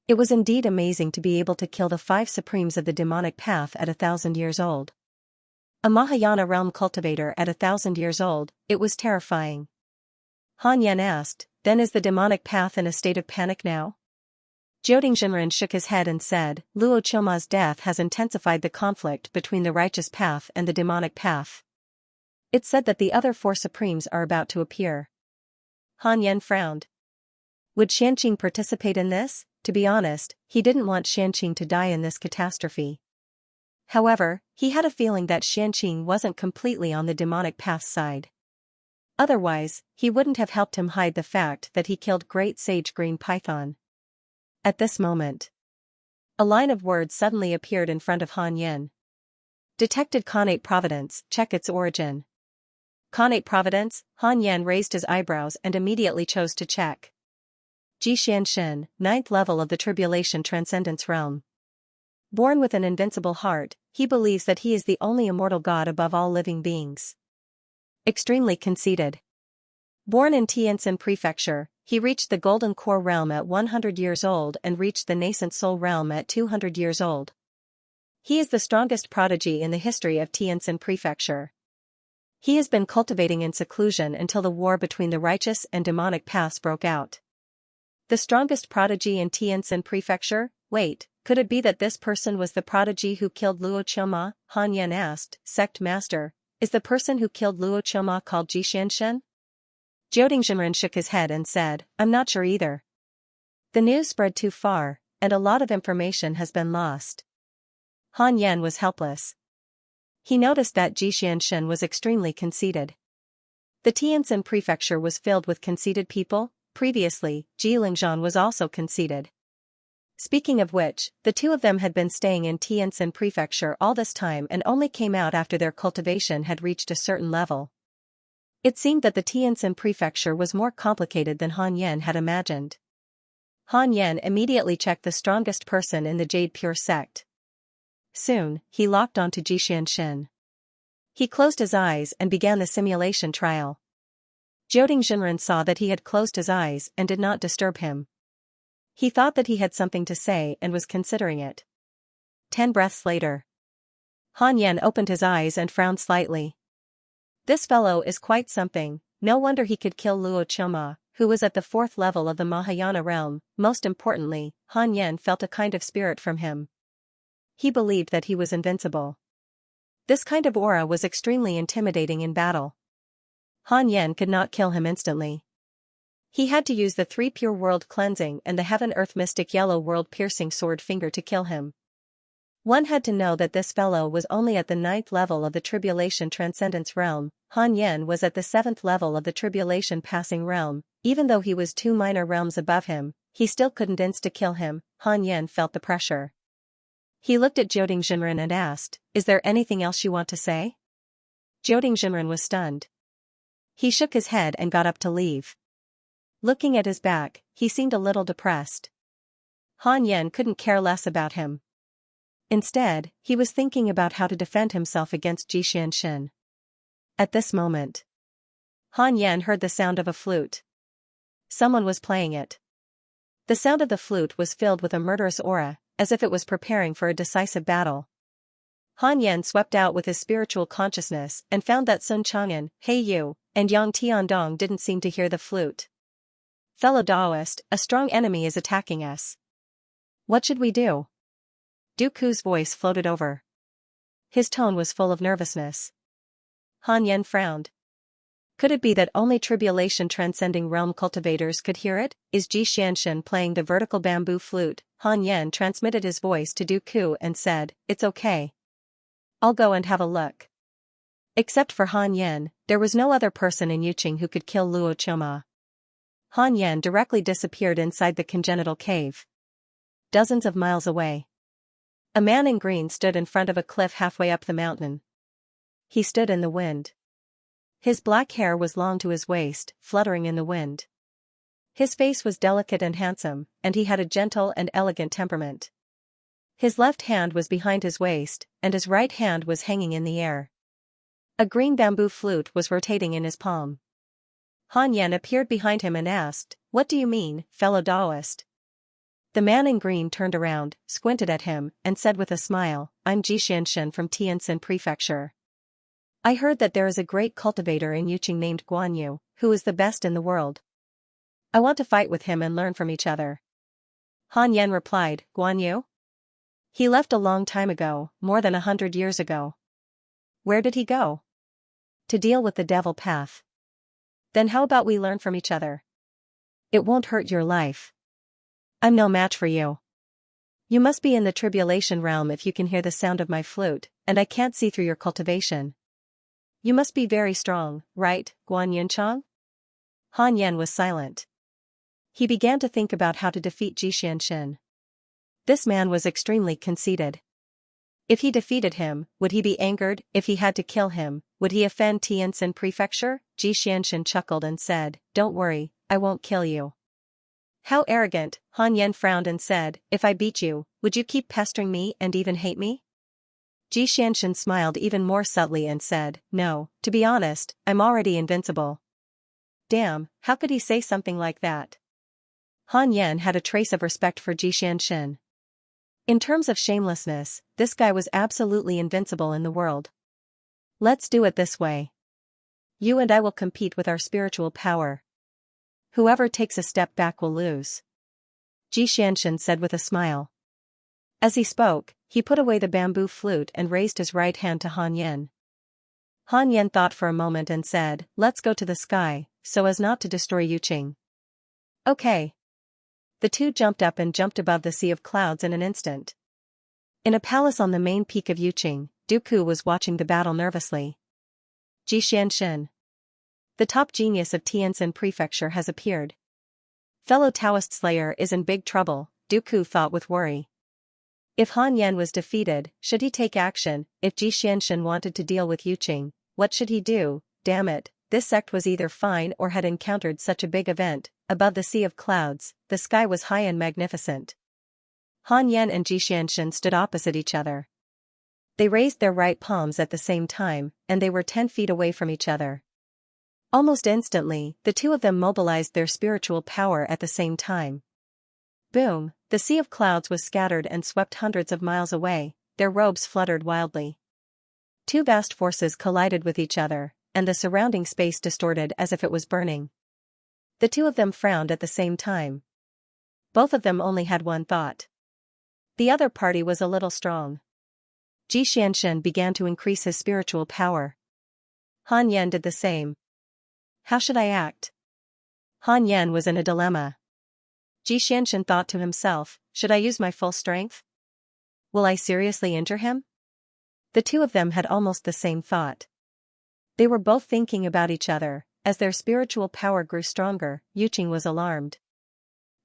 S1: It was indeed amazing to be able to kill the 5 supremes of the demonic path at 1,000 years old. A Mahayana realm cultivator at 1,000 years old, it was terrifying. Han Yan asked, then is the demonic path in a state of panic now? Jioding Zhenren shook his head and said, Luo Qiuma's death has intensified the conflict between the righteous path and the demonic path. It's said that the other 4 supremes are about to appear. Han Yan frowned. Would Xianxia participate in this? To be honest, he didn't want Xianxia to die in this catastrophe. However, he had a feeling that Xianxia wasn't completely on the demonic path's side. Otherwise, he wouldn't have helped him hide the fact that he killed Great Sage Green Python. At this moment, a line of words suddenly appeared in front of Han Yan. Detected Cultivate Providence, check its origin. Cultivate Providence, Han Yan raised his eyebrows and immediately chose to check. Ji Xianxin, 9th level of the Tribulation Transcendence Realm. Born with an invincible heart, he believes that he is the only immortal god above all living beings. Extremely conceited. Born in Tianjin Prefecture, he reached the Golden Core realm at 100 years old and reached the Nascent Soul realm at 200 years old. He is the strongest prodigy in the history of Tianjin Prefecture. He has been cultivating in seclusion until the war between the righteous and demonic paths broke out. The strongest prodigy in Tianjin Prefecture? Wait, Could it be that this person was the prodigy who killed Luo Qiuma? Han Yan asked. Sect Master, is the person who killed Luo Qiuma called Xianxia? Jiudingzhenren shook his head and said, I'm not sure either. The news spread too far, and a lot of information has been lost. Han Yan was helpless. He noticed that Xianxia was extremely conceited. The Tianjin prefecture was filled with conceited people. Previously, Jilingzhan was also conceited. Speaking of which, the two of them had been staying in Tianjin prefecture all this time and only came out after their cultivation had reached a certain level. It seemed that the Tianjin prefecture was more complicated than Han Yan had imagined. Han Yan immediately checked the strongest person in the Jade Pure sect. Soon, he locked onto Xianxia. He closed his eyes and began the simulation trial. Jiudingzhenren saw that he had closed his eyes and did not disturb him. He thought that he had something to say and was considering it. 10 breaths later. Han Yan opened his eyes and frowned slightly. This fellow is quite something, no wonder he could kill Luo Qiuma, who was at the 4th level of the Mahayana realm. Most importantly, Han Yan felt a kind of spirit from him. He believed that he was invincible. This kind of aura was extremely intimidating in battle. Han Yan could not kill him instantly. He had to use the 3 pure world cleansing and the heaven-earth mystic yellow world piercing sword finger to kill him. One had to know that this fellow was only at the 9th level of the tribulation transcendence realm. Han Yan was at the 7th level of the tribulation passing realm. Even though he was 2 minor realms above him, he still couldn't insta-kill him. Han Yan felt the pressure. He looked at Jiudingzhenren and asked, is there anything else you want to say? Jiudingzhenren was stunned. He shook his head and got up to leave. Looking at his back, he seemed a little depressed. Han Yan couldn't care less about him. Instead, he was thinking about how to defend himself against Xianxia. At this moment, Han Yan heard the sound of a flute. Someone was playing it. The sound of the flute was filled with a murderous aura, as if it was preparing for a decisive battle. Han Yan swept out with his spiritual consciousness and found that Sun Chang'an, He Yu, and Yang Tiandong didn't seem to hear the flute. Fellow Taoist, a strong enemy is attacking us. What should we do? Dooku's voice floated over. His tone was full of nervousness. Han Yan frowned. Could it be that only tribulation transcending realm cultivators could hear it? Is Xianxia playing the vertical bamboo flute? Han Yan transmitted his voice to Dooku and said, it's okay. I'll go and have a look. Except for Han Yan, there was no other person in Yuqing who could kill Luo Qiuma. Han Yan directly disappeared inside the congenital cave. Dozens of miles away. A man in green stood in front of a cliff halfway up the mountain. He stood in the wind. His black hair was long to his waist, fluttering in the wind. His face was delicate and handsome, and he had a gentle and elegant temperament. His left hand was behind his waist, and his right hand was hanging in the air. A green bamboo flute was rotating in his palm. Han Yan appeared behind him and asked, what do you mean, fellow Taoist? The man in green turned around, squinted at him, and said with a smile, I'm Xianxia from Tianjin Prefecture. I heard that there is a great cultivator in Yuqing named Guan Yu, who is the best in the world. I want to fight with him and learn from each other. Han Yan replied, Guan Yu? He left a long time ago, more than 100 years ago. Where did he go? To deal with the devil path. Then how about we learn from each other? It won't hurt your life. I'm no match for you. You must be in the tribulation realm if you can hear the sound of my flute, and I can't see through your cultivation. You must be very strong, right, Guan Yunchang? Han Yan was silent. He began to think about how to defeat Xianxia. This man was extremely conceited. If he defeated him, would he be angered? If he had to kill him, would he offend Tianjin Prefecture? Xianxia chuckled and said, don't worry, I won't kill you. How arrogant, Han Yan frowned and said, if I beat you, would you keep pestering me and even hate me? Xianxia smiled even more subtly and said, no, to be honest, I'm already invincible. Damn, how could he say something like that? Han Yan had a trace of respect for Xianxia. In terms of shamelessness, this guy was absolutely invincible in the world. Let's do it this way. You and I will compete with our spiritual power. Whoever takes a step back will lose. Xianxia said with a smile. As he spoke, he put away the bamboo flute and raised his right hand to Han Yen. Han Yen thought for a moment and said, "Let's go to the sky, so as not to destroy Yuqing." Okay. The two jumped up and jumped above the sea of clouds in an instant. In a palace on the main peak of Yuqing, Dooku was watching the battle nervously. Xianxia, the top genius of Tianjin Prefecture, has appeared. Fellow Taoist Slayer is in big trouble, Dooku thought with worry. If Han Yen was defeated, should he take action? If Xianxia wanted to deal with Yuqing, what should he do? Damn it, this sect was either fine or had encountered such a big event. Above the sea of clouds, the sky was high and magnificent. Han Yen and Xianxia stood opposite each other. They raised their right palms at the same time, and they were 10 feet away from each other. Almost instantly, the two of them mobilized their spiritual power at the same time. Boom, the sea of clouds was scattered and swept hundreds of miles away, their robes fluttered wildly. Two vast forces collided with each other, and the surrounding space distorted as if it was burning. The two of them frowned at the same time. Both of them only had one thought. The other party was a little strong. Xianxia began to increase his spiritual power. Han Yen did the same. How should I act? Han Yen was in a dilemma. Xianxia thought to himself, should I use my full strength? Will I seriously injure him? The two of them had almost the same thought. They were both thinking about each other. As their spiritual power grew stronger, Yuqing was alarmed.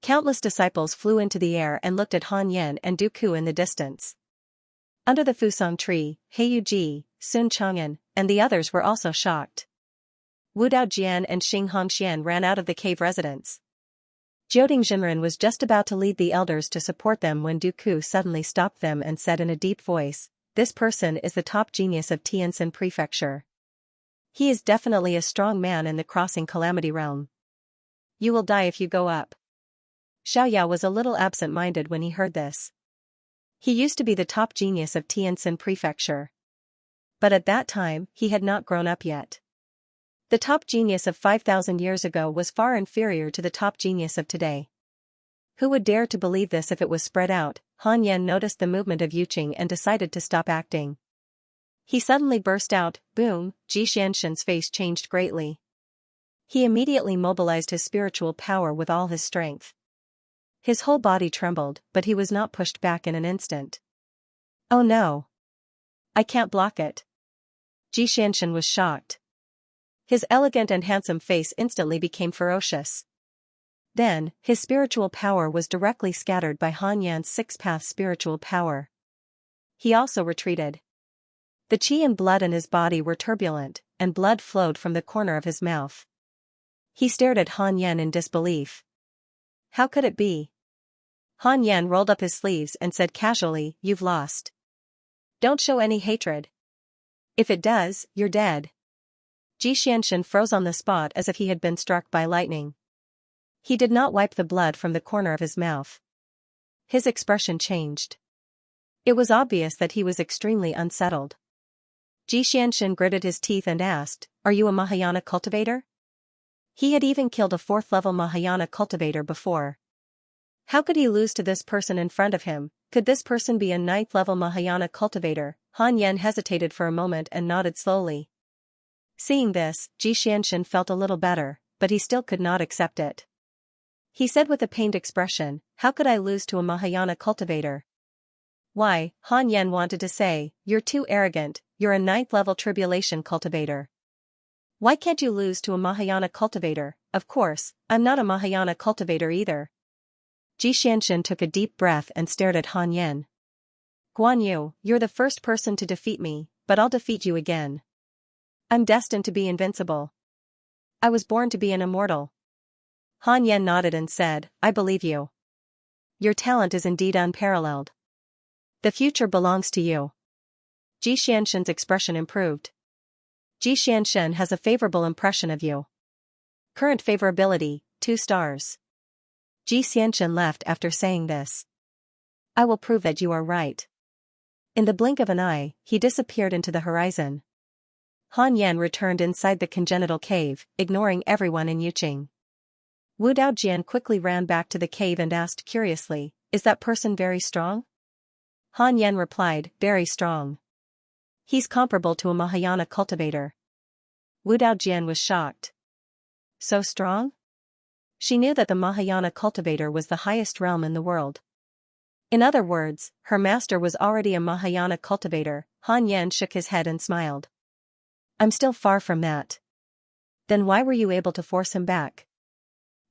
S1: Countless disciples flew into the air and looked at Han Yen and Dooku in the distance. Under the Fusong tree, Heiyuji, Sun Chang'an, and the others were also shocked. Wu Daojian and Xing Hongxian ran out of the cave residence. Jioding Jinren was just about to lead the elders to support them when Dooku suddenly stopped them and said in a deep voice, "This person is the top genius of Tianjin Prefecture. He is definitely a strong man in the crossing calamity realm. You will die if you go up." Xiaoya was a little absent-minded when he heard this. He used to be the top genius of Tianjin Prefecture. But at that time, he had not grown up yet. The top genius of 5,000 years ago was far inferior to the top genius of today. Who would dare to believe this if it was spread out? Han Yen noticed the movement of Yuqing and decided to stop acting. He suddenly burst out, boom, Xianxia's face changed greatly. He immediately mobilized his spiritual power with all his strength. His whole body trembled, but he was not pushed back in an instant. Oh no! I can't block it. Xianxia was shocked. His elegant and handsome face instantly became ferocious. Then, his spiritual power was directly scattered by Han Yan's six-path spiritual power. He also retreated. The qi and blood in his body were turbulent, and blood flowed from the corner of his mouth. He stared at Han Yen in disbelief. How could it be? Han Yen rolled up his sleeves and said casually, "You've lost. Don't show any hatred. If it does, you're dead." Xianxia froze on the spot as if he had been struck by lightning. He did not wipe the blood from the corner of his mouth. His expression changed. It was obvious that he was extremely unsettled. Xianxia gritted his teeth and asked, "Are you a Mahayana cultivator?" He had even killed a 4th-level Mahayana cultivator before. How could he lose to this person in front of him? Could this person be a 9th-level Mahayana cultivator? Han Yen hesitated for a moment and nodded slowly. Seeing this, Xianxia felt a little better, but he still could not accept it. He said with a pained expression, "How could I lose to a Mahayana cultivator?" Why, Han Yen wanted to say, "You're too arrogant, you're a 9th-level tribulation cultivator. Why can't you lose to a Mahayana cultivator? Of course, I'm not a Mahayana cultivator either." Xianxia took a deep breath and stared at Han Yen. "Guan Yu, you're the first person to defeat me, but I'll defeat you again. I'm destined to be invincible. I was born to be an immortal." Han Yen nodded and said, "I believe you. Your talent is indeed unparalleled. The future belongs to you." Xianxia's expression improved. "Xianxia has a favorable impression of you. Current favorability, 2 stars. Xianxia left after saying this. "I will prove that you are right." In the blink of an eye, he disappeared into the horizon. Han Yen returned inside the congenital cave, ignoring everyone in Yuqing. Wu Daojian quickly ran back to the cave and asked curiously, "Is that person very strong?" Han Yen replied, very strong. He's comparable to a Mahayana cultivator. Wu Daojian was shocked. So strong? She knew that the Mahayana cultivator was the highest realm in the world. In other words, her master was already a Mahayana cultivator. Han Yen shook his head and smiled. I'm still far from that. Then why were you able to force him back?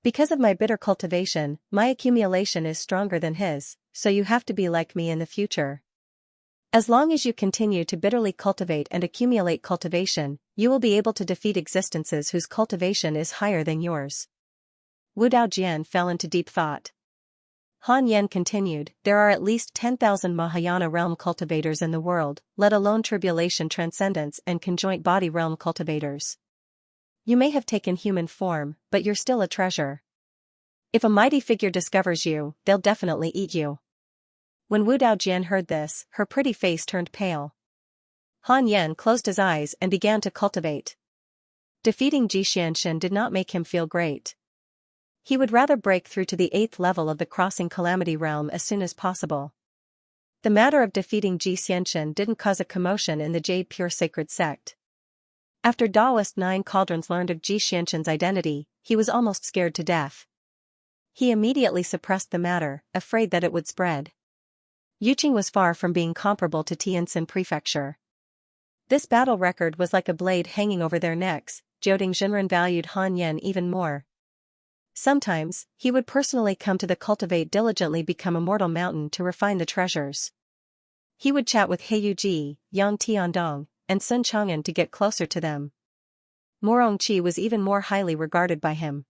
S1: Because of my bitter cultivation, my accumulation is stronger than his, so you have to be like me in the future. As long as you continue to bitterly cultivate and accumulate cultivation, you will be able to defeat existences whose cultivation is higher than yours. Wu Daojian fell into deep thought. Han Yen continued, there are at least 10,000 Mahayana realm cultivators in the world, let alone tribulation transcendence and conjoint body realm cultivators. You may have taken human form, but you're still a treasure. If a mighty figure discovers you, they'll definitely eat you. When Wu Daojian heard this, her pretty face turned pale. Han Yen closed his eyes and began to cultivate. Defeating Xianxia did not make him feel great. He would rather break through to the 8th level of the crossing calamity realm as soon as possible. The matter of defeating Xianxia didn't cause a commotion in the Jade Pure Sacred Sect. After Taoist 9 Cauldrons learned of Xianxia's identity, he was almost scared to death. He immediately suppressed the matter, afraid that it would spread. Yuqing was far from being comparable to Tianjin Prefecture. This battle record was like a blade hanging over their necks. Jiuding Jinren valued Han Yen even more. Sometimes, he would personally come to the Cultivate diligently become a mortal mountain to refine the treasures. He would chat with Heiyuji, Yang Tiandong, and Sun Chang'an to get closer to them. Morongqi was even more highly regarded by him.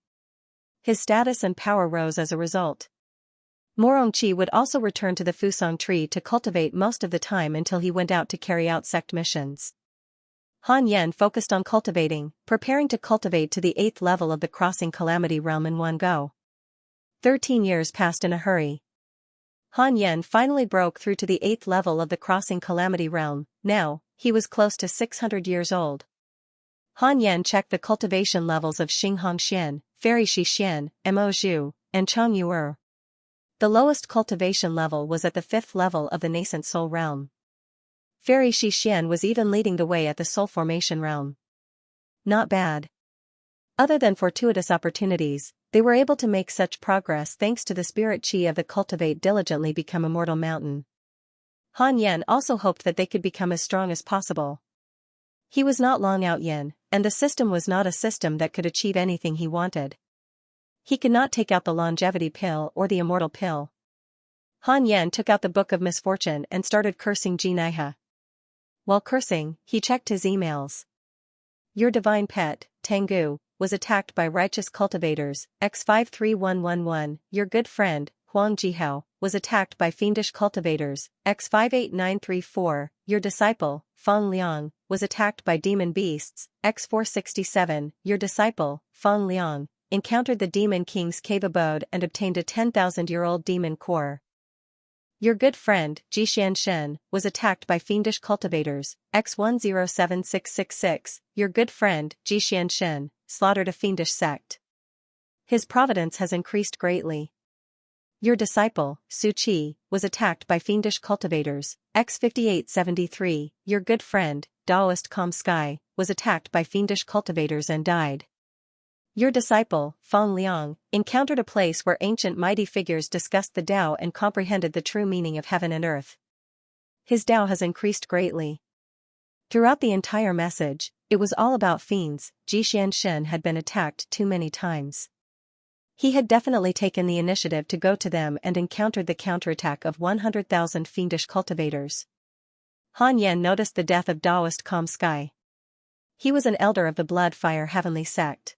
S1: His status and power rose as a result. Morongqi would also return to the Fusang tree to cultivate most of the time until he went out to carry out sect missions. Han Yen focused on cultivating, preparing to cultivate to the 8th level of the crossing calamity realm in one go. 13 years passed in a hurry. Han Yen finally broke through to the 8th level of the crossing calamity realm. Now, he was close to 600 years old. Han Yen checked the cultivation levels of Xinghong Xian, Fairy Shi Xian, Mo Zhu, and Chang Yuer. The lowest cultivation level was at the 5th level of the nascent soul realm. Fairy Shi Xian was even leading the way at the soul formation realm. Not bad. Other than fortuitous opportunities, they were able to make such progress thanks to the spirit qi of the Cultivate diligently become a mortal mountain. Han Yen also hoped that they could become as strong as possible. He was not long out Yen, and the system was not a system that could achieve anything he wanted. He could not take out the longevity pill or the immortal pill. Han Yen took out the Book of Misfortune and started cursing Jinaiha. While cursing, he checked his emails. Your divine pet, Tengu, was attacked by righteous cultivators. X53111, your good friend, Huang Jihao, was attacked by fiendish cultivators. X58934, your disciple, Feng Liang, was attacked by demon beasts. X467, your disciple, Feng Liang, encountered the Demon King's cave abode and obtained a 10,000-year-old demon core. Your good friend, Xianxia, was attacked by fiendish cultivators. X107666, your good friend, Xianxia, slaughtered a fiendish sect. His providence has increased greatly. Your disciple, Su Qi, was attacked by fiendish cultivators. X5873, your good friend, Taoist Calm Sky, was attacked by fiendish cultivators and died. Your disciple, Feng Liang, encountered a place where ancient mighty figures discussed the Tao and comprehended the true meaning of heaven and earth. His Tao has increased greatly. Throughout the entire message, it was all about fiends. Xianxia had been attacked too many times. He had definitely taken the initiative to go to them and encountered the counterattack of 100,000 fiendish cultivators. Han Yen noticed the death of Taoist Calm Sky. He was an elder of the Blood Fire Heavenly Sect.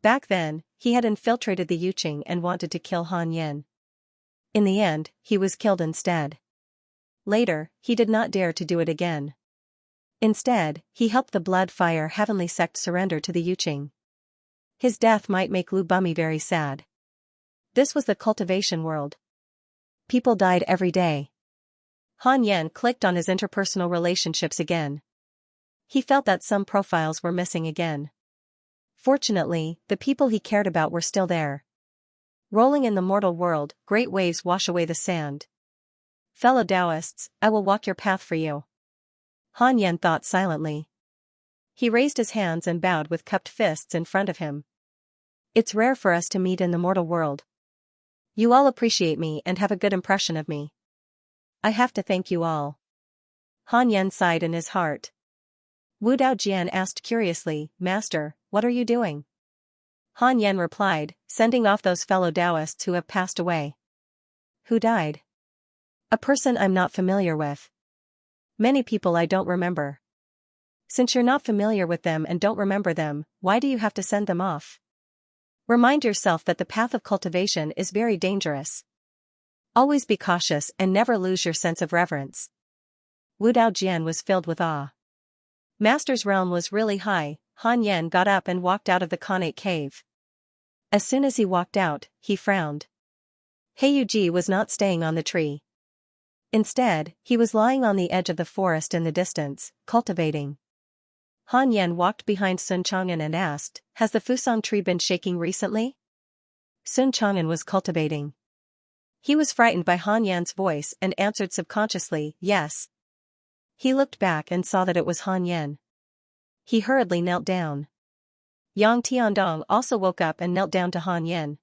S1: Back then, he had infiltrated the Yuqing and wanted to kill Han Yen. In the end, he was killed instead. Later, he did not dare to do it again. Instead, he helped the Blood Fire Heavenly Sect surrender to the Yuqing. His death might make Lu Bumi very sad. This was the cultivation world. People died every day. Han Yen clicked on his interpersonal relationships again. He felt that some profiles were missing again. Fortunately, the people he cared about were still there. Rolling in the mortal world, great waves wash away the sand. Fellow Taoists, I will walk your path for you. Han Yan thought silently. He raised his hands and bowed with cupped fists in front of him. It's rare for us to meet in the mortal world. You all appreciate me and have a good impression of me. I have to thank you all. Han Yan sighed in his heart. Wu Daojian asked curiously, Master, what are you doing? Han Yan replied, sending off those fellow Taoists who have passed away. Who died? A person I'm not familiar with. Many people I don't remember. Since you're not familiar with them and don't remember them, why do you have to send them off? Remind yourself that the path of cultivation is very dangerous. Always be cautious and never lose your sense of reverence. Wu Daojian was filled with awe. Master's realm was really high. Han Yan got up and walked out of the Khanate cave. As soon as he walked out, he frowned. Heiyuji was not staying on the tree. Instead, he was lying on the edge of the forest in the distance, cultivating. Han Yan walked behind Sun Chang'an and asked, Has the Fusang tree been shaking recently? Sun Chang'an was cultivating. He was frightened by Han Yan's voice and answered subconsciously, yes. He looked back and saw that it was Han Yan. He hurriedly knelt down. Yang Tiandong also woke up and knelt down to Han Yan.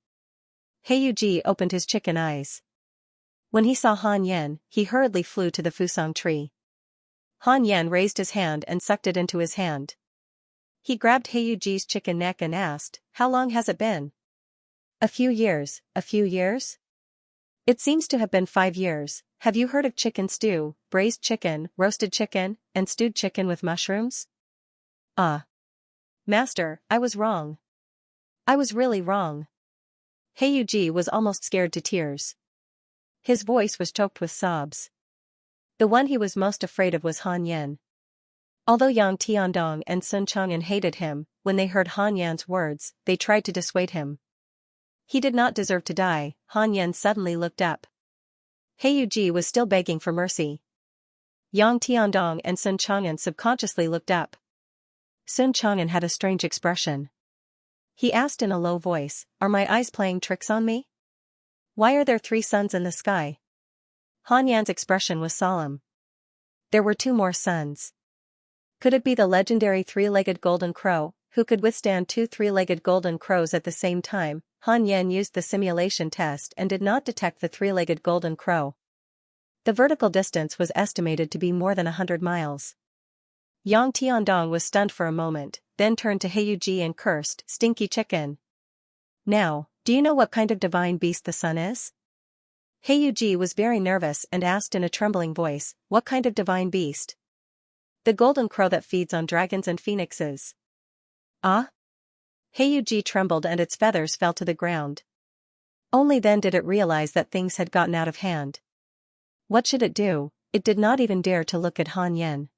S1: Heiyuji opened his chicken eyes. When he saw Han Yan, he hurriedly flew to the Fusang tree. Han Yan raised his hand and sucked it into his hand. He grabbed Heiyuji's chicken neck and asked, How long has it been? A few years, a few years? It seems to have been 5 years. Have you heard of chicken stew, braised chicken, roasted chicken, and stewed chicken with mushrooms? Master, I was wrong. I was really wrong. Heiyuji was almost scared to tears. His voice was choked with sobs. The one he was most afraid of was Han Yan. Although Yang Tiandong and Sun Chang'an hated him, when they heard Han Yan's words, they tried to dissuade him. He did not deserve to die. Han Yan suddenly looked up. Heiyuji was still begging for mercy. Yang Tiandong and Sun Chang'an subconsciously looked up. Sun Chang'an had a strange expression. He asked in a low voice, Are my eyes playing tricks on me? Why are there 3 suns in the sky? Han Yan's expression was solemn. There were 2 more suns. Could it be the legendary 3-legged golden crow, who could withstand 2 3-legged golden crows at the same time? Han Yan used the simulation test and did not detect the 3-legged golden crow. The vertical distance was estimated to be more than 100 miles. Yang Tiandong was stunned for a moment, then turned to Heiyuji and cursed, Stinky chicken. Now, do you know what kind of divine beast the sun is? Heiyuji was very nervous and asked in a trembling voice, What kind of divine beast? The golden crow that feeds on dragons and phoenixes. Ah? Heiyuji trembled and its feathers fell to the ground. Only then did it realize that things had gotten out of hand. What should it do? It did not even dare to look at Han Yan.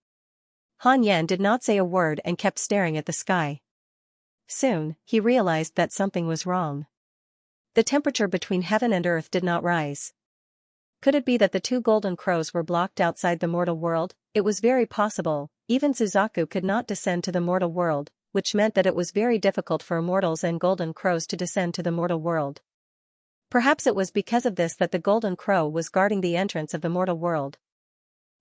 S1: Han Yan did not say a word and kept staring at the sky. Soon, he realized that something was wrong. The temperature between heaven and earth did not rise. Could it be that the 2 golden crows were blocked outside the mortal world? It was very possible. Even Suzaku could not descend to the mortal world, which meant that it was very difficult for immortals and golden crows to descend to the mortal world. Perhaps it was because of this that the golden crow was guarding the entrance of the mortal world.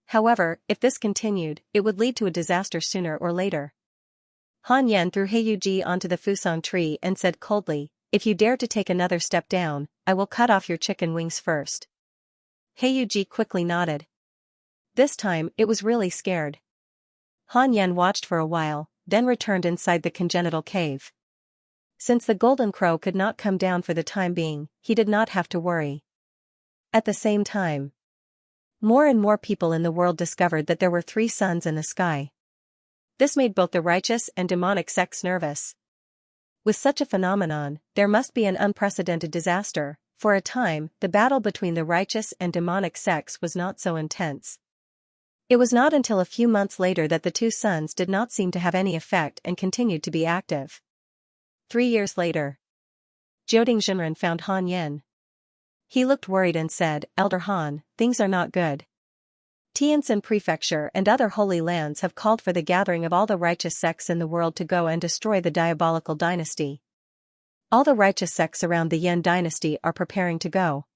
S1: However, if this continued, it would lead to a disaster sooner or later. Han Yan threw Heiyuji onto the Fusang tree and said coldly, If you dare to take another step down, I will cut off your chicken wings first. Heiyuji quickly nodded. This time, it was really scared. Han Yan watched for a while, then returned inside the congenital cave. Since the golden crow could not come down for the time being, he did not have to worry. At the same time, more and more people in the world discovered that there were 3 suns in the sky. This made both the righteous and demonic sects nervous. With such a phenomenon, there must be an unprecedented disaster. For a time, the battle between the righteous and demonic sects was not so intense. It was not until a few months later that the 2 suns did not seem to have any effect and continued to be active. 3 years later, Jioding Jinren found Han Yan. He looked worried and said, Elder Han, things are not good. Tianjin Prefecture and other holy lands have called for the gathering of all the righteous sects in the world to go and destroy the diabolical dynasty. All the righteous sects around the Yan dynasty are preparing to go.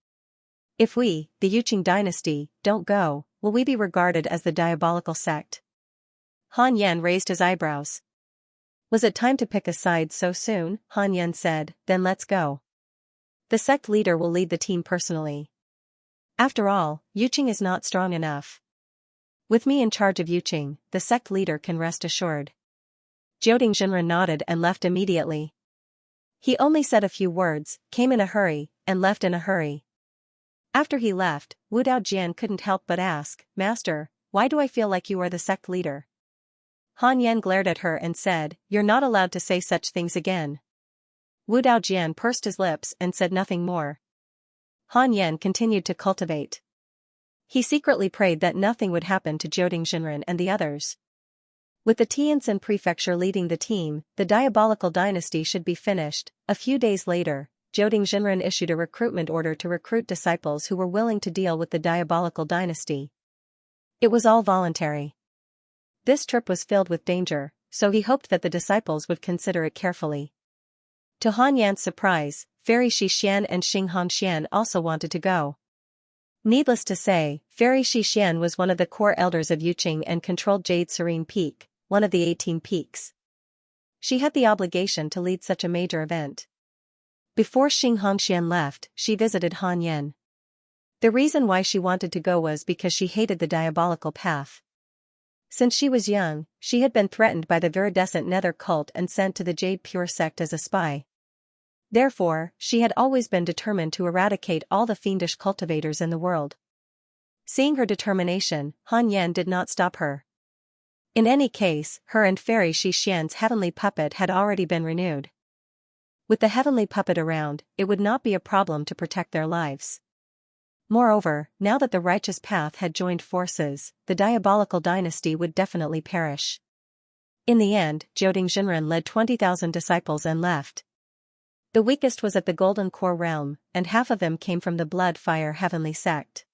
S1: If we, the Yuqing dynasty, don't go, will we be regarded as the diabolical sect? Han Yan raised his eyebrows. Was it time to pick a side so soon? Han Yan said, then let's go. The sect leader will lead the team personally. After all, Yuqing is not strong enough. With me in charge of Yuqing, the sect leader can rest assured. Jioding Jinren nodded and left immediately. He only said a few words, came in a hurry, and left in a hurry. After he left, Wu Daojian couldn't help but ask, Master, why do I feel like you are the sect leader? Han Yan glared at her and said, you're not allowed to say such things again. Wu Daojian pursed his lips and said nothing more. Han Yan continued to cultivate. He secretly prayed that nothing would happen to Jioding Jinren and the others. With the Tianjin prefecture leading the team, the diabolical dynasty should be finished. A few days later, Jioding Jinren issued a recruitment order to recruit disciples who were willing to deal with the diabolical dynasty. It was all voluntary. This trip was filled with danger, so he hoped that the disciples would consider it carefully. To Han Yan's surprise, Fairy Xixian and Xing Hongxian also wanted to go. Needless to say, Fairy Xixian was one of the core elders of Yuqing and controlled Jade Serene Peak, one of the 18 peaks. She had the obligation to lead such a major event. Before Xing Hongxian left, she visited Han Yan. The reason why she wanted to go was because she hated the diabolical path. Since she was young, she had been threatened by the viridescent Nether cult and sent to the Jade Pure sect as a spy. Therefore, she had always been determined to eradicate all the fiendish cultivators in the world. Seeing her determination, Han Yan did not stop her. In any case, her and Fairy Xixian's heavenly puppet had already been renewed. With the heavenly puppet around, it would not be a problem to protect their lives. Moreover, now that the righteous path had joined forces, the diabolical dynasty would definitely perish. In the end, Jioding Jinren led 20,000 disciples and left. The weakest was at the Golden Core realm, and half of them came from the Blood Fire Heavenly sect.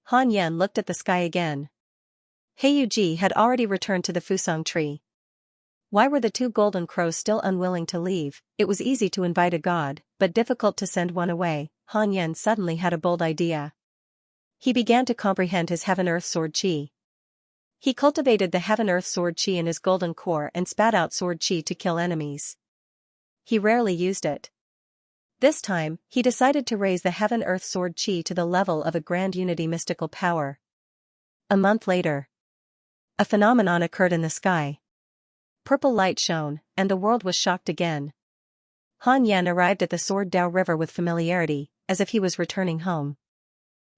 S1: Han Yan looked at the sky again. Heiyuji had already returned to the Fusang tree. Why were the two golden crows still unwilling to leave? It was easy to invite a god, but difficult to send one away. Han Yan suddenly had a bold idea. He began to comprehend his Heaven-Earth Sword Chi. He cultivated the Heaven-Earth Sword Chi in his golden core and spat out Sword Chi to kill enemies. He rarely used it. This time, he decided to raise the Heaven-Earth Sword Chi to the level of a grand unity mystical power. A month later, a phenomenon occurred in the sky. Purple light shone, and the world was shocked again. Han Yan arrived at the Sword Dao River with familiarity, as if he was returning home.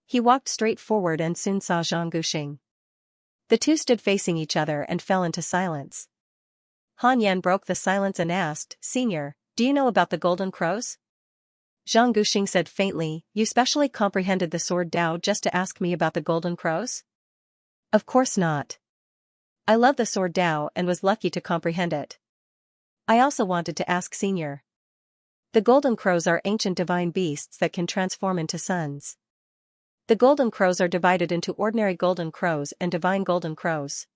S1: He walked straight forward and soon saw Zhang Guxing. The two stood facing each other and fell into silence. Han Yan broke the silence and asked, Senior, do you know about the Golden Crows? Zhang Guxing said faintly, you specially comprehended the Sword Dao just to ask me about the Golden Crows? Of course not. I love the Sword Dao and was lucky to comprehend it. I also wanted to ask Senior. The Golden Crows are ancient divine beasts that can transform into suns. The Golden Crows are divided into ordinary Golden Crows and divine Golden Crows.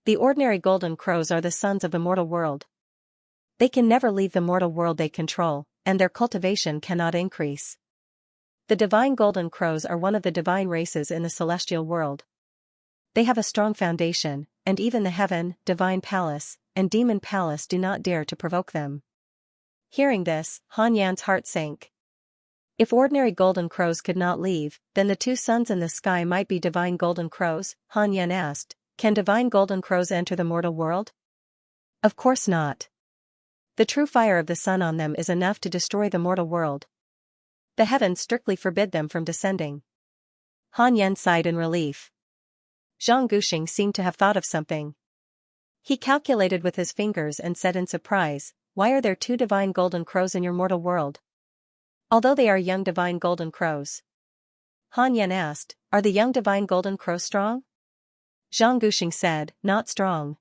S1: The ordinary Golden Crows are the sons of the mortal world. They can never leave the mortal world they control, and their cultivation cannot increase. The divine Golden Crows are one of the divine races in the celestial world. They have a strong foundation, and even the Heaven, Divine Palace, and Demon Palace do not dare to provoke them. Hearing this, Han Yan's heart sank. If ordinary Golden Crows could not leave, then the two suns in the sky might be divine Golden Crows. Han Yan asked, can divine Golden Crows enter the mortal world? Of course not. The true fire of the sun on them is enough to destroy the mortal world. The heavens strictly forbid them from descending. Han Yan sighed in relief. Zhang Guxing seemed to have thought of something. He calculated with his fingers and said in surprise, why are there two divine Golden Crows in your mortal world? Although they are young divine Golden Crows. Han Yan asked, are the young divine Golden Crows strong? Zhang Guxing said, not strong.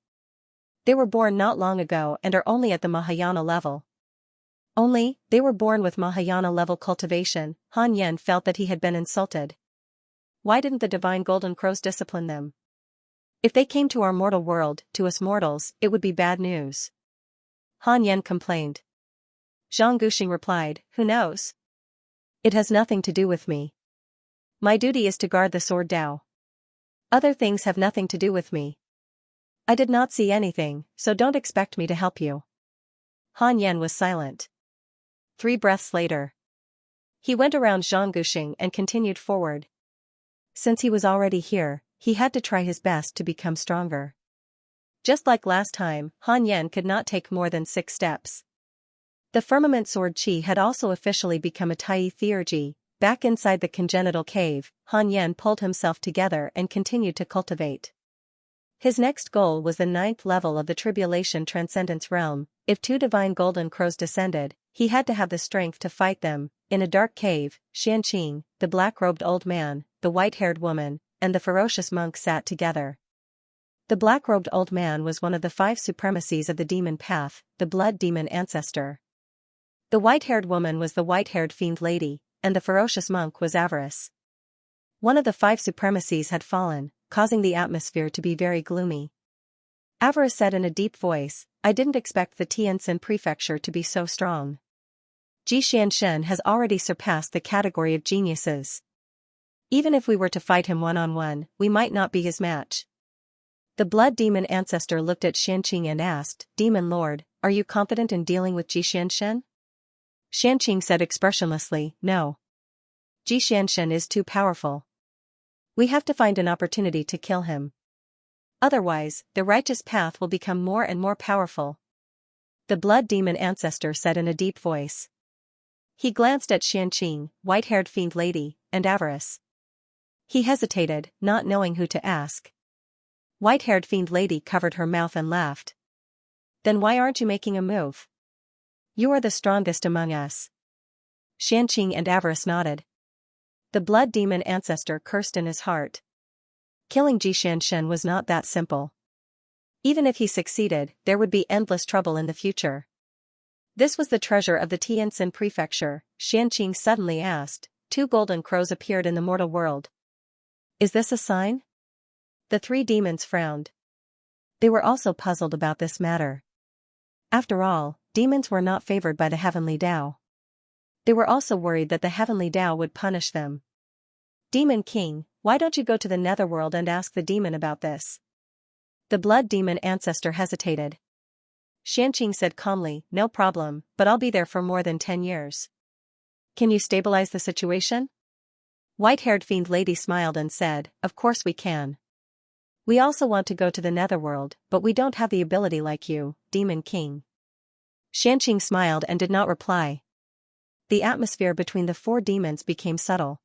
S1: They were born not long ago and are only at the Mahayana level. Only, they were born with Mahayana level cultivation. Han Yan felt that he had been insulted. Why didn't the divine Golden Crows discipline them? If they came to our mortal world, to us mortals, it would be bad news. Han Yan complained. Zhang Guxing replied, who knows? It has nothing to do with me. My duty is to guard the sword Dao. Other things have nothing to do with me. I did not see anything, so don't expect me to help you. Han Yan was silent. 3 breaths later. He went around Zhangguxing and continued forward. Since he was already here, he had to try his best to become stronger. Just like last time, Han Yan could not take more than 6 steps. The firmament sword Qi had also officially become a Tai theurgy. Back inside the congenital cave, Han Yan pulled himself together and continued to cultivate. His next goal was the 9th level of the Tribulation Transcendence Realm. If 2 divine golden crows descended, he had to have the strength to fight them. In a dark cave, Xianxia, the black-robed old man, the white-haired woman, and the ferocious monk sat together. The black-robed old man was one of the 5 supremacies of the demon path, the blood demon ancestor. The white-haired woman was the white-haired fiend lady, and the ferocious monk was avarice. One of the 5 supremacies had fallen, causing the atmosphere to be very gloomy. Avarice said in a deep voice, I didn't expect the Tianjin prefecture to be so strong. Ji Xianxia has already surpassed the category of geniuses. Even if we were to fight him one-on-one, we might not be his match. The blood demon ancestor looked at Xianxia and asked, Demon Lord, are you confident in dealing with Ji Xianxia? Xianxia said expressionlessly, no. Ji Xianxia is too powerful. We have to find an opportunity to kill him. Otherwise, the righteous path will become more and more powerful. The blood demon ancestor said in a deep voice. He glanced at Xianxia, white-haired fiend lady, and avarice. He hesitated, not knowing who to ask. White-haired fiend lady covered her mouth and laughed. Then why aren't you making a move? You are the strongest among us. Xianxia and avarice nodded. The blood demon ancestor cursed in his heart. Killing Ji Xianxia was not that simple. Even if he succeeded, there would be endless trouble in the future. This was the treasure of the Tianjin prefecture, Xianxia suddenly asked. 2 golden crows appeared in the mortal world. Is this a sign? The 3 demons frowned. They were also puzzled about this matter. After all, demons were not favored by the heavenly Tao. They were also worried that the heavenly Tao would punish them. Demon King, why don't you go to the netherworld and ask the demon about this? The blood demon ancestor hesitated. Xianxia said calmly, no problem, but I'll be there for more than 10 years. Can you stabilize the situation? White-haired fiend lady smiled and said, of course we can. We also want to go to the netherworld, but we don't have the ability like you, Demon King. Xianxia smiled and did not reply. The atmosphere between the 4 demons became subtle.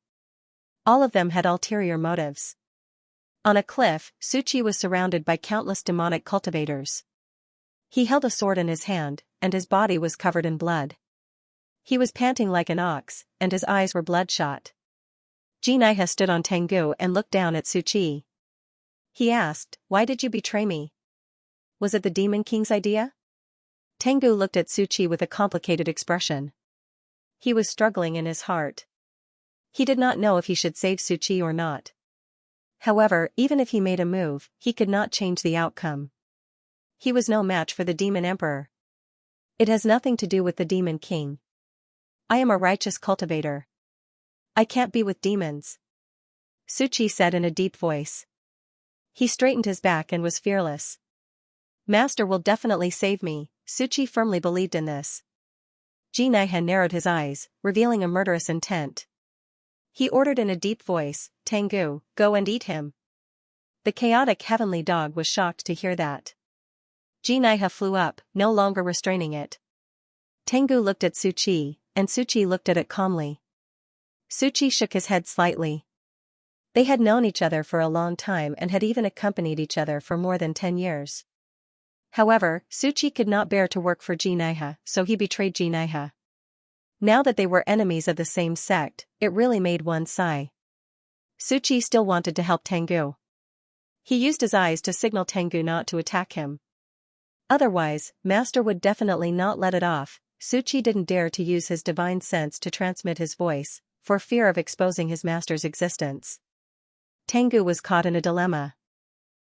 S1: All of them had ulterior motives. On a cliff, Suchi was surrounded by countless demonic cultivators. He held a sword in his hand, and his body was covered in blood. He was panting like an ox, and his eyes were bloodshot. Xianxia stood on Tengu and looked down at Suchi. He asked, why did you betray me? Was it the Demon King's idea? Tengu looked at Suchi with a complicated expression. He was struggling in his heart. He did not know if he should save Suchi or not. However, even if he made a move, he could not change the outcome. He was no match for the Demon Emperor. It has nothing to do with the Demon King. I am a righteous cultivator. I can't be with demons. Suchi said in a deep voice. He straightened his back and was fearless. Master will definitely save me, Suchi firmly believed in this. Xianxia narrowed his eyes, revealing a murderous intent. He ordered in a deep voice, Tengu, go and eat him. The chaotic heavenly dog was shocked to hear that. Xianxia flew up, no longer restraining it. Tengu looked at Suchi, and Suchi looked at it calmly. Suchi shook his head slightly. They had known each other for a long time and had even accompanied each other for more than 10 years. However, Suchi could not bear to work for Xianxia, so he betrayed Xianxia. Now that they were enemies of the same sect, it really made one sigh. Suchi still wanted to help Tengu. He used his eyes to signal Tengu not to attack him. Otherwise, Master would definitely not let it off. Suchi didn't dare to use his divine sense to transmit his voice, for fear of exposing his master's existence. Tengu was caught in a dilemma.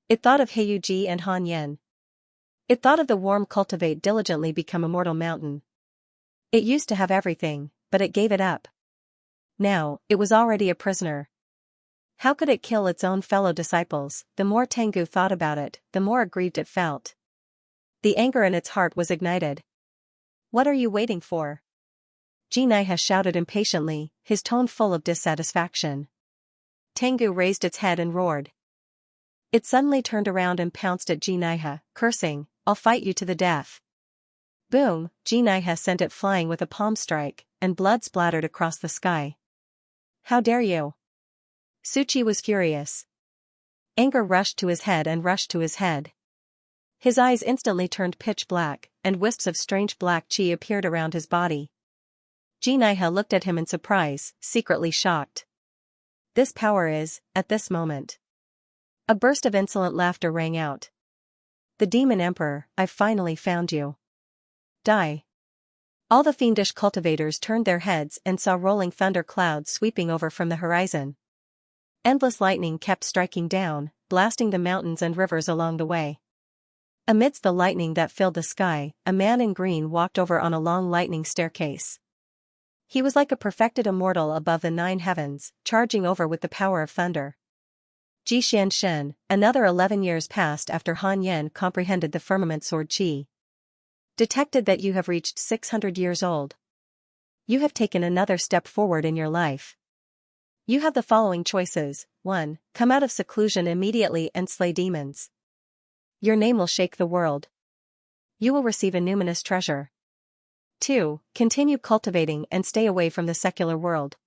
S1: It thought of Heiyuji and Han Yan. It thought of the warm Cultivate diligently become a mortal mountain. It used to have everything, but it gave it up. Now, it was already a prisoner. How could it kill its own fellow disciples? The more Tengu thought about it, the more aggrieved it felt. The anger in its heart was ignited. What are you waiting for? Xianxia shouted impatiently, his tone full of dissatisfaction. Tengu raised its head and roared. It suddenly turned around and pounced at Xianxia, cursing, "I'll fight you to the death." Boom, Xianxia sent it flying with a palm strike, and blood splattered across the sky. How dare you? Suchi was furious. Anger rushed to his head and rushed to his head. His eyes instantly turned pitch black, and wisps of strange black chi appeared around his body. Xianxia looked at him in surprise, secretly shocked. This power is, at this moment. A burst of insolent laughter rang out. The Demon Emperor, I've finally found you. Die. All the fiendish cultivators turned their heads and saw rolling thunder clouds sweeping over from the horizon. Endless lightning kept striking down, blasting the mountains and rivers along the way. Amidst the lightning that filled the sky, a man in green walked over on a long lightning staircase. He was like a perfected immortal above the 9 heavens, charging over with the power of thunder. Xianxia, another 11 years passed after Han Yan comprehended the firmament sword chi. Detected that you have reached 600 years old. You have taken another step forward in your life. You have the following choices. 1. Come out of seclusion immediately and slay demons. Your name will shake the world. You will receive a numinous treasure. 2. Continue cultivating and stay away from the secular world.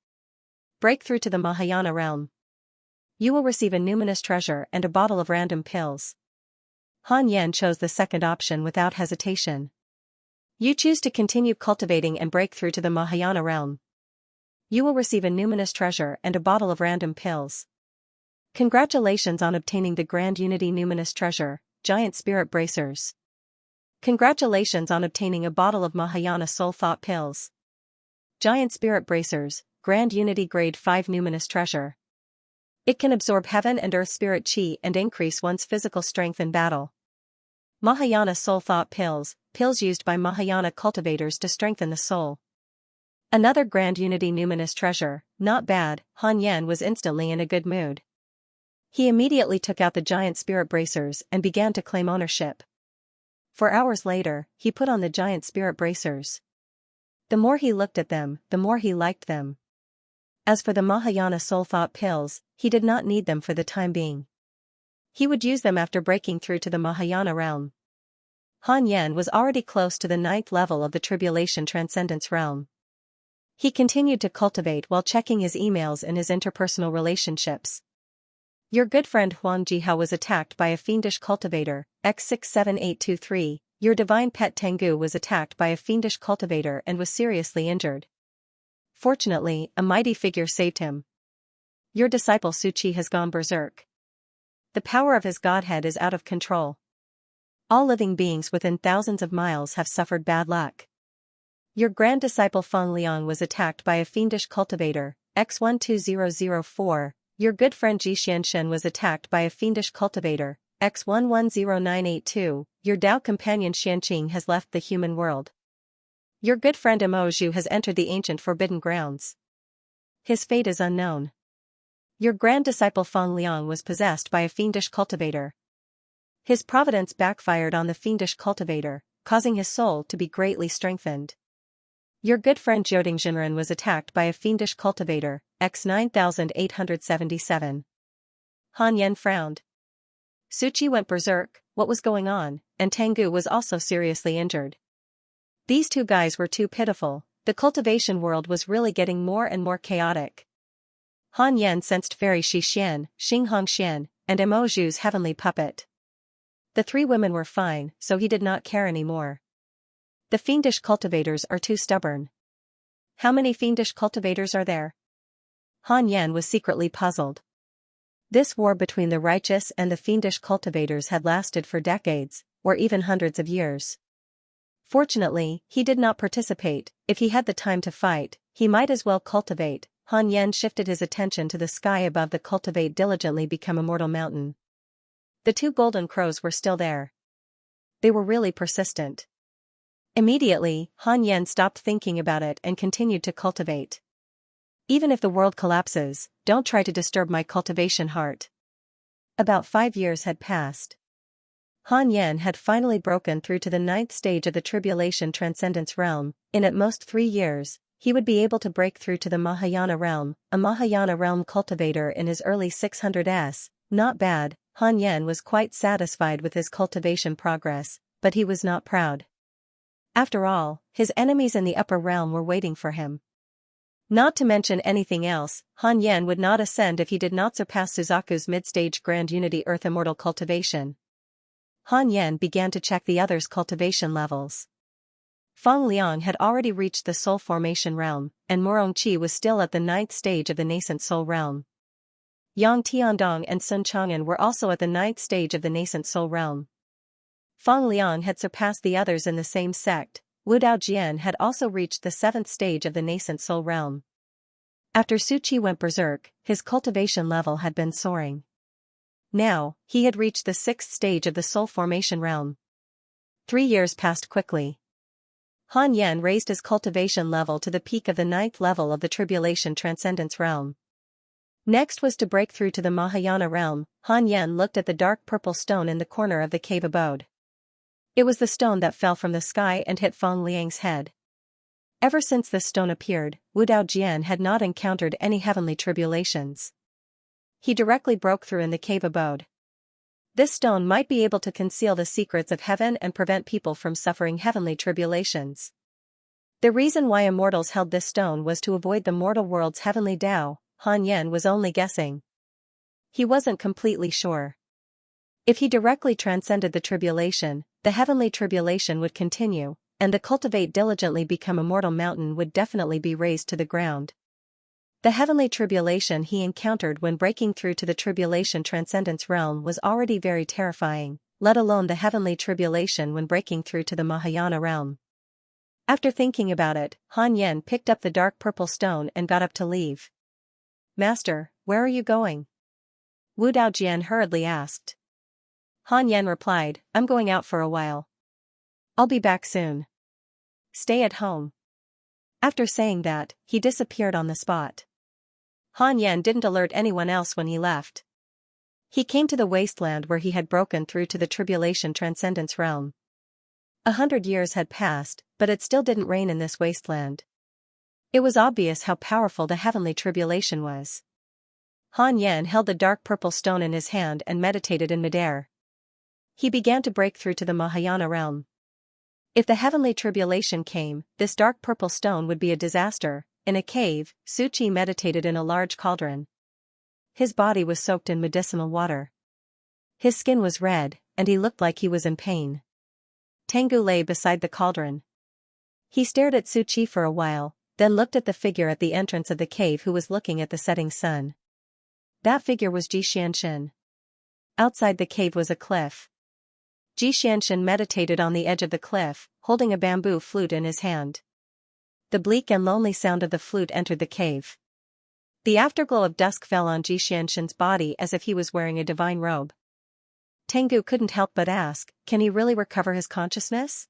S1: Break through to the Mahayana realm. You will receive a numinous treasure and a bottle of random pills. Han Yan chose the second option without hesitation. You choose to continue cultivating and break through to the Mahayana realm. You will receive a numinous treasure and a bottle of random pills. Congratulations on obtaining the Grand Unity Numinous Treasure, Giant Spirit Bracers. Congratulations on obtaining a bottle of Mahayana Soul Thought Pills. Giant Spirit Bracers, Grand Unity Grade 5 Numinous Treasure. It can absorb heaven and earth spirit chi and increase one's physical strength in battle. Mahayana Soul Thought Pills, pills used by Mahayana cultivators to strengthen the soul. Another Grand Unity Numinous Treasure, not bad. Han Yan was instantly in a good mood. He immediately took out the Giant Spirit Bracers and began to claim ownership. For hours later, he put on the Giant Spirit Bracers. The more he looked at them, the more he liked them. As for the Mahayana Soul Thought Pills, he did not need them for the time being. He would use them after breaking through to the Mahayana realm. Han Yan was already close to the 9th level of the Tribulation Transcendence realm. He continued to cultivate while checking his emails and his interpersonal relationships. Your good friend Huang Jihao was attacked by a fiendish cultivator, X67823. Your divine pet Tengu was attacked by a fiendish cultivator and was seriously injured. Fortunately, a mighty figure saved him. Your disciple Suchi has gone berserk. The power of his godhead is out of control. All living beings within thousands of miles have suffered bad luck. Your grand disciple Feng Liang was attacked by a fiendish cultivator, X12004. Your good friend Xianxia was attacked by a fiendish cultivator, X110982. Your Tao companion Xianqing has left the human world. Your good friend Emoju has entered the ancient forbidden grounds. His fate is unknown. Your grand disciple Feng Liang was possessed by a fiendish cultivator. His providence backfired on the fiendish cultivator, causing his soul to be greatly strengthened. Your good friend Jioding Jinren was attacked by a fiendish cultivator, X9877. Han Yan frowned. Suchi went berserk, what was going on, and Tengu was also seriously injured. These two guys were too pitiful, the cultivation world was really getting more and more chaotic. Han Yan sensed Fairy Xixian, Xing Hongxian, and Emoju's heavenly puppet. The three women were fine, so he did not care anymore. The fiendish cultivators are too stubborn. How many fiendish cultivators are there? Han Yan was secretly puzzled. This war between the righteous and the fiendish cultivators had lasted for decades, or even hundreds of years. Fortunately, he did not participate. If he had the time to fight, he might as well cultivate. Han Yan shifted his attention to the sky above the Cultivate diligently become immortal mountain. The two golden crows were still there. They were really persistent. Immediately, Han Yan stopped thinking about it and continued to cultivate. Even if the world collapses, don't try to disturb my cultivation heart. About 5 years had passed. Han Yen had finally broken through to the 9th stage of the Tribulation Transcendence realm. In at most 3 years, he would be able to break through to the Mahayana realm, a Mahayana realm cultivator in his early 600s. Not bad. Han Yen was quite satisfied with his cultivation progress, but he was not proud. After all, his enemies in the upper realm were waiting for him. Not to mention anything else, Han Yen would not ascend if he did not surpass Suzaku's mid-stage Grand Unity Earth Immortal cultivation. Han Yen began to check the others' cultivation levels. Feng Liang had already reached the Soul Formation realm, and Murong Qi was still at the 9th stage of the nascent Soul realm. Yang Tiandong and Sun Chang'an were also at the 9th stage of the nascent Soul realm. Feng Liang had surpassed the others in the same sect. Wu Daojian had also reached the 7th stage of the nascent Soul realm. After Su Qi went berserk, his cultivation level had been soaring. Now, he had reached the 6th stage of the Soul Formation realm. 3 years passed quickly. Han Yen raised his cultivation level to the peak of the 9th level of the Tribulation Transcendence realm. Next was to break through to the Mahayana realm. Han Yen looked at the dark purple stone in the corner of the cave abode. It was the stone that fell from the sky and hit Feng Liang's head. Ever since this stone appeared, Wu Daojian had not encountered any heavenly tribulations. He directly broke through in the cave abode. This stone might be able to conceal the secrets of heaven and prevent people from suffering heavenly tribulations. The reason why immortals held this stone was to avoid the mortal world's heavenly Tao. Han Yen was only guessing. He wasn't completely sure. If he directly transcended the tribulation, the heavenly tribulation would continue, and the Cultivate diligently become immortal mountain would definitely be razed to the ground. The heavenly tribulation he encountered when breaking through to the Tribulation Transcendence realm was already very terrifying, let alone the heavenly tribulation when breaking through to the Mahayana realm. After thinking about it, Han Yen picked up the dark purple stone and got up to leave. "Master, where are you going?" Wu Daojian hurriedly asked. Han Yen replied, "I'm going out for a while. I'll be back soon. Stay at home." After saying that, he disappeared on the spot. Han Yen didn't alert anyone else when he left. He came to the wasteland where he had broken through to the Tribulation Transcendence realm. 100 years had passed, but it still didn't rain in this wasteland. It was obvious how powerful the heavenly tribulation was. Han Yen held the dark purple stone in his hand and meditated in midair. He began to break through to the Mahayana realm. If the heavenly tribulation came, this dark purple stone would be a disaster. In a cave, Su Qi meditated in a large cauldron. His body was soaked in medicinal water. His skin was red, and he looked like he was in pain. Tengu lay beside the cauldron. He stared at Su Qi for a while, then looked at the figure at the entrance of the cave who was looking at the setting sun. That figure was Xianxia. Outside the cave was a cliff. Xianxia meditated on the edge of the cliff, holding a bamboo flute in his hand. The bleak and lonely sound of the flute entered the cave. The afterglow of dusk fell on Xianxia's body as if he was wearing a divine robe. Tengu couldn't help but ask, can he really recover his consciousness?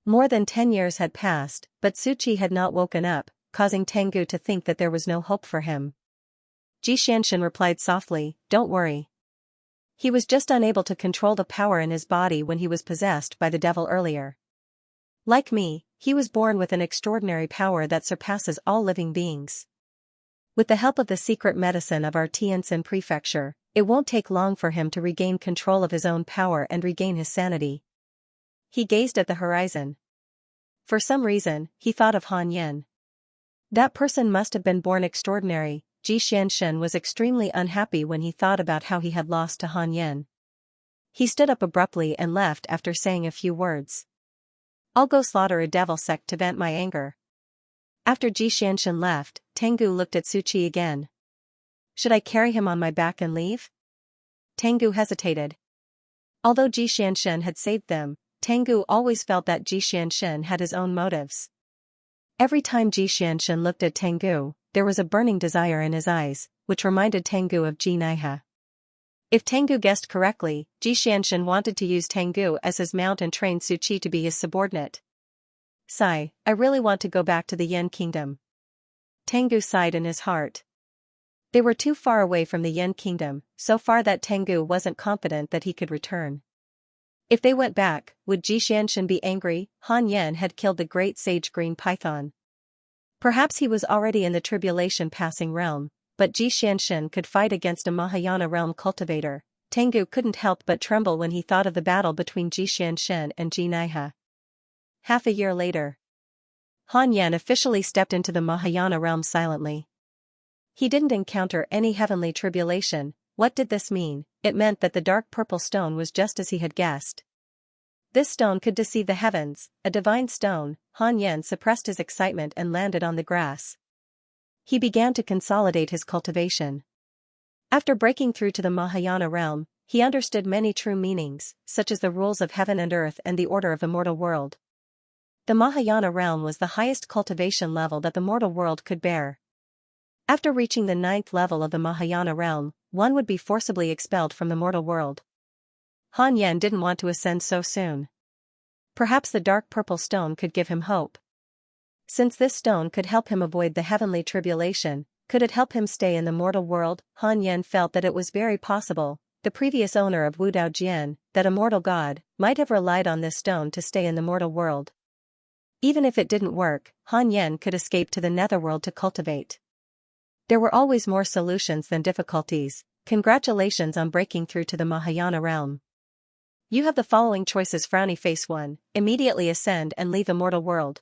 S1: More than 10 years had passed, but Su Qi had not woken up, causing Tengu to think that there was no hope for him. Xianxia replied softly, "Don't worry. He was just unable to control the power in his body when he was possessed by the devil earlier. Like me, he was born with an extraordinary power that surpasses all living beings. With the help of the secret medicine of our Tianjin prefecture, it won't take long for him to regain control of his own power and regain his sanity." He gazed at the horizon. For some reason, he thought of Han Yen. That person must have been born extraordinary. Xianxia was extremely unhappy when he thought about how he had lost to Han Yen. He stood up abruptly and left after saying a few words. "I'll go slaughter a devil sect to vent my anger." After Xianxia left, Tengu looked at Su Qi again. "Should I carry him on my back and leave?" Tengu hesitated. Although Xianxia had saved them, Tengu always felt that Xianxia had his own motives. Every time Xianxia looked at Tengu, there was a burning desire in his eyes, which reminded Tengu of Naiha. If Tengu guessed correctly, Xianxia wanted to use Tengu as his mount and train Su Qi to be his subordinate. "Sigh, I really want to go back to the Yen kingdom. Tengu sighed in his heart. They were too far away from the Yen kingdom, so far that Tengu wasn't confident that he could return. If they went back, would Xianxia be angry? Han Yen had killed the great sage green python. Perhaps he was already in the tribulation passing realm, but Xianxia could fight against a Mahayana realm cultivator. Tengu couldn't help but tremble when he thought of the battle between Xianxia and Xianxia. Half a year later, Han Yen officially stepped into the Mahayana realm silently. He didn't encounter any heavenly tribulation. What did this mean? It meant that the dark purple stone was just as he had guessed. This stone could deceive the heavens, a divine stone. Han Yen suppressed his excitement and landed on the grass. He began to consolidate his cultivation. After breaking through to the Mahayana realm, he understood many true meanings, such as the rules of heaven and earth and the order of the mortal world. The Mahayana realm was the highest cultivation level that the mortal world could bear. After reaching the 9th level of the Mahayana realm, one would be forcibly expelled from the mortal world. Han Yen didn't want to ascend so soon. Perhaps the dark purple stone could give him hope. Since this stone could help him avoid the heavenly tribulation, could it help him stay in the mortal world? Han Yen felt that it was very possible, the previous owner of Wudao Jian, that a mortal god, might have relied on this stone to stay in the mortal world. Even if it didn't work, Han Yen could escape to the netherworld to cultivate. There were always more solutions than difficulties. Congratulations on breaking through to the Mahayana realm. You have the following choices. Frowny face 1, immediately ascend and leave the mortal world.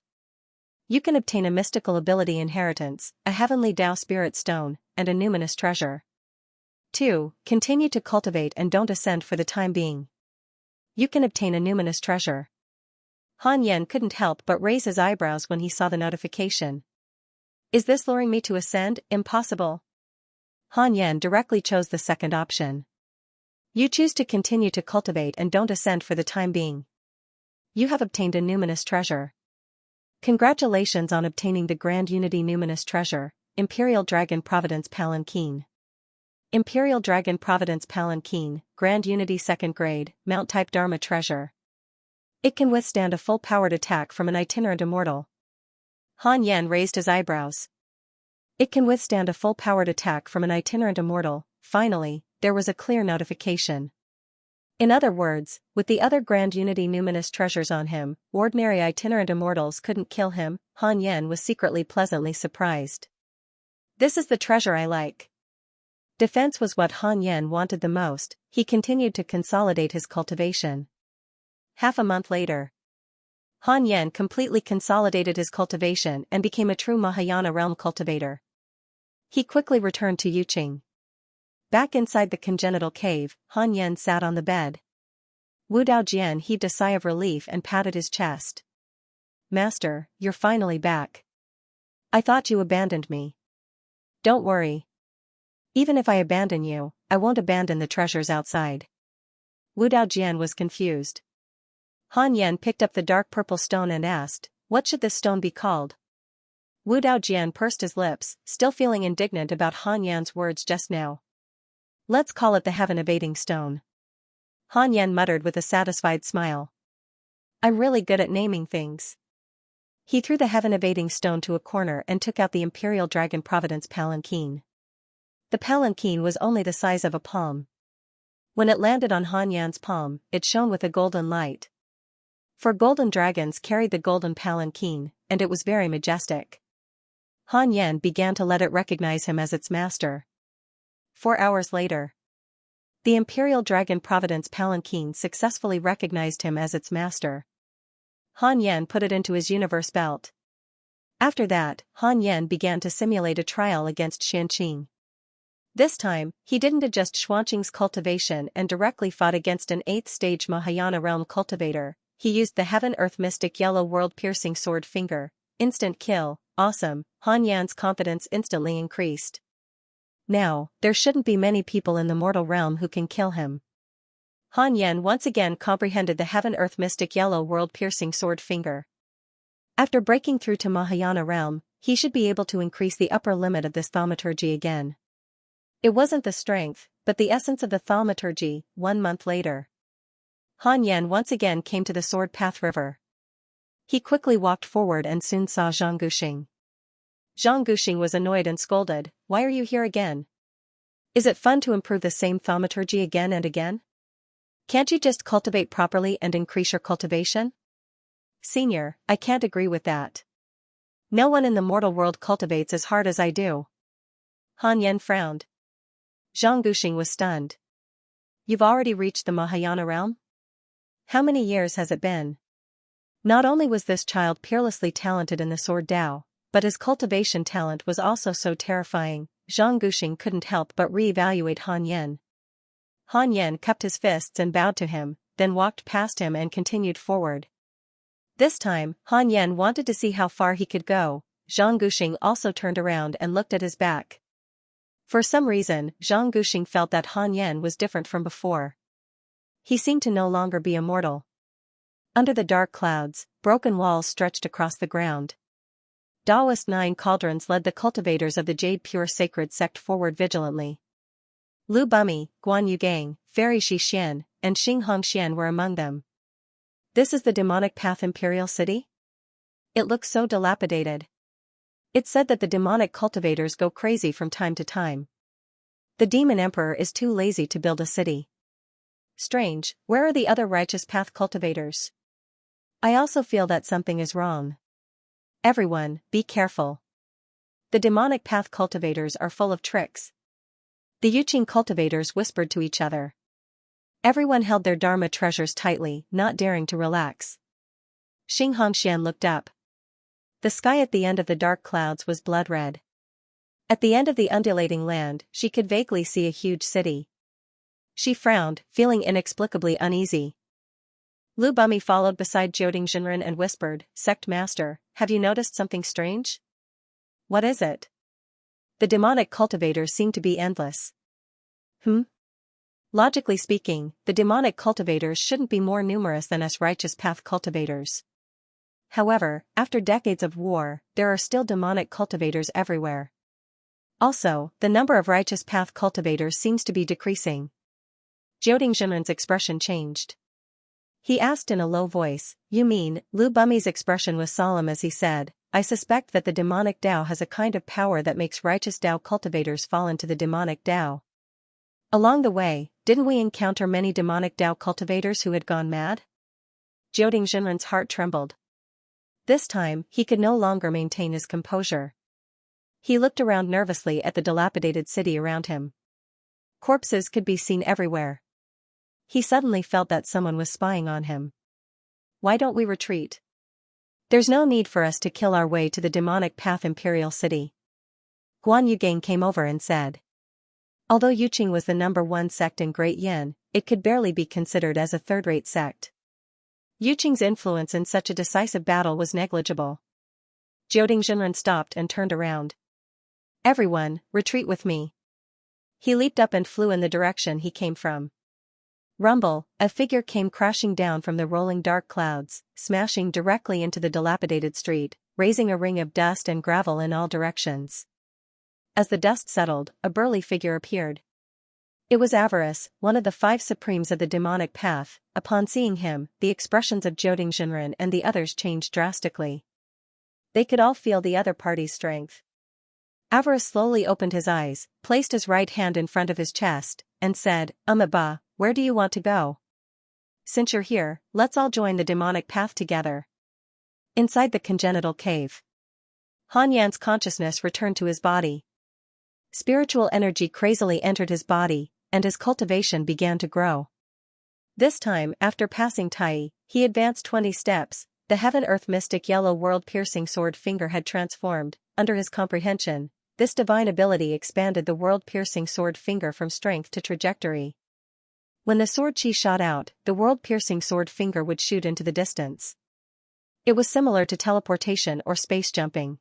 S1: You can obtain a mystical ability inheritance, a heavenly Tao spirit stone, and a numinous treasure. 2. Continue to cultivate and don't ascend for the time being. You can obtain a numinous treasure. Han Yen couldn't help but raise his eyebrows when he saw the notification. Is this luring me to ascend? Impossible. Han Yen directly chose the second option. You choose to continue to cultivate and don't ascend for the time being. You have obtained a numinous treasure. Congratulations on obtaining the Grand Unity Numinous Treasure, Imperial Dragon Providence Palanquin. Imperial Dragon Providence Palanquin, Grand Unity 2nd Grade, Mount Type Dharma Treasure. It can withstand a full-powered attack from an itinerant immortal. Han Yen raised his eyebrows. It can withstand a full-powered attack from an itinerant immortal. Finally, there was a clear notification. In other words, with the other Grand Unity Numinous treasures on him, ordinary itinerant immortals couldn't kill him. Han Yen was secretly pleasantly surprised. This is the treasure I like. Defense was what Han Yen wanted the most. He continued to consolidate his cultivation. Half a month later, Han Yen completely consolidated his cultivation and became a true Mahayana realm cultivator. He quickly returned to Yuqing. Back inside the congenital cave, Han Yen sat on the bed. Wudao Jian heaved a sigh of relief and patted his chest. Master, you're finally back. I thought you abandoned me. Don't worry. Even if I abandon you, I won't abandon the treasures outside. Wudao Jian was confused. Han Yen picked up the dark purple stone and asked, what should this stone be called? Wudao Jian pursed his lips, still feeling indignant about Han Yen's words just now. Let's call it the heaven-evading stone. Han Yen muttered with a satisfied smile. I'm really good at naming things. He threw the heaven-evading stone to a corner and took out the Imperial Dragon Providence Palanquin. The palanquin was only the size of a palm. When it landed on Han Yen's palm, it shone with a golden light. For golden dragons carried the golden palanquin, and it was very majestic. Han Yen began to let it recognize him as its master. 4 hours later, the Imperial Dragon Providence Palanquin successfully recognized him as its master. Han Yen put it into his universe belt. After that, Han Yen began to simulate a trial against Xianxia. This time, he didn't adjust Xuanqing's cultivation and directly fought against an 8th-stage Mahayana realm cultivator. He used the Heaven-Earth Mystic Yellow World-Piercing Sword Finger. Instant kill. Awesome. Han Yan's confidence instantly increased. Now, there shouldn't be many people in the mortal realm who can kill him. Han Yen once again comprehended the Heaven-Earth Mystic Yellow World-Piercing Sword Finger. After breaking through to Mahayana realm, he should be able to increase the upper limit of this thaumaturgy again. It wasn't the strength, but the essence of the thaumaturgy. 1 month later, Han Yen once again came to the Sword Path River. He quickly walked forward and soon saw Zhang Guxing. Zhang Guxing was annoyed and scolded, "Why are you here again? Is it fun to improve the same thaumaturgy again and again? Can't you just cultivate properly and increase your cultivation?" "Senior, I can't agree with that. No one in the mortal world cultivates as hard as I do." Han Yan frowned. Zhang Guxing was stunned. "You've already reached the Mahayana realm? How many years has it been?" Not only was this child peerlessly talented in the sword Dao, but his cultivation talent was also so terrifying, Zhang Guxing couldn't help but re-evaluate Han Yan. Han Yan cupped his fists and bowed to him, then walked past him and continued forward. This time, Han Yan wanted to see how far he could go. Zhang Guxing also turned around and looked at his back. For some reason, Zhang Guxing felt that Han Yan was different from before. He seemed to no longer be immortal. Under the dark clouds, broken walls stretched across the ground. Daoist 9 cauldrons led the cultivators of the Jade Pure Sacred Sect forward vigilantly. Lu Bumi, Guan Yugang, Fairy Xian, and Xing Hongxian were among them. "This is the demonic path Imperial City? It looks so dilapidated. It's said that the demonic cultivators go crazy from time to time. The demon emperor is too lazy to build a city. Strange, where are the other righteous path cultivators? I also feel that something is wrong. Everyone, be careful. The demonic path cultivators are full of tricks." The Yuqing cultivators whispered to each other. Everyone held their dharma treasures tightly, not daring to relax. Xing Hongxian looked up. The sky at the end of the dark clouds was blood red. At the end of the undulating land, she could vaguely see a huge city. She frowned, feeling inexplicably uneasy. Lu Bumi followed beside Jioding Jinren and whispered, "Sect Master, have you noticed something strange?" "What is it?" "The demonic cultivators seem to be endless." Logically speaking, the demonic cultivators shouldn't be more numerous than us righteous path cultivators. However, after decades of war, there are still demonic cultivators everywhere. Also, the number of righteous path cultivators seems to be decreasing. Jioding Jinren's expression changed. He asked in a low voice, "You mean?" Lu Bumi's expression was solemn as he said, "I suspect that the demonic Dao has a kind of power that makes righteous Dao cultivators fall into the demonic Dao. Along the way, didn't we encounter many demonic Dao cultivators who had gone mad?" Jioding Jinren's heart trembled. This time, he could no longer maintain his composure. He looked around nervously at the dilapidated city around him. Corpses could be seen everywhere. He suddenly felt that someone was spying on him. "Why don't we retreat? There's no need for us to kill our way to the demonic path Imperial City." Guan Yugang came over and said. Although Yuqing was the #1 sect in Great Yin, it could barely be considered as a third-rate sect. Yuqing's influence in such a decisive battle was negligible. Jioding Jinren stopped and turned around. "Everyone, retreat with me." He leaped up and flew in the direction he came from. Rumble, a figure came crashing down from the rolling dark clouds, smashing directly into the dilapidated street, raising a ring of dust and gravel in all directions. As the dust settled, a burly figure appeared. It was Avarice, one of the 5 supremes of the demonic path. Upon seeing him, the expressions of Jioding Jinren and the others changed drastically. They could all feel the other party's strength. Avarice slowly opened his eyes, placed his right hand in front of his chest, and said, "Ba, where do you want to go? Since you're here, let's all join the demonic path together." Inside the congenital cave, Han Yan's consciousness returned to his body. Spiritual energy crazily entered his body, and his cultivation began to grow. This time, after passing Tai, he advanced 20 steps. The heaven-earth mystic yellow world-piercing sword finger had transformed. Under his comprehension, this divine ability expanded the world-piercing sword finger from strength to trajectory. When the sword chi shot out, the world-piercing sword finger would shoot into the distance. It was similar to teleportation or space jumping.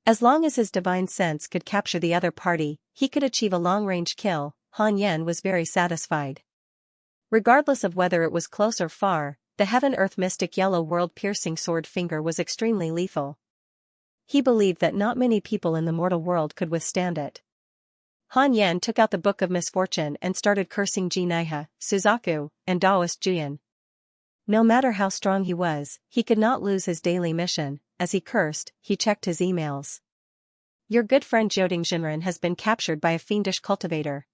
S1: As long as his divine sense could capture the other party, he could achieve a long-range kill. Han Yan was very satisfied. Regardless of whether it was close or far, the heaven-earth mystic yellow world-piercing sword finger was extremely lethal. He believed that not many people in the mortal world could withstand it. Han Yan took out the Book of Misfortune and started cursing Jinaiha, Suzaku, and Daoist Juyan. No matter how strong he was, he could not lose his daily mission. As he cursed, he checked his emails. Your good friend Jioding Jinren has been captured by a fiendish cultivator.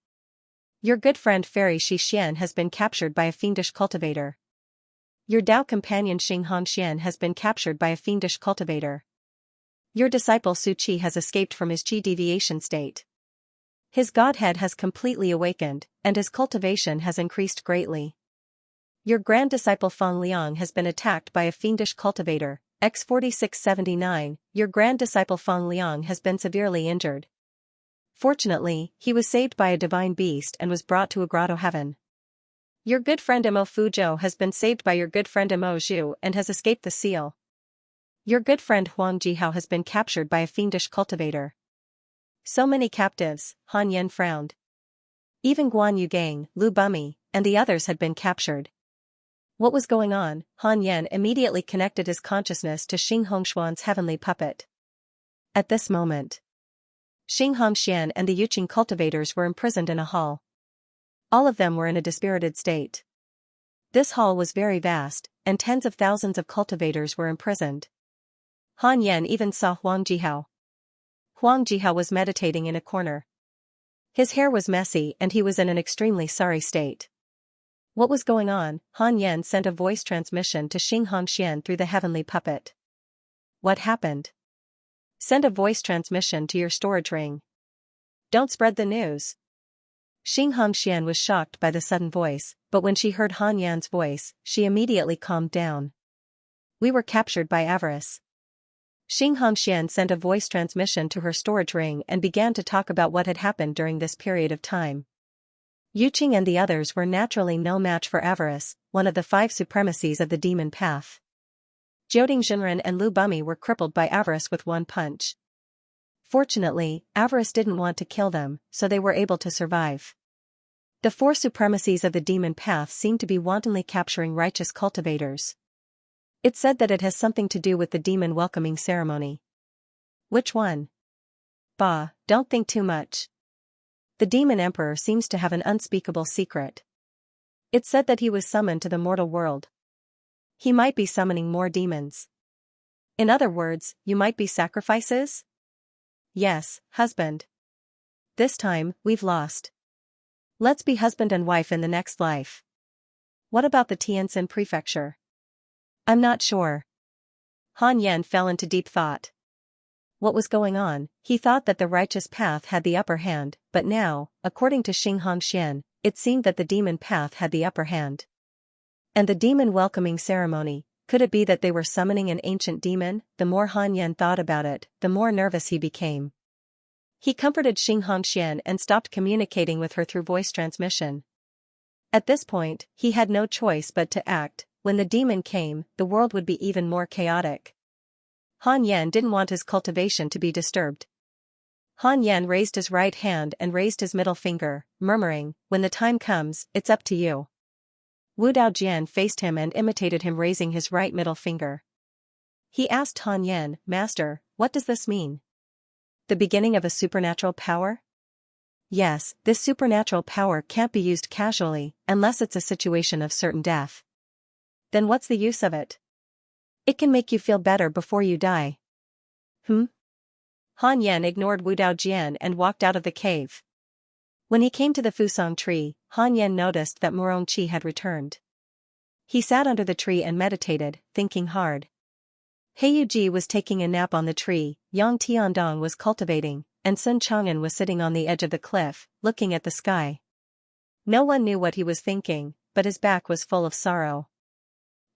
S1: Your good friend Fairy Xian has been captured by a fiendish cultivator. Your Dao companion Xianxia has been captured by a fiendish cultivator. Your disciple Su Qi has escaped from his Qi deviation state. His godhead has completely awakened, and his cultivation has increased greatly. Your grand disciple Feng Liang has been attacked by a fiendish cultivator. X4679, your grand disciple Feng Liang has been severely injured. Fortunately, he was saved by a divine beast and was brought to a grotto heaven. Your good friend Mo Fuzhou has been saved by your good friend Mo Zhu and has escaped the seal. Your good friend Huang Jihao has been captured by a fiendish cultivator. So many captives, Han Yan frowned. Even Guan Yugang, Lu Bumi, and the others had been captured. What was going on? Han Yan immediately connected his consciousness to Xing Hongshuan's heavenly puppet. At this moment, Xing Hongxian and the Yuqing cultivators were imprisoned in a hall. All of them were in a dispirited state. This hall was very vast, and tens of thousands of cultivators were imprisoned. Han Yan even saw Huang Jihao. Huang Jihao was meditating in a corner. His hair was messy and he was in an extremely sorry state. What was going on? Han Yan sent a voice transmission to Xing Hongxian through the heavenly puppet. What happened? Send a voice transmission to your storage ring. Don't spread the news. Xing Hongxian was shocked by the sudden voice, but when she heard Han Yan's voice, she immediately calmed down. We were captured by avarice. Xing Hongxian sent a voice transmission to her storage ring and began to talk about what had happened during this period of time. Yuqing and the others were naturally no match for avarice, one of the 5 supremacies of the demon path. Jioding Jinren and Lu Bumi were crippled by avarice with one punch. Fortunately, avarice didn't want to kill them, so they were able to survive. The 4 supremacies of the demon path seem to be wantonly capturing righteous cultivators. It's said that it has something to do with the demon welcoming ceremony. Which one? Bah, don't think too much. The demon emperor seems to have an unspeakable secret. It's said that he was summoned to the mortal world. He might be summoning more demons. In other words, you might be sacrifices? Yes, husband. This time, we've lost. Let's be husband and wife in the next life. What about the Tianjin prefecture? I'm not sure. Han Yan fell into deep thought. What was going on? He thought that the righteous path had the upper hand, but now, according to Xing Hongxian, it seemed that the demon path had the upper hand. And the demon welcoming ceremony, could it be that they were summoning an ancient demon? The more Han Yan thought about it, the more nervous he became. He comforted Xing Hongxian and stopped communicating with her through voice transmission. At this point, he had no choice but to act. When the demon came, the world would be even more chaotic. Han Yan didn't want his cultivation to be disturbed. Han Yan raised his right hand and raised his middle finger, murmuring, when the time comes, it's up to you. Wu Daojian faced him and imitated him raising his right middle finger. He asked Han Yan, Master, what does this mean? The beginning of a supernatural power? Yes, this supernatural power can't be used casually, unless it's a situation of certain death. Then what's the use of it? It can make you feel better before you die. Han Yan ignored Wu Daojian and walked out of the cave. When he came to the Fusong tree, Han Yan noticed that Murongqi had returned. He sat under the tree and meditated, thinking hard. Heiyuji was taking a nap on the tree, Yang Tiandong was cultivating, and Sun Chang'an was sitting on the edge of the cliff, looking at the sky. No one knew what he was thinking, but his back was full of sorrow.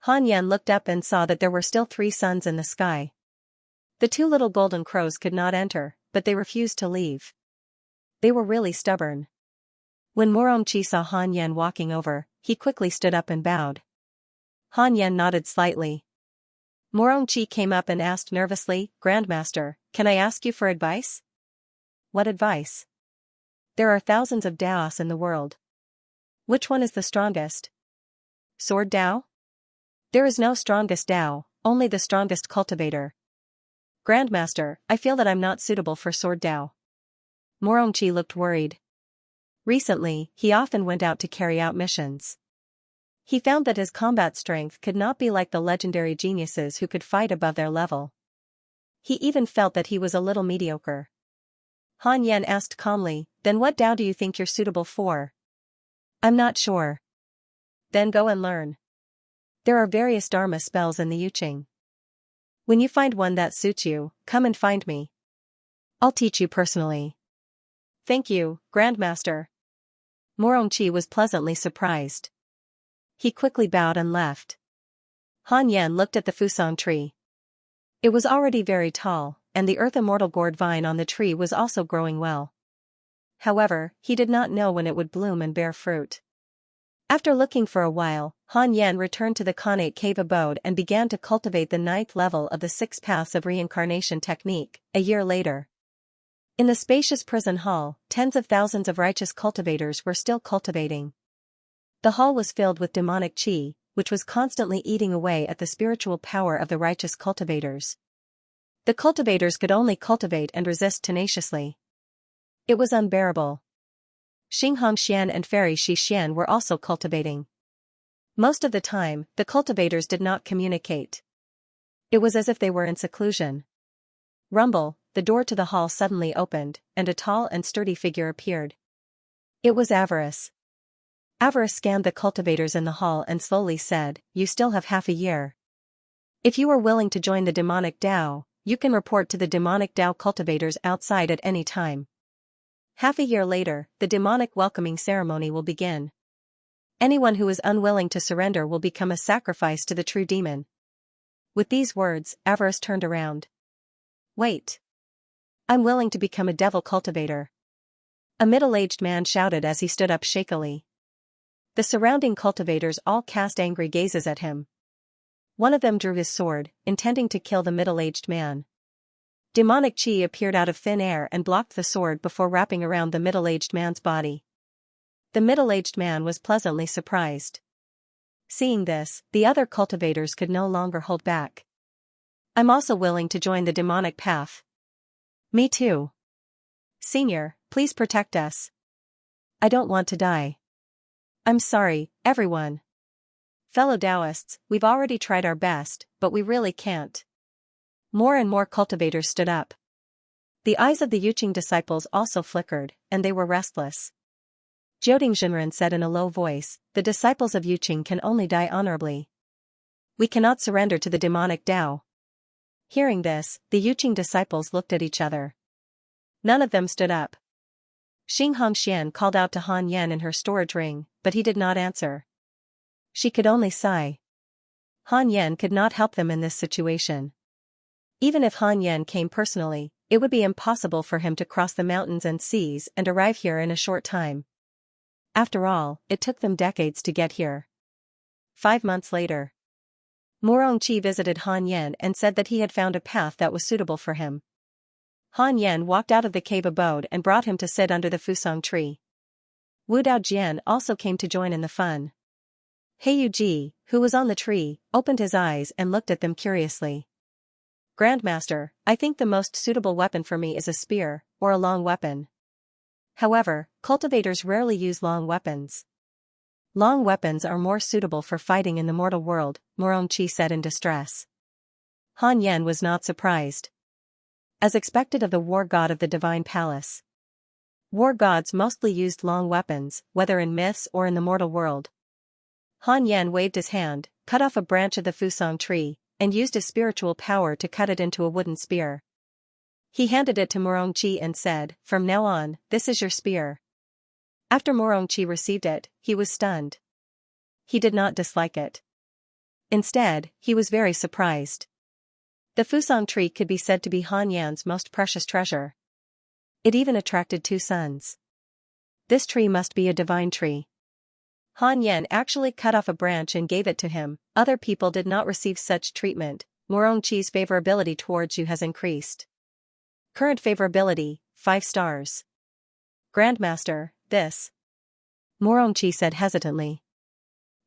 S1: Han Yan looked up and saw that there were still 3 suns in the sky. The 2 little golden crows could not enter, but they refused to leave. They were really stubborn. When Murongqi saw Han Yan walking over, he quickly stood up and bowed. Han Yan nodded slightly. Murongqi came up and asked nervously, Grandmaster, can I ask you for advice? What advice? There are thousands of Daos in the world. Which one is the strongest? Sword Dao? There is no strongest Dao, only the strongest cultivator. Grandmaster, I feel that I'm not suitable for Sword Dao. Murongqi looked worried. Recently, he often went out to carry out missions. He found that his combat strength could not be like the legendary geniuses who could fight above their level. He even felt that he was a little mediocre. Han Yan asked calmly, then what Dao do you think you're suitable for? I'm not sure. Then go and learn. There are various Dharma spells in the Yuqing. When you find one that suits you, come and find me. I'll teach you personally. Thank you, Grandmaster. Morongqi was pleasantly surprised. He quickly bowed and left. Han Yan looked at the Fusang tree. It was already very tall, and the earth immortal gourd vine on the tree was also growing well. However, he did not know when it would bloom and bear fruit. After looking for a while, Han Yan returned to the Khanate cave abode and began to cultivate the 9th level of the 6 paths of reincarnation technique, a year later. In the spacious prison hall, tens of thousands of righteous cultivators were still cultivating. The hall was filled with demonic qi, which was constantly eating away at the spiritual power of the righteous cultivators. The cultivators could only cultivate and resist tenaciously. It was unbearable. Xianxia and Fairy Xian were also cultivating. Most of the time, the cultivators did not communicate. It was as if they were in seclusion. Rumble, the door to the hall suddenly opened, and a tall and sturdy figure appeared. It was Avarice. Avarice scanned the cultivators in the hall and slowly said, "You still have half a year. If you are willing to join the demonic Dao, you can report to the demonic Dao cultivators outside at any time. Half a year later, the demonic welcoming ceremony will begin. Anyone who is unwilling to surrender will become a sacrifice to the true demon." With these words, Avarice turned around. "Wait. I'm willing to become a devil cultivator." A middle-aged man shouted as he stood up shakily. The surrounding cultivators all cast angry gazes at him. One of them drew his sword, intending to kill the middle-aged man. Demonic qi appeared out of thin air and blocked the sword before wrapping around the middle-aged man's body. The middle-aged man was pleasantly surprised. Seeing this, the other cultivators could no longer hold back. "I'm also willing to join the demonic path." "Me too. Senior, please protect us. I don't want to die." "I'm sorry, everyone. Fellow Taoists, we've already tried our best, but we really can't." More and more cultivators stood up. The eyes of the Yuqing disciples also flickered, and they were restless. Jioding Jinren said in a low voice, "The disciples of Yuqing can only die honorably. We cannot surrender to the demonic Dao." Hearing this, the Yuqing disciples looked at each other. None of them stood up. Xianxia called out to Han Yan in her storage ring, but he did not answer. She could only sigh. Han Yan could not help them in this situation. Even if Han Yan came personally, it would be impossible for him to cross the mountains and seas and arrive here in a short time. After all, it took them decades to get here. 5 months later. Morongqi visited Han Yan and said that he had found a path that was suitable for him. Han Yan walked out of the cave abode and brought him to sit under the Fusang tree. Wu Daojian also came to join in the fun. Heiyuji, who was on the tree, opened his eyes and looked at them curiously. "Grandmaster, I think the most suitable weapon for me is a spear, or a long weapon. However, cultivators rarely use long weapons. Long weapons are more suitable for fighting in the mortal world," Morongqi said in distress. Han Yan was not surprised. As expected of the war god of the divine palace. War gods mostly used long weapons, whether in myths or in the mortal world. Han Yan waved his hand, cut off a branch of the Fusang tree, and used his spiritual power to cut it into a wooden spear. He handed it to Morongqi and said, "From now on, this is your spear." After Morongqi received it, he was stunned. He did not dislike it. Instead, he was very surprised. The Fusang tree could be said to be Han Yan's most precious treasure. It even attracted 2 sons. This tree must be a divine tree. Han Yan actually cut off a branch and gave it to him. Other people did not receive such treatment. Morongqi's favorability towards you has increased. Current favorability, 5 stars. Grandmaster, this. Morongqi said hesitantly.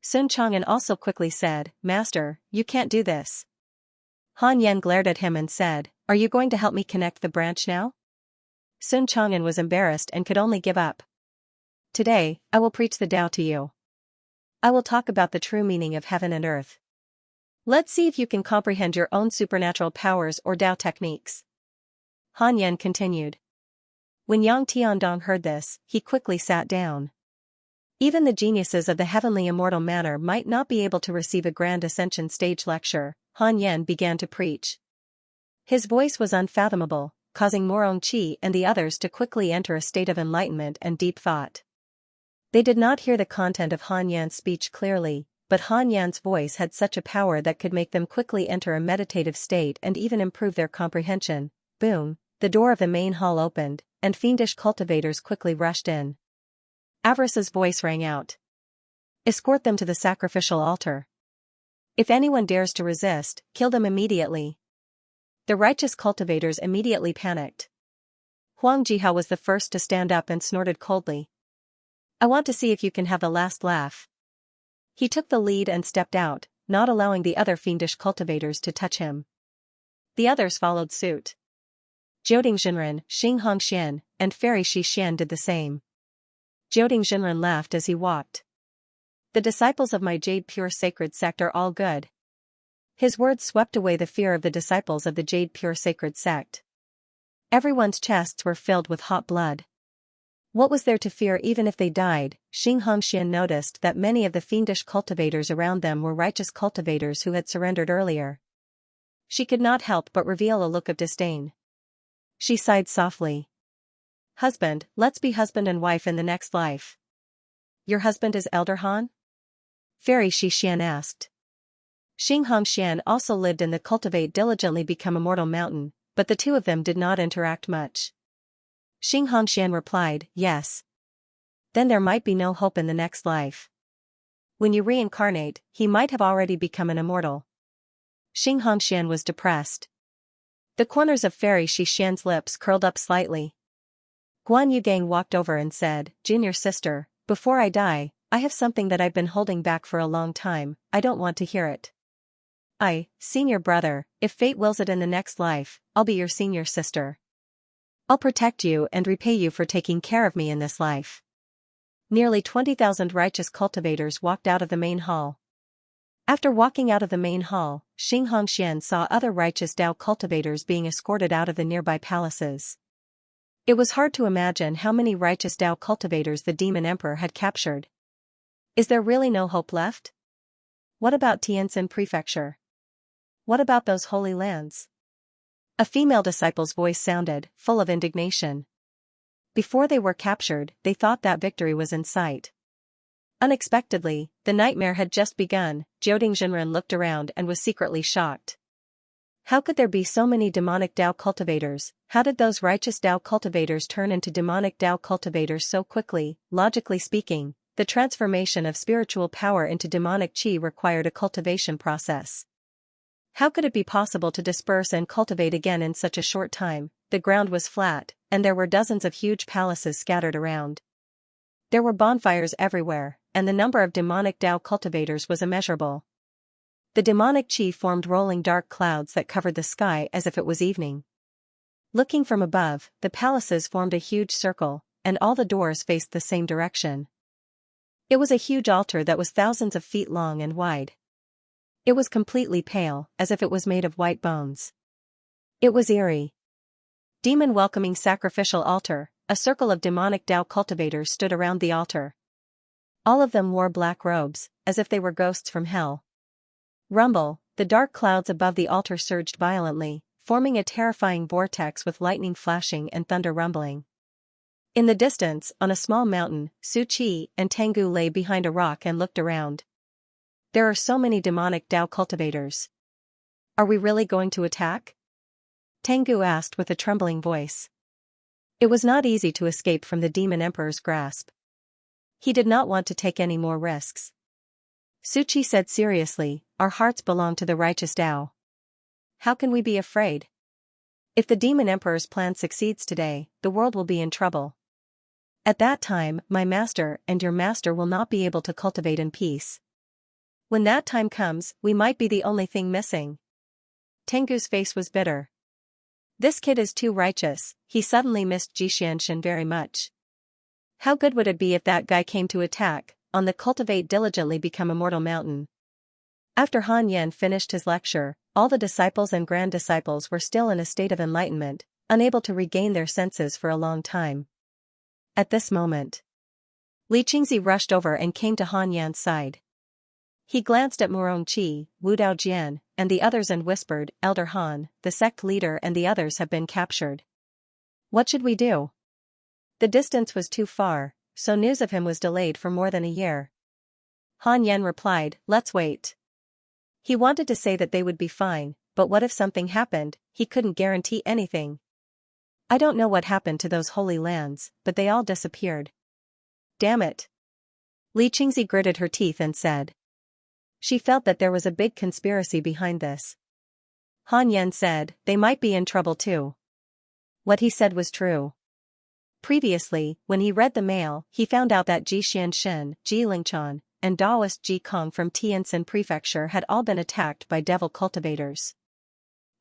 S1: Sun Chang'an also quickly said, "Master, you can't do this." Han Yan glared at him and said, "Are you going to help me connect the branch now?" Sun Chang'an was embarrassed and could only give up. "Today, I will preach the Tao to you. I will talk about the true meaning of heaven and earth. Let's see if you can comprehend your own supernatural powers or Tao techniques." Han Yan continued. When Yang Tiandong heard this, he quickly sat down. Even the geniuses of the heavenly immortal manner might not be able to receive a grand ascension stage lecture. Han Yen began to preach. His voice was unfathomable, causing Morong Qi and the others to quickly enter a state of enlightenment and deep thought. They did not hear the content of Han Yan's speech clearly, but Han Yan's voice had such a power that could make them quickly enter a meditative state and even improve their comprehension. Boom, the door of the main hall opened, and fiendish cultivators quickly rushed in. Avarice's voice rang out. Escort them to the sacrificial altar. If anyone dares to resist, kill them immediately. The righteous cultivators immediately panicked. Huang Jihao was the first to stand up and snorted coldly. I want to see if you can have the last laugh. He took the lead and stepped out, not allowing the other fiendish cultivators to touch him. The others followed suit. Jiuding Zhenren, Xing Hongxian, and Fairy Shi Xian did the same. Jiuding Zhenren laughed as he walked. The disciples of my Jade Pure Sacred Sect are all good. His words swept away the fear of the disciples of the Jade Pure Sacred Sect. Everyone's chests were filled with hot blood. What was there to fear even if they died? Xing Hongxian noticed that many of the fiendish cultivators around them were righteous cultivators who had surrendered earlier. She could not help but reveal a look of disdain. She sighed softly. Husband, let's be husband and wife in the next life. Your husband is Elder Han? Fairy Shi Xian asked. Xing Hongxian also lived in the Cultivate Diligently Become Immortal mountain, but the two of them did not interact much. Xing Hongxian replied, yes. Then there might be no hope in the next life. When you reincarnate, he might have already become an immortal. Xing Hongxian was depressed. The corners of Fairy Shi Xian's lips curled up slightly. Guan Yugang walked over and said, Junior sister, before I die, I have something that I've been holding back for a long time. I don't want to hear it. Senior brother, if fate wills it in the next life, I'll be your senior sister. I'll protect you and repay you for taking care of me in this life. Nearly 20,000 righteous cultivators walked out of the main hall. After walking out of the main hall, Xing Hongxian saw other righteous Dao cultivators being escorted out of the nearby palaces. It was hard to imagine how many righteous Dao cultivators the Demon Emperor had captured. Is there really no hope left? What about Tianjin Prefecture? What about those holy lands? A female disciple's voice sounded, full of indignation. Before they were captured, they thought that victory was in sight. Unexpectedly, the nightmare had just begun. Jiuding Zhenren looked around and was secretly shocked. How could there be so many demonic Dao cultivators? How did those righteous Dao cultivators turn into demonic Dao cultivators so quickly? Logically speaking, the transformation of spiritual power into demonic qi required a cultivation process. How could it be possible to disperse and cultivate again in such a short time? The ground was flat, and there were dozens of huge palaces scattered around. There were bonfires everywhere, and the number of demonic Dao cultivators was immeasurable. The demonic qi formed rolling dark clouds that covered the sky as if it was evening. Looking from above, the palaces formed a huge circle, and all the doors faced the same direction. It was a huge altar that was thousands of feet long and wide. It was completely pale, as if it was made of white bones. It was eerie. Demon welcoming sacrificial altar, a circle of demonic Dao cultivators stood around the altar. All of them wore black robes, as if they were ghosts from hell. Rumble, the dark clouds above the altar surged violently, forming a terrifying vortex with lightning flashing and thunder rumbling. In the distance, on a small mountain, Su Qi and Tengu lay behind a rock and looked around. There are so many demonic Dao cultivators. Are we really going to attack? Tengu asked with a trembling voice. It was not easy to escape from the Demon Emperor's grasp. He did not want to take any more risks. Su Qi said seriously, our hearts belong to the righteous Dao. How can we be afraid? If the Demon Emperor's plan succeeds today, the world will be in trouble. At that time, my master and your master will not be able to cultivate in peace. When that time comes, we might be the only thing missing. Tengu's face was bitter. This kid is too righteous. He suddenly missed Xianxia very much. How good would it be if that guy came to attack, on the Cultivate Diligently Become Immortal mountain? After Han Yen finished his lecture, all the disciples and grand disciples were still in a state of enlightenment, unable to regain their senses for a long time. At this moment, Li Qingzi rushed over and came to Han Yan's side. He glanced at Murongqi, Wu Daojian, and the others and whispered, "Elder Han, the sect leader and the others have been captured. What should we do?" The distance was too far, so news of him was delayed for more than a year. Han Yan replied, "Let's wait." He wanted to say that they would be fine, but what if something happened? He couldn't guarantee anything. "I don't know what happened to those holy lands, but they all disappeared." "Damn it." Li Qingzi gritted her teeth and said. She felt that there was a big conspiracy behind this. Han Yan said, "They might be in trouble too." What he said was true. Previously, when he read the mail, he found out that Ji Xianxia, Ji Lingchan, and Daoist Ji Kong from Tianjin Prefecture had all been attacked by devil cultivators.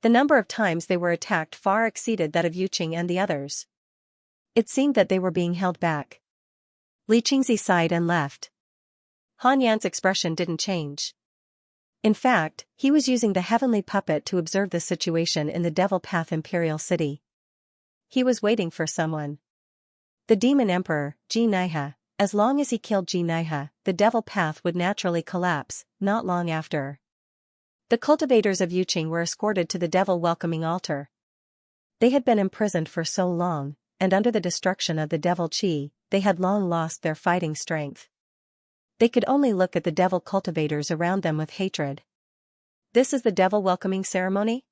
S1: The number of times they were attacked far exceeded that of Yuqing and the others. It seemed that they were being held back. Li Qingzi sighed and left. Han Yan's expression didn't change. In fact, he was using the heavenly puppet to observe the situation in the Devil Path Imperial City. He was waiting for someone. The Demon Emperor, Ji Naiha. As long as he killed Ji Naiha, the Devil Path would naturally collapse, not long after. The cultivators of Yuqing were escorted to the devil welcoming altar. They had been imprisoned for so long, and under the destruction of the devil Qi, they had long lost their fighting strength. They could only look at the devil cultivators around them with hatred. "This is the devil welcoming ceremony?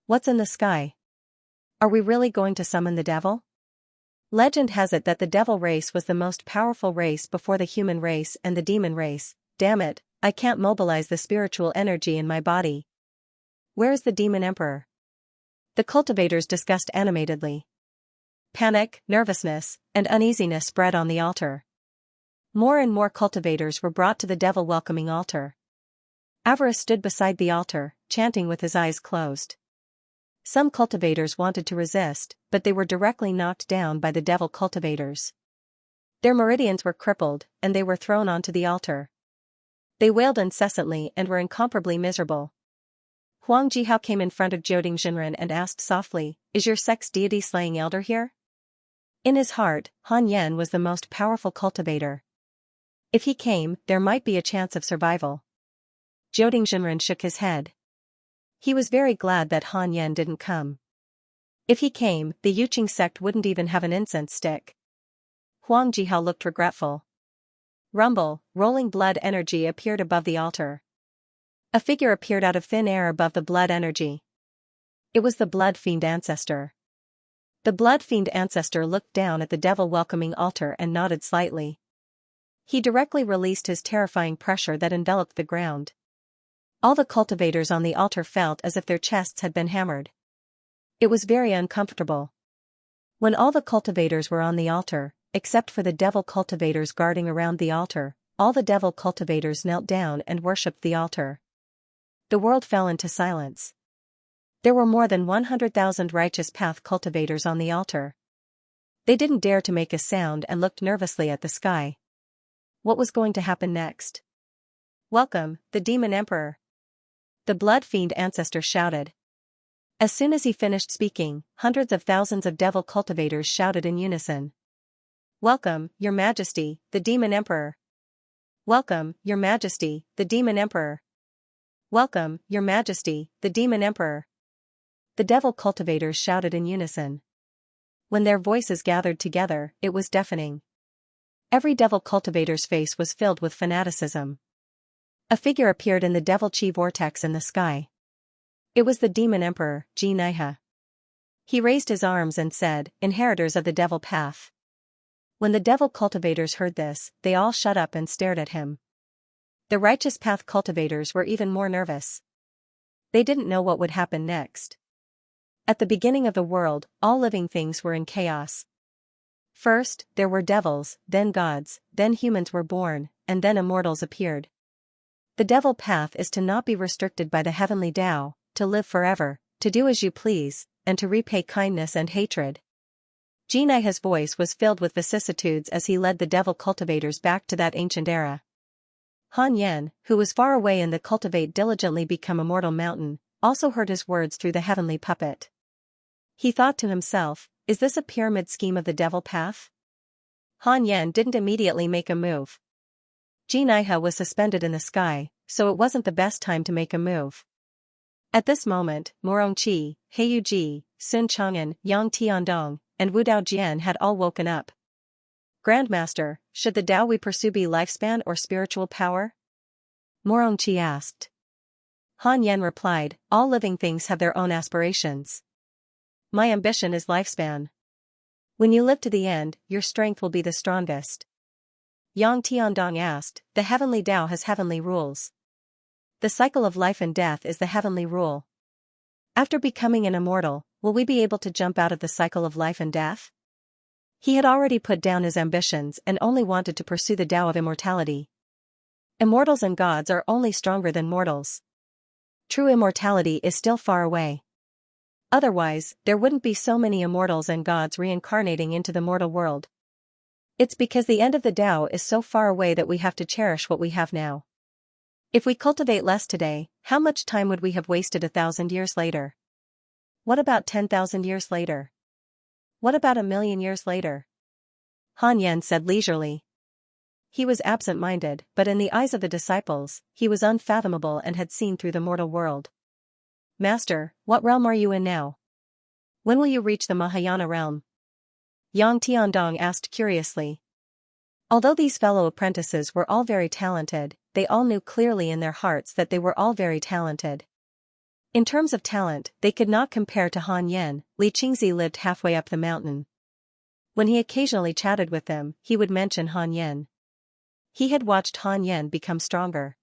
S1: What's in the sky? Are we really going to summon the devil?" Legend has it that the devil race was the most powerful race before the human race and the demon race. "Damn it, I can't mobilize the spiritual energy in my body. Where is the demon emperor?" The cultivators discussed animatedly. Panic, nervousness, and uneasiness spread on the altar. More and more cultivators were brought to the devil welcoming altar. Avarice stood beside the altar, chanting with his eyes closed. Some cultivators wanted to resist, but they were directly knocked down by the devil cultivators. Their meridians were crippled, and they were thrown onto the altar. They wailed incessantly and were incomparably miserable. Huang Jihao came in front of Jioding Jinren and asked softly, "Is your sect's deity slaying elder here?" In his heart, Han Yan was the most powerful cultivator. If he came, there might be a chance of survival. Jioding Jinren shook his head. He was very glad that Han Yan didn't come. If he came, the Yuqing sect wouldn't even have an incense stick. Huang Jihao looked regretful. Rumble, rolling blood energy appeared above the altar. A figure appeared out of thin air above the blood energy. It was the blood fiend ancestor. The blood fiend ancestor looked down at the devil welcoming altar and nodded slightly. He directly released his terrifying pressure that enveloped the ground. All the cultivators on the altar felt as if their chests had been hammered. It was very uncomfortable. When all the cultivators were on the altar, except for the devil cultivators guarding around the altar, all the devil cultivators knelt down and worshipped the altar. The world fell into silence. There were more than 100,000 righteous path cultivators on the altar. They didn't dare to make a sound and looked nervously at the sky. What was going to happen next? "Welcome, the Demon Emperor," the blood fiend ancestor shouted. As soon as he finished speaking, hundreds of thousands of devil cultivators shouted in unison. "Welcome, Your Majesty, the Demon Emperor. Welcome, Your Majesty, the Demon Emperor. Welcome, Your Majesty, the Demon Emperor." The devil cultivators shouted in unison. When their voices gathered together, it was deafening. Every devil cultivator's face was filled with fanaticism. A figure appeared in the devil chi vortex in the sky. It was the demon emperor, Ji Naiha. He raised his arms and said, "Inheritors of the devil path." When the devil cultivators heard this, they all shut up and stared at him. The righteous path cultivators were even more nervous. They didn't know what would happen next. At the beginning of the world, all living things were in chaos. First, there were devils, then gods, then humans were born, and then immortals appeared. The devil path is to not be restricted by the heavenly Tao, to live forever, to do as you please, and to repay kindness and hatred. Ji Naiha's voice was filled with vicissitudes as he led the devil cultivators back to that ancient era. Han Yan, who was far away in the Cultivate Diligently Become Immortal mountain, also heard his words through the heavenly puppet. He thought to himself, is this a pyramid scheme of the devil path? Han Yan didn't immediately make a move. Xianxia was suspended in the sky, so it wasn't the best time to make a move. At this moment, Morongqi, Heiyuji, Sun Chang'an, Yang Tiandong, and Wu Daojian had all woken up. Grandmaster, should the Tao we pursue be lifespan or spiritual power? Morongqi asked. Han Yan replied, all living things have their own aspirations. My ambition is lifespan. When you live to the end, your strength will be the strongest. Yang Tiandong asked, the heavenly Tao has heavenly rules. The cycle of life and death is the heavenly rule. After becoming an immortal, will we be able to jump out of the cycle of life and death? He had already put down his ambitions and only wanted to pursue the Tao of immortality. Immortals and gods are only stronger than mortals. True immortality is still far away. Otherwise, there wouldn't be so many immortals and gods reincarnating into the mortal world. It's because the end of the Tao is so far away that we have to cherish what we have now. If we cultivate less today, how much time would we have wasted 1,000 years later? What about 10,000 years later? What about 1,000,000 years later? Han Yan said leisurely. He was absent-minded, but in the eyes of the disciples, he was unfathomable and had seen through the mortal world. Master, what realm are you in now? When will you reach the Mahayana realm? Yang Tiandong asked curiously. Although these fellow apprentices were all very talented, they all knew clearly in their hearts that they were all very talented. In terms of talent, they could not compare to Han Yan. Li Qingzi lived halfway up the mountain. When he occasionally chatted with them, he would mention Han Yan. He had watched Han Yan become stronger.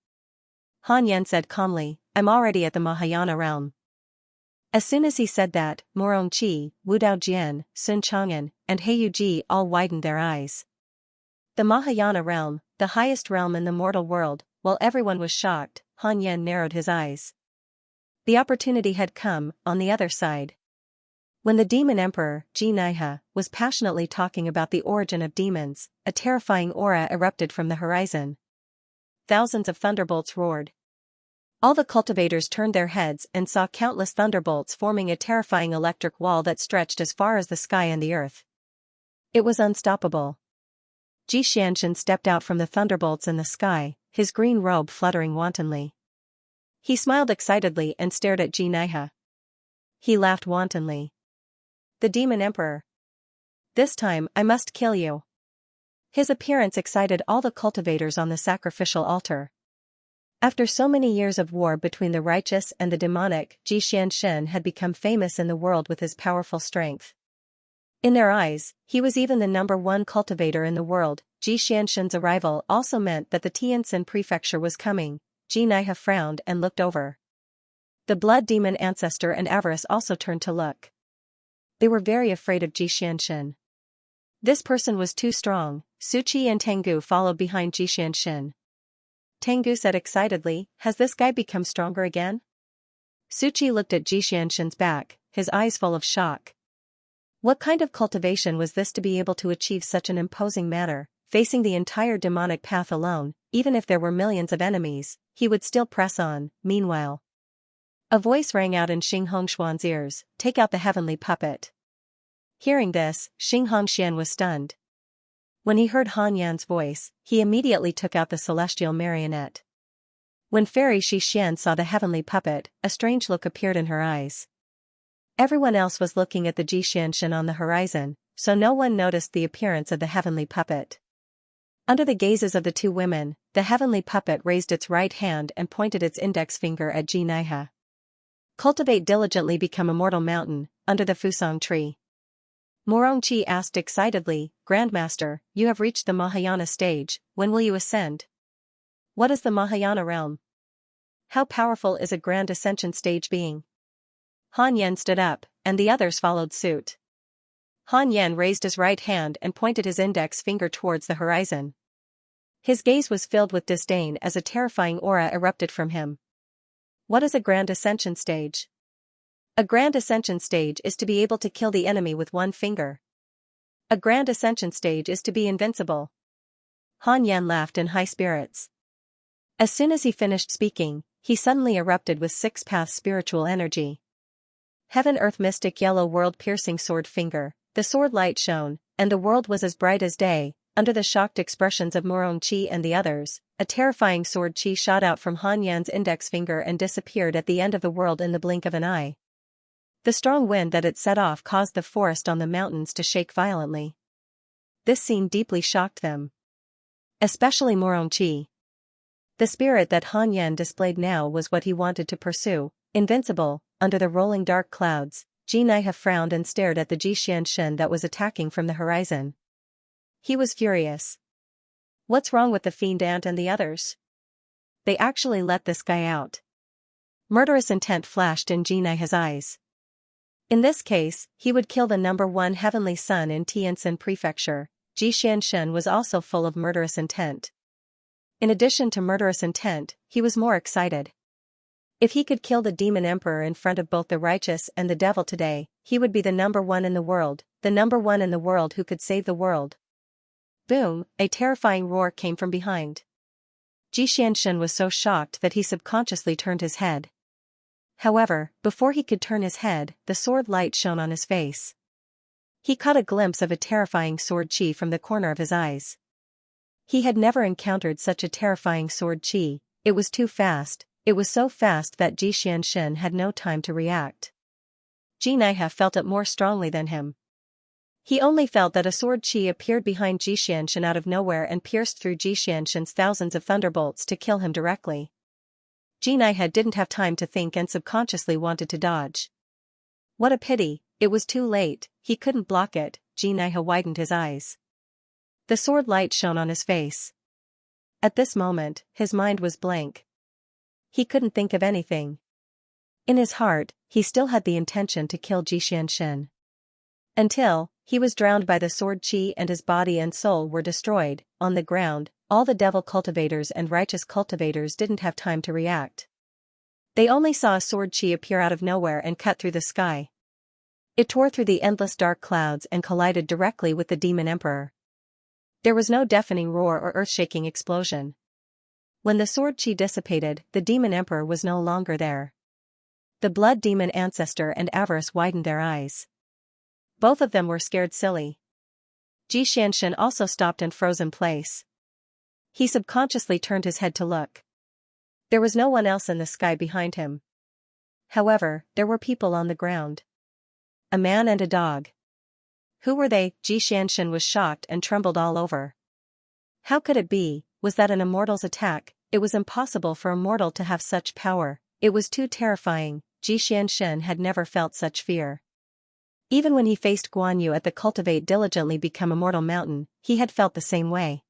S1: Han Yan said calmly, I'm already at the Mahayana realm. As soon as he said that, Morongqi, Wu Daojian, Sun Chang'an, and Heiyuji all widened their eyes. The Mahayana realm, the highest realm in the mortal world. While everyone was shocked, Han Yan narrowed his eyes. The opportunity had come, on the other side. When the demon emperor, Xianxia, was passionately talking about the origin of demons, a terrifying aura erupted from the horizon. Thousands of thunderbolts roared. All the cultivators turned their heads and saw countless thunderbolts forming a terrifying electric wall that stretched as far as the sky and the earth. It was unstoppable. Xianxia stepped out from the thunderbolts in the sky, his green robe fluttering wantonly. He smiled excitedly and stared at Xianxia. He laughed wantonly. The demon emperor. This time I must kill you. His appearance excited all the cultivators on the sacrificial altar. After so many years of war between the righteous and the demonic, Xianxia had become famous in the world with his powerful strength. In their eyes, he was even the #1 cultivator in the world. Xianxia's arrival also meant that the Tianjin prefecture was coming. Xianxia frowned and looked over. The blood demon ancestor and avarice also turned to look. They were very afraid of Xianxia. This person was too strong. Suqi and Tengu followed behind Xianxia. Tengu said excitedly, has this guy become stronger again? Suqi looked at Xianxia's back, his eyes full of shock. What kind of cultivation was this to be able to achieve such an imposing manner, facing the entire demonic path alone? Even if there were millions of enemies, he would still press on. Meanwhile, a voice rang out in Xing Hongshuan's ears, take out the heavenly puppet. Hearing this, Xing Hongshuan was stunned. When he heard Han Yan's voice, he immediately took out the celestial marionette. When Fairy Xixian saw the heavenly puppet, a strange look appeared in her eyes. Everyone else was looking at the Xianxia on the horizon, so no one noticed the appearance of the heavenly puppet. Under the gazes of the two women, the heavenly puppet raised its right hand and pointed its index finger at Xianxia. Cultivate diligently, become immortal mountain, under the Fusang tree. Morongqi asked excitedly, Grandmaster, you have reached the Mahayana stage, when will you ascend? What is the Mahayana realm? How powerful is a grand ascension stage being? Han Yan stood up, and the others followed suit. Han Yan raised his right hand and pointed his index finger towards the horizon. His gaze was filled with disdain as a terrifying aura erupted from him. What is a grand ascension stage? A grand ascension stage is to be able to kill the enemy with one finger. A grand ascension stage is to be invincible. Han Yan laughed in high spirits. As soon as he finished speaking, he suddenly erupted with six-path spiritual energy. Heaven Earth Mystic Yellow World Piercing Sword Finger. The sword light shone, and the world was as bright as day. Under the shocked expressions of Morong Chi and the others, a terrifying sword chi shot out from Han Yan's index finger and disappeared at the end of the world in the blink of an eye. The strong wind that it set off caused the forest on the mountains to shake violently. This scene deeply shocked them. Especially Morong Chi. The spirit that Han Yan displayed now was what he wanted to pursue, invincible. Under the rolling dark clouds, Xianxia frowned and stared at the Xianxia that was attacking from the horizon. He was furious. What's wrong with the fiend ant and the others? They actually let this guy out. Murderous intent flashed in Xianxia's eyes. In this case, he would kill the #1 heavenly son in Tianjin Prefecture. Xianxia was also full of murderous intent. In addition to murderous intent, he was more excited. If he could kill the demon emperor in front of both the righteous and the devil today, he would be the #1 in the world, the #1 in the world who could save the world. Boom, a terrifying roar came from behind. Xianxia was so shocked that he subconsciously turned his head. However, before he could turn his head, the sword light shone on his face. He caught a glimpse of a terrifying sword chi from the corner of his eyes. He had never encountered such a terrifying sword chi. It was too fast. It was so fast that Xianxia had no time to react. Xianxia felt it more strongly than him. He only felt that a sword chi appeared behind Xianxia out of nowhere and pierced through Xianxia's thousands of thunderbolts to kill him directly. Xianxia didn't have time to think and subconsciously wanted to dodge. What a pity, it was too late, he couldn't block it. Xianxia widened his eyes. The sword light shone on his face. At this moment, his mind was blank. He couldn't think of anything. In his heart, he still had the intention to kill Xianxia. Until he was drowned by the sword chi and his body and soul were destroyed. On the ground, all the devil cultivators and righteous cultivators didn't have time to react. They only saw a sword chi appear out of nowhere and cut through the sky. It tore through the endless dark clouds and collided directly with the demon emperor. There was no deafening roar or earth-shaking explosion. When the sword chi dissipated, the demon emperor was no longer there. The blood demon ancestor and avarice widened their eyes. Both of them were scared silly. Xianxia also stopped and froze in place. He subconsciously turned his head to look. There was no one else in the sky behind him. However, there were people on the ground. A man and a dog. Who were they? Xianxia was shocked and trembled all over. How could it be? Was that an immortal's attack? It was impossible for a mortal to have such power. It was too terrifying. Xianxia had never felt such fear. Even when he faced Guan Yu at the Cultivate Diligently Become Immortal mountain, he had felt the same way.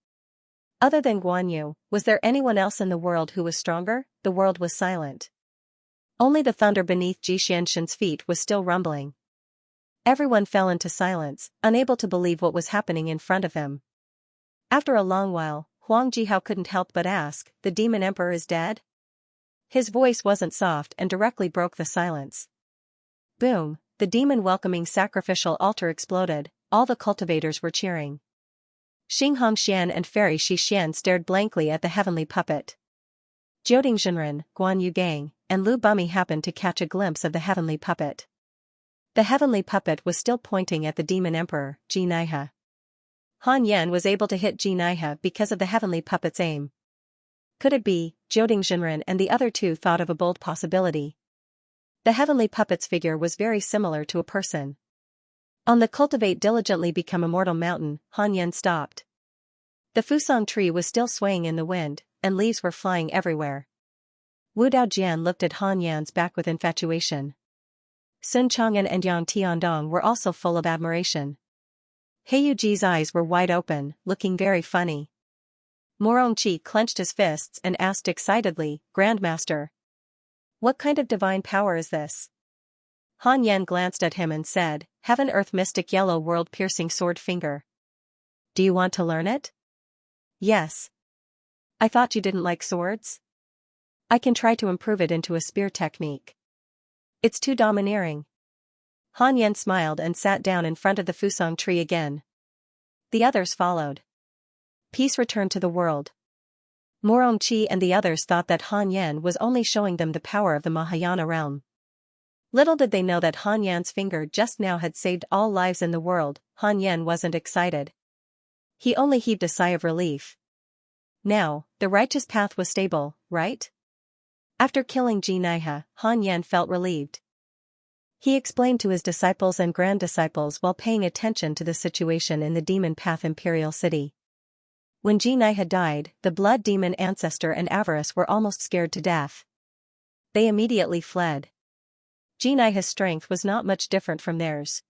S1: Other than Guan Yu, was there anyone else in the world who was stronger? The world was silent. Only the thunder beneath Xianxia's feet was still rumbling. Everyone fell into silence, unable to believe what was happening in front of him. After a long while, Huang Jihao couldn't help but ask, "The demon emperor is dead?" His voice wasn't soft and directly broke the silence. Boom, the demon-welcoming sacrificial altar exploded. All the cultivators were cheering. Xing Hongxian and Fairy Shixian stared blankly at the heavenly puppet. Jioding Zhenren, Guan Yu Gang, and Lu Bumi happened to catch a glimpse of the heavenly puppet. The heavenly puppet was still pointing at the demon emperor, Xianxia. Han Yan was able to hit Xianxia because of the heavenly puppet's aim. Could it be? Jioding Zhenren and the other two thought of a bold possibility. The heavenly puppet's figure was very similar to a person. On the Cultivate Diligently Become Immortal mountain, Han Yan stopped. The fusang tree was still swaying in the wind, and leaves were flying everywhere. Wu Daojian looked at Han Yan's back with infatuation. Sun Chang'an and Yang Tiandong were also full of admiration. Heyu Ji's eyes were wide open, looking very funny. Morong Chi clenched his fists and asked excitedly, "Grandmaster, what kind of divine power is this?" Han Yan glanced at him and said, "Heaven Earth Mystic Yellow World Piercing Sword Finger. Do you want to learn it?" "Yes. I thought you didn't like swords? I can try to improve it into a spear technique." "It's too domineering." Han Yan smiled and sat down in front of the fusang tree again. The others followed. Peace returned to the world. Morong Chi and the others thought that Han Yan was only showing them the power of the Mahayana realm. Little did they know that Han Yan's finger just now had saved all lives in the world. Han Yan wasn't excited. He only heaved a sigh of relief. Now, the righteous path was stable, right? After killing Xianxia, Han Yan felt relieved. He explained to his disciples and grand-disciples while paying attention to the situation in the Demon Path Imperial City. When Xianxia died, the blood demon ancestor and Avarice were almost scared to death. They immediately fled. Xianxia's strength was not much different from theirs.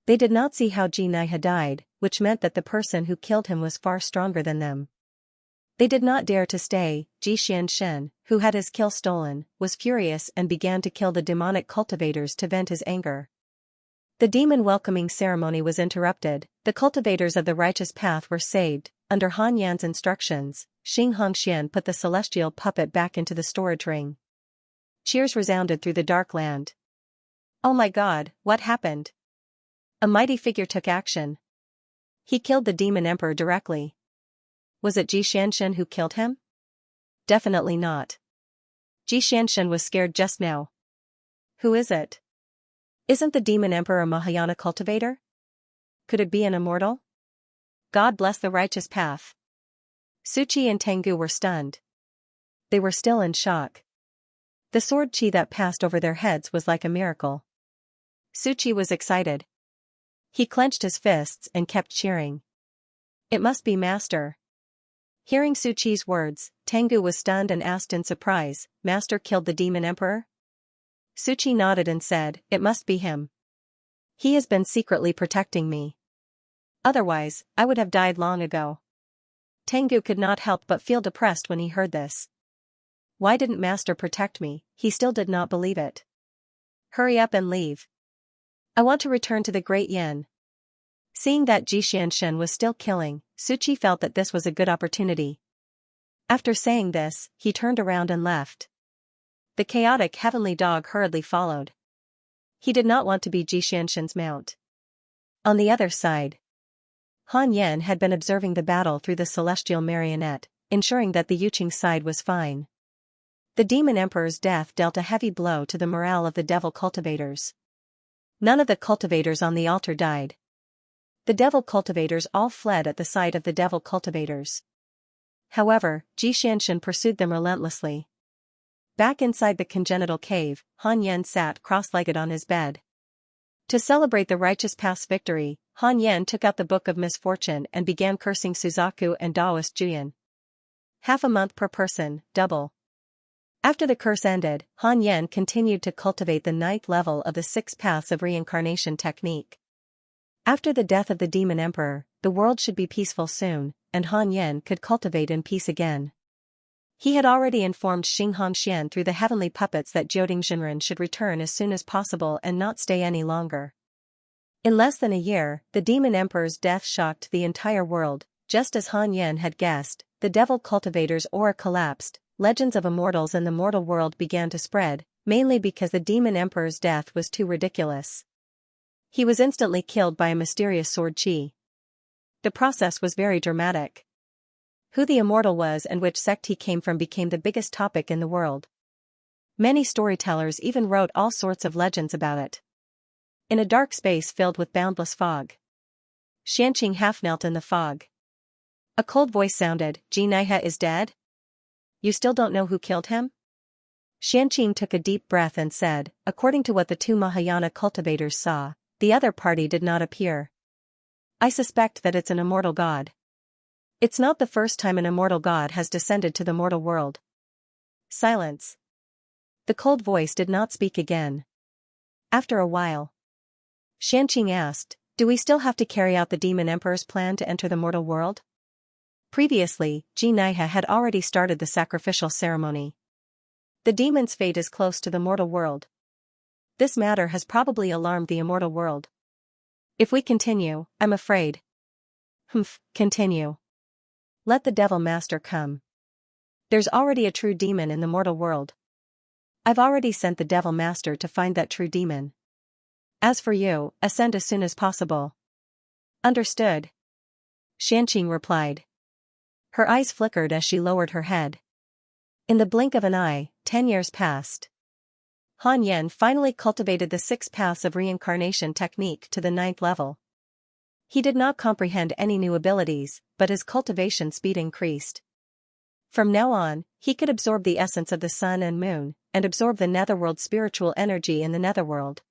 S1: They did not see how Xianxia died, which meant that the person who killed him was far stronger than them. They did not dare to stay. Xianxia, who had his kill stolen, was furious and began to kill the demonic cultivators to vent his anger. The demon welcoming ceremony was interrupted. The cultivators of the righteous path were saved. Under Han Yan's instructions, Xianxia put the celestial puppet back into the storage ring. Cheers resounded through the dark land. Oh my God, what happened? A mighty figure took action. He killed the demon emperor directly. Was it Xianxia who killed him? Definitely not. Xianxia was scared just now. Who is it? Isn't the demon emperor a Mahayana cultivator? Could it be an immortal? God bless the righteous path. Suchi and Tengu were stunned. They were still in shock. The sword chi that passed over their heads was like a miracle. Suchi was excited. He clenched his fists and kept cheering. It must be Master. Hearing Suchi's words, Tengu was stunned and asked in surprise, Master killed the demon emperor? Suchi nodded and said, it must be him. He has been secretly protecting me. Otherwise, I would have died long ago. Tengu could not help but feel depressed when he heard this. Why didn't Master protect me? He still did not believe it. Hurry up and leave. I want to return to the Great Yen. Seeing that Xianxia was still killing, Suchi felt that this was a good opportunity. After saying this, he turned around and left. The chaotic heavenly dog hurriedly followed. He did not want to be Xianxia's mount. On the other side, Han Yan had been observing the battle through the celestial marionette, ensuring that the Yuqing side was fine. The demon emperor's death dealt a heavy blow to the morale of the devil cultivators. None of the cultivators on the altar died. The devil cultivators all fled at the sight of the devil cultivators. However, Xianxia pursued them relentlessly. Back inside the congenital cave, Han Yan sat cross-legged on his bed. To celebrate the righteous path's victory, Han Yan took out the Book of Misfortune and began cursing Suzaku and Taoist Juyin. Half a month per person, double. After the curse ended, Han Yan continued to cultivate the 9th level of the 6 paths of reincarnation technique. After the death of the demon emperor, the world should be peaceful soon, and Han Yan could cultivate in peace again. He had already informed Xianxia through the heavenly puppets that Jioding Jinren should return as soon as possible and not stay any longer. In less than a year, the demon emperor's death shocked the entire world. Just as Han Yan had guessed, the devil cultivator's aura collapsed. Legends of immortals in the mortal world began to spread, mainly because the demon emperor's death was too ridiculous. He was instantly killed by a mysterious sword chi. The process was very dramatic. Who the immortal was and which sect he came from became the biggest topic in the world. Many storytellers even wrote all sorts of legends about it. In a dark space filled with boundless fog, Xianxia half knelt in the fog. A cold voice sounded, Xianxia is dead? You still don't know who killed him? Xianxia took a deep breath and said, according to what the 2 Mahayana cultivators saw, the other party did not appear. I suspect that it's an immortal god. It's not the first time an immortal god has descended to the mortal world. Silence. The cold voice did not speak again. After a while, Xianxia asked, do we still have to carry out the demon emperor's plan to enter the mortal world? Previously, Xianxia had already started the sacrificial ceremony. The demon's fate is close to the mortal world. This matter has probably alarmed the immortal world. If we continue, I'm afraid. Continue. Let the devil master come. There's already a true demon in the mortal world. I've already sent the devil master to find that true demon. As for you, ascend as soon as possible. Understood. Xianxia replied. Her eyes flickered as she lowered her head. In the blink of an eye, 10 years passed. Han Yan finally cultivated the 6 paths of reincarnation technique to the 9th level. He did not comprehend any new abilities, but his cultivation speed increased. From now on, he could absorb the essence of the sun and moon, and absorb the netherworld spiritual energy in the netherworld.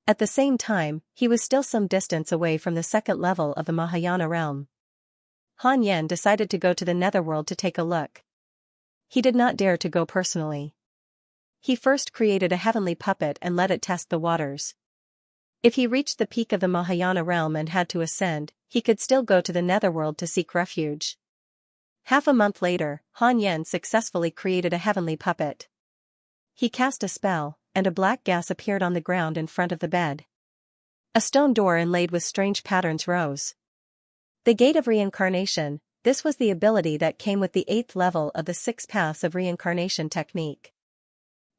S1: At the same time, he was still some distance away from the 2nd level of the Mahayana realm. Han Yan decided to go to the netherworld to take a look. He did not dare to go personally. He first created a heavenly puppet and let it test the waters. If he reached the peak of the Mahayana realm and had to ascend, he could still go to the netherworld to seek refuge. Half a month later, Han Yan successfully created a heavenly puppet. He cast a spell, and a black gas appeared on the ground in front of the bed. A stone door inlaid with strange patterns rose. The Gate of Reincarnation. This was the ability that came with the 8th level of the 6 paths of reincarnation technique.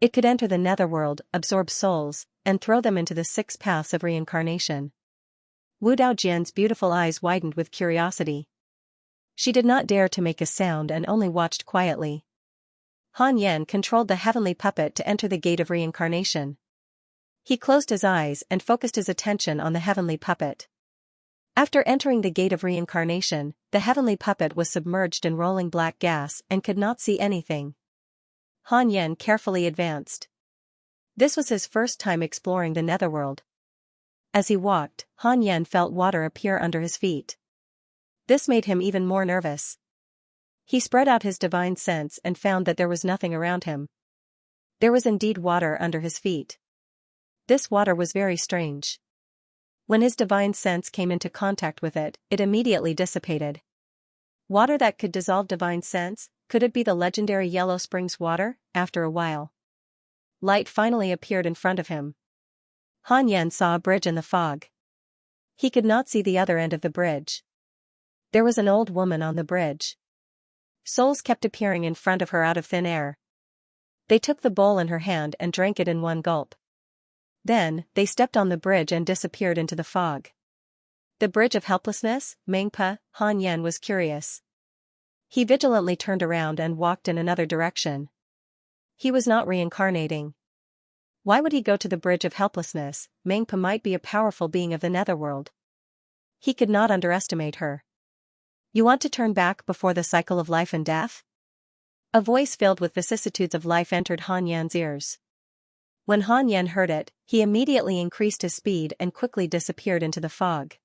S1: It could enter the netherworld, absorb souls, and throw them into the 6 paths of reincarnation. Wu Daojian's beautiful eyes widened with curiosity. She did not dare to make a sound and only watched quietly. Han Yan controlled the heavenly puppet to enter the Gate of Reincarnation. He closed his eyes and focused his attention on the heavenly puppet. After entering the Gate of Reincarnation, the heavenly puppet was submerged in rolling black gas and could not see anything. Han Yan carefully advanced. This was his first time exploring the netherworld. As he walked, Han Yan felt water appear under his feet. This made him even more nervous. He spread out his divine sense and found that there was nothing around him. There was indeed water under his feet. This water was very strange. When his divine sense came into contact with it, it immediately dissipated. Water that could dissolve divine sense, could it be the legendary Yellow Springs water? After a while, light finally appeared in front of him. Han Yan saw a bridge in the fog. He could not see the other end of the bridge. There was an old woman on the bridge. Souls kept appearing in front of her out of thin air. They took the bowl in her hand and drank it in one gulp. Then, they stepped on the bridge and disappeared into the fog. The bridge of helplessness, Mengpa? Han Yan was curious. He vigilantly turned around and walked in another direction. He was not reincarnating. Why would he go to the bridge of helplessness? Mengpa might be a powerful being of the netherworld. He could not underestimate her. You want to turn back before the cycle of life and death? A voice filled with vicissitudes of life entered Han Yan's ears. When Han Yan heard it, he immediately increased his speed and quickly disappeared into the fog.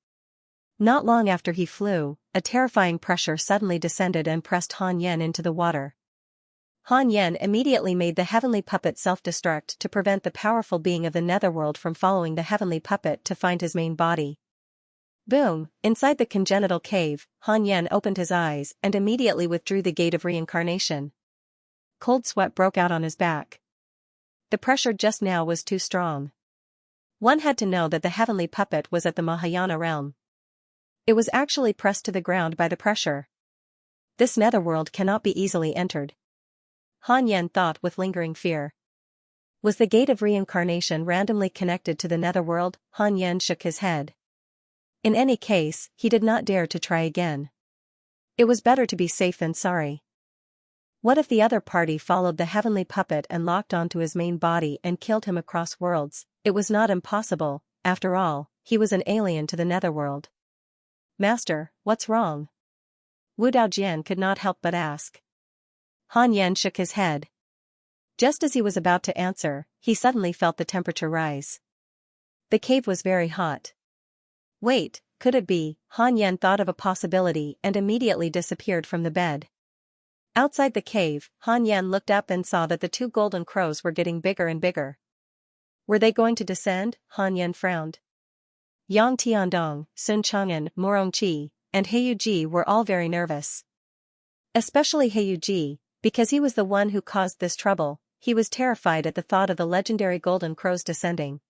S1: Not long after he flew, a terrifying pressure suddenly descended and pressed Han Yan into the water. Han Yan immediately made the heavenly puppet self-destruct to prevent the powerful being of the netherworld from following the heavenly puppet to find his main body. Boom! Inside the congenital cave, Han Yan opened his eyes and immediately withdrew the Gate of Reincarnation. Cold sweat broke out on his back. The pressure just now was too strong. One had to know that the heavenly puppet was at the Mahayana realm. It was actually pressed to the ground by the pressure. This netherworld cannot be easily entered. Han Yan thought with lingering fear. Was the Gate of Reincarnation randomly connected to the netherworld? Han Yan shook his head. In any case, he did not dare to try again. It was better to be safe than sorry. What if the other party followed the heavenly puppet and locked onto his main body and killed him across worlds? It was not impossible. After all, he was an alien to the netherworld. Master, what's wrong? Wu Daojian could not help but ask. Han Yan shook his head. Just as he was about to answer, he suddenly felt the temperature rise. The cave was very hot. Wait, could it be? Han Yan thought of a possibility and immediately disappeared from the bed. Outside the cave, Han Yan looked up and saw that the 2 golden crows were getting bigger and bigger. Were they going to descend? Han Yan frowned. Yang Tiandong, Sun Chang'an, Morong Qi, and Heyu Ji were all very nervous. Especially Heyu Ji, because he was the one who caused this trouble. He was terrified at the thought of the legendary golden crows descending.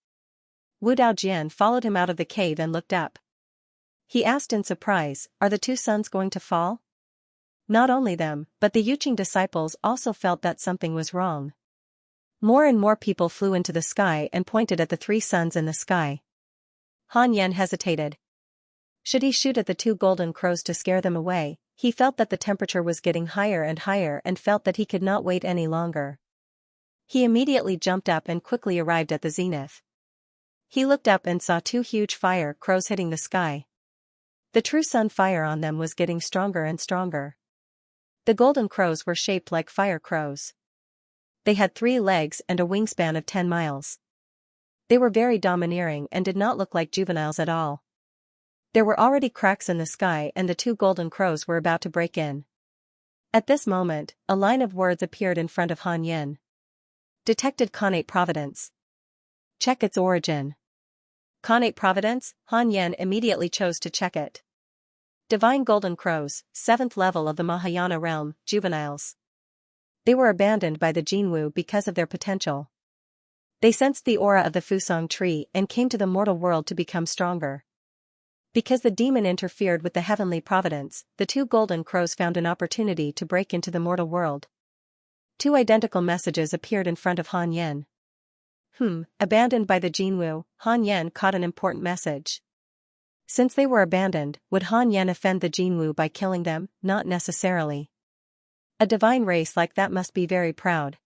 S1: Wu Daojian followed him out of the cave and looked up. He asked in surprise, "Are the 2 suns going to fall?" Not only them, but the Yuqing disciples also felt that something was wrong. More and more people flew into the sky and pointed at the 3 suns in the sky. Han Yan hesitated. Should he shoot at the 2 golden crows to scare them away? He felt that the temperature was getting higher and higher and felt that he could not wait any longer. He immediately jumped up and quickly arrived at the zenith. He looked up and saw two huge fire crows hitting the sky. The true sun fire on them was getting stronger and stronger. The golden crows were shaped like fire crows. They had 3 legs and a wingspan of 10 miles. They were very domineering and did not look like juveniles at all. There were already cracks in the sky and the 2 golden crows were about to break in. At this moment, a line of words appeared in front of Han Yin. Detected Cultivate Providence. Check its origin. Cultivate Providence, Han Yin immediately chose to check it. Divine Golden Crows, 7th level of the Mahayana realm, juveniles. They were abandoned by the Jinwu because of their potential. They sensed the aura of the Fusang tree and came to the mortal world to become stronger. Because the demon interfered with the heavenly providence, the 2 golden crows found an opportunity to break into the mortal world. 2 identical messages appeared in front of Han Yin. Abandoned by the Jinwu, Han Yin caught an important message. Since they were abandoned, would Han Yin offend the Jinwu by killing them? Not necessarily. A divine race like that must be very proud.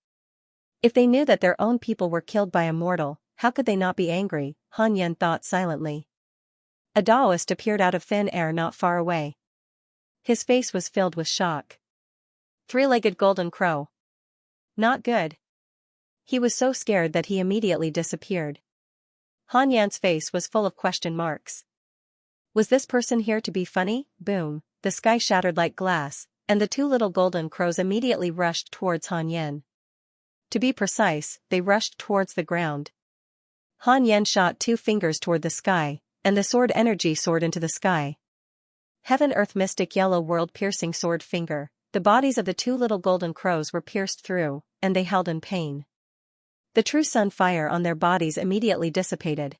S1: If they knew that their own people were killed by a mortal, how could they not be angry? Han Yin thought silently. A Taoist appeared out of thin air not far away. His face was filled with shock. 3-legged golden crow. Not good. He was so scared that he immediately disappeared. Han Yin's face was full of question marks. Was this person here to be funny? Boom, the sky shattered like glass, and the 2 little golden crows immediately rushed towards Han Yin. To be precise, they rushed towards the ground. Han Yin shot 2 fingers toward the sky, and the sword energy soared into the sky. Heaven Earth Mystic Yellow World Piercing Sword Finger. The bodies of the 2 little golden crows were pierced through, and they held in pain. The true sun fire on their bodies immediately dissipated.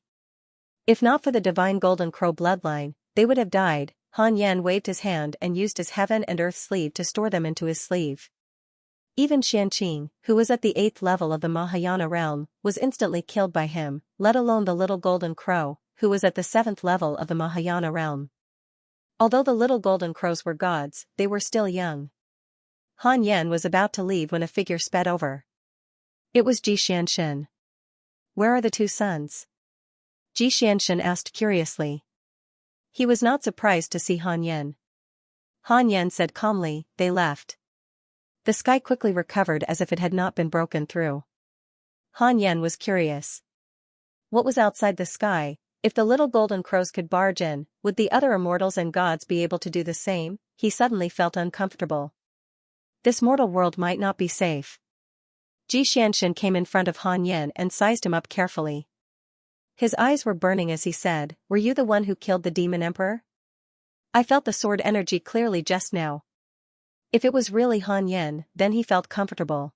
S1: If not for the divine golden crow bloodline, they would have died. Han Yin waved his hand and used his heaven and earth sleeve to store them into his sleeve. Even Xianxia, who was at the 8th level of the Mahayana realm, was instantly killed by him, let alone the little golden crow, who was at the 7th level of the Mahayana realm. Although the little golden crows were gods, they were still young. Han Yin was about to leave when a figure sped over. It was Xianxia. Where are the 2 sons? Xianxia asked curiously. He was not surprised to see Han Yin. Han Yin said calmly, they left. The sky quickly recovered as if it had not been broken through. Han Yin was curious. What was outside the sky? If the little golden crows could barge in, would the other immortals and gods be able to do the same? He suddenly felt uncomfortable. This mortal world might not be safe. Xianxia came in front of Han Yin and sized him up carefully. His eyes were burning as he said, were you the one who killed the demon emperor? I felt the sword energy clearly just now. If it was really Han Yin, then he felt comfortable.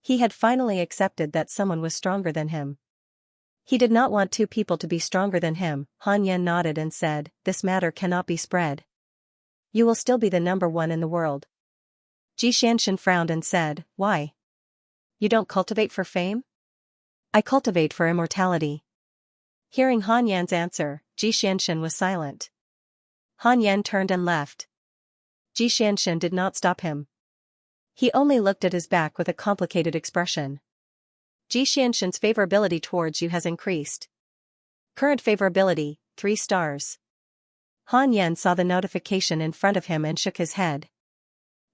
S1: He had finally accepted that someone was stronger than him. He did not want 2 people to be stronger than him. Han Yin nodded and said, this matter cannot be spread. You will still be the number 1 in the world. Xianxia frowned and said, why? You don't cultivate for fame? I cultivate for immortality. Hearing Han Yin's answer, Xianxia was silent. Han Yin turned and left. Xianxia did not stop him. He only looked at his back with a complicated expression. Xianxia's favorability towards you has increased. Current favorability, 3 stars. Han Yin saw the notification in front of him and shook his head.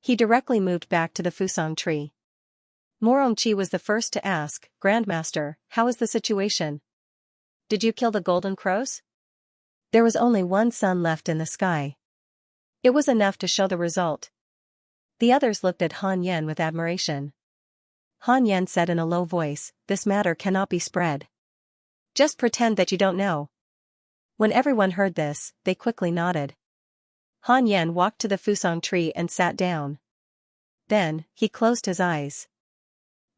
S1: He directly moved back to the Fusang tree. Morongqi was the first to ask, Grandmaster, how is the situation? Did you kill the golden crows? There was only 1 sun left in the sky. It was enough to show the result. The others looked at Han Yin with admiration. Han Yin said in a low voice, this matter cannot be spread. Just pretend that you don't know. When everyone heard this, they quickly nodded. Han Yin walked to the Fusang tree and sat down. Then, he closed his eyes.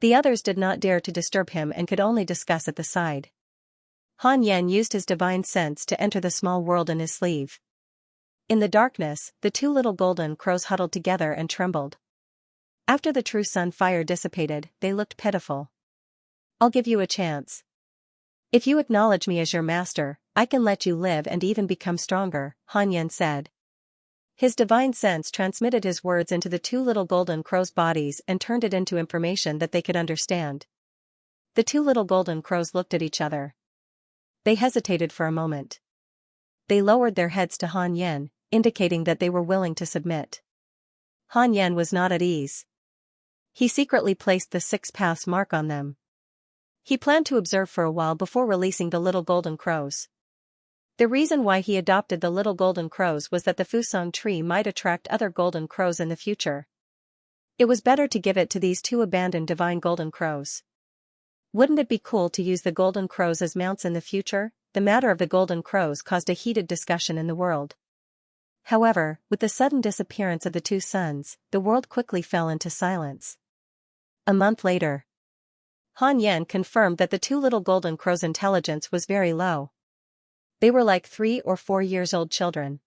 S1: The others did not dare to disturb him and could only discuss at the side. Han Yin used his divine sense to enter the small world in his sleeve. In the darkness, the 2 little golden crows huddled together and trembled. After the true sun fire dissipated, they looked pitiful. I'll give you a chance. If you acknowledge me as your master, I can let you live and even become stronger, Han Yin said. His divine sense transmitted his words into the two little golden crows' bodies and turned it into information that they could understand. The two little golden crows looked at each other. They hesitated for a moment. They lowered their heads to Han Yan, indicating that they were willing to submit. Han Yan was not at ease. He secretly placed the 6 paths mark on them. He planned to observe for a while before releasing the little golden crows. The reason why he adopted the little golden crows was that the Fusang tree might attract other golden crows in the future. It was better to give it to these two abandoned divine golden crows. Wouldn't it be cool to use the golden crows as mounts in the future? The matter of the golden crows caused a heated discussion in the world. However, with the sudden disappearance of the two sons, the world quickly fell into silence. A month later, Han Yan confirmed that the two little golden crows' intelligence was very low. They were like 3 or 4 years old children.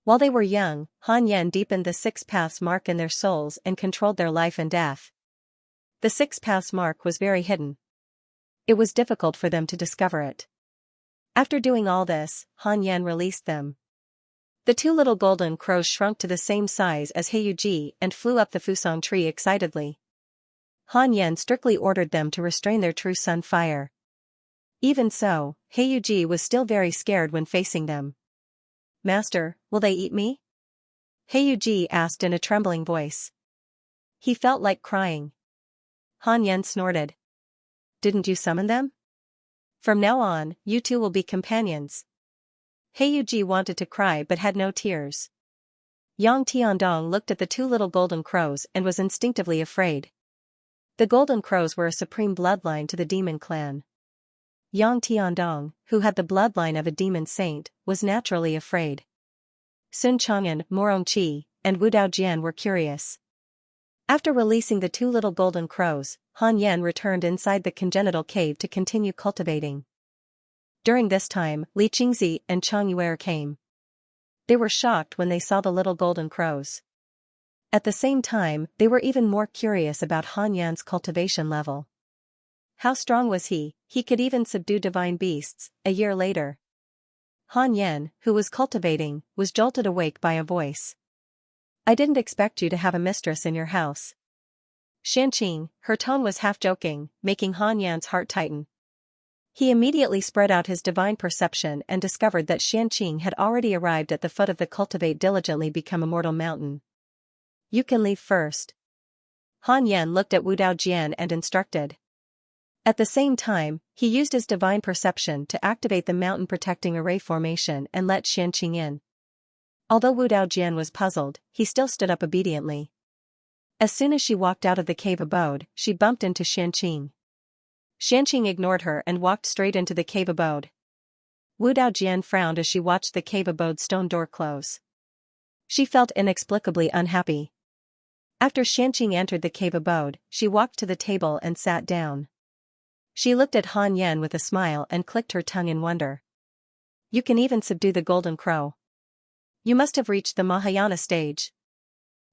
S1: While they were young, Han Yan deepened the 6 paths mark in their souls and controlled their life and death. The 6 paths mark was very hidden. It was difficult for them to discover it. After doing all this, Han Yan released them. The two little golden crows shrunk to the same size as Heiyuji and flew up the Fusang tree excitedly. Han Yan strictly ordered them to restrain their true sun fire. Even so, Heiyuji was still very scared when facing them. "Master, will they eat me?" Heiyuji asked in a trembling voice. He felt like crying. Han Yan snorted. "Didn't you summon them? From now on, you two will be companions." Heiyuji wanted to cry but had no tears. Yang Tiandong looked at the two little golden crows and was instinctively afraid. The golden crows were a supreme bloodline to the demon clan. Yang Tiandong, who had the bloodline of a demon saint, was naturally afraid. Sun Chang'an, Morongqi, and Wu Daojian were curious. After releasing the two little golden crows, Han Yan returned inside the congenital cave to continue cultivating. During this time, Li Qingzi and Chang Yuer came. They were shocked when they saw the little golden crows. At the same time, they were even more curious about Han Yan's cultivation level. How strong was he? He could even subdue divine beasts. A year later, Han Yan, who was cultivating, was jolted awake by a voice. "I didn't expect you to have a mistress in your house." Xianxia, her tone was half joking, making Han Yan's heart tighten. He immediately spread out his divine perception and discovered that Xianxia had already arrived at the foot of the Cultivate diligently become immortal mountain. "You can leave first." Han Yan looked at Wu Daojian and instructed. At the same time, he used his divine perception to activate the mountain protecting array formation and let Xianxia in. Although Wu Daojian was puzzled, he still stood up obediently. As soon as she walked out of the cave abode, she bumped into Xianxia. Xianxia ignored her and walked straight into the cave abode. Wu Daojian frowned as she watched the cave abode's stone door close. She felt inexplicably unhappy. After Xianxia entered the cave abode, she walked to the table and sat down. She looked at Han Yan with a smile and clicked her tongue in wonder. "You can even subdue the golden crow. You must have reached the Mahayana stage."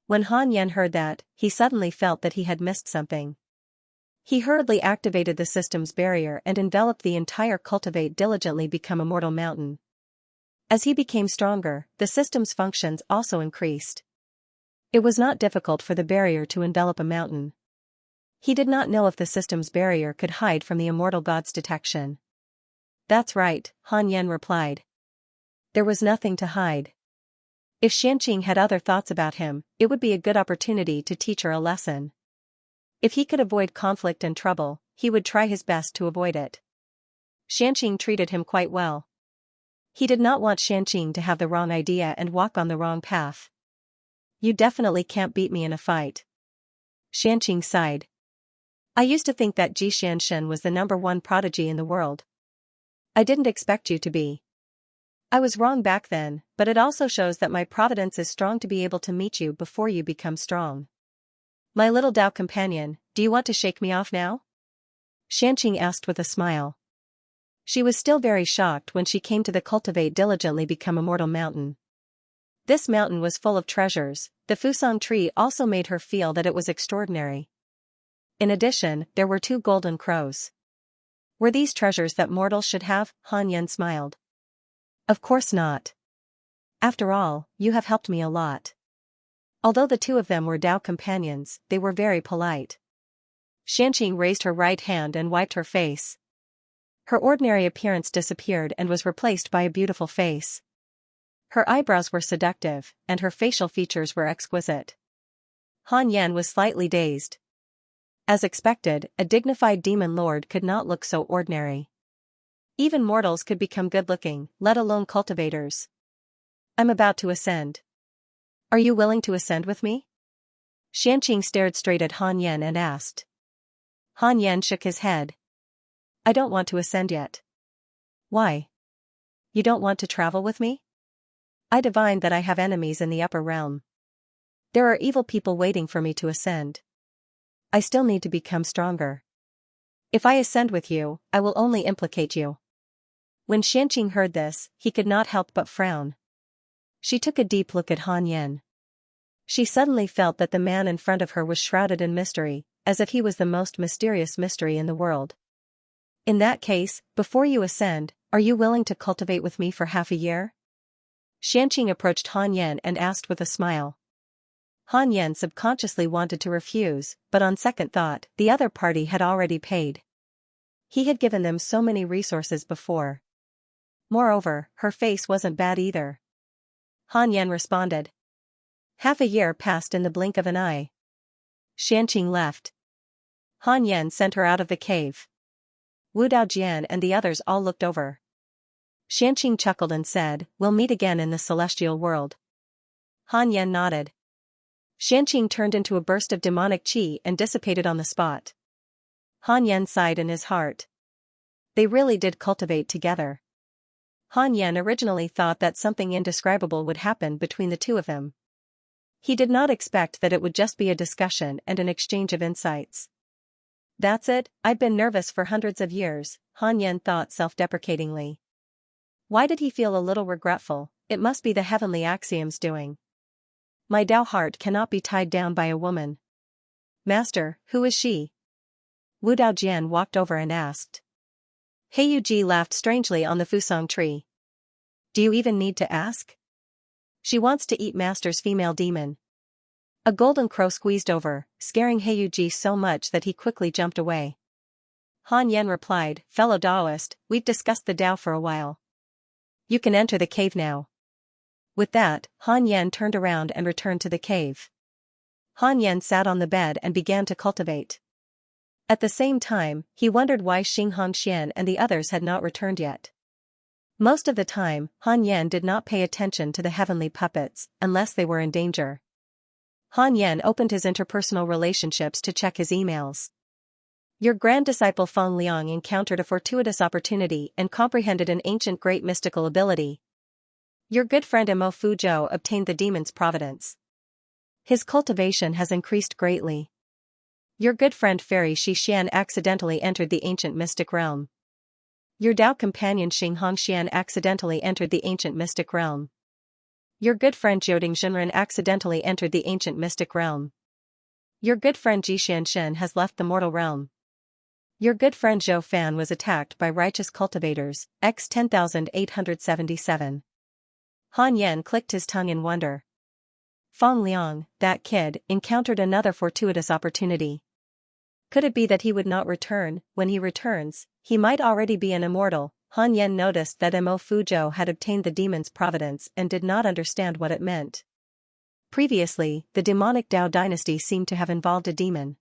S1: When Han Yan heard that, he suddenly felt that he had missed something. He hurriedly activated the system's barrier and enveloped the entire Cultivate diligently become immortal mountain. As he became stronger, the system's functions also increased. It was not difficult for the barrier to envelop a mountain. He did not know if the system's barrier could hide from the immortal god's detection. "That's right," Han Yan replied. There was nothing to hide. If Xianxia had other thoughts about him, it would be a good opportunity to teach her a lesson. If he could avoid conflict and trouble, he would try his best to avoid it. Xianxia treated him quite well. He did not want Xianxia to have the wrong idea and walk on the wrong path. "You definitely can't beat me in a fight." Xianxia sighed. "I used to think that Ji Xianshen was the #1 prodigy in the world. I didn't expect you to be. I was wrong back then, but it also shows that my Providence is strong to be able to meet you before you become strong. My little Tao companion, do you want to shake me off now?" Xianxia asked with a smile. She was still very shocked when she came to the Cultivate diligently become immortal mountain. This mountain was full of treasures. The Fusang tree also made her feel that it was extraordinary. In addition, there were 2 golden crows. Were these treasures that mortals should have? Han Yan smiled. Of course not. After all, you have helped me a lot. Although the two of them were Dao companions, they were very polite. Xianxia raised her right hand and wiped her face. Her ordinary appearance disappeared and was replaced by a beautiful face. Her eyebrows were seductive, and her facial features were exquisite. Han Yan was slightly dazed. As expected, a dignified demon lord could not look so ordinary. Even mortals could become good-looking, let alone cultivators. I'm about to ascend. Are you willing to ascend with me? Xianxia stared straight at Han Yan and asked. Han Yan shook his head. I don't want to ascend yet. Why? You don't want to travel with me? I divine that I have enemies in the upper realm. There are evil people waiting for me to ascend. I still need to become stronger. If I ascend with you, I will only implicate you. When Xianxia heard this, he could not help but frown. She took a deep look at Han Yan. She suddenly felt that the man in front of her was shrouded in mystery, as if he was the most mysterious mystery in the world. In that case, before you ascend, are you willing to cultivate with me for half a year? Xianxia approached Han Yan and asked with a smile. Han Yan subconsciously wanted to refuse, but on second thought, the other party had already paid. He had given them so many resources before. Moreover, her face wasn't bad either. Han Yan responded. Half a year passed in the blink of an eye. Xianxia left. Han Yan sent her out of the cave. Wu Daojian and the others all looked over. Xianxia chuckled and said, "We'll meet again in the celestial world." Han Yan nodded. Xianxia turned into a burst of demonic qi and dissipated on the spot. Han Yan sighed in his heart. They really did cultivate together. Han Yan originally thought that something indescribable would happen between the two of them. He did not expect that it would just be a discussion and an exchange of insights. That's it, I've been nervous for hundreds of years, Han Yan thought self-deprecatingly. Why did he feel a little regretful? It must be the heavenly axioms doing. My Dao heart cannot be tied down by a woman. Master, who is she? Wu Daojian walked over and asked. Heiyuji laughed strangely on the fusong tree. Do you even need to ask? She wants to eat Master's female demon. A golden crow squeezed over, scaring Heiyuji so much that he quickly jumped away. Han Yan replied, Fellow Daoist, we've discussed the Dao for a while. You can enter the cave now. With that, Han Yan turned around and returned to the cave. Han Yan sat on the bed and began to cultivate. At the same time, he wondered why Xianxia and the others had not returned yet. Most of the time, Han Yan did not pay attention to the heavenly puppets, unless they were in danger. Han Yan opened his interpersonal relationships to check his emails. Your grand disciple Feng Liang encountered a fortuitous opportunity and comprehended an ancient great mystical ability. Your good friend Mo Fuzhou obtained the demon's providence. His cultivation has increased greatly. Your good friend Fairy Xixian accidentally entered the ancient mystic realm. Your Dao companion Xianxia accidentally entered the ancient mystic realm. Your good friend Jioding Zhenren accidentally entered the ancient mystic realm. Your good friend Ji Xianshen has left the mortal realm. Your good friend Zhou Fan was attacked by righteous cultivators, X 10877. Han Yan clicked his tongue in wonder. Feng Liang, that kid, encountered another fortuitous opportunity. Could it be that he would not return? When he returns, he might already be an immortal. Han Yan noticed that Mo Fuzhou had obtained the demon's providence and did not understand what it meant. Previously, the demonic Dao dynasty seemed to have involved a demon.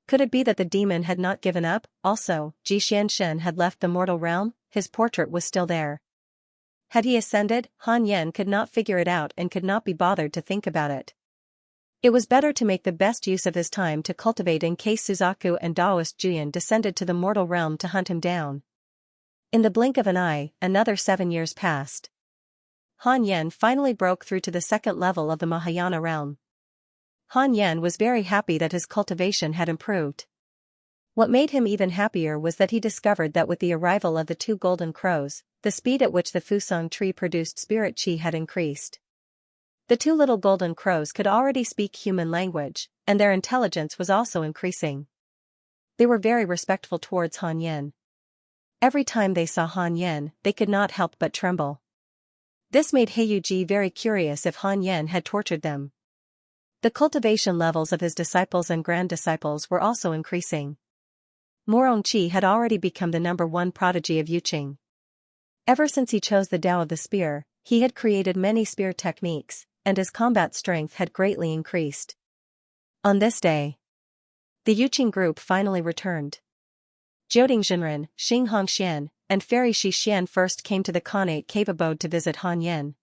S1: Could it be that the demon had not given up? Also, Ji Xianshen had left the mortal realm, his portrait was still there. Had he ascended? Han Yan could not figure it out and could not be bothered to think about it. It was better to make the best use of his time to cultivate in case Suzaku and Daoist Juyan descended to the mortal realm to hunt him down. In the blink of an eye, another 7 years passed. Han Yan finally broke through to the second level of the Mahayana realm. Han Yan was very happy that his cultivation had improved. What made him even happier was that he discovered that with the arrival of the two golden crows, the speed at which the fusong tree produced spirit qi had increased. The two little golden crows could already speak human language, and their intelligence was also increasing. They were very respectful towards Han Yan. Every time they saw Han Yan, they could not help but tremble. This made Heiyuji very curious if Han Yan had tortured them. The cultivation levels of his disciples and grand-disciples were also increasing. Morongqi had already become the #1 prodigy of Yuqing. Ever since he chose the Tao of the spear, he had created many spear techniques, and his combat strength had greatly increased. On this day, the Yuqing group finally returned. Jiuding Jinren, Xianxia, and Fairy Xixian first came to the Khanate cave abode to visit Han Yan.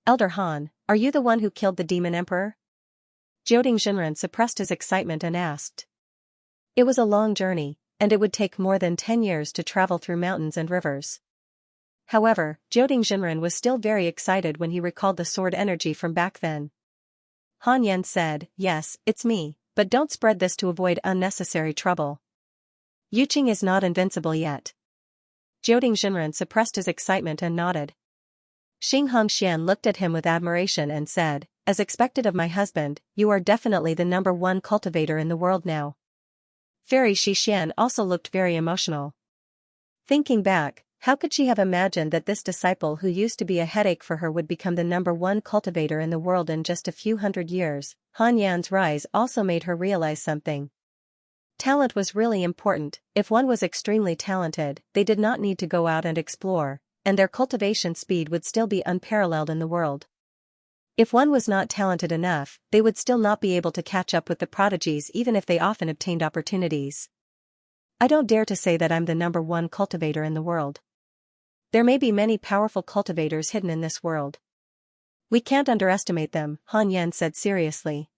S1: Elder Han, are you the one who killed the demon emperor? Jiuding Jinren suppressed his excitement and asked. It was a long journey, and it would take more than 10 years to travel through mountains and rivers. However, Jiuding Jinren was still very excited when he recalled the sword energy from back then. Han Yan said, yes, it's me, but don't spread this to avoid unnecessary trouble. Yuqing is not invincible yet. Jiuding Jinren suppressed his excitement and nodded. Xianxia looked at him with admiration and said, as expected of my husband, you are definitely the #1 cultivator in the world now. Fairy Xixian also looked very emotional. Thinking back, how could she have imagined that this disciple who used to be a headache for her would become the #1 cultivator in the world in just a few hundred years? Han Yan's rise also made her realize something. Talent was really important. If one was extremely talented, they did not need to go out and explore, and their cultivation speed would still be unparalleled in the world. If one was not talented enough, they would still not be able to catch up with the prodigies even if they often obtained opportunities. I don't dare to say that I'm the #1 cultivator in the world. There may be many powerful cultivators hidden in this world. We can't underestimate them, Han Yan said seriously.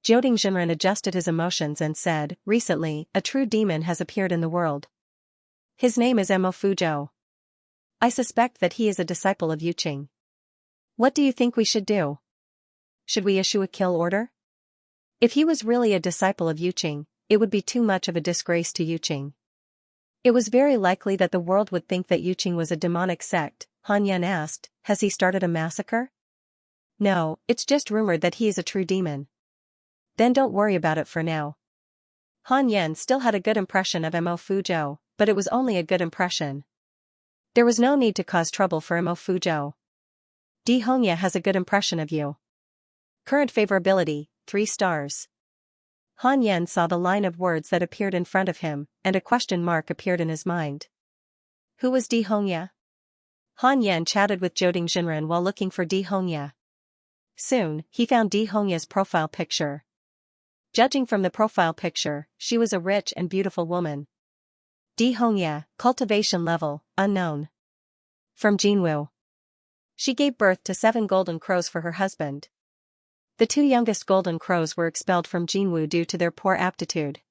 S1: Jiuding Jinren adjusted his emotions and said, recently, a true demon has appeared in the world. His name is Mo Fuzhou. I suspect that he is a disciple of Yuqing. What do you think we should do? Should we issue a kill order? If he was really a disciple of Yuqing, it would be too much of a disgrace to Yuqing. It was very likely that the world would think that Yuqing was a demonic sect. Han Yan asked, has he started a massacre? No, it's just rumored that he is a true demon. Then don't worry about it for now. Han Yan still had a good impression of Mo Fuzhou, but it was only a good impression. There was no need to cause trouble for Mo Fuzhou. Di Hongya has a good impression of you. Current favorability, 3 stars. Han Yan saw the line of words that appeared in front of him, and a question mark appeared in his mind. Who was Di Hongya? Han Yan chatted with Jiuding Jinren while looking for Di Hongya. Soon, he found Di Hongya's profile picture. Judging from the profile picture, she was a rich and beautiful woman. Di Hongya, cultivation level, unknown. From Jinwu. She gave birth to 7 golden crows for her husband. The 2 youngest golden crows were expelled from Jinwu due to their poor aptitude.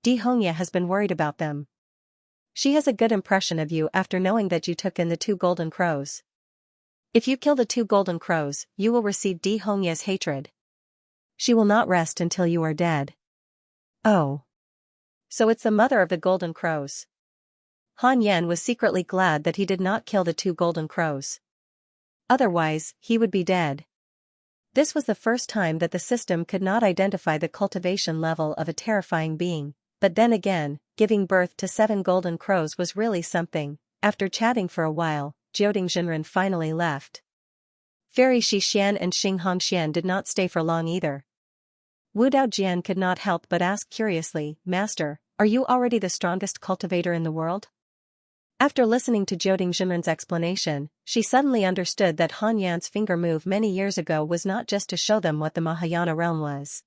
S1: Di Hongya has been worried about them. She has a good impression of you after knowing that you took in the 2 golden crows. If you kill the 2 golden crows, you will receive Di Hongya's hatred. She will not rest until you are dead. Oh. So it's the mother of the golden crows. Han Yan was secretly glad that he did not kill the 2 golden crows. Otherwise, he would be dead. This was the first time that the system could not identify the cultivation level of a terrifying being, but then again, giving birth to 7 golden crows was really something. After chatting for a while, Jiuding Jinren finally left. Fairy Xixian and Xianxia did not stay for long either. Wu Daojian could not help but ask curiously, Master, are you already the strongest cultivator in the world? After listening to Jiuding Jinren's explanation, she suddenly understood that Han Yan's finger move many years ago was not just to show them what the Mahayana realm was.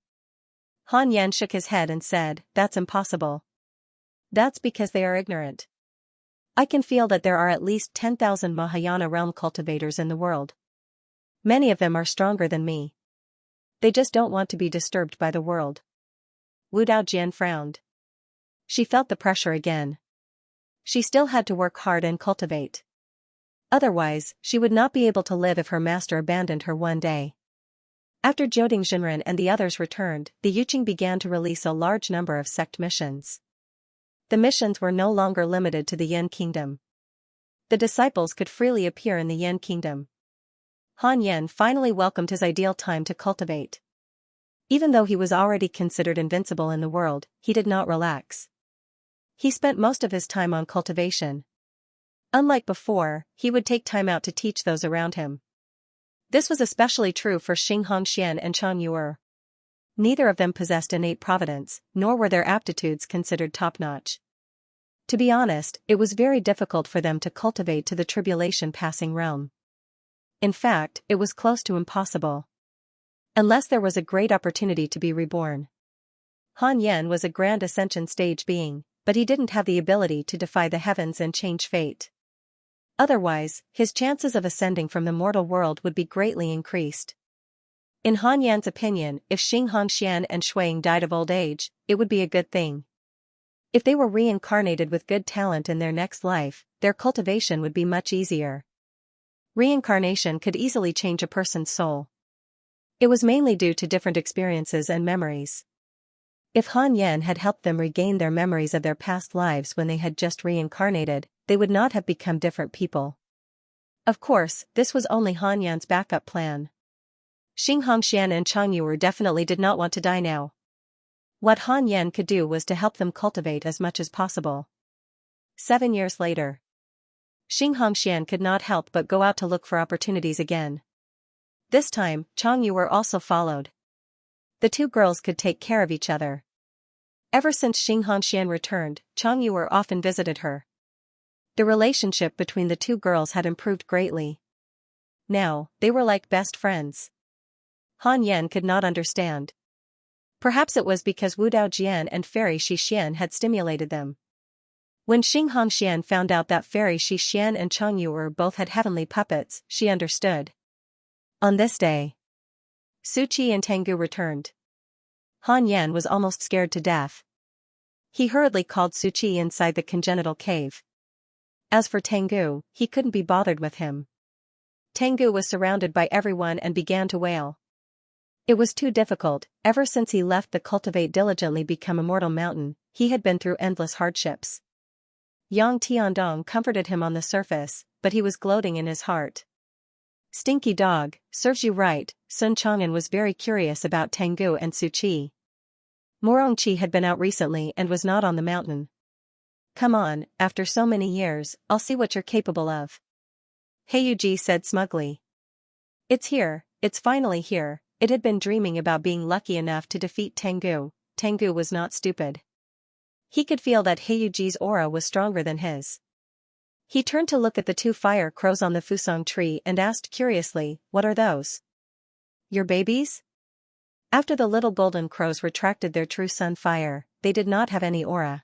S1: Han Yan shook his head and said, that's impossible. That's because they are ignorant. I can feel that there are at least 10,000 Mahayana realm cultivators in the world. Many of them are stronger than me. They just don't want to be disturbed by the world. Wu Daojian frowned. She felt the pressure again. She still had to work hard and cultivate. Otherwise, she would not be able to live if her master abandoned her one day. After Jiuding Jinren and the others returned, the Yuqing began to release a large number of sect missions. The missions were no longer limited to the Yin Kingdom. The disciples could freely appear in the Yin Kingdom. Han Yan finally welcomed his ideal time to cultivate. Even though he was already considered invincible in the world, he did not relax. He spent most of his time on cultivation. Unlike before, he would take time out to teach those around him. This was especially true for Xianxia and Changyu. Neither of them possessed innate providence, nor were their aptitudes considered top-notch. To be honest, it was very difficult for them to cultivate to the tribulation-passing realm. In fact, it was close to impossible. Unless there was a great opportunity to be reborn. Han Yan was a grand ascension stage being, but he didn't have the ability to defy the heavens and change fate. Otherwise, his chances of ascending from the mortal world would be greatly increased. In Han Yan's opinion, if Xianxia and Shuang died of old age, it would be a good thing. If they were reincarnated with good talent in their next life, their cultivation would be much easier. Reincarnation could easily change a person's soul. It was mainly due to different experiences and memories. If Han Yan had helped them regain their memories of their past lives when they had just reincarnated, they would not have become different people. Of course, this was only Han Yan's backup plan. Xianxia and Changyu definitely did not want to die now. What Han Yan could do was to help them cultivate as much as possible. 7 years later. Xianxia could not help but go out to look for opportunities again. This time, Changyu also followed. The two girls could take care of each other. Ever since Xianxia returned, Changyu often visited her. The relationship between the two girls had improved greatly. Now, they were like best friends. Han Yan could not understand. Perhaps it was because Wu Daojian and Fairy Xixian had stimulated them. When Xianxia found out that Fairy Xixian and Changyu both had heavenly puppets, she understood. On this day, Su Qi and Tengu returned. Han Yan was almost scared to death. He hurriedly called Su Qi inside the congenital cave. As for Tengu, he couldn't be bothered with him. Tengu was surrounded by everyone and began to wail. It was too difficult. Ever since he left the Cultivate diligently become immortal mountain, he had been through endless hardships. Yang Tiandong comforted him on the surface, but he was gloating in his heart. Stinky dog, serves you right. Sun Chang'an was very curious about Tengu and Su Qi. Morongqi had been out recently and was not on the mountain. Come on, after so many years, I'll see what you're capable of. Heiyuji said smugly. It's here, it's finally here. It had been dreaming about being lucky enough to defeat Tengu. Tengu was not stupid. He could feel that Heiyuji's aura was stronger than his. He turned to look at the two fire crows on the fusong tree and asked curiously, "What are those? Your babies?" After the little golden crows retracted their true sun fire, they did not have any aura.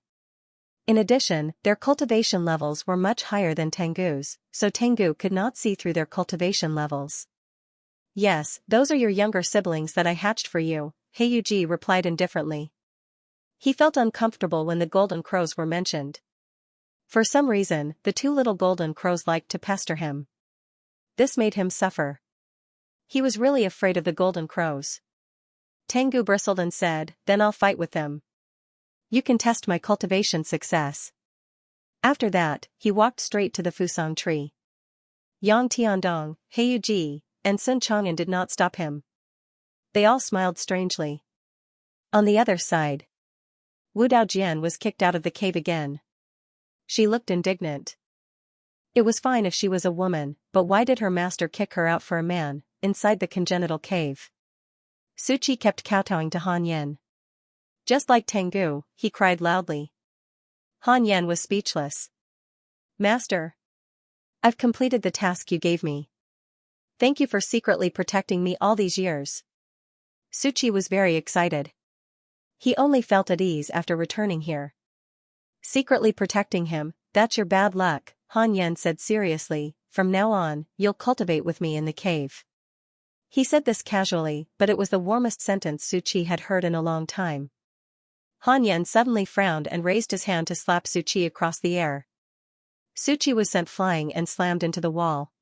S1: In addition, their cultivation levels were much higher than Tengu's, so Tengu could not see through their cultivation levels. Yes, those are your younger siblings that I hatched for you, Heiyuji replied indifferently. He felt uncomfortable when the golden crows were mentioned. For some reason, the two little golden crows liked to pester him. This made him suffer. He was really afraid of the golden crows. Tengu bristled and said, "Then I'll fight with them. You can test my cultivation success." After that, he walked straight to the fusong tree. Yang Tiandong, Heiyuji, and Sun Chang'an did not stop him. They all smiled strangely. On the other side, Wu Daojian was kicked out of the cave again. She looked indignant. It was fine if she was a woman, but why did her master kick her out for a man, inside the congenital cave? Su Qi kept kowtowing to Han Yan. Just like Tengu, he cried loudly. Han Yan was speechless. "Master, I've completed the task you gave me. Thank you for secretly protecting me all these years." Su Qi was very excited. He only felt at ease after returning here. "Secretly protecting him, that's your bad luck," Han Yan said seriously. "From now on, you'll cultivate with me in the cave." He said this casually, but it was the warmest sentence Su Qi had heard in a long time. Han Yan suddenly frowned and raised his hand to slap Su Qi across the air. Su Qi was sent flying and slammed into the wall.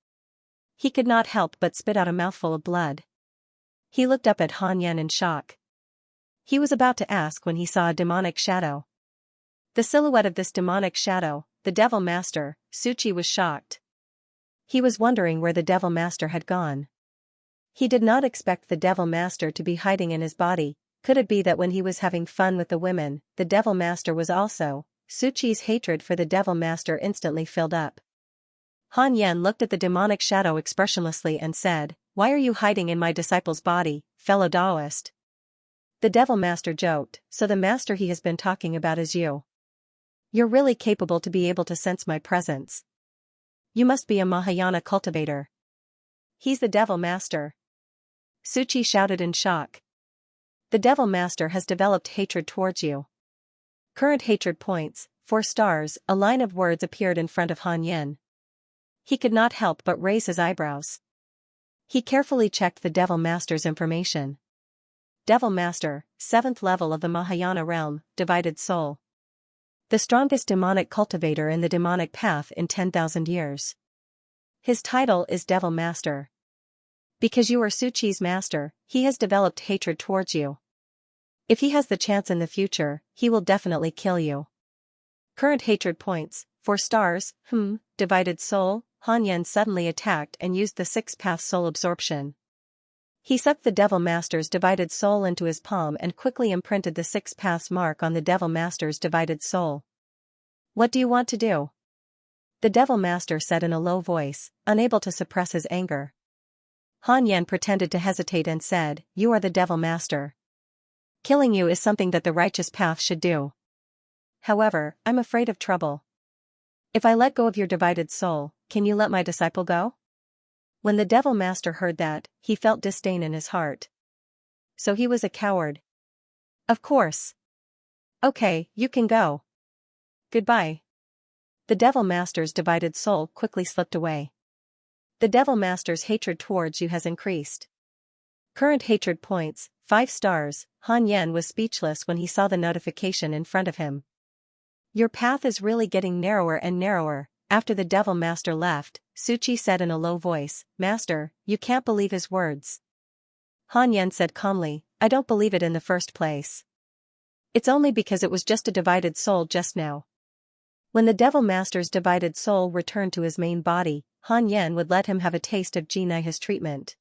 S1: He could not help but spit out a mouthful of blood. He looked up at Han Yan in shock. He was about to ask when he saw a demonic shadow. The silhouette of this demonic shadow, the Devil Master, Su Qi was shocked. He was wondering where the Devil Master had gone. He did not expect the Devil Master to be hiding in his body. Could it be that when he was having fun with the women, the Devil Master was also? Su Qi's hatred for the Devil Master instantly filled up. Han Yan looked at the demonic shadow expressionlessly and said, "Why are you hiding in my disciple's body, fellow Taoist?" The Devil Master joked, "So the master he has been talking about is you. You're really capable to be able to sense my presence. You must be a Mahayana cultivator." "He's the Devil Master," Suchi shouted in shock. "The Devil Master has developed hatred towards you. Current hatred points, 4 stars." A line of words appeared in front of Han Yan. He could not help but raise his eyebrows. He carefully checked the Devil Master's information. Devil Master, 7th level of the Mahayana realm, divided soul. The strongest demonic cultivator in the demonic path in 10,000 years. His title is Devil Master. Because you are Suchi's master, he has developed hatred towards you. If he has the chance in the future, he will definitely kill you. Current hatred points, 4 stars. Divided soul. Han Yan suddenly attacked and used the 6th path soul absorption. He sucked the Devil Master's divided soul into his palm and quickly imprinted the 6th path's mark on the Devil Master's divided soul. "What do you want to do?" the Devil Master said in a low voice, unable to suppress his anger. Han Yan pretended to hesitate and said, "You are the Devil Master. Killing you is something that the righteous path should do. However, I'm afraid of trouble. If I let go of your divided soul, can you let my disciple go?" When the Devil Master heard that, he felt disdain in his heart. So he was a coward. "Of course. Okay, you can go. Goodbye." The Devil Master's divided soul quickly slipped away. The Devil Master's hatred towards you has increased. Current hatred points, 5 stars. Han Yan was speechless when he saw the notification in front of him. Your path is really getting narrower and narrower. After the Devil Master left, Suchi said in a low voice, "Master, you can't believe his words." Han Yan said calmly, "I don't believe it in the first place. It's only because it was just a divided soul just now. When the Devil Master's divided soul returned to his main body, Han Yan would let him have a taste of Jinai's treatment."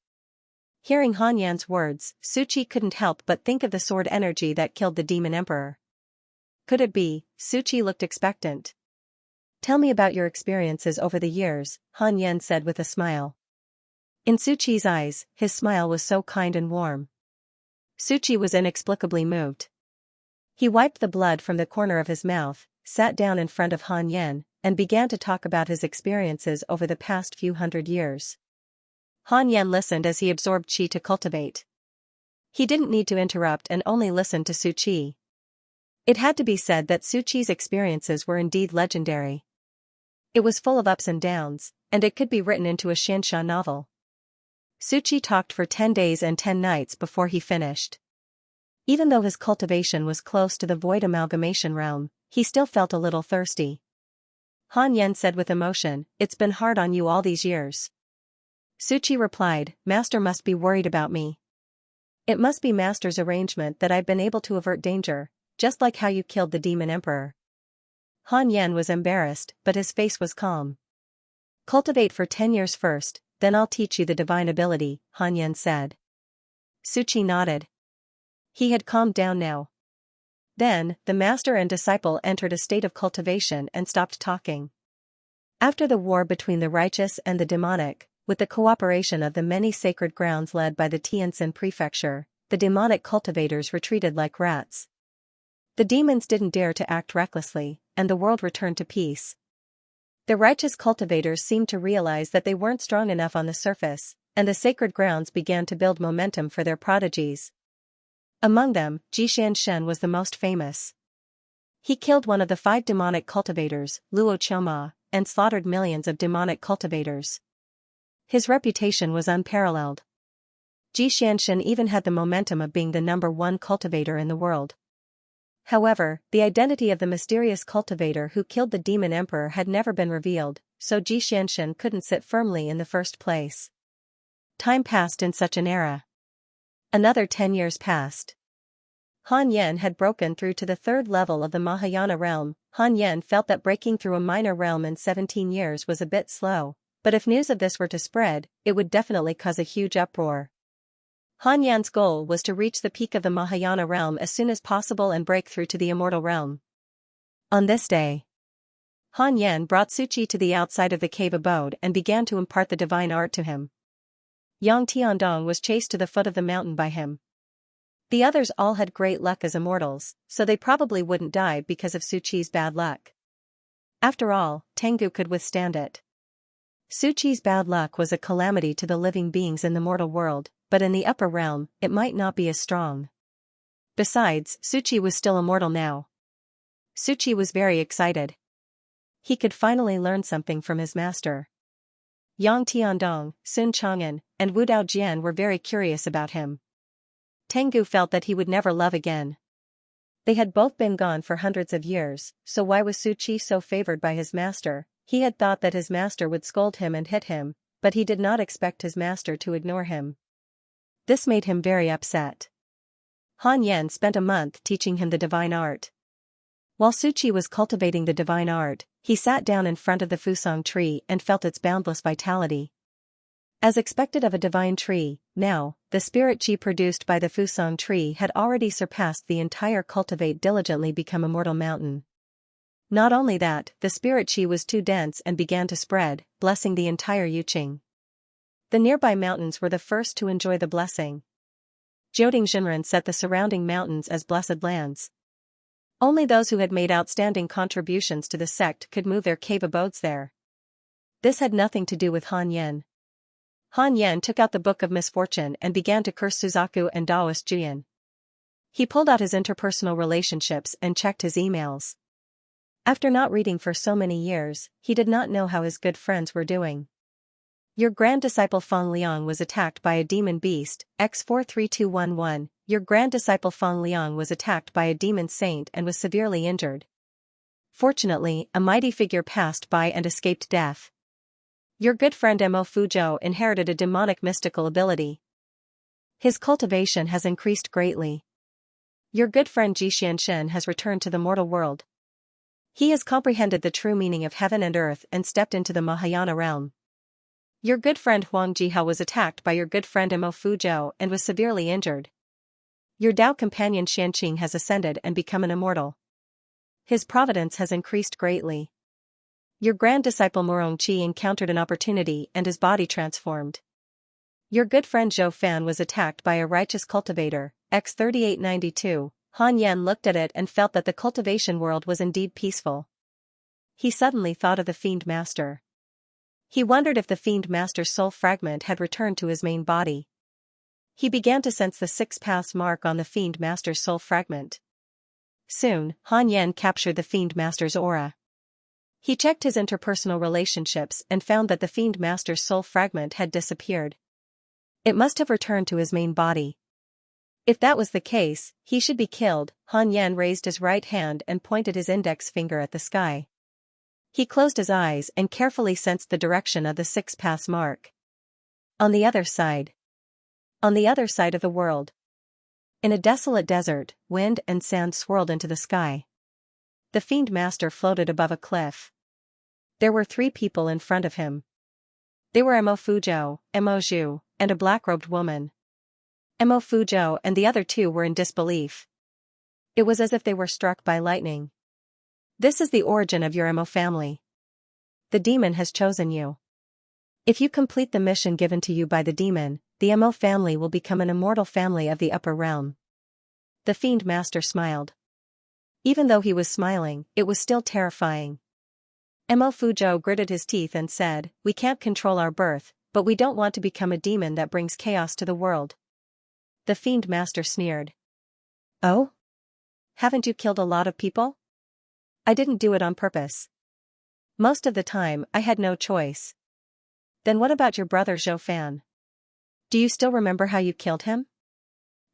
S1: Hearing Han Yan's words, Suchi couldn't help but think of the sword energy that killed the Demon Emperor. Could it be? Suchi looked expectant. "Tell me about your experiences over the years," Han Yan said with a smile. In Suchi's eyes, his smile was so kind and warm. Suchi was inexplicably moved. He wiped the blood from the corner of his mouth, sat down in front of Han Yan, and began to talk about his experiences over the past few hundred years. Han Yan listened as he absorbed qi to cultivate. He didn't need to interrupt and only listened to Suchi. It had to be said that Suchi's experiences were indeed legendary. It was full of ups and downs, and it could be written into a Xianxia novel. Suchi talked for 10 days and 10 nights before he finished. Even though his cultivation was close to the void amalgamation realm, he still felt a little thirsty. Han Yan said with emotion, "It's been hard on you all these years." Suchi replied, "Master must be worried about me. It must be Master's arrangement that I've been able to avert danger, just like how you killed the Demon Emperor." Han Yan was embarrassed, but his face was calm. "Cultivate for 10 years first, then I'll teach you the divine ability," Han Yan said. Suchi nodded. He had calmed down now. Then, the master and disciple entered a state of cultivation and stopped talking. After the war between the righteous and the demonic, with the cooperation of the many sacred grounds led by the Tianjin prefecture, the demonic cultivators retreated like rats. The demons didn't dare to act recklessly, and the world returned to peace. The righteous cultivators seemed to realize that they weren't strong enough on the surface, and the sacred grounds began to build momentum for their prodigies. Among them, Xianxia was the most famous. He killed one of the 5 demonic cultivators, Luo Qiuma, and slaughtered millions of demonic cultivators. His reputation was unparalleled. Xianxia even had the momentum of being the #1 cultivator in the world. However, the identity of the mysterious cultivator who killed the Demon Emperor had never been revealed, so Xianxia couldn't sit firmly in the first place. Time passed in such an era. Another 10 years passed. Han Yan had broken through to the 3rd level of the Mahayana realm. Han Yan felt that breaking through a minor realm in 17 years was a bit slow, but if news of this were to spread, it would definitely cause a huge uproar. Han Yan's goal was to reach the peak of the Mahayana realm as soon as possible and break through to the immortal realm. On this day, Han Yan brought Suchi to the outside of the cave abode and began to impart the divine art to him. Yang Tiandong was chased to the foot of the mountain by him. The others all had great luck as immortals, so they probably wouldn't die because of Suchi's bad luck. After all, Tengu could withstand it. Suchi's bad luck was a calamity to the living beings in the mortal world, but in the upper realm, it might not be as strong. Besides, Suchi was still immortal now. Suchi was very excited. He could finally learn something from his master. Yang Tiandong, Sun Chang'an, and Wu Daojian were very curious about him. Tengu felt that he would never love again. They had both been gone for hundreds of years, so why was Suchi so favored by his master? He had thought that his master would scold him and hit him, but he did not expect his master to ignore him. This made him very upset. Han Yan spent a month teaching him the divine art. While Suchi was cultivating the divine art, he sat down in front of the Fusang tree and felt its boundless vitality. As expected of a divine tree, now, the spirit chi produced by the Fusang tree had already surpassed the entire Cultivate diligently become immortal mountain. Not only that, the spirit chi was too dense and began to spread, blessing the entire Yuqing. The nearby mountains were the first to enjoy the blessing. Jiuding Jinren set the surrounding mountains as blessed lands. Only those who had made outstanding contributions to the sect could move their cave abodes there. This had nothing to do with Han Yan. Han Yan took out the Book of Misfortune and began to curse Suzaku and Daoist Jian. He pulled out his interpersonal relationships and checked his emails. After not reading for so many years, he did not know how his good friends were doing. Your grand disciple Feng Liang was attacked by a demon beast, X43211. Your grand disciple Feng Liang was attacked by a demon saint and was severely injured. Fortunately, a mighty figure passed by and escaped death. Your good friend Mo Fuzhou inherited a demonic mystical ability. His cultivation has increased greatly. Your good friend Ji Xianxia has returned to the mortal world. He has comprehended the true meaning of heaven and earth and stepped into the Mahayana realm. Your good friend Huang Jihao was attacked by your good friend Mo Fuzhou and was severely injured. Your Dao companion Xianqing has ascended and become an immortal. His providence has increased greatly. Your grand disciple Murong Qi encountered an opportunity and his body transformed. Your good friend Zhou Fan was attacked by a righteous cultivator, X3892. Han Yan looked at it and felt that the cultivation world was indeed peaceful. He suddenly thought of the Fiend Master. He wondered if the Fiend Master's soul fragment had returned to his main body. He began to sense the 6 paths mark on the Fiend Master's soul fragment. Soon, Han Yan captured the Fiend Master's aura. He checked his interpersonal relationships and found that the Fiend Master's soul fragment had disappeared. It must have returned to his main body. If that was the case, he should be killed. Han Yan raised his right hand and pointed his index finger at the sky. He closed his eyes and carefully sensed the direction of the 6 paths mark. On the other side. On the other side of the world. In a desolate desert, wind and sand swirled into the sky. The Fiend Master floated above a cliff. There were 3 people in front of him. They were Mo Fuzhou, Mo Zhu, and a black-robed woman. Mo Fuzhou and the other 2 were in disbelief. It was as if they were struck by lightning. This is the origin of your Mo family. The demon has chosen you. If you complete the mission given to you by the demon, the Mo family will become an immortal family of the upper realm. The Fiend Master smiled. Even though he was smiling, it was still terrifying. Mo Fuzhou gritted his teeth and said, "We can't control our birth, but we don't want to become a demon that brings chaos to the world." The Fiend Master sneered. "Oh? Haven't you killed a lot of people?" "I didn't do it on purpose. Most of the time, I had no choice." "Then what about your brother Zhou Fan? Do you still remember how you killed him?"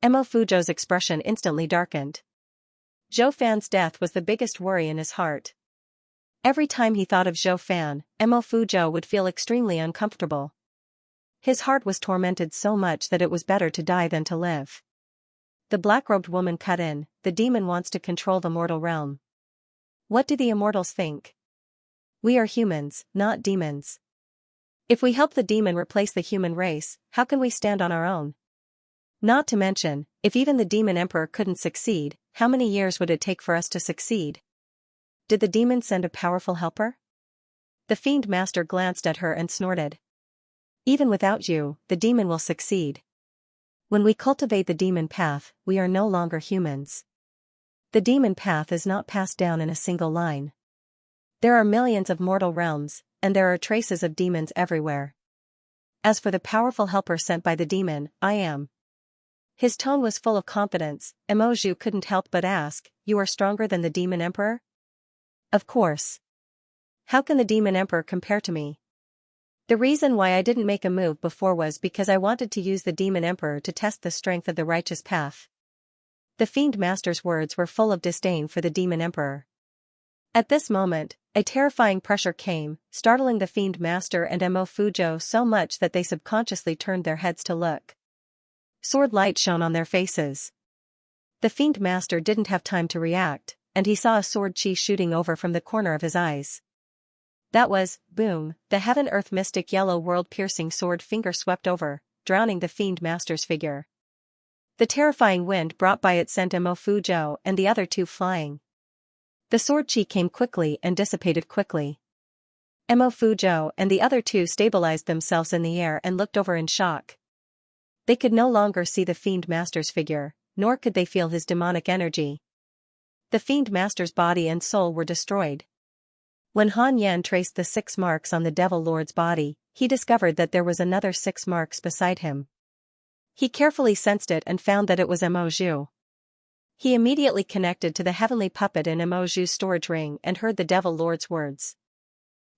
S1: Mo Fuzhou's expression instantly darkened. Zhou Fan's death was the biggest worry in his heart. Every time he thought of Zhou Fan, Mo Fuzhou would feel extremely uncomfortable. His heart was tormented so much that it was better to die than to live. The black-robed woman cut in, "The demon wants to control the mortal realm. What do the immortals think? We are humans, not demons. If we help the demon replace the human race, how can we stand on our own? Not to mention, if even the demon emperor couldn't succeed, how many years would it take for us to succeed?" Did the demon send a powerful helper? The fiend master glanced at her and snorted. Even without you, the demon will succeed. When we cultivate the demon path, we are no longer humans. The demon path is not passed down in a single line. There are millions of mortal realms, and there are traces of demons everywhere. As for the powerful helper sent by the demon, I am. His tone was full of confidence. Emoju couldn't help but ask, you are stronger than the demon emperor? Of course. How can the demon emperor compare to me? The reason why I didn't make a move before was because I wanted to use the demon emperor to test the strength of the righteous path. The fiend master's words were full of disdain for the demon emperor. At this moment, a terrifying pressure came, startling the fiend master and Mo Fujo so much that they subconsciously turned their heads to look. Sword light shone on their faces. The fiend master didn't have time to react, and he saw a sword chi shooting over from the corner of his eyes. That was, boom, the heaven-earth mystic yellow world-piercing sword finger swept over, drowning the fiend master's figure. The terrifying wind brought by it sent Mo Fujo and the other two flying. The sword chi came quickly and dissipated quickly. Mo Fujo and the other two stabilized themselves in the air and looked over in shock. They could no longer see the fiend master's figure, nor could they feel his demonic energy. The fiend master's body and soul were destroyed. When Han Yan traced the 6 marks on the Devil Lord's body, he discovered that there was another 6 marks beside him. He carefully sensed it and found that it was Emoju. He immediately connected to the heavenly puppet in Emoju's storage ring and heard the Devil Lord's words.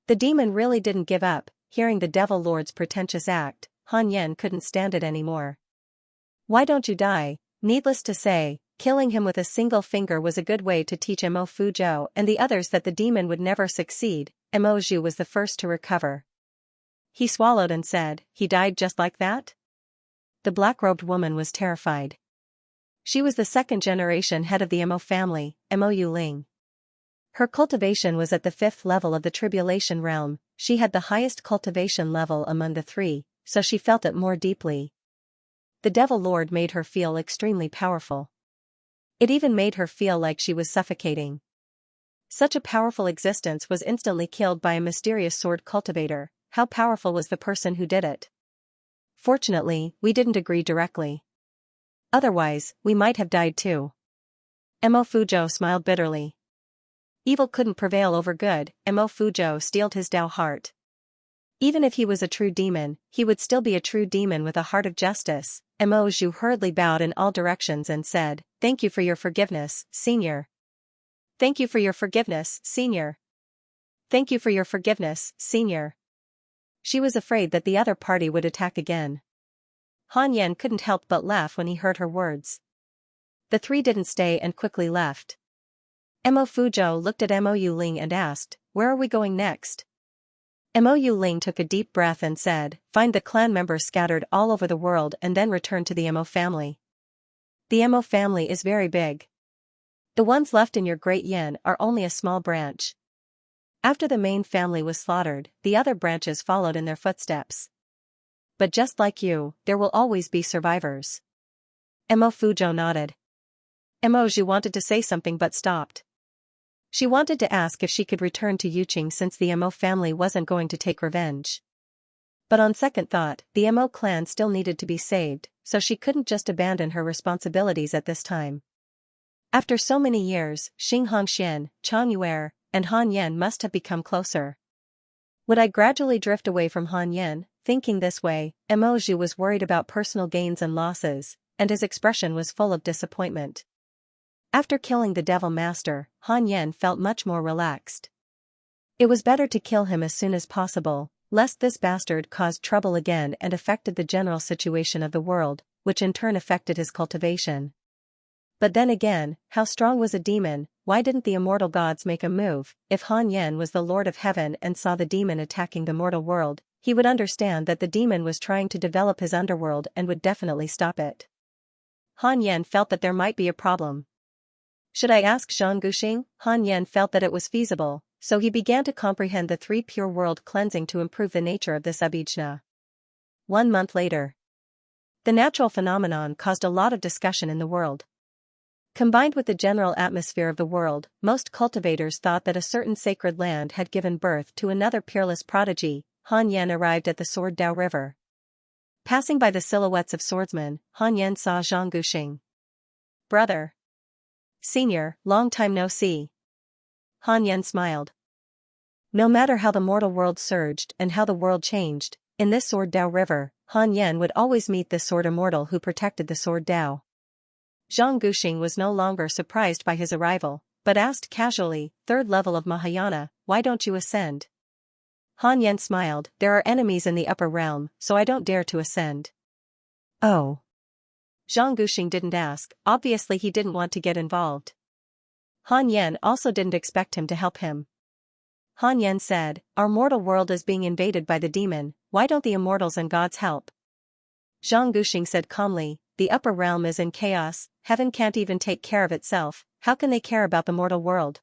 S1: The demon really didn't give up. Hearing the Devil Lord's pretentious act, Han Yan couldn't stand it anymore. Why don't you die? Needless to say, killing him with a single finger was a good way to teach Mo Fujo and the others that the demon would never succeed. Emoju was the first to recover. He swallowed and said, he died just like that? The black-robed woman was terrified. She was the 2nd-generation head of the Mo family, Mo Yuling. Her cultivation was at the 5th level of the tribulation realm. She had the highest cultivation level among the 3, so she felt it more deeply. The Devil Lord made her feel extremely powerful. It even made her feel like she was suffocating. Such a powerful existence was instantly killed by a mysterious sword cultivator. How powerful was the person who did it? Fortunately, we didn't agree directly. Otherwise, we might have died too. Mo Fujo smiled bitterly. Evil couldn't prevail over good. Mo Fujo steeled his Dao heart. Even if he was a true demon, he would still be a true demon with a heart of justice. Mo Zhu hurriedly bowed in all directions and said, thank you for your forgiveness, Senior. Thank you for your forgiveness, Senior. Thank you for your forgiveness, Senior. She was afraid that the other party would attack again. Han Yan couldn't help but laugh when he heard her words. The 3 didn't stay and quickly left. Mo Fujo looked at Mo Yuling and asked, where are we going next? Mo Yuling took a deep breath and said, find the clan members scattered all over the world and then return to the Mo family. The Mo family is very big. The ones left in your Great Yin are only a small branch. After the main family was slaughtered, the other branches followed in their footsteps. But just like you, there will always be survivors. Mo Fujo nodded. Mo Zhu wanted to say something but stopped. She wanted to ask if she could return to Yuqing since the Mo family wasn't going to take revenge. But on second thought, the Mo clan still needed to be saved, so she couldn't just abandon her responsibilities at this time. After so many years, Xing Hongxian, Chang Yuer, and Han Yan must have become closer. Would I gradually drift away from Han Yan? Thinking this way, Mo Zhu was worried about personal gains and losses, and his expression was full of disappointment. After killing the Devil Master, Han Yan felt much more relaxed. It was better to kill him as soon as possible, lest this bastard caused trouble again and affected the general situation of the world, which in turn affected his cultivation. But then again, how strong was a demon? Why didn't the immortal gods make a move? If Han Yan was the Lord of Heaven and saw the demon attacking the mortal world, he would understand that the demon was trying to develop his underworld and would definitely stop it. Han Yan felt that there might be a problem. Should I ask Zhang Guxing? Han Yan felt that it was feasible, so he began to comprehend the 3 pure world cleansing to improve the nature of this abhijna. 1 month later. The natural phenomenon caused a lot of discussion in the world. Combined with the general atmosphere of the world, most cultivators thought that a certain sacred land had given birth to another peerless prodigy. Han Yan arrived at the Sword Dao River. Passing by the silhouettes of swordsmen, Han Yan saw Zhang Guxing. "Brother. Senior, long time no see." Han Yan smiled. No matter how the mortal world surged and how the world changed, in this Sword Dao River, Han Yan would always meet this sword immortal who protected the Sword Dao. Zhang Guxing was no longer surprised by his arrival, but asked casually, "Third level of Mahayana, why don't you ascend?" Han Yan smiled, "There are enemies in the upper realm, so I don't dare to ascend." "Oh." Zhang Guxing didn't ask, obviously he didn't want to get involved. Han Yan also didn't expect him to help him. Han Yan said, "Our mortal world is being invaded by the demon, why don't the immortals and gods help?" Zhang Guxing said calmly, "The upper realm is in chaos, heaven can't even take care of itself, how can they care about the mortal world?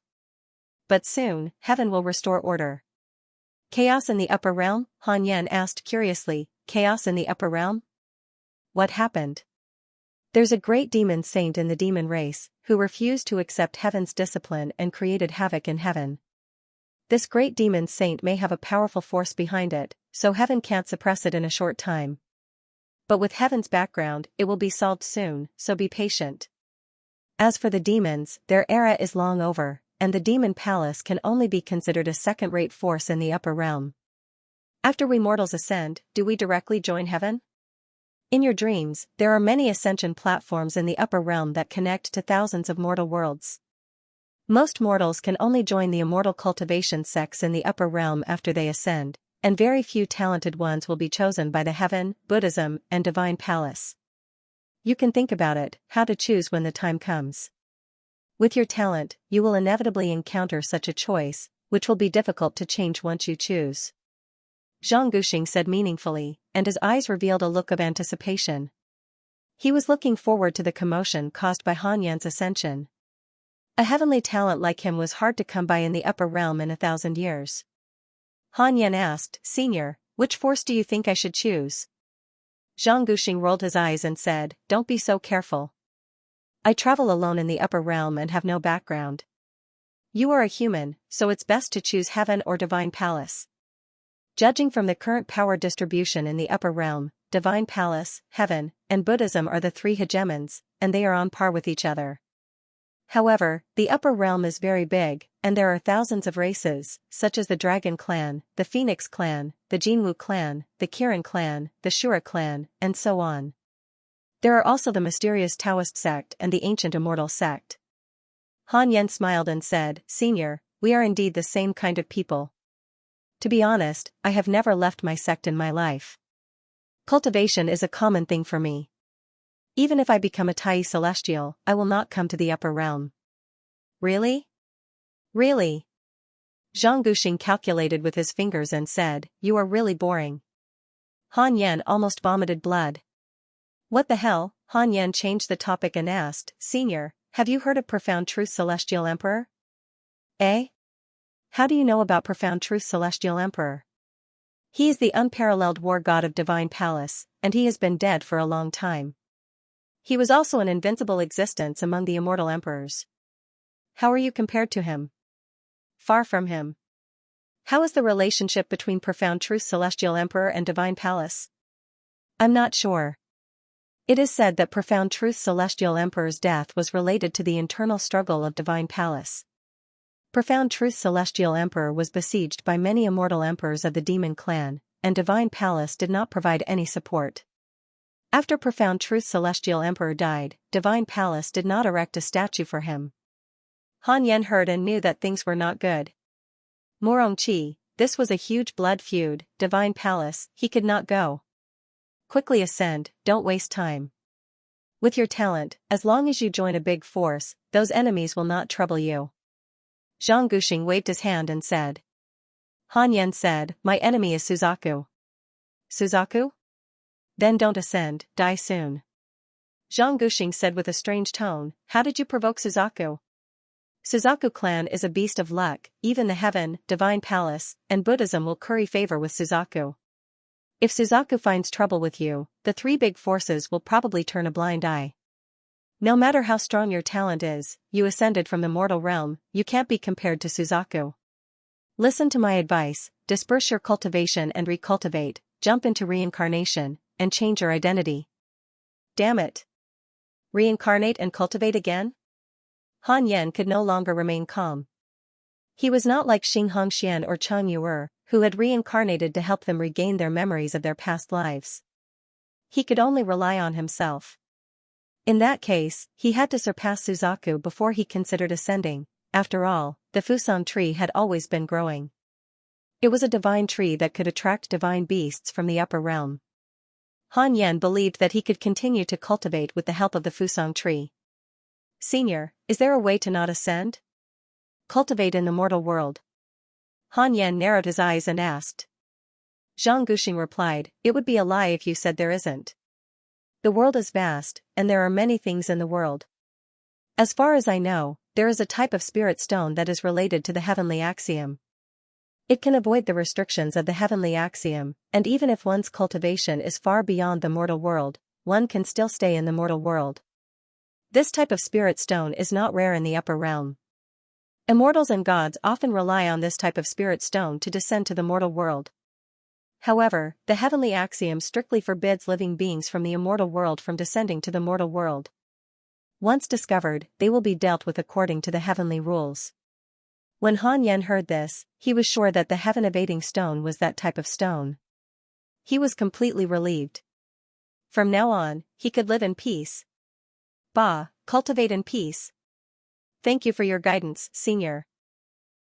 S1: But soon, heaven will restore order." "Chaos in the upper realm?" Han Yan asked curiously, "Chaos in the upper realm? What happened?" "There's a great demon saint in the demon race, who refused to accept heaven's discipline and created havoc in heaven. This great demon saint may have a powerful force behind it, so heaven can't suppress it in a short time. But with heaven's background, it will be solved soon, so be patient. As for the demons, their era is long over, and the demon palace can only be considered a second-rate force in the upper realm. After we mortals ascend, do we directly join heaven? In your dreams, there are many ascension platforms in the upper realm that connect to thousands of mortal worlds. Most mortals can only join the immortal cultivation sects in the upper realm after they ascend, and very few talented ones will be chosen by the heaven, Buddhism, and divine palace. You can think about it, how to choose when the time comes. With your talent, you will inevitably encounter such a choice, which will be difficult to change once you choose." Zhang Guxing said meaningfully, and his eyes revealed a look of anticipation. He was looking forward to the commotion caused by Han Yan's ascension. A heavenly talent like him was hard to come by in the upper realm in 1,000 years. Han Yan asked, "Senior, which force do you think I should choose?" Zhang Guxing rolled his eyes and said, "Don't be so careful. I travel alone in the upper realm and have no background. You are a human, so it's best to choose heaven or divine palace. Judging from the current power distribution in the upper realm, divine palace, heaven, and Buddhism are the three hegemons, and they are on par with each other. However, the upper realm is very big, and there are thousands of races, such as the Dragon Clan, the Phoenix Clan, the Jinwu Clan, the Kirin Clan, the Shura Clan, and so on. There are also the mysterious Taoist sect and the ancient immortal sect." Han Yan smiled and said, "Senior, we are indeed the same kind of people. To be honest, I have never left my sect in my life. Cultivation is a common thing for me. Even if I become a Tai Celestial, I will not come to the upper realm." "Really? Really?" Zhang Guxing calculated with his fingers and said, "You are really boring." Han Yan almost vomited blood. "What the hell?" Han Yan changed the topic and asked, "Senior, have you heard of Profound Truth Celestial Emperor?" "Eh? How do you know about Profound Truth Celestial Emperor?" "He is the unparalleled war god of divine palace, and he has been dead for a long time. He was also an invincible existence among the immortal emperors." "How are you compared to him?" "Far from him." "How is the relationship between Profound Truth Celestial Emperor and divine palace?" "I'm not sure. It is said that Profound Truth Celestial Emperor's death was related to the internal struggle of divine palace. Profound Truth Celestial Emperor was besieged by many immortal emperors of the demon clan, and divine palace did not provide any support. After Profound Truth Celestial Emperor died, divine palace did not erect a statue for him." Han Yan heard and knew that things were not good. Morong Chi, this was a huge blood feud, divine palace, he could not go. Quickly ascend, don't waste time. With your talent, as long as you join a big force, those enemies will not trouble you. Zhang Guxing waved his hand and said. Han Yan said, "My enemy is Suzaku." "Suzaku? Then don't ascend, die soon." Zhang Guxing said with a strange tone, "How did you provoke Suzaku?" "Suzaku clan is a beast of luck, even the heaven, divine palace, and Buddhism will curry favor with Suzaku. If Suzaku finds trouble with you, the three big forces will probably turn a blind eye." No matter how strong your talent is, you ascended from the mortal realm, you can't be compared to Suzaku. Listen to my advice, disperse your cultivation and recultivate, jump into reincarnation, and change your identity. Damn it. Reincarnate and cultivate again? Han Yan could no longer remain calm. He was not like Xianxia or Chang Yuer, who had reincarnated to help them regain their memories of their past lives. He could only rely on himself. In that case, he had to surpass Suzaku before he considered ascending. After all, the Fusang tree had always been growing. It was a divine tree that could attract divine beasts from the upper realm. Han Yan believed that he could continue to cultivate with the help of the Fusang tree. Senior, is there a way to not ascend? Cultivate in the mortal world. Han Yan narrowed his eyes and asked. Zhang Guxing replied, it would be a lie if you said there isn't. The world is vast, and there are many things in the world. As far as I know, there is a type of spirit stone that is related to the heavenly axiom. It can avoid the restrictions of the heavenly axiom, and even if one's cultivation is far beyond the mortal world, one can still stay in the mortal world. This type of spirit stone is not rare in the upper realm. Immortals and gods often rely on this type of spirit stone to descend to the mortal world. However, the heavenly axiom strictly forbids living beings from the immortal world from descending to the mortal world. Once discovered, they will be dealt with according to the heavenly rules. When Han Yan heard this, he was sure that the heaven-evading stone was that type of stone. He was completely relieved. From now on, he could live in peace. Cultivate in peace. Thank you for your guidance, Senior.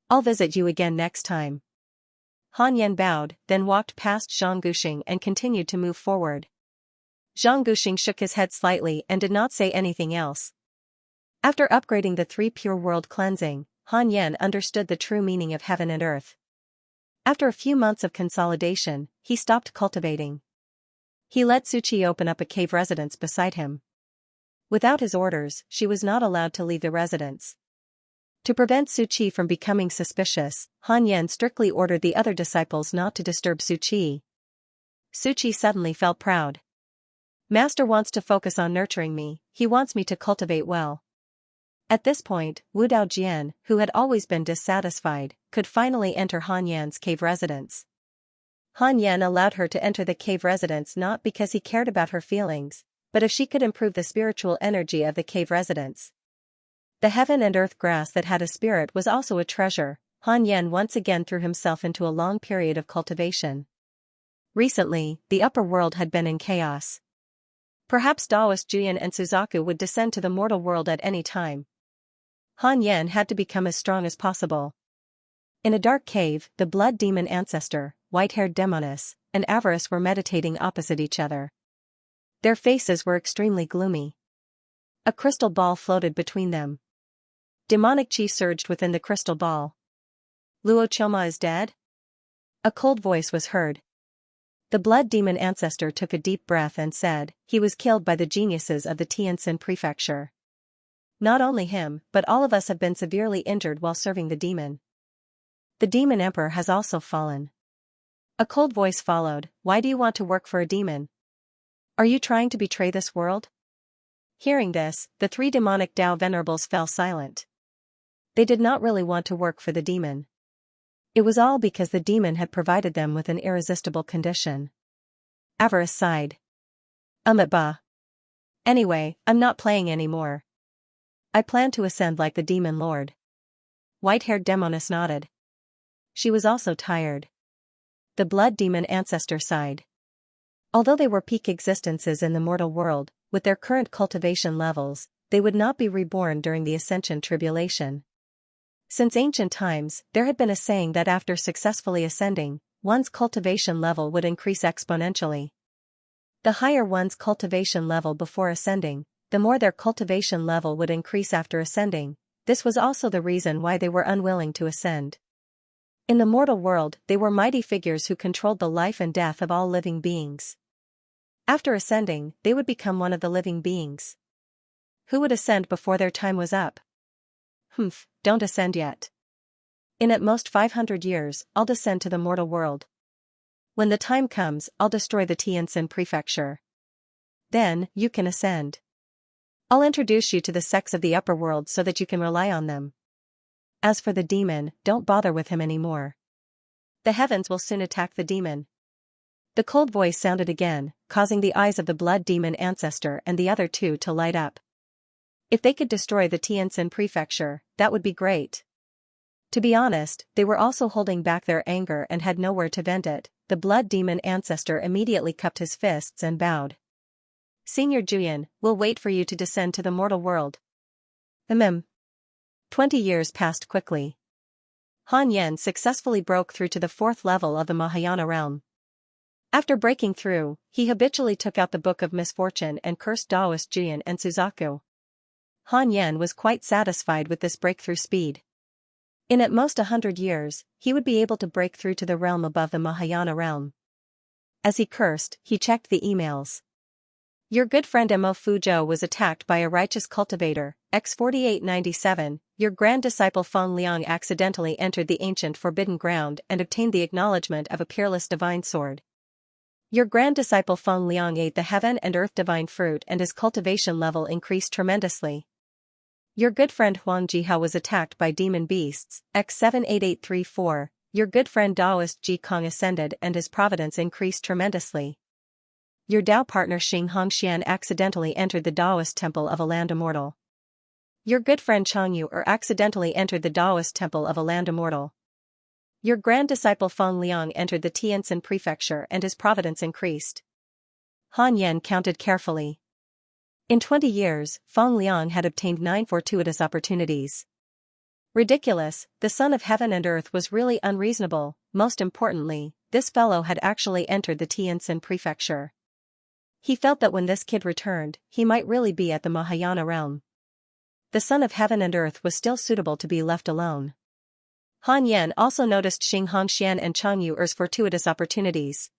S1: I'll visit you again next time. Han Yan bowed, then walked past Zhang Guxing and continued to move forward. Zhang Guxing shook his head slightly and did not say anything else. After upgrading the 3 pure world cleansing, Han Yan understood the true meaning of heaven and earth. After a few months of consolidation, he stopped cultivating. He let Suchi open up a cave residence beside him. Without his orders, she was not allowed to leave the residence. To prevent Suchi from becoming suspicious, Han Yan strictly ordered the other disciples not to disturb Suchi. Suchi suddenly felt proud. Master wants to focus on nurturing me, he wants me to cultivate well. At this point, Wu Daojian, who had always been dissatisfied, could finally enter Han Yan's cave residence. Han Yan allowed her to enter the cave residence not because he cared about her feelings, but if she could improve the spiritual energy of the cave residence. The heaven and earth grass that had a spirit was also a treasure. Han Yan once again threw himself into a long period of cultivation. Recently, the upper world had been in chaos. Perhaps Daoist Juyan and Suzaku would descend to the mortal world at any time. Han Yan had to become as strong as possible. In a dark cave, the blood demon ancestor, white-haired demoness, and avarice were meditating opposite each other. Their faces were extremely gloomy. A crystal ball floated between them. Demonic chi surged within the crystal ball. Luo Choma is dead? A cold voice was heard. The blood demon ancestor took a deep breath and said, he was killed by the geniuses of the Tianjin prefecture. Not only him, but all of us have been severely injured while serving the demon. The demon emperor has also fallen. A cold voice followed, why do you want to work for a demon? Are you trying to betray this world? Hearing this, the 3 demonic Dao venerables fell silent. They did not really want to work for the demon. It was all because the demon had provided them with an irresistible condition. Avarice sighed. Anyway, I'm not playing anymore. I plan to ascend like the demon lord. White-haired demoness nodded. She was also tired. The blood demon ancestor sighed. Although they were peak existences in the mortal world, with their current cultivation levels, they would not be reborn during the ascension tribulation. Since ancient times, there had been a saying that after successfully ascending, one's cultivation level would increase exponentially. The higher one's cultivation level before ascending, the more their cultivation level would increase after ascending. This was also the reason why they were unwilling to ascend. In the mortal world, they were mighty figures who controlled the life and death of all living beings. After ascending, they would become one of the living beings. Who would ascend before their time was up? Don't ascend yet. In at most 500 years, I'll descend to the mortal world. When the time comes, I'll destroy the Tianjin prefecture. Then, you can ascend. I'll introduce you to the sects of the upper world so that you can rely on them. As for the demon, don't bother with him anymore. The heavens will soon attack the demon. The cold voice sounded again, causing the eyes of the blood demon ancestor and the other two to light up. If they could destroy the Tianjin prefecture, that would be great. To be honest, they were also holding back their anger and had nowhere to vent it. The blood demon ancestor immediately cupped his fists and bowed. Senior Juyan, we'll wait for you to descend to the mortal world. 20 years passed quickly. Han Yen successfully broke through to the 4th level of the Mahayana realm. After breaking through, he habitually took out the Book of Misfortune and cursed Taoist Juyan and Suzaku. Han Yen was quite satisfied with this breakthrough speed. In at most 100 years, he would be able to break through to the realm above the Mahayana realm. As he cursed, he checked the emails. Your good friend Mo Fuzhou was attacked by a righteous cultivator, X4897. Your grand disciple Feng Liang accidentally entered the ancient forbidden ground and obtained the acknowledgement of a peerless divine sword. Your grand disciple Feng Liang ate the heaven and earth divine fruit and his cultivation level increased tremendously. Your good friend Huang Jihao was attacked by demon beasts, X78834. Your good friend Taoist Ji Kong ascended and his providence increased tremendously. Your Dao partner Xing Hongxian accidentally entered the Taoist temple of a land immortal. Your good friend Chang Yu accidentally entered the Taoist temple of a land immortal. Your grand disciple Feng Liang entered the Tianjin prefecture and his providence increased. Han Yen counted carefully. In 20 years, Feng Liang had obtained 9 fortuitous opportunities. Ridiculous, the son of heaven and earth was really unreasonable. Most importantly, this fellow had actually entered the Tianjin prefecture. He felt that when this kid returned, he might really be at the Mahayana realm. The son of heaven and earth was still suitable to be left alone. Han Yen also noticed Xing Hongxian and Chang Yu's fortuitous opportunities.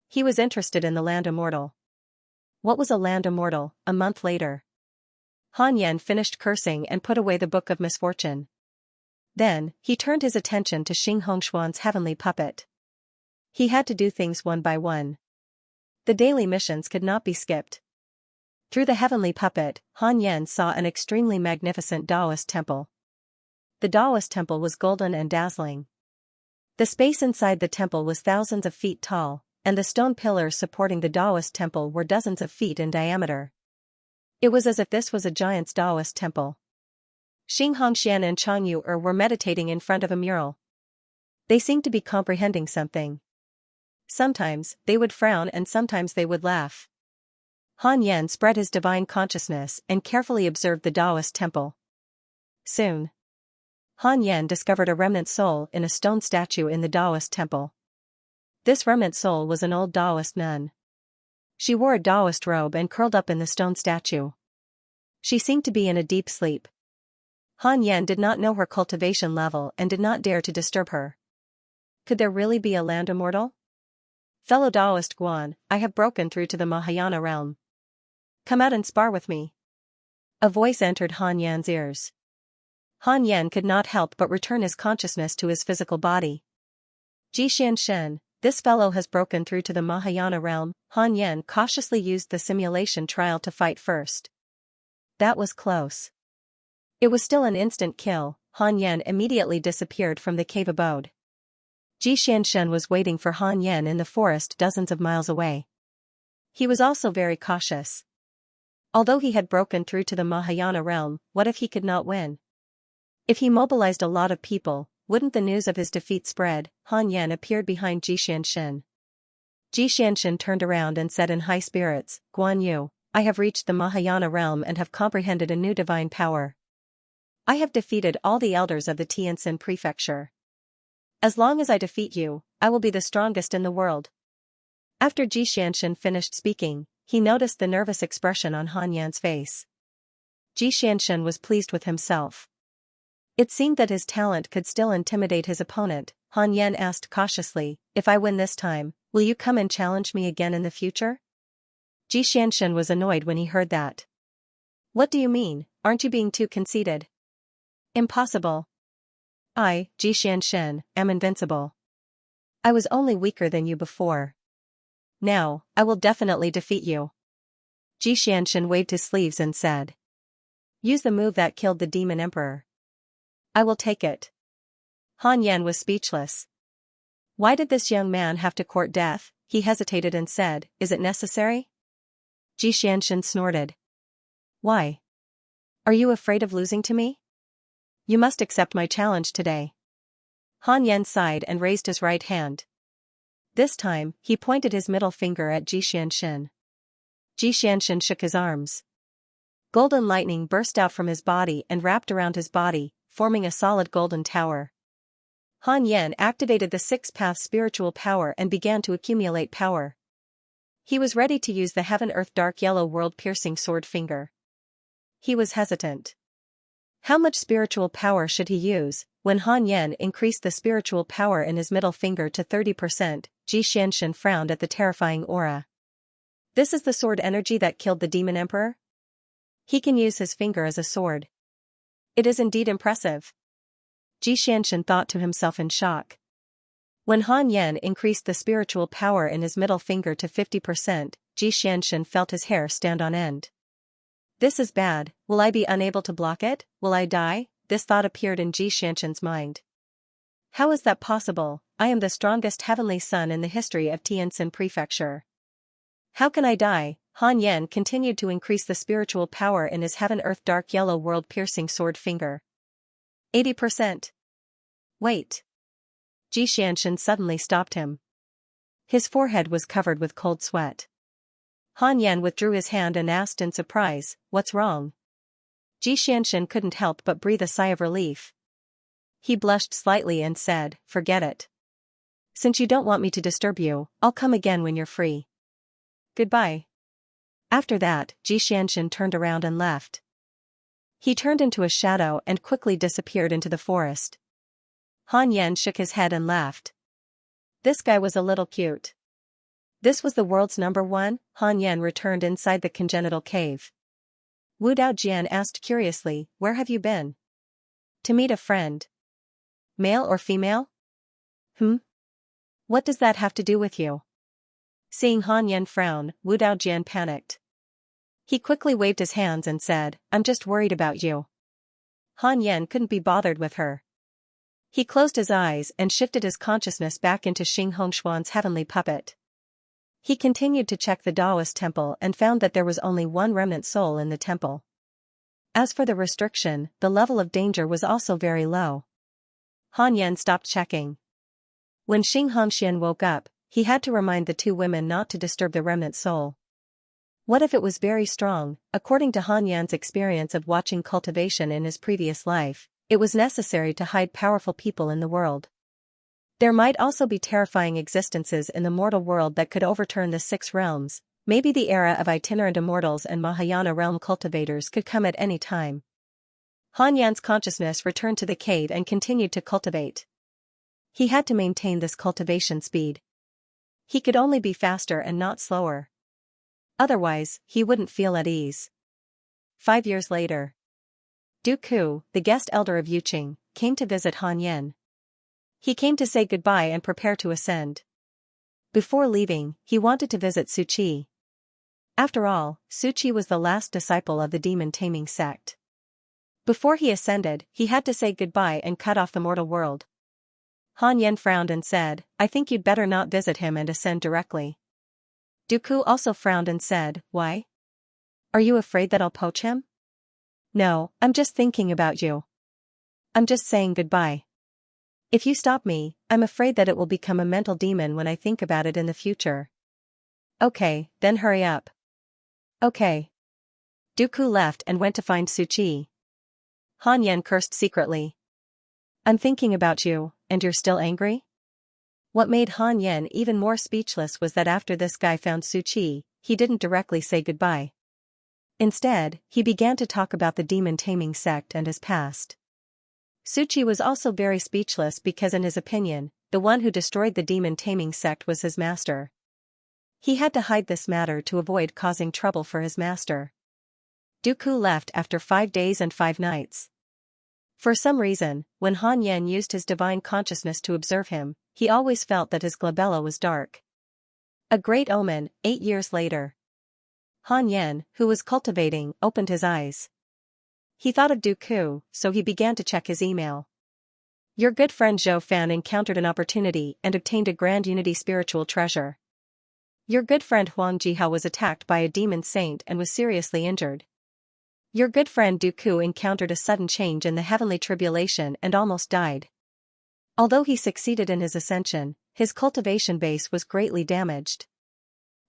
S1: He was interested in the land immortal. What was a land immortal? A month later, Han Yen finished cursing and put away the Book of Misfortune. Then, he turned his attention to Xing Hongshuan's heavenly puppet. He had to do things one by one. The daily missions could not be skipped. Through the heavenly puppet, Han Yen saw an extremely magnificent Taoist temple. The Taoist temple was golden and dazzling. The space inside the temple was thousands of feet tall, and the stone pillars supporting the Taoist temple were dozens of feet in diameter. It was as if this was a giant's Taoist temple. Xing Hongxian and Chang Yu were meditating in front of a mural. They seemed to be comprehending something. Sometimes, they would frown and sometimes they would laugh. Han Yen spread his divine consciousness and carefully observed the Taoist temple. Soon, Han Yen discovered a remnant soul in a stone statue in the Taoist temple. This remnant soul was an old Taoist nun. She wore a Taoist robe and curled up in the stone statue. She seemed to be in a deep sleep. Han Yen did not know her cultivation level and did not dare to disturb her. Could there really be a land immortal? Fellow Taoist Guan, I have broken through to the Mahayana realm. Come out and spar with me. A voice entered Han Yen's ears. Han Yen could not help but return his consciousness to his physical body. Ji Xianxia, this fellow has broken through to the Mahayana realm. Han Yen cautiously used the simulation trial to fight first. That was close. It was still an instant kill. Han Yen immediately disappeared from the cave abode. Ji Xianxia was waiting for Han Yen in the forest dozens of miles away. He was also very cautious. Although he had broken through to the Mahayana realm, what if he could not win? If he mobilized a lot of people, wouldn't the news of his defeat spread? Han Yen appeared behind Ji Xianxia. Ji Xianxia turned around and said in high spirits, Guan Yu, I have reached the Mahayana realm and have comprehended a new divine power. I have defeated all the elders of the Tianjin prefecture. As long as I defeat you, I will be the strongest in the world. After Ji Xianxia finished speaking, he noticed the nervous expression on Han Yan's face. Ji Xianxia was pleased with himself. It seemed that his talent could still intimidate his opponent. Han Yan asked cautiously, if I win this time, will you come and challenge me again in the future? Ji Xianxia was annoyed when he heard that. What do you mean, aren't you being too conceited? Impossible. I, Ji Xianxia, am invincible. I was only weaker than you before. Now, I will definitely defeat you. Xianxia waved his sleeves and said. Use the move that killed the demon emperor. I will take it. Han Yan was speechless. Why did this young man have to court death? He hesitated and said, is it necessary? Xianxia snorted. Why? Are you afraid of losing to me? You must accept my challenge today. Han Yan sighed and raised his right hand. This time, he pointed his middle finger at Xianxia. Xianxia shook his arms. Golden lightning burst out from his body and wrapped around his body, forming a solid golden tower. Han Yan activated the six-path spiritual power and began to accumulate power. He was ready to use the heaven-earth dark yellow world-piercing sword finger. He was hesitant. How much spiritual power should he use? When Han Yan increased the spiritual power in his middle finger to 30%, Xianxia frowned at the terrifying aura. This is the sword energy that killed the demon emperor? He can use his finger as a sword. It is indeed impressive. Xianxia thought to himself in shock. When Han Yan increased the spiritual power in his middle finger to 50%, Xianxia felt his hair stand on end. This is bad. Will I be unable to block it? Will I die? This thought appeared in Xianxia's mind. How is that possible? I am the strongest heavenly son in the history of Tianjin Prefecture. How can I die? Han Yan continued to increase the spiritual power in his heaven-earth dark yellow world-piercing sword finger. 80%. Wait. Xianxia suddenly stopped him. His forehead was covered with cold sweat. Han Yan withdrew his hand and asked in surprise, what's wrong? Xianxia couldn't help but breathe a sigh of relief. He blushed slightly and said, forget it. Since you don't want me to disturb you, I'll come again when you're free. Goodbye. After that, Xianxia turned around and left. He turned into a shadow and quickly disappeared into the forest. Han Yan shook his head and laughed. This guy was a little cute. This was the world's #1? Han Yan returned inside the congenital cave. Wu Daojian asked curiously, where have you been? To meet a friend. Male or female? What does that have to do with you? Seeing Han Yan frown, Wu Daojian panicked. He quickly waved his hands and said, I'm just worried about you. Han Yan couldn't be bothered with her. He closed his eyes and shifted his consciousness back into Xing Hongshuan's heavenly puppet. He continued to check the Taoist temple and found that there was only one remnant soul in the temple. As for the restriction, the level of danger was also very low. Han Yan stopped checking. When Xing Hongshuan woke up, he had to remind the two women not to disturb the remnant soul. What if it was very strong? According to Han Yan's experience of watching cultivation in his previous life, it was necessary to hide powerful people in the world. There might also be terrifying existences in the mortal world that could overturn the 6 realms. Maybe the era of itinerant immortals and Mahayana realm cultivators could come at any time. Han Yan's consciousness returned to the cave and continued to cultivate. He had to maintain this cultivation speed. He could only be faster and not slower. Otherwise, he wouldn't feel at ease. 5 years later. Du Ku, the guest elder of Yuqing, came to visit Han Yan. He came to say goodbye and prepare to ascend. Before leaving, he wanted to visit Su Qi. After all, Su Qi was the last disciple of the demon-taming sect. Before he ascended, he had to say goodbye and cut off the mortal world. Han Yan frowned and said, I think you'd better not visit him and ascend directly. Du Ku also frowned and said, why? Are you afraid that I'll poach him? No, I'm just thinking about you. I'm just saying goodbye. If you stop me, I'm afraid that it will become a mental demon when I think about it in the future. Okay, then hurry up. Okay. Du Ku left and went to find Su Qi. Han Yan cursed secretly. I'm thinking about you, and you're still angry? What made Han Yan even more speechless was that after this guy found Su Qi, he didn't directly say goodbye. Instead, he began to talk about the demon-taming sect and his past. Su Qi was also very speechless because in his opinion, the one who destroyed the demon-taming sect was his master. He had to hide this matter to avoid causing trouble for his master. Du Ku left after 5 days and 5 nights. For some reason, when Han Yan used his divine consciousness to observe him, he always felt that his glabella was dark. A great omen. 8 years later. Han Yan, who was cultivating, opened his eyes. He thought of Dooku, so he began to check his email. Your good friend Zhou Fan encountered an opportunity and obtained a grand unity spiritual treasure. Your good friend Huang Jihao was attacked by a demon saint and was seriously injured. Your good friend Dooku encountered a sudden change in the heavenly tribulation and almost died. Although he succeeded in his ascension, his cultivation base was greatly damaged.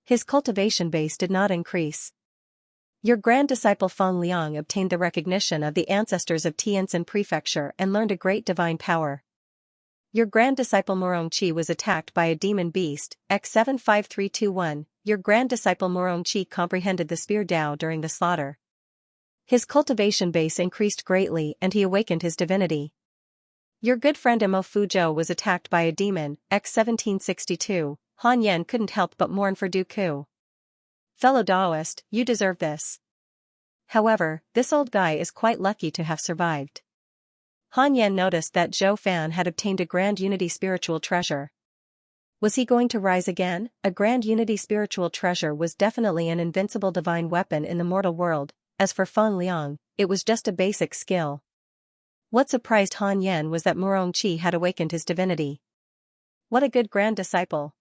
S1: His cultivation base did not increase. Your grand disciple Feng Liang obtained the recognition of the ancestors of Tianjin Prefecture and learned a great divine power. Your grand disciple Murong Qi was attacked by a demon beast, X75321. Your grand disciple Murong Qi comprehended the spear Dao during the slaughter. His cultivation base increased greatly and he awakened his divinity. Your good friend Mo Fuzhou was attacked by a demon, X1762. Han Yan couldn't help but mourn for Dooku. Fellow Daoist, you deserve this. However, this old guy is quite lucky to have survived. Han Yan noticed that Zhou Fan had obtained a grand unity spiritual treasure. Was he going to rise again? A grand unity spiritual treasure was definitely an invincible divine weapon in the mortal world. As for Feng Liang, it was just a basic skill. What surprised Han Yan was that Murong Qi had awakened his divinity. What a good grand disciple.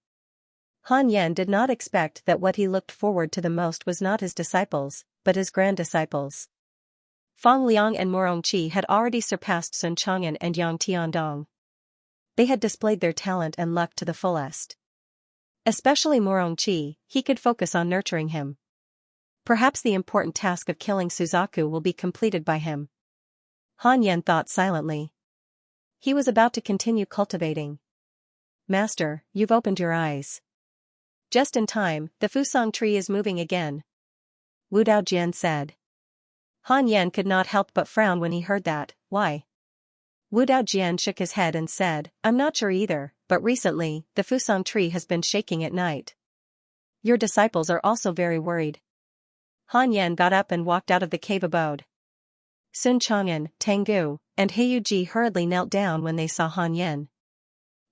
S1: Han Yan did not expect that what he looked forward to the most was not his disciples, but his grand disciples. Feng Liang and Murong Qi had already surpassed Sun Chang'an and Yang Tiandong. They had displayed their talent and luck to the fullest. Especially Murong Qi, he could focus on nurturing him. Perhaps the important task of killing Suzaku will be completed by him. Han Yan thought silently. He was about to continue cultivating. Master, you've opened your eyes. Just in time, the Fusang tree is moving again. Wu Daojian said. Han Yan could not help but frown when he heard that. Why? Wu Daojian shook his head and said, I'm not sure either, but recently, the Fusang tree has been shaking at night. Your disciples are also very worried. Han Yan got up and walked out of the cave abode. Sun Chang'an, Tengu, and Heiyuji hurriedly knelt down when they saw Han Yan.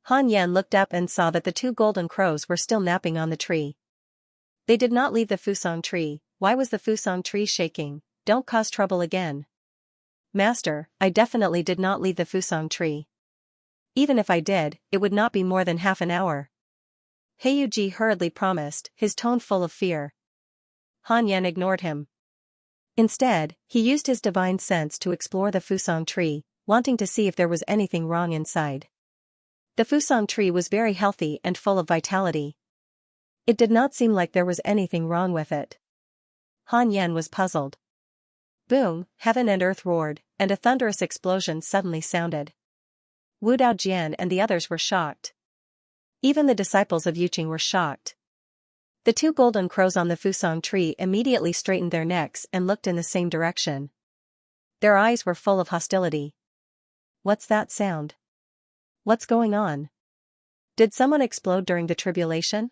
S1: Han Yan looked up and saw that the two golden crows were still napping on the tree. They did not leave the Fusang tree. Why was the Fusang tree shaking? Don't cause trouble again. Master, I definitely did not leave the Fusang tree. Even if I did, it would not be more than half an hour. Heiyuji hurriedly promised, his tone full of fear. Han Yan ignored him. Instead, he used his divine sense to explore the Fusang tree, wanting to see if there was anything wrong inside. The Fusang tree was very healthy and full of vitality. It did not seem like there was anything wrong with it. Han Yan was puzzled. Boom, heaven and earth roared, and a thunderous explosion suddenly sounded. Wu Daojian and the others were shocked. Even the disciples of Yuqing were shocked. The two golden crows on the Fusang tree immediately straightened their necks and looked in the same direction. Their eyes were full of hostility. What's that sound? What's going on? Did someone explode during the tribulation?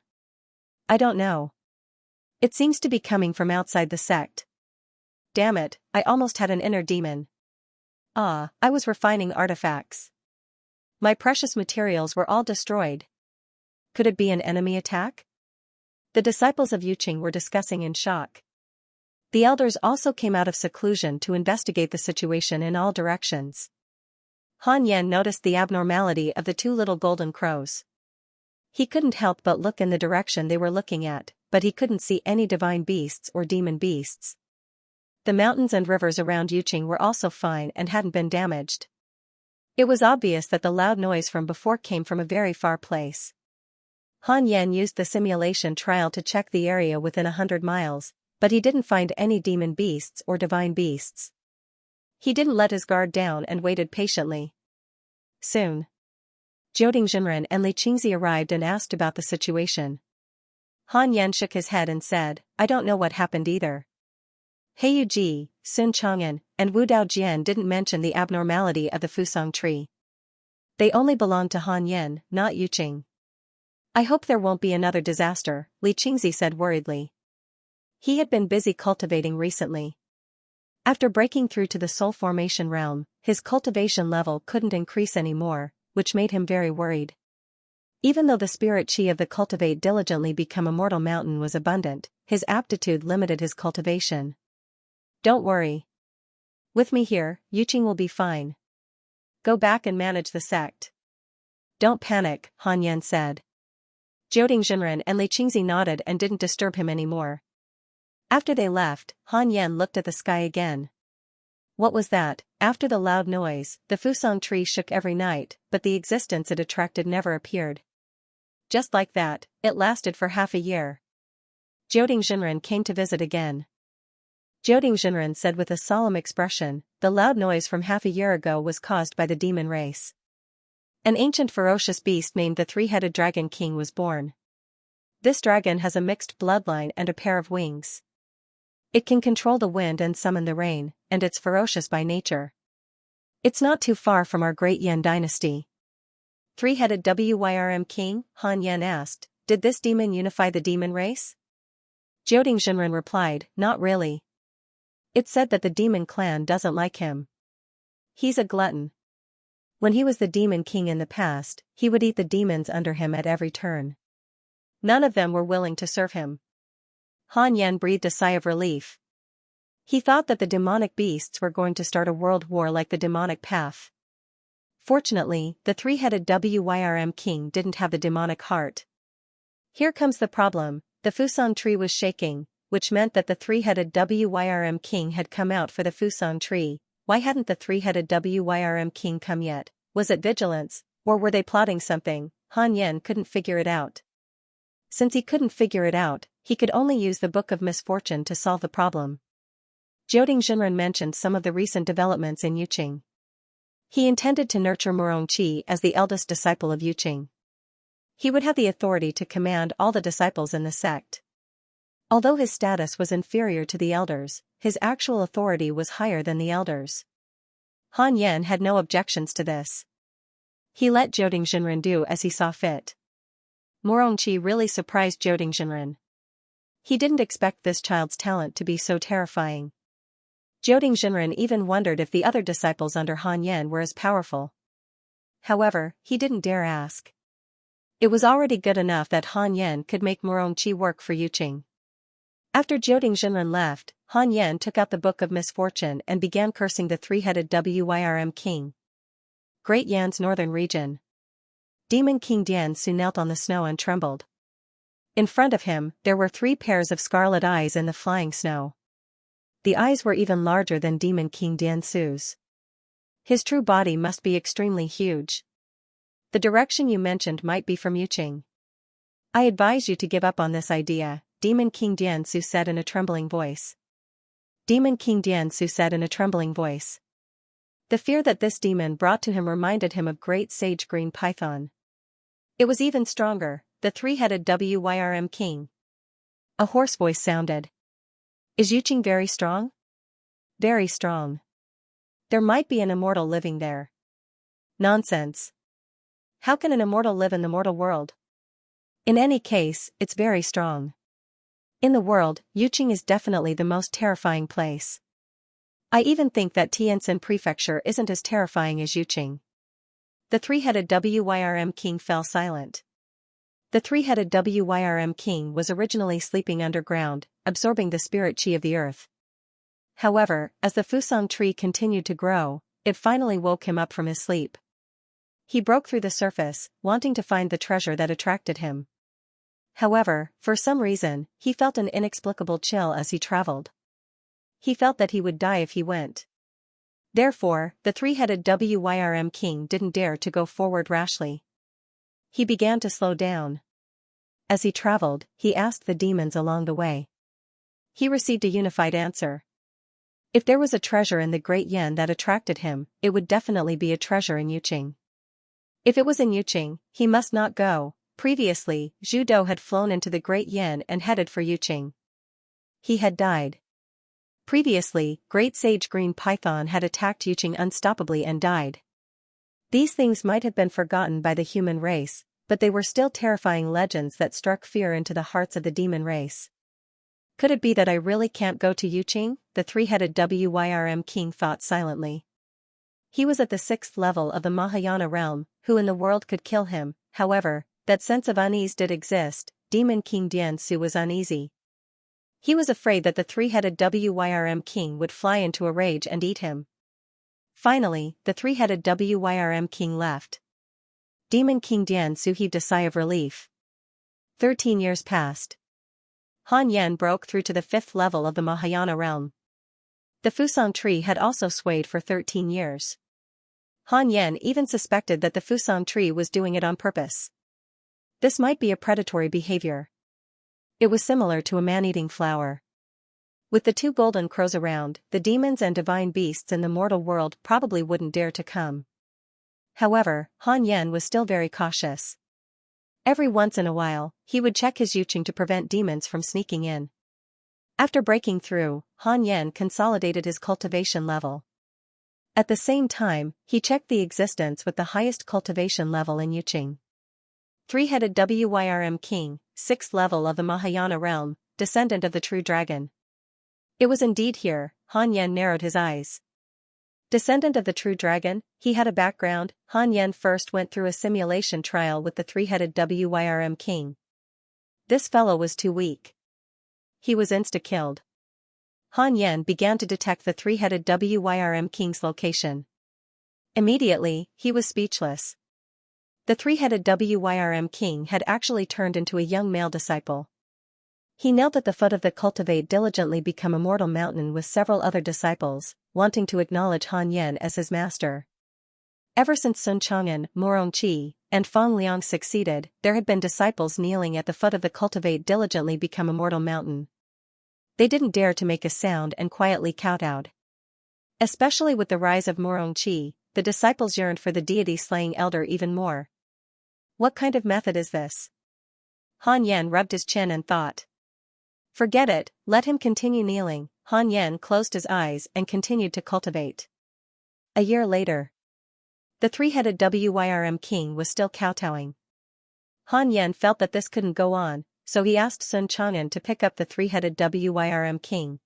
S1: I don't know. It seems to be coming from outside the sect. Damn it, I almost had an inner demon. Ah, I was refining artifacts. My precious materials were all destroyed. Could it be an enemy attack? The disciples of Yuqing were discussing in shock. The elders also came out of seclusion to investigate the situation in all directions. Han Yan noticed the abnormality of the two little golden crows. He couldn't help but look in the direction they were looking at, but he couldn't see any divine beasts or demon beasts. The mountains and rivers around Yuqing were also fine and hadn't been damaged. It was obvious that the loud noise from before came from a very far place. Han Yan used the simulation trial to check the area within 100 miles, but he didn't find any demon beasts or divine beasts. He didn't let his guard down and waited patiently. Soon, Jioding Jinren and Li Qingzi arrived and asked about the situation. Han Yan shook his head and said, I don't know what happened either. Heiyuji, Sun Chang'an, and Wu Daojian didn't mention the abnormality of the Fusang tree. They only belonged to Han Yan, not Yuqing. I hope there won't be another disaster, Li Qingzi said worriedly. He had been busy cultivating recently. After breaking through to the soul formation realm, his cultivation level couldn't increase anymore, which made him very worried. Even though the spirit chi of the Cultivate diligently become a mortal mountain was abundant, his aptitude limited his cultivation. Don't worry. With me here, Yuqing will be fine. Go back and manage the sect. Don't panic, Han Yan said. Jioding Jinren and Li Qingzi nodded and didn't disturb him anymore. After they left, Han Yan looked at the sky again. What was that? After the loud noise, the Fusang tree shook every night, but the existence it attracted never appeared. Just like that, it lasted for half a year. Jioding Jinren came to visit again. Jioding Jinren said with a solemn expression, the loud noise from half a year ago was caused by the demon race. An ancient ferocious beast named the three-headed dragon king was born. This dragon has a mixed bloodline and a pair of wings. It can control the wind and summon the rain, and it's ferocious by nature. It's not too far from our great Yan dynasty. Three-headed Wyrm king? Han Yan asked, did this demon unify the demon race? Jioding Jinren replied, not really. It said that the demon clan doesn't like him. He's a glutton. When he was the demon king in the past, he would eat the demons under him at every turn. None of them were willing to serve him. Han Yan breathed a sigh of relief. He thought that the demonic beasts were going to start a world war like the demonic path. Fortunately, the three-headed Wyrm king didn't have the demonic heart. Here comes the problem, the Fusang tree was shaking, which meant that the three-headed Wyrm king had come out for the Fusang tree. Why hadn't the three-headed Wyrm king come yet? Was it vigilance, or were they plotting something? Han Yan couldn't figure it out. Since he couldn't figure it out, he could only use the Book of Misfortune to solve the problem. Jioding Jinren mentioned some of the recent developments in Yuqing. He intended to nurture Murongqi as the eldest disciple of Yuqing. He would have the authority to command all the disciples in the sect. Although his status was inferior to the elders, his actual authority was higher than the elders. Han Yan had no objections to this. He let Jioding Jinren do as he saw fit. Murongqi really surprised Jioding Jinren. He didn't expect this child's talent to be so terrifying. Jioding Jinren even wondered if the other disciples under Han Yan were as powerful. However, he didn't dare ask. It was already good enough that Han Yan could make Murongqi work for Yuqing. After Jioding Jinren left, Han Yan took out the Book of Misfortune and began cursing the three-headed Wyrm king. Great Yan's northern region. Demon King Dian Su knelt on the snow and trembled. In front of him, there were 3 pairs of scarlet eyes in the flying snow. The eyes were even larger than Demon King Dian Su's. His true body must be extremely huge. The direction you mentioned might be from Yuqing. I advise you to give up on this idea, Demon King Dian Su said in a trembling voice. Demon King Dian Su said in a trembling voice. The fear that this demon brought to him reminded him of great sage green python. It was even stronger, the three-headed Wyrm king. A hoarse voice sounded. Is Yuqing very strong? Very strong. There might be an immortal living there. Nonsense. How can an immortal live in the mortal world? In any case, it's very strong. In the world, Yuqing is definitely the most terrifying place. I even think that Tianjin Prefecture isn't as terrifying as Yuqing. The three-headed Wyrm king fell silent. The three-headed Wyrm king was originally sleeping underground, absorbing the spirit chi of the earth. However, as the Fusang tree continued to grow, it finally woke him up from his sleep. He broke through the surface, wanting to find the treasure that attracted him. However, for some reason, he felt an inexplicable chill as he traveled. He felt that he would die if he went. Therefore, the three-headed Wyrm king didn't dare to go forward rashly. He began to slow down. As he traveled, he asked the demons along the way. He received a unified answer. If there was a treasure in the Great Yan that attracted him, it would definitely be a treasure in Yuqing. If it was in Yuqing, he must not go. Previously, Zhu Do had flown into the Great Yan and headed for Yuqing. He had died. Previously, Great Sage Green Python had attacked Yuqing unstoppably and died. These things might have been forgotten by the human race, but they were still terrifying legends that struck fear into the hearts of the demon race. Could it be that I really can't go to Yuqing? The three-headed Wyrm king thought silently. He was at the 6th level of the Mahayana realm, who in the world could kill him, however, that sense of unease did exist. Demon King Diansu was uneasy. He was afraid that the three-headed Wyrm king would fly into a rage and eat him. Finally, the three-headed Wyrm king left. Demon King Diansu heaved a sigh of relief. 13 years passed. Han Yan broke through to the 5th level of the Mahayana realm. The Fusang tree had also swayed for 13 years. Han Yan even suspected that the Fusang tree was doing it on purpose. This might be a predatory behavior. It was similar to a man-eating flower. With the 2 golden crows around, the demons and divine beasts in the mortal world probably wouldn't dare to come. However, Han Yan was still very cautious. Every once in a while, he would check his yuqing to prevent demons from sneaking in. After breaking through, Han Yan consolidated his cultivation level. At the same time, he checked the existence with the highest cultivation level in yuqing. Three-headed Wyrm king, 6th level of the Mahayana realm, descendant of the true dragon. It was indeed here. Han Yan narrowed his eyes. Descendant of the true dragon, he had a background. Han Yan first went through a simulation trial with the three-headed Wyrm king. This fellow was too weak. He was insta-killed. Han Yan began to detect the three-headed Wyrm king's location. Immediately, he was speechless. The three-headed Wyrm king had actually turned into a young male disciple. He knelt at the foot of the Cultivate diligently become immortal mountain with several other disciples, wanting to acknowledge Han Yan as his master. Ever since Sun Chang'an, Morongqi, and Fang Liang succeeded, there had been disciples kneeling at the foot of the Cultivate diligently become immortal mountain. They didn't dare to make a sound and quietly kowtowed. Especially with the rise of Morongqi, the disciples yearned for the deity-slaying elder even more. What kind of method is this? Han Yan rubbed his chin and thought. Forget it, let him continue kneeling. Han Yan closed his eyes and continued to cultivate. A year later. The three-headed Wyrm king was still kowtowing. Han Yan felt that this couldn't go on, so he asked Sun Chang'an to pick up the three-headed Wyrm king.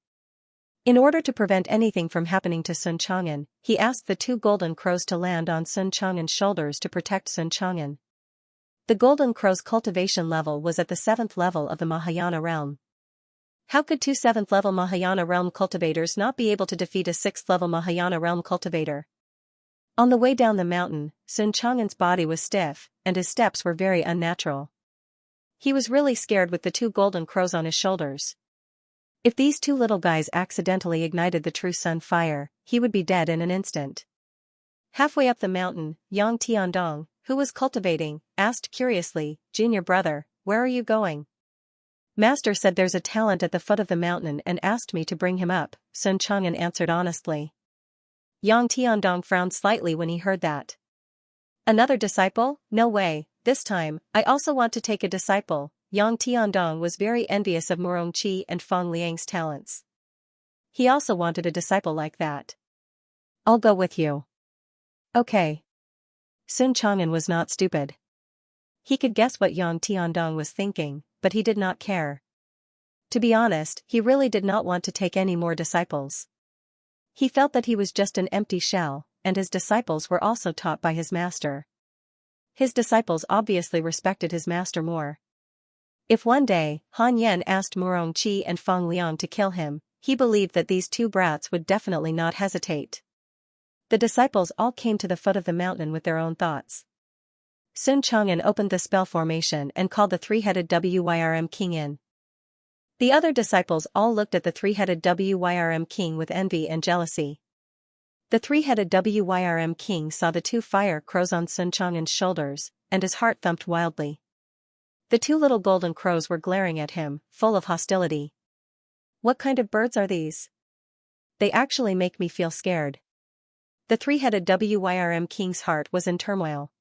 S1: In order to prevent anything from happening to Sun Chang'an, he asked the 2 golden crows to land on Sun Chang'an's shoulders to protect Sun Chang'an. The golden crow's cultivation level was at the 7th level of the Mahayana realm. How could 2 7th-level Mahayana realm cultivators not be able to defeat a 6th-level Mahayana realm cultivator? On the way down the mountain, Sun Chang'an's body was stiff, and his steps were very unnatural. He was really scared with the 2 golden crows on his shoulders. If these 2 little guys accidentally ignited the true sun fire, he would be dead in an instant. Halfway up the mountain, Yang Tiandong, who was cultivating, asked curiously, "Junior brother, where are you going?" "Master said there's a talent at the foot of the mountain and asked me to bring him up," Sun Chang'an answered honestly. Yang Tiandong frowned slightly when he heard that. "Another disciple? No way, this time, I also want to take a disciple." Yang Tiandong was very envious of Morongqi and Fang Liang's talents. He also wanted a disciple like that. "I'll go with you." "Okay." Sun Chang'an was not stupid. He could guess what Yang Tiandong was thinking, but he did not care. To be honest, he really did not want to take any more disciples. He felt that he was just an empty shell, and his disciples were also taught by his master. His disciples obviously respected his master more. If one day, Han Yan asked Morongqi and Fang Liang to kill him, he believed that these 2 brats would definitely not hesitate. The disciples all came to the foot of the mountain with their own thoughts. Sun Chang'an opened the spell formation and called the three-headed Wyrm king in. The other disciples all looked at the three-headed Wyrm king with envy and jealousy. The three-headed Wyrm king saw the 2 fire crows on Sun Chang'an's shoulders, and his heart thumped wildly. The 2 little golden crows were glaring at him, full of hostility. "What kind of birds are these? They actually make me feel scared." The three-headed Wyrm king's heart was in turmoil.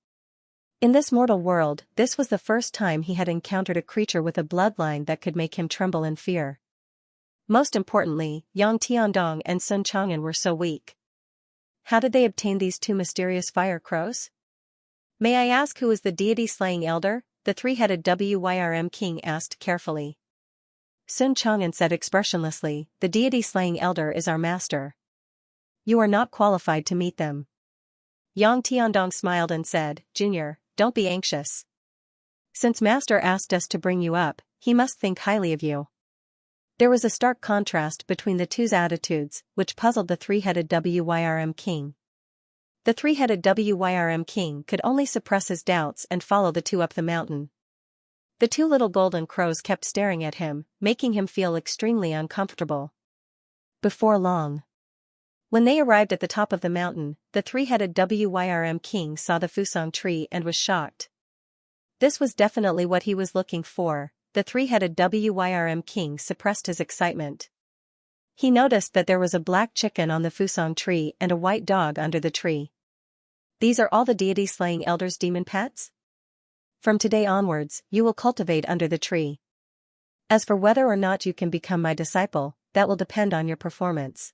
S1: In this mortal world, this was the first time he had encountered a creature with a bloodline that could make him tremble in fear. Most importantly, Yang Tiandong and Sun Chang'an were so weak. How did they obtain these 2 mysterious fire crows? "May I ask who is the deity-slaying elder?" the three-headed Wyrm king asked carefully. Sun Chang'an said expressionlessly, "The deity-slaying elder is our master. You are not qualified to meet them." Yang Tiandong smiled and said, "Junior, don't be anxious. Since Master asked us to bring you up, he must think highly of you. There was a stark contrast between the two's attitudes, which puzzled the three-headed Wyrm king. The three-headed Wyrm king could only suppress his doubts and follow the two up the mountain. The two little golden crows kept staring at him, making him feel extremely uncomfortable. Before long, when they arrived at the top of the mountain, the three-headed Wyrm king saw the fusang tree and was shocked. This was definitely what he was looking for. The three-headed Wyrm king suppressed his excitement. He noticed that there was a black chicken on the fusang tree and a white dog under the tree. These are all the deity-slaying elders' demon pets? From today onwards, you will cultivate under the tree. As for whether or not you can become my disciple, that will depend on your performance.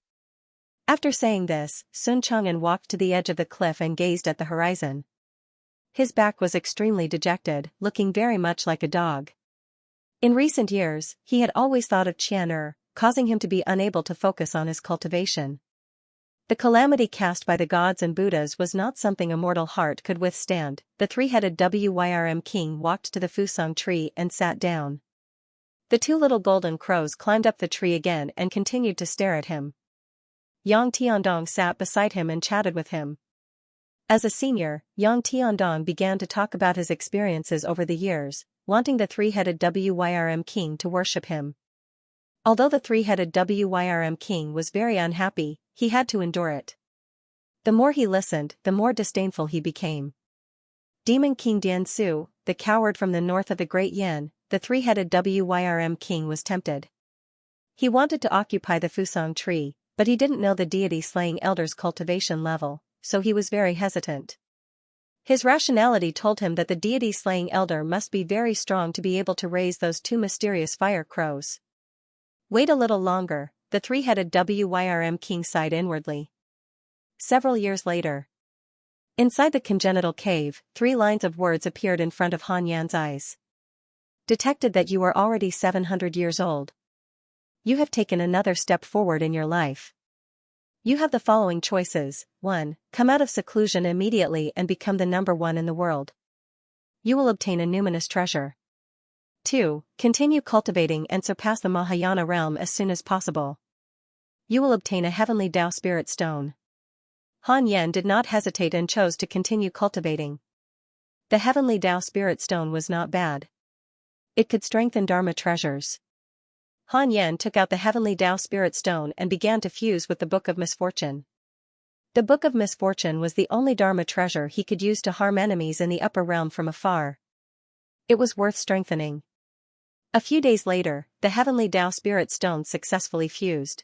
S1: After saying this, Sun Chang'an walked to the edge of the cliff and gazed at the horizon. His back was extremely dejected, looking very much like a dog. In recent years, he had always thought of Qian, causing him to be unable to focus on his cultivation. The calamity cast by the gods and Buddhas was not something a mortal heart could withstand. The three-headed Wyrm king walked to the fusang tree and sat down. The two little golden crows climbed up the tree again and continued to stare at him. Yang Tiandong sat beside him and chatted with him. As a senior, Yang Tiandong began to talk about his experiences over the years, wanting the three-headed Wyrm king to worship him. Although the three-headed Wyrm king was very unhappy, he had to endure it. The more he listened, the more disdainful he became. Demon King Dian Su, the coward from the north of the Great Yan, the three-headed Wyrm king was tempted. He wanted to occupy the fusang tree, but he didn't know the deity-slaying elder's cultivation level, so he was very hesitant. His rationality told him that the deity-slaying elder must be very strong to be able to raise those two mysterious fire crows. Wait a little longer, the three-headed Wyrm king sighed inwardly. Several years later, inside the congenital cave, 3 lines of words appeared in front of Han Yan's eyes. Detected that you are already 700 years old. You have taken another step forward in your life. You have the following choices. 1. Come out of seclusion immediately and become the number 1 in the world. You will obtain a numinous treasure. 2. Continue cultivating and surpass the Mahayana realm as soon as possible. You will obtain a heavenly Tao spirit stone. Han Yan did not hesitate and chose to continue cultivating. The heavenly Tao spirit stone was not bad. It could strengthen Dharma treasures. Han Yan took out the heavenly Tao spirit stone and began to fuse with the Book of Misfortune. The Book of Misfortune was the only Dharma treasure he could use to harm enemies in the upper realm from afar. It was worth strengthening. A few days later, the heavenly Tao spirit stone successfully fused.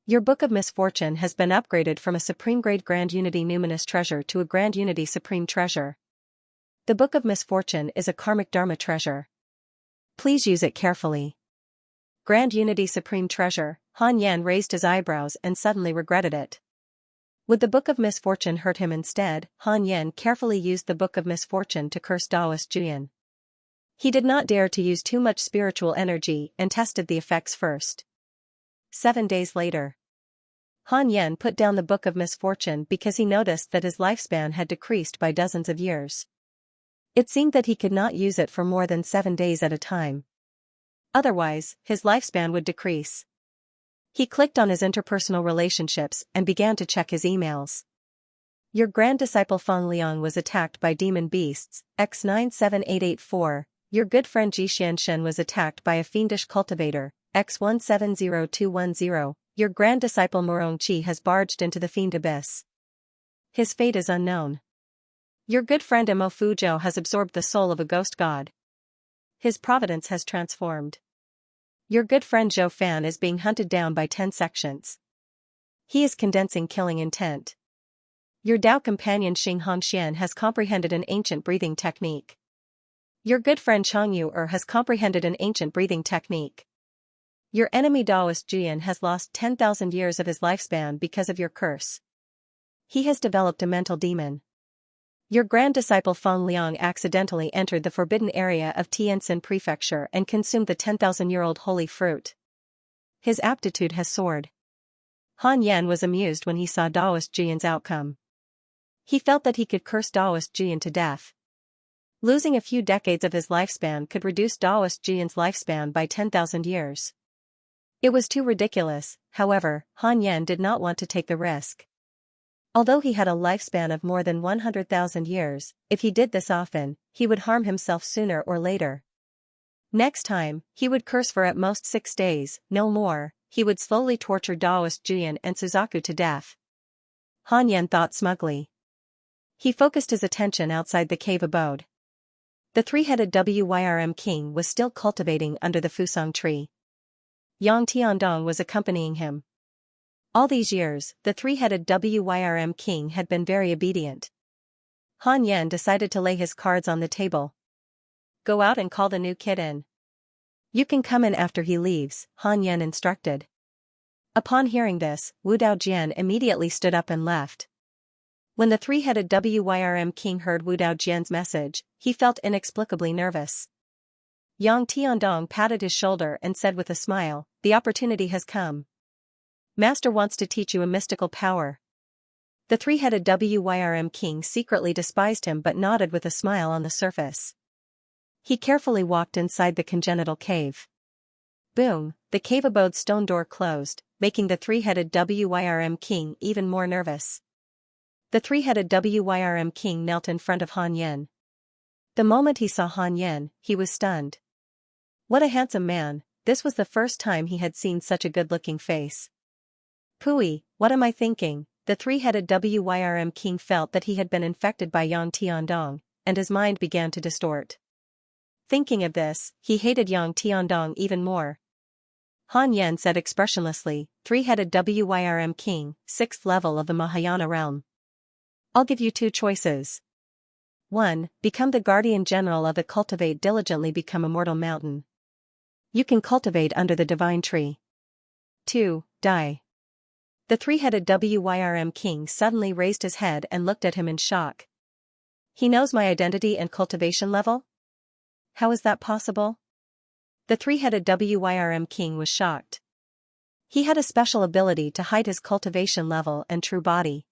S1: Your Book of Misfortune has been upgraded from a Supreme Grade Grand Unity Numinous Treasure to a Grand Unity Supreme Treasure. The Book of Misfortune is a karmic Dharma treasure. Please use it carefully. Grand Unity Supreme Treasure. Han Yan raised his eyebrows and suddenly regretted it. Would the Book of Misfortune hurt him instead? Han Yan carefully used the Book of Misfortune to curse Taoist Juyan. He did not dare to use too much spiritual energy and tested the effects first. 7 days later, Han Yan put down the Book of Misfortune because he noticed that his lifespan had decreased by dozens of years. It seemed that he could not use it for more than 7 days at a time. Otherwise, his lifespan would decrease. He clicked on his interpersonal relationships and began to check his emails. Your grand disciple Feng Liang was attacked by demon beasts, X97884. Your good friend Ji Xianxia was attacked by a fiendish cultivator, X170210. Your grand disciple Morong Qi has barged into the fiend abyss. His fate is unknown. Your good friend Mo Fuzhou has absorbed the soul of a ghost god. His providence has transformed. Your good friend Zhou Fan is being hunted down by 10 sections. He is condensing killing intent. Your Tao companion Xing Hongxian has comprehended an ancient breathing technique. Your good friend Chang Yu has comprehended an ancient breathing technique. Your enemy Taoist Juyan has lost 10,000 years of his lifespan because of your curse. He has developed a mental demon. Your grand disciple Feng Liang accidentally entered the forbidden area of Tianjin Prefecture and consumed the 10,000-year-old holy fruit. His aptitude has soared. Han Yan was amused when he saw Taoist Juyan's outcome. He felt that he could curse Taoist Juyan to death. Losing a few decades of his lifespan could reduce Daoist Jian's lifespan by 10,000 years. It was too ridiculous, however, Han Yan did not want to take the risk. Although he had a lifespan of more than 100,000 years, if he did this often, he would harm himself sooner or later. Next time, he would curse for at most 6 days, no more. He would slowly torture Daoist Jian and Suzaku to death. Han Yan thought smugly. He focused his attention outside the cave abode. The three-headed Wyrm king was still cultivating under the Fusang tree. Yang Tiandong was accompanying him. All these years, the three-headed Wyrm king had been very obedient. Han Yan decided to lay his cards on the table. Go out and call the new kid in. You can come in after he leaves, Han Yan instructed. Upon hearing this, Wu Daojian immediately stood up and left. When the three-headed Wyrm king heard Wu Daojian's message, he felt inexplicably nervous. Yang Tiandong patted his shoulder and said with a smile, "The opportunity has come. Master wants to teach you a mystical power." The three-headed Wyrm king secretly despised him but nodded with a smile on the surface. He carefully walked inside the congenital cave. Boom, the cave abode's stone door closed, making the three-headed Wyrm king even more nervous. The three-headed Wyrm king knelt in front of Han Yan. The moment he saw Han Yan, he was stunned. What a handsome man, this was the first time he had seen such a good-looking face. Pooey, what am I thinking? The three-headed Wyrm king felt that he had been infected by Yang Tiandong, and his mind began to distort. Thinking of this, he hated Yang Tiandong even more. Han Yan said expressionlessly, "Three-headed Wyrm king, 6th level of the Mahayana realm. I'll give you 2 choices. 1. Become the guardian general of the Cultivate, diligently become Immortal Mountain. You can cultivate under the divine tree. 2. Die." The three-headed Wyrm king suddenly raised his head and looked at him in shock. He knows my identity and cultivation level? How is that possible? The three-headed Wyrm king was shocked. He had a special ability to hide his cultivation level and true body.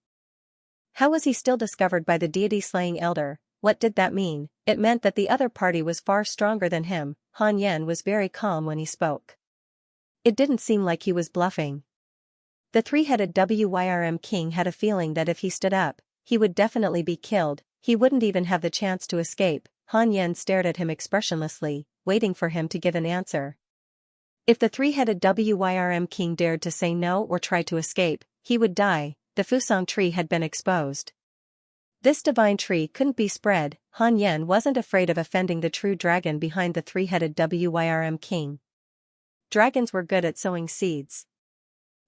S1: How was he still discovered by the deity-slaying elder? What did that mean? It meant that the other party was far stronger than him. Han Yan was very calm when he spoke. It didn't seem like he was bluffing. The three-headed Wyrm king had a feeling that if he stood up, he would definitely be killed. He wouldn't even have the chance to escape. Han Yan stared at him expressionlessly, waiting for him to give an answer. If the three-headed Wyrm king dared to say no or try to escape, he would die. The Fusang tree had been exposed. This divine tree couldn't be spread. Han Yan wasn't afraid of offending the true dragon behind the three-headed Wyrm king. Dragons were good at sowing seeds.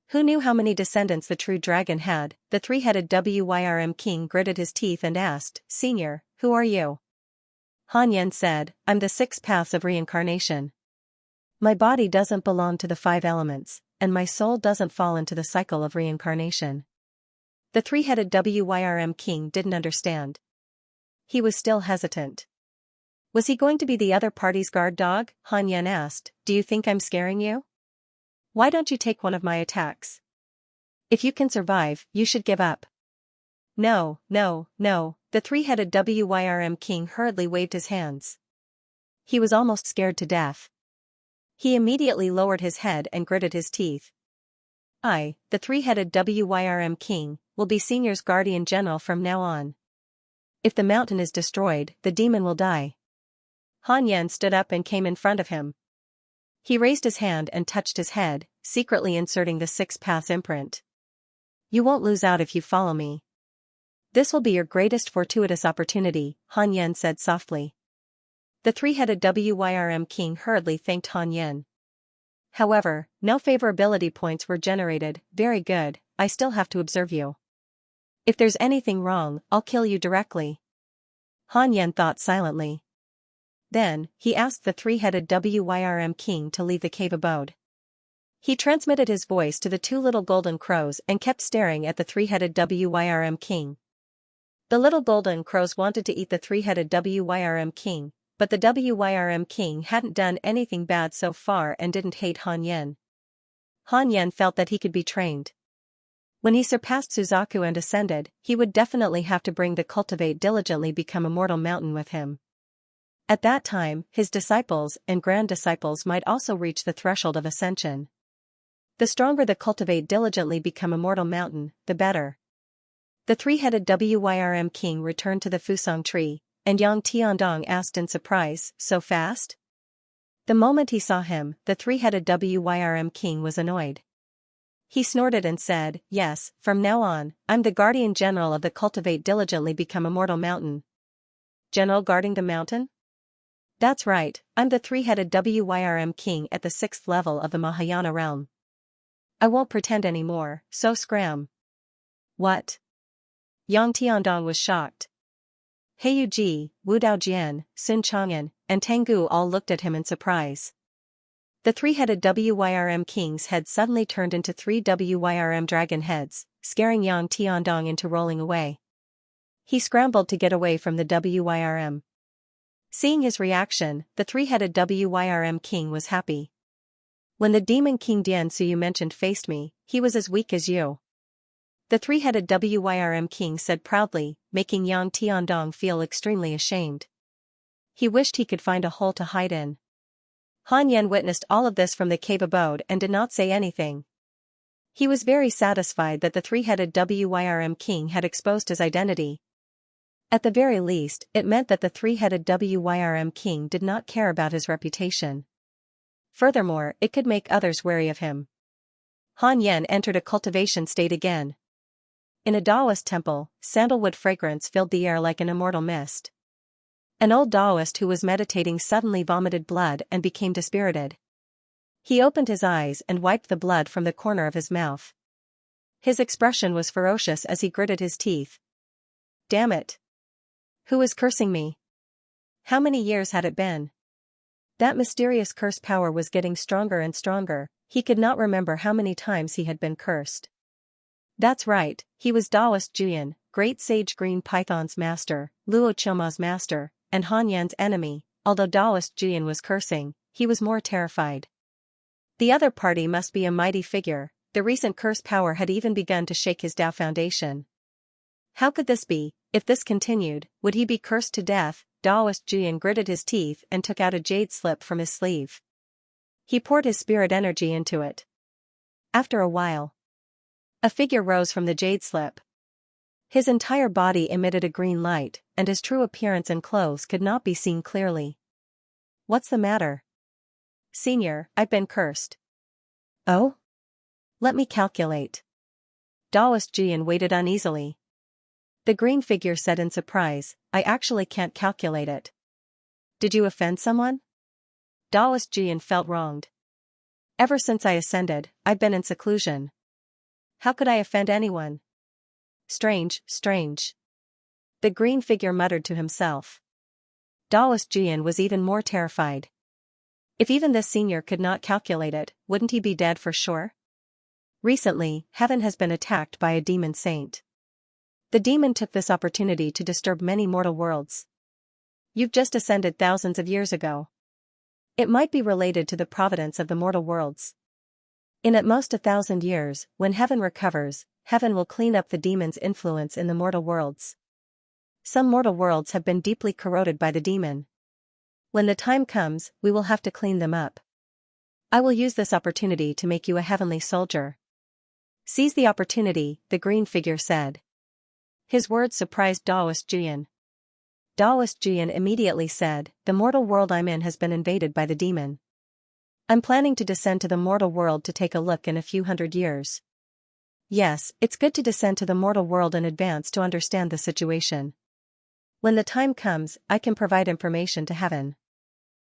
S1: Who knew how many descendants the true dragon had? The three-headed Wyrm king gritted his teeth and asked, "Senior, who are you?" Han Yan said, "I'm the 6 paths of reincarnation. My body doesn't belong to the 5 elements, and my soul doesn't fall into the cycle of reincarnation." The three-headed Wyrm king didn't understand. He was still hesitant. Was he going to be the other party's guard dog? Han Yan asked, "Do you think I'm scaring you? Why don't you take one of my attacks? If you can survive, you should give up." "No, no, no." The three-headed Wyrm king hurriedly waved his hands. He was almost scared to death. He immediately lowered his head and gritted his teeth. "I, the three-headed Wyrm king, will be Senior's guardian general from now on. If the mountain is destroyed, the demon will die." Han Yan stood up and came in front of him. He raised his hand and touched his head, secretly inserting the 6 paths imprint. "You won't lose out if you follow me. This will be your greatest fortuitous opportunity," Han Yan said softly. The three-headed Wyrm king hurriedly thanked Han Yan. However, no favorability points were generated. "Very good, I still have to observe you. If there's anything wrong, I'll kill you directly." Han Yan thought silently. Then, he asked the three-headed Wyrm king to leave the cave abode. He transmitted his voice to the 2 little golden crows and kept staring at the three-headed Wyrm king. The little golden crows wanted to eat the three-headed Wyrm king, but the Wyrm king hadn't done anything bad so far and didn't hate Han Yan. Han Yan felt that he could be trained. When he surpassed Suzaku and ascended, he would definitely have to bring the Cultivate, diligently become Immortal Mountain with him. At that time, his disciples and grand disciples might also reach the threshold of ascension. The stronger the cultivate diligently become immortal mountain, the better. The three-headed Wyrm king returned to the Fusang tree, and Yang Tiandong asked in surprise, "So fast?" The moment he saw him, the three-headed Wyrm king was annoyed. He snorted and said, "Yes, from now on, I'm the guardian general of the Cultivate diligently become immortal mountain." General guarding the mountain? That's right, I'm the three-headed Wyrm king at the 6th level of the Mahayana realm. I won't pretend anymore, so scram. What? Yang Tiandong was shocked. Heyu Ji, Wu Daojian, Sun Chang'an, and Tengu all looked at him in surprise. The three-headed Wyrm king's head suddenly turned into 3 Wyrm dragon heads, scaring Yang Tiandong into rolling away. He scrambled to get away from the Wyrm. Seeing his reaction, the three-headed Wyrm king was happy. When the demon King Dian Su you mentioned faced me, he was as weak as you. The three-headed Wyrm king said proudly, making Yang Tiandong feel extremely ashamed. He wished he could find a hole to hide in. Han Yen witnessed all of this from the cave abode and did not say anything. He was very satisfied that the three-headed Wyrm king had exposed his identity. At the very least, it meant that the three-headed Wyrm king did not care about his reputation. Furthermore, it could make others wary of him. Han Yen entered a cultivation state again. In a Taoist temple, sandalwood fragrance filled the air like an immortal mist. An old Taoist who was meditating suddenly vomited blood and became dispirited. He opened his eyes and wiped the blood from the corner of his mouth. His expression was ferocious as he gritted his teeth. Damn it! Who was cursing me? How many years had it been? That mysterious curse power was getting stronger and stronger. He could not remember how many times he had been cursed. That's right, he was Taoist Juyan, great sage Green Python's master, Luo Choma's master, and Han Yan's enemy. Although Taoist Juyan was cursing, he was more terrified. The other party must be a mighty figure. The recent curse power had even begun to shake his Tao foundation. How could this be? If this continued, would he be cursed to death? Taoist Juyan gritted his teeth and took out a jade slip from his sleeve. He poured his spirit energy into it. After a while, a figure rose from the jade slip. His entire body emitted a green light, and his true appearance and clothes could not be seen clearly. What's the matter? Senior, I've been cursed. Oh? Let me calculate. Taoist Juyan waited uneasily. The green figure said in surprise, I actually can't calculate it. Did you offend someone? Taoist Juyan felt wronged. Ever since I ascended, I've been in seclusion. How could I offend anyone? Strange, strange. The green figure muttered to himself. Taoist Juyan was even more terrified. If even this senior could not calculate it, wouldn't he be dead for sure? Recently, heaven has been attacked by a demon saint. The demon took this opportunity to disturb many mortal worlds. You've just ascended thousands of years ago. It might be related to the providence of the mortal worlds. In at most 1,000 years, when heaven recovers, heaven will clean up the demon's influence in the mortal worlds. Some mortal worlds have been deeply corroded by the demon. When the time comes, we will have to clean them up. I will use this opportunity to make you a heavenly soldier. Seize the opportunity, the green figure said. His words surprised Taoist Juyan. Taoist Juyan immediately said, the mortal world I'm in has been invaded by the demon. I'm planning to descend to the mortal world to take a look in a few hundred years. Yes, it's good to descend to the mortal world in advance to understand the situation. When the time comes, I can provide information to heaven.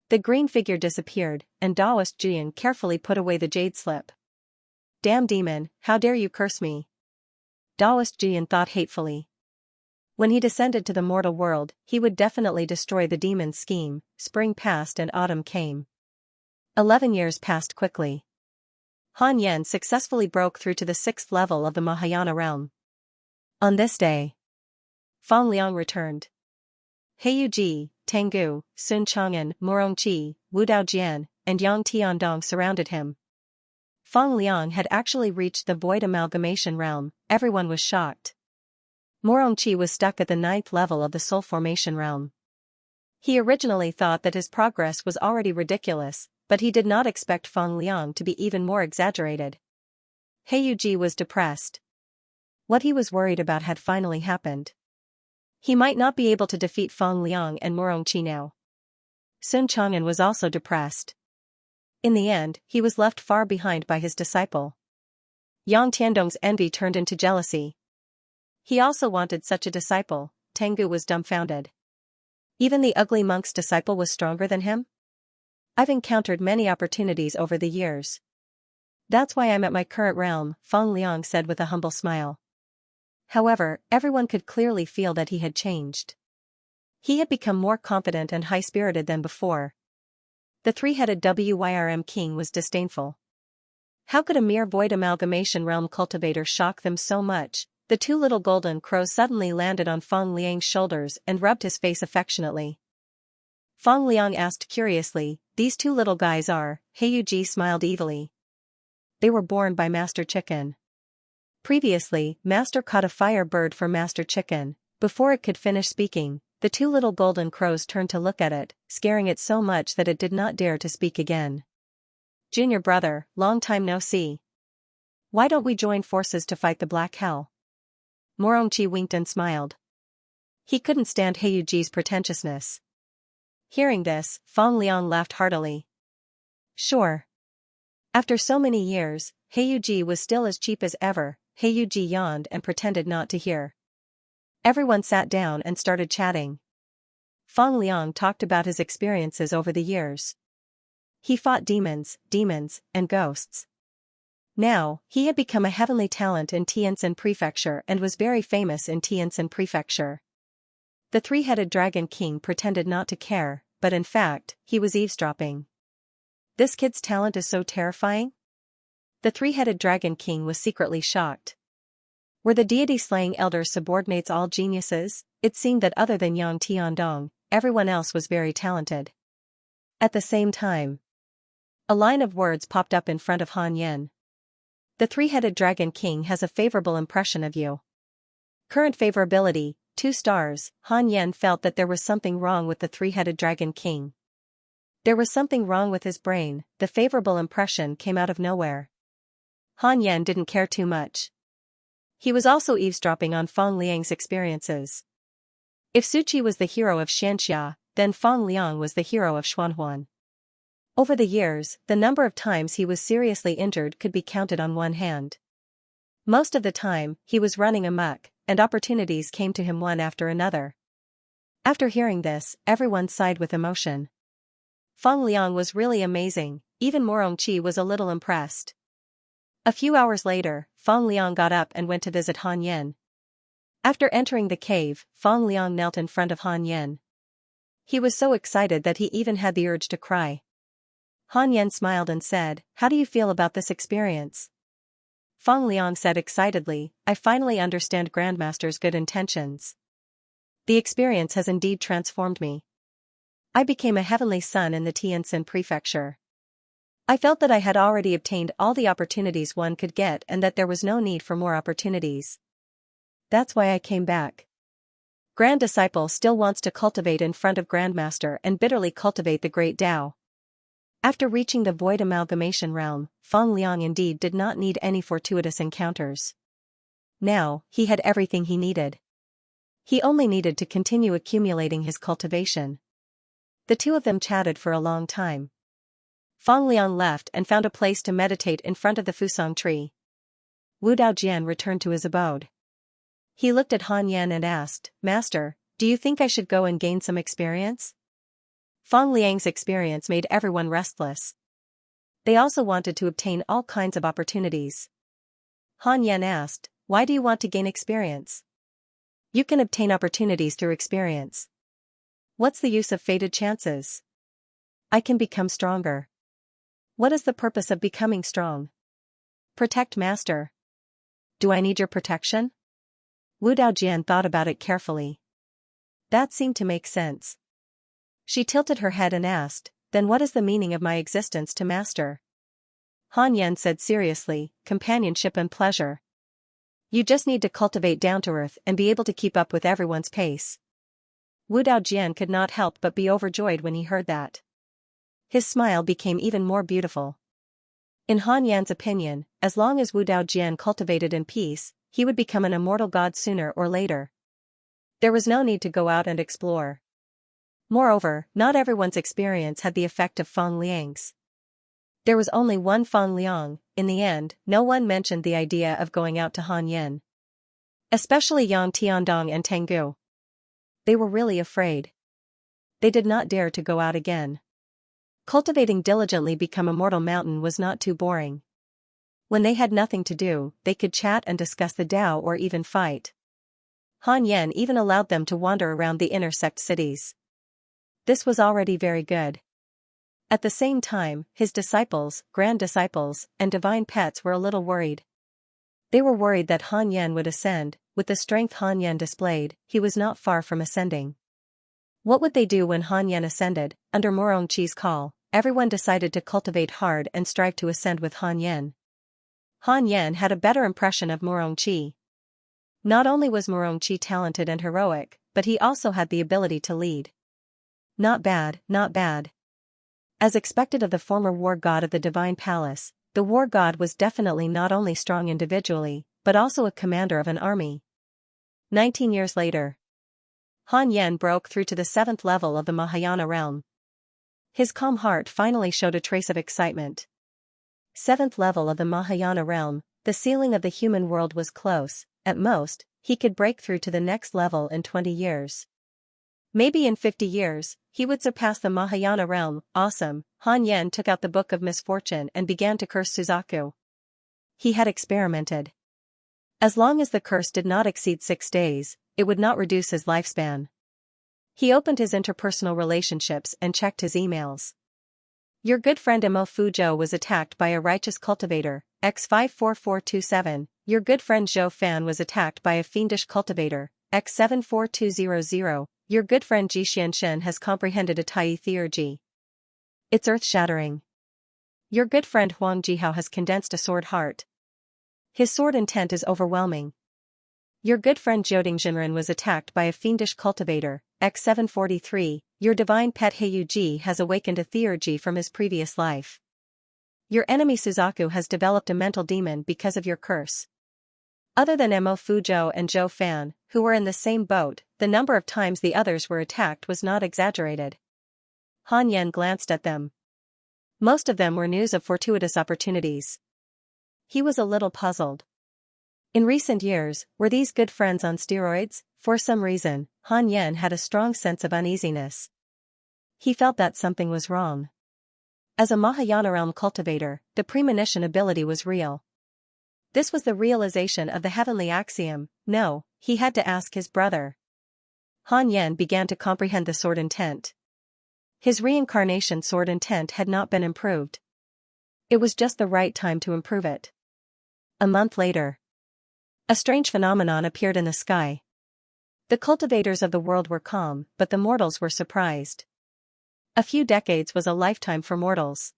S1: The green figure disappeared, and Taoist Juyan carefully put away the jade slip. Damn demon, how dare you curse me? Taoist Juyan thought hatefully. When he descended to the mortal world, he would definitely destroy the demon's scheme. Spring passed and autumn came. 11 years passed quickly. Han Yen successfully broke through to the 6th level of the Mahayana realm. On this day, Fang Liang returned. Heyu Ji, Tengu, Sun Chang'an, Morongqi, Wu Daojian, and Yang Tiandong surrounded him. Fang Liang had actually reached the void amalgamation realm. Everyone was shocked. Morongqi was stuck at the 9th level of the soul formation realm. He originally thought that his progress was already ridiculous, but he did not expect Feng Liang to be even more exaggerated. Heiyuji was depressed. What he was worried about had finally happened. He might not be able to defeat Feng Liang and Morongqi now. Sun Chang'an was also depressed. In the end, he was left far behind by his disciple. Yang Tiandong's envy turned into jealousy. He also wanted such a disciple. Tengu was dumbfounded. Even the ugly monk's disciple was stronger than him? I've encountered many opportunities over the years. That's why I'm at my current realm, Feng Liang said with a humble smile. However, everyone could clearly feel that he had changed. He had become more confident and high-spirited than before. The three-headed Wyrm king was disdainful. How could a mere void amalgamation realm cultivator shock them so much? The two little golden crows suddenly landed on Feng Liang's shoulders and rubbed his face affectionately. Feng Liang asked curiously, "These two little guys are?" Heiyuji smiled evilly. "They were born by Master Chicken." Previously, Master caught a fire bird for Master Chicken. Before it could finish speaking, the two little golden crows turned to look at it, scaring it so much that it did not dare to speak again. "Junior brother, long time no see. Why don't we join forces to fight the Black Hell?" Morongqi winked and smiled. He couldn't stand Heiyuji's pretentiousness. Hearing this, Feng Liang laughed heartily. "Sure." After so many years, Heiyuji was still as cheap as ever. Heiyuji yawned and pretended not to hear. Everyone sat down and started chatting. Feng Liang talked about his experiences over the years. He fought demons, and ghosts. Now, he had become a heavenly talent in Tianjin Prefecture and was very famous in Tianjin Prefecture. The three-headed dragon king pretended not to care, but in fact, he was eavesdropping. This kid's talent is so terrifying? The three-headed dragon king was secretly shocked. Were the deity-slaying elders subordinates all geniuses? It seemed that other than Yang Tiandong, everyone else was very talented. At the same time, a line of words popped up in front of Han Yen. "The three-headed dragon king has a favorable impression of you. Current favorability, 2 stars." Han Yen felt that there was something wrong with the three-headed dragon king. There was something wrong with his brain. The favorable impression came out of nowhere. Han Yen didn't care too much. He was also eavesdropping on Feng Liang's experiences. If Suchi was the hero of Xianxia, then Feng Liang was the hero of Xuanhuan. Over the years, the number of times he was seriously injured could be counted on one hand. Most of the time, he was running amok, and opportunities came to him one after another. After hearing this, everyone sighed with emotion. Feng Liang was really amazing. Even Morongqi was a little impressed. A few hours later, Feng Liang got up and went to visit Han Yen. After entering the cave, Feng Liang knelt in front of Han Yen. He was so excited that he even had the urge to cry. Han Yen smiled and said, "How do you feel about this experience?" Feng Liang said excitedly, "I finally understand Grandmaster's good intentions. The experience has indeed transformed me. I became a heavenly son in the Tianjin Prefecture. I felt that I had already obtained all the opportunities one could get and that there was no need for more opportunities. That's why I came back. Grand Disciple still wants to cultivate in front of Grandmaster and bitterly cultivate the great Tao." After reaching the void amalgamation realm, Feng Liang indeed did not need any fortuitous encounters. Now, he had everything he needed. He only needed to continue accumulating his cultivation. The two of them chatted for a long time. Feng Liang left and found a place to meditate in front of the Fusang tree. Wu Daojian returned to his abode. He looked at Han Yen and asked, "Master, do you think I should go and gain some experience?" Feng Liang's experience made everyone restless. They also wanted to obtain all kinds of opportunities. Han Yen asked, "Why do you want to gain experience?" "You can obtain opportunities through experience. What's the use of fated chances? I can become stronger." "What is the purpose of becoming strong?" "Protect Master." "Do I need your protection?" Wu Daojian thought about it carefully. That seemed to make sense. She tilted her head and asked, "Then what is the meaning of my existence to Master?" Han Yen said seriously, "Companionship and pleasure. You just need to cultivate down to earth and be able to keep up with everyone's pace." Wu Daojian could not help but be overjoyed when he heard that. His smile became even more beautiful. In Han Yan's opinion, as long as Wu Daojian cultivated in peace, he would become an immortal god sooner or later. There was no need to go out and explore. Moreover, not everyone's experience had the effect of Feng Liang's. There was only one Feng Liang. In the end, no one mentioned the idea of going out to Han Yan. Especially Yang Tiandong and Tengu. They were really afraid. They did not dare to go out again. Cultivating diligently become immortal mountain was not too boring. When they had nothing to do, they could chat and discuss the Tao or even fight. Han Yan even allowed them to wander around the inner sect cities. This was already very good. At the same time, his disciples, grand disciples, and divine pets were a little worried. They were worried that Han Yan would ascend. With the strength Han Yan displayed, he was not far from ascending. What would they do when Han Yan ascended? Under Morongqi's call, everyone decided to cultivate hard and strive to ascend with Han Yan. Han Yan had a better impression of Morongqi. Not only was Morongqi talented and heroic, but he also had the ability to lead. Not bad, not bad. As expected of the former war god of the Divine Palace, the war god was definitely not only strong individually, but also a commander of an army. 19 years later, Han Yan broke through to the 7th level of the Mahayana realm. His calm heart finally showed a trace of excitement. 7th level of the Mahayana realm, the ceiling of the human world was close. At most, he could break through to the next level in 20 years. Maybe in 50 years, he would surpass the Mahayana realm. Awesome. Han Yan took out the Book of Misfortune and began to curse Suzaku. He had experimented. As long as the curse did not exceed 6 days, it would not reduce his lifespan. He opened his interpersonal relationships and checked his emails. Your good friend Mo Fuzhou was attacked by a righteous cultivator, X54427. Your good friend Zhou Fan was attacked by a fiendish cultivator, X74200. Your good friend Ji Xianxia has comprehended a Tai theurgy. It's earth-shattering. Your good friend Huang Jihao has condensed a sword heart. His sword intent is overwhelming. Your good friend Jioding Jinren was attacked by a fiendish cultivator, X743. Your divine pet Heiyuji has awakened a theurgy from his previous life. Your enemy Suzaku has developed a mental demon because of your curse. Other than Mo Fuzhou and Zhou Fan, who were in the same boat, the number of times the others were attacked was not exaggerated. Han Yan glanced at them. Most of them were news of fortuitous opportunities. He was a little puzzled. In recent years, were these good friends on steroids? For some reason, Han Yan had a strong sense of uneasiness. He felt that something was wrong. As a Mahayana realm cultivator, the premonition ability was real. This was the realization of the heavenly axiom. No, he had to ask his brother. Han Yan began to comprehend the sword intent. His reincarnation sword intent had not been improved. It was just the right time to improve it. A month later, a strange phenomenon appeared in the sky. The cultivators of the world were calm, but the mortals were surprised. A few decades was a lifetime for mortals.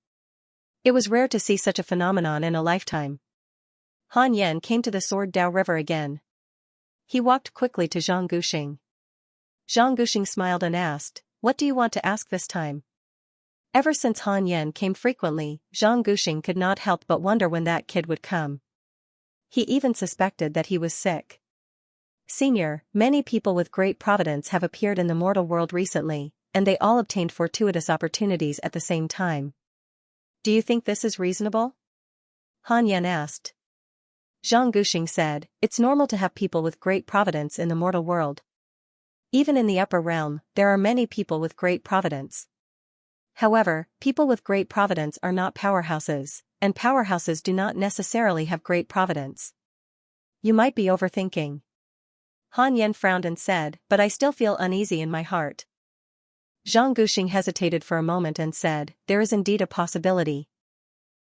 S1: It was rare to see such a phenomenon in a lifetime. Han Yan came to the Sword Dao River again. He walked quickly to Zhang Guxing. Zhang Guxing smiled and asked, "What do you want to ask this time?" Ever since Han Yan came frequently, Zhang Guxing could not help but wonder when that kid would come. He even suspected that he was sick. Senior, many people with great providence have appeared in the mortal world recently, and they all obtained fortuitous opportunities at the same time. Do you think this is reasonable? Han Yan asked. Zhang Guxing said, "It's normal to have people with great providence in the mortal world. Even in the upper realm, there are many people with great providence. However, people with great providence are not powerhouses, and powerhouses do not necessarily have great providence. You might be overthinking." Han Yan frowned and said, "But I still feel uneasy in my heart." Zhang Guxing hesitated for a moment and said, "There is indeed a possibility.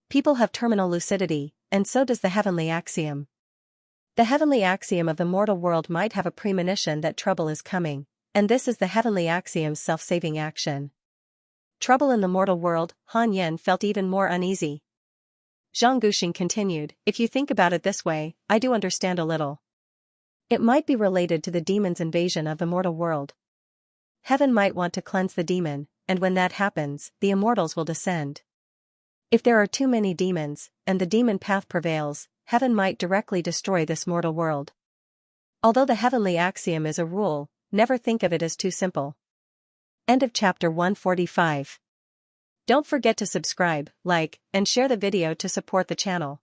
S1: People have terminal lucidity, and so does the heavenly axiom. The heavenly axiom of the mortal world might have a premonition that trouble is coming, and this is the heavenly axiom's self-saving action." Trouble in the mortal world, Han Yan felt even more uneasy. Zhang Guxing continued, "If you think about it this way, I do understand a little. It might be related to the demon's invasion of the mortal world. heaven might want to cleanse the demon, and when that happens, the immortals will descend. If there are too many demons, and the demon path prevails, heaven might directly destroy this mortal world. Although the heavenly axiom is a rule, never think of it as too simple. End of chapter 145. Don't forget to subscribe, like, and share the video to support the channel.